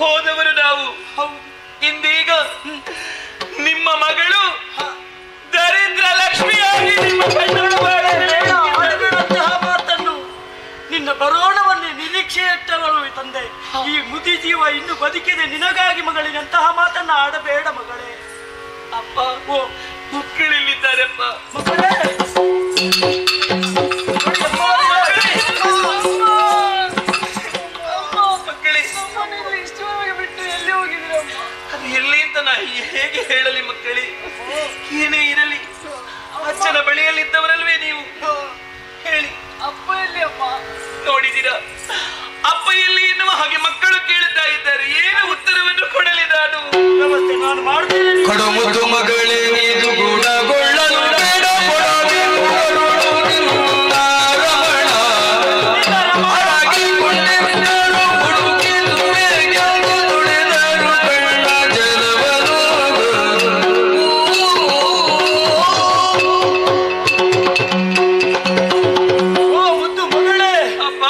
ಹೋದವರು ನಾವು. ಇಂದೀಗ ನಿಮ್ಮ ಮಗಳು ದರಿದ್ರ ಲಕ್ಷ್ಮಿಯಾಗಿ ನಿಮ್ಮ ಕಣ್ಣನ್ನು ಆಡಬೇಡಂತಹ ಮಾತನ್ನು ನಿನ್ನ ಬರೋಣವನ್ನೇ ನಿರೀಕ್ಷೆಯಟ್ಟವಳು ತಂದೆ. ಈ ಮುದಿ ಜೀವ ಇನ್ನು ಬದುಕಿದೆ ನಿನಗಾಗಿ ಮಗಳಿನಂತಹ ಮಾತನ್ನ ಆಡಬೇಡ ಮಗಳೇ. ಅಪ್ಪ ಓ ಮಕ್ಕಳಿಲ್ಲಿದ್ದಾರೆಪ್ಪ. ಮಗಳೇ ಬಿಟ್ಟು ಎಲ್ಲಿ ಹೋಗಿದ್ದೀರಮ್ಮ? ಅದು ಎಲ್ಲಿ ಅಂತ ನಾ ಹೇಗೆ ಹೇಳಲಿ ಮಕ್ಕಳೇ? ಏನೇ ಇರಲಿ ಅಜ್ಜನ ಬಳಿಯಲ್ಲಿದ್ದವರಲ್ವೇ ನೀವು? ಹೇಳಿ ಅಪ್ಪ ಎಲ್ಲಿ ಅಮ್ಮ? ನೋಡಿದ್ದೀರಾ ಅಪ್ಪ ಎಲ್ಲಿ ಎನ್ನುವ ಹಾಗೆ ಮಕ್ಕಳು ಕೇಳುತ್ತಾ ಇದ್ದಾರೆ. ಏನು ಉತ್ತರವನ್ನು ಕೊಡಲಿ ನಾನು? ವ್ಯವಸ್ಥೆ ನಾನು ಮಾಡ್ತೇನೆ. ಕಡು ಮುದ್ದು ಮಗಳೇ ನೀನು ಗುಣಗೊಳ್ಳಲು ಬೇಡ ಕೊಡಬೇಕು ಅರುಳುವುದಿಲ್ಲ ರಮಣ. ಹಾಗಾಗಿ ಕೊಂಡೆಂದರು ಹುಡುಕಿದುವೆ ಗೆದ್ದು ತುಳಿದರು ಕಣ್ಣ ಜಲವನ್ನು. ಓ ಮುದ್ದು ಮಗಳೇ, ಅಪ್ಪ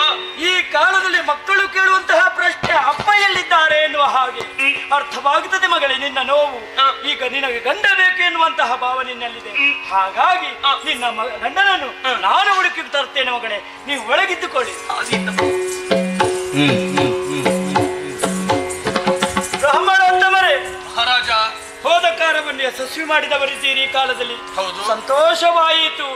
ಈ ಕಾಲದಲ್ಲಿ ಮಕ್ಕಳು ಕೇಳುವಂತಹ ಪ್ರಶ್ನೆ ಅಪ್ಪ ಎಲ್ಲಿದ್ದಾರೆ ಎನ್ನುವ ಹಾಗೆ ಅರ್ಥವಾಗುತ್ತದೆ ಮಗಳೇ ನಿನ್ನ ನೋವು. ಈಗ ನಿನಗೆ ಗಂಡ ಬೇಕು ಎನ್ನುವಂತಹ ಭಾವ ನಿನ್ನಲ್ಲಿದೆ. ಹಾಗಾಗಿ ನಿನ್ನ ಗಂಡನನ್ನು ನಾನು ಹುಡುಕಿ ತರ್ತೇನೆ ಮಗಳೇ, ನೀವು ಒಳಗಿದ್ದುಕೊಳ್ಳಿ. ಬ್ರಾಹ್ಮಣೋತ್ತಮರೇ, ಮಹಾರಾಜ, ಹೋದ ಕಾರ್ಯವನ್ನು ಯಶಸ್ವಿ ಮಾಡಿದವರಿದ್ದೀರಿ. ಈ ಕಾಲದಲ್ಲಿ ಹೌದು. ಸಂತೋಷವಾಯಿತು.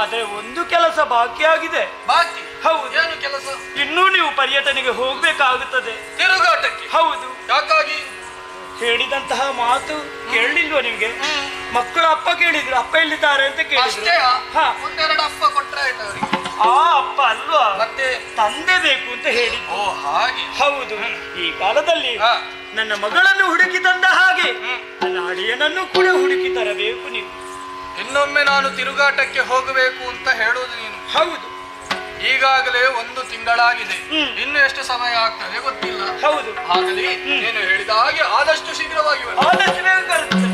ಆದ್ರೆ ಒಂದು ಕೆಲಸ ಬಾಕಿಯಾಗಿದೆ. ಬಾಕಿ? ಹೌದು. ಏನು ಕೆಲಸ? ಇನ್ನೂ ನೀವು ಪರ್ಯಟನೆಗೆ ಹೋಗ್ಬೇಕಾಗುತ್ತದೆ. ತಿರುಗಾಟಕ್ಕೆ? ಹೌದು. ಯಾಕಾಗಿ? ಹೇಳಿದಂತಹ ಮಾತು ಕೇಳಲಿಲ್ವ ನಿಮ್ಗೆ? ಮಕ್ಕಳು ಅಪ್ಪ ಕೇಳಿದ್ರು, ಅಪ್ಪ ಎಲ್ಲಿದ್ದಾರೆ ಅಂತ ಕೇಳಿದ್ರು. ಅಷ್ಟೇ? ಹಾ. ಒಂದೆರಡು ಅಪ್ಪ ಕೊಟ್ರೆ ಆಯ್ತು ಅವರಿಗೆ. ಆ ಅಪ್ಪ ಅಲ್ವಾ, ಮತ್ತೆ ತಂದೆ ಬೇಕು ಅಂತ ಹೇಳಿದ್ರು. ಓ ಹಾಗೆ. ಹೌದು. ಈ ಕಾಲದಲ್ಲಿ ಹಾ. ನನ್ನ ಮಗಳನ್ನು ಹುಡುಕಿ ತಂದ ಹಾಗೆ ನನ್ನ ಅಳಿಯನನ್ನು ಕೂಡ ಹುಡುಕಿ ತರಬೇಕು ನೀವು. ಇನ್ನೊಮ್ಮೆ ನಾನು ತಿರುಗಾಟಕ್ಕೆ ಹೋಗಬೇಕು ಅಂತ ಹೇಳುವುದು ನೀನು. ಹೌದು. ಈಗಾಗಲೇ 1 ತಿಂಗಳಾಗಿದೆ. ಇನ್ನು ಎಷ್ಟು ಸಮಯ ಆಗ್ತದೆ ಗೊತ್ತಿಲ್ಲ. ಹೌದು. ಆಗಲಿ ನೀನು ಹೇಳಿದ ಹಾಗೆ ಆದಷ್ಟು ಶೀಘ್ರವಾಗಿ ಬನ್ನಿ. ಆದಷ್ಟು ಬೇಗ ಕರೆದುತ್ತೇನೆ.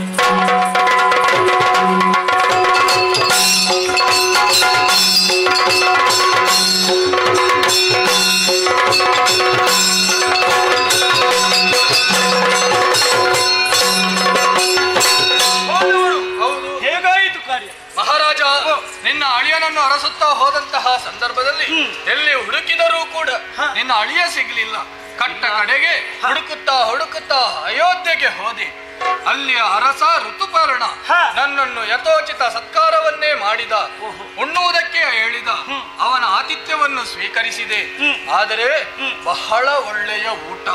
ಹೌದು. ಹೇಗಾಯಿತು ಕಾರ್ಯ? ಮಹಾರಾಜ, ನಿನ್ನ ಅಳಿಯನನ್ನು ಅರಸುತ್ತಾ ಹೋದಂತಹ ಸಂದರ್ಭದಲ್ಲಿ ಎಲ್ಲಿ ಹುಡುಕಿದರೂ ಕೂಡ ನಿನ್ನ ಅಳಿಯ ಸಿಗಲಿಲ್ಲ. ಕಟ್ಟ ಕಡೆಗೆ ಹುಡುಕುತ್ತಾ ಅಯೋಧ್ಯೆಗೆ ಹೋದೆ. ಅಲ್ಲಿಯ ಅರಸ ಋತುಪರ್ಣ ನನ್ನನ್ನು ಯಥೋಚಿತ ಸತ್ಕಾರವನ್ನೇ ಮಾಡಿದ. ಉಣ್ಣುವುದಕ್ಕೆ ಹೇಳಿದ. ಅವನ ಆತಿಥ್ಯವನ್ನು ಸ್ವೀಕರಿಸಿದೆ. ಆದರೆ ಬಹಳ ಒಳ್ಳೆಯ ಊಟ.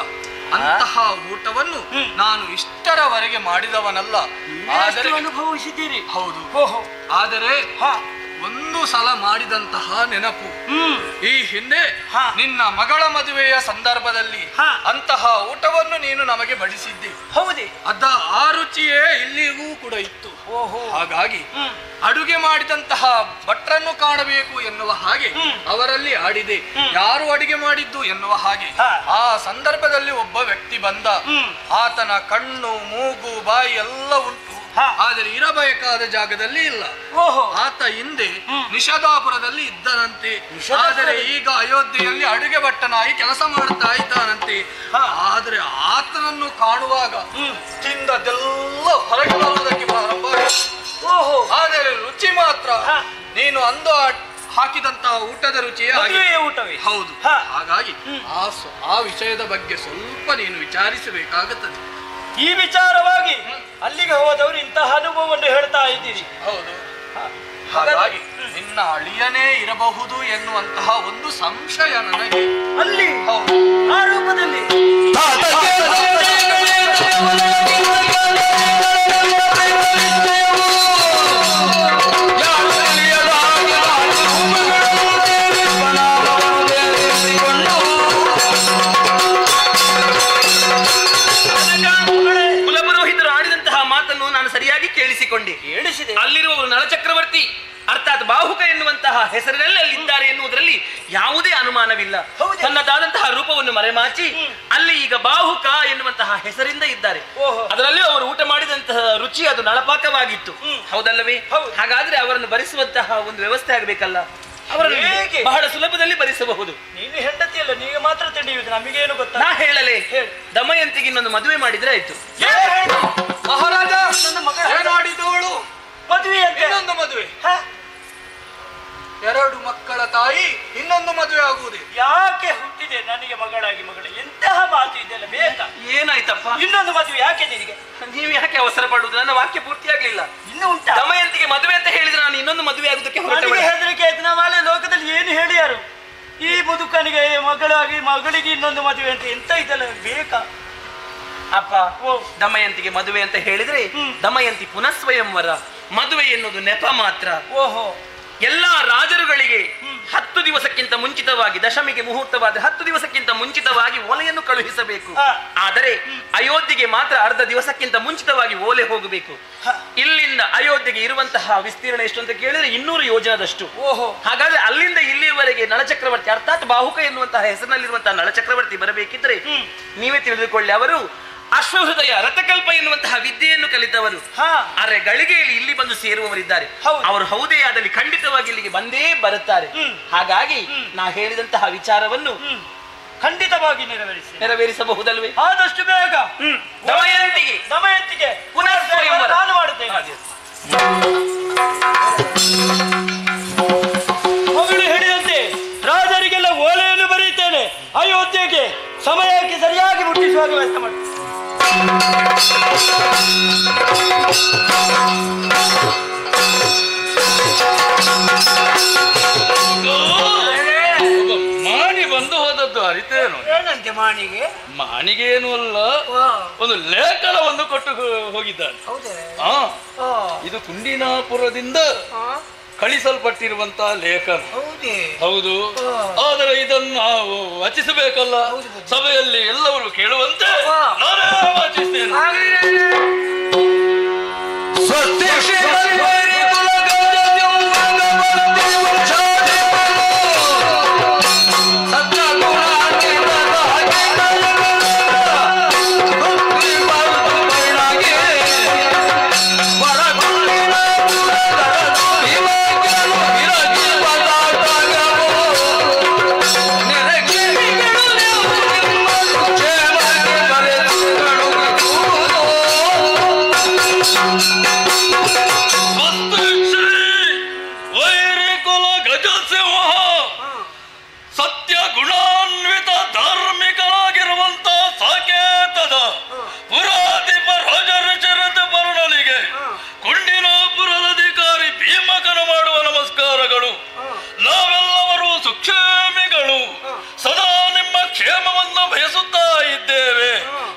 ಅಂತಹ ಊಟವನ್ನು ನಾನು ಇಷ್ಟರವರೆಗೆ ಮಾಡಿದವನಲ್ಲ. ಆದರೆ ಅನುಭವಿಸಿದ್ದೀರಿ? ಹೌದು. ಓಹೋ. ಆದರೆ ಒಂದು ಸಲ ಮಾಡಿದಂತಹ ನೆನಪು. ಈ ಹಿಂದೆ ನಿನ್ನ ಮಗಳ ಮದುವೆಯ ಸಂದರ್ಭದಲ್ಲಿ ಅಂತಹ ಊಟವನ್ನು ನೀನು ನಮಗೆ ಬಡಿಸಿದ್ದೆ. ಹೌದೇ? ಆ ರುಚಿಯೇ ಇಲ್ಲಿಗೂ ಕೂಡ ಇತ್ತು. ಹಾಗಾಗಿ ಅಡುಗೆ ಮಾಡಿದಂತಹ ಭಟ್ರನ್ನು ಕಾಣಬೇಕು ಎನ್ನುವ ಹಾಗೆ ಅವರಲ್ಲಿ ಆಡಿದೆ. ಯಾರು ಅಡಿಗೆ ಮಾಡಿದ್ದು ಎನ್ನುವ ಹಾಗೆ ಆ ಸಂದರ್ಭದಲ್ಲಿ ಒಬ್ಬ ವ್ಯಕ್ತಿ ಬಂದ. ಆತನ ಕಣ್ಣು, ಮೂಗು, ಬಾಯಿ ಎಲ್ಲ ಉಂಟು. ಆದರೆ ಇರಬೇಕಾದ ಜಾಗದಲ್ಲಿ ಇಲ್ಲ. ಆತ ಹಿಂದೆ ನಿಷಾದಾಪುರದಲ್ಲಿ ಇದ್ದನಂತೆ. ಆದರೆ ಈಗ ಅಯೋಧ್ಯೆಯಲ್ಲಿ ಅಡುಗೆ ಭಟ್ಟನಾಗಿ ಕೆಲಸ ಮಾಡುತ್ತಾ ಇದ್ದಾನಂತೆ. ಆದರೆ ಆತನನ್ನು ಕಾಣುವಾಗ ತಿಂದದೆಲ್ಲ ಹೊರಗೆ ಬರುವುದಕ್ಕೆ ಪ್ರಾರಂಭ. ಆದರೆ ರುಚಿ ಮಾತ್ರ ನೀನು ಅಂದು ಹಾಕಿದಂತಹ ಊಟದ ರುಚಿಯೇ ಊಟವೇ. ಹೌದು. ಹಾಗಾಗಿ ಆ ವಿಷಯದ ಬಗ್ಗೆ ಸ್ವಲ್ಪ ನೀನು ವಿಚಾರಿಸಬೇಕಾಗುತ್ತದೆ. ಈ ವಿಚಾರವಾಗಿ ಅಲ್ಲಿಗೆ ಹೋದವರು ಇಂತಹ ಅನುಭವವನ್ನು ಹೇಳ್ತಾ ಇದ್ದೀರಿ. ಹೌದು. ಹಾಗಾಗಿ ನಿನ್ನ ಅಳಿಯನೇ ಇರಬಹುದು ಎನ್ನುವಂತಹ ಒಂದು ಸಂಶಯ ನನಗೆ. ಅಲ್ಲಿ ಆ ರೂಪದಲ್ಲಿ ಕುಲಪುರೋಹಿತರು ಆಡಿದಂತಹ ಮಾತನ್ನು ನಾನು ಸರಿಯಾಗಿ ಕೇಳಿಸಿಕೊಂಡೆ. ಅಲ್ಲಿರುವವರು ನಳಚಕ್ರವರ್ತಿ ಅರ್ಥಾತ್ ಬಾಹುಕ ಎನ್ನುವಂತಹ ಹೆಸರಿನಲ್ಲಿ ಅಲ್ಲಿದ್ದಾರೆ ಎನ್ನುವುದರಲ್ಲಿ ಯಾವುದೇ ಅನುಮಾನವಿಲ್ಲ. ತನ್ನದಾದಂತಹ ರೂಪವನ್ನು ಮರೆಮಾಚಿ ಅಲ್ಲಿ ಈಗ ಬಾಹುಕ ಎನ್ನುವಂತಹ ಹೆಸರಿಂದ ಇದ್ದಾರೆ. ಅದರಲ್ಲಿ ಅವರು ಊಟ ಮಾಡಿದಂತಹ ರುಚಿ ಅದು ನಳಪಾಕವಾಗಿತ್ತು. ಹೌದಲ್ಲವೇ? ಹಾಗಾದ್ರೆ ಅವರನ್ನು ಭರಿಸುವಂತಹ ಒಂದು ವ್ಯವಸ್ಥೆ ಆಗಬೇಕಲ್ಲ. ಅವರನ್ನು ಹೇಗೆ? ಬಹಳ ಸುಲಭದಲ್ಲಿ ಭರಿಸಬಹುದು. ನೀನು ಹೆಂಡತಿಯಲ್ಲ, ನೀಗೆ ಮಾತ್ರ ತಿಳಿಯುವುದು, ನಮಗೇನು ಗೊತ್ತಾ? ನಾ ಹೇಳಲೇ, ದಮಯಂತಿಗೆ ಇನ್ನೊಂದು ಮದುವೆ ಮಾಡಿದ್ರೆ ಆಯ್ತು. ಮಹಾರಾಜ, ನನ್ನ ಮಗ ಏನಾಡಿದವಳು ಮದುವೆ ಅಂತ ಇನ್ನೊಂದು ಮದುವೆ, ಹ? 2 ಮಕ್ಕಳ ತಾಯಿ ಇನ್ನೊಂದು ಮದುವೆ ಆಗುವುದೇ? ಯಾಕೆ ಹುಟ್ಟಿದೆ ನನಗೆ ಮಗಳಾಗಿ ಮಗಳು? ಎಂತಹ ಮಾತು ಇದೆಲ್ಲ ಬೇಕಾ? ಏನಾಯ್ತಪ್ಪ? ಇನ್ನೊಂದು ಮದುವೆ ಯಾಕೆ ನಿನಗೆ? ನೀವು ಯಾಕೆ ಅವಸರ ಪಡುವುದು? ನನ್ನ ವಾಕ್ಯ ಪೂರ್ತಿ ಆಗ್ಲಿಲ್ಲ. ಇನ್ನೂ ಉಂಟಾ? ದಮಯಂತಿಗೆ ಮದುವೆ ಅಂತ ಹೇಳಿದ್ರೆ ನಾನು ಇನ್ನೊಂದು ಮದುವೆ ಆಗುದಕ್ಕೆ ನನಗೆ ಹೊರಟವಳೆ. ಹೆದರಿಕೆ ಆಯ್ತು. ನಾವೇ ಲೋಕದಲ್ಲಿ ಏನು ಹೇಳಿಯಾರು? ಈ ಮುದುಕನಿಗೆ ಮಗಳಾಗಿ ಮಗಳಿಗೆ ಇನ್ನೊಂದು ಮದುವೆ ಅಂತ ಎಂತ ಇದೆಲ್ಲ ಬೇಕಾ? ಅಪ್ಪ, ದಮಯಂತಿಗೆ ಮದುವೆ ಅಂತ ಹೇಳಿದ್ರೆ ದಮಯಂತಿ ಪುನಃ ಸ್ವಯಂವರ. ಮದುವೆ ಎನ್ನುವುದು ನೆಪ ಮಾತ್ರ. ಓಹೋ, ಎಲ್ಲಾ ರಾಜರುಗಳಿಗೆ 10 ದಿವಸಕ್ಕಿಂತ ಮುಂಚಿತವಾಗಿ, ದಶಮಿಗೆ ಮುಹೂರ್ತವಾದ 10 ದಿವಸಕ್ಕಿಂತ ಮುಂಚಿತವಾಗಿ ಓಲೆಯನ್ನು ಕಳುಹಿಸಬೇಕು. ಆದರೆ ಅಯೋಧ್ಯೆಗೆ ಮಾತ್ರ ಅರ್ಧ ದಿವಸಕ್ಕಿಂತ ಮುಂಚಿತವಾಗಿ ಓಲೆ ಹೋಗಬೇಕು. ಇಲ್ಲಿಂದ ಅಯೋಧ್ಯೆಗೆ ಇರುವಂತಹ ವಿಸ್ತೀರ್ಣ ಎಷ್ಟು ಅಂತ ಕೇಳಿದ್ರೆ 200 ಯೋಜನದಷ್ಟು. ಓಹೋ, ಹಾಗಾದ್ರೆ ಅಲ್ಲಿಂದ ಇಲ್ಲಿಯವರೆಗೆ ನಳಚಕ್ರವರ್ತಿ ಅರ್ಥಾತ್ ಬಾಹುಕ ಎನ್ನುವಂತಹ ಹೆಸರಿನಲ್ಲಿರುವಂತಹ ನಳಚಕ್ರವರ್ತಿ ಬರಬೇಕಿದ್ರೆ ನೀವೇ ತಿಳಿದುಕೊಳ್ಳಿ, ಅವರು ಅಶ್ವಹೃದಯ ರಥಕಲ್ಪ ಎನ್ನುವಂತಹ ವಿದ್ಯೆಯನ್ನು ಕಲಿತವರು. ಅರೆ ಗಳಿಗೆಯಲ್ಲಿ ಇಲ್ಲಿ ಬಂದು ಸೇರುವವರಿದ್ದಾರೆ. ಅವರು ಹೌದೇ ಆದಲ್ಲಿ ಖಂಡಿತವಾಗಿ ಇಲ್ಲಿಗೆ ಬಂದೇ ಬರುತ್ತಾರೆ. ಹಾಗಾಗಿ ನಾ ಹೇಳಿದಂತಹ ವಿಚಾರವನ್ನು ಖಂಡಿತವಾಗಿ ನೆರವೇರಿಸಬಹುದಲ್ವೇ? ಆದಷ್ಟು ಬೇಗ ದಮಯಂತಿಗೆ ಪುನಃ ಸ್ವಯಂವರ ನಾನು ಮಾಡುತ್ತೇನೆ. ಮಗಳು ಹೇಳಿದಂತೆ ರಾಜರಿಗೆಲ್ಲ ಓಲೆಯನ್ನು ಬರೆಯುತ್ತೇನೆ. ಅಯೋಧ್ಯೆಗೆ ಸಮಯಕ್ಕೆ ಸರಿಯಾಗಿ ಮುಟ್ಟಿಸುವಾಗ ವ್ಯವಸ್ಥೆ ಮಾಡಿ. ಮಾಣಿ ಬಂದು ಹೋದದ್ದು ಅರಿತೇನು? ಏನಂತೆ ಮಾಣಿಗೆ? ಮಾಣಿಗೆ ಏನು ಅಲ್ಲ, ಒಂದು ಲೇಖನವನ್ನು ಕೊಟ್ಟು ಹೋಗಿದ್ದಾನೆ. ಇದು ಕುಂಡಿನಾಪುರದಿಂದ ಕಳಿಸಲ್ಪಟ್ಟಿರುವಂತಹ ಲೇಖನ. ಹೌದು, ಆದರೆ ಇದನ್ನು ನಾವು ವಾಚಿಸಬೇಕಲ್ಲ, ಸಭೆಯಲ್ಲಿ ಎಲ್ಲವರು ಕೇಳುವಂತೆ ನಾನೇ ವಾಚಿಸ್ತೇನೆ. ಸತ್ಯ ಗುಣಾನ್ವಿತ ಧಾರ್ಮಿಕರಾಗಿರುವಂತ ಸಾಕೇತದ ಪುರಾಧಿಪ ರಾಜರಚರತ ಪರ್ಣನಿಗೆ ಕುಂಡಿನಾಪುರದ ಅಧಿಕಾರಿ ಭೀಮಕನ ಮಾಡುವ ನಮಸ್ಕಾರಗಳು. ನಾವೆಲ್ಲರೂ ಸುಕ್ಷೇಮಿಗಳು, ಸದಾ ನಿಮ್ಮ ಕ್ಷೇಮವನ್ನು ಬಯಸುತ್ತಾ ಇದ್ದೇವೆ.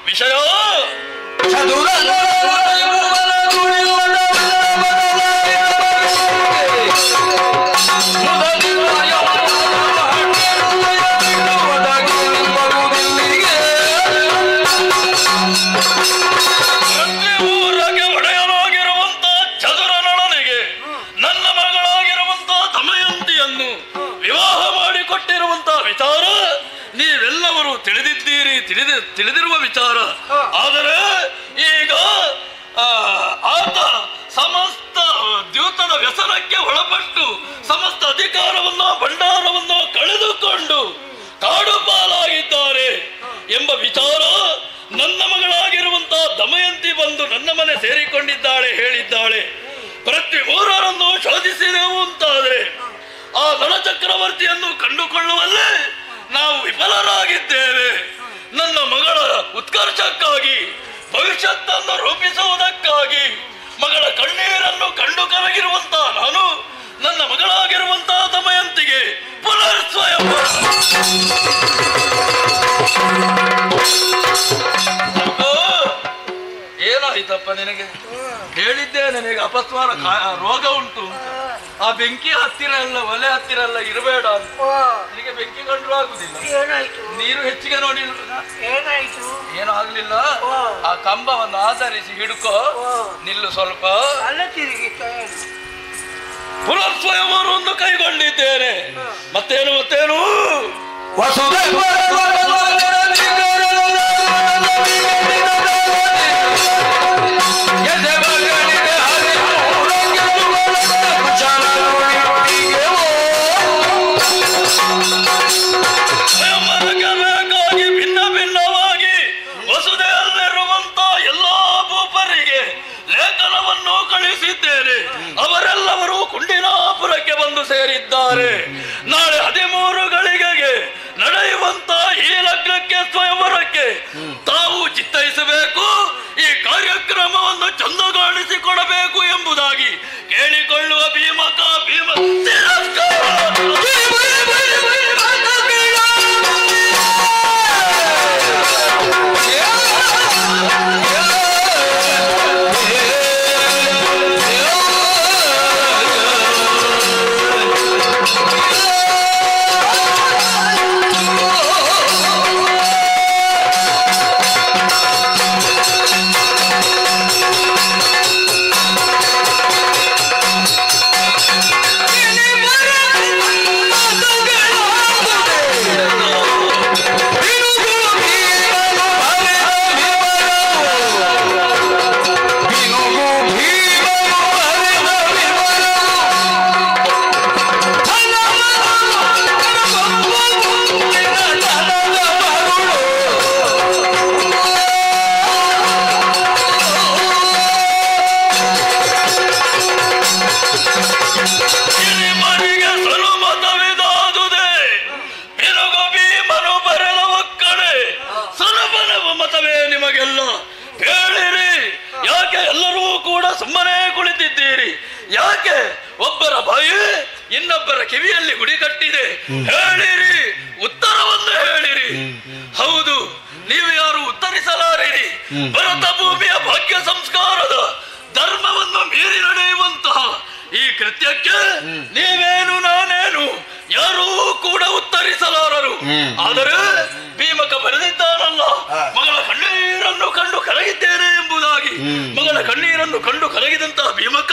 ವಿಷಯ ನೀವೆಲ್ಲವರು ತಿಳಿದಿರುವ ವಿಚಾರ. ಆದರೆ ಈಗ ಆತ ಸಮಸ್ತ ದ್ಯೂತದ ವ್ಯಸನಕ್ಕೆ ಒಳಪಟ್ಟು ಸಮಸ್ತ ಅಧಿಕಾರವನ್ನು ಭಂಡಾರವನ್ನು ಕಳೆದುಕೊಂಡು ಕಾಡು ಪಾಲಾಗಿದ್ದಾರೆ ಎಂಬ ವಿಚಾರ ನನ್ನ ಮಗಳಾಗಿರುವಂತಹ ದಮಯಂತಿ ಬಂದು ನನ್ನ ಮನೆ ಸೇರಿಕೊಂಡಿದ್ದಾಳೆ ಹೇಳಿದ್ದಾಳೆ. ಪ್ರತಿ 3ರನ್ನು ಶೋಧಿಸಿದೆವು ಅಂತಾದ್ರೆ ಆ ನಳಚಕ್ರವರ್ತಿಯನ್ನು ಕಂಡುಕೊಳ್ಳುವಲ್ಲೇ ನಾವು ವಿಫಲರಾಗಿದ್ದೇವೆ. ನನ್ನ ಮಗಳ ಉತ್ಕರ್ಷಕ್ಕಾಗಿ, ಭವಿಷ್ಯತ್ತನ್ನು ರೂಪಿಸುವುದಕ್ಕಾಗಿ, ಮಗಳ ಕಣ್ಣೀರನ್ನು ಕಂಡು ಕರಗಿರುವಂತಹ ನಾನು ನನ್ನ ಮಗಳಾಗಿರುವಂತಹ ದಮಯಂತಿಗೆ ಪುನರ್ ಸ್ವಯಂವರ. ಏನಾಯ್ತಪ್ಪ ನಿನಗೆ? ಹೇಳಿದ್ದೆ ನನಗೆ ಅಪಸ್ಮಾರ ರೋಗ ಉಂಟು ಅಂತ. ಆ ಬೆಂಕಿ ಹತ್ತಿರ ಎಲ್ಲ, ಒಲೆ ಹತ್ತಿರ ಎಲ್ಲ ಇರಬೇಡ ಅಂತ. ನಿನಗೆ ಬೆಂಕಿ ಕಂಡ್ರು ಆಗುದಿಲ್ಲ. ನೀರು ಹೆಚ್ಚಿಗೆ ನೋಡಿ ಏನು ಆಗ್ಲಿಲ್ಲ. ಆ ಕಂಬವನ್ನು ಆಧರಿಸಿ ಹಿಡ್ಕೋ, ನಿಲ್ಲು ಸ್ವಲ್ಪ. ಪುನರ್ ಸ್ವಯಂವರವನ್ನು ಕೈಗೊಂಡಿದ್ದೇನೆ. ಮತ್ತೇನು ಹೊರಟಿದ್ದಾರೆ. ನಾಳೆ 13 ಗಳಿಗೆಗೆ ನಡೆಯುವಂತ ಈ ಲಗ್ನಕ್ಕೆ ಸ್ವಯಂವರಕ್ಕೆ ತಾವು ಚಿತ್ತೈಸಬೇಕು. ಈ ಕಾರ್ಯಕ್ರಮವನ್ನು ಚಂದಗಾಣಿಸಿಕೊಡಬೇಕು ಎಂಬುದಾಗಿ ಕೇಳಿಕೊಳ್ಳುವ ಭೀಮಕ ಭೀಮ ಯಾಕೆ ಒಬ್ಬರ ಬಾಯಿ ಇನ್ನೊಬ್ಬರ ಕಿವಿಯಲ್ಲಿ ಗುಡಿ ಕಟ್ಟಿದೆ? ಹೇಳಿರಿ, ಉತ್ತರವನ್ನು ಹೇಳಿರಿ. ಹೌದು, ನೀವು ಯಾರು ಉತ್ತರಿಸಲಾರಿರಿ. ಭರತ ಭೂಮಿಯ ಭಾಗ್ಯ ಸಂಸ್ಕಾರದ ಧರ್ಮವನ್ನು ಮೀರಿ ನಡೆಯುವಂತಹ ಈ ಕೃತ್ಯಕ್ಕೆ ನೀವೇನು ನಾನೇನು ಯಾರೂ ಕೂಡ ಉತ್ತರಿಸಲಾರರು. ಆದರೆ ಭೀಮಕ ಬರೆದಿದ್ದಾನಲ್ಲ, ಮಗಳ ಕಣ್ಣೀರನ್ನು ಕಂಡು ಕರಗಿದ್ದೇನೆ ಎಂಬುದಾಗಿ. ಮಗಳ ಕಣ್ಣೀರನ್ನು ಕಂಡು ಕರಗಿದಂತಹ ಭೀಮಕ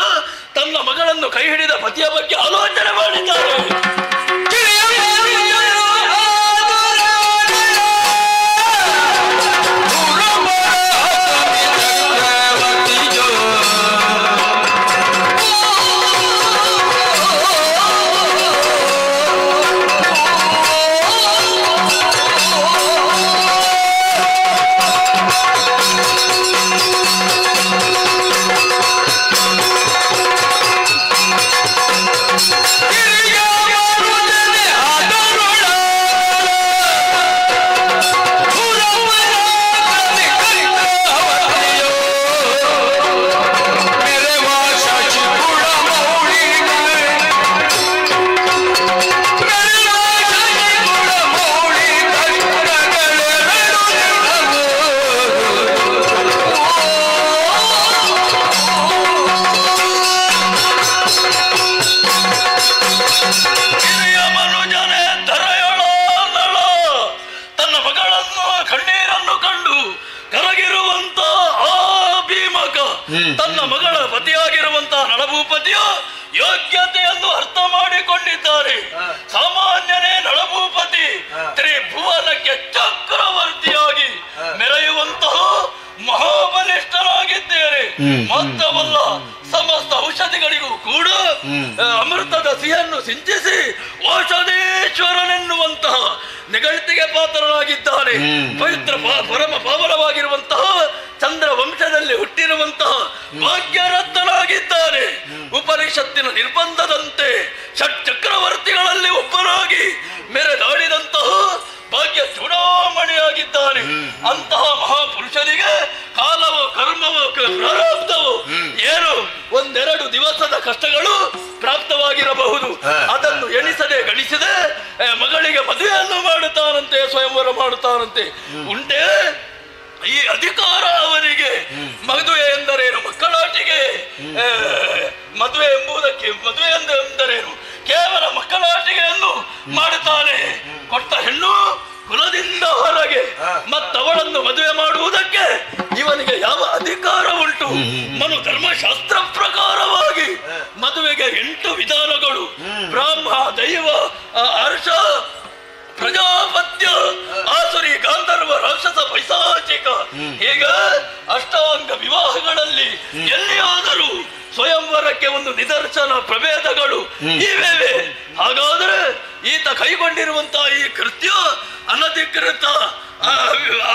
ತನ್ನ ಮಗಳನ್ನು ಕೈ ಹಿಡಿದ ಪತಿಯ ಬಗ್ಗೆ ಆಲೋಚನೆ ಮಾಡಿದ್ದಾರೆ. ತನ್ನ ಮಗಳ ಪತಿಯಾಗಿರುವಂತಹ ನಳಭೂಪತಿಯ ಯೋಗ್ಯತೆಯನ್ನು ಅರ್ಥ ಮಾಡಿಕೊಂಡಿದ್ದಾರೆ. ಸಾಮಾನ್ಯನೇ ನಳಭೂಪತಿ ತ್ರಿಭುವನಕ್ಕೆ ಚಕ್ರವರ್ತಿಯಾಗಿ ಮೆರೆಯುವಂತಹ ಮಹಾಬಲಿಷ್ಠರಾಗಿದ್ದೇನೆ. ಮಾತ್ರವಲ್ಲ, ಸಮಸ್ತ ಔಷಧಿಗಳಿಗೂ ಕೂಡ ಅಮೃತದ ಸಿಹಿಯನ್ನು ಸಿಂಚಿಸಿ ಔಷಧೀಶ್ವರನೆನ್ನುವಂತಹ ನೆಗಳಿಕೆಗೆ ಪಾತ್ರರಾಗಿದ್ದಾರೆ. ಪವಿತ್ರ ಪರಮ ಪಾವನವಾಗಿರುವಂತಹ ಚಂದ್ರ ವಂಶದಲ್ಲಿ ಹುಟ್ಟಿರುವಂತಹ ಭಾಗ್ಯರತ್ನರಾಗಿದ್ದಾರೆ. ಉಪನಿಷತ್ತಿನ ನಿರ್ಬಂಧದಂತೆ ಷಟ್ ಚಕ್ರವರ್ತಿಗಳಲ್ಲಿ ಒಬ್ಬರಾಗಿ ಮೆರೆದಾಡಿದಂತಹ ಭಾಗ್ಯ ಚೂಡಾಮಣಿಯಾಗಿದ್ದಾನೆ. ಅಂತಹ ಮಹಾಪುರುಷನಿಗೆ ಕಾಲವೋ ಕರ್ಮವೋ ಪ್ರಾರಬ್ಧವೋ ಏನು ಒಂದೆರಡು ದಿವಸದ ಕಷ್ಟಗಳು ಪ್ರಾಪ್ತವಾಗಿರಬಹುದು. ಅದನ್ನು ಎಣಿಸದೆ ಗಳಿಸದೆ ಮಗಳಿಗೆ ಮದುವೆಯನ್ನು ಮಾಡುತ್ತಾರಂತೆ, ಸ್ವಯಂವರ ಮಾಡುತ್ತಾರಂತೆ. ಉಂಟೆ ಈ ಅಧಿಕಾರ ಅವನಿಗೆ. ಮದುವೆ ಎಂದರೇನು? ಮಕ್ಕಳಾಟಿಗೆ. ಮದುವೆ ಎಂದರೇನು? ಕೇವಲ ಮಕ್ಕಳಾಟಿಗೆಯನ್ನು ಮಾಡುತ್ತಾನೆ. ಕೊಟ್ಟ ಹೆಣ್ಣು ಕುಲದಿಂದ ಹೊರಗೆ ಮತ್ತವಳನ್ನು ಮದುವೆ ಮಾಡುವುದಕ್ಕೆ ಇವನಿಗೆ ಯಾವ ಅಧಿಕಾರ ಉಂಟು? ಮನು ಧರ್ಮಶಾಸ್ತ್ರ ಪ್ರಕಾರವಾಗಿ ಮದುವೆಗೆ 8 ವಿಧಾನಗಳು: ಬ್ರಾಹ್ಮ, ದೈವ, ಹರ್ಷ, ಪ್ರಜಾಪತ್ಯ, ಆಸುರಿ, ಗಾಂಧರ್ವ, ರಾಕ್ಷಸ, ಪೈಶಾಚಿಕ, ಹೀಗೆ ಅಷ್ಟಾಂಗ ವಿವಾಹಗಳಲ್ಲಿ ಎಲ್ಲಿಯಾದರೂ ಸ್ವಯಂವರಕ್ಕೆ ಒಂದು ನಿದರ್ಶನ ಪ್ರಭೇದಗಳು ಇವೆ. ಹಾಗಾದರೆ ಈತ ಕೈಗೊಂಡಿರುವಂತಹ ಈ ಕೃತ್ಯ ಅನಧಿಕೃತ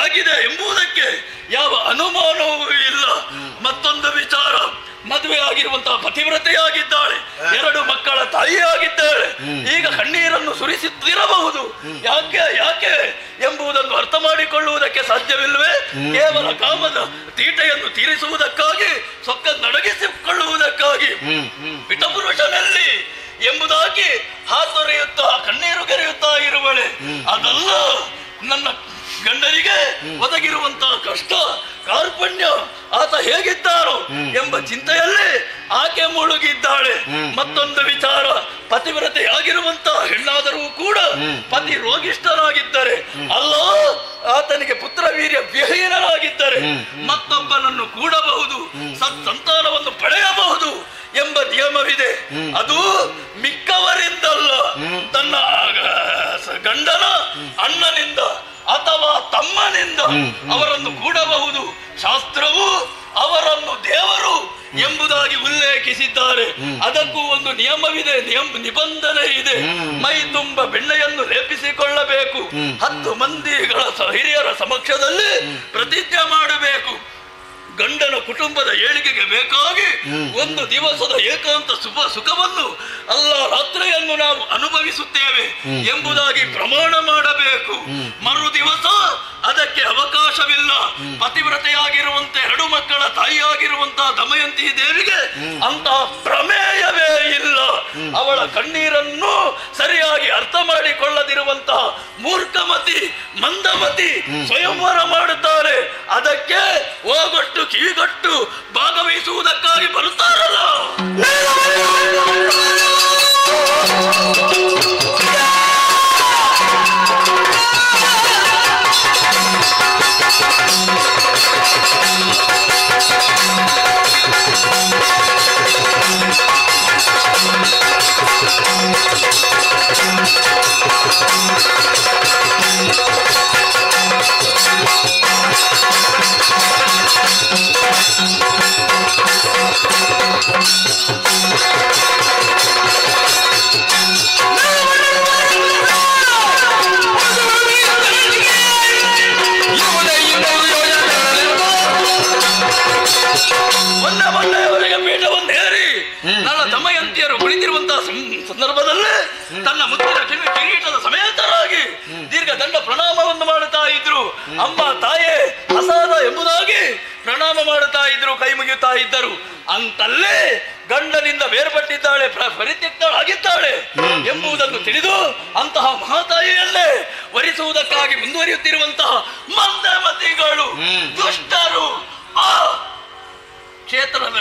ಆಗಿದೆ ಎಂಬುದಕ್ಕೆ ಯಾವ ಅನುಮಾನವೂ ಇಲ್ಲ. ಮತ್ತೊಂದು ವಿಚಾರ, ಮದುವೆ ಆಗಿರುವಂತಹ ಪತಿವ್ರತೆಯಾಗಿದ್ದಾಳೆ, 2 ಮಕ್ಕಳ ತಾಯಿಯಾಗಿದ್ದಾಳೆ. ಈಗ ಕಣ್ಣೀರನ್ನು ಸುರಿಸುತ್ತಿರಬಹುದು. ಯಾಕೆ ಯಾಕೆ ಎಂಬುದನ್ನು ಅರ್ಥ ಮಾಡಿಕೊಳ್ಳುವುದಕ್ಕೆ ಸಾಧ್ಯವಿಲ್ಲವೇ? ಕೇವಲ ಕಾಮದ ತೀಟೆಯನ್ನು ತೀರಿಸುವುದಕ್ಕಾಗಿ, ಸೊಕ್ಕ ನಡಗಿಸಿಕೊಳ್ಳುವುದಕ್ಕಾಗಿ ಪಿತಪುರುಷನಲ್ಲಿ ಎಂಬುದಾಗಿ ಹಾತೊರೆಯುತ್ತಾ ಕಣ್ಣೀರು ಕೆರೆಯುತ್ತಾ ಇರುವಳೆ. ಅದಲ್ಲ ನನ್ನ ಗಂಡನಿಗೆ ಒದಗಿರುವಂತಹ ಕಷ್ಟ ಕಾರ್ಪಣ್ಯ, ಆತ ಹೇಗಿದ್ದಾರೋ ಎಂಬ ಚಿಂತೆಯಲ್ಲಿ ಆಕೆ ಮುಳುಗಿದ್ದಾಳೆ. ಮತ್ತೊಂದು ವಿಚಾರ, ಪತಿವ್ರತೆಯಾಗಿರುವಂತಹ ಹೆಣ್ಣಾದರೂ ಕೂಡ ಪತಿ ರೋಗಿಷ್ಠನಾಗಿದ್ದರೆ, ಅಲ್ಲ ಆತನಿಗೆ ಪುತ್ರ ವೀರ್ಯ ವಿಹೀನರಾಗಿದ್ದರೆ ಮತ್ತೊಬ್ಬನನ್ನು ಕೂಡಬಹುದು, ಸಂತಾನವನ್ನು ಪಡೆಯಬಹುದು ಎಂಬ ನಿಯಮವಿದೆ. ಅದು ಮಿಕ್ಕವರಿಂದಲ್ಲ, ತನ್ನ ಗಂಡನ ಅಣ್ಣನಿಂದ ಅಥವಾ ತಮ್ಮನಿಂದ ಅವರನ್ನು ಕೂಡಬಹುದು. ಶಾಸ್ತ್ರವು ಅವರನ್ನು ದೇವರು ಎಂಬುದಾಗಿ ಉಲ್ಲೇಖಿಸಿದ್ದಾರೆ. ಅದಕ್ಕೂ ಒಂದು ನಿಯಮವಿದೆ, ನಿಬಂಧನೆ ಇದೆ. ಮೈ ತುಂಬ ಬೆಣ್ಣೆಯನ್ನು ಲೇಪಿಸಿಕೊಳ್ಳಬೇಕು. 10 ಮಂದಿಗಳ ಹಿರಿಯರ ಸಮಕ್ಷದಲ್ಲಿ ಪ್ರತಿಜ್ಞೆ ಮಾಡಬೇಕು. ಗಂಡನ ಕುಟುಂಬದ ಏಳಿಗೆಗೆ ಬೇಕಾಗಿ ಒಂದು ದಿವಸದ ಏಕಾಂತ ಸುಖವನ್ನು ಅಲ್ಲ ರಾತ್ರಿಯನ್ನು ನಾವು ಅನುಭವಿಸುತ್ತೇವೆ ಎಂಬುದಾಗಿ ಪ್ರಮಾಣ ಮಾಡಬೇಕು. ಮರು ದಿವಸ ಅದಕ್ಕೆ ಅವಕಾಶವಿಲ್ಲ. ಪತಿವ್ರತೆಯಾಗಿರುವಂತೆ 2 ಮಕ್ಕಳ ತಾಯಿಯಾಗಿರುವಂತಹ ದಮಯಂತಿ ದೇವಿಗೆ ಅಂತಹ ಪ್ರಮೇಯವೇ ಇಲ್ಲ. ಅವಳ ಕಣ್ಣೀರನ್ನು ಸರಿಯಾಗಿ ಅರ್ಥ ಮಾಡಿಕೊಳ್ಳದಿರುವಂತಹ ಮೂರ್ಖಮತಿ ಮಂದಮತಿ ಸ್ವಯಂವರ ಮಾಡುತ್ತಾರೆ. ಅದಕ್ಕೆ ಹೋಗೊಟ್ಟು ಕಿವಿಗೊಟ್ಟು ಭಾಗವಹಿಸುವುದಕ್ಕಾಗಿ ಬರುತ್ತಾರಲ್ಲ. ಮೊನ್ನೆಯವರೆಗೆ ಪೀಠವನ್ನು ಏರಿ ನನ್ನ ದಮಯಂತಿಯರು ಕುಳಿತಿರುವಂತಹ ಸಂದರ್ಭದಲ್ಲಿ ತನ್ನ ಮುತ್ತಿನ ಕಿರೀಟದ ಸಮೇತರಾಗಿ ದೀರ್ಘ ದಂಡ ಪ್ರಣಾಮವನ್ನು ಮಾಡುತ್ತಾ ಇದ್ರು. ಅಮ್ಮ ತಾಯೇ ಅಸಾಧ ಎಂಬುದಾಗಿ ಪ್ರಣಾಮ ಮಾಡುತ್ತಾ ಇದ್ರು, ಕೈ ಮುಗಿಯುತ್ತಾ ಇದ್ದರು. ಅಂತಲ್ಲೇ ಗಂಡನಿಂದ ಬೇರ್ಪಟ್ಟಿದ್ದಾಳೆ, ಪರಿತ್ಯಕ್ತಳಾಗಿದ್ದಾಳೆ ಎಂಬುದನ್ನು ತಿಳಿದು ಅಂತಹ ಮಹಾತಾಯಿಯಲ್ಲೇ ವರಿಸುವುದಕ್ಕಾಗಿ ಮುಂದುವರಿಯುತ್ತಿರುವಂತಹ ಮಂದಮತಿಗಳು, ದುಷ್ಟರು, ಆ ಕ್ಷೇತ್ರದ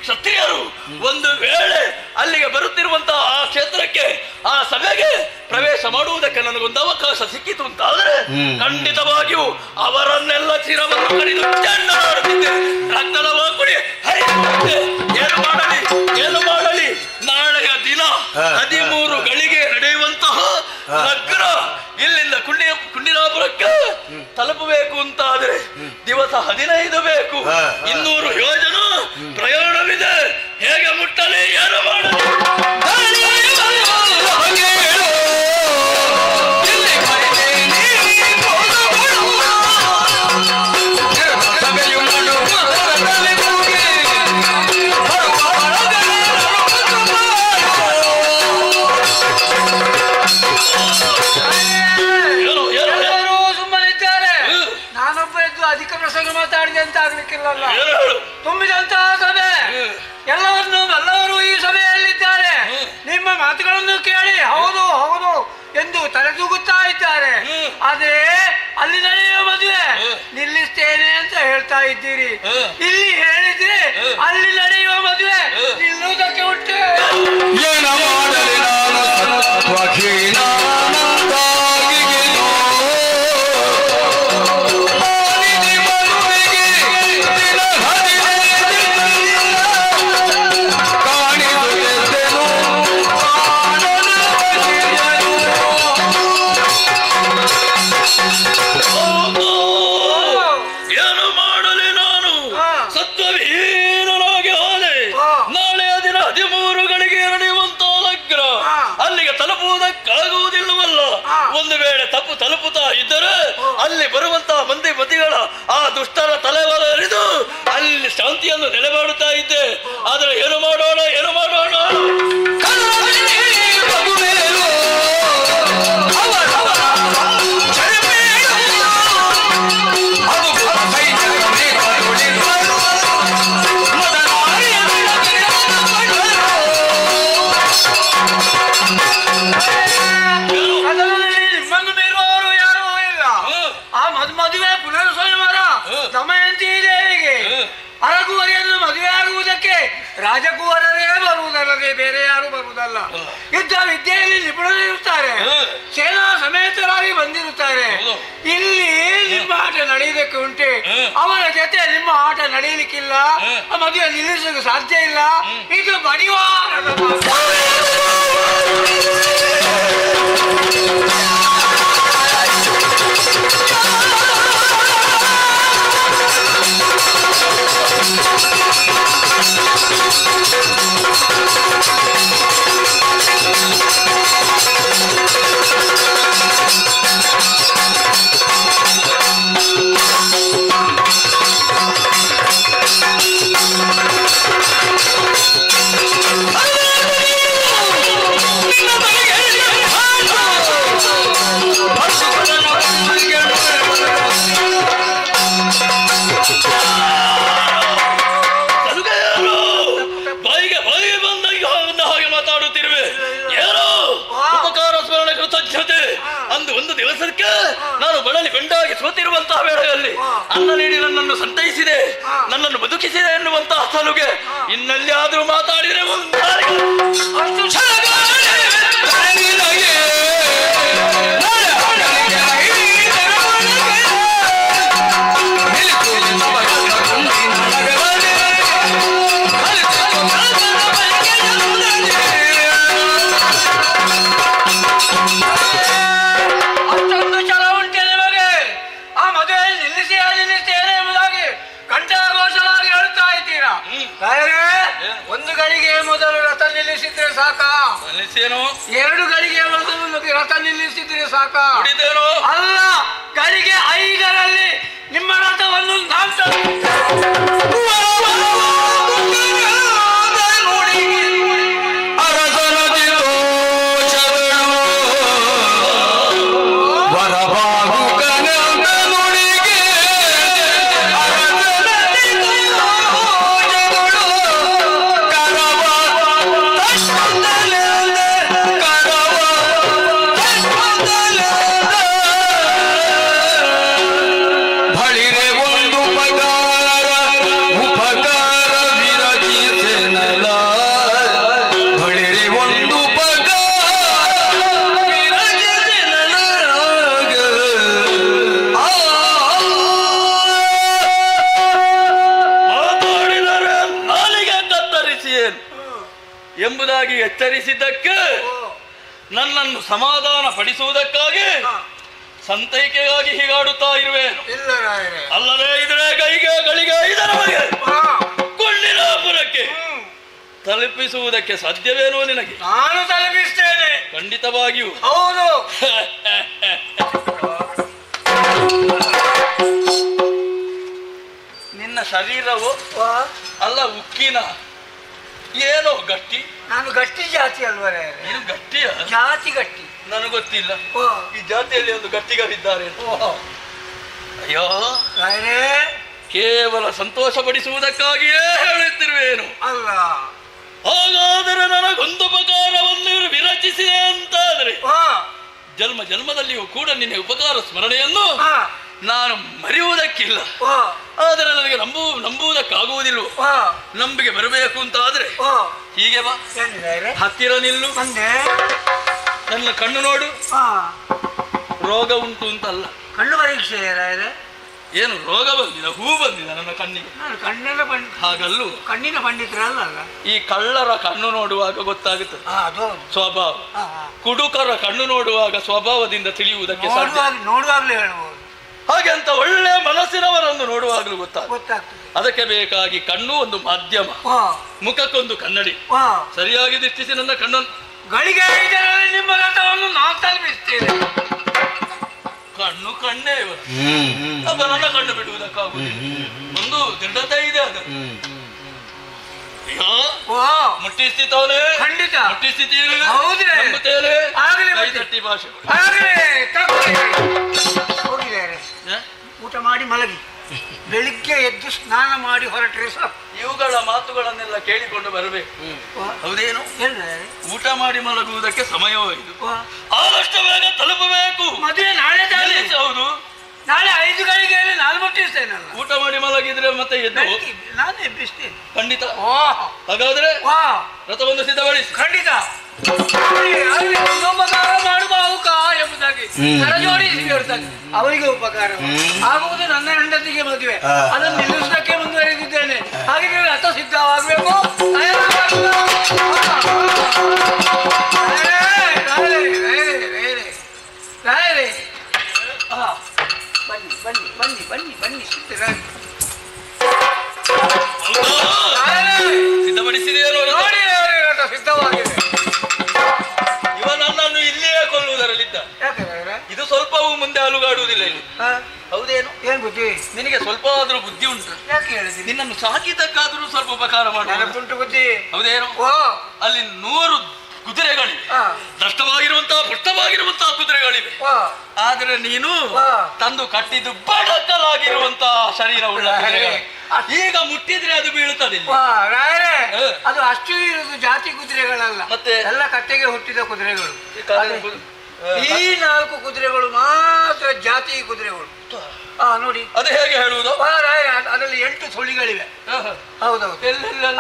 ಕ್ಷತ್ರಿಯರು ಒಂದು ವೇಳೆ ಅಲ್ಲಿಗೆ ಬರುತ್ತಿರುವಂತಹ ಆ ಕ್ಷೇತ್ರಕ್ಕೆ, ಆ ಸಭೆಗೆ ಪ್ರವೇಶ ಮಾಡುವುದಕ್ಕೆ ನನಗೊಂದು ಅವಕಾಶ ಸಿಕ್ಕಿತು ಅಂತಾದರೆ ಖಂಡಿತವಾಗಿಯೂ ಅವರನ್ನೆಲ್ಲ ಚಿರವನ್ನು ಕಡಿದು ಚೆಂಡ ಮಾಡುತ್ತಿದ್ದೆ. ರಕ್ತದ ವಾಕುಡಿ ಹರಿಯುತ್ತಿದ್ದೆ. ಏನು ಮಾಡಲಿ ನಾಳೆಯ ದಿನ 13 ಗಳಿಗೆ ನಡೆಯುವಂತಹ ಲಗ್ನ ಇಲ್ಲಿಂದ ಕುಂಡಿನಾಪುರಕ್ಕೆ ತಲುಪಬೇಕು ಅಂತಾದ್ರೆ ದಿವಸ 15 ಬೇಕು. 200 ಯೋಜನ ಪ್ರಯಾಣವಿದೆ. ಹೇಗೆ ಮುಟ್ಟಲಿ, ಏನು ಮಾಡಲಿ? ಅಧಿಕ ಪ್ರಸಂಗ ಮಾತಾಡಿದೆ ಅಂತ ಆಗ್ಲಿಕ್ಕಿಲ್ಲಲ್ಲ. ತುಂಬಿದಂತಹ ಸಭೆ, ಎಲ್ಲರೂ ಈ ಸಭೆಯಲ್ಲಿದ್ದಾರೆ. ನಿಮ್ಮ ಮಾತುಗಳನ್ನು ಕೇಳಿ ಹೌದು ಹೌದು ಎಂದು ತಲೆದೂಗುತ್ತಾ ಇದ್ದಾರೆ. ಆದ್ರೆ ಅಲ್ಲಿ ನಡೆಯುವ ಮದುವೆ ನಿಲ್ಲಿಸ್ತೇನೆ ಅಂತ ಹೇಳ್ತಾ ಇದ್ದೀರಿ. ಇಲ್ಲಿ ಹೇಳಿದ್ರೆ ಅಲ್ಲಿ ನಡೆಯುವ ಮದುವೆ ನಿಲ್ಲುವುದಕ್ಕೆ ಉಂಟೆ. ಒಂದು ವೇಳೆ ತಪ್ಪು ತಲುಪುತ್ತಾ ಇದ್ದರೆ ಅಲ್ಲಿ ಬರುವಂತಹ ಮಂದಿಗಳ ಆ ದುಷ್ಟರ ತಲೆವರಿದು ಅಲ್ಲಿ ಶಾಂತಿಯನ್ನು ನೆಲೆಮಾಡುತ್ತಾ ಇದ್ದೆ. ಆದರೆ ಏನು ಮಾಡೋಣ ಅರಗುವರಿಯನ್ನು ಮದುವೆಯಾಗುವುದಕ್ಕೆ ರಾಜಕುವರರೇ ಬರುವುದಲ್ಲದೆ ಬೇರೆ ಯಾರು ಬರುವುದಲ್ಲ. ಯುದ್ಧ ವಿದ್ಯೆಯಲ್ಲಿ ನಿಪುಣರಿರುತ್ತಾರೆ, ಸೇನಾ ಸಮೇತರಾಗಿ ಬಂದಿರುತ್ತಾರೆ. ಇಲ್ಲಿ ನಿಮ್ಮ ಆಟ ನಡೆಯುವುದಕ್ಕೆ ಉಂಟೆ, ಅವರ ಜೊತೆ ನಿಮ್ಮ ಆಟ ನಡೆಯಲಿಕ್ಕಿಲ್ಲ, ಮದುವೆ ನಿಲ್ಲಿಸಲು ಸಾಧ್ಯ ಇಲ್ಲ. ಇದು ಬಡಿವಾರದ ನಾನು ಬಳಲಿ ಬೆಂಡಾಗಿ ಸೋತಿರುವಂತಹ ವೇಳೆಯಲ್ಲಿ ಅನ್ನ ನೀಡಿ ನನ್ನನ್ನು ಸಂತೈಸಿದೆ, ನನ್ನನ್ನು ಬದುಕಿಸಿದೆ ಎನ್ನುವಂತಹ ಸಲುಗೆ ಇನ್ನೆಲ್ಲಿಯಾದ್ರೂ ಮಾತಾಡಿದರೆ ಒಂದು ಗಳಿಗೆ ಮೊದಲು ರಥ ನಿಲ್ಲಿಸಿದ್ರೆ ಸಾಕ, ಎರಡು ಗಳಿಗೆ ಮೊದಲು ರಥ ನಿಲ್ಲಿಸಿದ್ರೆ ಸಾಕ. ಅಲ್ಲ, ಗಳಿಗೆ 5ರಲ್ಲಿ ನಿಮ್ಮ ರಥವನ್ನು ಎಂಬುದಾಗಿ ಎಚ್ಚರಿಸಿದ್ದಕ್ಕೆ, ನನ್ನನ್ನು ಸಮಾಧಾನ ಪಡಿಸುವುದಕ್ಕಾಗಿ ಸಂತೈಕೆಗಾಗಿ ಹೀಗಾಡುತ್ತಾ ಇರುವೆ. ಅಲ್ಲದೆ ಇದ್ರೆ ಗಳಿಗೆ ಇದರವರೆಗೆ ಕೊಂಡಿರಾಪುರಕ್ಕೆ ತಲುಪಿಸುವುದಕ್ಕೆ ಸಾಧ್ಯವೇನೋ ನಿನಗೆ? ನಾನು ತಲುಪಿಸ್ತೇನೆ, ಖಂಡಿತವಾಗಿಯೂ. ಹೌದು. ನಿನ್ನ ಶರೀರವು ಅಲ್ಲ ಉಕ್ಕಿನ ಏನೋ ಗಟ್ಟಿ. ನಾನು ಗಟ್ಟಿ ಜಾತಿ ಅಲ್ವರೇ? ನೀನು ಗಟ್ಟಿಯ ಜಾತಿ ಗಟ್ಟಿ, ನನಗೆ ಗೊತ್ತಿಲ್ಲ. ಈ ಜಾತಿಯಲ್ಲಿ ಒಂದು ಗಟ್ಟಿಗರಿದ್ದಾರೆ. ಅಯ್ಯೋ, ಕೇವಲ ಸಂತೋಷ ಪಡಿಸುವುದಕ್ಕಾಗಿಯೇ ಹೇಳುತ್ತಿರುವೇನು ಅಲ್ಲ. ಹಾಗಾದರೆ ನನಗೊಂದು ಉಪಕಾರವನ್ನು ವಿರಚಿಸಿದೆ ಅಂತಾದರೆ ಜನ್ಮ ಜನ್ಮದಲ್ಲಿಯೂ ಕೂಡ ನಿನ್ನ ಉಪಕಾರ ಸ್ಮರಣೆಯನ್ನು ನಾನು ಮರೆಯುವುದಕ್ಕಿಲ್ಲ. ಆದರೆ ನನಗೆ ನಂಬುವುದಕ್ಕಾಗುವುದಿಲ್ಲ. ನಂಬಿಕೆ ಬರಬೇಕು ಅಂತಾದ್ರೆ ಹೀಗೆ ಬಾ, ಹತ್ತಿರ ನಿಲ್ಲು, ನನ್ನ ಕಣ್ಣು ನೋಡು. ರೋಗ ಉಂಟು ಅಂತಲ್ಲ, ಕಣ್ಣು ಪರೀಕ್ಷೆ ಏನು ರೋಗ ಬಂದಿದ, ಹೂ ಬಂದಿದ ನನ್ನ ಕಣ್ಣಿಗೆ. ಕಣ್ಣಿನ ಹಾಗಲ್ಲೂ ಕಣ್ಣಿನ ಪಂಡಿತರಲ್ಲ. ಈ ಕಳ್ಳರ ಕಣ್ಣು ನೋಡುವಾಗ ಗೊತ್ತಾಗುತ್ತದೆ ಸ್ವಭಾವ, ಕುಡುಕರ ಕಣ್ಣು ನೋಡುವಾಗ ಸ್ವಭಾವದಿಂದ ತಿಳಿಯುವುದಕ್ಕೆ ಸಾಧ್ಯ. ನೋಡುವಾಗಲೇ ಹೇಳ್ಬೋದು. ಹಾಗೆ ಅಂತ ಒಳ್ಳೆ ಮನಸ್ಸಿನವರನ್ನು ನೋಡುವಾಗಲೂ ಗೊತ್ತಾಗ್ತದೆ. ಅದಕ್ಕೆ ಬೇಕಾಗಿ ಕಣ್ಣು ಒಂದು ಮಾಧ್ಯಮ, ಮುಖಕ್ಕೊಂದು ಕನ್ನಡಿ. ಸರಿಯಾಗಿ ದೃಷ್ಟಿಸಿ ನನ್ನ ಕಣ್ಣನ್ನು ಗಳಿಗೆ 5ರಲ್ಲಿ ನಿಮ್ಮ ರಥವನ್ನು ನಾನು ತಲುಪಿಸ್ತೇನೆ. ಕಣ್ಣು ಕಣ್ಣೇ ಇವರು ಅಪ್ಪ, ನನ್ನ ಕಣ್ಣು ಬಿಡುವುದಕ್ಕಾಗುವುದು ಒಂದು ದೃಢತೆ ಇದೆ. ಅದು ಮುಟ್ಟಿಸ್ತಿತ್ತವನೇ, ಖಂಡಿತ ಮುಟ್ಟಿಸ್ತಿದ್ದೀರಿ. ಭಾಷೆ ಊಟ ಮಾಡಿ ಮಲಗಿ, ಬೆಳಿಗ್ಗೆ ಎದ್ದು ಸ್ನಾನ ಮಾಡಿ ಹೊರಟ್ರೆ ಸಾಕು. ಇವುಗಳ ಮಾತುಗಳನ್ನೆಲ್ಲ ಕೇಳಿಕೊಂಡು ಬರಬೇಕು. ಹೌದೇನು? ಊಟ ಮಾಡಿ ಮಲಗುವುದಕ್ಕೆ ಸಮಯವೋ ಇದು? ಆದಷ್ಟು ಬೇಗ ತಲುಪಬೇಕು. ಮದುವೆ ನಾಳೆ ತಾನೆ. ಹೌದು, ನಾಳೆ 5 ಗಂಟೆಗೆ ನಾನು ಮುಟ್ಟಿಸ್ತೇನಲ್ಲ. ಊಟ ಮಾಡಿ ಮಲಗಿದ್ರೆ ಮತ್ತೆ ಎದ್ದು ನಾನು ಎಬ್ಬಿಸ್ತೇನೆ ಖಂಡಿತ. ಓ ಹಾಗಾದ್ರೆ ವಾ ರಥವನ್ನು ಸಿದ್ಧಪಡಿಸಿ. ಖಂಡಿತ ಉಪಕಾರ ಮಾಡುವ ಅವುಕ ಎಂಬುದಾಗಿ ಕರಜೋಡಿಸಿ ಹೇಳ್ತಾನೆ. ಅವರಿಗೆ ಉಪಕಾರ ಆಗುವುದು ನನ್ನ ಹೆಂಡತಿಗೆ ಮದುವೆ, ಅದನ್ನು ನಿಲ್ಲಿಸುವುದಕ್ಕೆ ಮುಂದುವರೆದಿದ್ದೇನೆ. ಹಾಗಿದ್ರೆ ರಥ ಸಿದ್ಧವಾಗಬೇಕು. ಬನ್ನಿ ಬನ್ನಿ ಬನ್ನಿ ಬನ್ನಿ ಬನ್ನಿ ಸಿದ್ಧರಾಗಿ ಸಿದ್ಧಪಡಿಸಿದೆಯೋ ನೋಡಿ ರಥ ಸಿದ್ಧವಾಗಿದೆ. ಇವ ನನ್ನನ್ನು ಇಲ್ಲಿಯೇ ಕೊಲ್ಲುವುದರಲ್ಲಿದ್ದ. ಇದು ಸ್ವಲ್ಪವೂ ಮುಂದೆ ಅಲುಗಾಡುವುದಿಲ್ಲ ಇಲ್ಲಿ. ಹೌದೇನು? ಏನ್ ಬುದ್ಧಿ ನಿನಗೆ ಸ್ವಲ್ಪ ಆದ್ರೂ ಬುದ್ಧಿ ಉಂಟು? ಯಾಕೆ ಹೇಳಿದ್ದೀನಿ? ನಿನ್ನನ್ನು ಸಾಕಿದ್ದಕ್ಕಾದ್ರೂ ಸ್ವಲ್ಪ ಉಪಕಾರ ಮಾಡುವ ಉಂಟು ಬುದ್ಧಿ. ಹೌದೇನು? ಅಲ್ಲಿ 100 ಕುದುರೆಗಳಿವೆ, ದಷ್ಟವಾಗಿರುವಂತಹ ಪುಷ್ಟವಾಗಿರುವಂತಹ ಕುದುರೆಗಳಿವೆ. ಆದ್ರೆ ನೀನು ತಂದು ಕಟ್ಟಿದ್ದು ಬಡಕಲಾಗಿರುವಂತಹ ಶರೀರ ಉಳ್ಳ ಕುದುರೆಗಳು. ಈಗ ಮುಟ್ಟಿದ್ರೆ ಅದು ಬೀಳುತ್ತದೆ. ಅದು ಅಷ್ಟು ಇರುವುದು ಜಾತಿ ಕುದುರೆಗಳಲ್ಲ, ಮತ್ತೆ ಎಲ್ಲ ಕಟ್ಟೆಗೆ ಹುಟ್ಟಿದ ಕುದುರೆಗಳು. ಈ 4 ಕುದುರೆಗಳು ಮಾತ್ರ ಜಾತಿ ಕುದುರೆಗಳು. ನೋಡಿ ಅದು ಹೇಗೆ ಹೇಳುವುದು? ಅದರಲ್ಲಿ 8 ಸುಳಿಗಳಿವೆ. ಹೌದೌದು.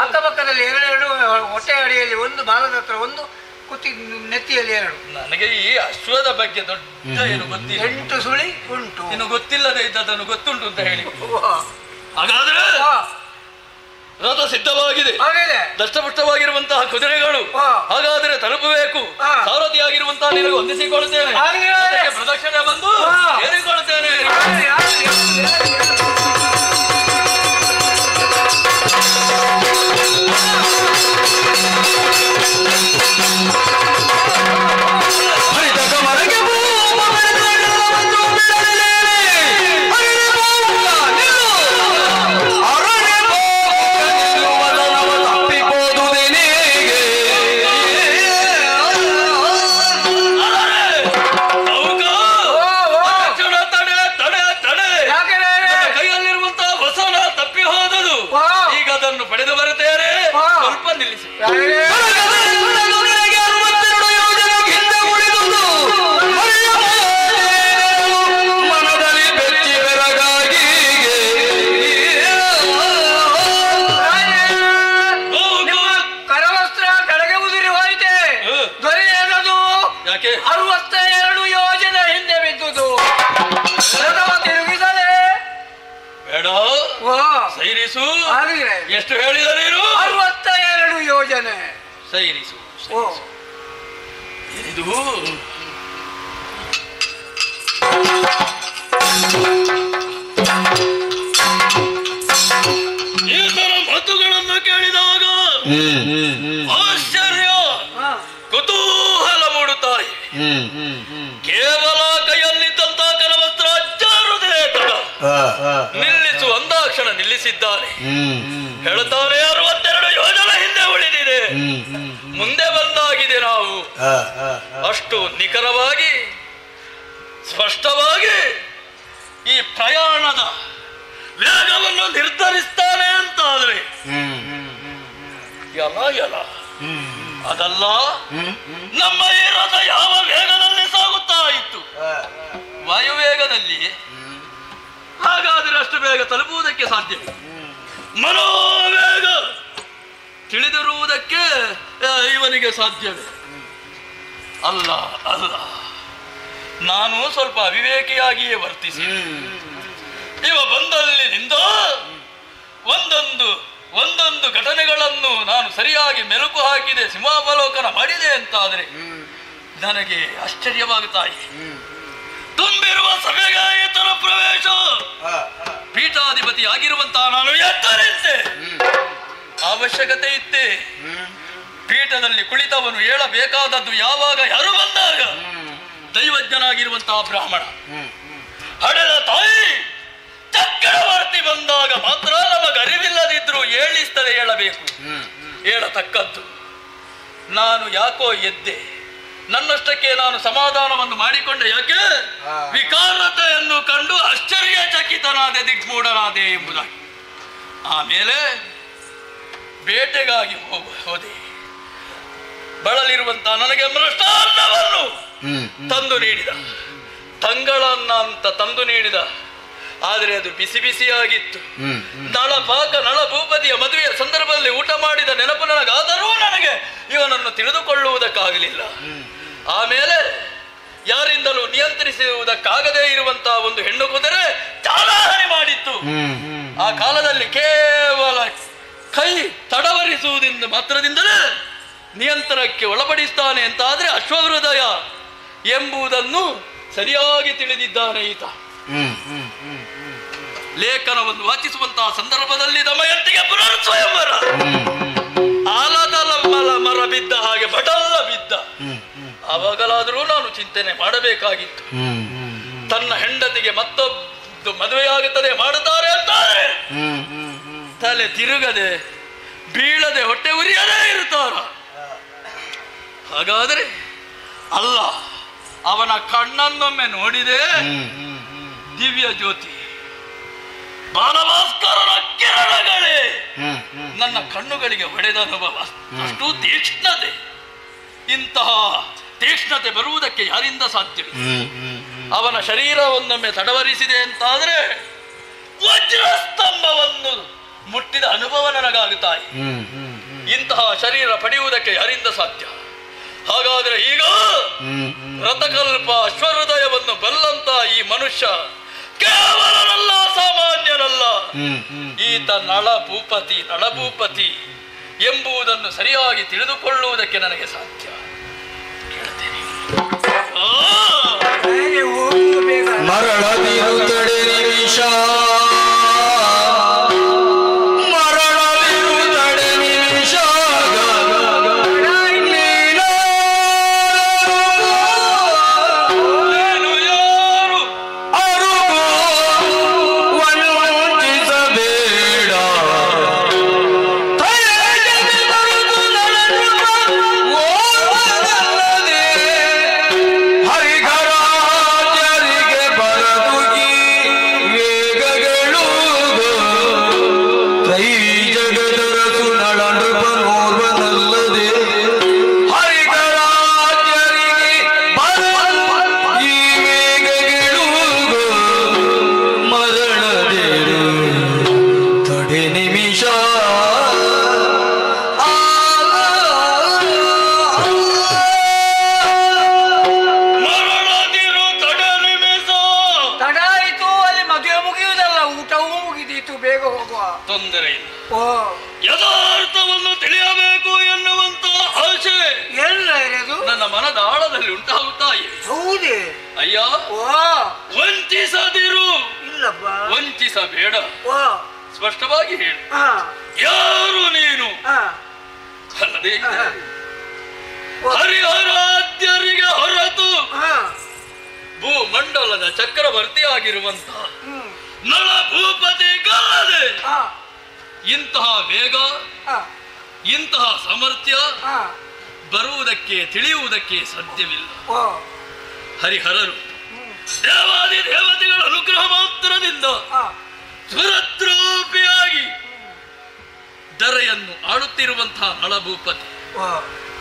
ಅಕ್ಕಪಕ್ಕದಲ್ಲಿ 2 ಹೊಟ್ಟೆ ಅಡಿಯಲ್ಲಿ 1, ಬಾಲದ ಹತ್ರ 1, ಕುತ್ತಿ ನೆತ್ತಿಯಲ್ಲಿ 2. ನನಗೆ ಈ ಅಶ್ವದ ಬಗ್ಗೆ ದೊಡ್ಡ ಏನು ಗೊತ್ತಿಲ್ಲ. 8 ಸುಳಿ ಉಂಟು. ಇನ್ನು ಗೊತ್ತಿಲ್ಲದೆ ಇದ್ದದನ್ನು ಗೊತ್ತುಂಟು ಅಂತ ಹೇಳಿ. ಹಾಗಾದ್ರೆ ರಥ ಸಿದ್ಧವಾಗಿದೆ, ದಷ್ಟಪುಷ್ಟವಾಗಿರುವಂತಹ ಕುದುರೆಗಳು. ಹಾಗಾದ್ರೆ ತಲುಪಬೇಕು. ಸಾರಥಿಯಾಗಿರುವಂತಹ ನಿನಗೆ ಹೊಂದಿಸಿಕೊಳ್ಳುತ್ತೇನೆ, ಪ್ರದಕ್ಷಿಣೆ ಬಂದು ಸೇರಿಕೊಳ್ಳುತ್ತೇನೆ. ಪಡೆದು ಬರುತ್ತೇನೆ, ಸ್ವಲ್ಪ ನಿಲ್ಲಿಸಿ. ಕರವಸ್ತ್ರ ಕೆಳಗೆ ಉದುರಿ ಹೋಯಿತೆ. ದೊರೆ ಏನದು? ಯಾಕೆ 62 ಯೋಜನೆ ಹಿಂದೆ ಬಿದ್ದುದು. ತಿರುಗಿಸಲೇ ಬೇಡ, ಸೈರಿಸು. ಎಷ್ಟು ಹೇಳಿದ ನೀನು? 62 ಯೋಜನೆ. ಸೈರಿಸು. ಇದು ಈ ತರ ಮಾತುಗಳನ್ನು ಕೇಳಿದಾಗ ಆಶ್ಚರ್ಯ, ಕುತೂಹಲ ಮೂಡುತ್ತಾಯಿ. ಕೇವಲ ಕೈಯಲ್ಲಿದ್ದಂತ ಕರವಸ್ತ್ರ ಜಾರುವುದೇ ತಡ. ನಿಲ್ಲಿಸು ಅಂದಾಕ್ಷಣ ನಿಲ್ಲಿಸಿದ್ದಾನೆ. ಹೇಳುತ್ತಾನೆ 62 ಯೋಜನೆ ಹಿಂದೆ ಉಳಿದಿದೆ, ಮುಂದೆ ಬಂದಾಗಿದೆ. ನಾವು ಅಷ್ಟು ನಿಖರವಾಗಿ ಸ್ಪಷ್ಟವಾಗಿ ಈ ಪ್ರಯಾಣದ ವೇಗವನ್ನು ನಿರ್ಧರಿಸ್ತಾನೆ ಅಂತಾದ್ರೆ ಯಲ ಅದಲ್ಲ. ನಮ್ಮ ಈ ರಥ ಯಾವ ವೇಗದಲ್ಲಿ ಸಾಗುತ್ತಾ ಇತ್ತು? ವಾಯುವೇಗದಲ್ಲಿ. ಹಾಗಾದರೆ ಅಷ್ಟು ಬೇಗ ತಲುಪುವುದಕ್ಕೆ ಸಾಧ್ಯ? ಮನೋವೇಗ ತಿಳಿದಿರುವುದಕ್ಕೆ ಇವನಿಗೆ ಸಾಧ್ಯವೇ? ಅಲ್ಲ ಅಲ್ಲ, ನಾನು ಸ್ವಲ್ಪ ಅವಿವೇಕಿಯಾಗಿಯೇ ವರ್ತಿಸಿ ಇವ ಬಂದಲ್ಲಿ ನಿಂದ ಒಂದೊಂದು ಘಟನೆಗಳನ್ನು ನಾನು ಸರಿಯಾಗಿ ಮೆಲುಕು ಹಾಕಿದೆ, ಸಿಂಹಾವಲೋಕನ ಮಾಡಿದೆ ಅಂತಾದರೆ ನನಗೆ ಆಶ್ಚರ್ಯವಾಗುತ್ತಾ ಇದೆ. ತುಂಬಿರುವ ಸಭೆಗೆ ಇತರ ಪ್ರವೇಶ. ಪೀಠಾಧಿಪತಿ ಆಗಿರುವಂತಹ ನಾನು ಎತ್ತರಿಂತೆ ಅವಶ್ಯಕತೆ ಇತ್ತೆ. ಪೀಠದಲ್ಲಿ ಕುಳಿತವನು ಹೇಳಬೇಕಾದದ್ದು ಯಾವಾಗ ಯಾರು ಬಂದಾಗ ದೈವಜ್ಞನಾಗಿರುವಂತಹ ಬ್ರಾಹ್ಮಣ. ಹಡೆದ ತಾಯಿ ಚಕ್ರವರ್ತಿ ಬಂದಾಗ ಮಾತ್ರ ನಮಗರಿವಿಲ್ಲದಿದ್ರು ಹೇಳಿಸ್ತದೆ ಹೇಳಬೇಕು, ಹೇಳತಕ್ಕದ್ದು. ನಾನು ಯಾಕೋ ಎದ್ದೆ, ನನ್ನಷ್ಟಕ್ಕೆ ನಾನು ಸಮಾಧಾನವನ್ನು ಮಾಡಿಕೊಂಡೆ. ಯಾಕೆ? ವಿಕಾರತೆಯನ್ನು ಕಂಡು ಆಶ್ಚರ್ಯಚಕಿತನಾದೆ, ದಿಗ್ಮೂಢನಾದೆ ಎಂಬುದಾಗಿ. ಆಮೇಲೆ ಬೇಟೆಗಾಗಿ ಹೋದೆ. ಬಳಲಿರುವಂತಹ ನನಗೆ ಮೃಷ್ಟಾನ್ನವನ್ನು ತಂದು ನೀಡಿದ. ತಂಗಳನ್ನ ಅಂತ ತಂದು ನೀಡಿದ. ಆದರೆ ಅದು ಬಿಸಿ ಬಿಸಿಯಾಗಿತ್ತು. ನಳಪಾಕ ನಳಭೂಪತಿಯ ಮದುವೆಯ ಸಂದರ್ಭದಲ್ಲಿ ಊಟ ಮಾಡಿದ ನೆನಪು ನನಗಾದರೂ ನನಗೆ ಇವನನ್ನು ತಿಳಿದುಕೊಳ್ಳುವುದಕ್ಕಾಗಲಿಲ್ಲ. ಆಮೇಲೆ ಯಾರಿಂದಲೂ ನಿಯಂತ್ರಿಸುವುದಕ್ಕಾಗದೇ ಇರುವಂತಹ ಒಂದು ಹೆಣ್ಣು ಕುದುರೆ ಚಾಲಾಹನೆ ಮಾಡಿತ್ತು. ಆ ಕಾಲದಲ್ಲಿ ಕೇವಲ ಕೈ ತಡವರಿಸುವುದರಿಂದ ಮಾತ್ರದಿಂದಲೇ ನಿಯಂತ್ರಣಕ್ಕೆ ಒಳಪಡಿಸ್ತಾನೆ ಅಂತಾದ್ರೆ ಅಶ್ವಹೃದಯ ಎಂಬುದನ್ನು ಸರಿಯಾಗಿ ತಿಳಿದಿದ್ದಾನೆ ಈತ. ಲೇಖನವನ್ನು ವಾಚಿಸುವಂತಹ ಸಂದರ್ಭದಲ್ಲಿ ದಮಯಂತಿಗೆ ಪುನರ್ ಸ್ವಯಂವರ ಆಲದ ಮರ ಬಿದ್ದ ಹಾಗೆ ಬಡಲ್ಲ ಬಿದ್ದ. ಆವಾಗಲಾದರೂ ನಾನು ಚಿಂತನೆ ಮಾಡಬೇಕಾಗಿತ್ತು. ತನ್ನ ಹೆಂಡತಿಗೆ ಮತ್ತೊಂದು ಮದುವೆಯಾಗುತ್ತದೆ ಮಾಡುತ್ತಾರೆ ಅಂತಾರೆ ತಲೆ ತಿರುಗದೆ ಬೀಳದೆ ಹೊಟ್ಟೆ ಉರಿಯದೇ ಇರುತ್ತಾರ. ಹಾಗಾದರೆ ಅಲ್ಲ, ಅವನ ಕಣ್ಣನ್ನೊಮ್ಮೆ ನೋಡಿದೆ ದಿವ್ಯ ಜ್ಯೋತಿ ಬಾಲಭಾಸ್ಕರನ ಕಿರಣಗಳೇ ನನ್ನ ಕಣ್ಣುಗಳಿಗೆ ಹೊಡೆದ ಅನುಭವ. ಅಷ್ಟು ತೀಕ್ಷ್ಣತೆ, ಇಂತಹ ತೀಕ್ಷ್ಣತೆ ಬರುವುದಕ್ಕೆ ಯಾರಿಂದ ಸಾಧ್ಯವಿಲ್ಲ. ಅವನ ಶರೀರವನ್ನೊಮ್ಮೆ ತಡವರಿಸಿದೆ ಅಂತಾದ್ರೆ ವಜ್ರಸ್ತಂಭವನ್ನು ಮುಟ್ಟಿದ ಅನುಭವ ನನಗಾಗುತ್ತಾಯಿ. ಇಂತಹ ಶರೀರ ಪಡೆಯುವುದಕ್ಕೆ ಯಾರಿಂದ ಸಾಧ್ಯ? ಹಾಗಾದ್ರೆ ಈಗ ರಥಕಲ್ಪ ಅಶ್ವಹೃದಯವನ್ನು ಬಲ್ಲಂತ ಈ ಮನುಷ್ಯ ಕೇವಲನಲ್ಲ, ಸಾಮಾನ್ಯನಲ್ಲ. ಈತ ನಳಭೂಪತಿ ಎಂಬುದನ್ನು ಸರಿಯಾಗಿ ತಿಳಿದುಕೊಳ್ಳುವುದಕ್ಕೆ ನನಗೆ ಸಾಧ್ಯ. ಕೇಳ್ತೇನೆ. ಮರಳದಿರುತ್ತಡೆ ನಿಮಿಷ ತೊಂದರೆ ಇಲ್ಲ. ಯಥಾರ್ಥವನ್ನು ತಿಳಿಯಬೇಕು ಎನ್ನುವಂತ ಆಸೆ ನನ್ನ ಮನದ ಆಳದಲ್ಲಿ ಉಂಟಾಗುತ್ತಾ ಇದೆ. ಹೌದೇ ಅಯ್ಯ, ವಂಚಿಸದಿರು, ವಂಚಿಸಬೇಡ, ಸ್ಪಷ್ಟವಾಗಿ ಹೇಳು. ಯಾರು ನೀನು? ಅಲ್ಲದೆ ಹರಿಹರಾದ್ಯರಿಗೆ ಹೊರತು ಭೂಮಂಡಲದ ಚಕ್ರವರ್ತಿಯಾಗಿರುವಂತಹ ನಳಭೂಪತಿ ಗಲ್ಲದೆ ಇಂತಹ ವೇಗ, ಇಂತಹ ಸಾಮರ್ಥ್ಯ ಬರುವುದಕ್ಕೆ ತಿಳಿಯುವುದಕ್ಕೆ ಸಾಧ್ಯವಿಲ್ಲ. ಹರಿಹರರು ದೇವಾದಿ ದೇವತೆಗಳ ಅನುಗ್ರಹ ಮಾತ್ರದಿಂದ ಸ್ವರತ್ರೂಪಿಯಾಗಿ ಧರೆಯನ್ನು ಆಳುತ್ತಿರುವಂತಹ ನಳಭೂಪತಿ.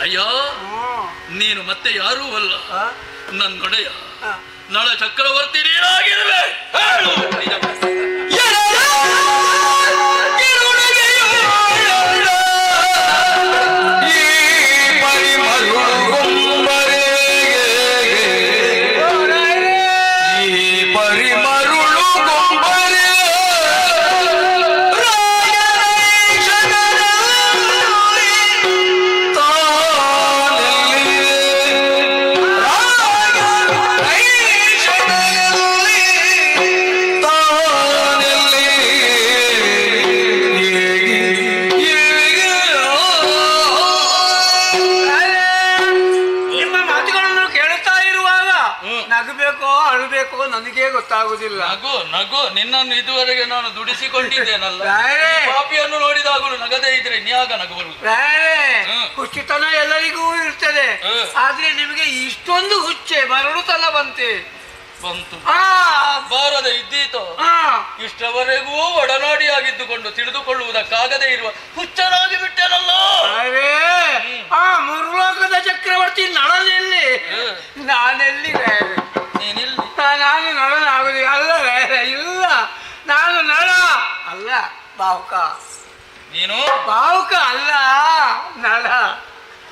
ಅಯ್ಯ, ನೀನು ಮತ್ತೆ ಯಾರೂ ಅಲ್ಲ, ನನ್ನೊಡೆಯ ನಳ ಚಕ್ರವರ್ತಿ ನೀನಾಗಿರುವೆ. ಹೇಳು. ನನಗೆ ಗೊತ್ತಾಗುದಿಲ್ಲ. ನಗು ನಗು, ನಿನ್ನನ್ನು ಇದುವರೆಗೆ ನಾನು ದುಡಿಸಿಕೊಂಡಿದ್ದೇನಲ್ಲ. ಪಾಪಿಯನ್ನು ನೋಡಿದಾಗಲೂ ನಗದೇ ಇದ್ರೆ ಇನ್ಯಾಗ ನಗು ಬರುವುದು? ಹುಚ್ಚುತನ ಎಲ್ಲರಿಗೂ ಇರ್ತದೆ, ಆದ್ರೆ ನಿಮಗೆ ಇಷ್ಟೊಂದು ಹುಚ್ಚೆ ಮರಳುತನ ಬಂತು. ಬಾರದೆ ಇದ್ದೀತೋ? ಇಷ್ಟವರೆಗೂ ಒಡನಾಡಿಯಾಗಿದ್ದುಕೊಂಡು ತಿಳಿದುಕೊಳ್ಳುವುದಕ್ಕಾಗದೇ ಇರುವ ಹುಚ್ಚನಾಗಿ ಬಿಟ್ಟೇನಲ್ಲ. ಮುರ್ಲೋಕದ ಚಕ್ರವರ್ತಿ ನಳನೆಲ್ಲಿ, ನಾನೆಲ್ಲಿ? ನೀನಿಲ್ಲಿ ನಾನು ನಳನಾಗುದು ಅಲ್ಲ, ಇಲ್ಲ ನಾನು ನಳ ಅಲ್ಲ, ಬಾವುಕ. ನೀನು ಬಾವುಕ ಅಲ್ಲ, ನಳ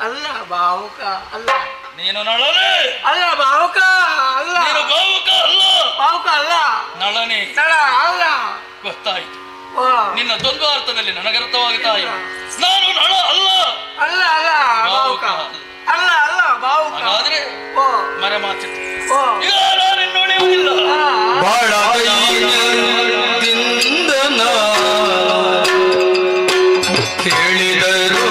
ಅಲ್ಲ, ಬಾವುಕ ಅಲ್ಲ. ನೀನು ನಳನೇ ಅಲ್ಲ, ಬಾವುಕ ಅಲ್ಲ. ನೀನು ಬಾವುಕ ಅಲ್ಲ, ಬಾವುಕ ಅಲ್ಲ, ನಳನೇ. ನಳ ಅಲ್ಲ. ಗೊತ್ತಾಯ್ತು. ಓ, ನಿನ್ನ ದ್ವಂದ್ವ ಅರ್ಥದಲ್ಲಿ ನನಗರ್ಥವಾಗುತ್ತಾ ಇಲ್ಲ. ನಾನು ನಳ ಅಲ್ಲ, ಅಲ್ಲ ಅಲ್ಲ, ಬಾವುಕ ಅಲ್ಲ, ಅಲ್ಲ ಬಾವುಕ. ಹಾಗಾದ್ರೆ ಓ, ಮರೆಮಾಚಿತ್ತು. ಓ, ಈಗ ನಾನಿನ್ನು ಉಳಿಯುವುದಿಲ್ಲ. ಬಾಳ ಕೈಯಿಂದನ ಕೇಳಿದರು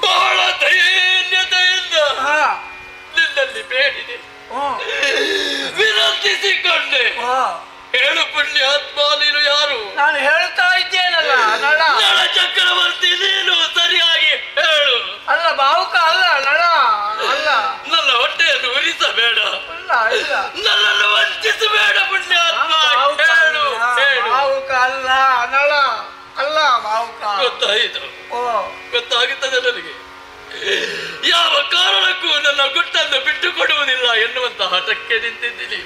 ಬಹಳ ದೈನ್ಯತೆಯಿಂದ ನಿನ್ನಲ್ಲಿ ಬೇಡಿದೆ, ವಿನಂತಿಸಿಕೊಂಡೆ. ಹೇಳು ಪುಣ್ಯಾತ್ಮ, ನೀನು ಯಾರು? ನಾನು ಹೇಳ್ತಾ ಇದ್ದೇನಲ್ಲ, ನಳ. ನಳ ಚಕ್ರವರ್ತಿ ನೀನು, ಸರಿಯಾಗಿ ಹೇಳು. ಅಲ್ಲ, ಬಾವುಕ ಅಲ್ಲ, ನಳ ಅಲ್ಲ. ನನ್ನ ಹೊಟ್ಟೆಯನ್ನು ಉರಿಸಬೇಡ, ಇಲ್ಲ ಇಲ್ಲ, ನನ್ನನ್ನು ವಂಚಿಸಬೇಡ ಪುಣ್ಯಾತ್ಮ. ಬಾವುಕ ಹೇಳು ಅಲ್ಲ, ಹೇಳು. ಬಾವುಕ ಅಲ್ಲ, ನಳ ಅಲ್ಲ, ಬಾವುಕ. ಗೊತ್ತಾಯಿತು, ಓ, ಗೊತ್ತಾಗುತ್ತದೆ ನನಗೆ. ಯಾವ ಕಾರಣಕ್ಕೂ ನನ್ನ ಗುಟ್ಟನ್ನು ಬಿಟ್ಟುಕೊಡುವುದಿಲ್ಲ ಎನ್ನುವಂತಹ ಹಠಕ್ಕೆ ನಿಂತಿದ್ದೀನಿ.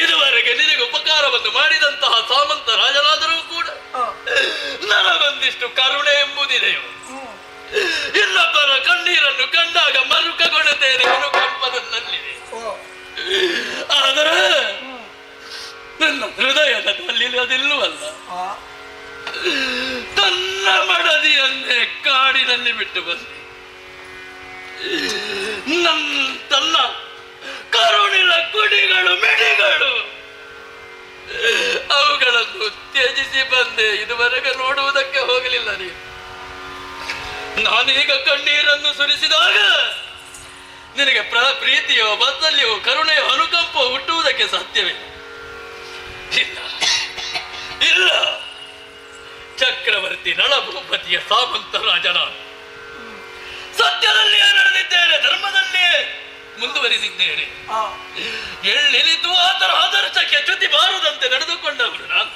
ಇದುವರೆಗೆ ನಿನಗೆ ಉಪಕಾರವನ್ನು ಮಾಡಿದಂತಹ ಸಾಮಂತ ರಾಜನಾದರೂ ಕೂಡ ನನಗೊಂದಿಷ್ಟು ಕರುಣೆ ಎಂಬುದಿದೆಯೋ. ಇನ್ನೊಬ್ಬರ ಕಣ್ಣೀರನ್ನು ಕಂಡಾಗ ಮರುಕಗೊಳ್ಳುತ್ತೇನೆ ಅನುಕಂಪದಲ್ಲಿದೆ. ಆದರೆ ನನ್ನ ಹೃದಯದಲ್ಲಿ ಅದಿಲ್ಲವಲ್ಲ. ತನ್ನ ಮಡದಿಯನ್ನೇ ಕಾಡಿನಲ್ಲಿ ಬಿಟ್ಟು ಬಂದೆ. ತನ್ನ ಕರುಣಿನ ಕುಡಿಗಳು ಮಿಡಿಗಳು ಅವುಗಳನ್ನು ತ್ಯಜಿಸಿ ಬಂದೆ. ಇದುವರೆಗೆ ನೋಡುವುದಕ್ಕೆ ಹೋಗಲಿಲ್ಲ ನೀನು. ನಾನೀಗ ಕಣ್ಣೀರನ್ನು ಸುರಿಸಿದಾಗ ನಿನಗೆ ಪ್ರೀತಿಯೋ ವಾತ್ಸಲ್ಯವೋ ಕರುಣೆಯೋ ಅನುಕಂಪವೋ ಹುಟ್ಟುವುದಕ್ಕೆ ಸಾಧ್ಯವೇ ಇಲ್ಲ. ಇಲ್ಲ, ಚಕ್ರವರ್ತಿ ನಳಭೂಪತಿಯ ಸಾಮಂತ ರಾಜನ ಸತ್ಯದಲ್ಲಿಯೇ ನಡೆದಿದ್ದೇನೆ, ಧರ್ಮದಲ್ಲಿಯೇ ಮುಂದುವರಿಸಿದ್ದೇನೆ. ಎಳ್ಳಿಲಿತು ಆತರ ಆದರ್ಶಕ್ಕೆ ಚ್ಯುತಿ ಬಾರದಂತೆ ನಡೆದುಕೊಂಡವರು ನಾನು.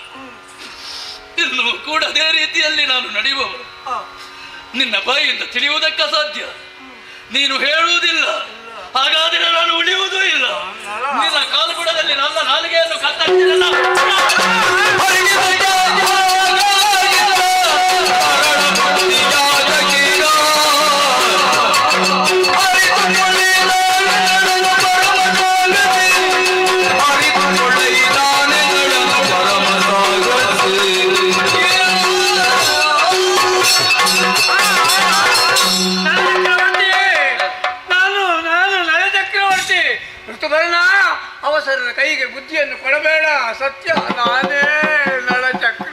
ಇನ್ನೂ ಕೂಡ ಅದೇ ರೀತಿಯಲ್ಲಿ ನಾನು ನಡೆಯುವವರು. ನಿನ್ನ ಬಾಯಿಯಿಂದ ತಿಳಿಯುವುದಕ್ಕೆ ಅಸಾಧ್ಯ. ನೀನು ಹೇಳುವುದಿಲ್ಲ, ಹಾಗಾದರೆ ನಾನು ಉಳಿಯುವುದೂ ಇಲ್ಲ. ನಿನ್ನ ಕಾಲುಗುಡದಲ್ಲಿ ನನ್ನ ನಾಲಿಗೆಯನ್ನು ಕತ್ತರಿಸಿರಲ್ಲ. ಅವಸರದ ಕೈಗೆ ಬುದ್ಧಿಯನ್ನು ಕೊಡಬೇಡ. ಸತ್ಯ, ನಾನೇ ನಳಚಕ್ರ.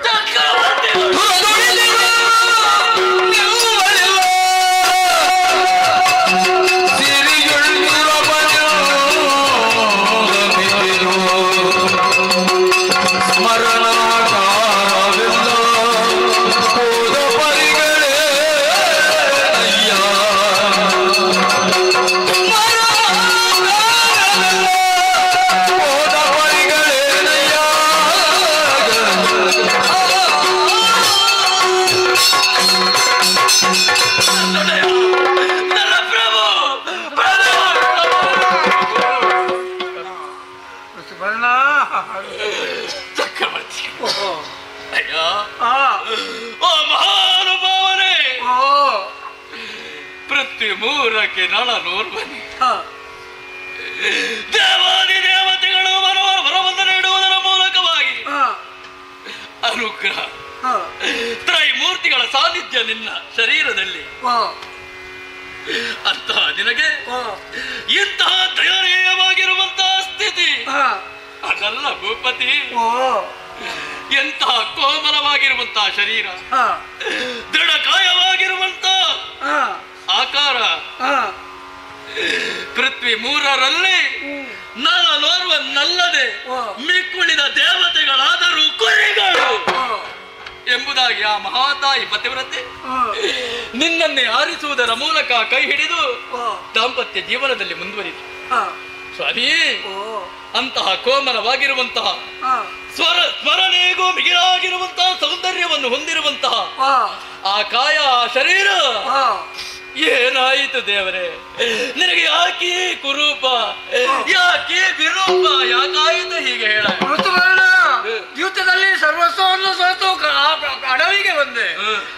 ಚಕ್ರವರ್ತಿ, ಅಯ್ಯ, ಓ ಮಹಾನುಭಾವನೆ, ಪ್ರತಿ ಮೂರಕ್ಕೆ ನಳ ನೋರ್ಬನಿ. ದೇವಾದಿ ದೇವತೆಗಳು ವರವನ್ನು ನೀಡುವುದರ ಮೂಲಕವಾಗಿ ಅನುಗ್ರಹ ತ್ರೈಮೂರ್ತಿಗಳ ಸಾನ್ನಿಧ್ಯ ನಿನ್ನ ಶರೀರದಲ್ಲಿ. ಅಂತಹ ನಿನಗೆ ಇಂತಹ ದಯನೀಯವಾಗಿರುವಂತಹ ಸ್ಥಿತಿ ಅದಲ್ಲ ಭೂಪತಿ, ಓ ಎಂತಹ ಕೋಮಲವಾಗಿರುವಂತಹ ಶರೀರ, ಹಾ ದೃಢಕಾಯವಾಗಿರುವಂತಹ ಹಾ ಆಕಾರ, ಹಾ ಪೃಥ್ವಿ ಮೂರರಲ್ಲಿ ನಲ್ಲದೆ ಮಿಕ್ಕುಳಿದ ದೇವತೆಗಳಾದರೂ ಕುರಿಗಳು ಎಂಬುದಾಗಿ ಆ ಮಹಾತಾಯಿ ಪತಿವ್ರತೆ ನಿನ್ನನ್ನೇ ಆರಿಸುವುದರ ಮೂಲಕ ಕೈ ಹಿಡಿದು ದಾಂಪತ್ಯ ಜೀವನದಲ್ಲಿ ಮುಂದುವರಿದು. ಸ್ವಾಮಿ, ಅಂತಹ ಕೋಮಲವಾಗಿರುವಂತಹ ಸ್ಮರಣೆಗೂ ಮಿಗಿಲಾಗಿರುವಂತಹ ಸೌಂದರ್ಯವನ್ನು ಹೊಂದಿರುವಂತಹ ಆ ಕಾಯ, ಆ ಶರೀರ ಏನಾಯಿತು ದೇವರೇ? ನಿನಗೆ ಯಾಕೆ ಕುರೂಪ, ಯಾಕೆ ವಿರೂಪ, ಯಾಕಾಯಿತು ಹೀಗೆ ಹೇಳ? ಯುದ್ಧದಲ್ಲಿ ಸರ್ವಸ್ವವನ್ನು ಸೋತು ಅಡವಿಗೆ ಬಂದೆ,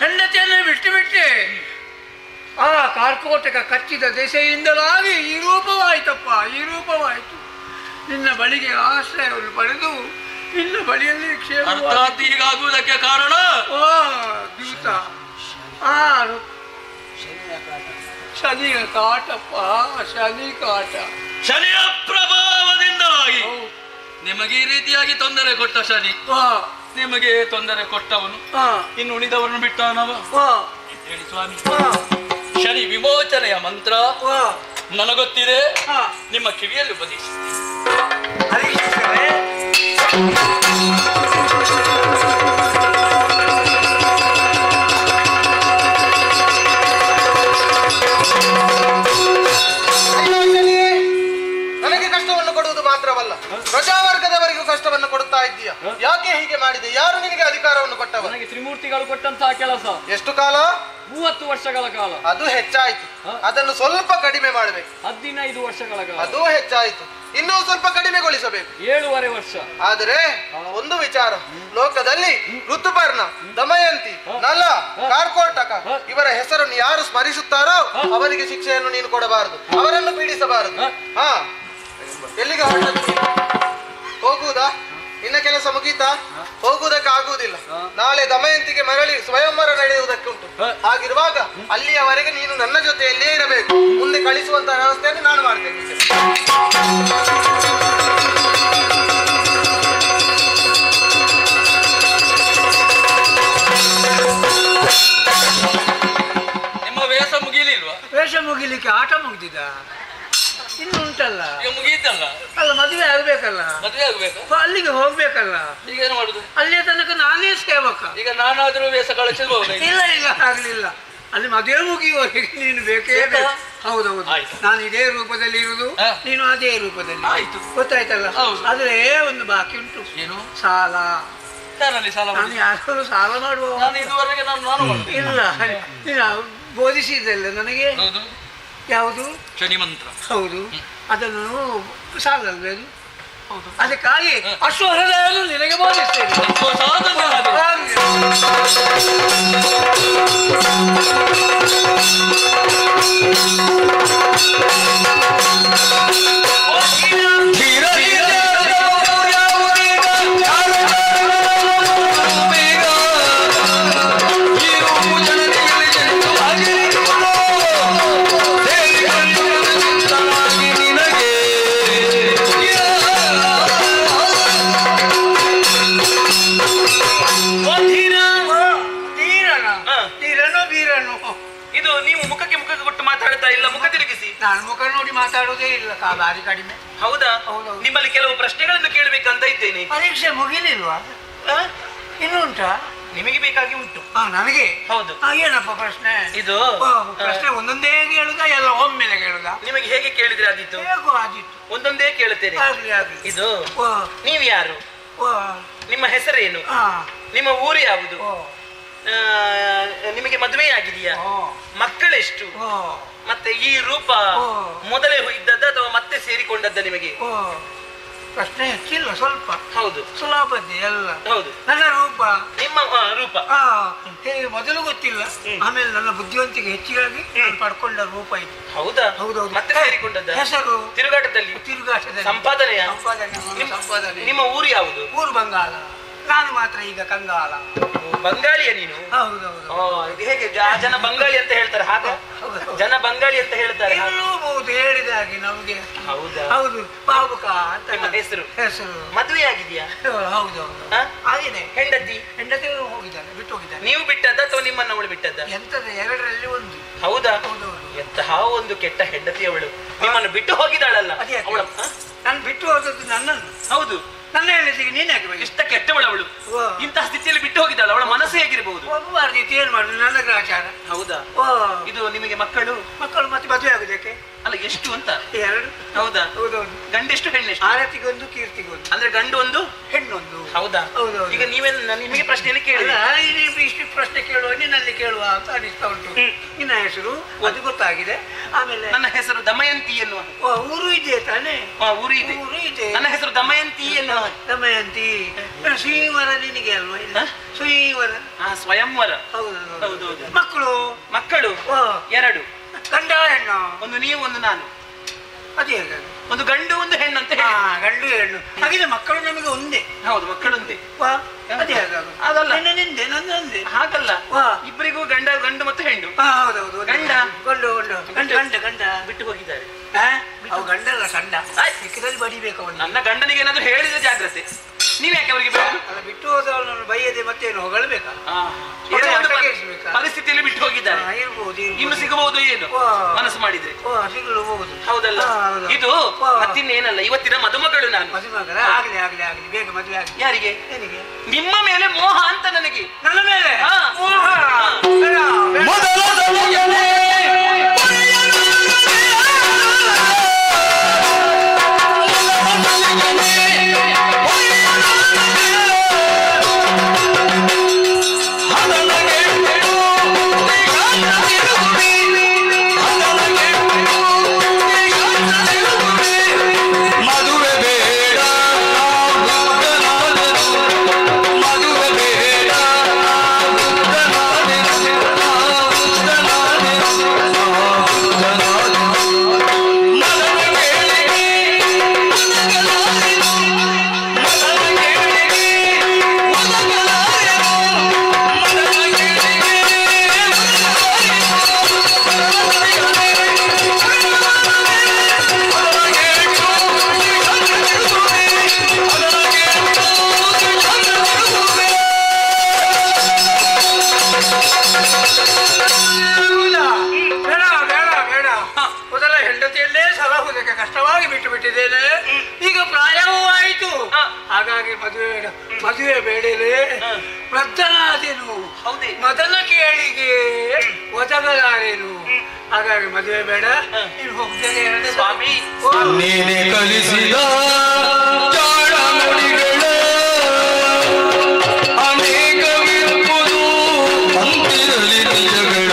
ಹೆಂಡತಿಯನ್ನು ಬಿಟ್ಟು ಆ ಕಾರ್ಕೋಟಕ ಕಚ್ಚಿದ ದೆಸೆಯಿಂದಲಾಗಿ ಈ ರೂಪವಾಯಿತಪ್ಪ, ಈ ರೂಪವಾಯಿತು. ನಿನ್ನ ಬಳಿಗೆ ಆಶ್ರಯವನ್ನು ಪಡೆದು ನಿನ್ನ ಬಳಿಯಲ್ಲಿ ಕ್ಷೇಮ. ಅರ್ಥಾತ್ ಹೀಗಾಗುವುದಕ್ಕೆ ಕಾರಣ ದೂತ ಆ ಶನಿಯ ಕಾಟಪ್ಪ, ಶನಿ ಕಾಟ. ಶನಿಯ ಪ್ರಭಾವದಿಂದಾಗಿ ನಿಮಗೆ ಈ ರೀತಿಯಾಗಿ ತೊಂದರೆ ಕೊಟ್ಟ ಶನಿ, ನಿಮಗೆ ತೊಂದರೆ ಕೊಟ್ಟವನು ಇನ್ನು ಉಳಿದವರನ್ನು ಬಿಟ್ಟವನವ ಹೇಳಿ ಸ್ವಾಮಿ. ಶನಿ ವಿಮೋಚನೆಯ ಮಂತ್ರ ನನಗೊತ್ತಿದೆ, ನಿಮ್ಮ ಕಿವಿಯಲ್ಲಿ ಉಪದೇಶಿ. ನನಗೆ ಕಷ್ಟವನ್ನು ಕೊಡುವುದು ಮಾತ್ರವಲ್ಲ, ಪ್ರಜಾವರ್ಗದವರಿಗೂ ಕಷ್ಟವನ್ನು ಕೊಡುತ್ತಾ ಇದ್ದೀಯ. ಯಾಕೆ ಹೀಗೆ ಮಾಡಿದೆ? ಯಾರು ನಿನಗೆ ಅಧಿಕಾರವನ್ನು ಕೊಟ್ಟವ? ನನಗೆ ತ್ರಿಮೂರ್ತಿಗಳು ಕೊಟ್ಟಂತಹ ಕೆಲಸ. ಎಷ್ಟು ಕಾಲ? 30 ವರ್ಷಗಳ ಕಾಲ. ಅದು ಹೆಚ್ಚಾಯ್ತು, ಅದನ್ನು ಸ್ವಲ್ಪ ಕಡಿಮೆ ಮಾಡಬೇಕು. 15 ವರ್ಷಗಳ ಕಾಲ. ಅದು ಹೆಚ್ಚಾಯ್ತು, ಇನ್ನೂ ಸ್ವಲ್ಪ ಕಡಿಮೆಗೊಳಿಸಬೇಕು. 7.5 ವರ್ಷ. ಆದರೆ ಒಂದು ವಿಚಾರ, ಲೋಕದಲ್ಲಿ ಋತುಪರ್ಣ, ದಮಯಂತಿ, ನಲ, ಕಾರ್ಕೋಟಕ ಇವರ ಹೆಸರನ್ನು ಯಾರು ಸ್ಮರಿಸುತ್ತಾರೋ ಅವರಿಗೆ ಶಿಕ್ಷೆಯನ್ನು ನೀನು ಕೊಡಬಾರದು, ಅವರನ್ನು ಪೀಡಿಸಬಾರದು. ಹಾ, ಎಲ್ಲಿಗೆ ಹೊರಟದ್ದು? ಹೋಗುವುದಾ? ನಿನ್ನ ಕೆಲಸ ಮುಗೀತಾ? ಹೋಗುವುದಕ್ಕೆ ಆಗುವುದಿಲ್ಲ. ನಾಳೆ ದಮಯಂತಿಗೆ ಮರಳಿ ಸ್ವಯಂವರ ನಡೆಯುವುದಕ್ಕುಂಟು. ಹಾಗಿರುವಾಗ ಅಲ್ಲಿಯವರೆಗೆ ನೀನು ನನ್ನ ಜೊತೆಯಲ್ಲೇ ಇರಬೇಕು. ಮುಂದೆ ಕಳಿಸುವಂತಹ ವ್ಯವಸ್ಥೆಯನ್ನು ನಾನು ಮಾಡ್ತೇನೆ. ನಿಮ್ಮ ವೇಷ ಮುಗಿಲಿಲ್ವಾ? ವೇಷ ಮುಗಿಲಿಕ್ಕೆ ಆಟ ಮುಗಿದಿದ, ಇನ್ನು ಉಂಟಲ್ಲ. ಈಗ ಮುಗಿಯಿತಲ್ಲ, ಅಲ್ಲ ಮದುವೆ ಆಗ್ಬೇಕಲ್ಲ, ಮದುವೆ ಆಗ್ಬೇಕು, ಅಲ್ಲಿಗೆ ಹೋಗ್ಬೇಕಲ್ಲ. ಈಗ ಏನು ಮಾಡುದು? ಅಲ್ಲಿಯ ತನಕ ನಾನೇ ಸೇವಕ. ಈಗ ನಾನಾದ್ರೂ ವೇಷ ಕಳಿಸಬಹುದು? ಇಲ್ಲ ಇಲ್ಲ, ಆಗ್ಲಿಲ್ಲ. ಅಲ್ಲಿ ಮದುವೆ ಮುಗಿಯುವವರೆಗೆ ನೀನು ಬೇಕೇ ಬೇಕು. ಹೌದೌದು, ನಾನು ಇದೇ ರೂಪದಲ್ಲಿ ಇರುವುದು, ನೀನು ಅದೇ ರೂಪದಲ್ಲಿ. ಆಯ್ತು, ಗೊತ್ತಾಯ್ತಲ್ಲ. ಆದ್ರೆ ಒಂದು ಬಾಕಿ ಉಂಟು. ಏನು? ಸಾಲ. ಸಾಲ? ನಾನು ಯಾರು ಸಾಲ ಮಾಡುವ? ನಾನು ಇದುವರೆಗೆ ನಾನು ಇಲ್ಲ, ನೀನು ಬೋಧಿಸಿದ್ದಲ್ಲ ನನಗೆ. ಯಾವುದು? ಶನಿ ಮಂತ್ರ. ಹೌದು, ಅದನ್ನು ಸಾಲ ಅಲ್ವೇನು? ಅದಕ್ಕಾಗಿ ಅಶ್ವಹೃದಯವನ್ನು ನಿನಗೆ ಬೋಧಿಸ್ತೇನೆ. ಇದು ನೀವು ಮುಖಕ್ಕೆ ಕೊಟ್ಟು ಮಾತಾಡ್ತಾ ಇಲ್ಲ, ಮುಖ ತಿರುಗಿಸಿ. ನಾನು ಮುಖ ನೋಡಿ ಮಾತಾಡುವುದೇ ಇಲ್ಲ, ಬಾರಿ ಕಡಿಮೆ. ಹೌದಾ? ನಿಮ್ಮಲ್ಲಿ ಕೆಲವು ಪ್ರಶ್ನೆಗಳನ್ನು ಕೇಳಬೇಕಂತ ಇದ್ದೇನೆ. ಪರೀಕ್ಷೆ ಮುಗಿಲಿಲ್ವಾ? ಇನ್ನು ಉಂಟಾ? ನಿಮಗೆ ಬೇಕಾಗಿ ಉಂಟು. ನನಗೆ? ಹೌದು. ಏನಪ್ಪ ಪ್ರಶ್ನೆ? ಇದು ಪ್ರಶ್ನೆ ಒಂದೊಂದೇ ಕೇಳುದ, ಎಲ್ಲ ಒಮ್ಮೆಲೆ ಕೇಳುದ? ನಿಮಗೆ ಹೇಗೆ ಕೇಳಿದ್ರೆ ಆದಿತ್ತು? ಹೇಗೋ ಆದಿತ್ತು. ಒಂದೊಂದೇ ಕೇಳುತ್ತೇನೆ. ಇದು ನೀವು ಯಾರು? ನಿಮ್ಮ ಹೆಸರೇನು? ನಿಮ್ಮ ಊರು ಯಾವುದು? ನಿಮಗೆ ಮದುವೆ ಆಗಿದೆಯಾ? ಮಕ್ಕಳೆಷ್ಟು? ಮತ್ತೆ ಈ ರೂಪ ಮೊದಲೇ ಇದ್ದದ್ದ ಅಥವಾ ಮತ್ತೆ ಸೇರಿಕೊಂಡದ್ದ ನಿಮಗೆ? ಪ್ರಶ್ನೆ ಹೆಚ್ಚಿಲ್ಲ, ಸ್ವಲ್ಪ. ಹೌದು, ಸುಲಭದ್ದೆ ಎಲ್ಲ. ಹೌದು. ನನ್ನ ರೂಪ, ನಿಮ್ಮ ರೂಪ ಮೊದಲು ಗೊತ್ತಿಲ್ಲ, ಆಮೇಲೆ ನನ್ನ ಬುದ್ಧಿವಂತಿಕೆ ಹೆಚ್ಚಿಗಾಗಿ ಪಡ್ಕೊಂಡ ರೂಪ ಇದು. ಹೌದಾ? ಹೌದೌದು. ಮತ್ತೆ ಸೇರಿಕೊಂಡದ್ದ? ಹೆಸರು ತಿರುಗಾಟದಲ್ಲಿ. ಸಂಪಾದನೆಯ. ನಿಮ್ಮ ಊರು ಯಾವುದು? ಊರು ಬಂಗಾಳ. ನಾನು ಮಾತ್ರ ಈಗ ಕಂಗಾಲ. ಬಂಗಾಳಿಯ ನೀನು? ಹೌದೌದು. ಇದು ಹೇಗೆ ಜನ ಬಂಗಾಳಿ ಅಂತ ಹೇಳ್ತಾರೆ? ಹಾಗ ಜನ ಬಂಗಾಳಿ ಅಂತ ಹೇಳ್ತಾರೆ. ಇರಬಹುದು, ಹೇಳಿದೆ ಹಾಗಾಗಿ ನಮ್ಗೆ. ಹೌದಾ? ಹೌದು, ಬಾಬುಕ ಅಂತ ನಿಮ್ಮ ಹೆಸರು. ಹೆಸರು. ಮದುವೆ ಆಗಿದೆಯಾ? ಹೌದು ಹ? ಆಗಿದೆ. ಹೆಂಡತಿ ಹೋಗಿದ್ದಾನೆ, ಬಿಟ್ಟು ಹೋಗಿದ್ದಾನೆ. ನೀವು ಬಿಟ್ಟದ್ದ ಅಥವಾ ನಿಮ್ಮನ್ನ ಅವಳು ಬಿಟ್ಟದ್ದ? ಎಂತದ ಎರಡರಲ್ಲಿ ಒಂದು. ಹೌದಾ? ಹೌದೌದು. ಎಂತಹ ಒಂದು ಕೆಟ್ಟ ಹೆಂಡತಿ ಅವಳು, ನಿಮ್ಮನ್ನು ಬಿಟ್ಟು ಹೋಗಿದ್ದಾಳಲ್ಲ ಅವಳ. ನಾನು ಬಿಟ್ಟು ಹೋದದ್ದು ನನ್ನನ್ನು. ಹೌದು, ನನ್ನ ಹೆಂಡತಿಗೆ ನೀನ್ ಯಾಕೆ ಬೇಕು? ಇಷ್ಟ ಕೆಟ್ಟವಳು ಅವಳು. ಇಂತಹ ಸ್ಥಿತಿಯಲ್ಲಿ ಬಿಟ್ಟು ಹೋಗಿದ್ದಾಳೆ, ಅವಳ ಮನಸ್ಸು ಹೇಗಿರಬಹುದು? ಹೋಗಬಾರ್ದು, ಏನ್ ಮಾಡುದು, ನನ್ನ ಗ್ರಹಚಾರ. ಹೌದಾ? ಇದು ನಿಮಗೆ ಮಕ್ಕಳು ಮತ್ತೆ ಮದುವೆ ಆಗುದಕ್ಕೆ? ಅಲ್ಲ, ಎಷ್ಟು ಅಂತ? 2. ಹೌದಾ? ಹೌದೌದು. ಗಂಡೆಷ್ಟು ಹೆಣ್ಣೆಷ್ಟು? ಆರತಿಗೊಂದು ಕೀರ್ತಿಗೊಂದು. ಅಂದ್ರೆ ಗಂಡು ಒಂದು ಹೆಣ್ಣೊಂದು. ಹೌದಾ? ಹೌದೌದು. ಈಗ ನಿಮಗೆ ಪ್ರಶ್ನೆಯಲ್ಲಿ ಕೇಳಿ. ಇಷ್ಟು ಪ್ರಶ್ನೆ ಕೇಳುವ, ನಿನ್ನಲ್ಲಿ ಕೇಳುವ ಅಂತ ಅನಿಸ್ತಾ ಉಂಟು. ನಿನ್ನ ಹೆಸರು ಅದು ಗೊತ್ತಾಗಿದೆ. ಆಮೇಲೆ ನನ್ನ ಹೆಸರು ದಮಯಂತಿ ಎನ್ನುವ. ಊರು ಇದೆ ತಾನೇ? ಊರು ಇದೆ. ಊರು ಇದೆ. ನನ್ನ ಹೆಸರು ದಮಯಂತಿ ಎನ್ನುವ. ದಮಯಂತಿ ಸ್ವಯಂವರ ನಿನಗೆ ಅಲ್ವಾ? ಇಲ್ಲ, ಸ್ವಯಂವರ. ಸ್ವಯಂವರ. ಹೌದು. ಮಕ್ಕಳು? ಮಕ್ಕಳು 2. ಗಂಡ ಹೆಣ್ಣು? ಒಂದು ನೀವು, ಒಂದು ನಾನು. ಅದೇ ಒಂದು ಗಂಡು ಒಂದು ಹೆಣ್ಣು ಅಂತ ಹೇಳಿ. ಗಂಡು ಹೆಣ್ಣು. ಹಾಗಿದ್ರೆ ಮಕ್ಕಳು ನಮಗೆ ಒಂದೇ. ಹೌದು, ಮಕ್ಕಳು ಒಂದೇ. ಅದೇ ಅದಲ್ಲ, ನಿಂದೆ ನಂದೇ. ಹಾಗಲ್ಲ, ಇಬ್ಬರಿಗೂ ಗಂಡು ಮತ್ತು ಹೆಣ್ಣು. ಹೌದೌದು. ಗಂಡ ಗಂಡ ಬಿಟ್ಟು ಹೋಗಿದ್ದಾರೆ. ಅವು ಗಂಡಲ್ಲ, ಸಣ್ಣ ಸಿಕ್ಕದಲ್ಲಿ ಬಡಿಬೇಕು ಅವನು. ನನ್ನ ಗಂಡನಿಗೆ ಏನಾದ್ರು ಹೇಳಿದ್ರೆ ಜಾಗ್ರತೆ. ನೀವ್ ಯಾಕೆ ಅವರಿಗೆ ಬಿಟ್ಟು ಹೋದವನನ್ನು ಬೈಯದೆ ಮತ್ತೇನು ಹೊಗಳಬೇಕಾ? ಪರಿಸ್ಥಿತಿಯಲ್ಲಿ ಬಿಟ್ಟು ಹೋಗಿದ್ದಾರೆ. ಇನ್ನು ಸಿಗಬಹುದು ಏನು ಮನಸ್ಸು ಮಾಡಿದ್ರೆ? ಸಿಗಬಹುದು. ಹೌದಲ್ಲ? ಇದು ಮತ್ತಿನ್ನೇನಲ್ಲ, ಇವತ್ತಿನ ಮದುಮಗಳು ನಾನು. ಮದುಮಗಳ? ಆಗ್ಲಿ ಆಗ್ಲಿ ಆಗ್ಲಿ, ಬೇಗ ಮದುವೆ ಆಗ್ಲಿ. ಯಾರಿಗೆ? ನಿಮ್ಮ ಮೇಲೆ ಮೋಹ ಅಂತ ನನಗೆ. ನನ್ನ ಮೇಲೆ ಮೋಹ? ಕಷ್ಟವಾಗಿ ಬಿಟ್ಟು ಬಿಟ್ಟಿದ್ದೇನೆ. ಈಗ ಪ್ರಾಯವೂ ಆಯಿತು, ಹಾಗಾಗಿ ಮದುವೆ ಬೇಡಲೇ. ವೃದ್ಧನಾದೇನು, ಮೊದಲ ಕೇಳಿಗೆ ಒದಗಲಾರೇನು, ಹಾಗಾಗಿ ಮದುವೆ ಬೇಡ. ನೀನು ಹೋಗ್ತೇನೆ ಸ್ವಾಮಿ. ನೀನೆ ಕಲಿಸಿದ ಅನೇಕವಿರುವುದು ಅಂತಿರಲಿ ನಿಜಗಳ.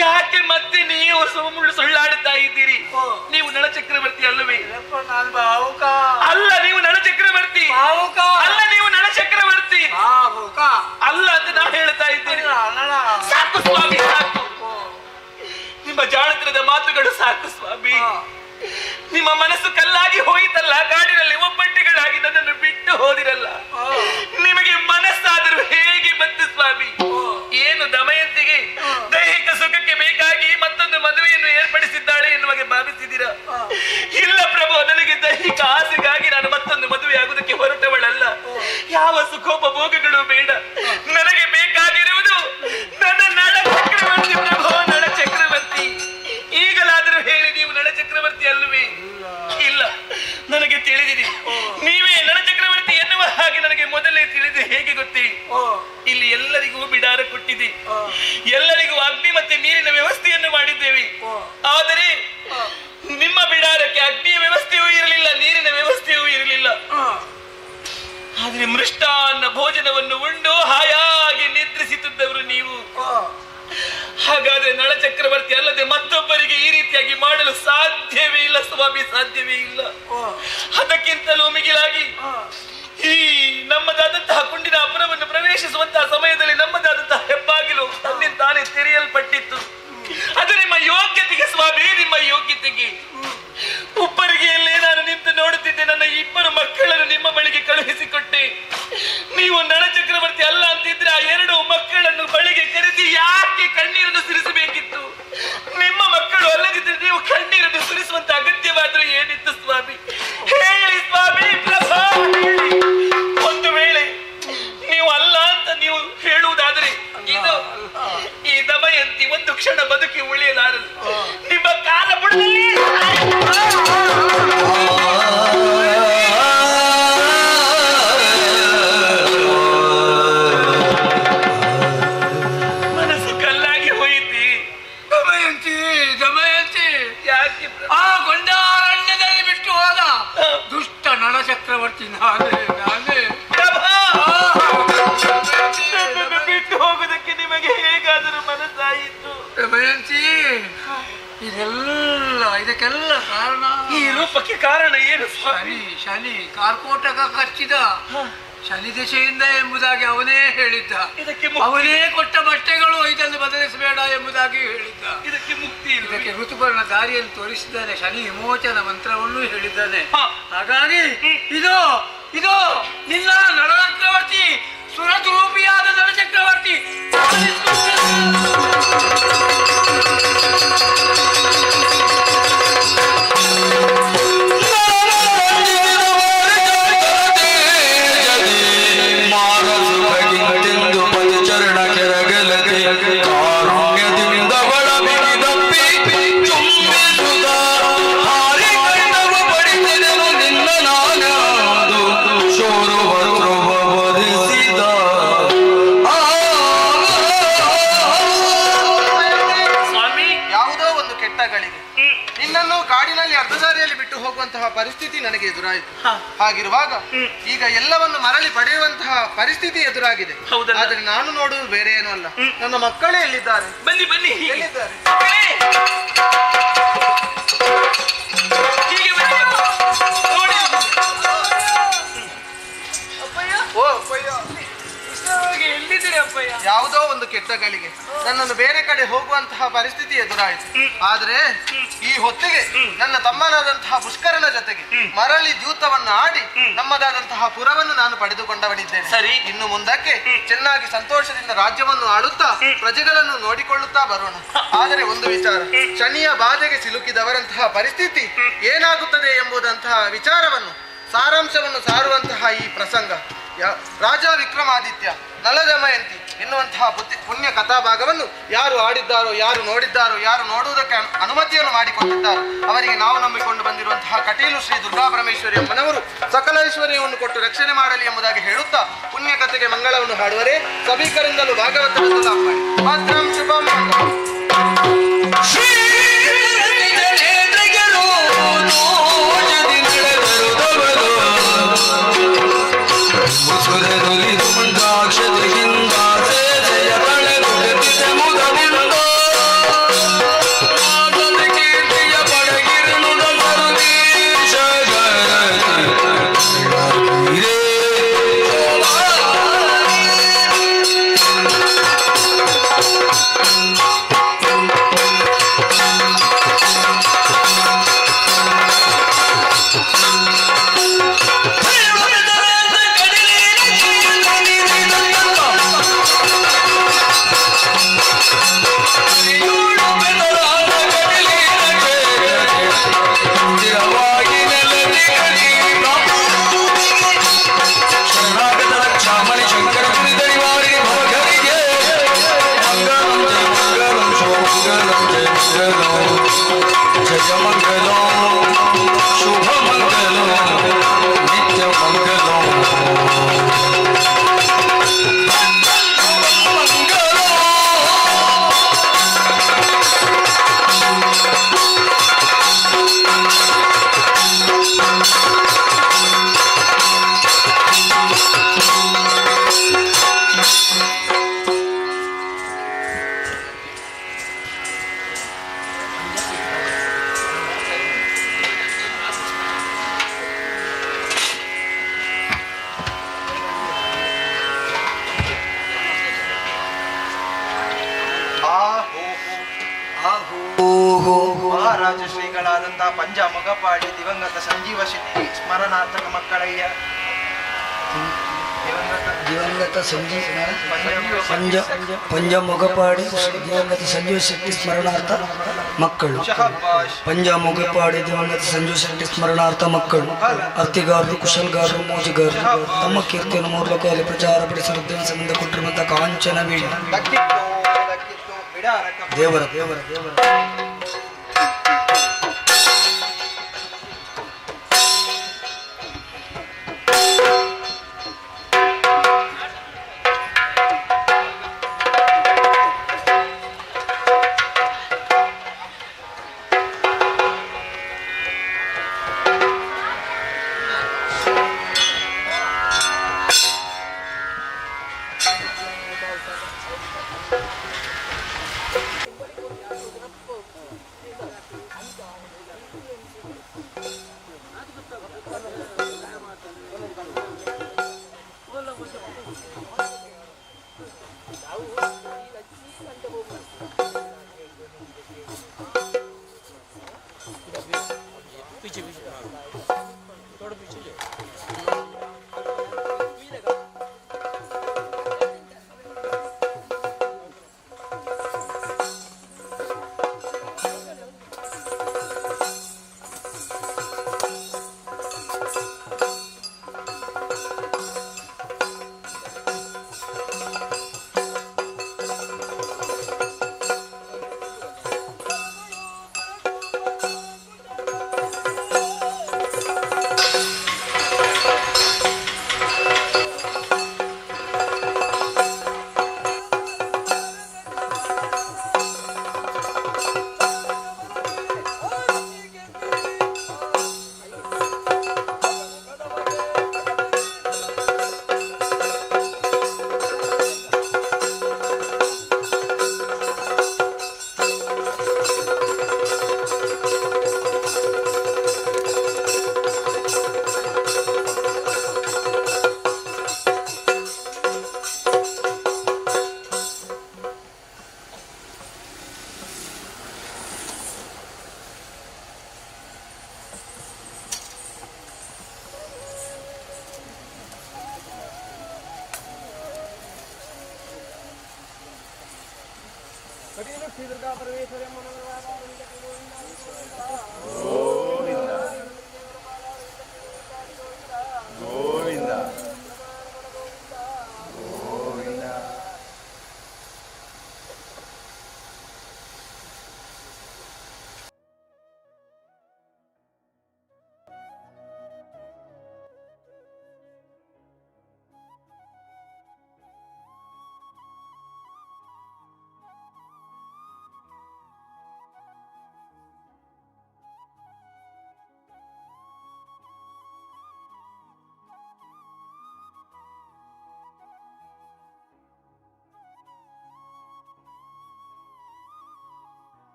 ಯಾಕೆ ಮತ್ತೆ ನೀವು ಸುಳ್ಳಾಡುತ್ತಾ ಇದ್ದೀರಿ? ನೀವು ನಳಚಕ್ರವರ್ತಿ ಅಲ್ಲವೇ? ಅಲ್ಲ, ನೀವು ನಳಚಕ್ರವರ್ತಿ ಅಲ್ಲ, ನೀವು ನಳಚಕ್ರವರ್ತಿ ಅಲ್ಲ ಅಂತ ನಾನು ಹೇಳ್ತಾ ಇದ್ದೀನಿ. ಸಾಕು ಸ್ವಾಮಿ, ಸಾಕು. ನಿಮ್ಮ ಜಾಣತನದ ಮಾತುಗಳು ಸಾಕು ಸ್ವಾಮಿ. ನಿಮ್ಮ ಮನಸ್ಸು ಕಲ್ಲಾಗಿ ಹೋಯಿತಲ್ಲ, ಕಾಡಿನಲ್ಲಿ ಒಬ್ಬಟ್ಟಿಗಳಾಗಿ ನನ್ನನ್ನು ಬಿಟ್ಟು ಹೋದಿರಲ್ಲ. ನಿಮಗೆ ಮನಸ್ಸಾದರೂ ಹೇಗೆ ಬಂತು ಸ್ವಾಮಿ? ಏನು ದಮಯಂತಿಗೆ ದೈಹಿಕ ಸುಖಕ್ಕೆ ಬೇಕಾಗಿ ಮತ್ತೊಂದು ಮದುವೆಯನ್ನು ಏರ್ಪಡಿಸಿದ್ದಾಳೆ ಎನ್ನುವಾಗೆ ಭಾವಿಸಿದ್ದೀರಾ? ಇಲ್ಲ ಪ್ರಭು, ನನಗೆ ದೈಹಿಕ ಆಸೆಗಾಗಿ ನಾನು ಮತ್ತೊಂದು ಮದುವೆ ಆಗುವುದಕ್ಕೆ ಹೊರಟವಳಲ್ಲ. ಯಾವ ಸುಖೋಪಭೋಗಗಳು ಬೇಡ, ನನಗೆ ಬೇಕಾಗಿರುವುದು ನನ್ನ ನಳ ಚಕ್ರವರ್ತಿ ಪ್ರಭು, ನಳ ಚಕ್ರವರ್ತಿ. ಈಗಲಾದರೂ ಹೇಳಿ, ನೀವು ನಳ ಚಕ್ರವರ್ತಿ ಅಲ್ಲವೇ? ಇಲ್ಲ, ನನಗೆ ತಿಳಿದಿದೆ. ನೀವೇ ನಳ ಚಕ್ರವರ್ತಿ ಎನ್ನುವ ಹಾಗೆ ನನಗೆ ಮೊದಲೇ ತಿಳಿದು ಹೇಗೆ ಗೊತ್ತೇ? ಇಲ್ಲಿ ಎಲ್ಲರಿಗೂ ಬಿಡಾರ ಕೊಟ್ಟಿದೆ, ಎಲ್ಲರಿಗೂ ಅಗ್ನಿ ಮತ್ತೆ ನೀರಿನ ವ್ಯವಸ್ಥೆಯನ್ನು ಮಾಡಿದ್ದೇವೆ. ಆದರೆ ನಿಮ್ಮ ಬಿಡಾರಕ್ಕೆ ಅಗ್ನಿಯ ವ್ಯವಸ್ಥೆಯೂ ಇರಲಿಲ್ಲ, ನೀರಿನ ವ್ಯವಸ್ಥೆಯೂ ಭೋಜನವನ್ನು ಉಂಡು ಹಾಯಾಗಿ ನಿದ್ರಿಸುತ್ತಿದ್ದವರು ನೀವು. ಹಾಗಾದ್ರೆ ನಳಚಕ್ರವರ್ತಿ ಅಲ್ಲದೆ ಮತ್ತೊಬ್ಬರಿಗೆ ಈ ರೀತಿಯಾಗಿ ಮಾಡಲು ಸಾಧ್ಯವೇ ಇಲ್ಲ ಸ್ವಾಮಿ, ಸಾಧ್ಯವೇ ಇಲ್ಲ. ಅದಕ್ಕಿಂತಲೂ ಮಿಗಿಲಾಗಿ ಈ ನಮ್ಮದಾದಂತಹ ಕುಂಡಿನ ಅಪುರವನ್ನು ಪ್ರವೇಶಿಸುವಂತಹ ಸಮಯದಲ್ಲಿ ನಮ್ಮದಾದಂತಹ ಹೆಬ್ಬಾಗಿಲು ತನ್ನಿಂದ ತಾನೇ ತೆರೆಯಲ್ಪಟ್ಟಿತ್ತು. ಅದು ನಿಮ್ಮ ಯೋಗ್ಯತೆಗೆ ಸ್ವಾಮಿ, ನಿಮ್ಮ ಯೋಗ್ಯತೆಗೆ. ಉಪ್ಪರಿಗೆಯಲ್ಲೇ ನಾನು ನಿಂತು ನೋಡುತ್ತಿದ್ದೆ. ನನ್ನ ಇಬ್ಬರು ಮಕ್ಕಳನ್ನು ನಿಮ್ಮ ಬಳಿಗೆ ಕಳುಹಿಸಿಕೊಟ್ಟೆ. ನೀವು ನಳಚಕ್ರವರ್ತಿ ಅಲ್ಲ ಅಂತಿದ್ರೆ ಆ ಎರಡು ಮಕ್ಕಳನ್ನು ಬಳಿಗೆ ಕರೆಸಿ ಯಾಕೆ ಕಣ್ಣೀರನ್ನು ಸುರಿಸಬೇಕಿತ್ತು? ನಿಮ್ಮ ಮಕ್ಕಳು ಅಲ್ಲದಿದ್ದರೆ ನೀವು ಕಣ್ಣೀರನ್ನು ಸುರಿಸುವಂತ ಅಗತ್ಯವಾದ್ರೂ ಏನಿತ್ತು ಸ್ವಾಮಿ? ಹೇಳಿ ಸ್ವಾಮಿ ಪ್ರಭಾ, ಹೇಳಿ. ಒಂದು ವೇಳೆ ನೀವು ಅಲ್ಲ ಅಂತ ನೀವು ಹೇಳುವುದಾದರೆ ಇದು ಈ ದಮಯಂತಿ ಒಂದು ಕ್ಷಣ ಬದುಕಿ ಉಳಿಯಲಾರದು. ನಿಮ್ಮ ಕಾಲ ಬುಡದಲ್ಲಿ ಮನಸ್ಸು ಕಲ್ಲಾಗಿ ಹೋಯಿತಿ. ದಮಯಂತಿ, ದಮಯಂತಿ, ಯಾಕೆ ಆ ಗೊಂಡಾರಣ್ಯದಲ್ಲಿ ಬಿಟ್ಟು ಹೋದ ದುಷ್ಟ ನಳಚಕ್ರವರ್ತಿ ನಾನೇ. ಬಿಟ್ಟು ಹೋಗುದಕ್ಕೆ ನಿಮಗೆ ಹೇಗಾದರೂ ಮನಸ್ಸಾಯಿತು? ದಮಯಂತಿ, ಇದಕ್ಕೆಲ್ಲ ಕಾರಣ ಈ ರೂಪಕ್ಕೆ ಕಾರಣ ಏನು? ಶನಿ ಕಾರ್ಕೋಟಕ ಕಚ್ಚಿದ ಶನಿ ದಶೆಯಿಂದ ಎಂಬುದಾಗಿ ಅವನೇ ಹೇಳಿದ್ದ. ಅವನೇ ಕೊಟ್ಟ ಬಟ್ಟೆಗಳು ಇದನ್ನು ಬದಲಿಸಬೇಡ ಎಂಬುದಾಗಿ ಹೇಳಿದ್ದ. ಇದಕ್ಕೆ ಮುಕ್ತಿ ಇಲ್ಲ. ಇದಕ್ಕೆ ಋತುಪರ್ಣ ದಾರಿಯನ್ನು ತೋರಿಸಿದ್ದಾನೆ. ಶನಿ ವಿಮೋಚನ ಮಂತ್ರವನ್ನು ಹೇಳಿದ್ದಾನೆ. ಹಾಗಾಗಿ ಇದು ಇದು ನಿನ್ನ ನಳಚಕ್ರವರ್ತಿ, ಸುರದ್ರೂಪಿಯಾದ ನಳಚಕ್ರವರ್ತಿ. ನಿನ್ನನ್ನು ಕಾಡಿನಲ್ಲಿ ಅರ್ಧದಾರಿಯಲ್ಲಿ ಬಿಟ್ಟು ಹೋಗುವಂತಹ ಪರಿಸ್ಥಿತಿ ನನಗೆ ಎದುರಾಯಿತು. ಹಾಗಿರುವಾಗ ಈಗ ಎಲ್ಲವನ್ನು ಮರಳಿ ಪಡೆಯುವಂತಹ ಪರಿಸ್ಥಿತಿ ಎದುರಾಗಿದೆ. ಆದರೆ ನಾನು ನೋಡುವುದು ಬೇರೆ ಏನೂ ಅಲ್ಲ, ನನ್ನ ಮಕ್ಕಳೇ ಎಲ್ಲಿದ್ದಾರೆ? ಬನ್ನಿ ಬನ್ನಿ, ಎಲ್ಲಿದ್ದಾರೆ? ಓ ಅಪ್ಪಯ್ಯ, ಎಲ್ಲಿದ್ದೀರಿ ಅಪ್ಪಯ್ಯ? ಯಾವುದೋ ಒಂದು ಕೆಟ್ಟ ಗಳಿಗೆ ನನ್ನನ್ನು ಬೇರೆ ಕಡೆ ಹೋಗುವಂತಹ ಪರಿಸ್ಥಿತಿ ಎದುರಾಯಿತು. ಆದರೆ ಈ ಹೊತ್ತಿಗೆ ನನ್ನ ತಮ್ಮನಾದಂತಹ ಪುಷ್ಕರನ ಜೊತೆಗೆ ಮರಳಿ ದ್ಯೂತವನ್ನು ಆಡಿ ನಮ್ಮದಾದಂತಹ ಪುರವನ್ನು ನಾನು ಪಡೆದುಕೊಂಡವನಿದ್ದೇನೆ. ಸರಿ, ಇನ್ನು ಮುಂದಕ್ಕೆ ಚೆನ್ನಾಗಿ ಸಂತೋಷದಿಂದ ರಾಜ್ಯವನ್ನು ಆಳುತ್ತಾ ಪ್ರಜೆಗಳನ್ನು ನೋಡಿಕೊಳ್ಳುತ್ತಾ ಬರೋಣ. ಆದರೆ ಒಂದು ವಿಚಾರ, ಶನಿಯ ಬಾಧೆಗೆ ಸಿಲುಕಿದವರಂತಹ ಪರಿಸ್ಥಿತಿ ಏನಾಗುತ್ತದೆ ಎಂಬುದಂತಹ ವಿಚಾರವನ್ನು ಸಾರಾಂಶವನ್ನು ಸಾರುವಂತಹ ಈ ಪ್ರಸಂಗ ರಾಜ ವಿಕ್ರಮಾದಿತ್ಯ ನಳದಮಯಂತಿ ಎನ್ನುವಂತಹ ಪುಣ್ಯ ಕಥಾಭಾಗವನ್ನು ಯಾರು ಆಡಿದ್ದಾರೋ, ಯಾರು ನೋಡಿದ್ದಾರೋ, ಯಾರು ನೋಡುವುದಕ್ಕೆ ಅನುಮತಿಯನ್ನು ಮಾಡಿಕೊಂಡಿದ್ದಾರೋ ಅವರಿಗೆ ನಾವು ನಂಬಿಕೊಂಡು ಬಂದಿರುವಂತಹ ಕಟೀಲು ಶ್ರೀ ದುರ್ಗಾ ಪರಮೇಶ್ವರಿ ಅಮ್ಮನವರು ಸಕಲ ಐಶ್ವರ್ಯವನ್ನು ಕೊಟ್ಟು ರಕ್ಷಣೆ ಮಾಡಲಿ ಎಂಬುದಾಗಿ ಹೇಳುತ್ತಾ ಪುಣ್ಯ ಕಥೆಗೆ ಮಂಗಳವನ್ನು ಹಾಡುವರೆ ಸಭಿಕರಿಂದಲೂ ಭಾಗವತವನ್ನು ಲಾಭ ಮಾಡಿ. ಮಾತ್ರಂ ಶುಭಂ. ಮಕ್ಕಳಾದಂತಹ ಪಂಜ ಮೊಗಪಾಡಿ ದಿವಂಗತ ಸಂಜೀವ ಶೆಟ್ಟಿ ಸ್ಮರಣಾರ್ಥಕ ಮಕ್ಕಳಯ್ಯ. ದಿವಂಗತ ಪಂಜ ಮೊಗಪಾಡಿ ದಿವಂಗತ ಸಂಜೀವ ಶೆಟ್ಟಿ ಸ್ಮರಣಾರ್ಥ ಮಕ್ಕಳು. ಪಂಜ ಮೊಗಪಾಡಿ ದಿವಂಗತ ಸಂಜೀವ ಶೆಟ್ಟಿ ಸ್ಮರಣಾರ್ಥ ಮಕ್ಕಳು. ಅರ್ತಿಗಾರರು, ಕುಶಲ್ಗಾರರು, ಮೋಜಿಗಾರರು ತಮ್ಮ ಕೀರ್ತಿಯನ್ನು ಮೂರು ಲೋಕದಲ್ಲಿ ಪ್ರಚಾರಪಡಿಸಲು ಉದ್ದೇಶದಿಂದ ಕೊಟ್ಟಿರುವಂತಹ ಕಾಂಚನ ವೀಣ ದೇವರ ದೇವರ ದೇವರ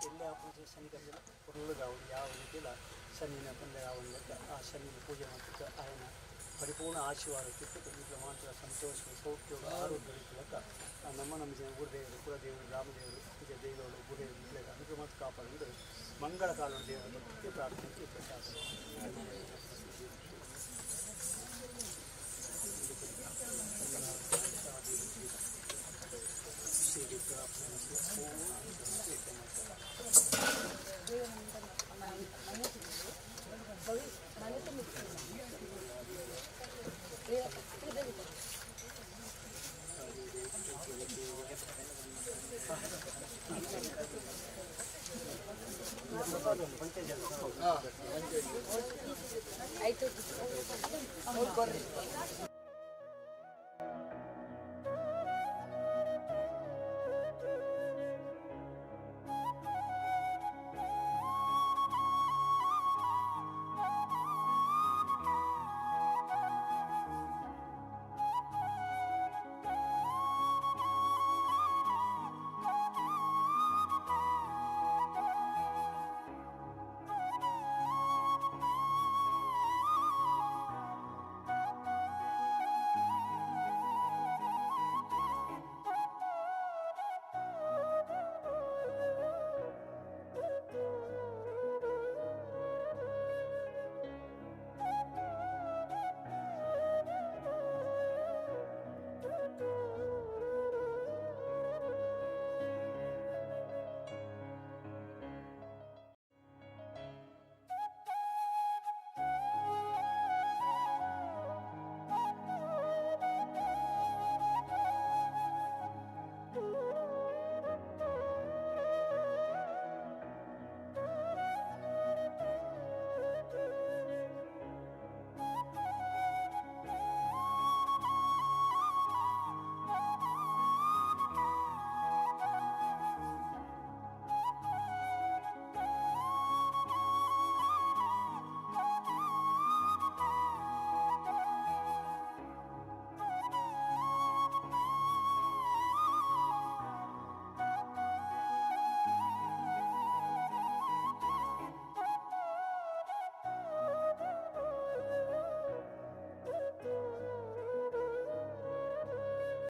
ಎಲ್ಲ ಪೂಜೆ ಶನಿಗಲ್ಲ ಹುರುಳುಗಾವು ಯಾವ ರೀತಿಯ ಶನಿನ ಬಂದ ಆ ಶನಿನ ಪೂಜೆ ಮಾಡ್ತಿದ್ದ ఆయన ಪರಿಪೂರ್ಣ ಆಶೀರ್ವಾದ ಸಿಕ್ಕಿತು ಈಗ ಮಾತ್ರ ಸಂತೋಷ ಸೌಖ್ಯ ಆರೋಗ್ಯ ರೀತಿಯ ನಮ್ಮ ಗುರುದೇವರು ಕುಲದೇವರು ರಾಮದೇವರು ಈಗ ದೇವರು ಗುರುದೇವರು ಅದಕ್ಕೆ ಮಾತ್ರ ಕಾಪಾಡಿದ್ರೆ ಮಂಗಳ ಕಾಲ ದೇವರ ಬಗ್ಗೆ ಪ್ರಾರ್ಥನೆ ಪ್ರಸಾದ ಪಂಚಾಯತ್